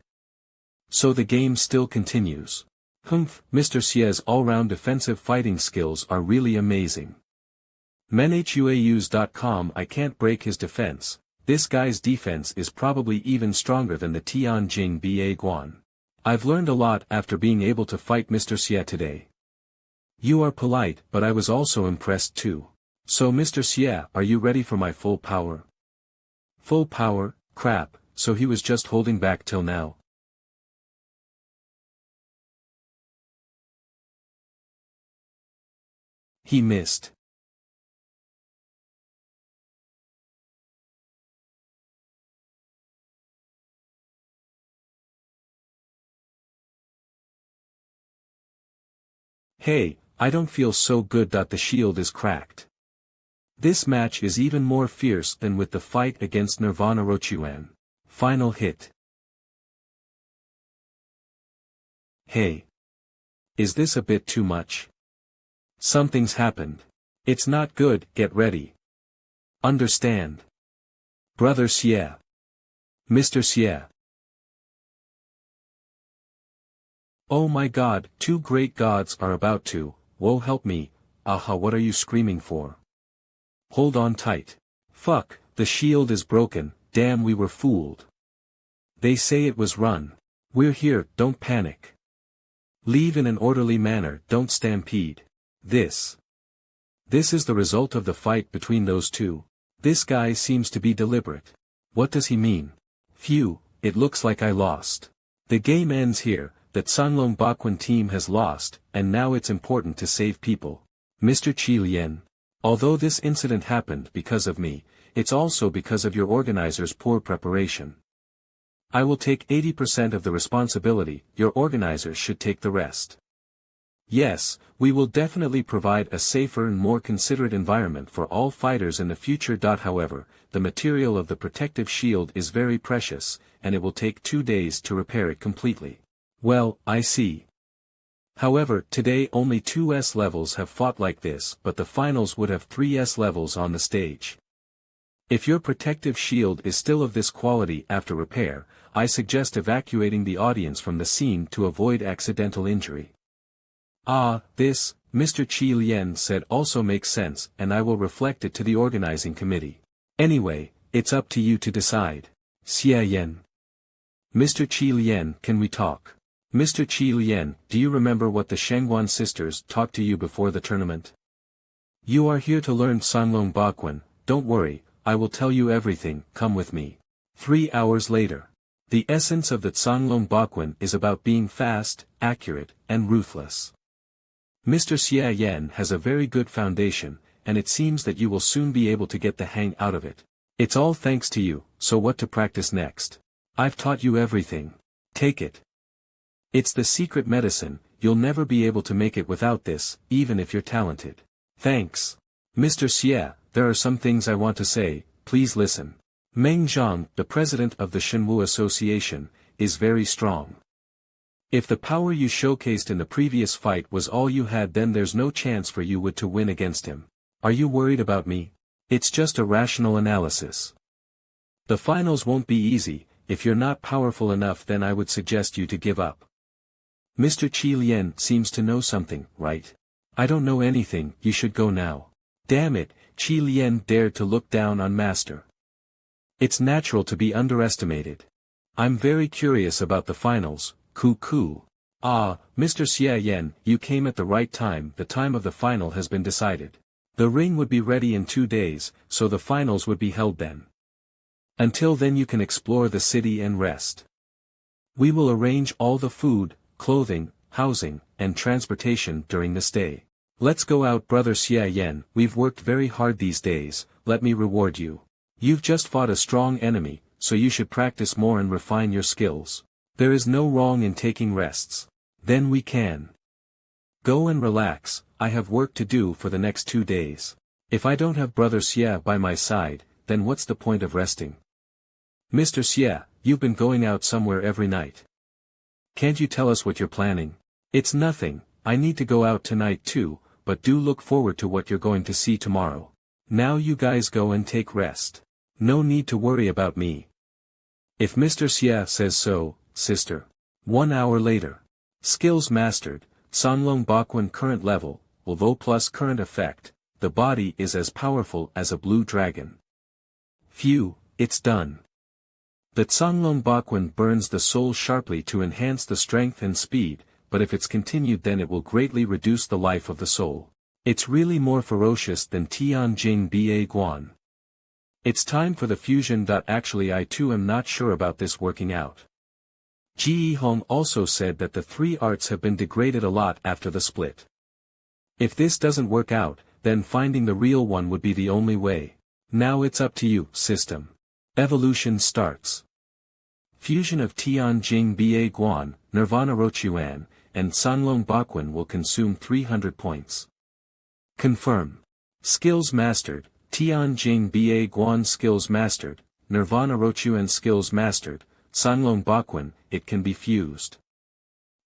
So the game still continues. Mr. Xie's all-round defensive fighting skills are really amazing. menhuaus.com. I can't break his defense. This guy's defense is probably even stronger than the Tianjing Ba Guan. I've learned a lot after being able to fight Mr. Xie today. You are polite, but I was also impressed too. So Mr. Xie, are you ready for my full power? Full power? Crap, so he was just holding back till now. He missed. Hey, I don't feel so good. The shield is cracked. This match is even more fierce than with the fight against Nirvana Rochuan. Final hit. Hey. Is this a bit too much? Something's happened. It's not good. Get ready. Understand. Brother Xie. Mr. Xie. Oh my god, two great gods are about to, woe help me, aha, what are you screaming for? Hold on tight. Fuck, the shield is broken, damn we were fooled. They say it was run. We're here, don't panic. Leave in an orderly manner, don't stampede. This is the result of the fight between those two. This guy seems to be deliberate. What does he mean? Phew, it looks like I lost. The game ends here, that Sanlong Bakwan team has lost, and now it's important to save people. Mr. Qi Lian. Although this incident happened because of me, it's also because of your organizers' poor preparation. I will take 80% of the responsibility, your organizers should take the rest. Yes, we will definitely provide a safer and more considerate environment for all fighters in the future. However, the material of the protective shield is very precious, and it will take 2 days to repair it completely. Well, I see. However, today only 2 S levels have fought like this, but the finals would have 3 S levels on the stage. If your protective shield is still of this quality after repair, I suggest evacuating the audience from the scene to avoid accidental injury. Ah, this, Mr. Qi Lian said also makes sense, and I will reflect it to the organizing committee. Anyway, it's up to you to decide. Xie Yan. Mr. Qi Lian, can we talk? Mr. Qi Lian, do you remember what the Shengguan sisters taught to you before the tournament? You are here to learn Sanlong Bakwan, don't worry, I will tell you everything, come with me. 3 hours later. The essence of the Sanlong Bakwan is about being fast, accurate, and ruthless. Mr. Xie Yan has a very good foundation, and it seems that you will soon be able to get the hang out of it. It's all thanks to you, so what to practice next? I've taught you everything. Take it. It's the secret medicine, you'll never be able to make it without this, even if you're talented. Thanks. Mr. Xie, there are some things I want to say, please listen. Meng Zhang, the president of the Shenwu Association, is very strong. If the power you showcased in the previous fight was all you had, then there's no chance for you to win against him. Are you worried about me? It's just a rational analysis. The finals won't be easy, if you're not powerful enough then I would suggest you to give up. Mr. Qi Lian seems to know something, right? I don't know anything, you should go now. Damn it, Qi Lian dared to look down on Master. It's natural to be underestimated. I'm very curious about the finals. Cuckoo. Ah, Mr. Xie Yan, you came at the right time, the time of the final has been decided. The ring would be ready in 2 days, so the finals would be held then. Until then you can explore the city and rest. We will arrange all the food, clothing, housing, and transportation during the stay. Let's go out, brother Xie Yan, we've worked very hard these days, let me reward you. You've just fought a strong enemy, so you should practice more and refine your skills. There is no wrong in taking rests. Then we can go and relax, I have work to do for the next 2 days. If I don't have brother Xie by my side, then what's the point of resting? Mr. Xie, you've been going out somewhere every night. Can't you tell us what you're planning? It's nothing, I need to go out tonight too, but do look forward to what you're going to see tomorrow. Now you guys go and take rest. No need to worry about me. If Mr. Xie says so, sister. 1 hour later. Skills mastered, Sanlong Bakwan current level, although plus current effect, the body is as powerful as a blue dragon. Phew, it's done. The Sanlong Bakwan burns the soul sharply to enhance the strength and speed, but if it's continued then it will greatly reduce the life of the soul. It's really more ferocious than Tianjing Ba Guan. It's time for the fusion. Actually I too am not sure about this working out. Ji Hong also said that the 3 arts have been degraded a lot after the split. If this doesn't work out, then finding the real one would be the only way. Now it's up to you, system. Evolution starts. Fusion of Tianjing Ba Guan, Nirvana Rochuan, and Sanlong Bakwan will consume 300 points. Confirm. Skills mastered, Tianjing Ba Guan skills mastered, Nirvana Rochuan skills mastered, Sanlong Bakwan, it can be fused.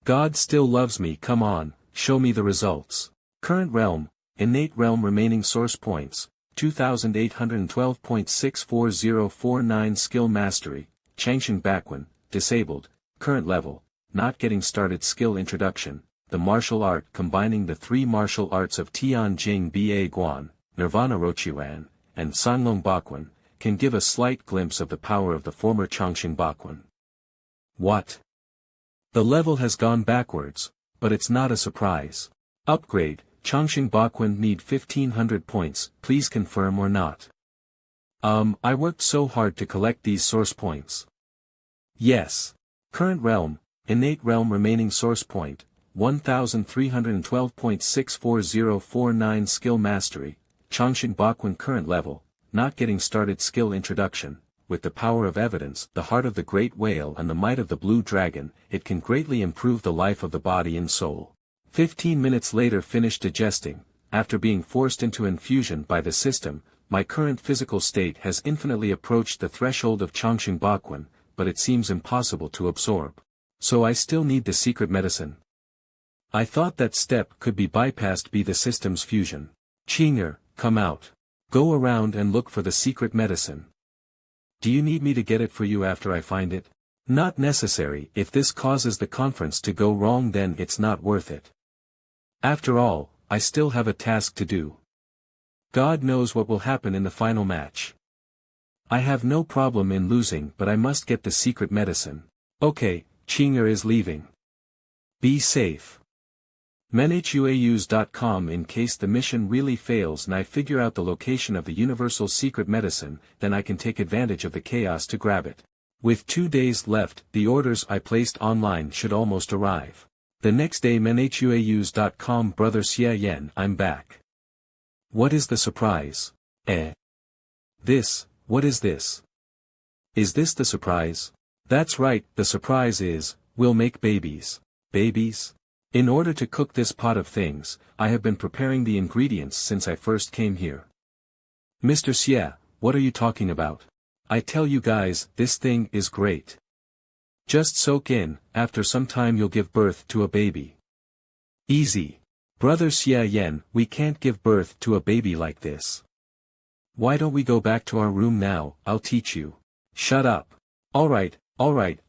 God still loves me, come on, show me the results. Current realm, innate realm remaining source points, 2812.64049 skill mastery, Changsheng Bakwan, disabled, current level, not getting started skill introduction, the martial art combining the 3 martial arts of Tianjing Ba Guan, Nirvana Rochuan, and Sanlong Bakwan, can give a slight glimpse of the power of the former Chongqing Bakwan. What? The level has gone backwards, but it's not a surprise. Upgrade, Chongqing Bakwan need 1500 points, please confirm or not. I worked so hard to collect these source points. Yes. Current realm, innate realm remaining source point, 1312.64049 skill mastery, Chongqing Bakwan current level, not getting started skill introduction, with the power of evidence, the heart of the great whale and the might of the blue dragon, it can greatly improve the life of the body and soul. 15 minutes later finished digesting, after being forced into infusion by the system, my current physical state has infinitely approached the threshold of Chongqing Bakwan, but it seems impossible to absorb. So I still need the secret medicine. I thought that step could be bypassed by the system's fusion. Qing'er, come out. Go around and look for the secret medicine. Do you need me to get it for you after I find it? Not necessary. If this causes the conference to go wrong, then it's not worth it. After all, I still have a task to do. God knows what will happen in the final match. I have no problem in losing, but I must get the secret medicine. Okay, Qing'er is leaving. Be safe. menhuaus.com. In case the mission really fails and I figure out the location of the universal secret medicine, then I can take advantage of the chaos to grab it. With 2 days left, the orders I placed online should almost arrive. The next day, menhuaus.com. Brother Xie Yan, I'm back. What is the surprise? What is this? Is this the surprise? That's right, the surprise is, we'll make babies. Babies? In order to cook this pot of things, I have been preparing the ingredients since I first came here. Mr. Xie, what are you talking about? I tell you guys, this thing is great. Just soak in, after some time you'll give birth to a baby. Easy. Brother Xie Yan, we can't give birth to a baby like this. Why don't we go back to our room now? I'll teach you. Shut up. Alright,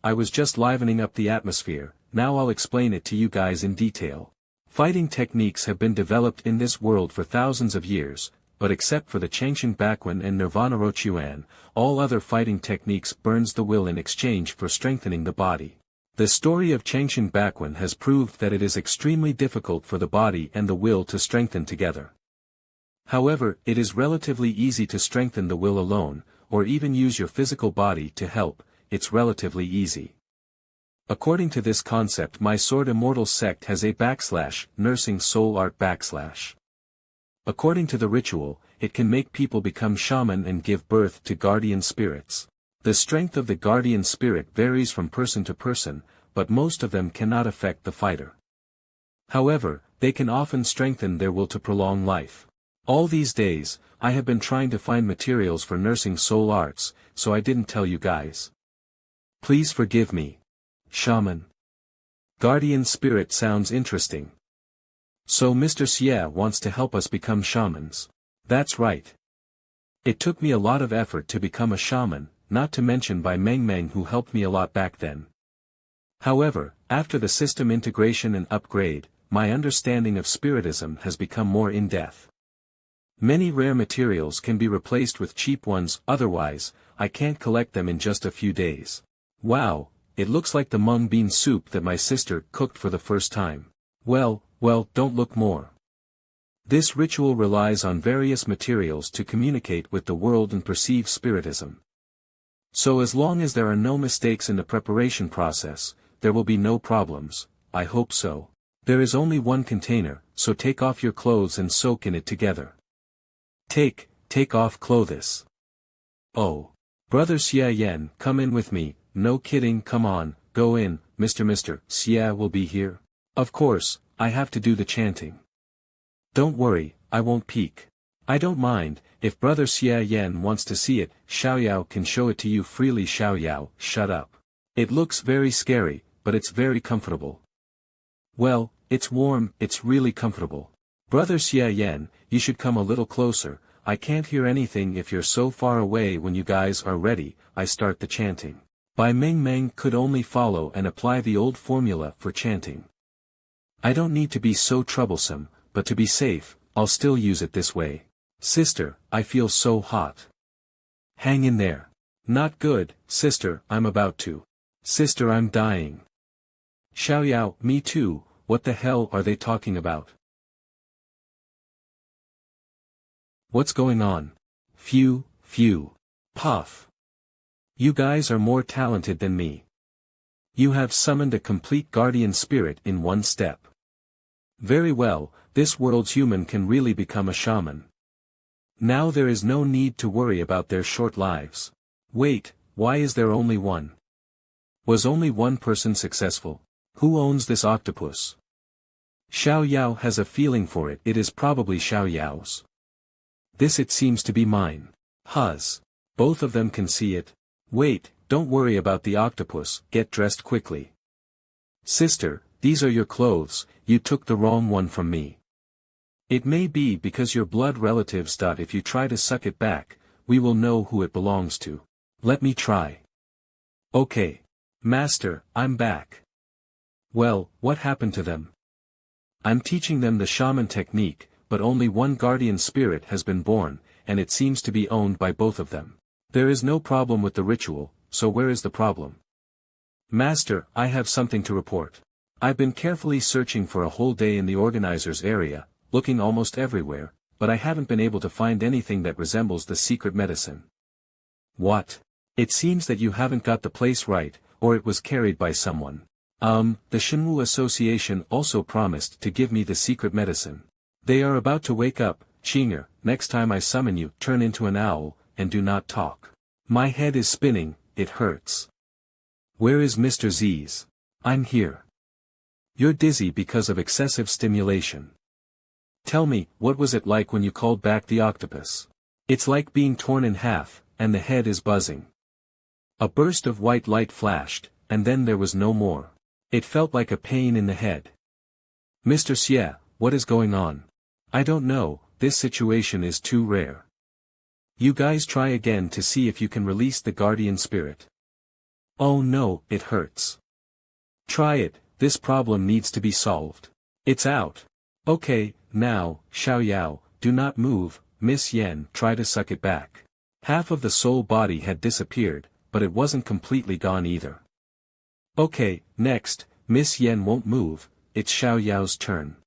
I was just livening up the atmosphere, now I'll explain it to you guys in detail. Fighting techniques have been developed in this world for thousands of years, but except for the Chongqing Bakwan and Nirvana Rochuan, all other fighting techniques burns the will in exchange for strengthening the body. The story of Chongqing Bakwan has proved that it is extremely difficult for the body and the will to strengthen together. However, it is relatively easy to strengthen the will alone, or even use your physical body to help, it's relatively easy. According to this concept, my Sword Immortal sect has a / nursing soul art /. According to the ritual, it can make people become shaman and give birth to guardian spirits. The strength of the guardian spirit varies from person to person, but most of them cannot affect the fighter. However, they can often strengthen their will to prolong life. All these days, I have been trying to find materials for nursing soul arts, so I didn't tell you guys. Please forgive me. Shaman. Guardian spirit sounds interesting. So Mr. Xie wants to help us become shamans. That's right. It took me a lot of effort to become a shaman, not to mention by Meng who helped me a lot back then. However, after the system integration and upgrade, my understanding of spiritism has become more in-depth. Many rare materials can be replaced with cheap ones, otherwise, I can't collect them in just a few days. Wow, it looks like the mung bean soup that my sister cooked for the first time. Well, don't look more. This ritual relies on various materials to communicate with the world and perceive spiritism. So as long as there are no mistakes in the preparation process, there will be no problems, I hope so. There is only one container, so take off your clothes and soak in it together. Take off clothes. Oh. Brother Xie Yan, come in with me, no kidding, come on, go in, Mr. Xie will be here. Of course, I have to do the chanting. Don't worry, I won't peek. I don't mind, if Brother Xie Yan wants to see it, Xiaoyao can show it to you freely. Xiaoyao, shut up. It looks very scary, but it's very comfortable. Well, it's warm, it's really comfortable. Brother Xie Yan, you should come a little closer, I can't hear anything if you're so far away. When you guys are ready, I start the chanting. Bai Meng could only follow and apply the old formula for chanting. I don't need to be so troublesome, but to be safe, I'll still use it this way. Sister, I feel so hot. Hang in there. Not good, sister, I'm about to. Sister, I'm dying. Xiaoyao, me too, what the hell are they talking about? What's going on? Phew, phew. Puff. You guys are more talented than me. You have summoned a complete guardian spirit in one step. Very well, this world's human can really become a shaman. Now there is no need to worry about their short lives. Wait, why is there only one? Was only one person successful? Who owns this octopus? Xiaoyao has a feeling for it. It is probably Xiaoyao's. This it seems to be mine. Huz. Both of them can see it. Wait, don't worry about the octopus, get dressed quickly. Sister, these are your clothes, you took the wrong one from me. It may be because you're blood relatives. If you try to suck it back, we will know who it belongs to. Let me try. Okay. Master, I'm back. Well, what happened to them? I'm teaching them the shaman technique, but only one guardian spirit has been born, and it seems to be owned by both of them. There is no problem with the ritual, so where is the problem? Master, I have something to report. I've been carefully searching for a whole day in the organizer's area, looking almost everywhere, but I haven't been able to find anything that resembles the secret medicine. What? It seems that you haven't got the place right, or it was carried by someone. The Shinu Association also promised to give me the secret medicine. They are about to wake up, Qinger, next time I summon you, turn into an owl, and do not talk. My head is spinning, it hurts. Where is Mr. Z's? I'm here. You're dizzy because of excessive stimulation. Tell me, what was it like when you called back the octopus? It's like being torn in half, and the head is buzzing. A burst of white light flashed, and then there was no more. It felt like a pain in the head. Mr. Xie, what is going on? I don't know, this situation is too rare. You guys try again to see if you can release the guardian spirit. Oh no, it hurts. Try it, this problem needs to be solved. It's out. Okay, now, Xiaoyao, do not move, Miss Yen, try to suck it back. Half of the soul body had disappeared, but it wasn't completely gone either. Okay, next, Miss Yen won't move, it's Xiaoyao's turn.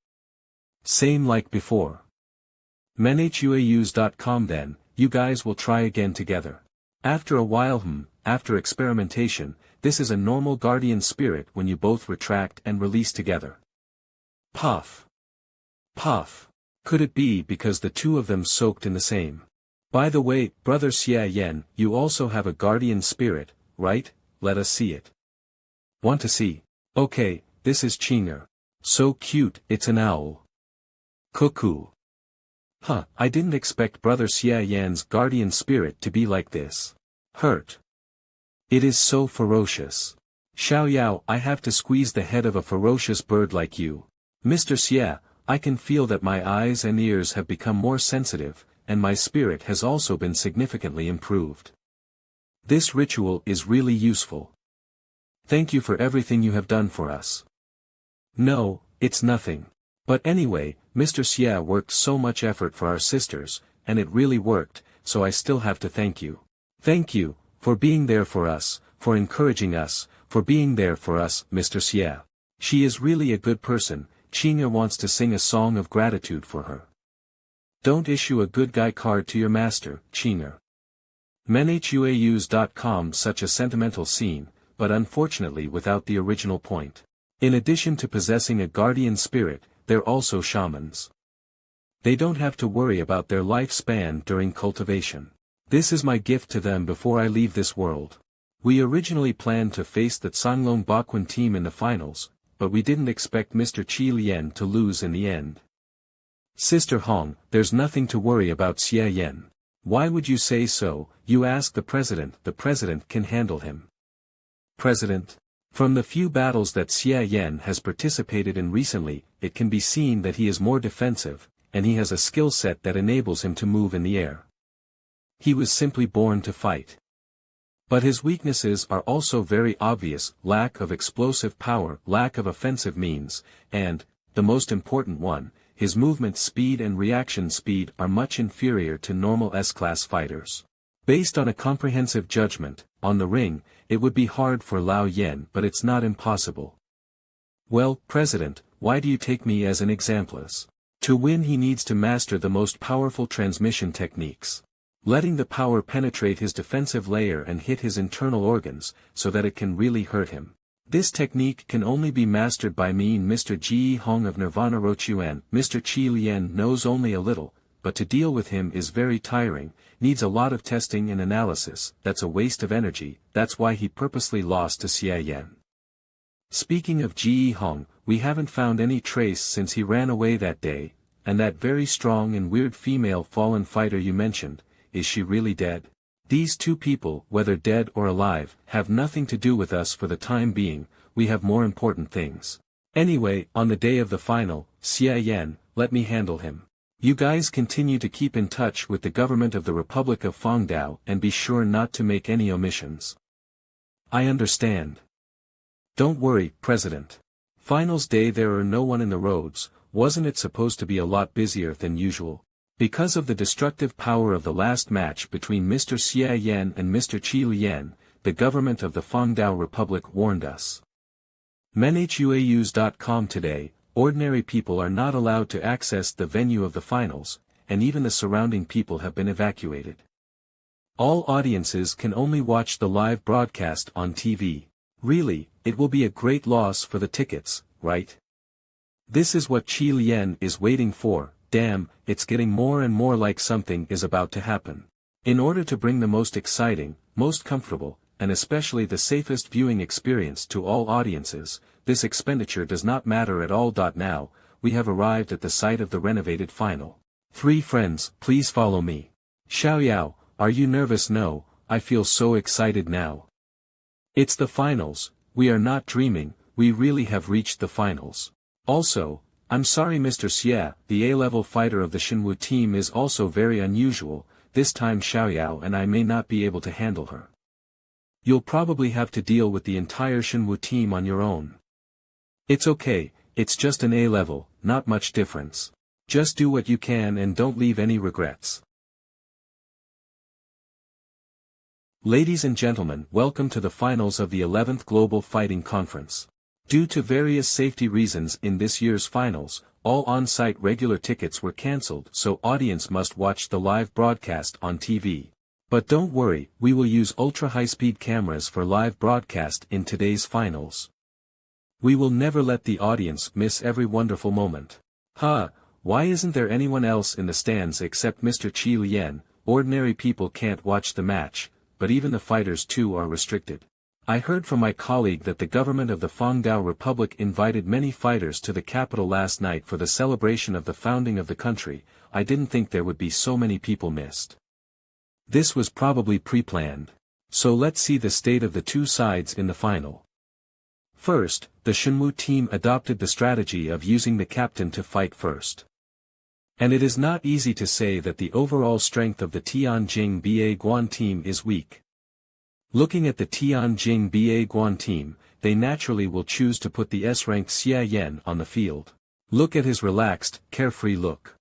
Same like before. Manliest.com then, you guys will try again together. After a while after experimentation, this is a normal guardian spirit when you both retract and release together. Puff. Puff. Could it be because the two of them soaked in the same? By the way, brother Xie Yen, you also have a guardian spirit, right? Let us see it. Want to see? Okay, this is Qinger. So cute, it's an owl. Cuckoo. Huh, I didn't expect brother Xie Yan's guardian spirit to be like this. Hurt. It is so ferocious. Xiaoyao, I have to squeeze the head of a ferocious bird like you. Mr. Xie, I can feel that my eyes and ears have become more sensitive, and my spirit has also been significantly improved. This ritual is really useful. Thank you for everything you have done for us. No, it's nothing. But anyway, Mr. Xie worked so much effort for our sisters, and it really worked, so I still have to thank you. Thank you, for being there for us, for encouraging us, for being there for us, Mr. Xie. She is really a good person, Qinger wants to sing a song of gratitude for her. Don't issue a good guy card to your master, Qinger. Manliest.com such a sentimental scene, but unfortunately without the original point. In addition to possessing a guardian spirit, they're also shamans. They don't have to worry about their lifespan during cultivation. This is my gift to them before I leave this world. We originally planned to face the Canlong Baquan team in the finals, but we didn't expect Mr. Qi Lian to lose in the end. Sister Hong, there's nothing to worry about Xie Yan. Why would you say so? You ask the president can handle him. President? From the few battles that Xie Yan has participated in recently, it can be seen that he is more defensive, and he has a skill set that enables him to move in the air. He was simply born to fight. But his weaknesses are also very obvious: lack of explosive power, lack of offensive means, and, the most important one, his movement speed and reaction speed are much inferior to normal S-class fighters. Based on a comprehensive judgment, on the ring, it would be hard for Lao Yen, but it's not impossible. Well, President, why do you take me as an exemplar? To win he needs to master the most powerful transmission techniques. Letting the power penetrate his defensive layer and hit his internal organs, so that it can really hurt him. This technique can only be mastered by me and Mr. Ji Hong of Nirvana Rochuan. Mr. Qi Lian knows only a little, but to deal with him is very tiring, needs a lot of testing and analysis. That's a waste of energy. That's why he purposely lost to Xie Yan. Speaking of Ji Hong, we haven't found any trace since he ran away that day, and that very strong and weird female fallen fighter you mentioned, is she really dead? These two people, whether dead or alive, have nothing to do with us for the time being. We have more important things. Anyway, on the day of the final, Xie Yan, let me handle him. You guys continue to keep in touch with the government of the Republic of Fangdao and be sure not to make any omissions. I understand. Don't worry, President. Finals day there are no one in the roads. Wasn't it supposed to be a lot busier than usual? Because of the destructive power of the last match between Mr. Xie Yan and Mr. Qi Lian, the government of the Fangdao Republic warned us. MenHuaus.com today, ordinary people are not allowed to access the venue of the finals, and even the surrounding people have been evacuated. All audiences can only watch the live broadcast on TV. Really, it will be a great loss for the tickets, right? This is what Qi Lian is waiting for. Damn, it's getting more and more like something is about to happen. In order to bring the most exciting, most comfortable, and especially the safest viewing experience to all audiences, this expenditure does not matter at all. Now, we have arrived at the site of the renovated final. 3 friends, please follow me. Xiaoyao, are you nervous? No, I feel so excited now. It's the finals, we are not dreaming, we really have reached the finals. Also, I'm sorry Mr. Xie, the A-level fighter of the Shinu team is also very unusual. This time Xiaoyao and I may not be able to handle her. You'll probably have to deal with the entire Shinu team on your own. It's okay, it's just an A-level, not much difference. Just do what you can and don't leave any regrets. Ladies and gentlemen, welcome to the finals of the 11th Global Fighting Conference. Due to various safety reasons in this year's finals, all on-site regular tickets were cancelled, so audience must watch the live broadcast on TV. But don't worry, we will use ultra-high-speed cameras for live broadcast in today's finals. We will never let the audience miss every wonderful moment. Why isn't there anyone else in the stands except Mr. Qi Lian? Ordinary people can't watch the match, but even the fighters too are restricted. I heard from my colleague that the government of the Fangdao Republic invited many fighters to the capital last night for the celebration of the founding of the country. I didn't think there would be so many people missed. This was probably pre-planned. So let's see the state of the two sides in the final. First, the Shinu team adopted the strategy of using the captain to fight first. And it is not easy to say that the overall strength of the Tianjin Ba Guan team is weak. Looking at the Tianjin Ba Guan team, they naturally will choose to put the S-ranked Xie Yan on the field. Look at his relaxed, carefree look.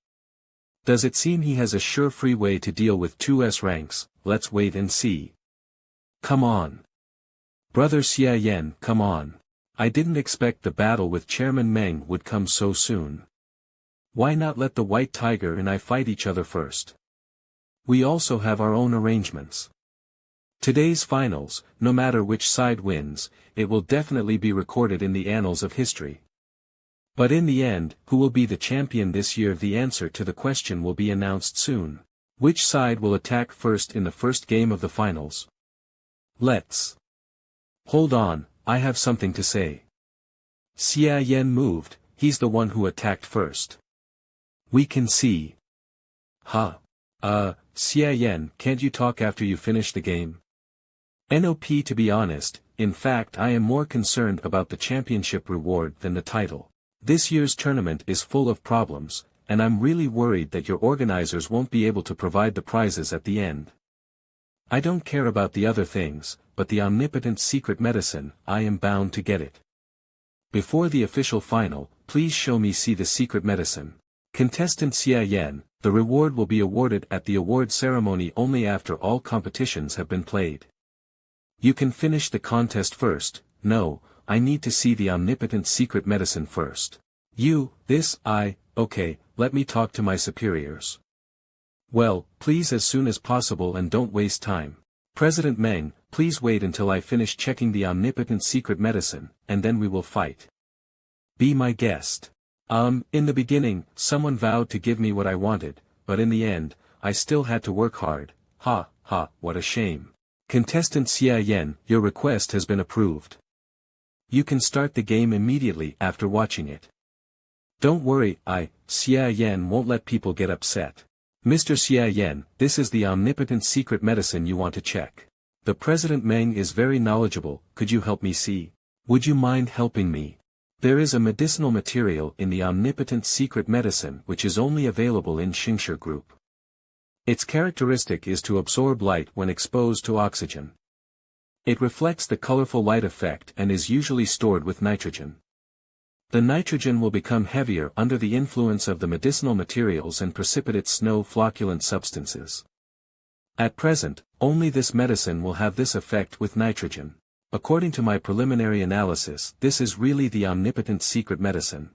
Does it seem he has a sure-free way to deal with 2 S-ranks? Let's wait and see. Come on. Brother Xie Yan, come on. I didn't expect the battle with Chairman Meng would come so soon. Why not let the White Tiger and I fight each other first? We also have our own arrangements. Today's finals, no matter which side wins, it will definitely be recorded in the annals of history. But in the end, who will be the champion this year? The answer to the question will be announced soon. Which side will attack first in the first game of the finals? Let's. Hold on, I have something to say. Xie Yan moved, he's the one who attacked first. We can see. Xie Yan, can't you talk after you finish the game? NOP, to be honest, in fact I am more concerned about the championship reward than the title. This year's tournament is full of problems, and I'm really worried that your organizers won't be able to provide the prizes at the end. I don't care about the other things, but the omnipotent secret medicine, I am bound to get it. Before the official final, please show me the secret medicine. Contestant Xie Yan, the reward will be awarded at the award ceremony only after all competitions have been played. You can finish the contest first. No, I need to see the omnipotent secret medicine first. Okay, let me talk to my superiors. Well, please as soon as possible and don't waste time. President Meng, please wait until I finish checking the omnipotent secret medicine, and then we will fight. Be my guest. In the beginning, someone vowed to give me what I wanted, but in the end, I still had to work hard. Ha, what a shame. Contestant Xie Yan, your request has been approved. You can start the game immediately after watching it. Don't worry, Xie Yan won't let people get upset. Mr. Xie Yan, this is the omnipotent secret medicine you want to check. The President Meng is very knowledgeable, could you help me see? Would you mind helping me? There is a medicinal material in the omnipotent secret medicine which is only available in Xingshi group. Its characteristic is to absorb light when exposed to oxygen. It reflects the colorful light effect and is usually stored with nitrogen. The nitrogen will become heavier under the influence of the medicinal materials and precipitate snow flocculent substances. At present, only this medicine will have this effect with nitrogen. According to my preliminary analysis, this is really the omnipotent secret medicine.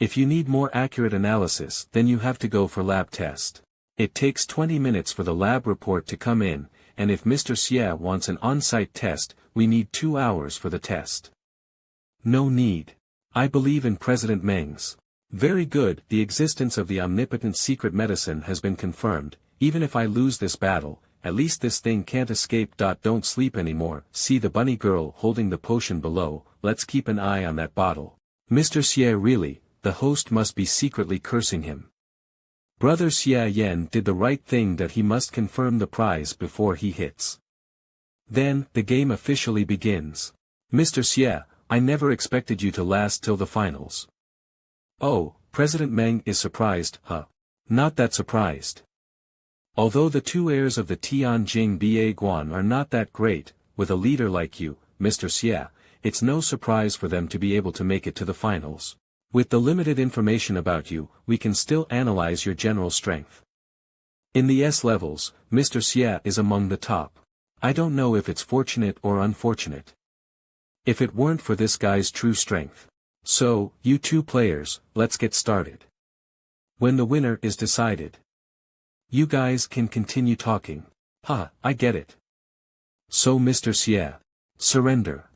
If you need more accurate analysis, then you have to go for lab test. It takes 20 minutes for the lab report to come in, and if Mr. Xie wants an on-site test, we need 2 hours for the test. No need. I believe in President Meng's. Very good, the existence of the omnipotent secret medicine has been confirmed. Even if I lose this battle, at least this thing can't escape. Don't sleep anymore. See the bunny girl holding the potion below, let's keep an eye on that bottle. Mr. Xie really, the host must be secretly cursing him. Brother Xie Yan did the right thing that he must confirm the prize before he hits. Then, the game officially begins. Mr. Xie, I never expected you to last till the finals. Oh, President Meng is surprised, huh? Not that surprised. Although the two heirs of the Tianjing Ba Guan are not that great, with a leader like you, Mr. Xie, it's no surprise for them to be able to make it to the finals. With the limited information about you, we can still analyze your general strength. In the S levels, Mr. Xie is among the top. I don't know if it's fortunate or unfortunate. If it weren't for this guy's true strength. So, you two players, let's get started. When the winner is decided, you guys can continue talking. I get it. So Mr. Xie, surrender.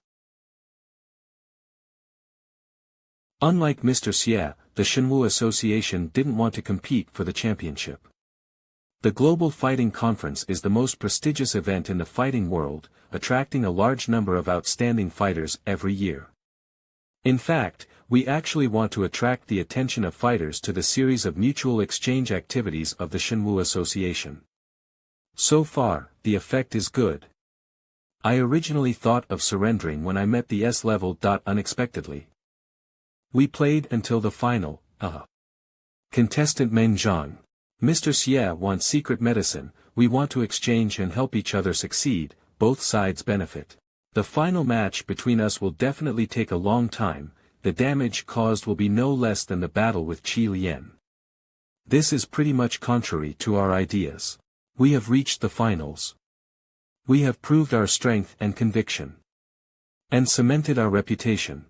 Unlike Mr. Xie, the Xinwu Association didn't want to compete for the championship. The Global Fighting Conference is the most prestigious event in the fighting world, attracting a large number of outstanding fighters every year. In fact, we actually want to attract the attention of fighters to the series of mutual exchange activities of the Xinwu Association. So far, the effect is good. I originally thought of surrendering when I met the S level. Unexpectedly. We played until the final. Contestant Meng Zhang. Mr. Xie wants secret medicine, we want to exchange and help each other succeed, both sides benefit. The final match between us will definitely take a long time, the damage caused will be no less than the battle with Qi Lian. This is pretty much contrary to our ideas. We have reached the finals. We have proved our strength and conviction. And cemented our reputation.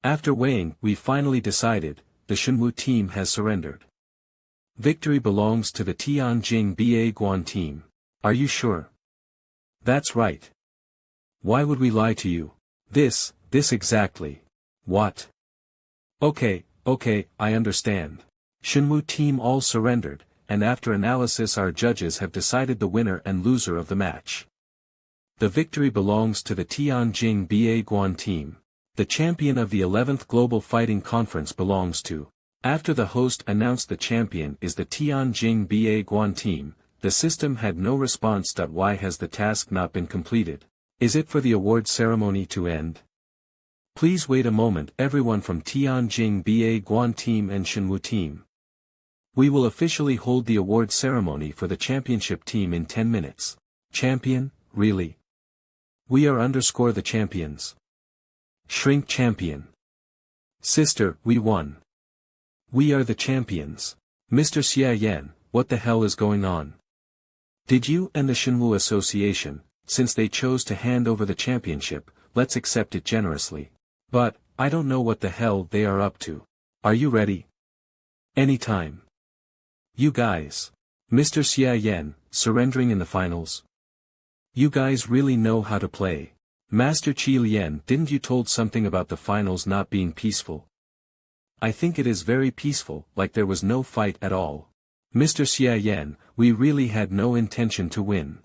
After weighing, we finally decided, the Shinu team has surrendered. Victory belongs to the Tianjing Ba Guan team. Are you sure? That's right. Why would we lie to you? This exactly. What? Okay, I understand. Xinwu team all surrendered, and after analysis our judges have decided the winner and loser of the match. The victory belongs to the Tianjing Ba Guan team. The champion of the 11th Global Fighting Conference belongs to. After the host announced the champion is the Tianjing Ba Guan team, the system had no response. Why has the task not been completed? Is it for the award ceremony to end? Please wait a moment, everyone from Tianjing Ba Guan team and Xinwu team. We will officially hold the award ceremony for the championship team in 10 minutes. Champion, really? We are _ the champions. Shrink champion. Sister, we won. We are the champions. Mr. Xie Yan, what the hell is going on? Did you and the Xinwu Association, since they chose to hand over the championship, let's accept it generously. But, I don't know what the hell they are up to. Are you ready? Anytime. You guys. Mr. Xie Yan, surrendering in the finals? You guys really know how to play. Master Qi Lian, didn't you told something about the finals not being peaceful? I think it is very peaceful, like there was no fight at all. Mr. Xie Yan, we really had no intention to win.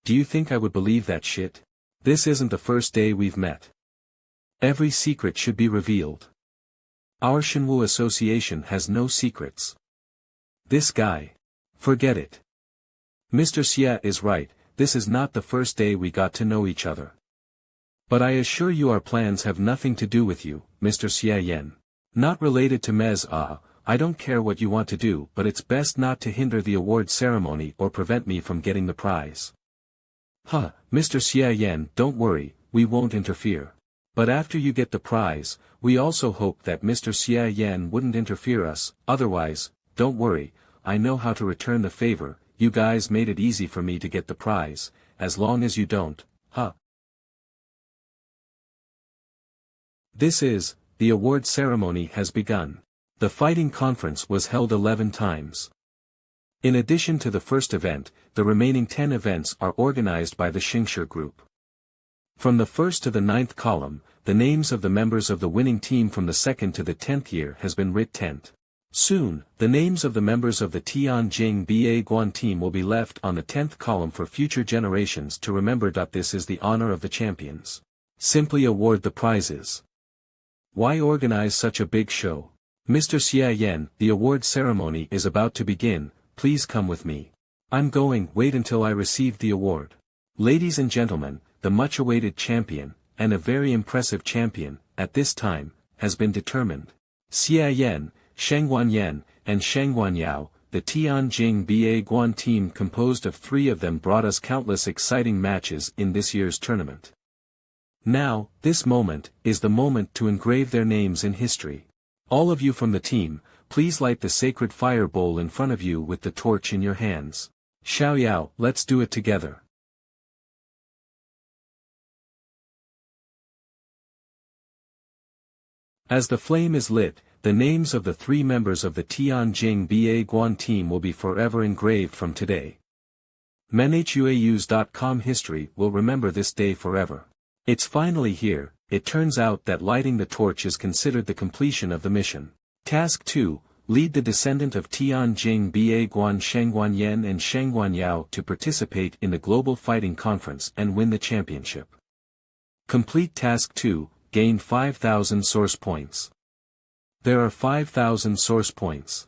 Do you think I would believe that shit? This isn't the first day we've met. Every secret should be revealed. Our Xinwu Association has no secrets. This guy. Forget it. Mr. Xie is right, this is not the first day we got to know each other. But I assure you our plans have nothing to do with you, Mr. Xie Yan. Not related to Mez Ah, I don't care what you want to do, but it's best not to hinder the award ceremony or prevent me from getting the prize. Huh, Mr. Xie Yan, don't worry, we won't interfere. But after you get the prize, we also hope that Mr. Xie Yan wouldn't interfere us, otherwise, don't worry, I know how to return the favor, you guys made it easy for me to get the prize, as long as you don't, huh? The award ceremony has begun. The fighting conference was held 11 times. In addition to the first event, the remaining 10 events are organized by the Xingshi group. From the 1st to the 9th column, the names of the members of the winning team from the 2nd to the 10th year has been written. Soon, the names of the members of the Tianjing Ba Guan team will be left on the 10th column for future generations to remember. This is the honor of the champions. Simply award the prizes. Why organize such a big show? Mr. Xie Yan, the award ceremony is about to begin, please come with me. I'm going, wait until I receive the award. Ladies and gentlemen, the much-awaited champion, and a very impressive champion, at this time, has been determined. Xie Yan, Shengguan Yan, and Shengguan Yao, the Tianjing Ba Guan team composed of 3 of them brought us countless exciting matches in this year's tournament. Now, this moment, is the moment to engrave their names in history. All of you from the team, please light the sacred fire bowl in front of you with the torch in your hands. Xiao Yao, let's do it together. As the flame is lit, the names of the 3 members of the Tianjing Ba Guan team will be forever engraved from today. Manliest.com history will remember this day forever. It's finally here. It turns out that lighting the torch is considered the completion of the mission. Task 2, lead the descendant of Tianjing Ba Guan Shengguan Yan and Shengguan Yao to participate in the Global Fighting Conference and win the championship. Complete Task 2, gain 5,000 source points. There are 5,000 source points.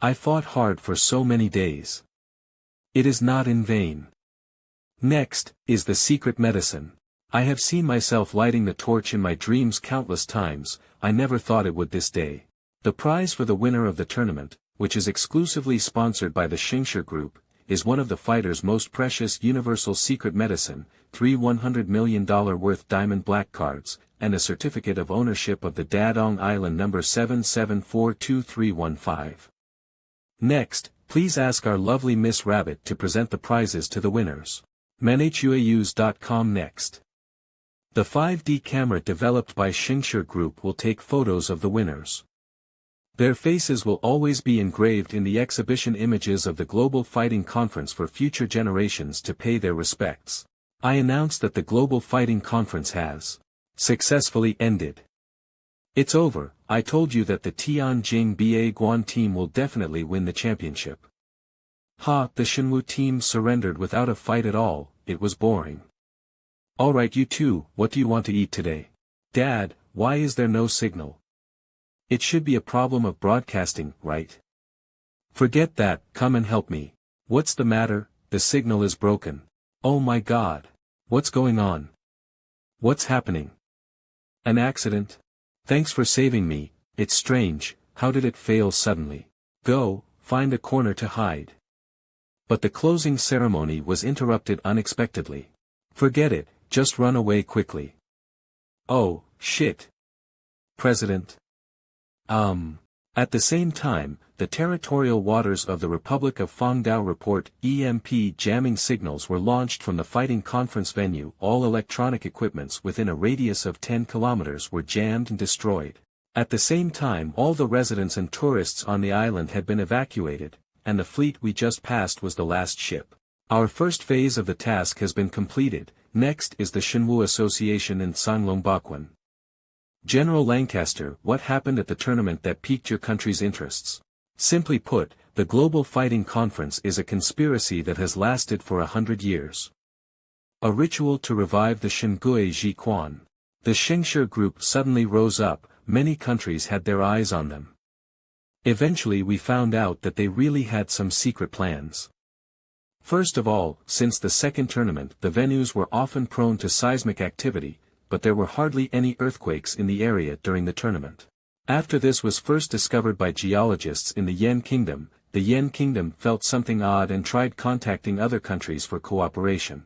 I fought hard for so many days. It is not in vain. Next, is the secret medicine. I have seen myself lighting the torch in my dreams countless times, I never thought it would this day. The prize for the winner of the tournament, which is exclusively sponsored by the Xingshi group, is one of the fighter's most precious universal secret medicine, 3 $100 million worth diamond black cards, and a certificate of ownership of the Dadong Island number 7742315. Next, please ask our lovely Miss Rabbit to present the prizes to the winners. Manliest.com next. The 5D camera developed by Xingshi Group will take photos of the winners. Their faces will always be engraved in the exhibition images of the Global Fighting Conference for future generations to pay their respects. I announce that the Global Fighting Conference has successfully ended. It's over. I told you that the Tianjing Ba Guan team will definitely win the championship. Ha, the Xinwu team surrendered without a fight at all, it was boring. Alright you two, what do you want to eat today? Dad, why is there no signal? It should be a problem of broadcasting, right? Forget that, come and help me. What's the matter? The signal is broken. Oh my god. What's going on? What's happening? An accident? Thanks for saving me, it's strange, how did it fail suddenly? Go, find a corner to hide. But the closing ceremony was interrupted unexpectedly. Forget it, just run away quickly. Oh, shit. President. At the same time, the territorial waters of the Republic of Fangdao report EMP jamming signals were launched from the fighting conference venue. All electronic equipments within a radius of 10 kilometers were jammed and destroyed. At the same time, all the residents and tourists on the island had been evacuated, and the fleet we just passed was the last ship. Our first phase of the task has been completed. Next is the Xinwu Association in Sanglong. General Lancaster, what happened at the tournament that piqued your country's interests? Simply put, the Global Fighting Conference is a conspiracy that has lasted for 100 years. A ritual to revive the Xingue Ji Quan. The Xingshi group suddenly rose up, many countries had their eyes on them. Eventually we found out that they really had some secret plans. First of all, since the second tournament the venues were often prone to seismic activity, but there were hardly any earthquakes in the area during the tournament. After this was first discovered by geologists in the Yen Kingdom, the Yen Kingdom felt something odd and tried contacting other countries for cooperation.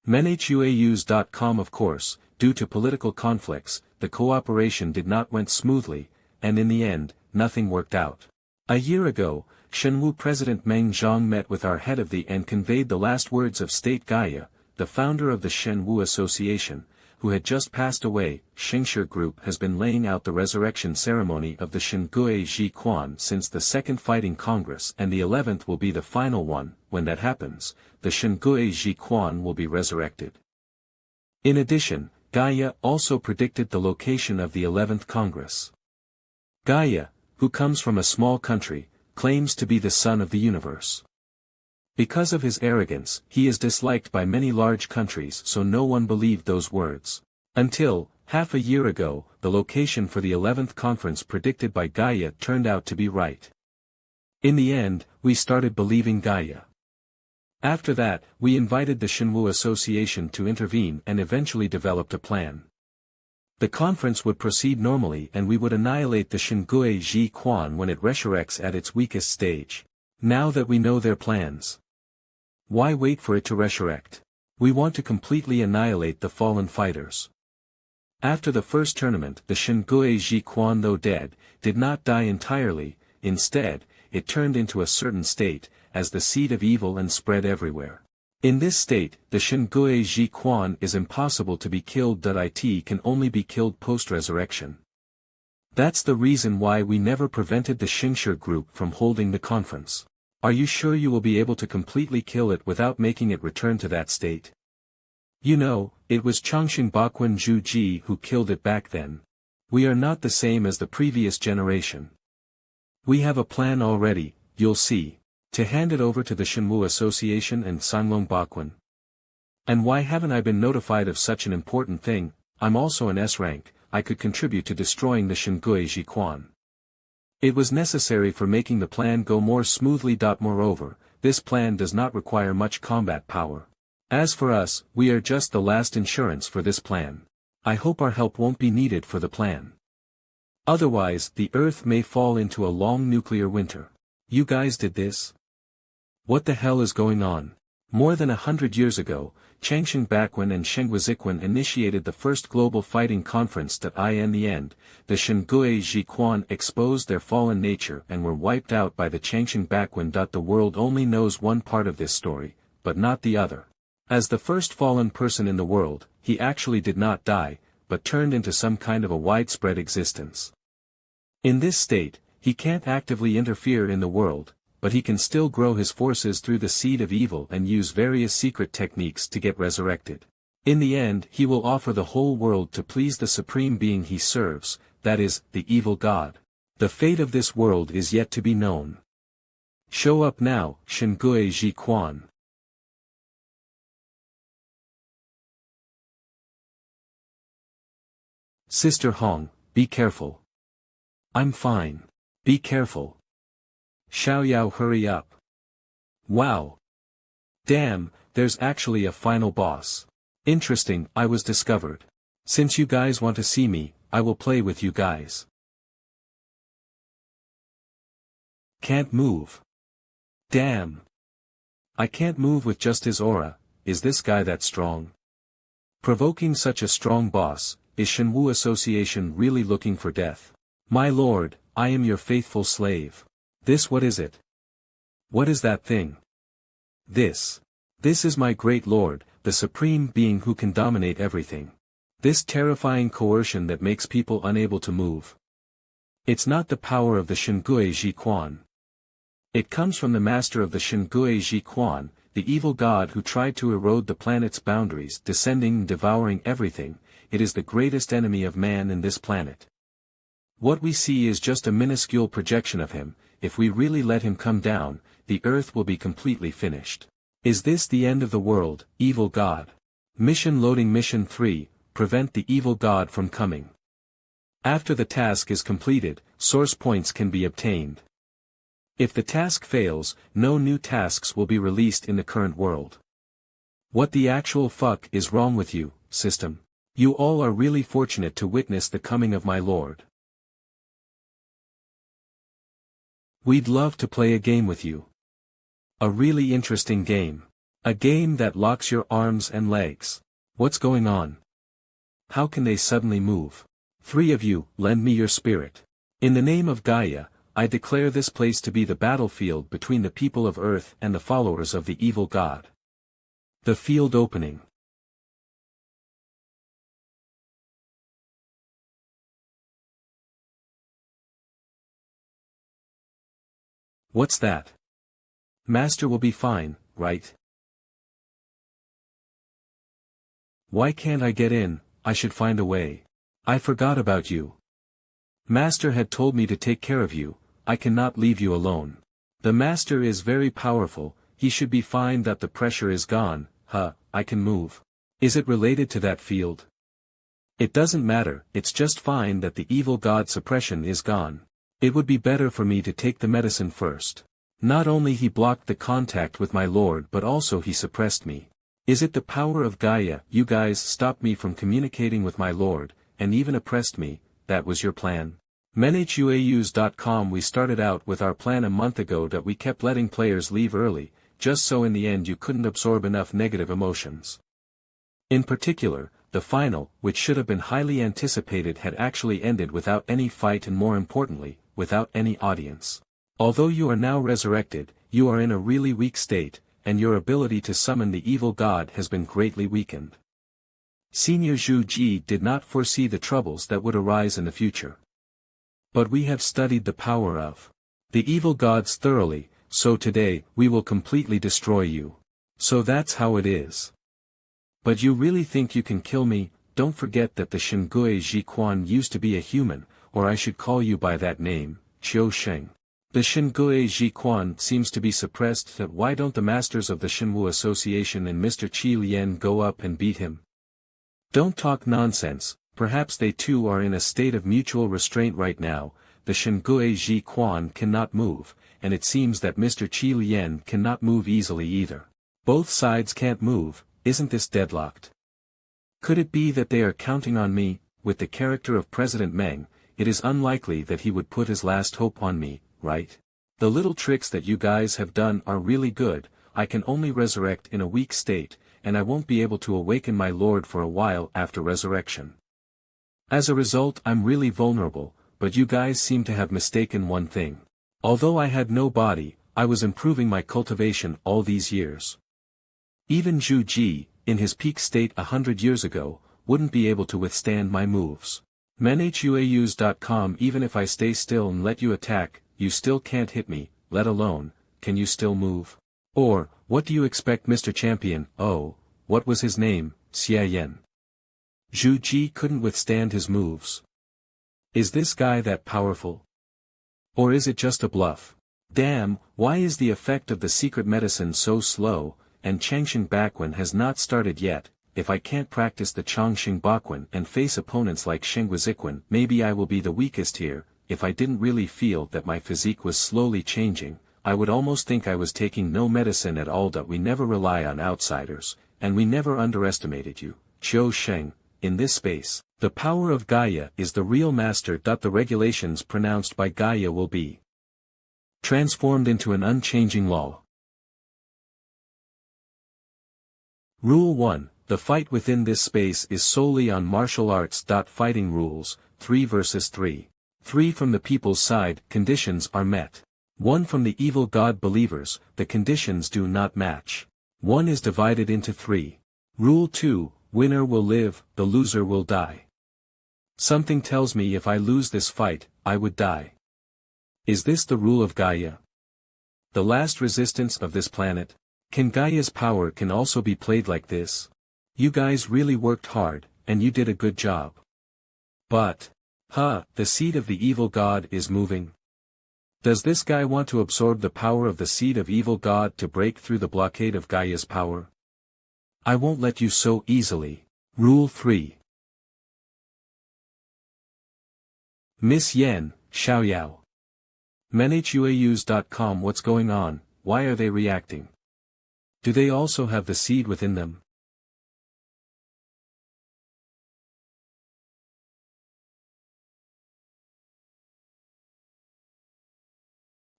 Manhuaus.com. Of course, due to political conflicts, the cooperation did not went smoothly, and in the end, nothing worked out. A year ago, Shenwu President Meng Zhang met with our head of the and conveyed the last words of State Gaia, the founder of the Shenwu Association, who had just passed away. Xingshi group has been laying out the resurrection ceremony of the Xingue Ji Quan since the Second Fighting Congress, and the 11th will be the final one. When that happens, the Xingue Ji Quan will be resurrected. In addition, Gaia also predicted the location of the 11th Congress. Gaia, who comes from a small country, claims to be the son of the universe. Because of his arrogance, he is disliked by many large countries, so no one believed those words. Until, half a year ago, the location for the 11th conference predicted by Gaia turned out to be right. In the end, we started believing Gaia. After that, we invited the Xinwu Association to intervene and eventually developed a plan. The conference would proceed normally and we would annihilate the Xingue Ji Quan when it resurrects at its weakest stage. Now that we know their plans, why wait for it to resurrect? We want to completely annihilate the fallen fighters. After the first tournament, the Xingue Ji Quan, though dead, did not die entirely. Instead, it turned into a certain state, as the seed of evil, and spread everywhere. In this state, the Xingue Ji Quan is impossible to be killed. It can only be killed post-resurrection. That's the reason why we never prevented the Xingshi group from holding the conference. Are you sure you will be able to completely kill it without making it return to that state? You know, it was Chongqing Baquan Zhu Ji who killed it back then. We are not the same as the previous generation. We have a plan already, you'll see. To hand it over to the Xinwu Association and Sanglong Baquan. And why haven't I been notified of such an important thing? I'm also an S rank, I could contribute to destroying the Xingue Ji Quan. It was necessary for making the plan go more smoothly. Moreover, this plan does not require much combat power. As for us, we are just the last insurance for this plan. I hope our help won't be needed for the plan. Otherwise, the Earth may fall into a long nuclear winter. You guys did this? What the hell is going on? More than 100 years ago, Changsheng Baquan and Shengwuzikwan initiated the first global fighting conference. In the end, the Xingue Ji Quan exposed their fallen nature and were wiped out by the Changsheng Baquan. The world only knows one part of this story, but not the other. As the first fallen person in the world, he actually did not die, but turned into some kind of a widespread existence. In this state, he can't actively interfere in the world, but he can still grow his forces through the seed of evil and use various secret techniques to get resurrected. In the end, he will offer the whole world to please the supreme being he serves, that is, the evil god. The fate of this world is yet to be known. Show up now, Xingue Ji Quan. Sister Hong, be careful. I'm fine. Be careful. Xiaoyao, hurry up. Wow. Damn, there's actually a final boss. Interesting, I was discovered. Since you guys want to see me, I will play with you guys. Can't move. Damn. I can't move with just his aura. Is this guy that strong? Provoking such a strong boss, is Xinwu Association really looking for death? My lord, I am your faithful slave. This what is it? What is that thing? This. This is my great lord, the supreme being who can dominate everything. This terrifying coercion that makes people unable to move. It's not the power of the Shengue Ji Quan. It comes from the master of the Shengue Ji Quan, the evil god who tried to erode the planet's boundaries, descending and devouring everything. It is the greatest enemy of man in this planet. What we see is just a minuscule projection of him. If we really let him come down, the earth will be completely finished. Is this the end of the world, evil god? Mission loading. Mission 3, prevent the evil god from coming. After the task is completed, source points can be obtained. If the task fails, no new tasks will be released in the current world. What the actual fuck is wrong with you, system? You all are really fortunate to witness the coming of my lord. We'd love to play a game with you. A really interesting game. A game that locks your arms and legs. What's going on? How can they suddenly move? 3 of you, lend me your spirit. In the name of Gaia, I declare this place to be the battlefield between the people of Earth and the followers of the evil god. The field opening. What's that? Master will be fine, right? Why can't I get in? I should find a way. I forgot about you. Master had told me to take care of you. I cannot leave you alone. The master is very powerful. He should be fine that the pressure is gone. I can move. Is it related to that field? It doesn't matter, it's just fine that the evil god suppression is gone. It would be better for me to take the medicine first. Not only he blocked the contact with my lord but also he suppressed me. Is it the power of Gaia? You guys stopped me from communicating with my lord, and even oppressed me. That was your plan? Manliest.com. We started out with our plan a month ago that we kept letting players leave early, just so in the end you couldn't absorb enough negative emotions. In particular, the final, which should have been highly anticipated, had actually ended without any fight and more importantly, without any audience. Although you are now resurrected, you are in a really weak state, and your ability to summon the evil god has been greatly weakened. Senior Zhu Ji did not foresee the troubles that would arise in the future. But we have studied the power of the evil gods thoroughly, so today, we will completely destroy you. So that's how it is. But you really think you can kill me? Don't forget that the Shengue Ji Quan used to be a human, or I should call you by that name, Qiu Sheng. The Shengue Ji Quan seems to be suppressed. That why don't the masters of the Shenwu Association and Mr. Qi Lian go up and beat him? Don't talk nonsense, perhaps they too are in a state of mutual restraint right now. The Shengue Ji Quan cannot move, and it seems that Mr. Qi Lian cannot move easily either. Both sides can't move. Isn't this deadlocked? Could it be that they are counting on me? With the character of President Meng, it is unlikely that he would put his last hope on me, right? The little tricks that you guys have done are really good. I can only resurrect in a weak state, and I won't be able to awaken my lord for a while after resurrection. As a result, I'm really vulnerable, but you guys seem to have mistaken one thing. Although I had no body, I was improving my cultivation all these years. Even Zhu Ji, in his peak state 100 years ago, wouldn't be able to withstand my moves. Manhuaus.com. Even if I stay still and let you attack, you still can't hit me, let alone, can you still move? Or, what do you expect, Mr. Champion? Oh, what was his name? Xie Yan. Zhu Ji couldn't withstand his moves. Is this guy that powerful? Or is it just a bluff? Damn, why is the effect of the secret medicine so slow? And Changxing Bakwen has not started yet. If I can't practice the Changxing Bakwen and face opponents like Shengwuzikwen, maybe I will be the weakest here. If I didn't really feel that my physique was slowly changing, I would almost think I was taking no medicine at all. We never rely on outsiders, and we never underestimated you, Qiu Sheng. In this space, the power of Gaia is the real master. The regulations pronounced by Gaia will be transformed into an unchanging law. Rule 1. The fight within this space is solely on martial arts. Fighting rules, 3 vs 3. 3 from the people's side, conditions are met. 1 from the evil god believers, the conditions do not match. 1 is divided into 3. Rule 2, winner will live, the loser will die. Something tells me if I lose this fight, I would die. Is this the rule of Gaia? The last resistance of this planet? Can Gaia's power can also be played like this? You guys really worked hard, and you did a good job. But, the seed of the evil god is moving. Does this guy want to absorb the power of the seed of evil god to break through the blockade of Gaia's power? I won't let you so easily. Rule 3. Miss Yen, Xiaoyao. MenHUAUs.com. What's going on, why are they reacting? Do they also have the seed within them?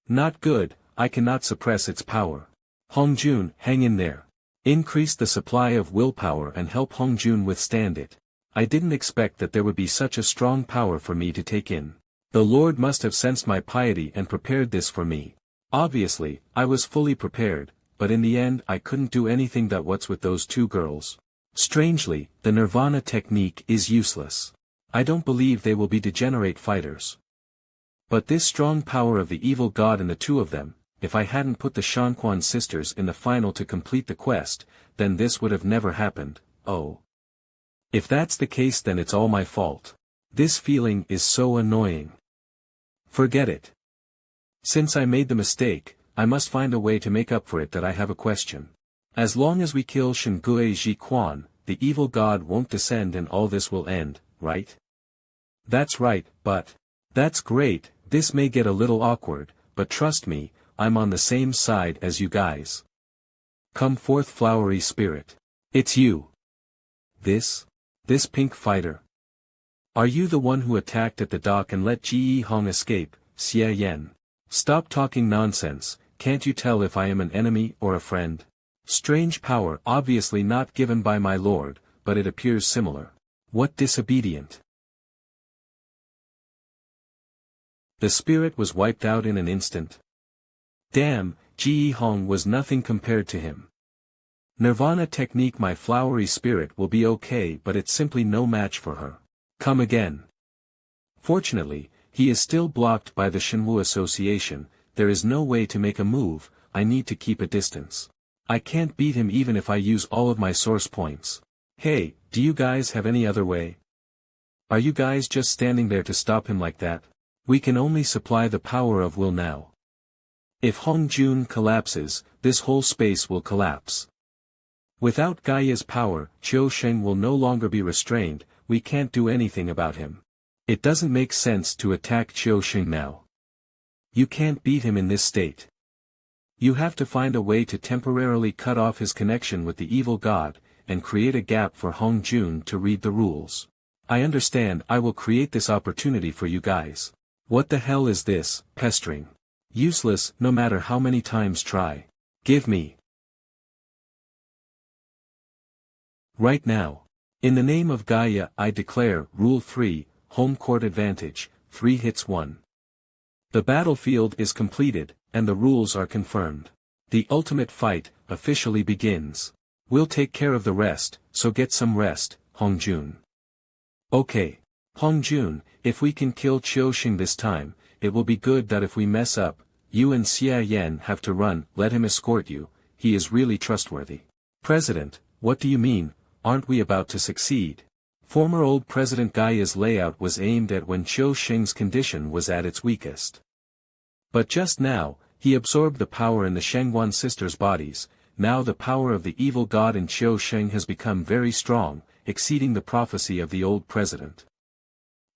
Not good, I cannot suppress its power. Hongjun, hang in there. Increase the supply of willpower and help Hongjun withstand it. I didn't expect that there would be such a strong power for me to take in. The Lord must have sensed my piety and prepared this for me. Obviously, I was fully prepared, but in the end I couldn't do anything that what's with those 2 girls. Strangely, the Nirvana technique is useless. I don't believe they will be degenerate fighters. But this strong power of the evil god in the 2 of them, if I hadn't put the Shanquan sisters in the final to complete the quest, then this would have never happened. Oh. If that's the case, then it's all my fault. This feeling is so annoying. Forget it. Since I made the mistake, I must find a way to make up for it. That I have a question. As long as we kill Shengue Ji Quan, the evil god won't descend and all this will end, right? That's right, but... That's great, this may get a little awkward, but trust me, I'm on the same side as you guys. Come forth, flowery spirit. It's you. This pink fighter. Are you the one who attacked at the dock and let Ji Hong escape, Xie Yen? Stop talking nonsense, can't you tell if I am an enemy or a friend? Strange power, obviously not given by my lord, but it appears similar. What disobedient? The spirit was wiped out in an instant. Damn, Ji Hong was nothing compared to him. Nirvana technique, my flowery spirit will be okay, but it's simply no match for her. Come again. Fortunately, he is still blocked by the Shenwu Association. There is no way to make a move, I need to keep a distance. I can't beat him even if I use all of my source points. Hey, do you guys have any other way? Are you guys just standing there to stop him like that? We can only supply the power of will now. If Hongjun collapses, this whole space will collapse. Without Gaia's power, Qiu Sheng will no longer be restrained, we can't do anything about him. It doesn't make sense to attack Qiu Sheng now. You can't beat him in this state. You have to find a way to temporarily cut off his connection with the evil god, and create a gap for Hongjun to read the rules. I understand, I will create this opportunity for you guys. What the hell is this, pestering? Useless, no matter how many times try. Give me. Right now. In the name of Gaia, I declare, Rule 3, Home Court Advantage, 3 hits 1. The battlefield is completed, and the rules are confirmed. The ultimate fight, officially begins. We'll take care of the rest, so get some rest, Hongjun. Okay. Hongjun, if we can kill Qiu Sheng this time, it will be good. That if we mess up, you and Xie Yen have to run, let him escort you, he is really trustworthy. President, what do you mean, aren't we about to succeed? Former old President Gaia's layout was aimed at when Qiu Sheng's condition was at its weakest. But just now, he absorbed the power in the Shengguan sisters' bodies. Now the power of the evil god in Qiu Sheng has become very strong, exceeding the prophecy of the old president.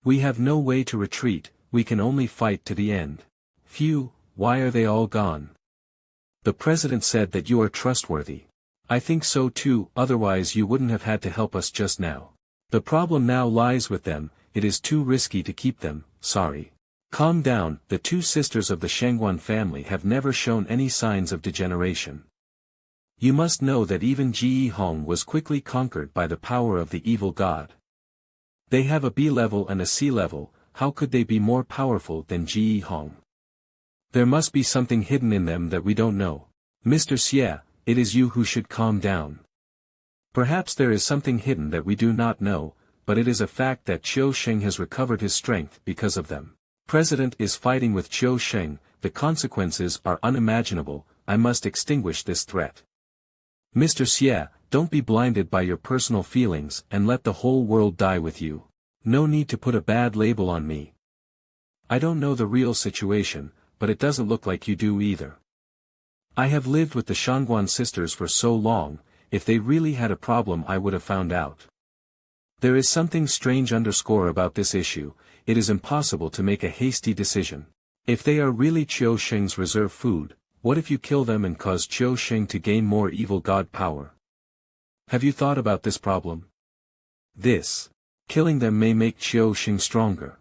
We have no way to retreat, we can only fight to the end. Phew, why are they all gone? The president said that you are trustworthy. I think so too, otherwise you wouldn't have had to help us just now. The problem now lies with them, it is too risky to keep them, sorry. Calm down, the 2 sisters of the Shengguan family have never shown any signs of degeneration. You must know that even Ji Hong was quickly conquered by the power of the evil god. They have a B level and a C level, how could they be more powerful than Ji Hong? There must be something hidden in them that we don't know. Mr. Xie, it is you who should calm down. Perhaps there is something hidden that we do not know, but it is a fact that Qiu Sheng has recovered his strength because of them. President is fighting with Qiu Sheng, the consequences are unimaginable, I must extinguish this threat. Mr. Xie, don't be blinded by your personal feelings and let the whole world die with you. No need to put a bad label on me. I don't know the real situation, but it doesn't look like you do either. I have lived with the Shangguan sisters for so long, if they really had a problem I would have found out. There is something strange about this issue, it is impossible to make a hasty decision. If they are really Qiu Sheng's reserve food, what if you kill them and cause Qiu Sheng to gain more evil god power? Have you thought about this problem? Killing them may make Qiu Sheng stronger.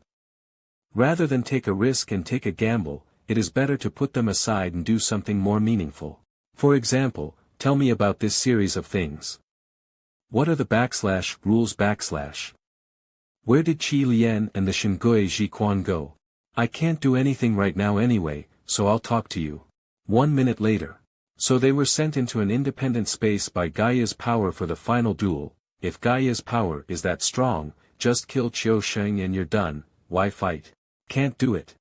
Rather than take a risk and take a gamble, it is better to put them aside and do something more meaningful. For example, tell me about this series of things. What are the rules? Where did Qi Lian and the Shingui Jiquan go? I can't do anything right now anyway, so I'll talk to you. 1 minute later. So they were sent into an independent space by Gaia's power for the final duel. If Gaia's power is that strong, just kill Qiu Sheng and you're done, why fight? Can't do it.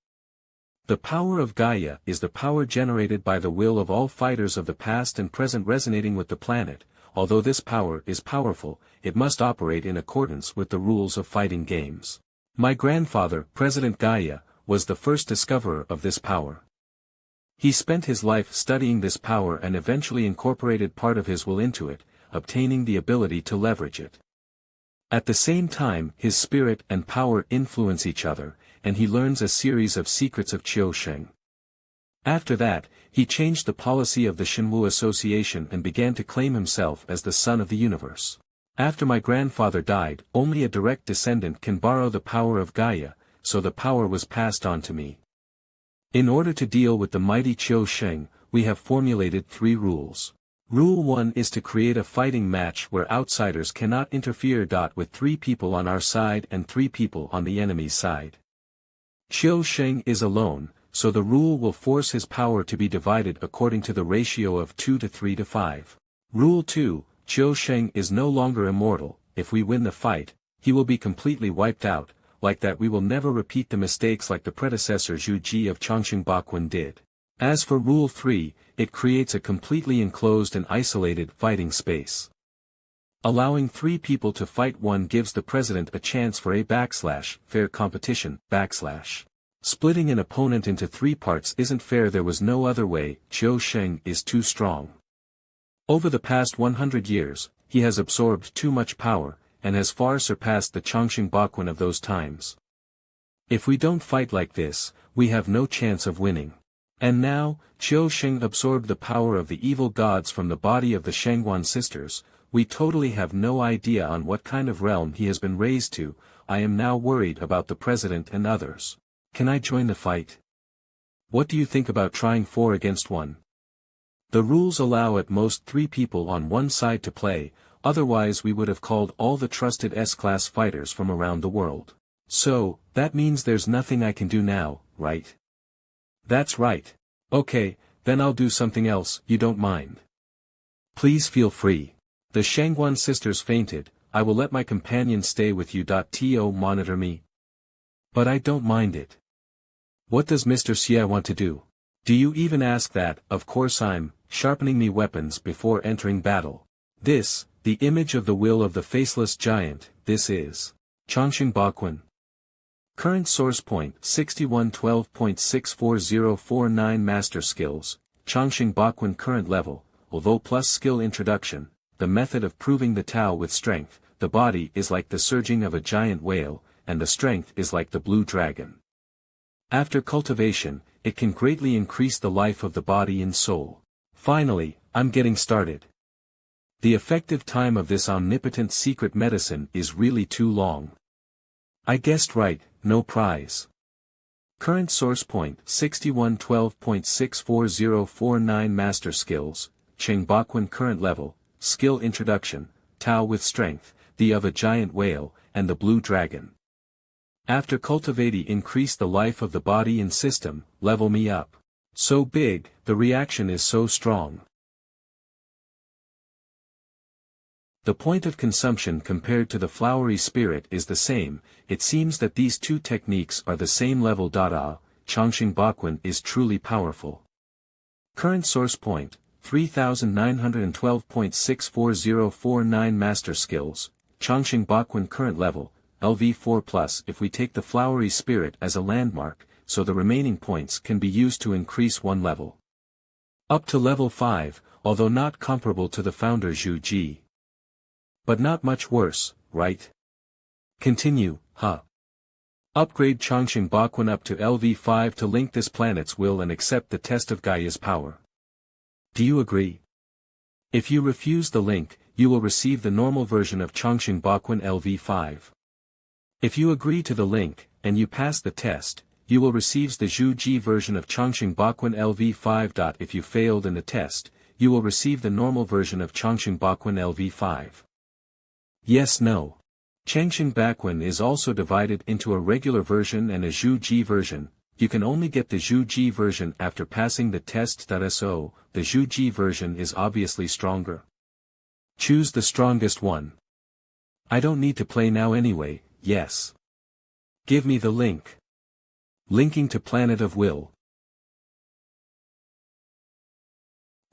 The power of Gaia is the power generated by the will of all fighters of the past and present resonating with the planet. Although this power is powerful, it must operate in accordance with the rules of fighting games. My grandfather, President Gaia, was the first discoverer of this power. He spent his life studying this power and eventually incorporated part of his will into it, obtaining the ability to leverage it. At the same time, his spirit and power influence each other, and he learns a series of secrets of Qiu Sheng. After that, he changed the policy of the Shenwu Association and began to claim himself as the son of the universe. After my grandfather died, only a direct descendant can borrow the power of Gaia, so the power was passed on to me. In order to deal with the mighty Qiu Sheng, we have formulated 3 rules. Rule 1 is to create a fighting match where outsiders cannot interfere. With 3 people on our side and 3 people on the enemy's side. Qiu Sheng is alone, so the rule will force his power to be divided according to the ratio of 2 to 3 to 5. Rule 2, Qiu Sheng is no longer immortal, if we win the fight, he will be completely wiped out, like that we will never repeat the mistakes like the predecessor Zhu Ji of Chongqing Baquan did. As for Rule 3, it creates a completely enclosed and isolated fighting space. Allowing 3 people to fight one gives the president a chance for a fair competition, Splitting an opponent into 3 parts isn't fair. There was no other way. Qiu Sheng is too strong. Over the past 100 years, he has absorbed too much power, and has far surpassed the Chongqing Baquan of those times. If we don't fight like this, we have no chance of winning. And now, Qiu Sheng absorbed the power of the evil gods from the body of the Shangguan sisters. We totally have no idea on what kind of realm he has been raised to. I am now worried about the president and others. Can I join the fight? What do you think about trying 4 against 1? The rules allow at most 3 people on one side to play, otherwise we would have called all the trusted S-class fighters from around the world. So, that means there's nothing I can do now, right? That's right. Okay, then I'll do something else, you don't mind. Please feel free. The Shangguan sisters fainted. I will let my companion stay with you. To monitor me. But I don't mind it. What does Mr. Xie want to do? Do you even ask that? Of course I'm sharpening me weapons before entering battle. This, the image of the will of the faceless giant, this is Chongqing Baquan. Current source point 6112.64049 Master Skills, Chongqing Baquan current level, although plus skill introduction, the method of proving the Tao with strength, the body is like the surging of a giant whale, and the strength is like the blue dragon. After cultivation, it can greatly increase the life of the body and soul. Finally, I'm getting started. The effective time of this omnipotent secret medicine is really too long. I guessed right, no prize. Current source point 6112.64049 Master Skills, Cheng Baquan current level, skill introduction, Tao with strength, the of a giant whale, and the blue dragon. After cultivating increase the life of the body and system, level me up. So big, the reaction is so strong. The point of consumption compared to the flowery spirit is the same. It seems that these two techniques are the same level. Changxing Baquan is truly powerful. Current source point, 3912.64049 Master Skills, Changxing Baquan current level, LV4+. If we take the flowery spirit as a landmark, so the remaining points can be used to increase one level. Up to level 5, although not comparable to the founder Zhu Ji. But not much worse, right? Continue, huh? Upgrade Changxing Baquan up to LV5 to link this planet's will and accept the test of Gaia's power. Do you agree? If you refuse the link, you will receive the normal version of Changxing Baquan LV5. If you agree to the link, and you pass the test, you will receive the Zhu Ji version of Changxing Baquan LV5. If you failed in the test, you will receive the normal version of Changxing Baquan LV5. Yes, no. Changxing Baquan is also divided into a regular version and a Zhu Ji version. You can only get the Zhu Ji version after passing the test. So, the Zhu Ji version is obviously stronger. Choose the strongest one. I don't need to play now anyway, yes. Give me the link. Linking to Planet of Will.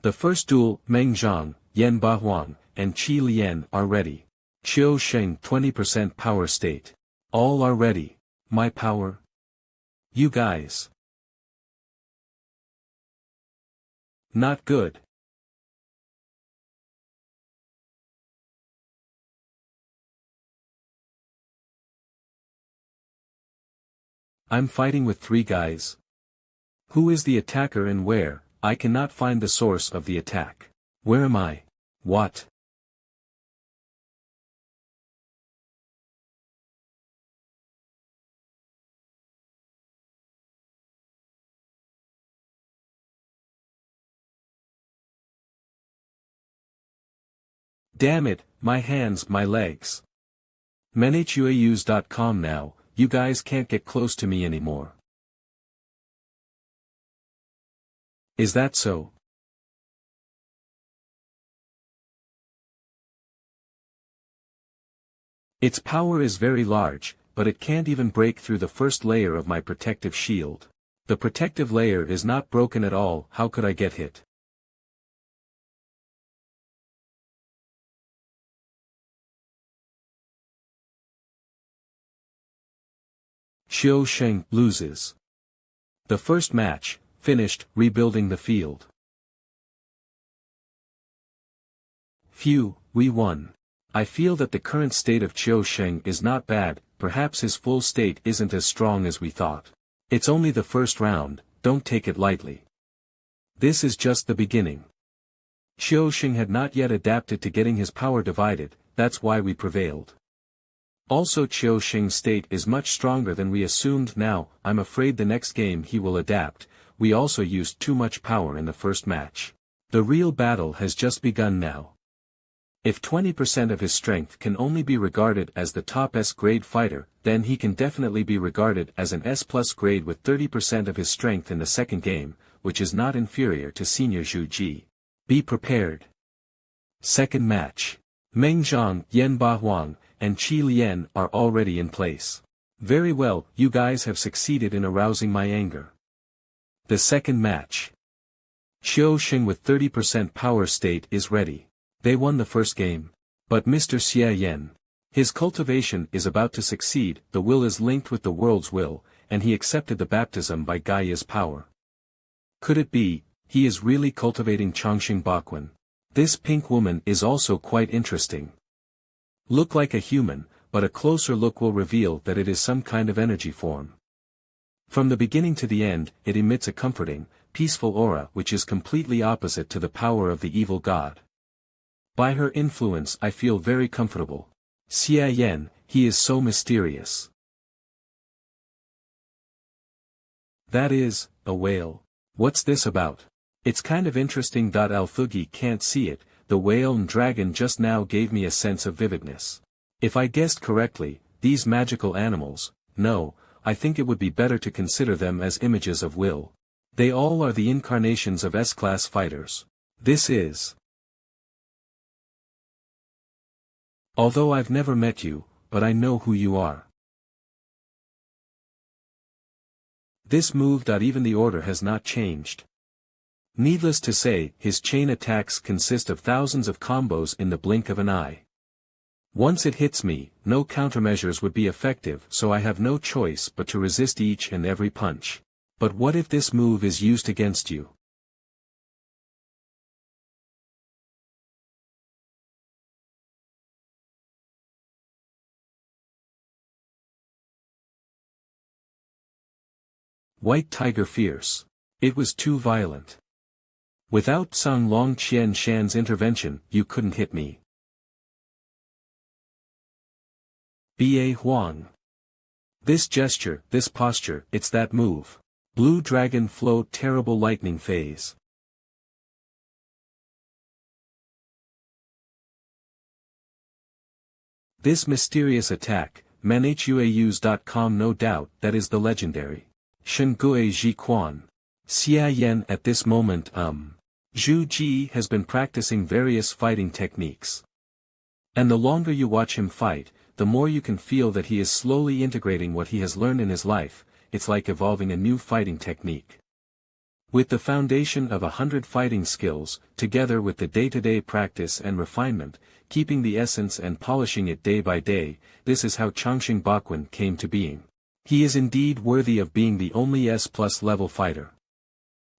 The first duel, Meng Zhang, Yan Bahuang, and Qi Lian are ready. Qiu Sheng 20% power state. All are ready. My power? You guys. Not good. I'm fighting with 3 guys. Who is the attacker and where? I cannot find the source of the attack. Where am I? What? Damn it, my hands, my legs. menhuaus.com now, you guys can't get close to me anymore. Is that so? Its power is very large, but it can't even break through the first layer of my protective shield. The protective layer is not broken at all. How could I get hit? Qiu Sheng loses. The first match, finished, rebuilding the field. Phew, we won. I feel that the current state of Qiu Sheng is not bad, perhaps his full state isn't as strong as we thought. It's only the first round, don't take it lightly. This is just the beginning. Qiu Sheng had not yet adapted to getting his power divided, that's why we prevailed. Also Qiu Sheng's state is much stronger than we assumed now. I'm afraid the next game he will adapt. We also used too much power in the first match. The real battle has just begun now. If 20% of his strength can only be regarded as the top S-grade fighter, then he can definitely be regarded as an S+ grade with 30% of his strength in the second game, which is not inferior to Senior Zhu Ji. Be prepared. Second match. Meng Zhang, Yan Bahuang, and Qi Lian are already in place. Very well, you guys have succeeded in arousing my anger. The second match. Qiu Sheng with 30% power state is ready. They won the first game. But Mr. Xie Yan. His cultivation is about to succeed, the will is linked with the world's will, and he accepted the baptism by Gaia's power. Could it be, he is really cultivating Changxing Baquan? This pink woman is also quite interesting. Look like a human, but a closer look will reveal that it is some kind of energy form. From the beginning to the end, it emits a comforting, peaceful aura which is completely opposite to the power of the evil god. By her influence I feel very comfortable. Xie Yan, he is so mysterious. That is, a whale. What's this about? It's kind of interesting. Althugi can't see it, the whale and dragon just now gave me a sense of vividness. If I guessed correctly, these magical animals, no, I think it would be better to consider them as images of will. They all are the incarnations of S-class fighters. This is. Although I've never met you, but I know who you are. This move. Even the order has not changed. Needless to say, his chain attacks consist of thousands of combos in the blink of an eye. Once it hits me, no countermeasures would be effective, so I have no choice but to resist each and every punch. But what if this move is used against you? White Tiger Fierce. It was too violent. Without Sung Long Qian Shan's intervention, you couldn't hit me. B.A. Huang. This gesture, this posture, it's that move. Blue Dragon Flow Terrible Lightning Phase. This mysterious attack, manhuaus.com. No doubt that is the legendary Shengue Ji Quan. Xia Yan. At this moment Zhu Ji has been practicing various fighting techniques. And the longer you watch him fight, the more you can feel that he is slowly integrating what he has learned in his life. It's like evolving a new fighting technique. With the foundation of 100 fighting skills, together with the day-to-day practice and refinement, keeping the essence and polishing it day by day, this is how Changxing Baquan came to being. He is indeed worthy of being the only S+ level fighter.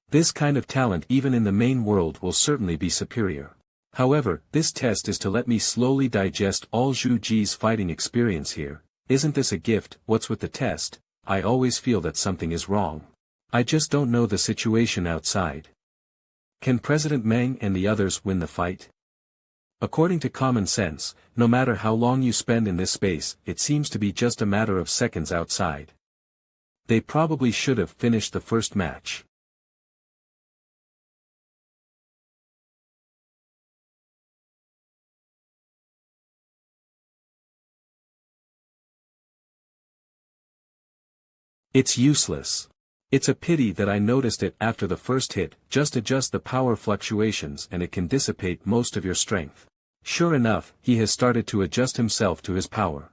This kind of talent even in the main world will certainly be superior. However, this test is to let me slowly digest all Zhu Ji's fighting experience here. Isn't this a gift? What's with the test? I always feel that something is wrong. I just don't know the situation outside. Can President Meng and the others win the fight? According to common sense, no matter how long you spend in this space, it seems to be just a matter of seconds outside. They probably should have finished the first match. It's useless. It's a pity that I noticed it after the first hit. Just adjust the power fluctuations and it can dissipate most of your strength. Sure enough, he has started to adjust himself to his power.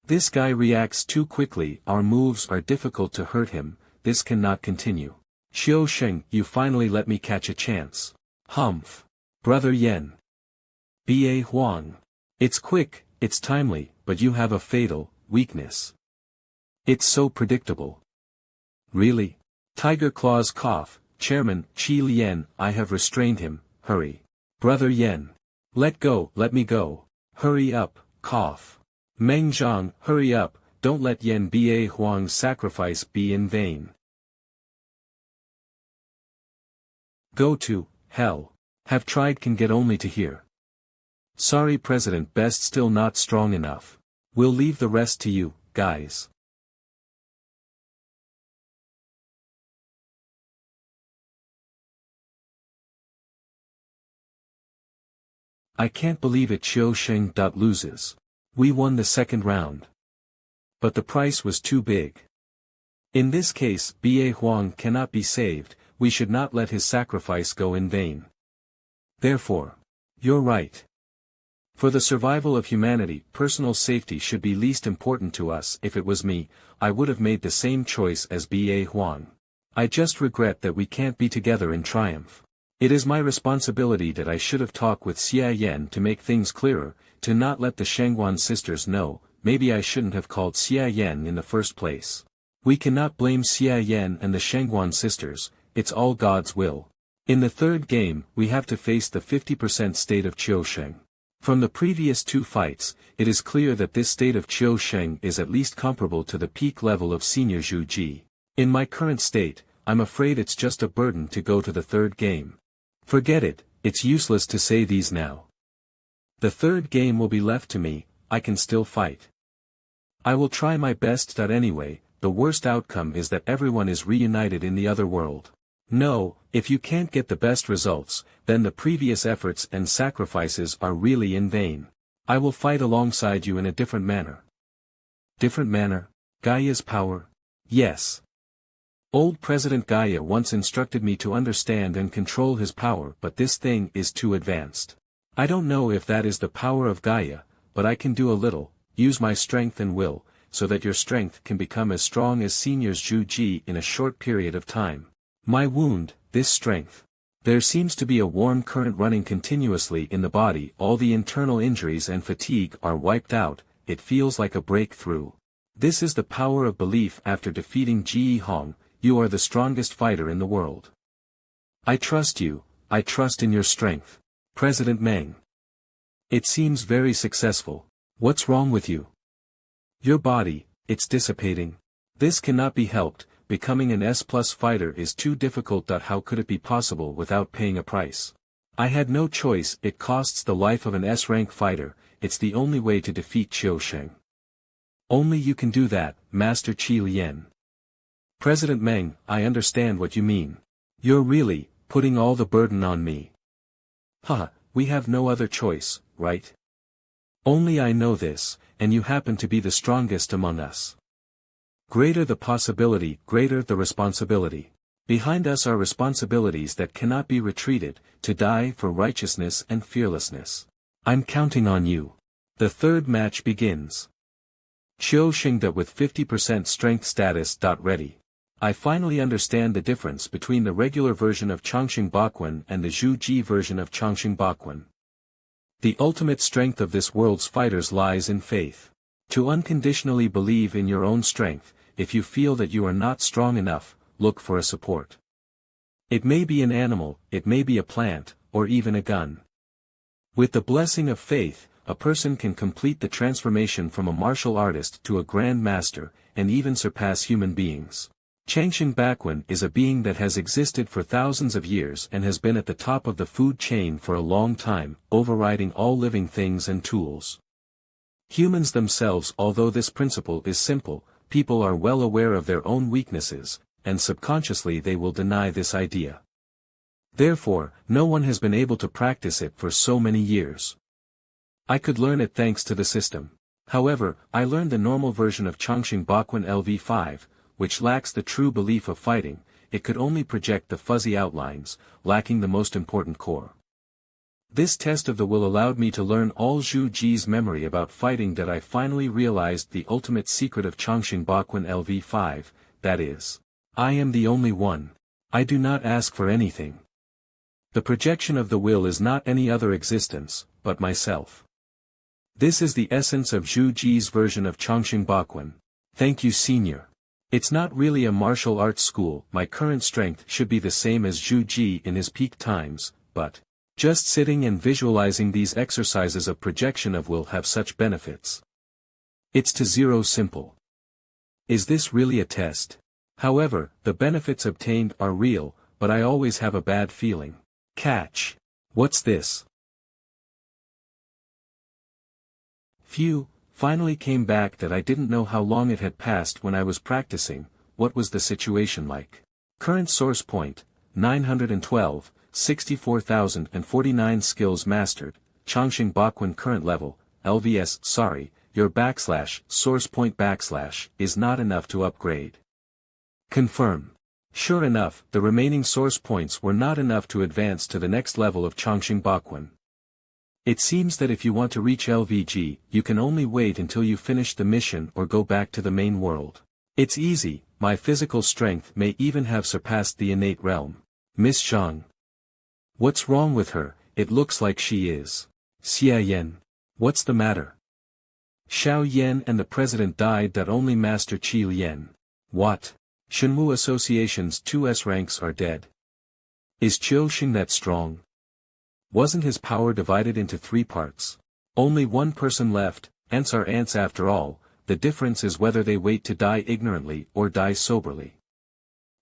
This guy reacts too quickly. Our moves are difficult to hurt him. This cannot continue. Xiao Sheng, you finally let me catch a chance. Humph. Brother Yen. B.A. Huang. It's quick, it's timely, but you have a fatal weakness. It's so predictable. Really? Tiger Claws cough. Chairman, Qi Lian, I have restrained him. Hurry. Brother Yen. Let go, let me go. Hurry up, cough. Meng Zhang, hurry up, don't let Yen Ba Huang's sacrifice be in vain. Go to hell. Have tried can get only to here. Sorry President Best still not strong enough. We'll leave the rest to you, guys. I can't believe it. Xiao Sheng. Loses. We won the second round. But the price was too big. In this case, Ba Huang cannot be saved. We should not let his sacrifice go in vain. Therefore. You're right. For the survival of humanity, personal safety should be least important to us. If it was me, I would have made the same choice as Ba Huang. I just regret that we can't be together in triumph. It is my responsibility that I should have talked with Xia Yan to make things clearer, to not let the Shangguan sisters know. Maybe I shouldn't have called Xia Yan in the first place. We cannot blame Xia Yan and the Shangguan sisters, it's all God's will. In the third game, we have to face the 50% state of Qiu Sheng. From the previous two fights, it is clear that this state of Qiu Sheng is at least comparable to the peak level of Senior Zhu Ji. In my current state, I'm afraid it's just a burden to go to the third game. Forget it, it's useless to say these now. The third game will be left to me, I can still fight. I will try my best. Anyway, the worst outcome is that everyone is reunited in the other world. No, if you can't get the best results, then the previous efforts and sacrifices are really in vain. I will fight alongside you in a different manner. Different manner? Gaia's power? Yes. Old President Gaia once instructed me to understand and control his power, but this thing is too advanced. I don't know if that is the power of Gaia, but I can do a little, use my strength and will, so that your strength can become as strong as Senior's Zhu Ji in a short period of time. My wound, this strength. There seems to be a warm current running continuously in the body, all the internal injuries and fatigue are wiped out, it feels like a breakthrough. This is the power of belief after defeating Ji Hong, you are the strongest fighter in the world. I trust you, I trust in your strength. President Meng. It seems very successful. What's wrong with you? Your body, it's dissipating. This cannot be helped, becoming an S+ fighter is too difficult. How could it be possible without paying a price? I had no choice, it costs the life of an S-rank fighter, it's the only way to defeat Qiu Sheng. Only you can do that, Master Qi Lian. President Meng, I understand what you mean. You're really, putting all the burden on me. Haha, we have no other choice, right? Only I know this, and you happen to be the strongest among us. Greater the possibility, greater the responsibility. Behind us are responsibilities that cannot be retreated, to die for righteousness and fearlessness. I'm counting on you. The third match begins. Qiu Shengda with 50% strength status. Ready. I finally understand the difference between the regular version of Chongqing Bakwen and the Zhu Ji version of Chongqing Bakwen. The ultimate strength of this world's fighters lies in faith. To unconditionally believe in your own strength, if you feel that you are not strong enough, look for a support. It may be an animal, it may be a plant, or even a gun. With the blessing of faith, a person can complete the transformation from a martial artist to a grand master, and even surpass human beings. Changqing Bakwen is a being that has existed for thousands of years and has been at the top of the food chain for a long time, overriding all living things and tools. Humans themselves, although this principle is simple, people are well aware of their own weaknesses, and subconsciously they will deny this idea. Therefore, no one has been able to practice it for so many years. I could learn it thanks to the system. However, I learned the normal version of Chongqing Bakwen LV5, which lacks the true belief of fighting, it could only project the fuzzy outlines, lacking the most important core. This test of the will allowed me to learn all Zhu Ji's memory about fighting. That I finally realized the ultimate secret of Chongqing Bakwen LV5, that is, I am the only one. I do not ask for anything. The projection of the will is not any other existence, but myself. This is the essence of Zhu Ji's version of Chongqing Bakwen. Thank you, Senior. It's not really a martial arts school, my current strength should be the same as Zhu Ji in his peak times, but just sitting and visualizing these exercises of projection of will have such benefits. It's to zero simple. Is this really a test? However, the benefits obtained are real, but I always have a bad feeling. Catch. What's this? Phew. Finally came back. That I didn't know how long it had passed when I was practicing. What was the situation like? Current source point, 912, 64,049 skills mastered, Chongqing Bakwen current level, LVS. Sorry, your source point is not enough to upgrade. Confirm. Sure enough, the remaining source points were not enough to advance to the next level of Chongqing Bakwen. It seems that if you want to reach LVG, you can only wait until you finish the mission or go back to the main world. It's easy, my physical strength may even have surpassed the innate realm. Miss Zhang. What's wrong with her? It looks like she is. Xie Yan. What's the matter? Xiao Yan and the president died. Only Master Qi Lian. What? Shenwu Association's 2S ranks are dead. Is Qiu Sheng that strong? Wasn't his power divided into 3 parts? Only one person left, ants are ants after all, the difference is whether they wait to die ignorantly or die soberly.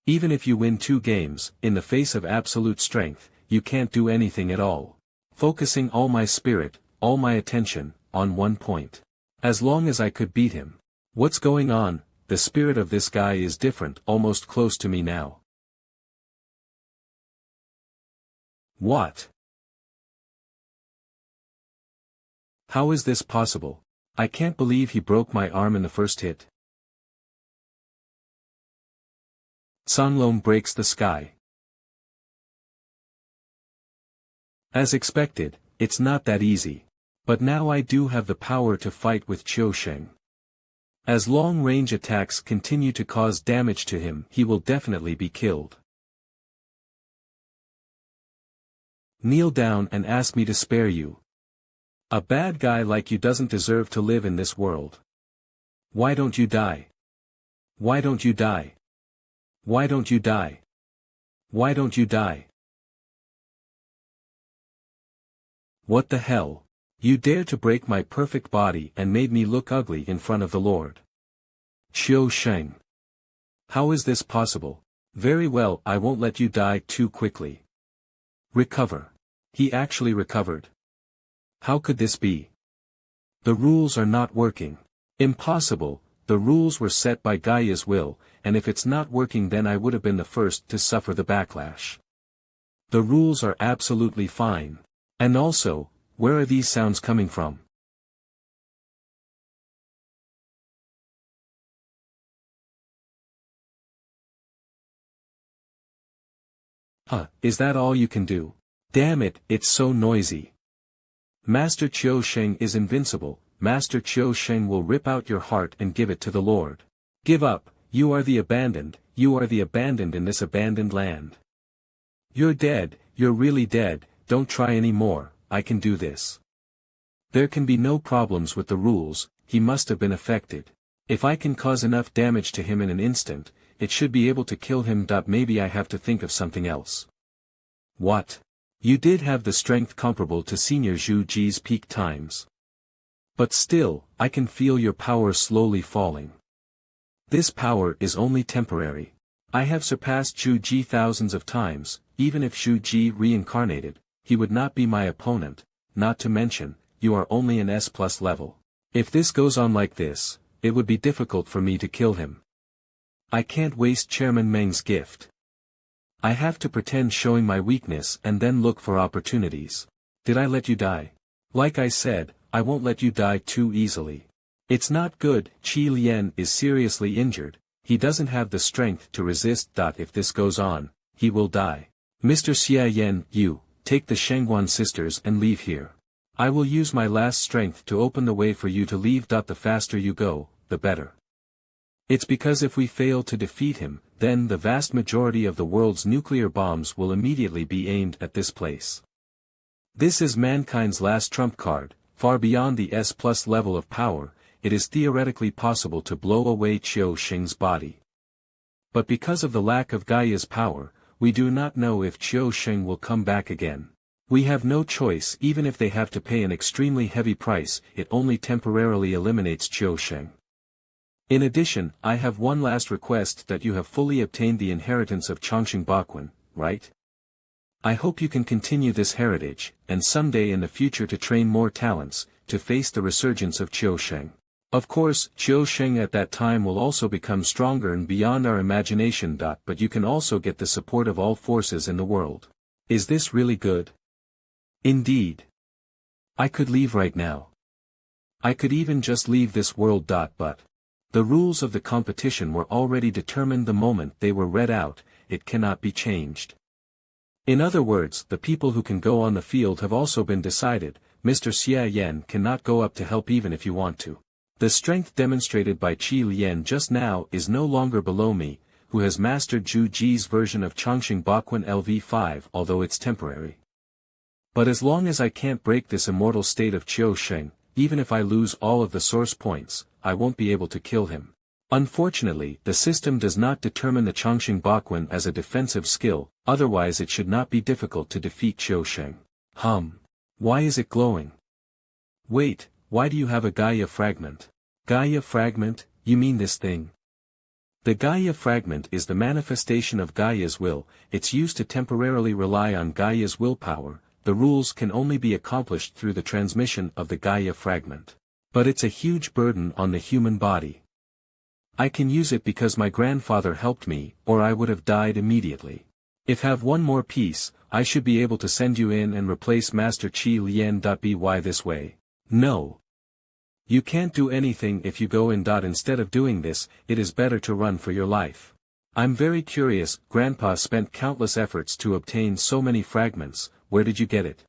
Even if you win 2 games, in the face of absolute strength, you can't do anything at all. Focusing all my spirit, all my attention, on one point. As long as I could beat him. What's going on? The spirit of this guy is different, almost close to me now. What? How is this possible? I can't believe he broke my arm in the first hit. Sanlong breaks the sky. As expected, it's not that easy. But now I do have the power to fight with Qiu Sheng. As long-range attacks continue to cause damage to him, he will definitely be killed. Kneel down and ask me to spare you. A bad guy like you doesn't deserve to live in this world. Why don't you die? Why don't you die? Why don't you die? Why don't you die? What the hell? You dare to break my perfect body and made me look ugly in front of the Lord. Qiu Sheng. How is this possible? Very well, I won't let you die too quickly. Recover. He actually recovered. How could this be? The rules are not working. Impossible, the rules were set by Gaia's will, and if it's not working then I would have been the first to suffer the backlash. The rules are absolutely fine. And also, where are these sounds coming from? Is that all you can do? Damn it, it's so noisy. Master Qiu Sheng is invincible. Master Qiu Sheng will rip out your heart and give it to the Lord. Give up, you are the abandoned in this abandoned land. You're dead, you're really dead, don't try any more, I can do this. There can be no problems with the rules, he must have been affected. If I can cause enough damage to him in an instant, it should be able to kill him. Maybe I have to think of something else. What? You did have the strength comparable to Senior Zhu Ji's peak times. But still, I can feel your power slowly falling. This power is only temporary. I have surpassed Zhu Ji thousands of times. Even if Zhu Ji reincarnated, he would not be my opponent, not to mention, you are only an S+ level. If this goes on like this, it would be difficult for me to kill him. I can't waste Chairman Meng's gift. I have to pretend showing my weakness and then look for opportunities. Did I let you die? Like I said, I won't let you die too easily. It's not good. Qi Lian is seriously injured, he doesn't have the strength to resist. If this goes on, he will die. Mr. Xie Yan, you, take the Shengguan sisters and leave here. I will use my last strength to open the way for you to leave. The faster you go, the better. It's because if we fail to defeat him, then the vast majority of the world's nuclear bombs will immediately be aimed at this place. This is mankind's last trump card. Far beyond the S+ level of power, it is theoretically possible to blow away Qiu Sheng's body. But because of the lack of Gaia's power, we do not know if Qiu Sheng will come back again. We have no choice. Even if they have to pay an extremely heavy price, it only temporarily eliminates Qiu Sheng. In addition, I have one last request, that you have fully obtained the inheritance of Chongqing Baquan, right? I hope you can continue this heritage, and someday in the future to train more talents, to face the resurgence of Qiu Sheng. Of course, Qiu Sheng at that time will also become stronger and beyond our imagination. But you can also get the support of all forces in the world. Is this really good? Indeed. I could leave right now. I could even just leave this world. But the rules of the competition were already determined the moment they were read out, it cannot be changed. In other words, the people who can go on the field have also been decided. Mr. Xie Yan cannot go up to help even if you want to. The strength demonstrated by Qi Lian just now is no longer below me, who has mastered Zhu Ji's version of Chongqing Baquan LV5, although it's temporary. But as long as I can't break this immortal state of Qiu Sheng, even if I lose all of the source points, I won't be able to kill him. Unfortunately, the system does not determine the Chongqing Baquan as a defensive skill, otherwise it should not be difficult to defeat Qiu Sheng. Why is it glowing? Wait, why do you have a Gaia fragment? Gaia fragment, you mean this thing? The Gaia fragment is the manifestation of Gaia's will. It's used to temporarily rely on Gaia's willpower. The rules can only be accomplished through the transmission of the Gaia fragment. But it's a huge burden on the human body. I can use it because my grandfather helped me, or I would have died immediately. If have one more piece, I should be able to send you in and replace Master Qi Lian. By this way. No. You can't do anything if you go in. Instead of doing this, it is better to run for your life. I'm very curious. Grandpa spent countless efforts to obtain so many fragments. Where did you get it?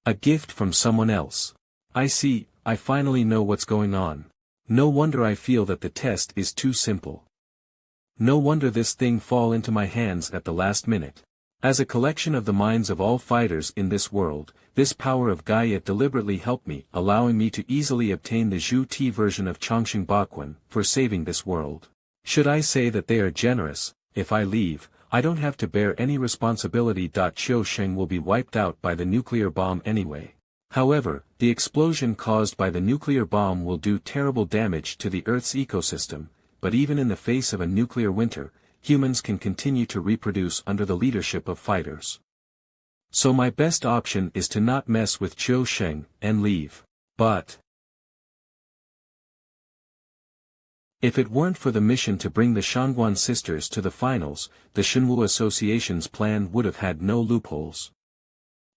A gift from someone else. I see, I finally know what's going on. No wonder I feel that the test is too simple. No wonder this thing fall into my hands at the last minute. As a collection of the minds of all fighters in this world, this power of Gaia deliberately helped me, allowing me to easily obtain the Zhu Ti version of Chongqing Baquan, for saving this world. Should I say that they are generous? If I leave, I don't have to bear any responsibility. Qiu Sheng will be wiped out by the nuclear bomb anyway. However, the explosion caused by the nuclear bomb will do terrible damage to the Earth's ecosystem, but even in the face of a nuclear winter, humans can continue to reproduce under the leadership of fighters. So my best option is to not mess with Qiu Sheng, and leave. But if it weren't for the mission to bring the Shangguan sisters to the finals, the Shenwu Association's plan would have had no loopholes.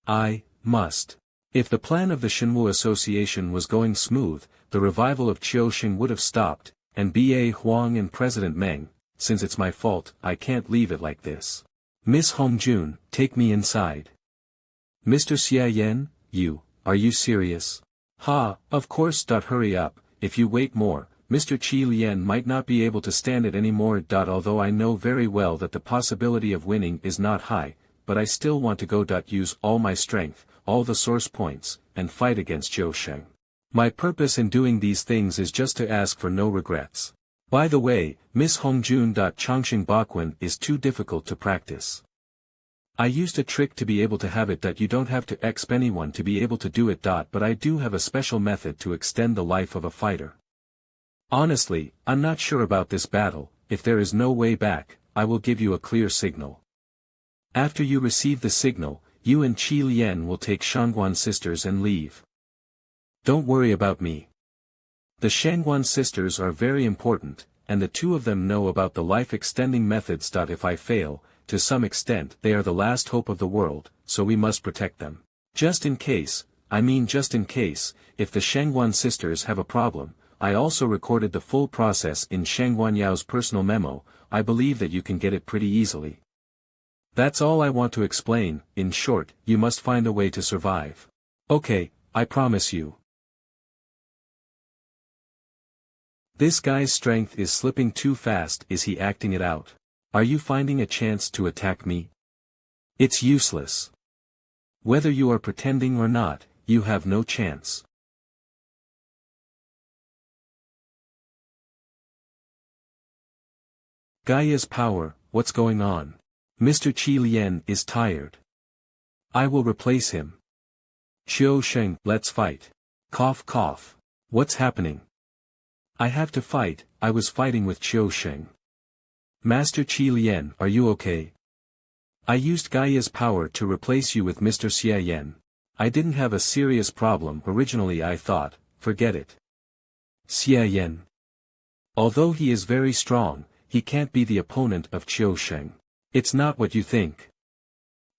I must. If the plan of the Shenwu Association was going smooth, the revival of Qiu Sheng would have stopped, and B.A. Huang and President Meng, since it's my fault, I can't leave it like this. Miss Hongjun, take me inside. Mr. Xie Yan, are you serious? Ha, of course. Hurry up, if you wait more, Mr. Qi Lian might not be able to stand it anymore. Although I know very well that the possibility of winning is not high, but I still want to go. Use all my strength, all the source points, and fight against Qiu Sheng. My purpose in doing these things is just to ask for no regrets. By the way, Miss Hongjun. Chongqing Baquan is too difficult to practice. I used a trick to be able to have it. You don't have to exp anyone to be able to do it. But I do have a special method to extend the life of a fighter. Honestly, I'm not sure about this battle. If there is no way back, I will give you a clear signal. After you receive the signal, you and Qi Lian will take Shangguan sisters and leave. Don't worry about me. The Shangguan sisters are very important, and the two of them know about the life-extending methods. If I fail, to some extent they are the last hope of the world, so we must protect them. Just in case, if the Shangguan sisters have a problem, I also recorded the full process in Shangguan Yao's personal memo. I believe that you can get it pretty easily. That's all I want to explain. In short, you must find a way to survive. Okay, I promise you. This guy's strength is slipping too fast. Is he acting it out? Are you finding a chance to attack me? It's useless. Whether you are pretending or not, you have no chance. Gaia's power, what's going on? Mr. Qi Lian is tired. I will replace him. Qiu Sheng, let's fight. Cough cough. What's happening? I have to fight. I was fighting with Qiu Sheng. Master Qi Lian, are you okay? I used Gaia's power to replace you with Mr. Xie Yan. I didn't have a serious problem originally. I thought, forget it. Xie Yan. Although he is very strong, he can't be the opponent of Qiu Sheng. It's not what you think.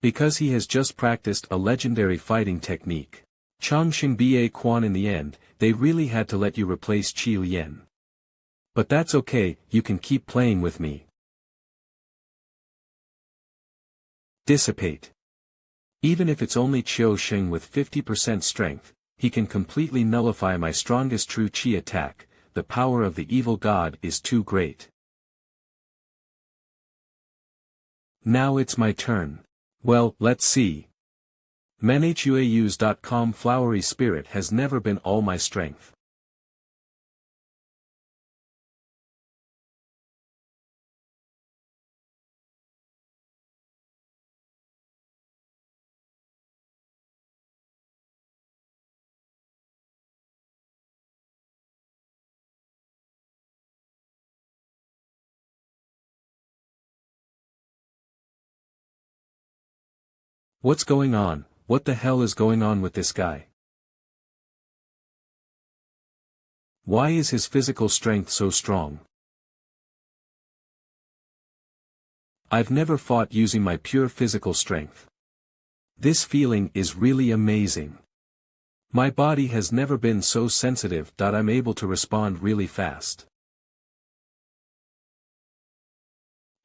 Because he has just practiced a legendary fighting technique. Chongqing Ba Quan. In the end, they really had to let you replace Qi Lian. But that's okay, you can keep playing with me. Dissipate. Even if it's only Qiu Sheng with 50% strength, he can completely nullify my strongest true Qi attack. The power of the evil god is too great. Now it's my turn. Well, let's see. manhuaus.com. Flowery spirit has never been all my strength. What's going on? What the hell is going on with this guy? Why is his physical strength so strong? I've never fought using my pure physical strength. This feeling is really amazing. My body has never been so sensitive. I'm able to respond really fast.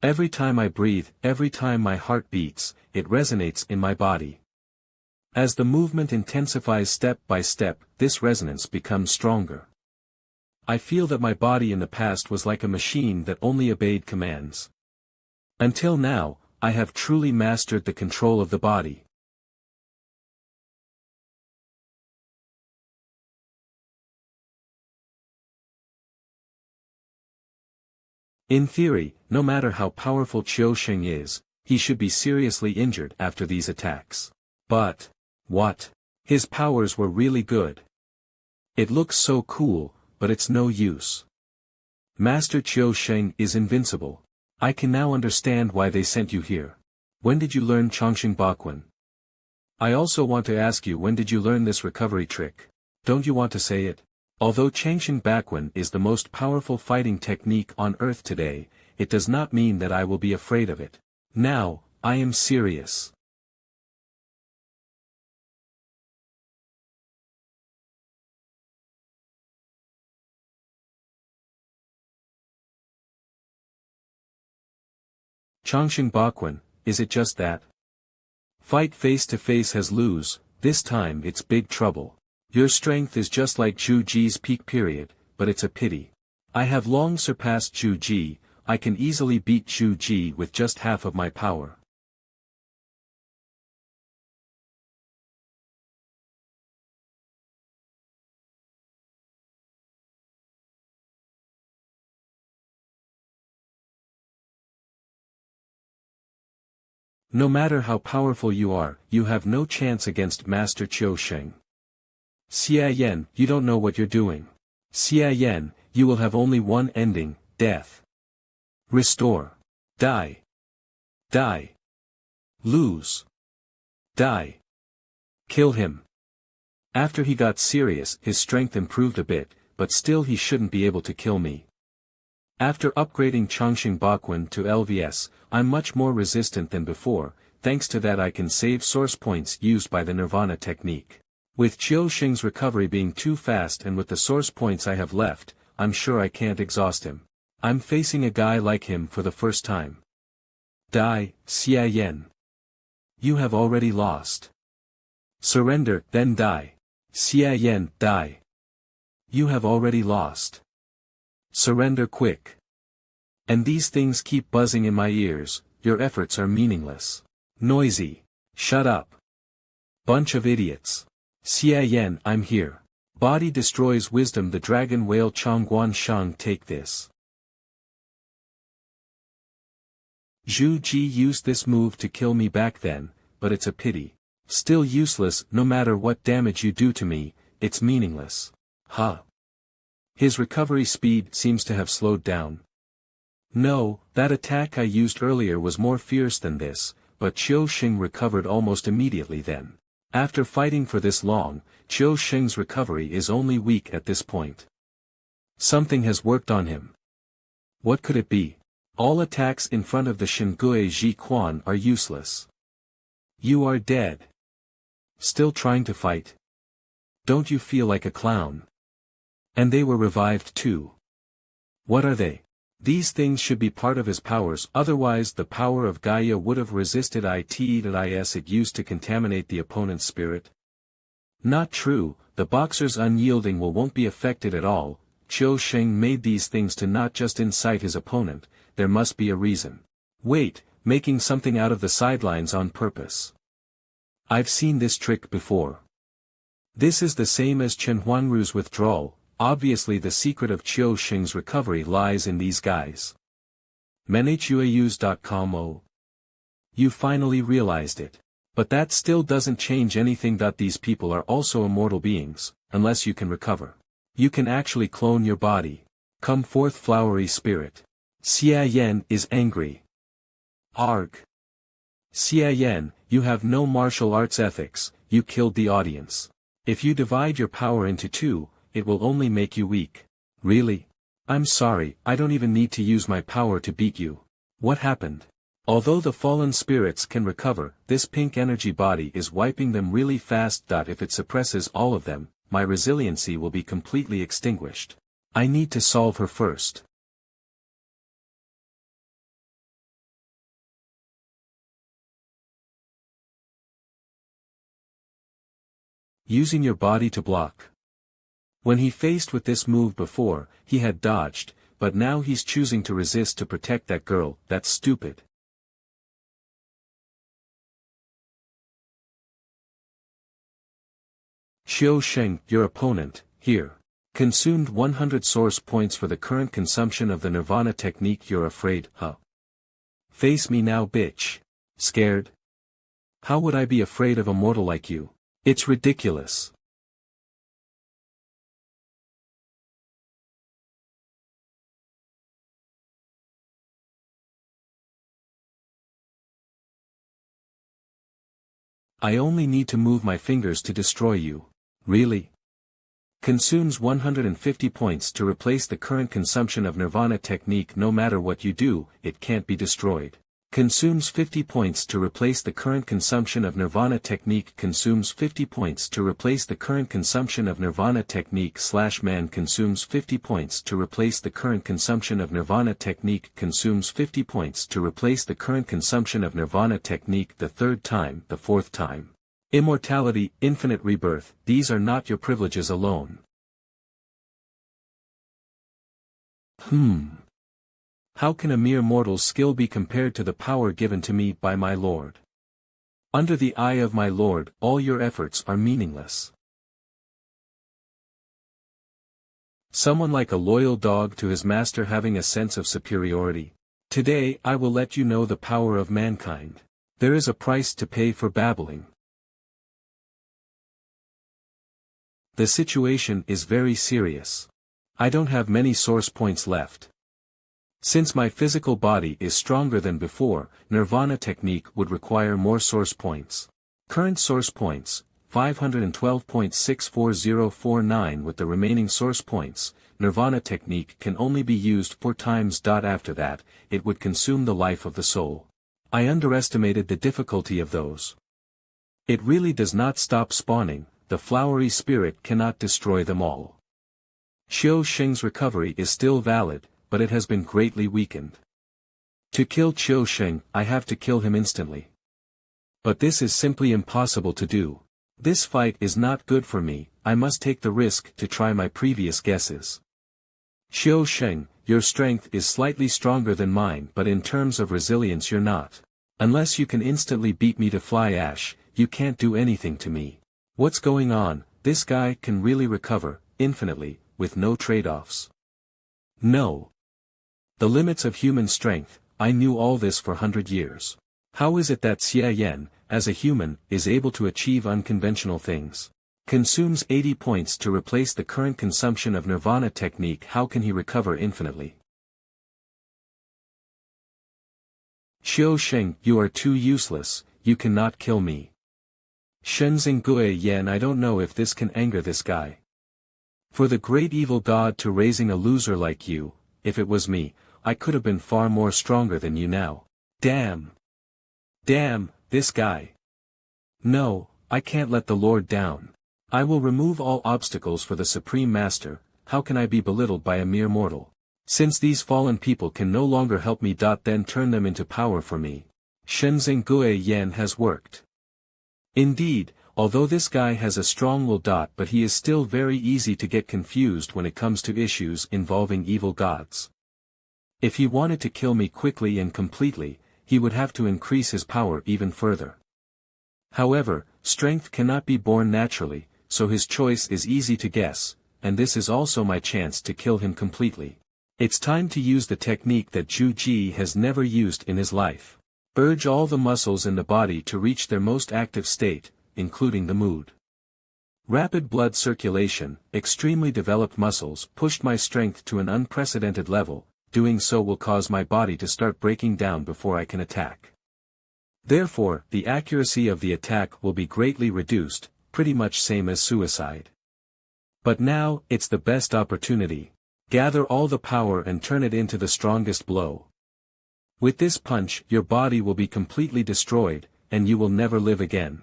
Every time I breathe, every time my heart beats, it resonates in my body. As the movement intensifies step by step, this resonance becomes stronger. I feel that my body in the past was like a machine that only obeyed commands. Until now, I have truly mastered the control of the body. In theory, no matter how powerful Shing is, he should be seriously injured after these attacks. But, what? His powers were really good. It looks so cool, but it's no use. Master Shing is invincible. I can now understand why they sent you here. When did you learn Chongqing Bakwen? I also want to ask you, when did you learn this recovery trick? Don't you want to say it? Although Chongqing Bakwen is the most powerful fighting technique on earth today, it does not mean that I will be afraid of it. Now, I am serious. Chongqing Bakwen, is it just that? Fight face to face has lose, this time it's big trouble. Your strength is just like Zhu Ji's peak period, but it's a pity. I have long surpassed Zhu Ji, I can easily beat Zhu Ji with just half of my power. No matter how powerful you are, you have no chance against Master Shing. Xie Yan, you don't know what you're doing. Xie Yan, you will have only one ending, death. Restore. Die. Die. Lose. Die. Kill him. After he got serious, his strength improved a bit, but still he shouldn't be able to kill me. After upgrading Chongqing Bakwen to LVS, I'm much more resistant than before, thanks to that I can save source points used by the Nirvana technique. With Shing's recovery being too fast and with the source points I have left, I'm sure I can't exhaust him. I'm facing a guy like him for the first time. Die, Xie Yan. You have already lost. Surrender, then die. Xie Yan, die. You have already lost. Surrender quick. And these things keep buzzing in my ears, your efforts are meaningless. Noisy. Shut up. Bunch of idiots. Xie Yan, I'm here. Body destroys wisdom. The dragon whale Chongguan Shang, take this. Zhu Ji used this move to kill me back then, but it's a pity. Still useless. No matter what damage you do to me, it's meaningless. Huh. His recovery speed seems to have slowed down. No, that attack I used earlier was more fierce than this, but Shing recovered almost immediately then. After fighting for this long, Shing's recovery is only weak at this point. Something has worked on him. What could it be? All attacks in front of the Shingue Ji Quan are useless. You are dead. Still trying to fight? Don't you feel like a clown? And they were revived too. What are they? These things should be part of his powers, otherwise the power of Gaia would have resisted it used to contaminate the opponent's spirit. Not true, the boxer's unyielding will won't be affected at all. Shing made these things to not just incite his opponent, there must be a reason. Wait, making something out of the sidelines on purpose. I've seen this trick before. This is the same as Chen Huanru's withdrawal. Obviously the secret of Shing's recovery lies in these guys. menhuaus.com. Oh. You finally realized it. But that still doesn't change anything. These people are also immortal beings, unless you can recover. You can actually clone your body. Come forth, flowery spirit. Xie Yan is angry. Arg. Xie Yan, you have no martial arts ethics, you killed the audience. If you divide your power into two, it will only make you weak. Really? I'm sorry, I don't even need to use my power to beat you. What happened? Although the fallen spirits can recover, this pink energy body is wiping them really fast. If it suppresses all of them, my resiliency will be completely extinguished. I need to solve her first. using your body to block. When he faced with this move before, he had dodged, but now he's choosing to resist to protect that girl. That's stupid. Xiao Sheng, your opponent, here. Consumed 100 source points for the current consumption of the Nirvana technique. You're afraid, huh? Face me now, bitch. Scared? How would I be afraid of a mortal like you? It's ridiculous. I only need to move my fingers to destroy you. Really? Consumes 150 points to replace the current consumption of Nirvana technique. No matter what you do, it can't be destroyed. Consumes 50 points to replace the current consumption of Nirvana technique. Consumes 50 points to replace the current consumption of Nirvana technique. Man consumes 50 points to replace the current consumption of Nirvana technique. Consumes 50 points to replace the current consumption of Nirvana technique. The third time, the fourth time. Immortality, infinite rebirth, these are not your privileges alone. How can a mere mortal's skill be compared to the power given to me by my Lord? Under the eye of my Lord, all your efforts are meaningless. Someone like a loyal dog to his master having a sense of superiority. Today I will let you know the power of mankind. There is a price to pay for babbling. The situation is very serious. I don't have many source points left. Since my physical body is stronger than before, Nirvana technique would require more source points. Current source points, 512.64049. With the remaining source points, Nirvana technique can only be used 4 times. After that, it would consume the life of the soul. I underestimated the difficulty of those. It really does not stop spawning, the flowery spirit cannot destroy them all. Xiao Sheng's recovery is still valid, but it has been greatly weakened. To kill Xiao Sheng, I have to kill him instantly. But this is simply impossible to do. This fight is not good for me, I must take the risk to try my previous guesses. Xiao Sheng, your strength is slightly stronger than mine, but in terms of resilience you're not. Unless you can instantly beat me to fly ash, you can't do anything to me. What's going on? This guy can really recover, infinitely, with no trade-offs. No. The limits of human strength, I knew all this for 100 years. How is it that Xie Yan, as a human, is able to achieve unconventional things? Consumes 80 points to replace the current consumption of Nirvana technique. How can he recover infinitely? Xiao Sheng, you are too useless, you cannot kill me. Shenzhen Gui Yan, I don't know if this can anger this guy. For the great evil god to raising a loser like you, if it was me, I could have been far more stronger than you now. Damn. Damn, this guy. No, I can't let the Lord down. I will remove all obstacles for the Supreme Master. How can I be belittled by a mere mortal? Since these fallen people can no longer help me. Then turn them into power for me. Shenzhen Gui Yan has worked. Indeed, although this guy has a strong will. But he is still very easy to get confused when it comes to issues involving evil gods. If he wanted to kill me quickly and completely, he would have to increase his power even further. However, strength cannot be born naturally, so his choice is easy to guess, and this is also my chance to kill him completely. It's time to use the technique that Zhu Ji has never used in his life. Urge all the muscles in the body to reach their most active state, including the mood. Rapid blood circulation, extremely developed muscles pushed my strength to an unprecedented level. Doing so will cause my body to start breaking down before I can attack. Therefore, the accuracy of the attack will be greatly reduced, pretty much same as suicide. But now, it's the best opportunity. Gather all the power and turn it into the strongest blow. With this punch, your body will be completely destroyed, and you will never live again.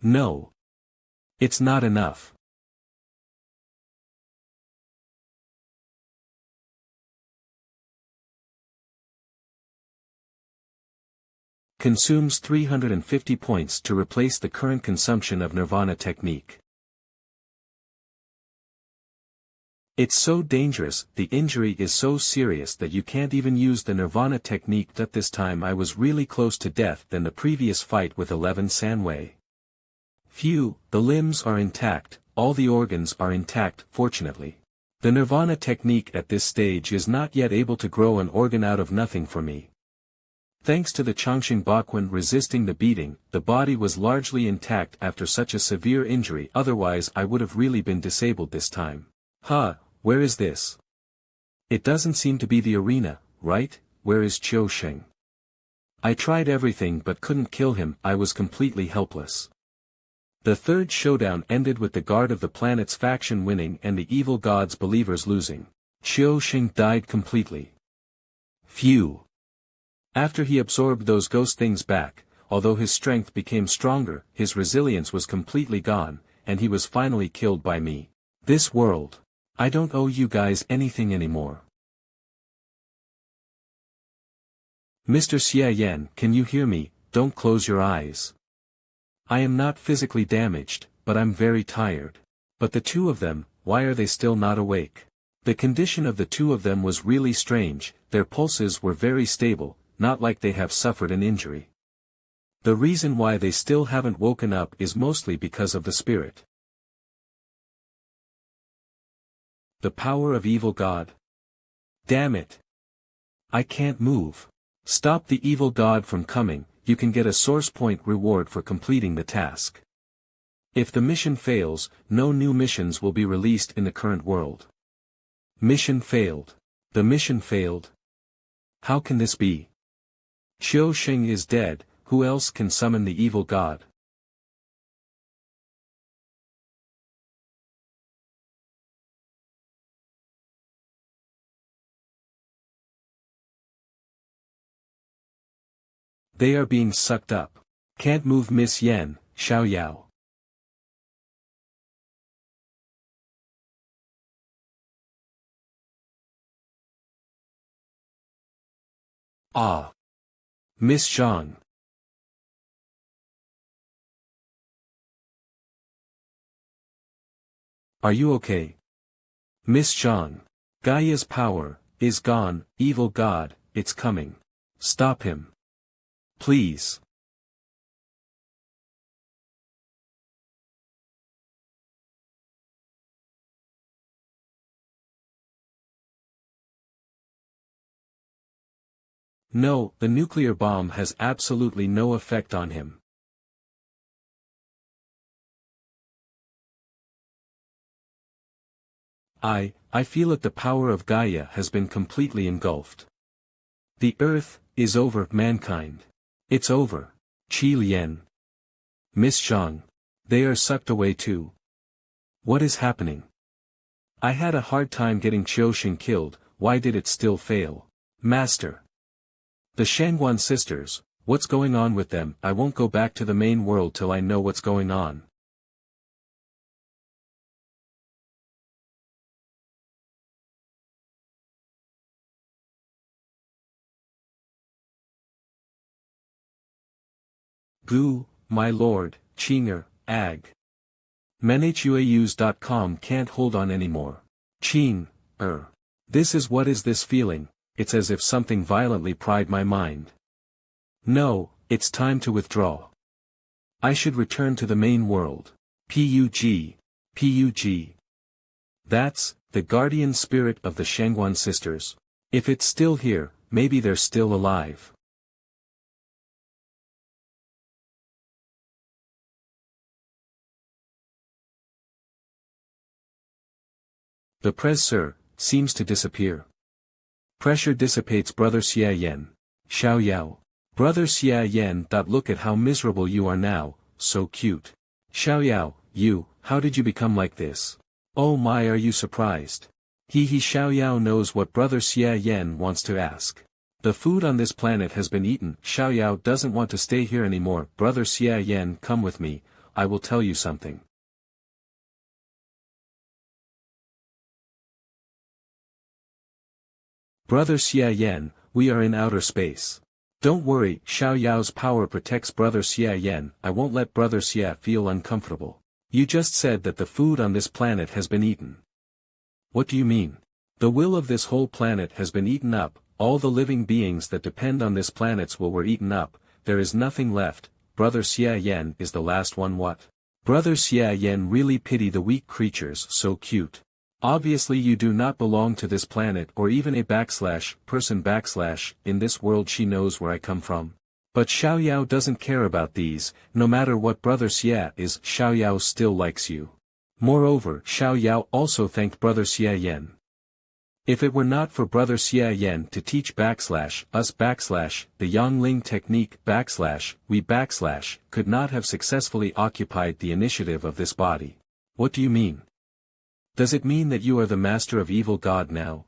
No. It's not enough. Consumes 350 points to replace the current consumption of Nirvana technique. It's so dangerous, the injury is so serious that you can't even use the Nirvana technique. That this time I was really close to death than the previous fight with 11 Sanwei. Phew, the limbs are intact, all the organs are intact, fortunately. The Nirvana technique at this stage is not yet able to grow an organ out of nothing for me. Thanks to the Changxing Baquan resisting the beating, the body was largely intact after such a severe injury, otherwise I would have really been disabled this time. Huh, where is this? It doesn't seem to be the arena, right? Where is Qiu Sheng? I tried everything but couldn't kill him. I was completely helpless. The third showdown ended with the guard of the planet's faction winning and the evil god's believers losing. Qiu Sheng died completely. Phew. After he absorbed those ghost things back, although his strength became stronger, his resilience was completely gone, and he was finally killed by me. This world. I don't owe you guys anything anymore. Mr. Xie Yan, can you hear me? Don't close your eyes. I am not physically damaged, but I'm very tired. But the two of them, why are they still not awake? The condition of the two of them was really strange. Their pulses were very stable, not like they have suffered an injury. The reason why they still haven't woken up is mostly because of the spirit. The power of evil god. Damn it. I can't move. Stop the evil god from coming. You can get a source point reward for completing the task. If the mission fails, no new missions will be released in the current world. Mission failed. The mission failed. How can this be? Qiu Sheng is dead, who else can summon the evil god? They are being sucked up. Can't move Miss Yan, Xiao Yao. Ah. Miss Zhang. Are you okay? Miss Zhang. Gaia's power is gone, evil god, it's coming. Stop him. Please. No, the nuclear bomb has absolutely no effect on him. I feel that the power of Gaia has been completely engulfed. The earth is over mankind. It's over. Qi Lian. Miss Zhang. They are sucked away too. What is happening? I had a hard time getting Qiu Sheng killed, why did it still fail? Master. The Shangguan sisters, what's going on with them? I won't go back to the main world till I know what's going on. Gu, my lord, Chinger, Ag. MenHUAUs.com can't hold on anymore. Ching, This is what is this feeling, it's as if something violently pried my mind. No, it's time to withdraw. I should return to the main world. Pug. Pug. That's, the guardian spirit of the Shangguan sisters. If it's still here, maybe they're still alive. The Pres Sir seems to disappear. Pressure dissipates Brother Xie Yan. Xiao Yao. Brother Xie Yan. Look at how miserable you are now, so cute. Xiao Yao, you, how did you become like this? Oh my, are you surprised? Xiao Yao knows what Brother Xie Yan wants to ask. The food on this planet has been eaten. Xiao Yao doesn't want to stay here anymore. Brother Xie Yan, come with me, I will tell you something. Brother Xie Yan, we are in outer space. Don't worry, Xiao Yao's power protects Brother Xie Yan. I won't let Brother Xie feel uncomfortable. You just said that the food on this planet has been eaten. What do you mean? The will of this whole planet has been eaten up, all the living beings that depend on this planet's will were eaten up, there is nothing left. Brother Xie Yan is the last one. What? Brother Xie Yan really pity the weak creatures, so cute. Obviously you do not belong to this planet or even a person in this world. She knows where I come from. But Xiao Yao doesn't care about these, no matter what Brother Xie is, Xiao Yao still likes you. Moreover, Xiao Yao also thanked Brother Xie Yan. If it were not for Brother Xie Yan to teach us the Yangling technique we could not have successfully occupied the initiative of this body. What do you mean? Does it mean that you are the master of evil god now?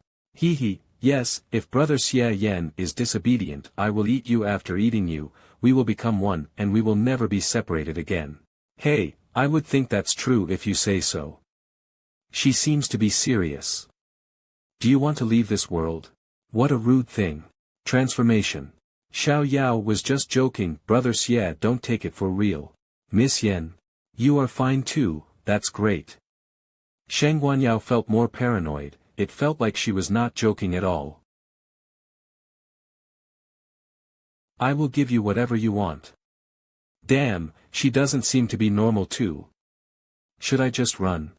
Yes, if Brother Xie Yan is disobedient, I will eat you. After eating you, we will become one and we will never be separated again. Hey, I would think that's true if you say so. She seems to be serious. Do you want to leave this world? What a rude thing. Transformation. Xiao Yao was just joking. Brother Xie, don't take it for real. Miss Yan. You are fine too, that's great. Shang Guanyao felt more paranoid, it felt like she was not joking at all. I will give you whatever you want. Damn, she doesn't seem to be normal too. Should I just run?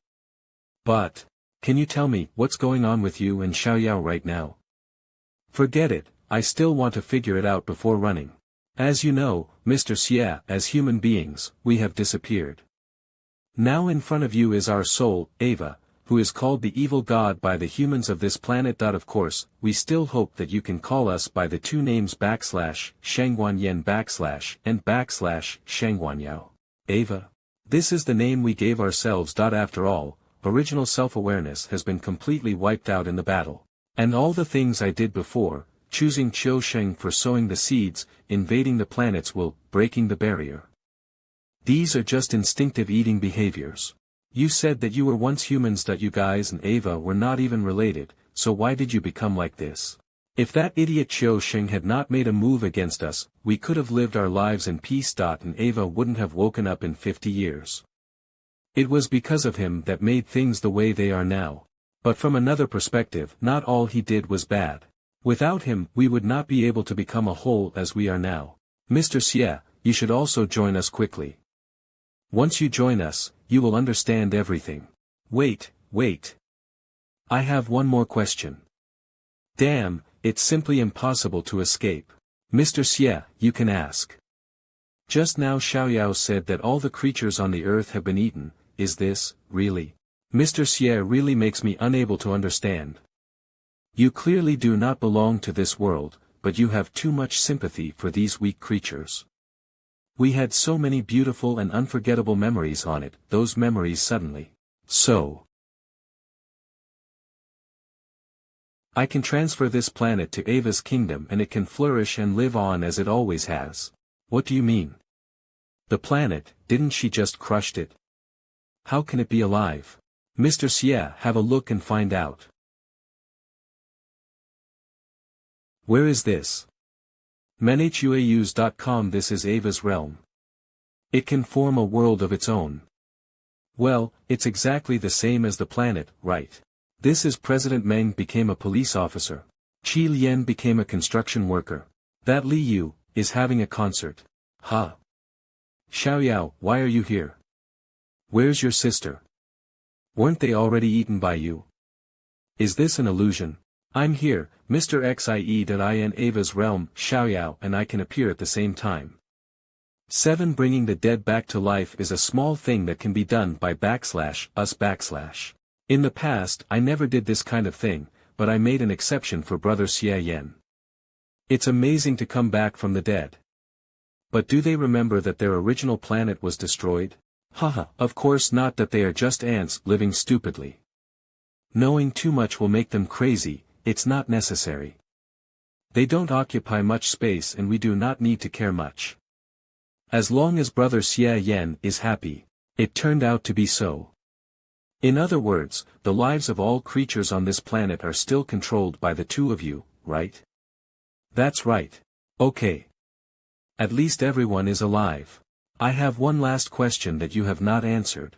But, can you tell me what's going on with you and Xiao Yao right now? Forget it, I still want to figure it out before running. As you know, Mr. Xie, as human beings, we have disappeared. Now in front of you is our soul, Ava, who is called the evil god by the humans of this planet. Of course, we still hope that you can call us by the two names /Shangguanyan and /Shangguanyao. Ava. This is the name we gave ourselves. After all, original self-awareness has been completely wiped out in the battle. And all the things I did before, choosing Qiu Sheng for sowing the seeds, invading the planet's will, breaking the barrier. These are just instinctive eating behaviors. You said that you were once humans. You guys and Ava were not even related, so why did you become like this? If that idiot Qiu Sheng had not made a move against us, we could have lived our lives in peace. And Ava wouldn't have woken up in 50 years. It was because of him that made things the way they are now. But from another perspective, not all he did was bad. Without him, we would not be able to become a whole as we are now. Mr. Xie, you should also join us quickly. Once you join us, you will understand everything. Wait. I have one more question. Damn, it's simply impossible to escape. Mr. Xie, you can ask. Just now Xiao Yao said that all the creatures on the earth have been eaten. Is this, really? Mr. Xie really makes me unable to understand. You clearly do not belong to this world, but you have too much sympathy for these weak creatures. We had so many beautiful and unforgettable memories on it, those memories suddenly. So. I can transfer this planet to Ava's kingdom and it can flourish and live on as it always has. What do you mean? The planet, didn't she just crushed it? How can it be alive? Mr. Xie, have a look and find out. Where is this? manhuaus.com. This is Ava's realm. It can form a world of its own. Well, it's exactly the same as the planet, right? This is President Meng became a police officer. Qi Lian became a construction worker. That Li Yu is having a concert. Huh? Xiao Yao, why are you here? Where's your sister? Weren't they already eaten by you? Is this an illusion? I'm here, Mr. Xie.in Ava's realm, Xiao Yao and I can appear at the same time. 7. Bringing the dead back to life is a small thing that can be done by us. In the past I never did this kind of thing, but I made an exception for Brother Xie Yan. It's amazing to come back from the dead. But do they remember that their original planet was destroyed? Haha, of course not, that they are just ants living stupidly. Knowing too much will make them crazy. It's not necessary. They don't occupy much space and we do not need to care much. As long as Brother Xie Yan is happy. It turned out to be so. In other words, the lives of all creatures on this planet are still controlled by the two of you, right? That's right. Okay. At least everyone is alive. I have one last question that you have not answered.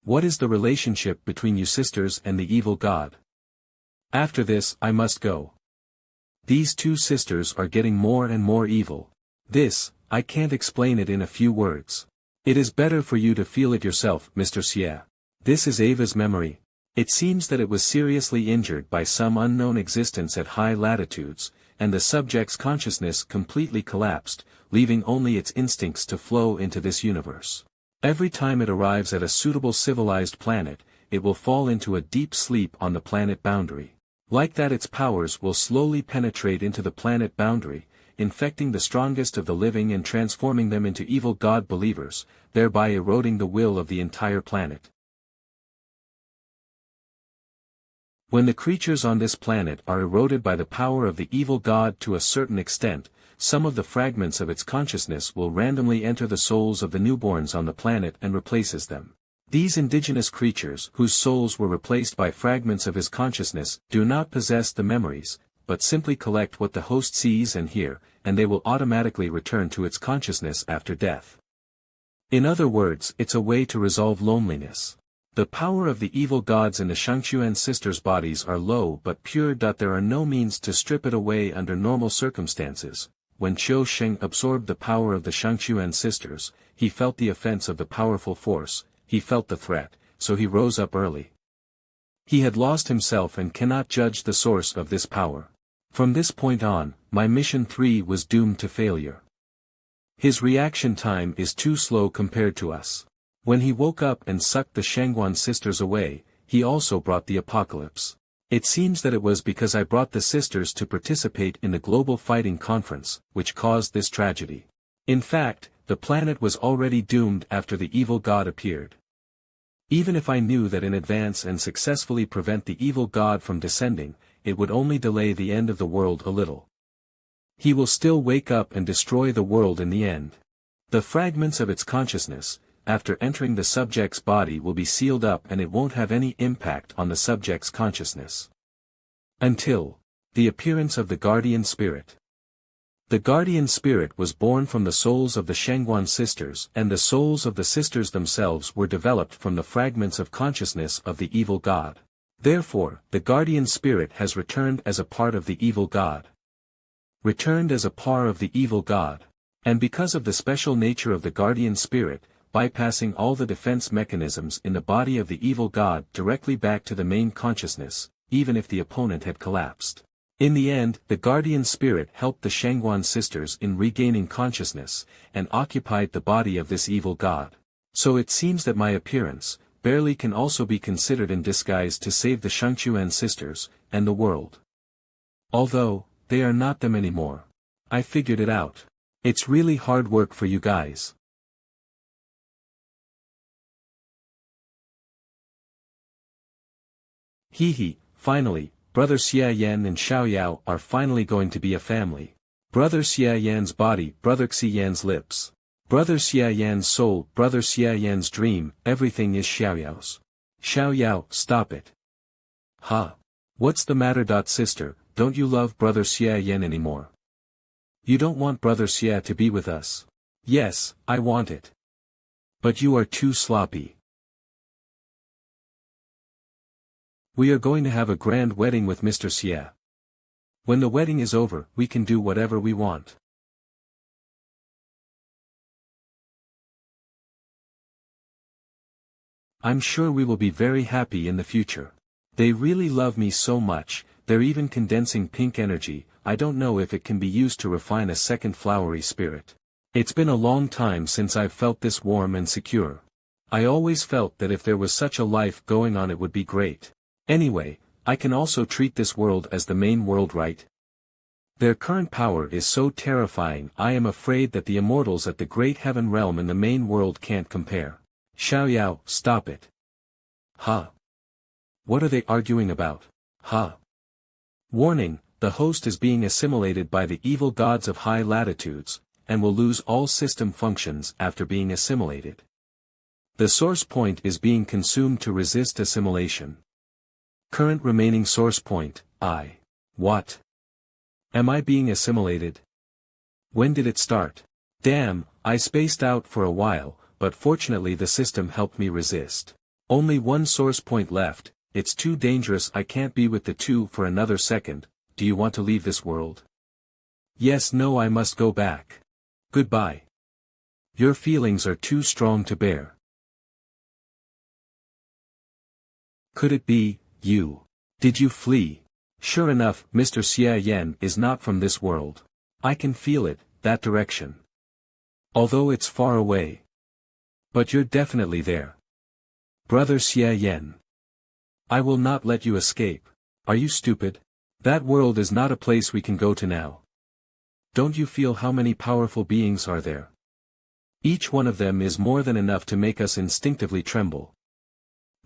What is the relationship between you sisters and the evil god? After this I must go. These two sisters are getting more and more evil. This, I can't explain it in a few words. It is better for you to feel it yourself, Mr. Xie. This is Ava's memory. It seems that it was seriously injured by some unknown existence at high latitudes, and the subject's consciousness completely collapsed, leaving only its instincts to flow into this universe. Every time it arrives at a suitable civilized planet, it will fall into a deep sleep on the planet boundary. Like that, its powers will slowly penetrate into the planet boundary, infecting the strongest of the living and transforming them into evil god believers, thereby eroding the will of the entire planet. When the creatures on this planet are eroded by the power of the evil god to a certain extent, some of the fragments of its consciousness will randomly enter the souls of the newborns on the planet and replaces them. These indigenous creatures, whose souls were replaced by fragments of his consciousness, do not possess the memories, but simply collect what the host sees and hear, and they will automatically return to its consciousness after death. In other words, it's a way to resolve loneliness. The power of the evil gods in the Shangxuan sisters' bodies are low but pure. There are no means to strip it away under normal circumstances. When Qiu Sheng absorbed the power of the Shangxuan sisters, he felt the offense of the powerful force, he felt the threat, so he rose up early. He had lost himself and cannot judge the source of this power. From this point on, my mission 3 was doomed to failure. His reaction time is too slow compared to us. When he woke up and sucked the Shangguan sisters away, he also brought the apocalypse. It seems that it was because I brought the sisters to participate in the global fighting conference, which caused this tragedy. In fact, the planet was already doomed after the evil god appeared. Even if I knew that in advance and successfully prevent the evil god from descending, it would only delay the end of the world a little. He will still wake up and destroy the world in the end. The fragments of its consciousness, after entering the subject's body, will be sealed up and it won't have any impact on the subject's consciousness. Until the appearance of the guardian spirit. The guardian spirit was born from the souls of the Shangguan sisters, and the souls of the sisters themselves were developed from the fragments of consciousness of the evil god. Therefore, the guardian spirit has returned as a part of the evil god. Returned as a part of the evil god. And because of the special nature of the guardian spirit, bypassing all the defense mechanisms in the body of the evil god directly back to the main consciousness, even if the opponent had collapsed. In the end, the guardian spirit helped the Shangguan sisters in regaining consciousness, and occupied the body of this evil god. So it seems that my appearance, barely can also be considered in disguise to save the Shangxuan sisters, and the world. Although, they are not them anymore. I figured it out. It's really hard work for you guys. Hee, finally, Brother Xie Yan and Xiao Yao are finally going to be a family. Brother Xie Yan's body, Brother Xie Yan's lips. Brother Xie Yan's soul, Brother Xie Yan's dream, everything is Xiao Yao's. Xiao Yao, stop it. Ha. What's the matter? Sister, don't you love Brother Xie Yan anymore? You don't want Brother Xie to be with us? Yes, I want it. But you are too sloppy. We are going to have a grand wedding with Mr. Xie. When the wedding is over, we can do whatever we want. I'm sure we will be very happy in the future. They really love me so much, they're even condensing pink energy. I don't know if it can be used to refine a second flowery spirit. It's been a long time since I've felt this warm and secure. I always felt that if there was such a life going on it would be great. Anyway, I can also treat this world as the main world, right? Their current power is so terrifying, I am afraid that the immortals at the great heaven realm and the main world can't compare. Xiao Yao, stop it. Ha. What are they arguing about? Ha. Warning, the host is being assimilated by the evil gods of high latitudes, and will lose all system functions after being assimilated. The source point is being consumed to resist assimilation. Current remaining source point, I. What? Am I being assimilated? When did it start? Damn, I spaced out for a while, but fortunately the system helped me resist. Only one source point left, it's too dangerous, I can't be with the two for another second. Do you want to leave this world? Yes, no, I must go back. Goodbye. Your feelings are too strong to bear. Could it be, you? Did you flee? Sure enough, Mr. Xie Daoyun is not from this world. I can feel it, that direction. Although it's far away. But you're definitely there. Brother Xie Daoyun. I will not let you escape. Are you stupid? That world is not a place we can go to now. Don't you feel how many powerful beings are there? Each one of them is more than enough to make us instinctively tremble.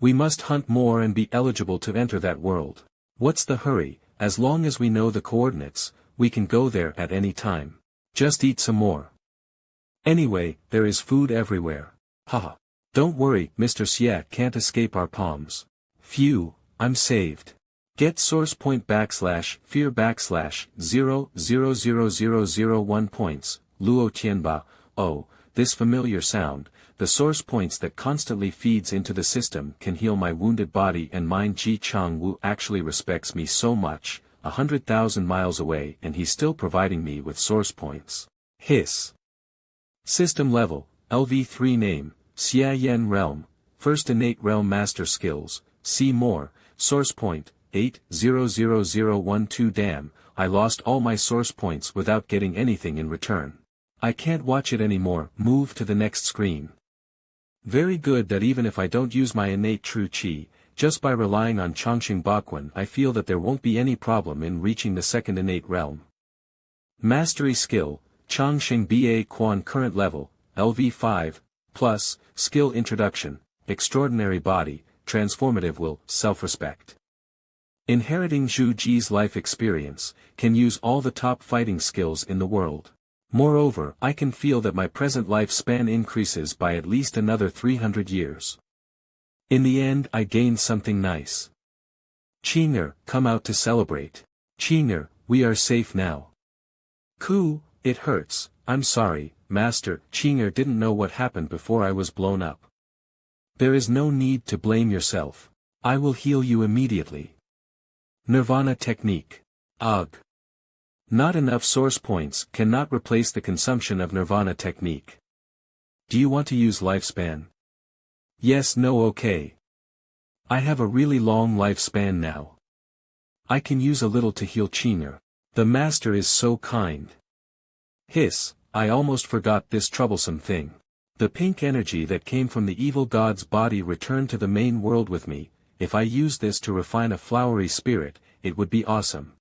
We must hunt more and be eligible to enter that world. What's the hurry? As long as we know the coordinates, we can go there at any time. Just eat some more. Anyway, there is food everywhere. Haha. Don't worry, Mr. Xie can't escape our palms. Phew, I'm saved. Get source point /fear /0.00001 points, Luo Tianba. Oh, this familiar sound. The source points that constantly feeds into the system can heal my wounded body and mind. Ji Chang Wu actually respects me so much, 100,000 miles away, and he's still providing me with source points. Hiss. System level, LV3 name, Xie Daoyun Realm, First Innate Realm Master Skills, see more, source point, 800012. Damn, I lost all my source points without getting anything in return. I can't watch it anymore, move to the next screen. Very good that even if I don't use my innate true qi, just by relying on Chongqing Bakwen I feel that there won't be any problem in reaching the second innate realm. Mastery skill, Chongqing Ba Quan current level, LV5, plus, skill introduction, extraordinary body, transformative will, self-respect. Inheriting Zhu Ji's life experience, can use all the top fighting skills in the world. Moreover, I can feel that my present lifespan increases by at least another 300 years. In the end I gained something nice. Qing'er, come out to celebrate. Qing'er, we are safe now. Ku, it hurts, I'm sorry, Master. Qing'er didn't know what happened before I was blown up. There is no need to blame yourself. I will heal you immediately. Nirvana technique. Ugh. Not enough source points cannot replace the consumption of Nirvana technique. Do you want to use lifespan? Yes, no, okay. I have a really long lifespan now. I can use a little to heal Qing'er. The master is so kind. Hiss, I almost forgot this troublesome thing. The pink energy that came from the evil god's body returned to the main world with me. If I use this to refine a flowery spirit, it would be awesome.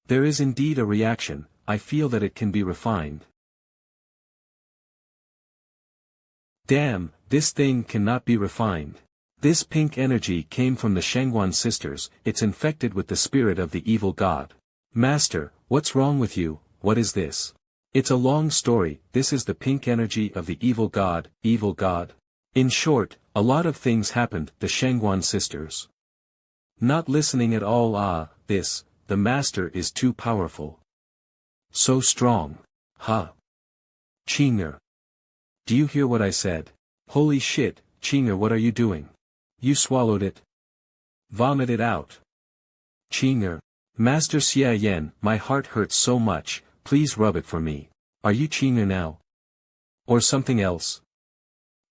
There is indeed a reaction, I feel that it can be refined. Damn, this thing cannot be refined. This pink energy came from the Shangguan sisters, it's infected with the spirit of the evil god. Master, what's wrong with you, what is this? It's a long story, this is the pink energy of the evil god, evil god. In short, a lot of things happened, the Shangguan sisters. Not listening at all. The master is too powerful. So strong. Huh. Qing'er. Do you hear what I said? Holy shit, Qing'er, what are you doing? You swallowed it. Vomit it out. Qing'er. Master Xie Daoyun, my heart hurts so much, please rub it for me. Are you Qing'er now? Or something else?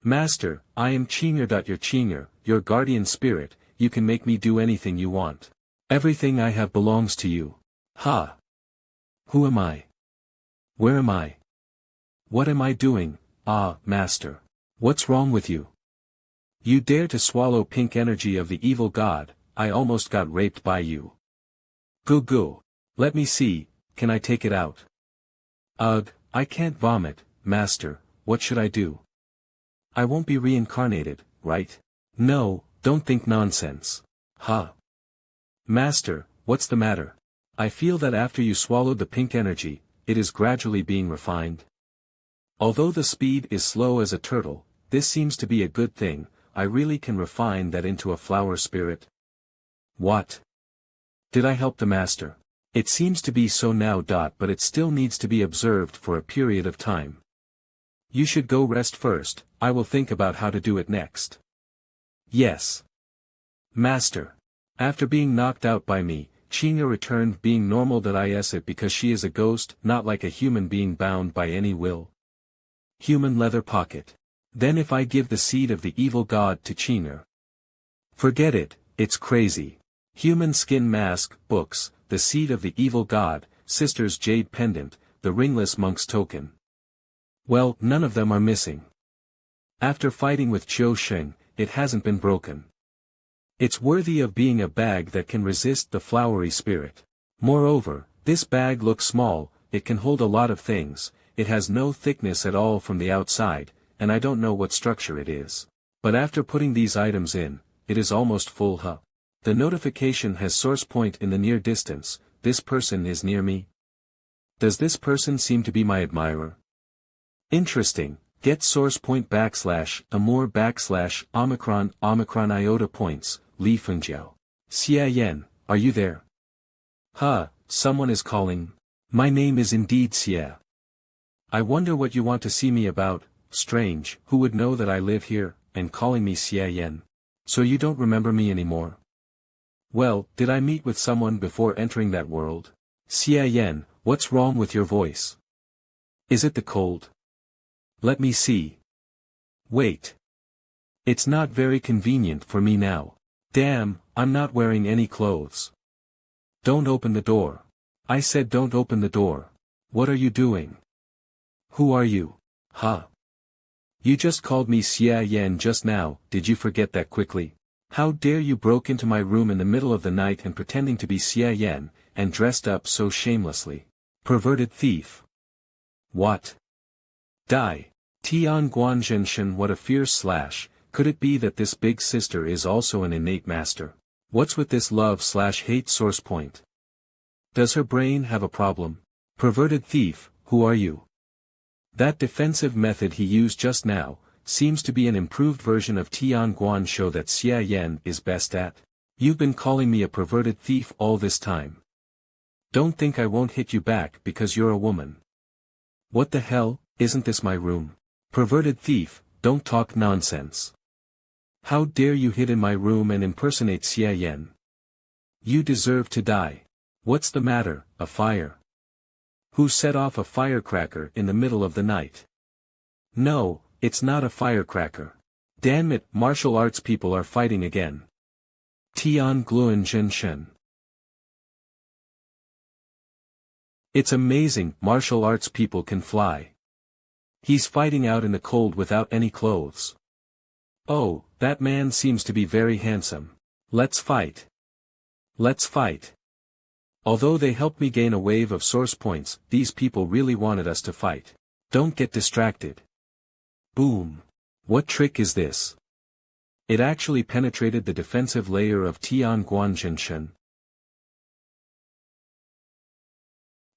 Master, I am Qing'er. You're Qing'er, your guardian spirit, you can make me do anything you want. Everything I have belongs to you. Ha! Who am I? Where am I? What am I doing? Master. What's wrong with you? You dare to swallow pink energy of the evil god, I almost got raped by you. Goo. Let me see, can I take it out? Ugh, I can't vomit, Master, what should I do? I won't be reincarnated, right? No, don't think nonsense. Ha! Master, what's the matter? I feel that after you swallowed the pink energy, it is gradually being refined. Although the speed is slow as a turtle, this seems to be a good thing, I really can refine that into a flower spirit. What? Did I help the master? It seems to be so now. But it still needs to be observed for a period of time. You should go rest first, I will think about how to do it next. Yes. Master. After being knocked out by me, Xie returned being normal. Is it because she is a ghost, not like a human being bound by any will? Human leather pocket. Then if I give the seed of the evil god to Xie? Forget it, it's crazy. Human skin mask, books, the seed of the evil god, sister's jade pendant, the ringless monk's token. Well, none of them are missing. After fighting with Qiu Sheng, it hasn't been broken. It's worthy of being a bag that can resist the flowery spirit. Moreover, this bag looks small, it can hold a lot of things, it has no thickness at all from the outside, and I don't know what structure it is. But after putting these items in, it is almost full. The notification has source point in the near distance, this person is near me. Does this person seem to be my admirer? Interesting, get source point / amour / omicron iota points, Li Fengjiao. Xie Yan, are you there? Someone is calling. My name is indeed Xie. I wonder what you want to see me about. Strange, who would know that I live here, and calling me Xie Yan. So you don't remember me anymore? Well, did I meet with someone before entering that world? Xie Yan, what's wrong with your voice? Is it the cold? Let me see. Wait. It's not very convenient for me now. Damn, I'm not wearing any clothes. Don't open the door. I said don't open the door. What are you doing? Who are you? You just called me Xie Yan just now, did you forget that quickly? How dare you broke into my room in the middle of the night and pretending to be Xie Yan, and dressed up so shamelessly. Perverted thief. What? Die. Tian Guanzhenshen, what a fierce / could it be that this big sister is also an innate master? What's with this love/hate source point? Does her brain have a problem? Perverted thief, who are you? That defensive method he used just now, seems to be an improved version of Tian Guan show that Xie Yan is best at. You've been calling me a perverted thief all this time. Don't think I won't hit you back because you're a woman. What the hell, isn't this my room? Perverted thief, don't talk nonsense. How dare you hid in my room and impersonate Xie Yan? You deserve to die. What's the matter, a fire? Who set off a firecracker in the middle of the night? No, it's not a firecracker. Damn it, martial arts people are fighting again. Tian Gluan Zhenshen. It's amazing, martial arts people can fly. He's fighting out in the cold without any clothes. Oh, that man seems to be very handsome. Let's fight. Let's fight. Although they helped me gain a wave of source points, these people really wanted us to fight. Don't get distracted. Boom. What trick is this? It actually penetrated the defensive layer of Tian Guanzhenshen.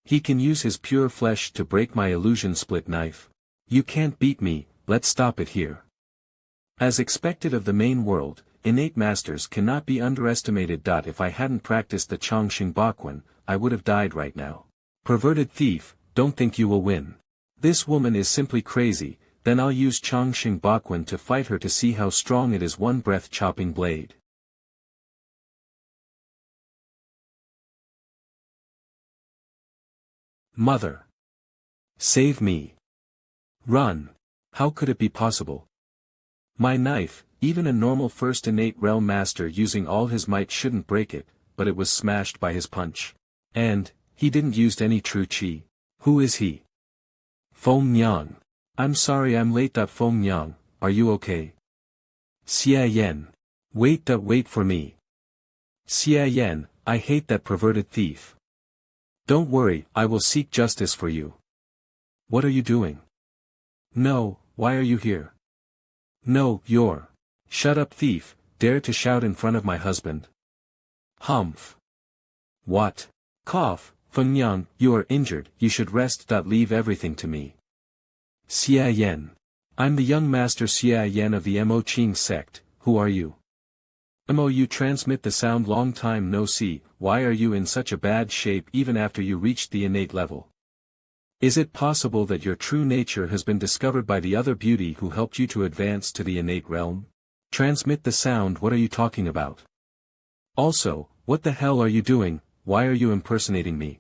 He can use his pure flesh to break my illusion split knife. You can't beat me, let's stop it here. As expected of the main world, innate masters cannot be underestimated. If I hadn't practiced the Chongqing Bakwen, I would have died right now. Perverted thief, don't think you will win. This woman is simply crazy, then I'll use Chongqing Bakwen to fight her to see how strong it is. One breath chopping blade. Mother. Save me. Run. How could it be possible? My knife, even a normal first innate realm master using all his might shouldn't break it, but it was smashed by his punch. And, he didn't use any true chi. Who is he? Feng Yang. I'm sorry I'm late. Feng Yang, are you okay? Xie Yan. Wait for me. Xie Yan, I hate that perverted thief. Don't worry, I will seek justice for you. What are you doing? No, why are you here? No, you're. Shut up, thief, dare to shout in front of my husband. Humph. What? Cough, Feng Yang, you are injured, you should rest. Leave everything to me. Xie Yan. I'm the young master Xie Yan of the Mo Qing sect, who are you? You transmit the sound. Long time no see. Why are you in such a bad shape even after you reached the innate level? Is it possible that your true nature has been discovered by the other beauty who helped you to advance to the innate realm? Transmit the sound. What are you talking about? Also, what the hell are you doing? Why are you impersonating me?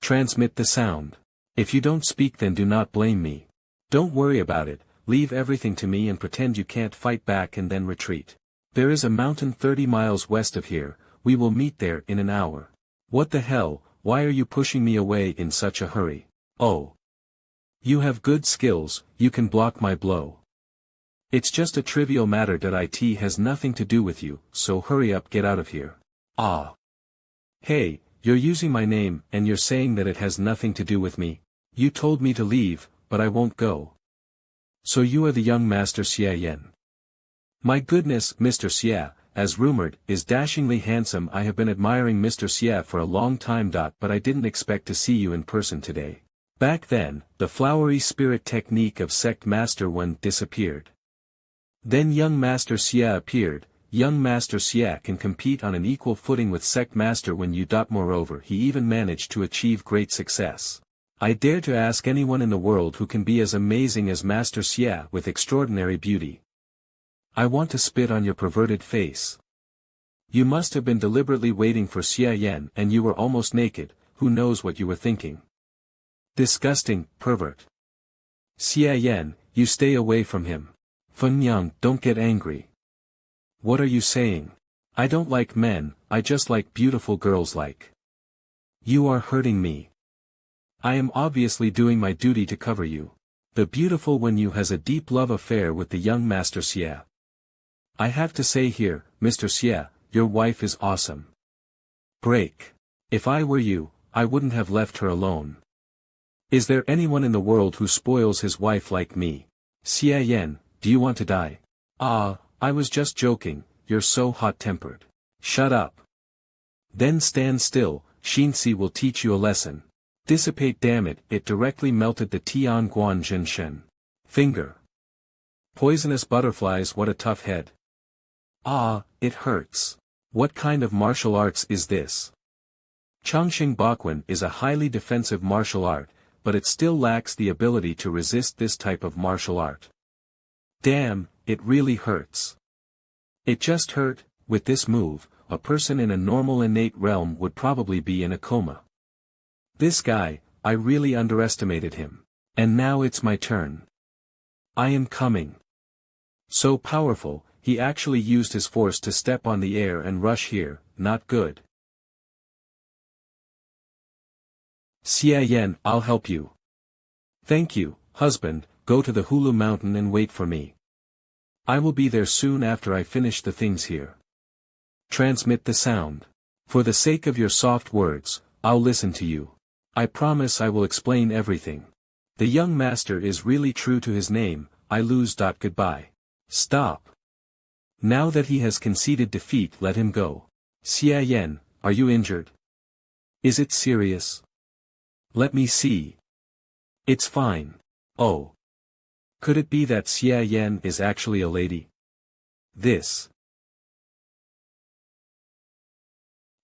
Transmit the sound. If you don't speak, then do not blame me. Don't worry about it, leave everything to me and pretend you can't fight back and then retreat. There is a mountain 30 miles west of here, we will meet there in an hour. What the hell, why are you pushing me away in such a hurry? Oh. You have good skills, you can block my blow. It's just a trivial matter that it has nothing to do with you, so hurry up, get out of here. Ah. Hey, you're using my name and you're saying that it has nothing to do with me? You told me to leave, but I won't go. So you are the young master Xie Daoyun. My goodness, Mr. Xie, as rumored, is dashingly handsome. I have been admiring Mr. Xie for a long time. But I didn't expect to see you in person today. Back then, the flowery spirit technique of sect master Wen disappeared. Then young master Xie appeared. Young master Xie can compete on an equal footing with sect master Wen. Moreover, he even managed to achieve great success. I dare to ask anyone in the world who can be as amazing as master Xie with extraordinary beauty. I want to spit on your perverted face. You must have been deliberately waiting for Xie Daoyun and you were almost naked. Who knows what you were thinking? Disgusting, pervert. Xie Daoyun, you stay away from him. Fenyang, don't get angry. What are you saying? I don't like men, I just like beautiful girls like. You are hurting me. I am obviously doing my duty to cover you. The beautiful Wen Yu has a deep love affair with the young master Xie. I have to say here, Mr. Xie, your wife is awesome. Break. If I were you, I wouldn't have left her alone. Is there anyone in the world who spoils his wife like me? Xie Daoyun, do you want to die? Ah, I was just joking, you're so hot-tempered. Shut up. Then stand still, Xinxi will teach you a lesson. Dissipate, damn it, it directly melted the Tian Guan Zhenshen. Finger. Poisonous butterflies, what a tough head. Ah, it hurts. What kind of martial arts is this? Chongqing Bakwen is a highly defensive martial art, but it still lacks the ability to resist this type of martial art. Damn, it really hurts. It just hurt. With this move, a person in a normal innate realm would probably be in a coma. This guy, I really underestimated him. And now it's my turn. I am coming. So powerful, he actually used his force to step on the air and rush here, not good. Xie Daoyun, I'll help you. Thank you, husband, go to the Hulu mountain and wait for me. I will be there soon after I finish the things here. Transmit the sound. For the sake of your soft words, I'll listen to you. I promise I will explain everything. The young master is really true to his name. I lose. Goodbye. Stop. Now that he has conceded defeat, let him go. Xie Daoyun, are you injured? Is it serious? Let me see. It's fine. Oh. Could it be that Xie Daoyun is actually a lady? This.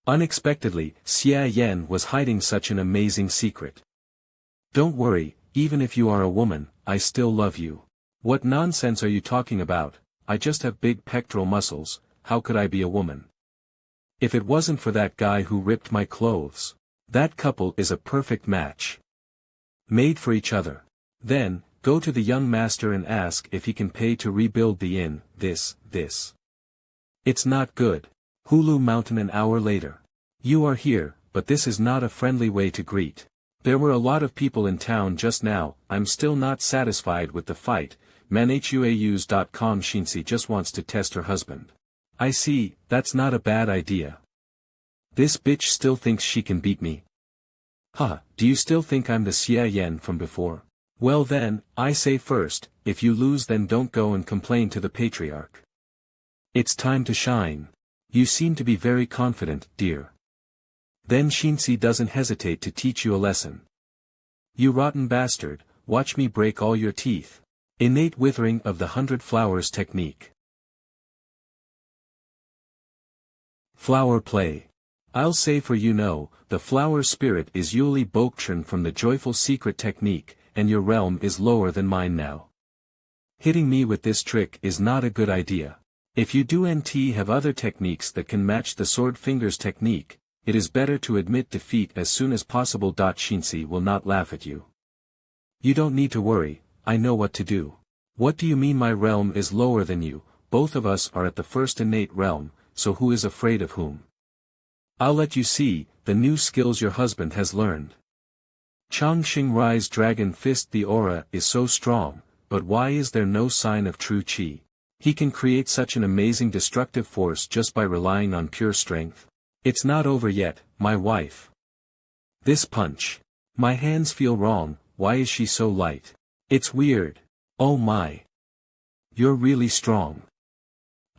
Unexpectedly, Xie Daoyun was hiding such an amazing secret. Don't worry, even if you are a woman, I still love you. What nonsense are you talking about? I just have big pectoral muscles, how could I be a woman? If it wasn't for that guy who ripped my clothes. That couple is a perfect match. Made for each other. Then, go to the young master and ask if he can pay to rebuild the inn. This. It's not good. Hulu Mountain an hour later. You are here, but this is not a friendly way to greet. There were a lot of people in town just now. I'm still not satisfied with the fight. manhuaus.com Xinxi just wants to test her husband. I see, that's not a bad idea. This bitch still thinks she can beat me. Huh, do you still think I'm the Xie Daoyun from before? Well then, I say first, if you lose then don't go and complain to the patriarch. It's time to shine. You seem to be very confident, dear. Then Xinxi doesn't hesitate to teach you a lesson. You rotten bastard, watch me break all your teeth. Innate withering of the 100 flowers technique. Flower play. I'll say for the flower spirit is Yuli Bokchern from the joyful secret technique, and your realm is lower than mine now. Hitting me with this trick is not a good idea. If you do have other techniques that can match the sword fingers technique, it is better to admit defeat as soon as possible. Shinsi will not laugh at you. You don't need to worry, I know what to do. What do you mean my realm is lower than you? Both of us are at the first innate realm, so who is afraid of whom? I'll let you see, the new skills your husband has learned. Changxing Rai's dragon fist. The aura is so strong, but why is there no sign of true qi? He can create such an amazing destructive force just by relying on pure strength. It's not over yet, my wife. This punch. My hands feel wrong, why is she so light? It's weird. Oh my. You're really strong.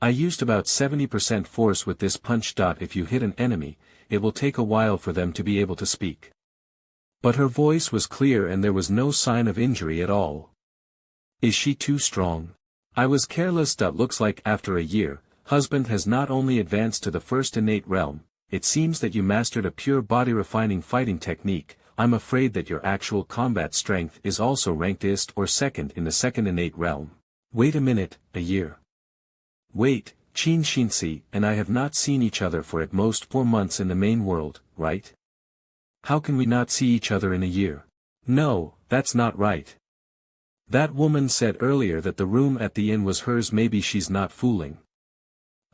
I used about 70% force with this punch. If you hit an enemy, it will take a while for them to be able to speak. But her voice was clear and there was no sign of injury at all. Is she too strong? I was careless. Looks like after a year, husband has not only advanced to the first innate realm, it seems that you mastered a pure body refining fighting technique. I'm afraid that your actual combat strength is also ranked ist or second in the second innate realm. Wait a minute, a year. Wait, Qin Shinsi and I have not seen each other for at most 4 months in the main world, right? How can we not see each other in a year? No, that's not right. That woman said earlier that the room at the inn was hers. Maybe she's not fooling.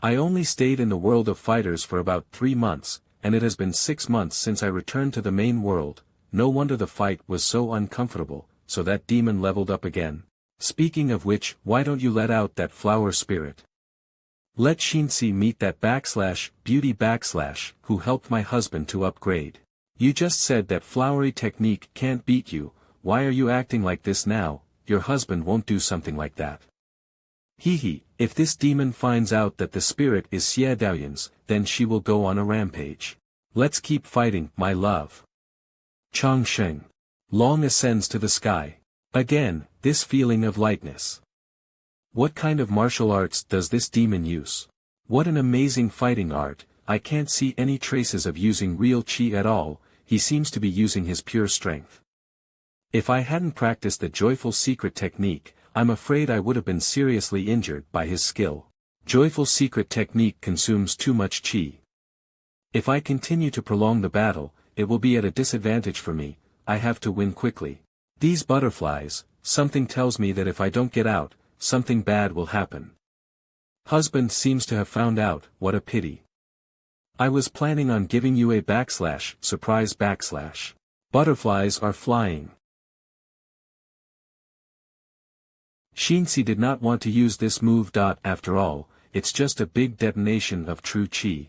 I only stayed in the world of fighters for about 3 months, and it has been 6 months since I returned to the main world. No wonder the fight was so uncomfortable, so that demon leveled up again. Speaking of which, why don't you let out that flower spirit? Let Shinsi meet that beauty who helped my husband to upgrade. You just said that flowery technique can't beat you, why are you acting like this now? Your husband won't do something like that. Hehe, if this demon finds out that the spirit is Xie Daoyun's, then she will go on a rampage. Let's keep fighting, my love. Changsheng. Long ascends to the sky. Again, this feeling of lightness. What kind of martial arts does this demon use? What an amazing fighting art. I can't see any traces of using real qi at all, he seems to be using his pure strength. If I hadn't practiced the joyful secret technique, I'm afraid I would have been seriously injured by his skill. Joyful secret technique consumes too much qi. If I continue to prolong the battle, it will be at a disadvantage for me, I have to win quickly. These butterflies, something tells me that if I don't get out, something bad will happen. Husband seems to have found out, what a pity. I was planning on giving you a surprise. Butterflies are flying. Shinsi did not want to use this move. After all, it's just a big detonation of true qi.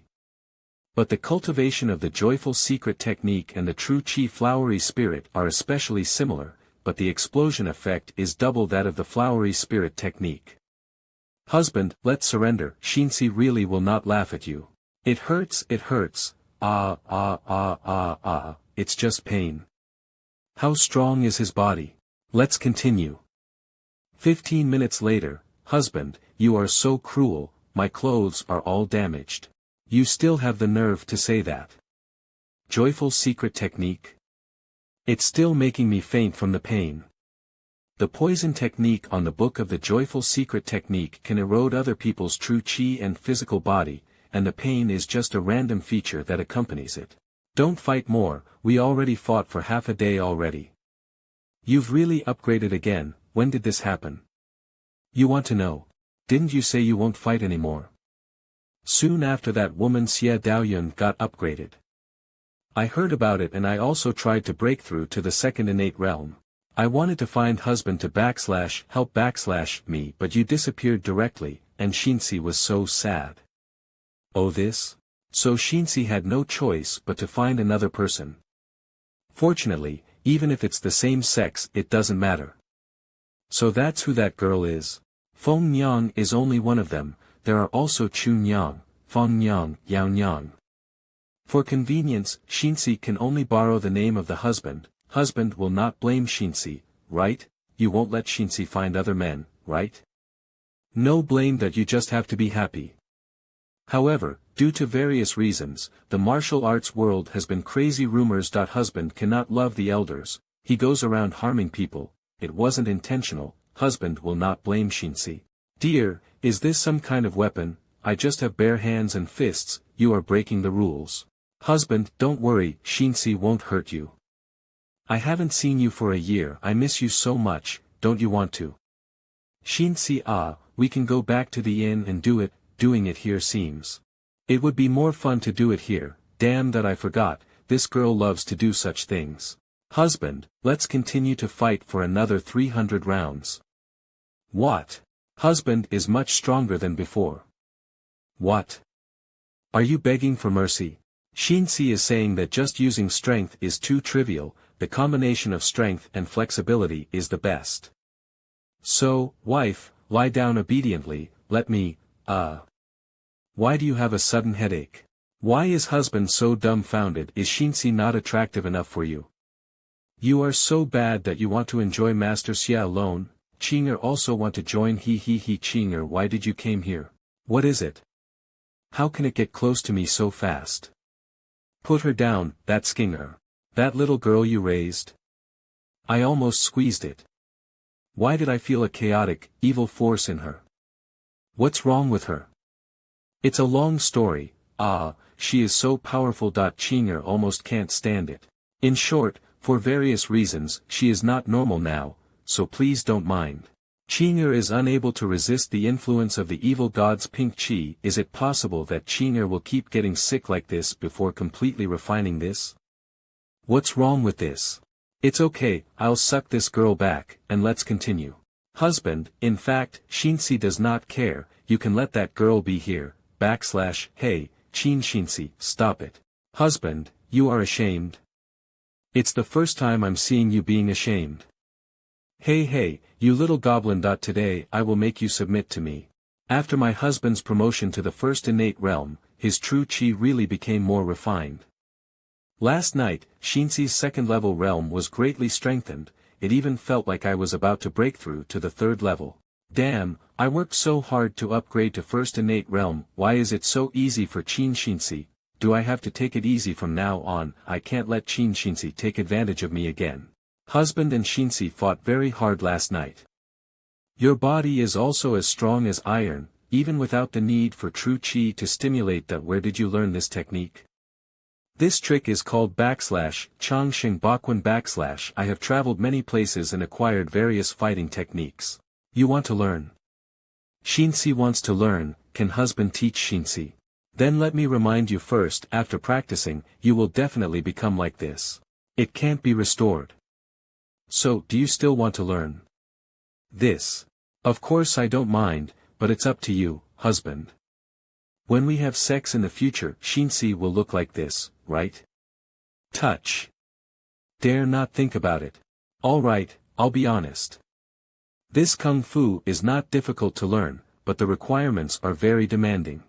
But the cultivation of the joyful secret technique and the true qi flowery spirit are especially similar, but the explosion effect is double that of the flowery spirit technique. Husband, let's surrender. Shinsi really will not laugh at you. It hurts, it's just pain. How strong is his body? Let's continue. 15 minutes later, husband, you are so cruel, my clothes are all damaged. You still have the nerve to say that. Joyful secret technique? It's still making me faint from the pain. The poison technique on the book of the joyful secret technique can erode other people's true qi and physical body, and the pain is just a random feature that accompanies it. Don't fight more, we already fought for half a day already. You've really upgraded again, when did this happen? You want to know? Didn't you say you won't fight anymore? Soon after that woman Xie Daoyun got upgraded. I heard about it and I also tried to break through to the second innate realm. I wanted to find husband to help me but you disappeared directly, and Shinsi was so sad. Oh this? So Shinsi had no choice but to find another person. Fortunately, even if it's the same sex it doesn't matter. So that's who that girl is. Feng Yang is only one of them, there are also Chun Yang, Feng Yang, Yao Yang. For convenience, Shinsi can only borrow the name of the husband will not blame Shinsi, right? You won't let Shinsi find other men, right? No blame that you just have to be happy. However, Due to various reasons, the martial arts world has been crazy rumors. Husband cannot love the elders, he goes around harming people, it wasn't intentional, husband will not blame Shinsi. Dear, is this some kind of weapon? I just have bare hands and fists, you are breaking the rules. Husband, don't worry, Shinsi won't hurt you. I haven't seen you for a year, I miss you so much, don't you want to? Shinsi, we can go back to the inn and do it, doing it here seems. It would be more fun to do it here, damn that I forgot, this girl loves to do such things. Husband, let's continue to fight for another 300 rounds. What? Husband is much stronger than before. What? Are you begging for mercy? Shinsi is saying that just using strength is too trivial, the combination of strength and flexibility is the best. So, wife, lie down obediently, let me, Why do you have a sudden headache? Why is husband so dumbfounded? Is Shinsi not attractive enough for you? You are so bad that you want to enjoy Master Xie alone? Qinger also want to join he Qinger, why did you came here? What is it? How can it get close to me so fast? Put her down, that Qinger. That little girl you raised? I almost squeezed it. Why did I feel a chaotic, evil force in her? What's wrong with her? It's a long story, she is so powerful. Qinger almost can't stand it. In short, for various reasons, she is not normal now, so please don't mind. Qinger is unable to resist the influence of the evil god's pink chi. Is it possible that Qinger will keep getting sick like this before completely refining this? What's wrong with this? It's okay, I'll suck this girl back, and let's continue. Husband, in fact, Shinsi does not care, you can let that girl be here, hey, Shinsi, stop it. Husband, you are ashamed? It's the first time I'm seeing you being ashamed. Hey, you little goblin. Today I will make you submit to me. After my husband's promotion to the first innate realm, his true chi really became more refined. Last night, Shinsi's second-level realm was greatly strengthened, it even felt like I was about to break through to the third level. Damn, I worked so hard to upgrade to first innate realm, why is it so easy for Shinsi? Do I have to take it easy from now on? I can't let Shinsi take advantage of me again. Husband and Shinsi fought very hard last night. Your body is also as strong as iron, even without the need for true chi to stimulate that. Where did you learn this technique? This trick is called /Changsheng Bakwan /. I have traveled many places and acquired various fighting techniques. You want to learn? Shinsi wants to learn, can husband teach Shinsi? Then let me remind you first, after practicing, you will definitely become like this. It can't be restored. So, do you still want to learn this? Of course I don't mind, but it's up to you, husband. When we have sex in the future, Shinsi will look like this, right? Touch. Dare not think about it. Alright, I'll be honest. This kung fu is not difficult to learn, but the requirements are very demanding.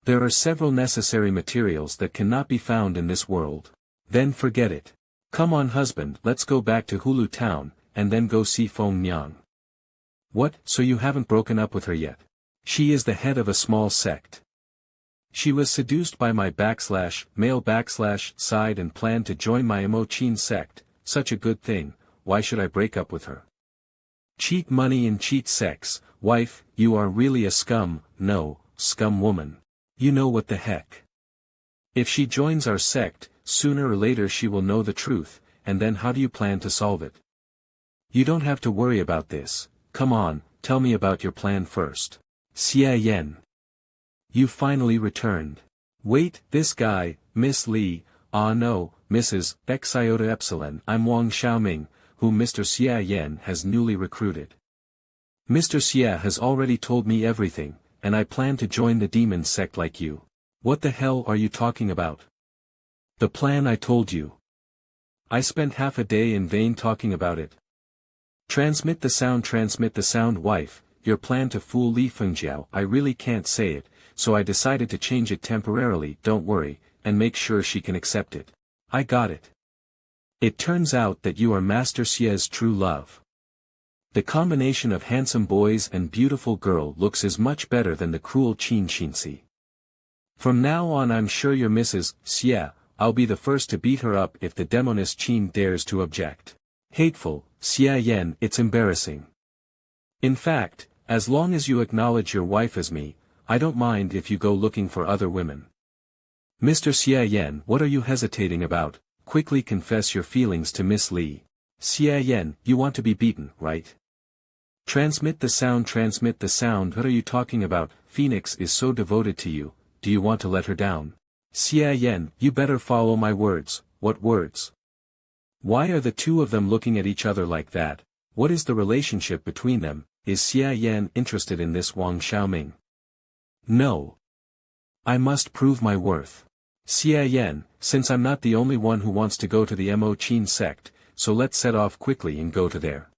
There are several necessary materials that cannot be found in this world. Then forget it. Come on husband, let's go back to Hulu town, and then go see Feng Nyang. What, so you haven't broken up with her yet? She is the head of a small sect. She was seduced by my /male /side and planned to join my Imo-chin sect, such a good thing, why should I break up with her? Cheat money and cheat sex, wife, you are really a scum woman. You know what the heck. If she joins our sect, sooner or later she will know the truth, and then how do you plan to solve it? You don't have to worry about this, come on, tell me about your plan first. Xie Yen. You finally returned. Wait, this guy, Miss Li, no, Mrs. X iota epsilon, I'm Wang Xiaoming, whom Mr. Xie Yen has newly recruited. Mr. Xie has already told me everything, and I plan to join the demon sect like you. What the hell are you talking about? The plan I told you. I spent half a day in vain talking about it. Transmit the sound wife, your plan to fool Li Fengjiao, I really can't say it, so I decided to change it temporarily, don't worry, and make sure she can accept it. I got it. It turns out that you are Master Xie's true love. The combination of handsome boys and beautiful girl looks is much better than the cruel Qin Shinsi. From now on I'm sure your Mrs. Xie, I'll be the first to beat her up if the demoness Qin dares to object. Hateful, Xie Yan, it's embarrassing. In fact, as long as you acknowledge your wife as me, I don't mind if you go looking for other women. Mr. Xie Yan, what are you hesitating about? Quickly confess your feelings to Miss Li. Xie Yan, you want to be beaten, right? Transmit the sound, what are you talking about? Phoenix is so devoted to you, do you want to let her down? Xie Yan, you better follow my words. What words? Why are the two of them looking at each other like that? What is the relationship between them? Is Xie Yan interested in this Wang Xiaoming? No. I must prove my worth. Xie Yan, since I'm not the only one who wants to go to the Mo Qin sect, so let's set off quickly and go to there.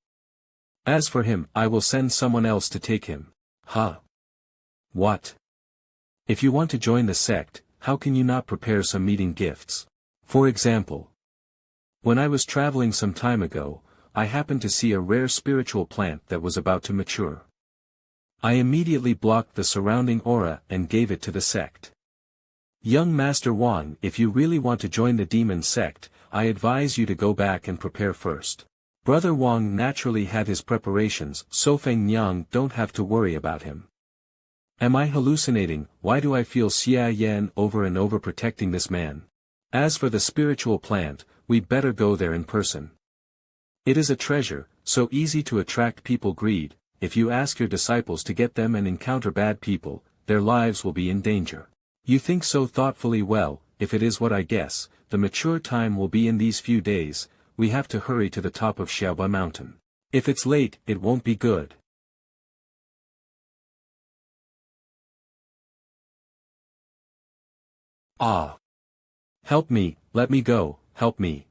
As for him, I will send someone else to take him. Huh? What? If you want to join the sect, how can you not prepare some meeting gifts? For example, when I was traveling some time ago, I happened to see a rare spiritual plant that was about to mature. I immediately blocked the surrounding aura and gave it to the sect. Young Master Wang, if you really want to join the demon sect, I advise you to go back and prepare first. Brother Wang naturally had his preparations, so Feng Niang don't have to worry about him. Am I hallucinating? Why do I feel Xie Yan over and over protecting this man? As for the spiritual plant, we'd better go there in person. It is a treasure, so easy to attract people greed. If you ask your disciples to get them and encounter bad people, their lives will be in danger. You think so thoughtfully. Well, if it is what I guess, the mature time will be in these few days. We have to hurry to the top of Xiaoba Mountain. If it's late, it won't be good. Ah! Help me, let me go, help me.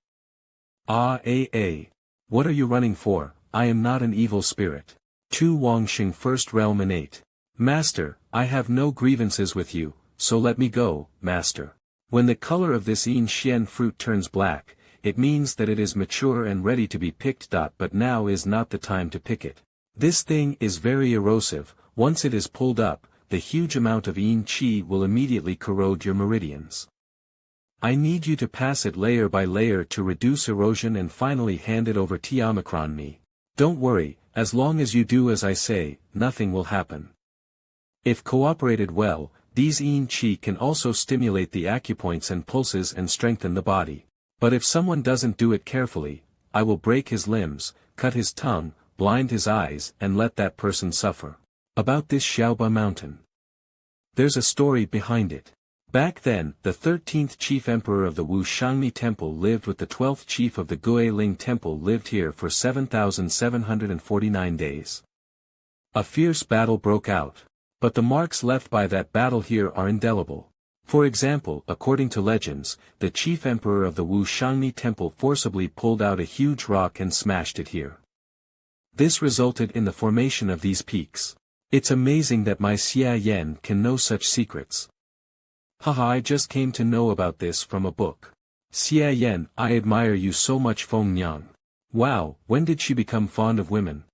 What are you running for? I am not an evil spirit. 2 Wangxing First Realm Innate. Master, I have no grievances with you, so let me go, Master. When the color of this Yin Xian fruit turns black, it means that it is mature and ready to be picked. But now is not the time to pick it. This thing is very erosive. Once it is pulled up, the huge amount of Yin Qi will immediately corrode your meridians. I need you to pass it layer by layer to reduce erosion and finally hand it over to Omicron me. Don't worry, as long as you do as I say, nothing will happen. If cooperated well, these Yin Qi can also stimulate the acupoints and pulses and strengthen the body. But if someone doesn't do it carefully, I will break his limbs, cut his tongue, blind his eyes and let that person suffer. About this Xiaoba Mountain. There's a story behind it. Back then, the 13th chief emperor of the Wu Shangmi temple lived with the 12th chief of the Guiling temple lived here for 7,749 days. A fierce battle broke out. But the marks left by that battle here are indelible. For example, according to legends, the chief emperor of the Wu Shangmi temple forcibly pulled out a huge rock and smashed it here. This resulted in the formation of these peaks. It's amazing that my Xie Yan can know such secrets. Haha, I just came to know about this from a book. Xie Yan, I admire you so much. Feng Niang. Wow, when did she become fond of women?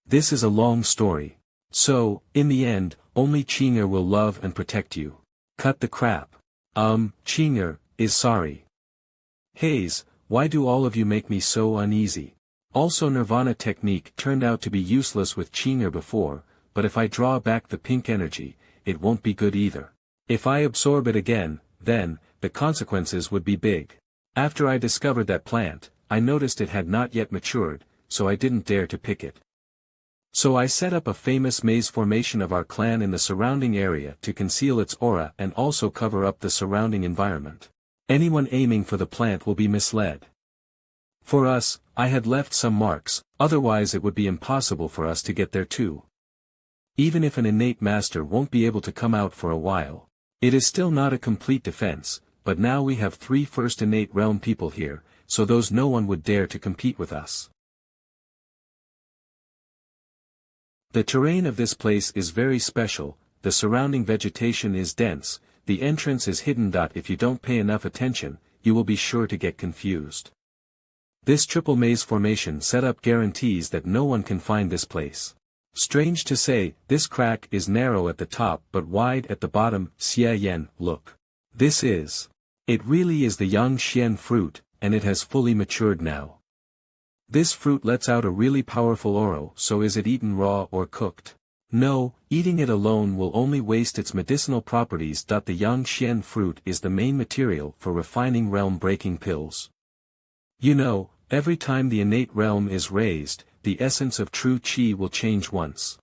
This is a long story. So, in the end, only Qing'er will love and protect you. Cut the crap. Qing'er is sorry. Haze, why do all of you make me so uneasy? Also, Nirvana technique turned out to be useless with Qing'er before, but if I draw back the pink energy, it won't be good either. If I absorb it again, then, the consequences would be big. After I discovered that plant, I noticed it had not yet matured, so I didn't dare to pick it. So I set up a famous maze formation of our clan in the surrounding area to conceal its aura and also cover up the surrounding environment. Anyone aiming for the plant will be misled. For us, I had left some marks, otherwise it would be impossible for us to get there too. Even if an innate master won't be able to come out for a while, it is still not a complete defense, but now we have 3 first innate realm people here, so those no one would dare to compete with us. The terrain of this place is very special, the surrounding vegetation is dense, the entrance is hidden. If you don't pay enough attention, you will be sure to get confused. This triple maze formation setup guarantees that no one can find this place. Strange to say, this crack is narrow at the top but wide at the bottom. Xie Yan, look. This is. It really is the young Xian fruit, and it has fully matured now. This fruit lets out a really powerful aura, so is it eaten raw or cooked? No, eating it alone will only waste its medicinal properties. The young Xian fruit is the main material for refining realm-breaking pills. You know, every time the innate realm is raised, the essence of true qi will change once.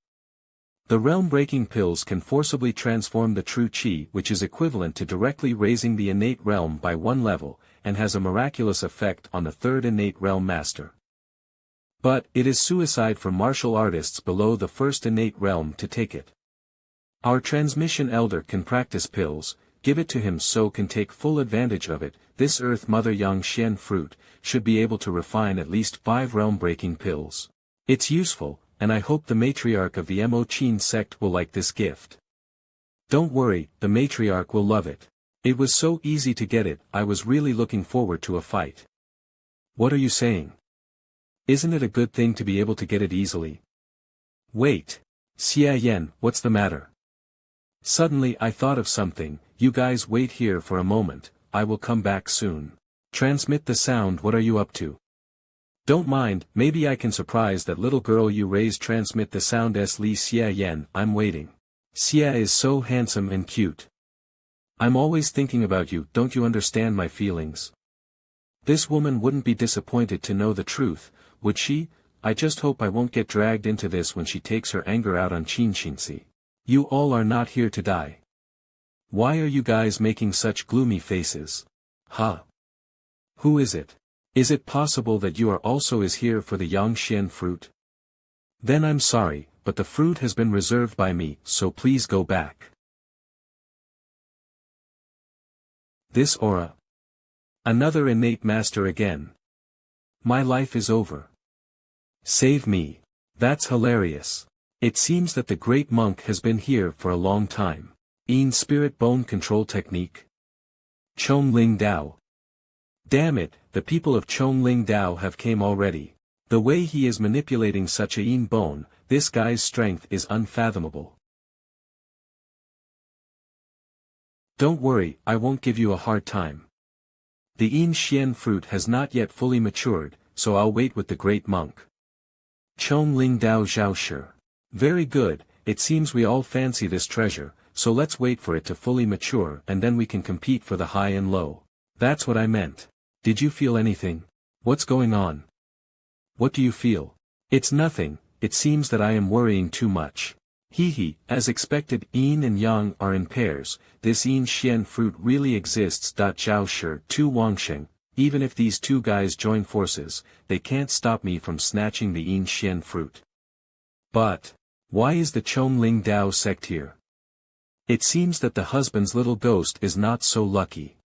The realm-breaking pills can forcibly transform the true qi, which is equivalent to directly raising the innate realm by one level, and has a miraculous effect on the third innate realm master. But it is suicide for martial artists below the first innate realm to take it. Our transmission elder can practice pills, give it to him so can take full advantage of it. This Earth Mother Yang Xian fruit should be able to refine at least 5 realm-breaking pills. It's useful, and I hope the matriarch of the Mo Qin sect will like this gift. Don't worry, the matriarch will love it. It was so easy to get it, I was really looking forward to a fight. What are you saying? Isn't it a good thing to be able to get it easily? Wait. Xie Yan, what's the matter? Suddenly I thought of something. You guys wait here for a moment, I will come back soon. Transmit the sound. What are you up to? Don't mind, maybe I can surprise that little girl you raised. Transmit the sound. Li Xie Yan, I'm waiting. Xie is so handsome and cute. I'm always thinking about you. Don't you understand my feelings? This woman wouldn't be disappointed to know the truth, would she? I just hope I won't get dragged into this when she takes her anger out on Qinxinxi. You all are not here to die. Why are you guys making such gloomy faces? Huh? Who is it? Is it possible that you are also here for the Yangxian fruit? Then I'm sorry, but the fruit has been reserved by me, so please go back. This aura. Another innate master again. My life is over. Save me. That's hilarious. It seems that the great monk has been here for a long time. In spirit bone control technique. Chongling Dao. Damn it, the people of Chongling Dao have came already. The way he is manipulating such a yin bone, this guy's strength is unfathomable. Don't worry, I won't give you a hard time. The yin xian fruit has not yet fully matured, so I'll wait with the great monk. Chongling Dao Zhao Shi. Very good, it seems we all fancy this treasure, so let's wait for it to fully mature and then we can compete for the high and low. That's what I meant. Did you feel anything? What's going on? What do you feel? It's nothing, it seems that I am worrying too much. Hee, as expected, yin and yang are in pairs. This yin xian fruit really exists. Zhao Shi Tu Wangsheng. Even if these two guys join forces, they can't stop me from snatching the yin xian fruit. But why is the Chongling Dao sect here? It seems that the husband's little ghost is not so lucky.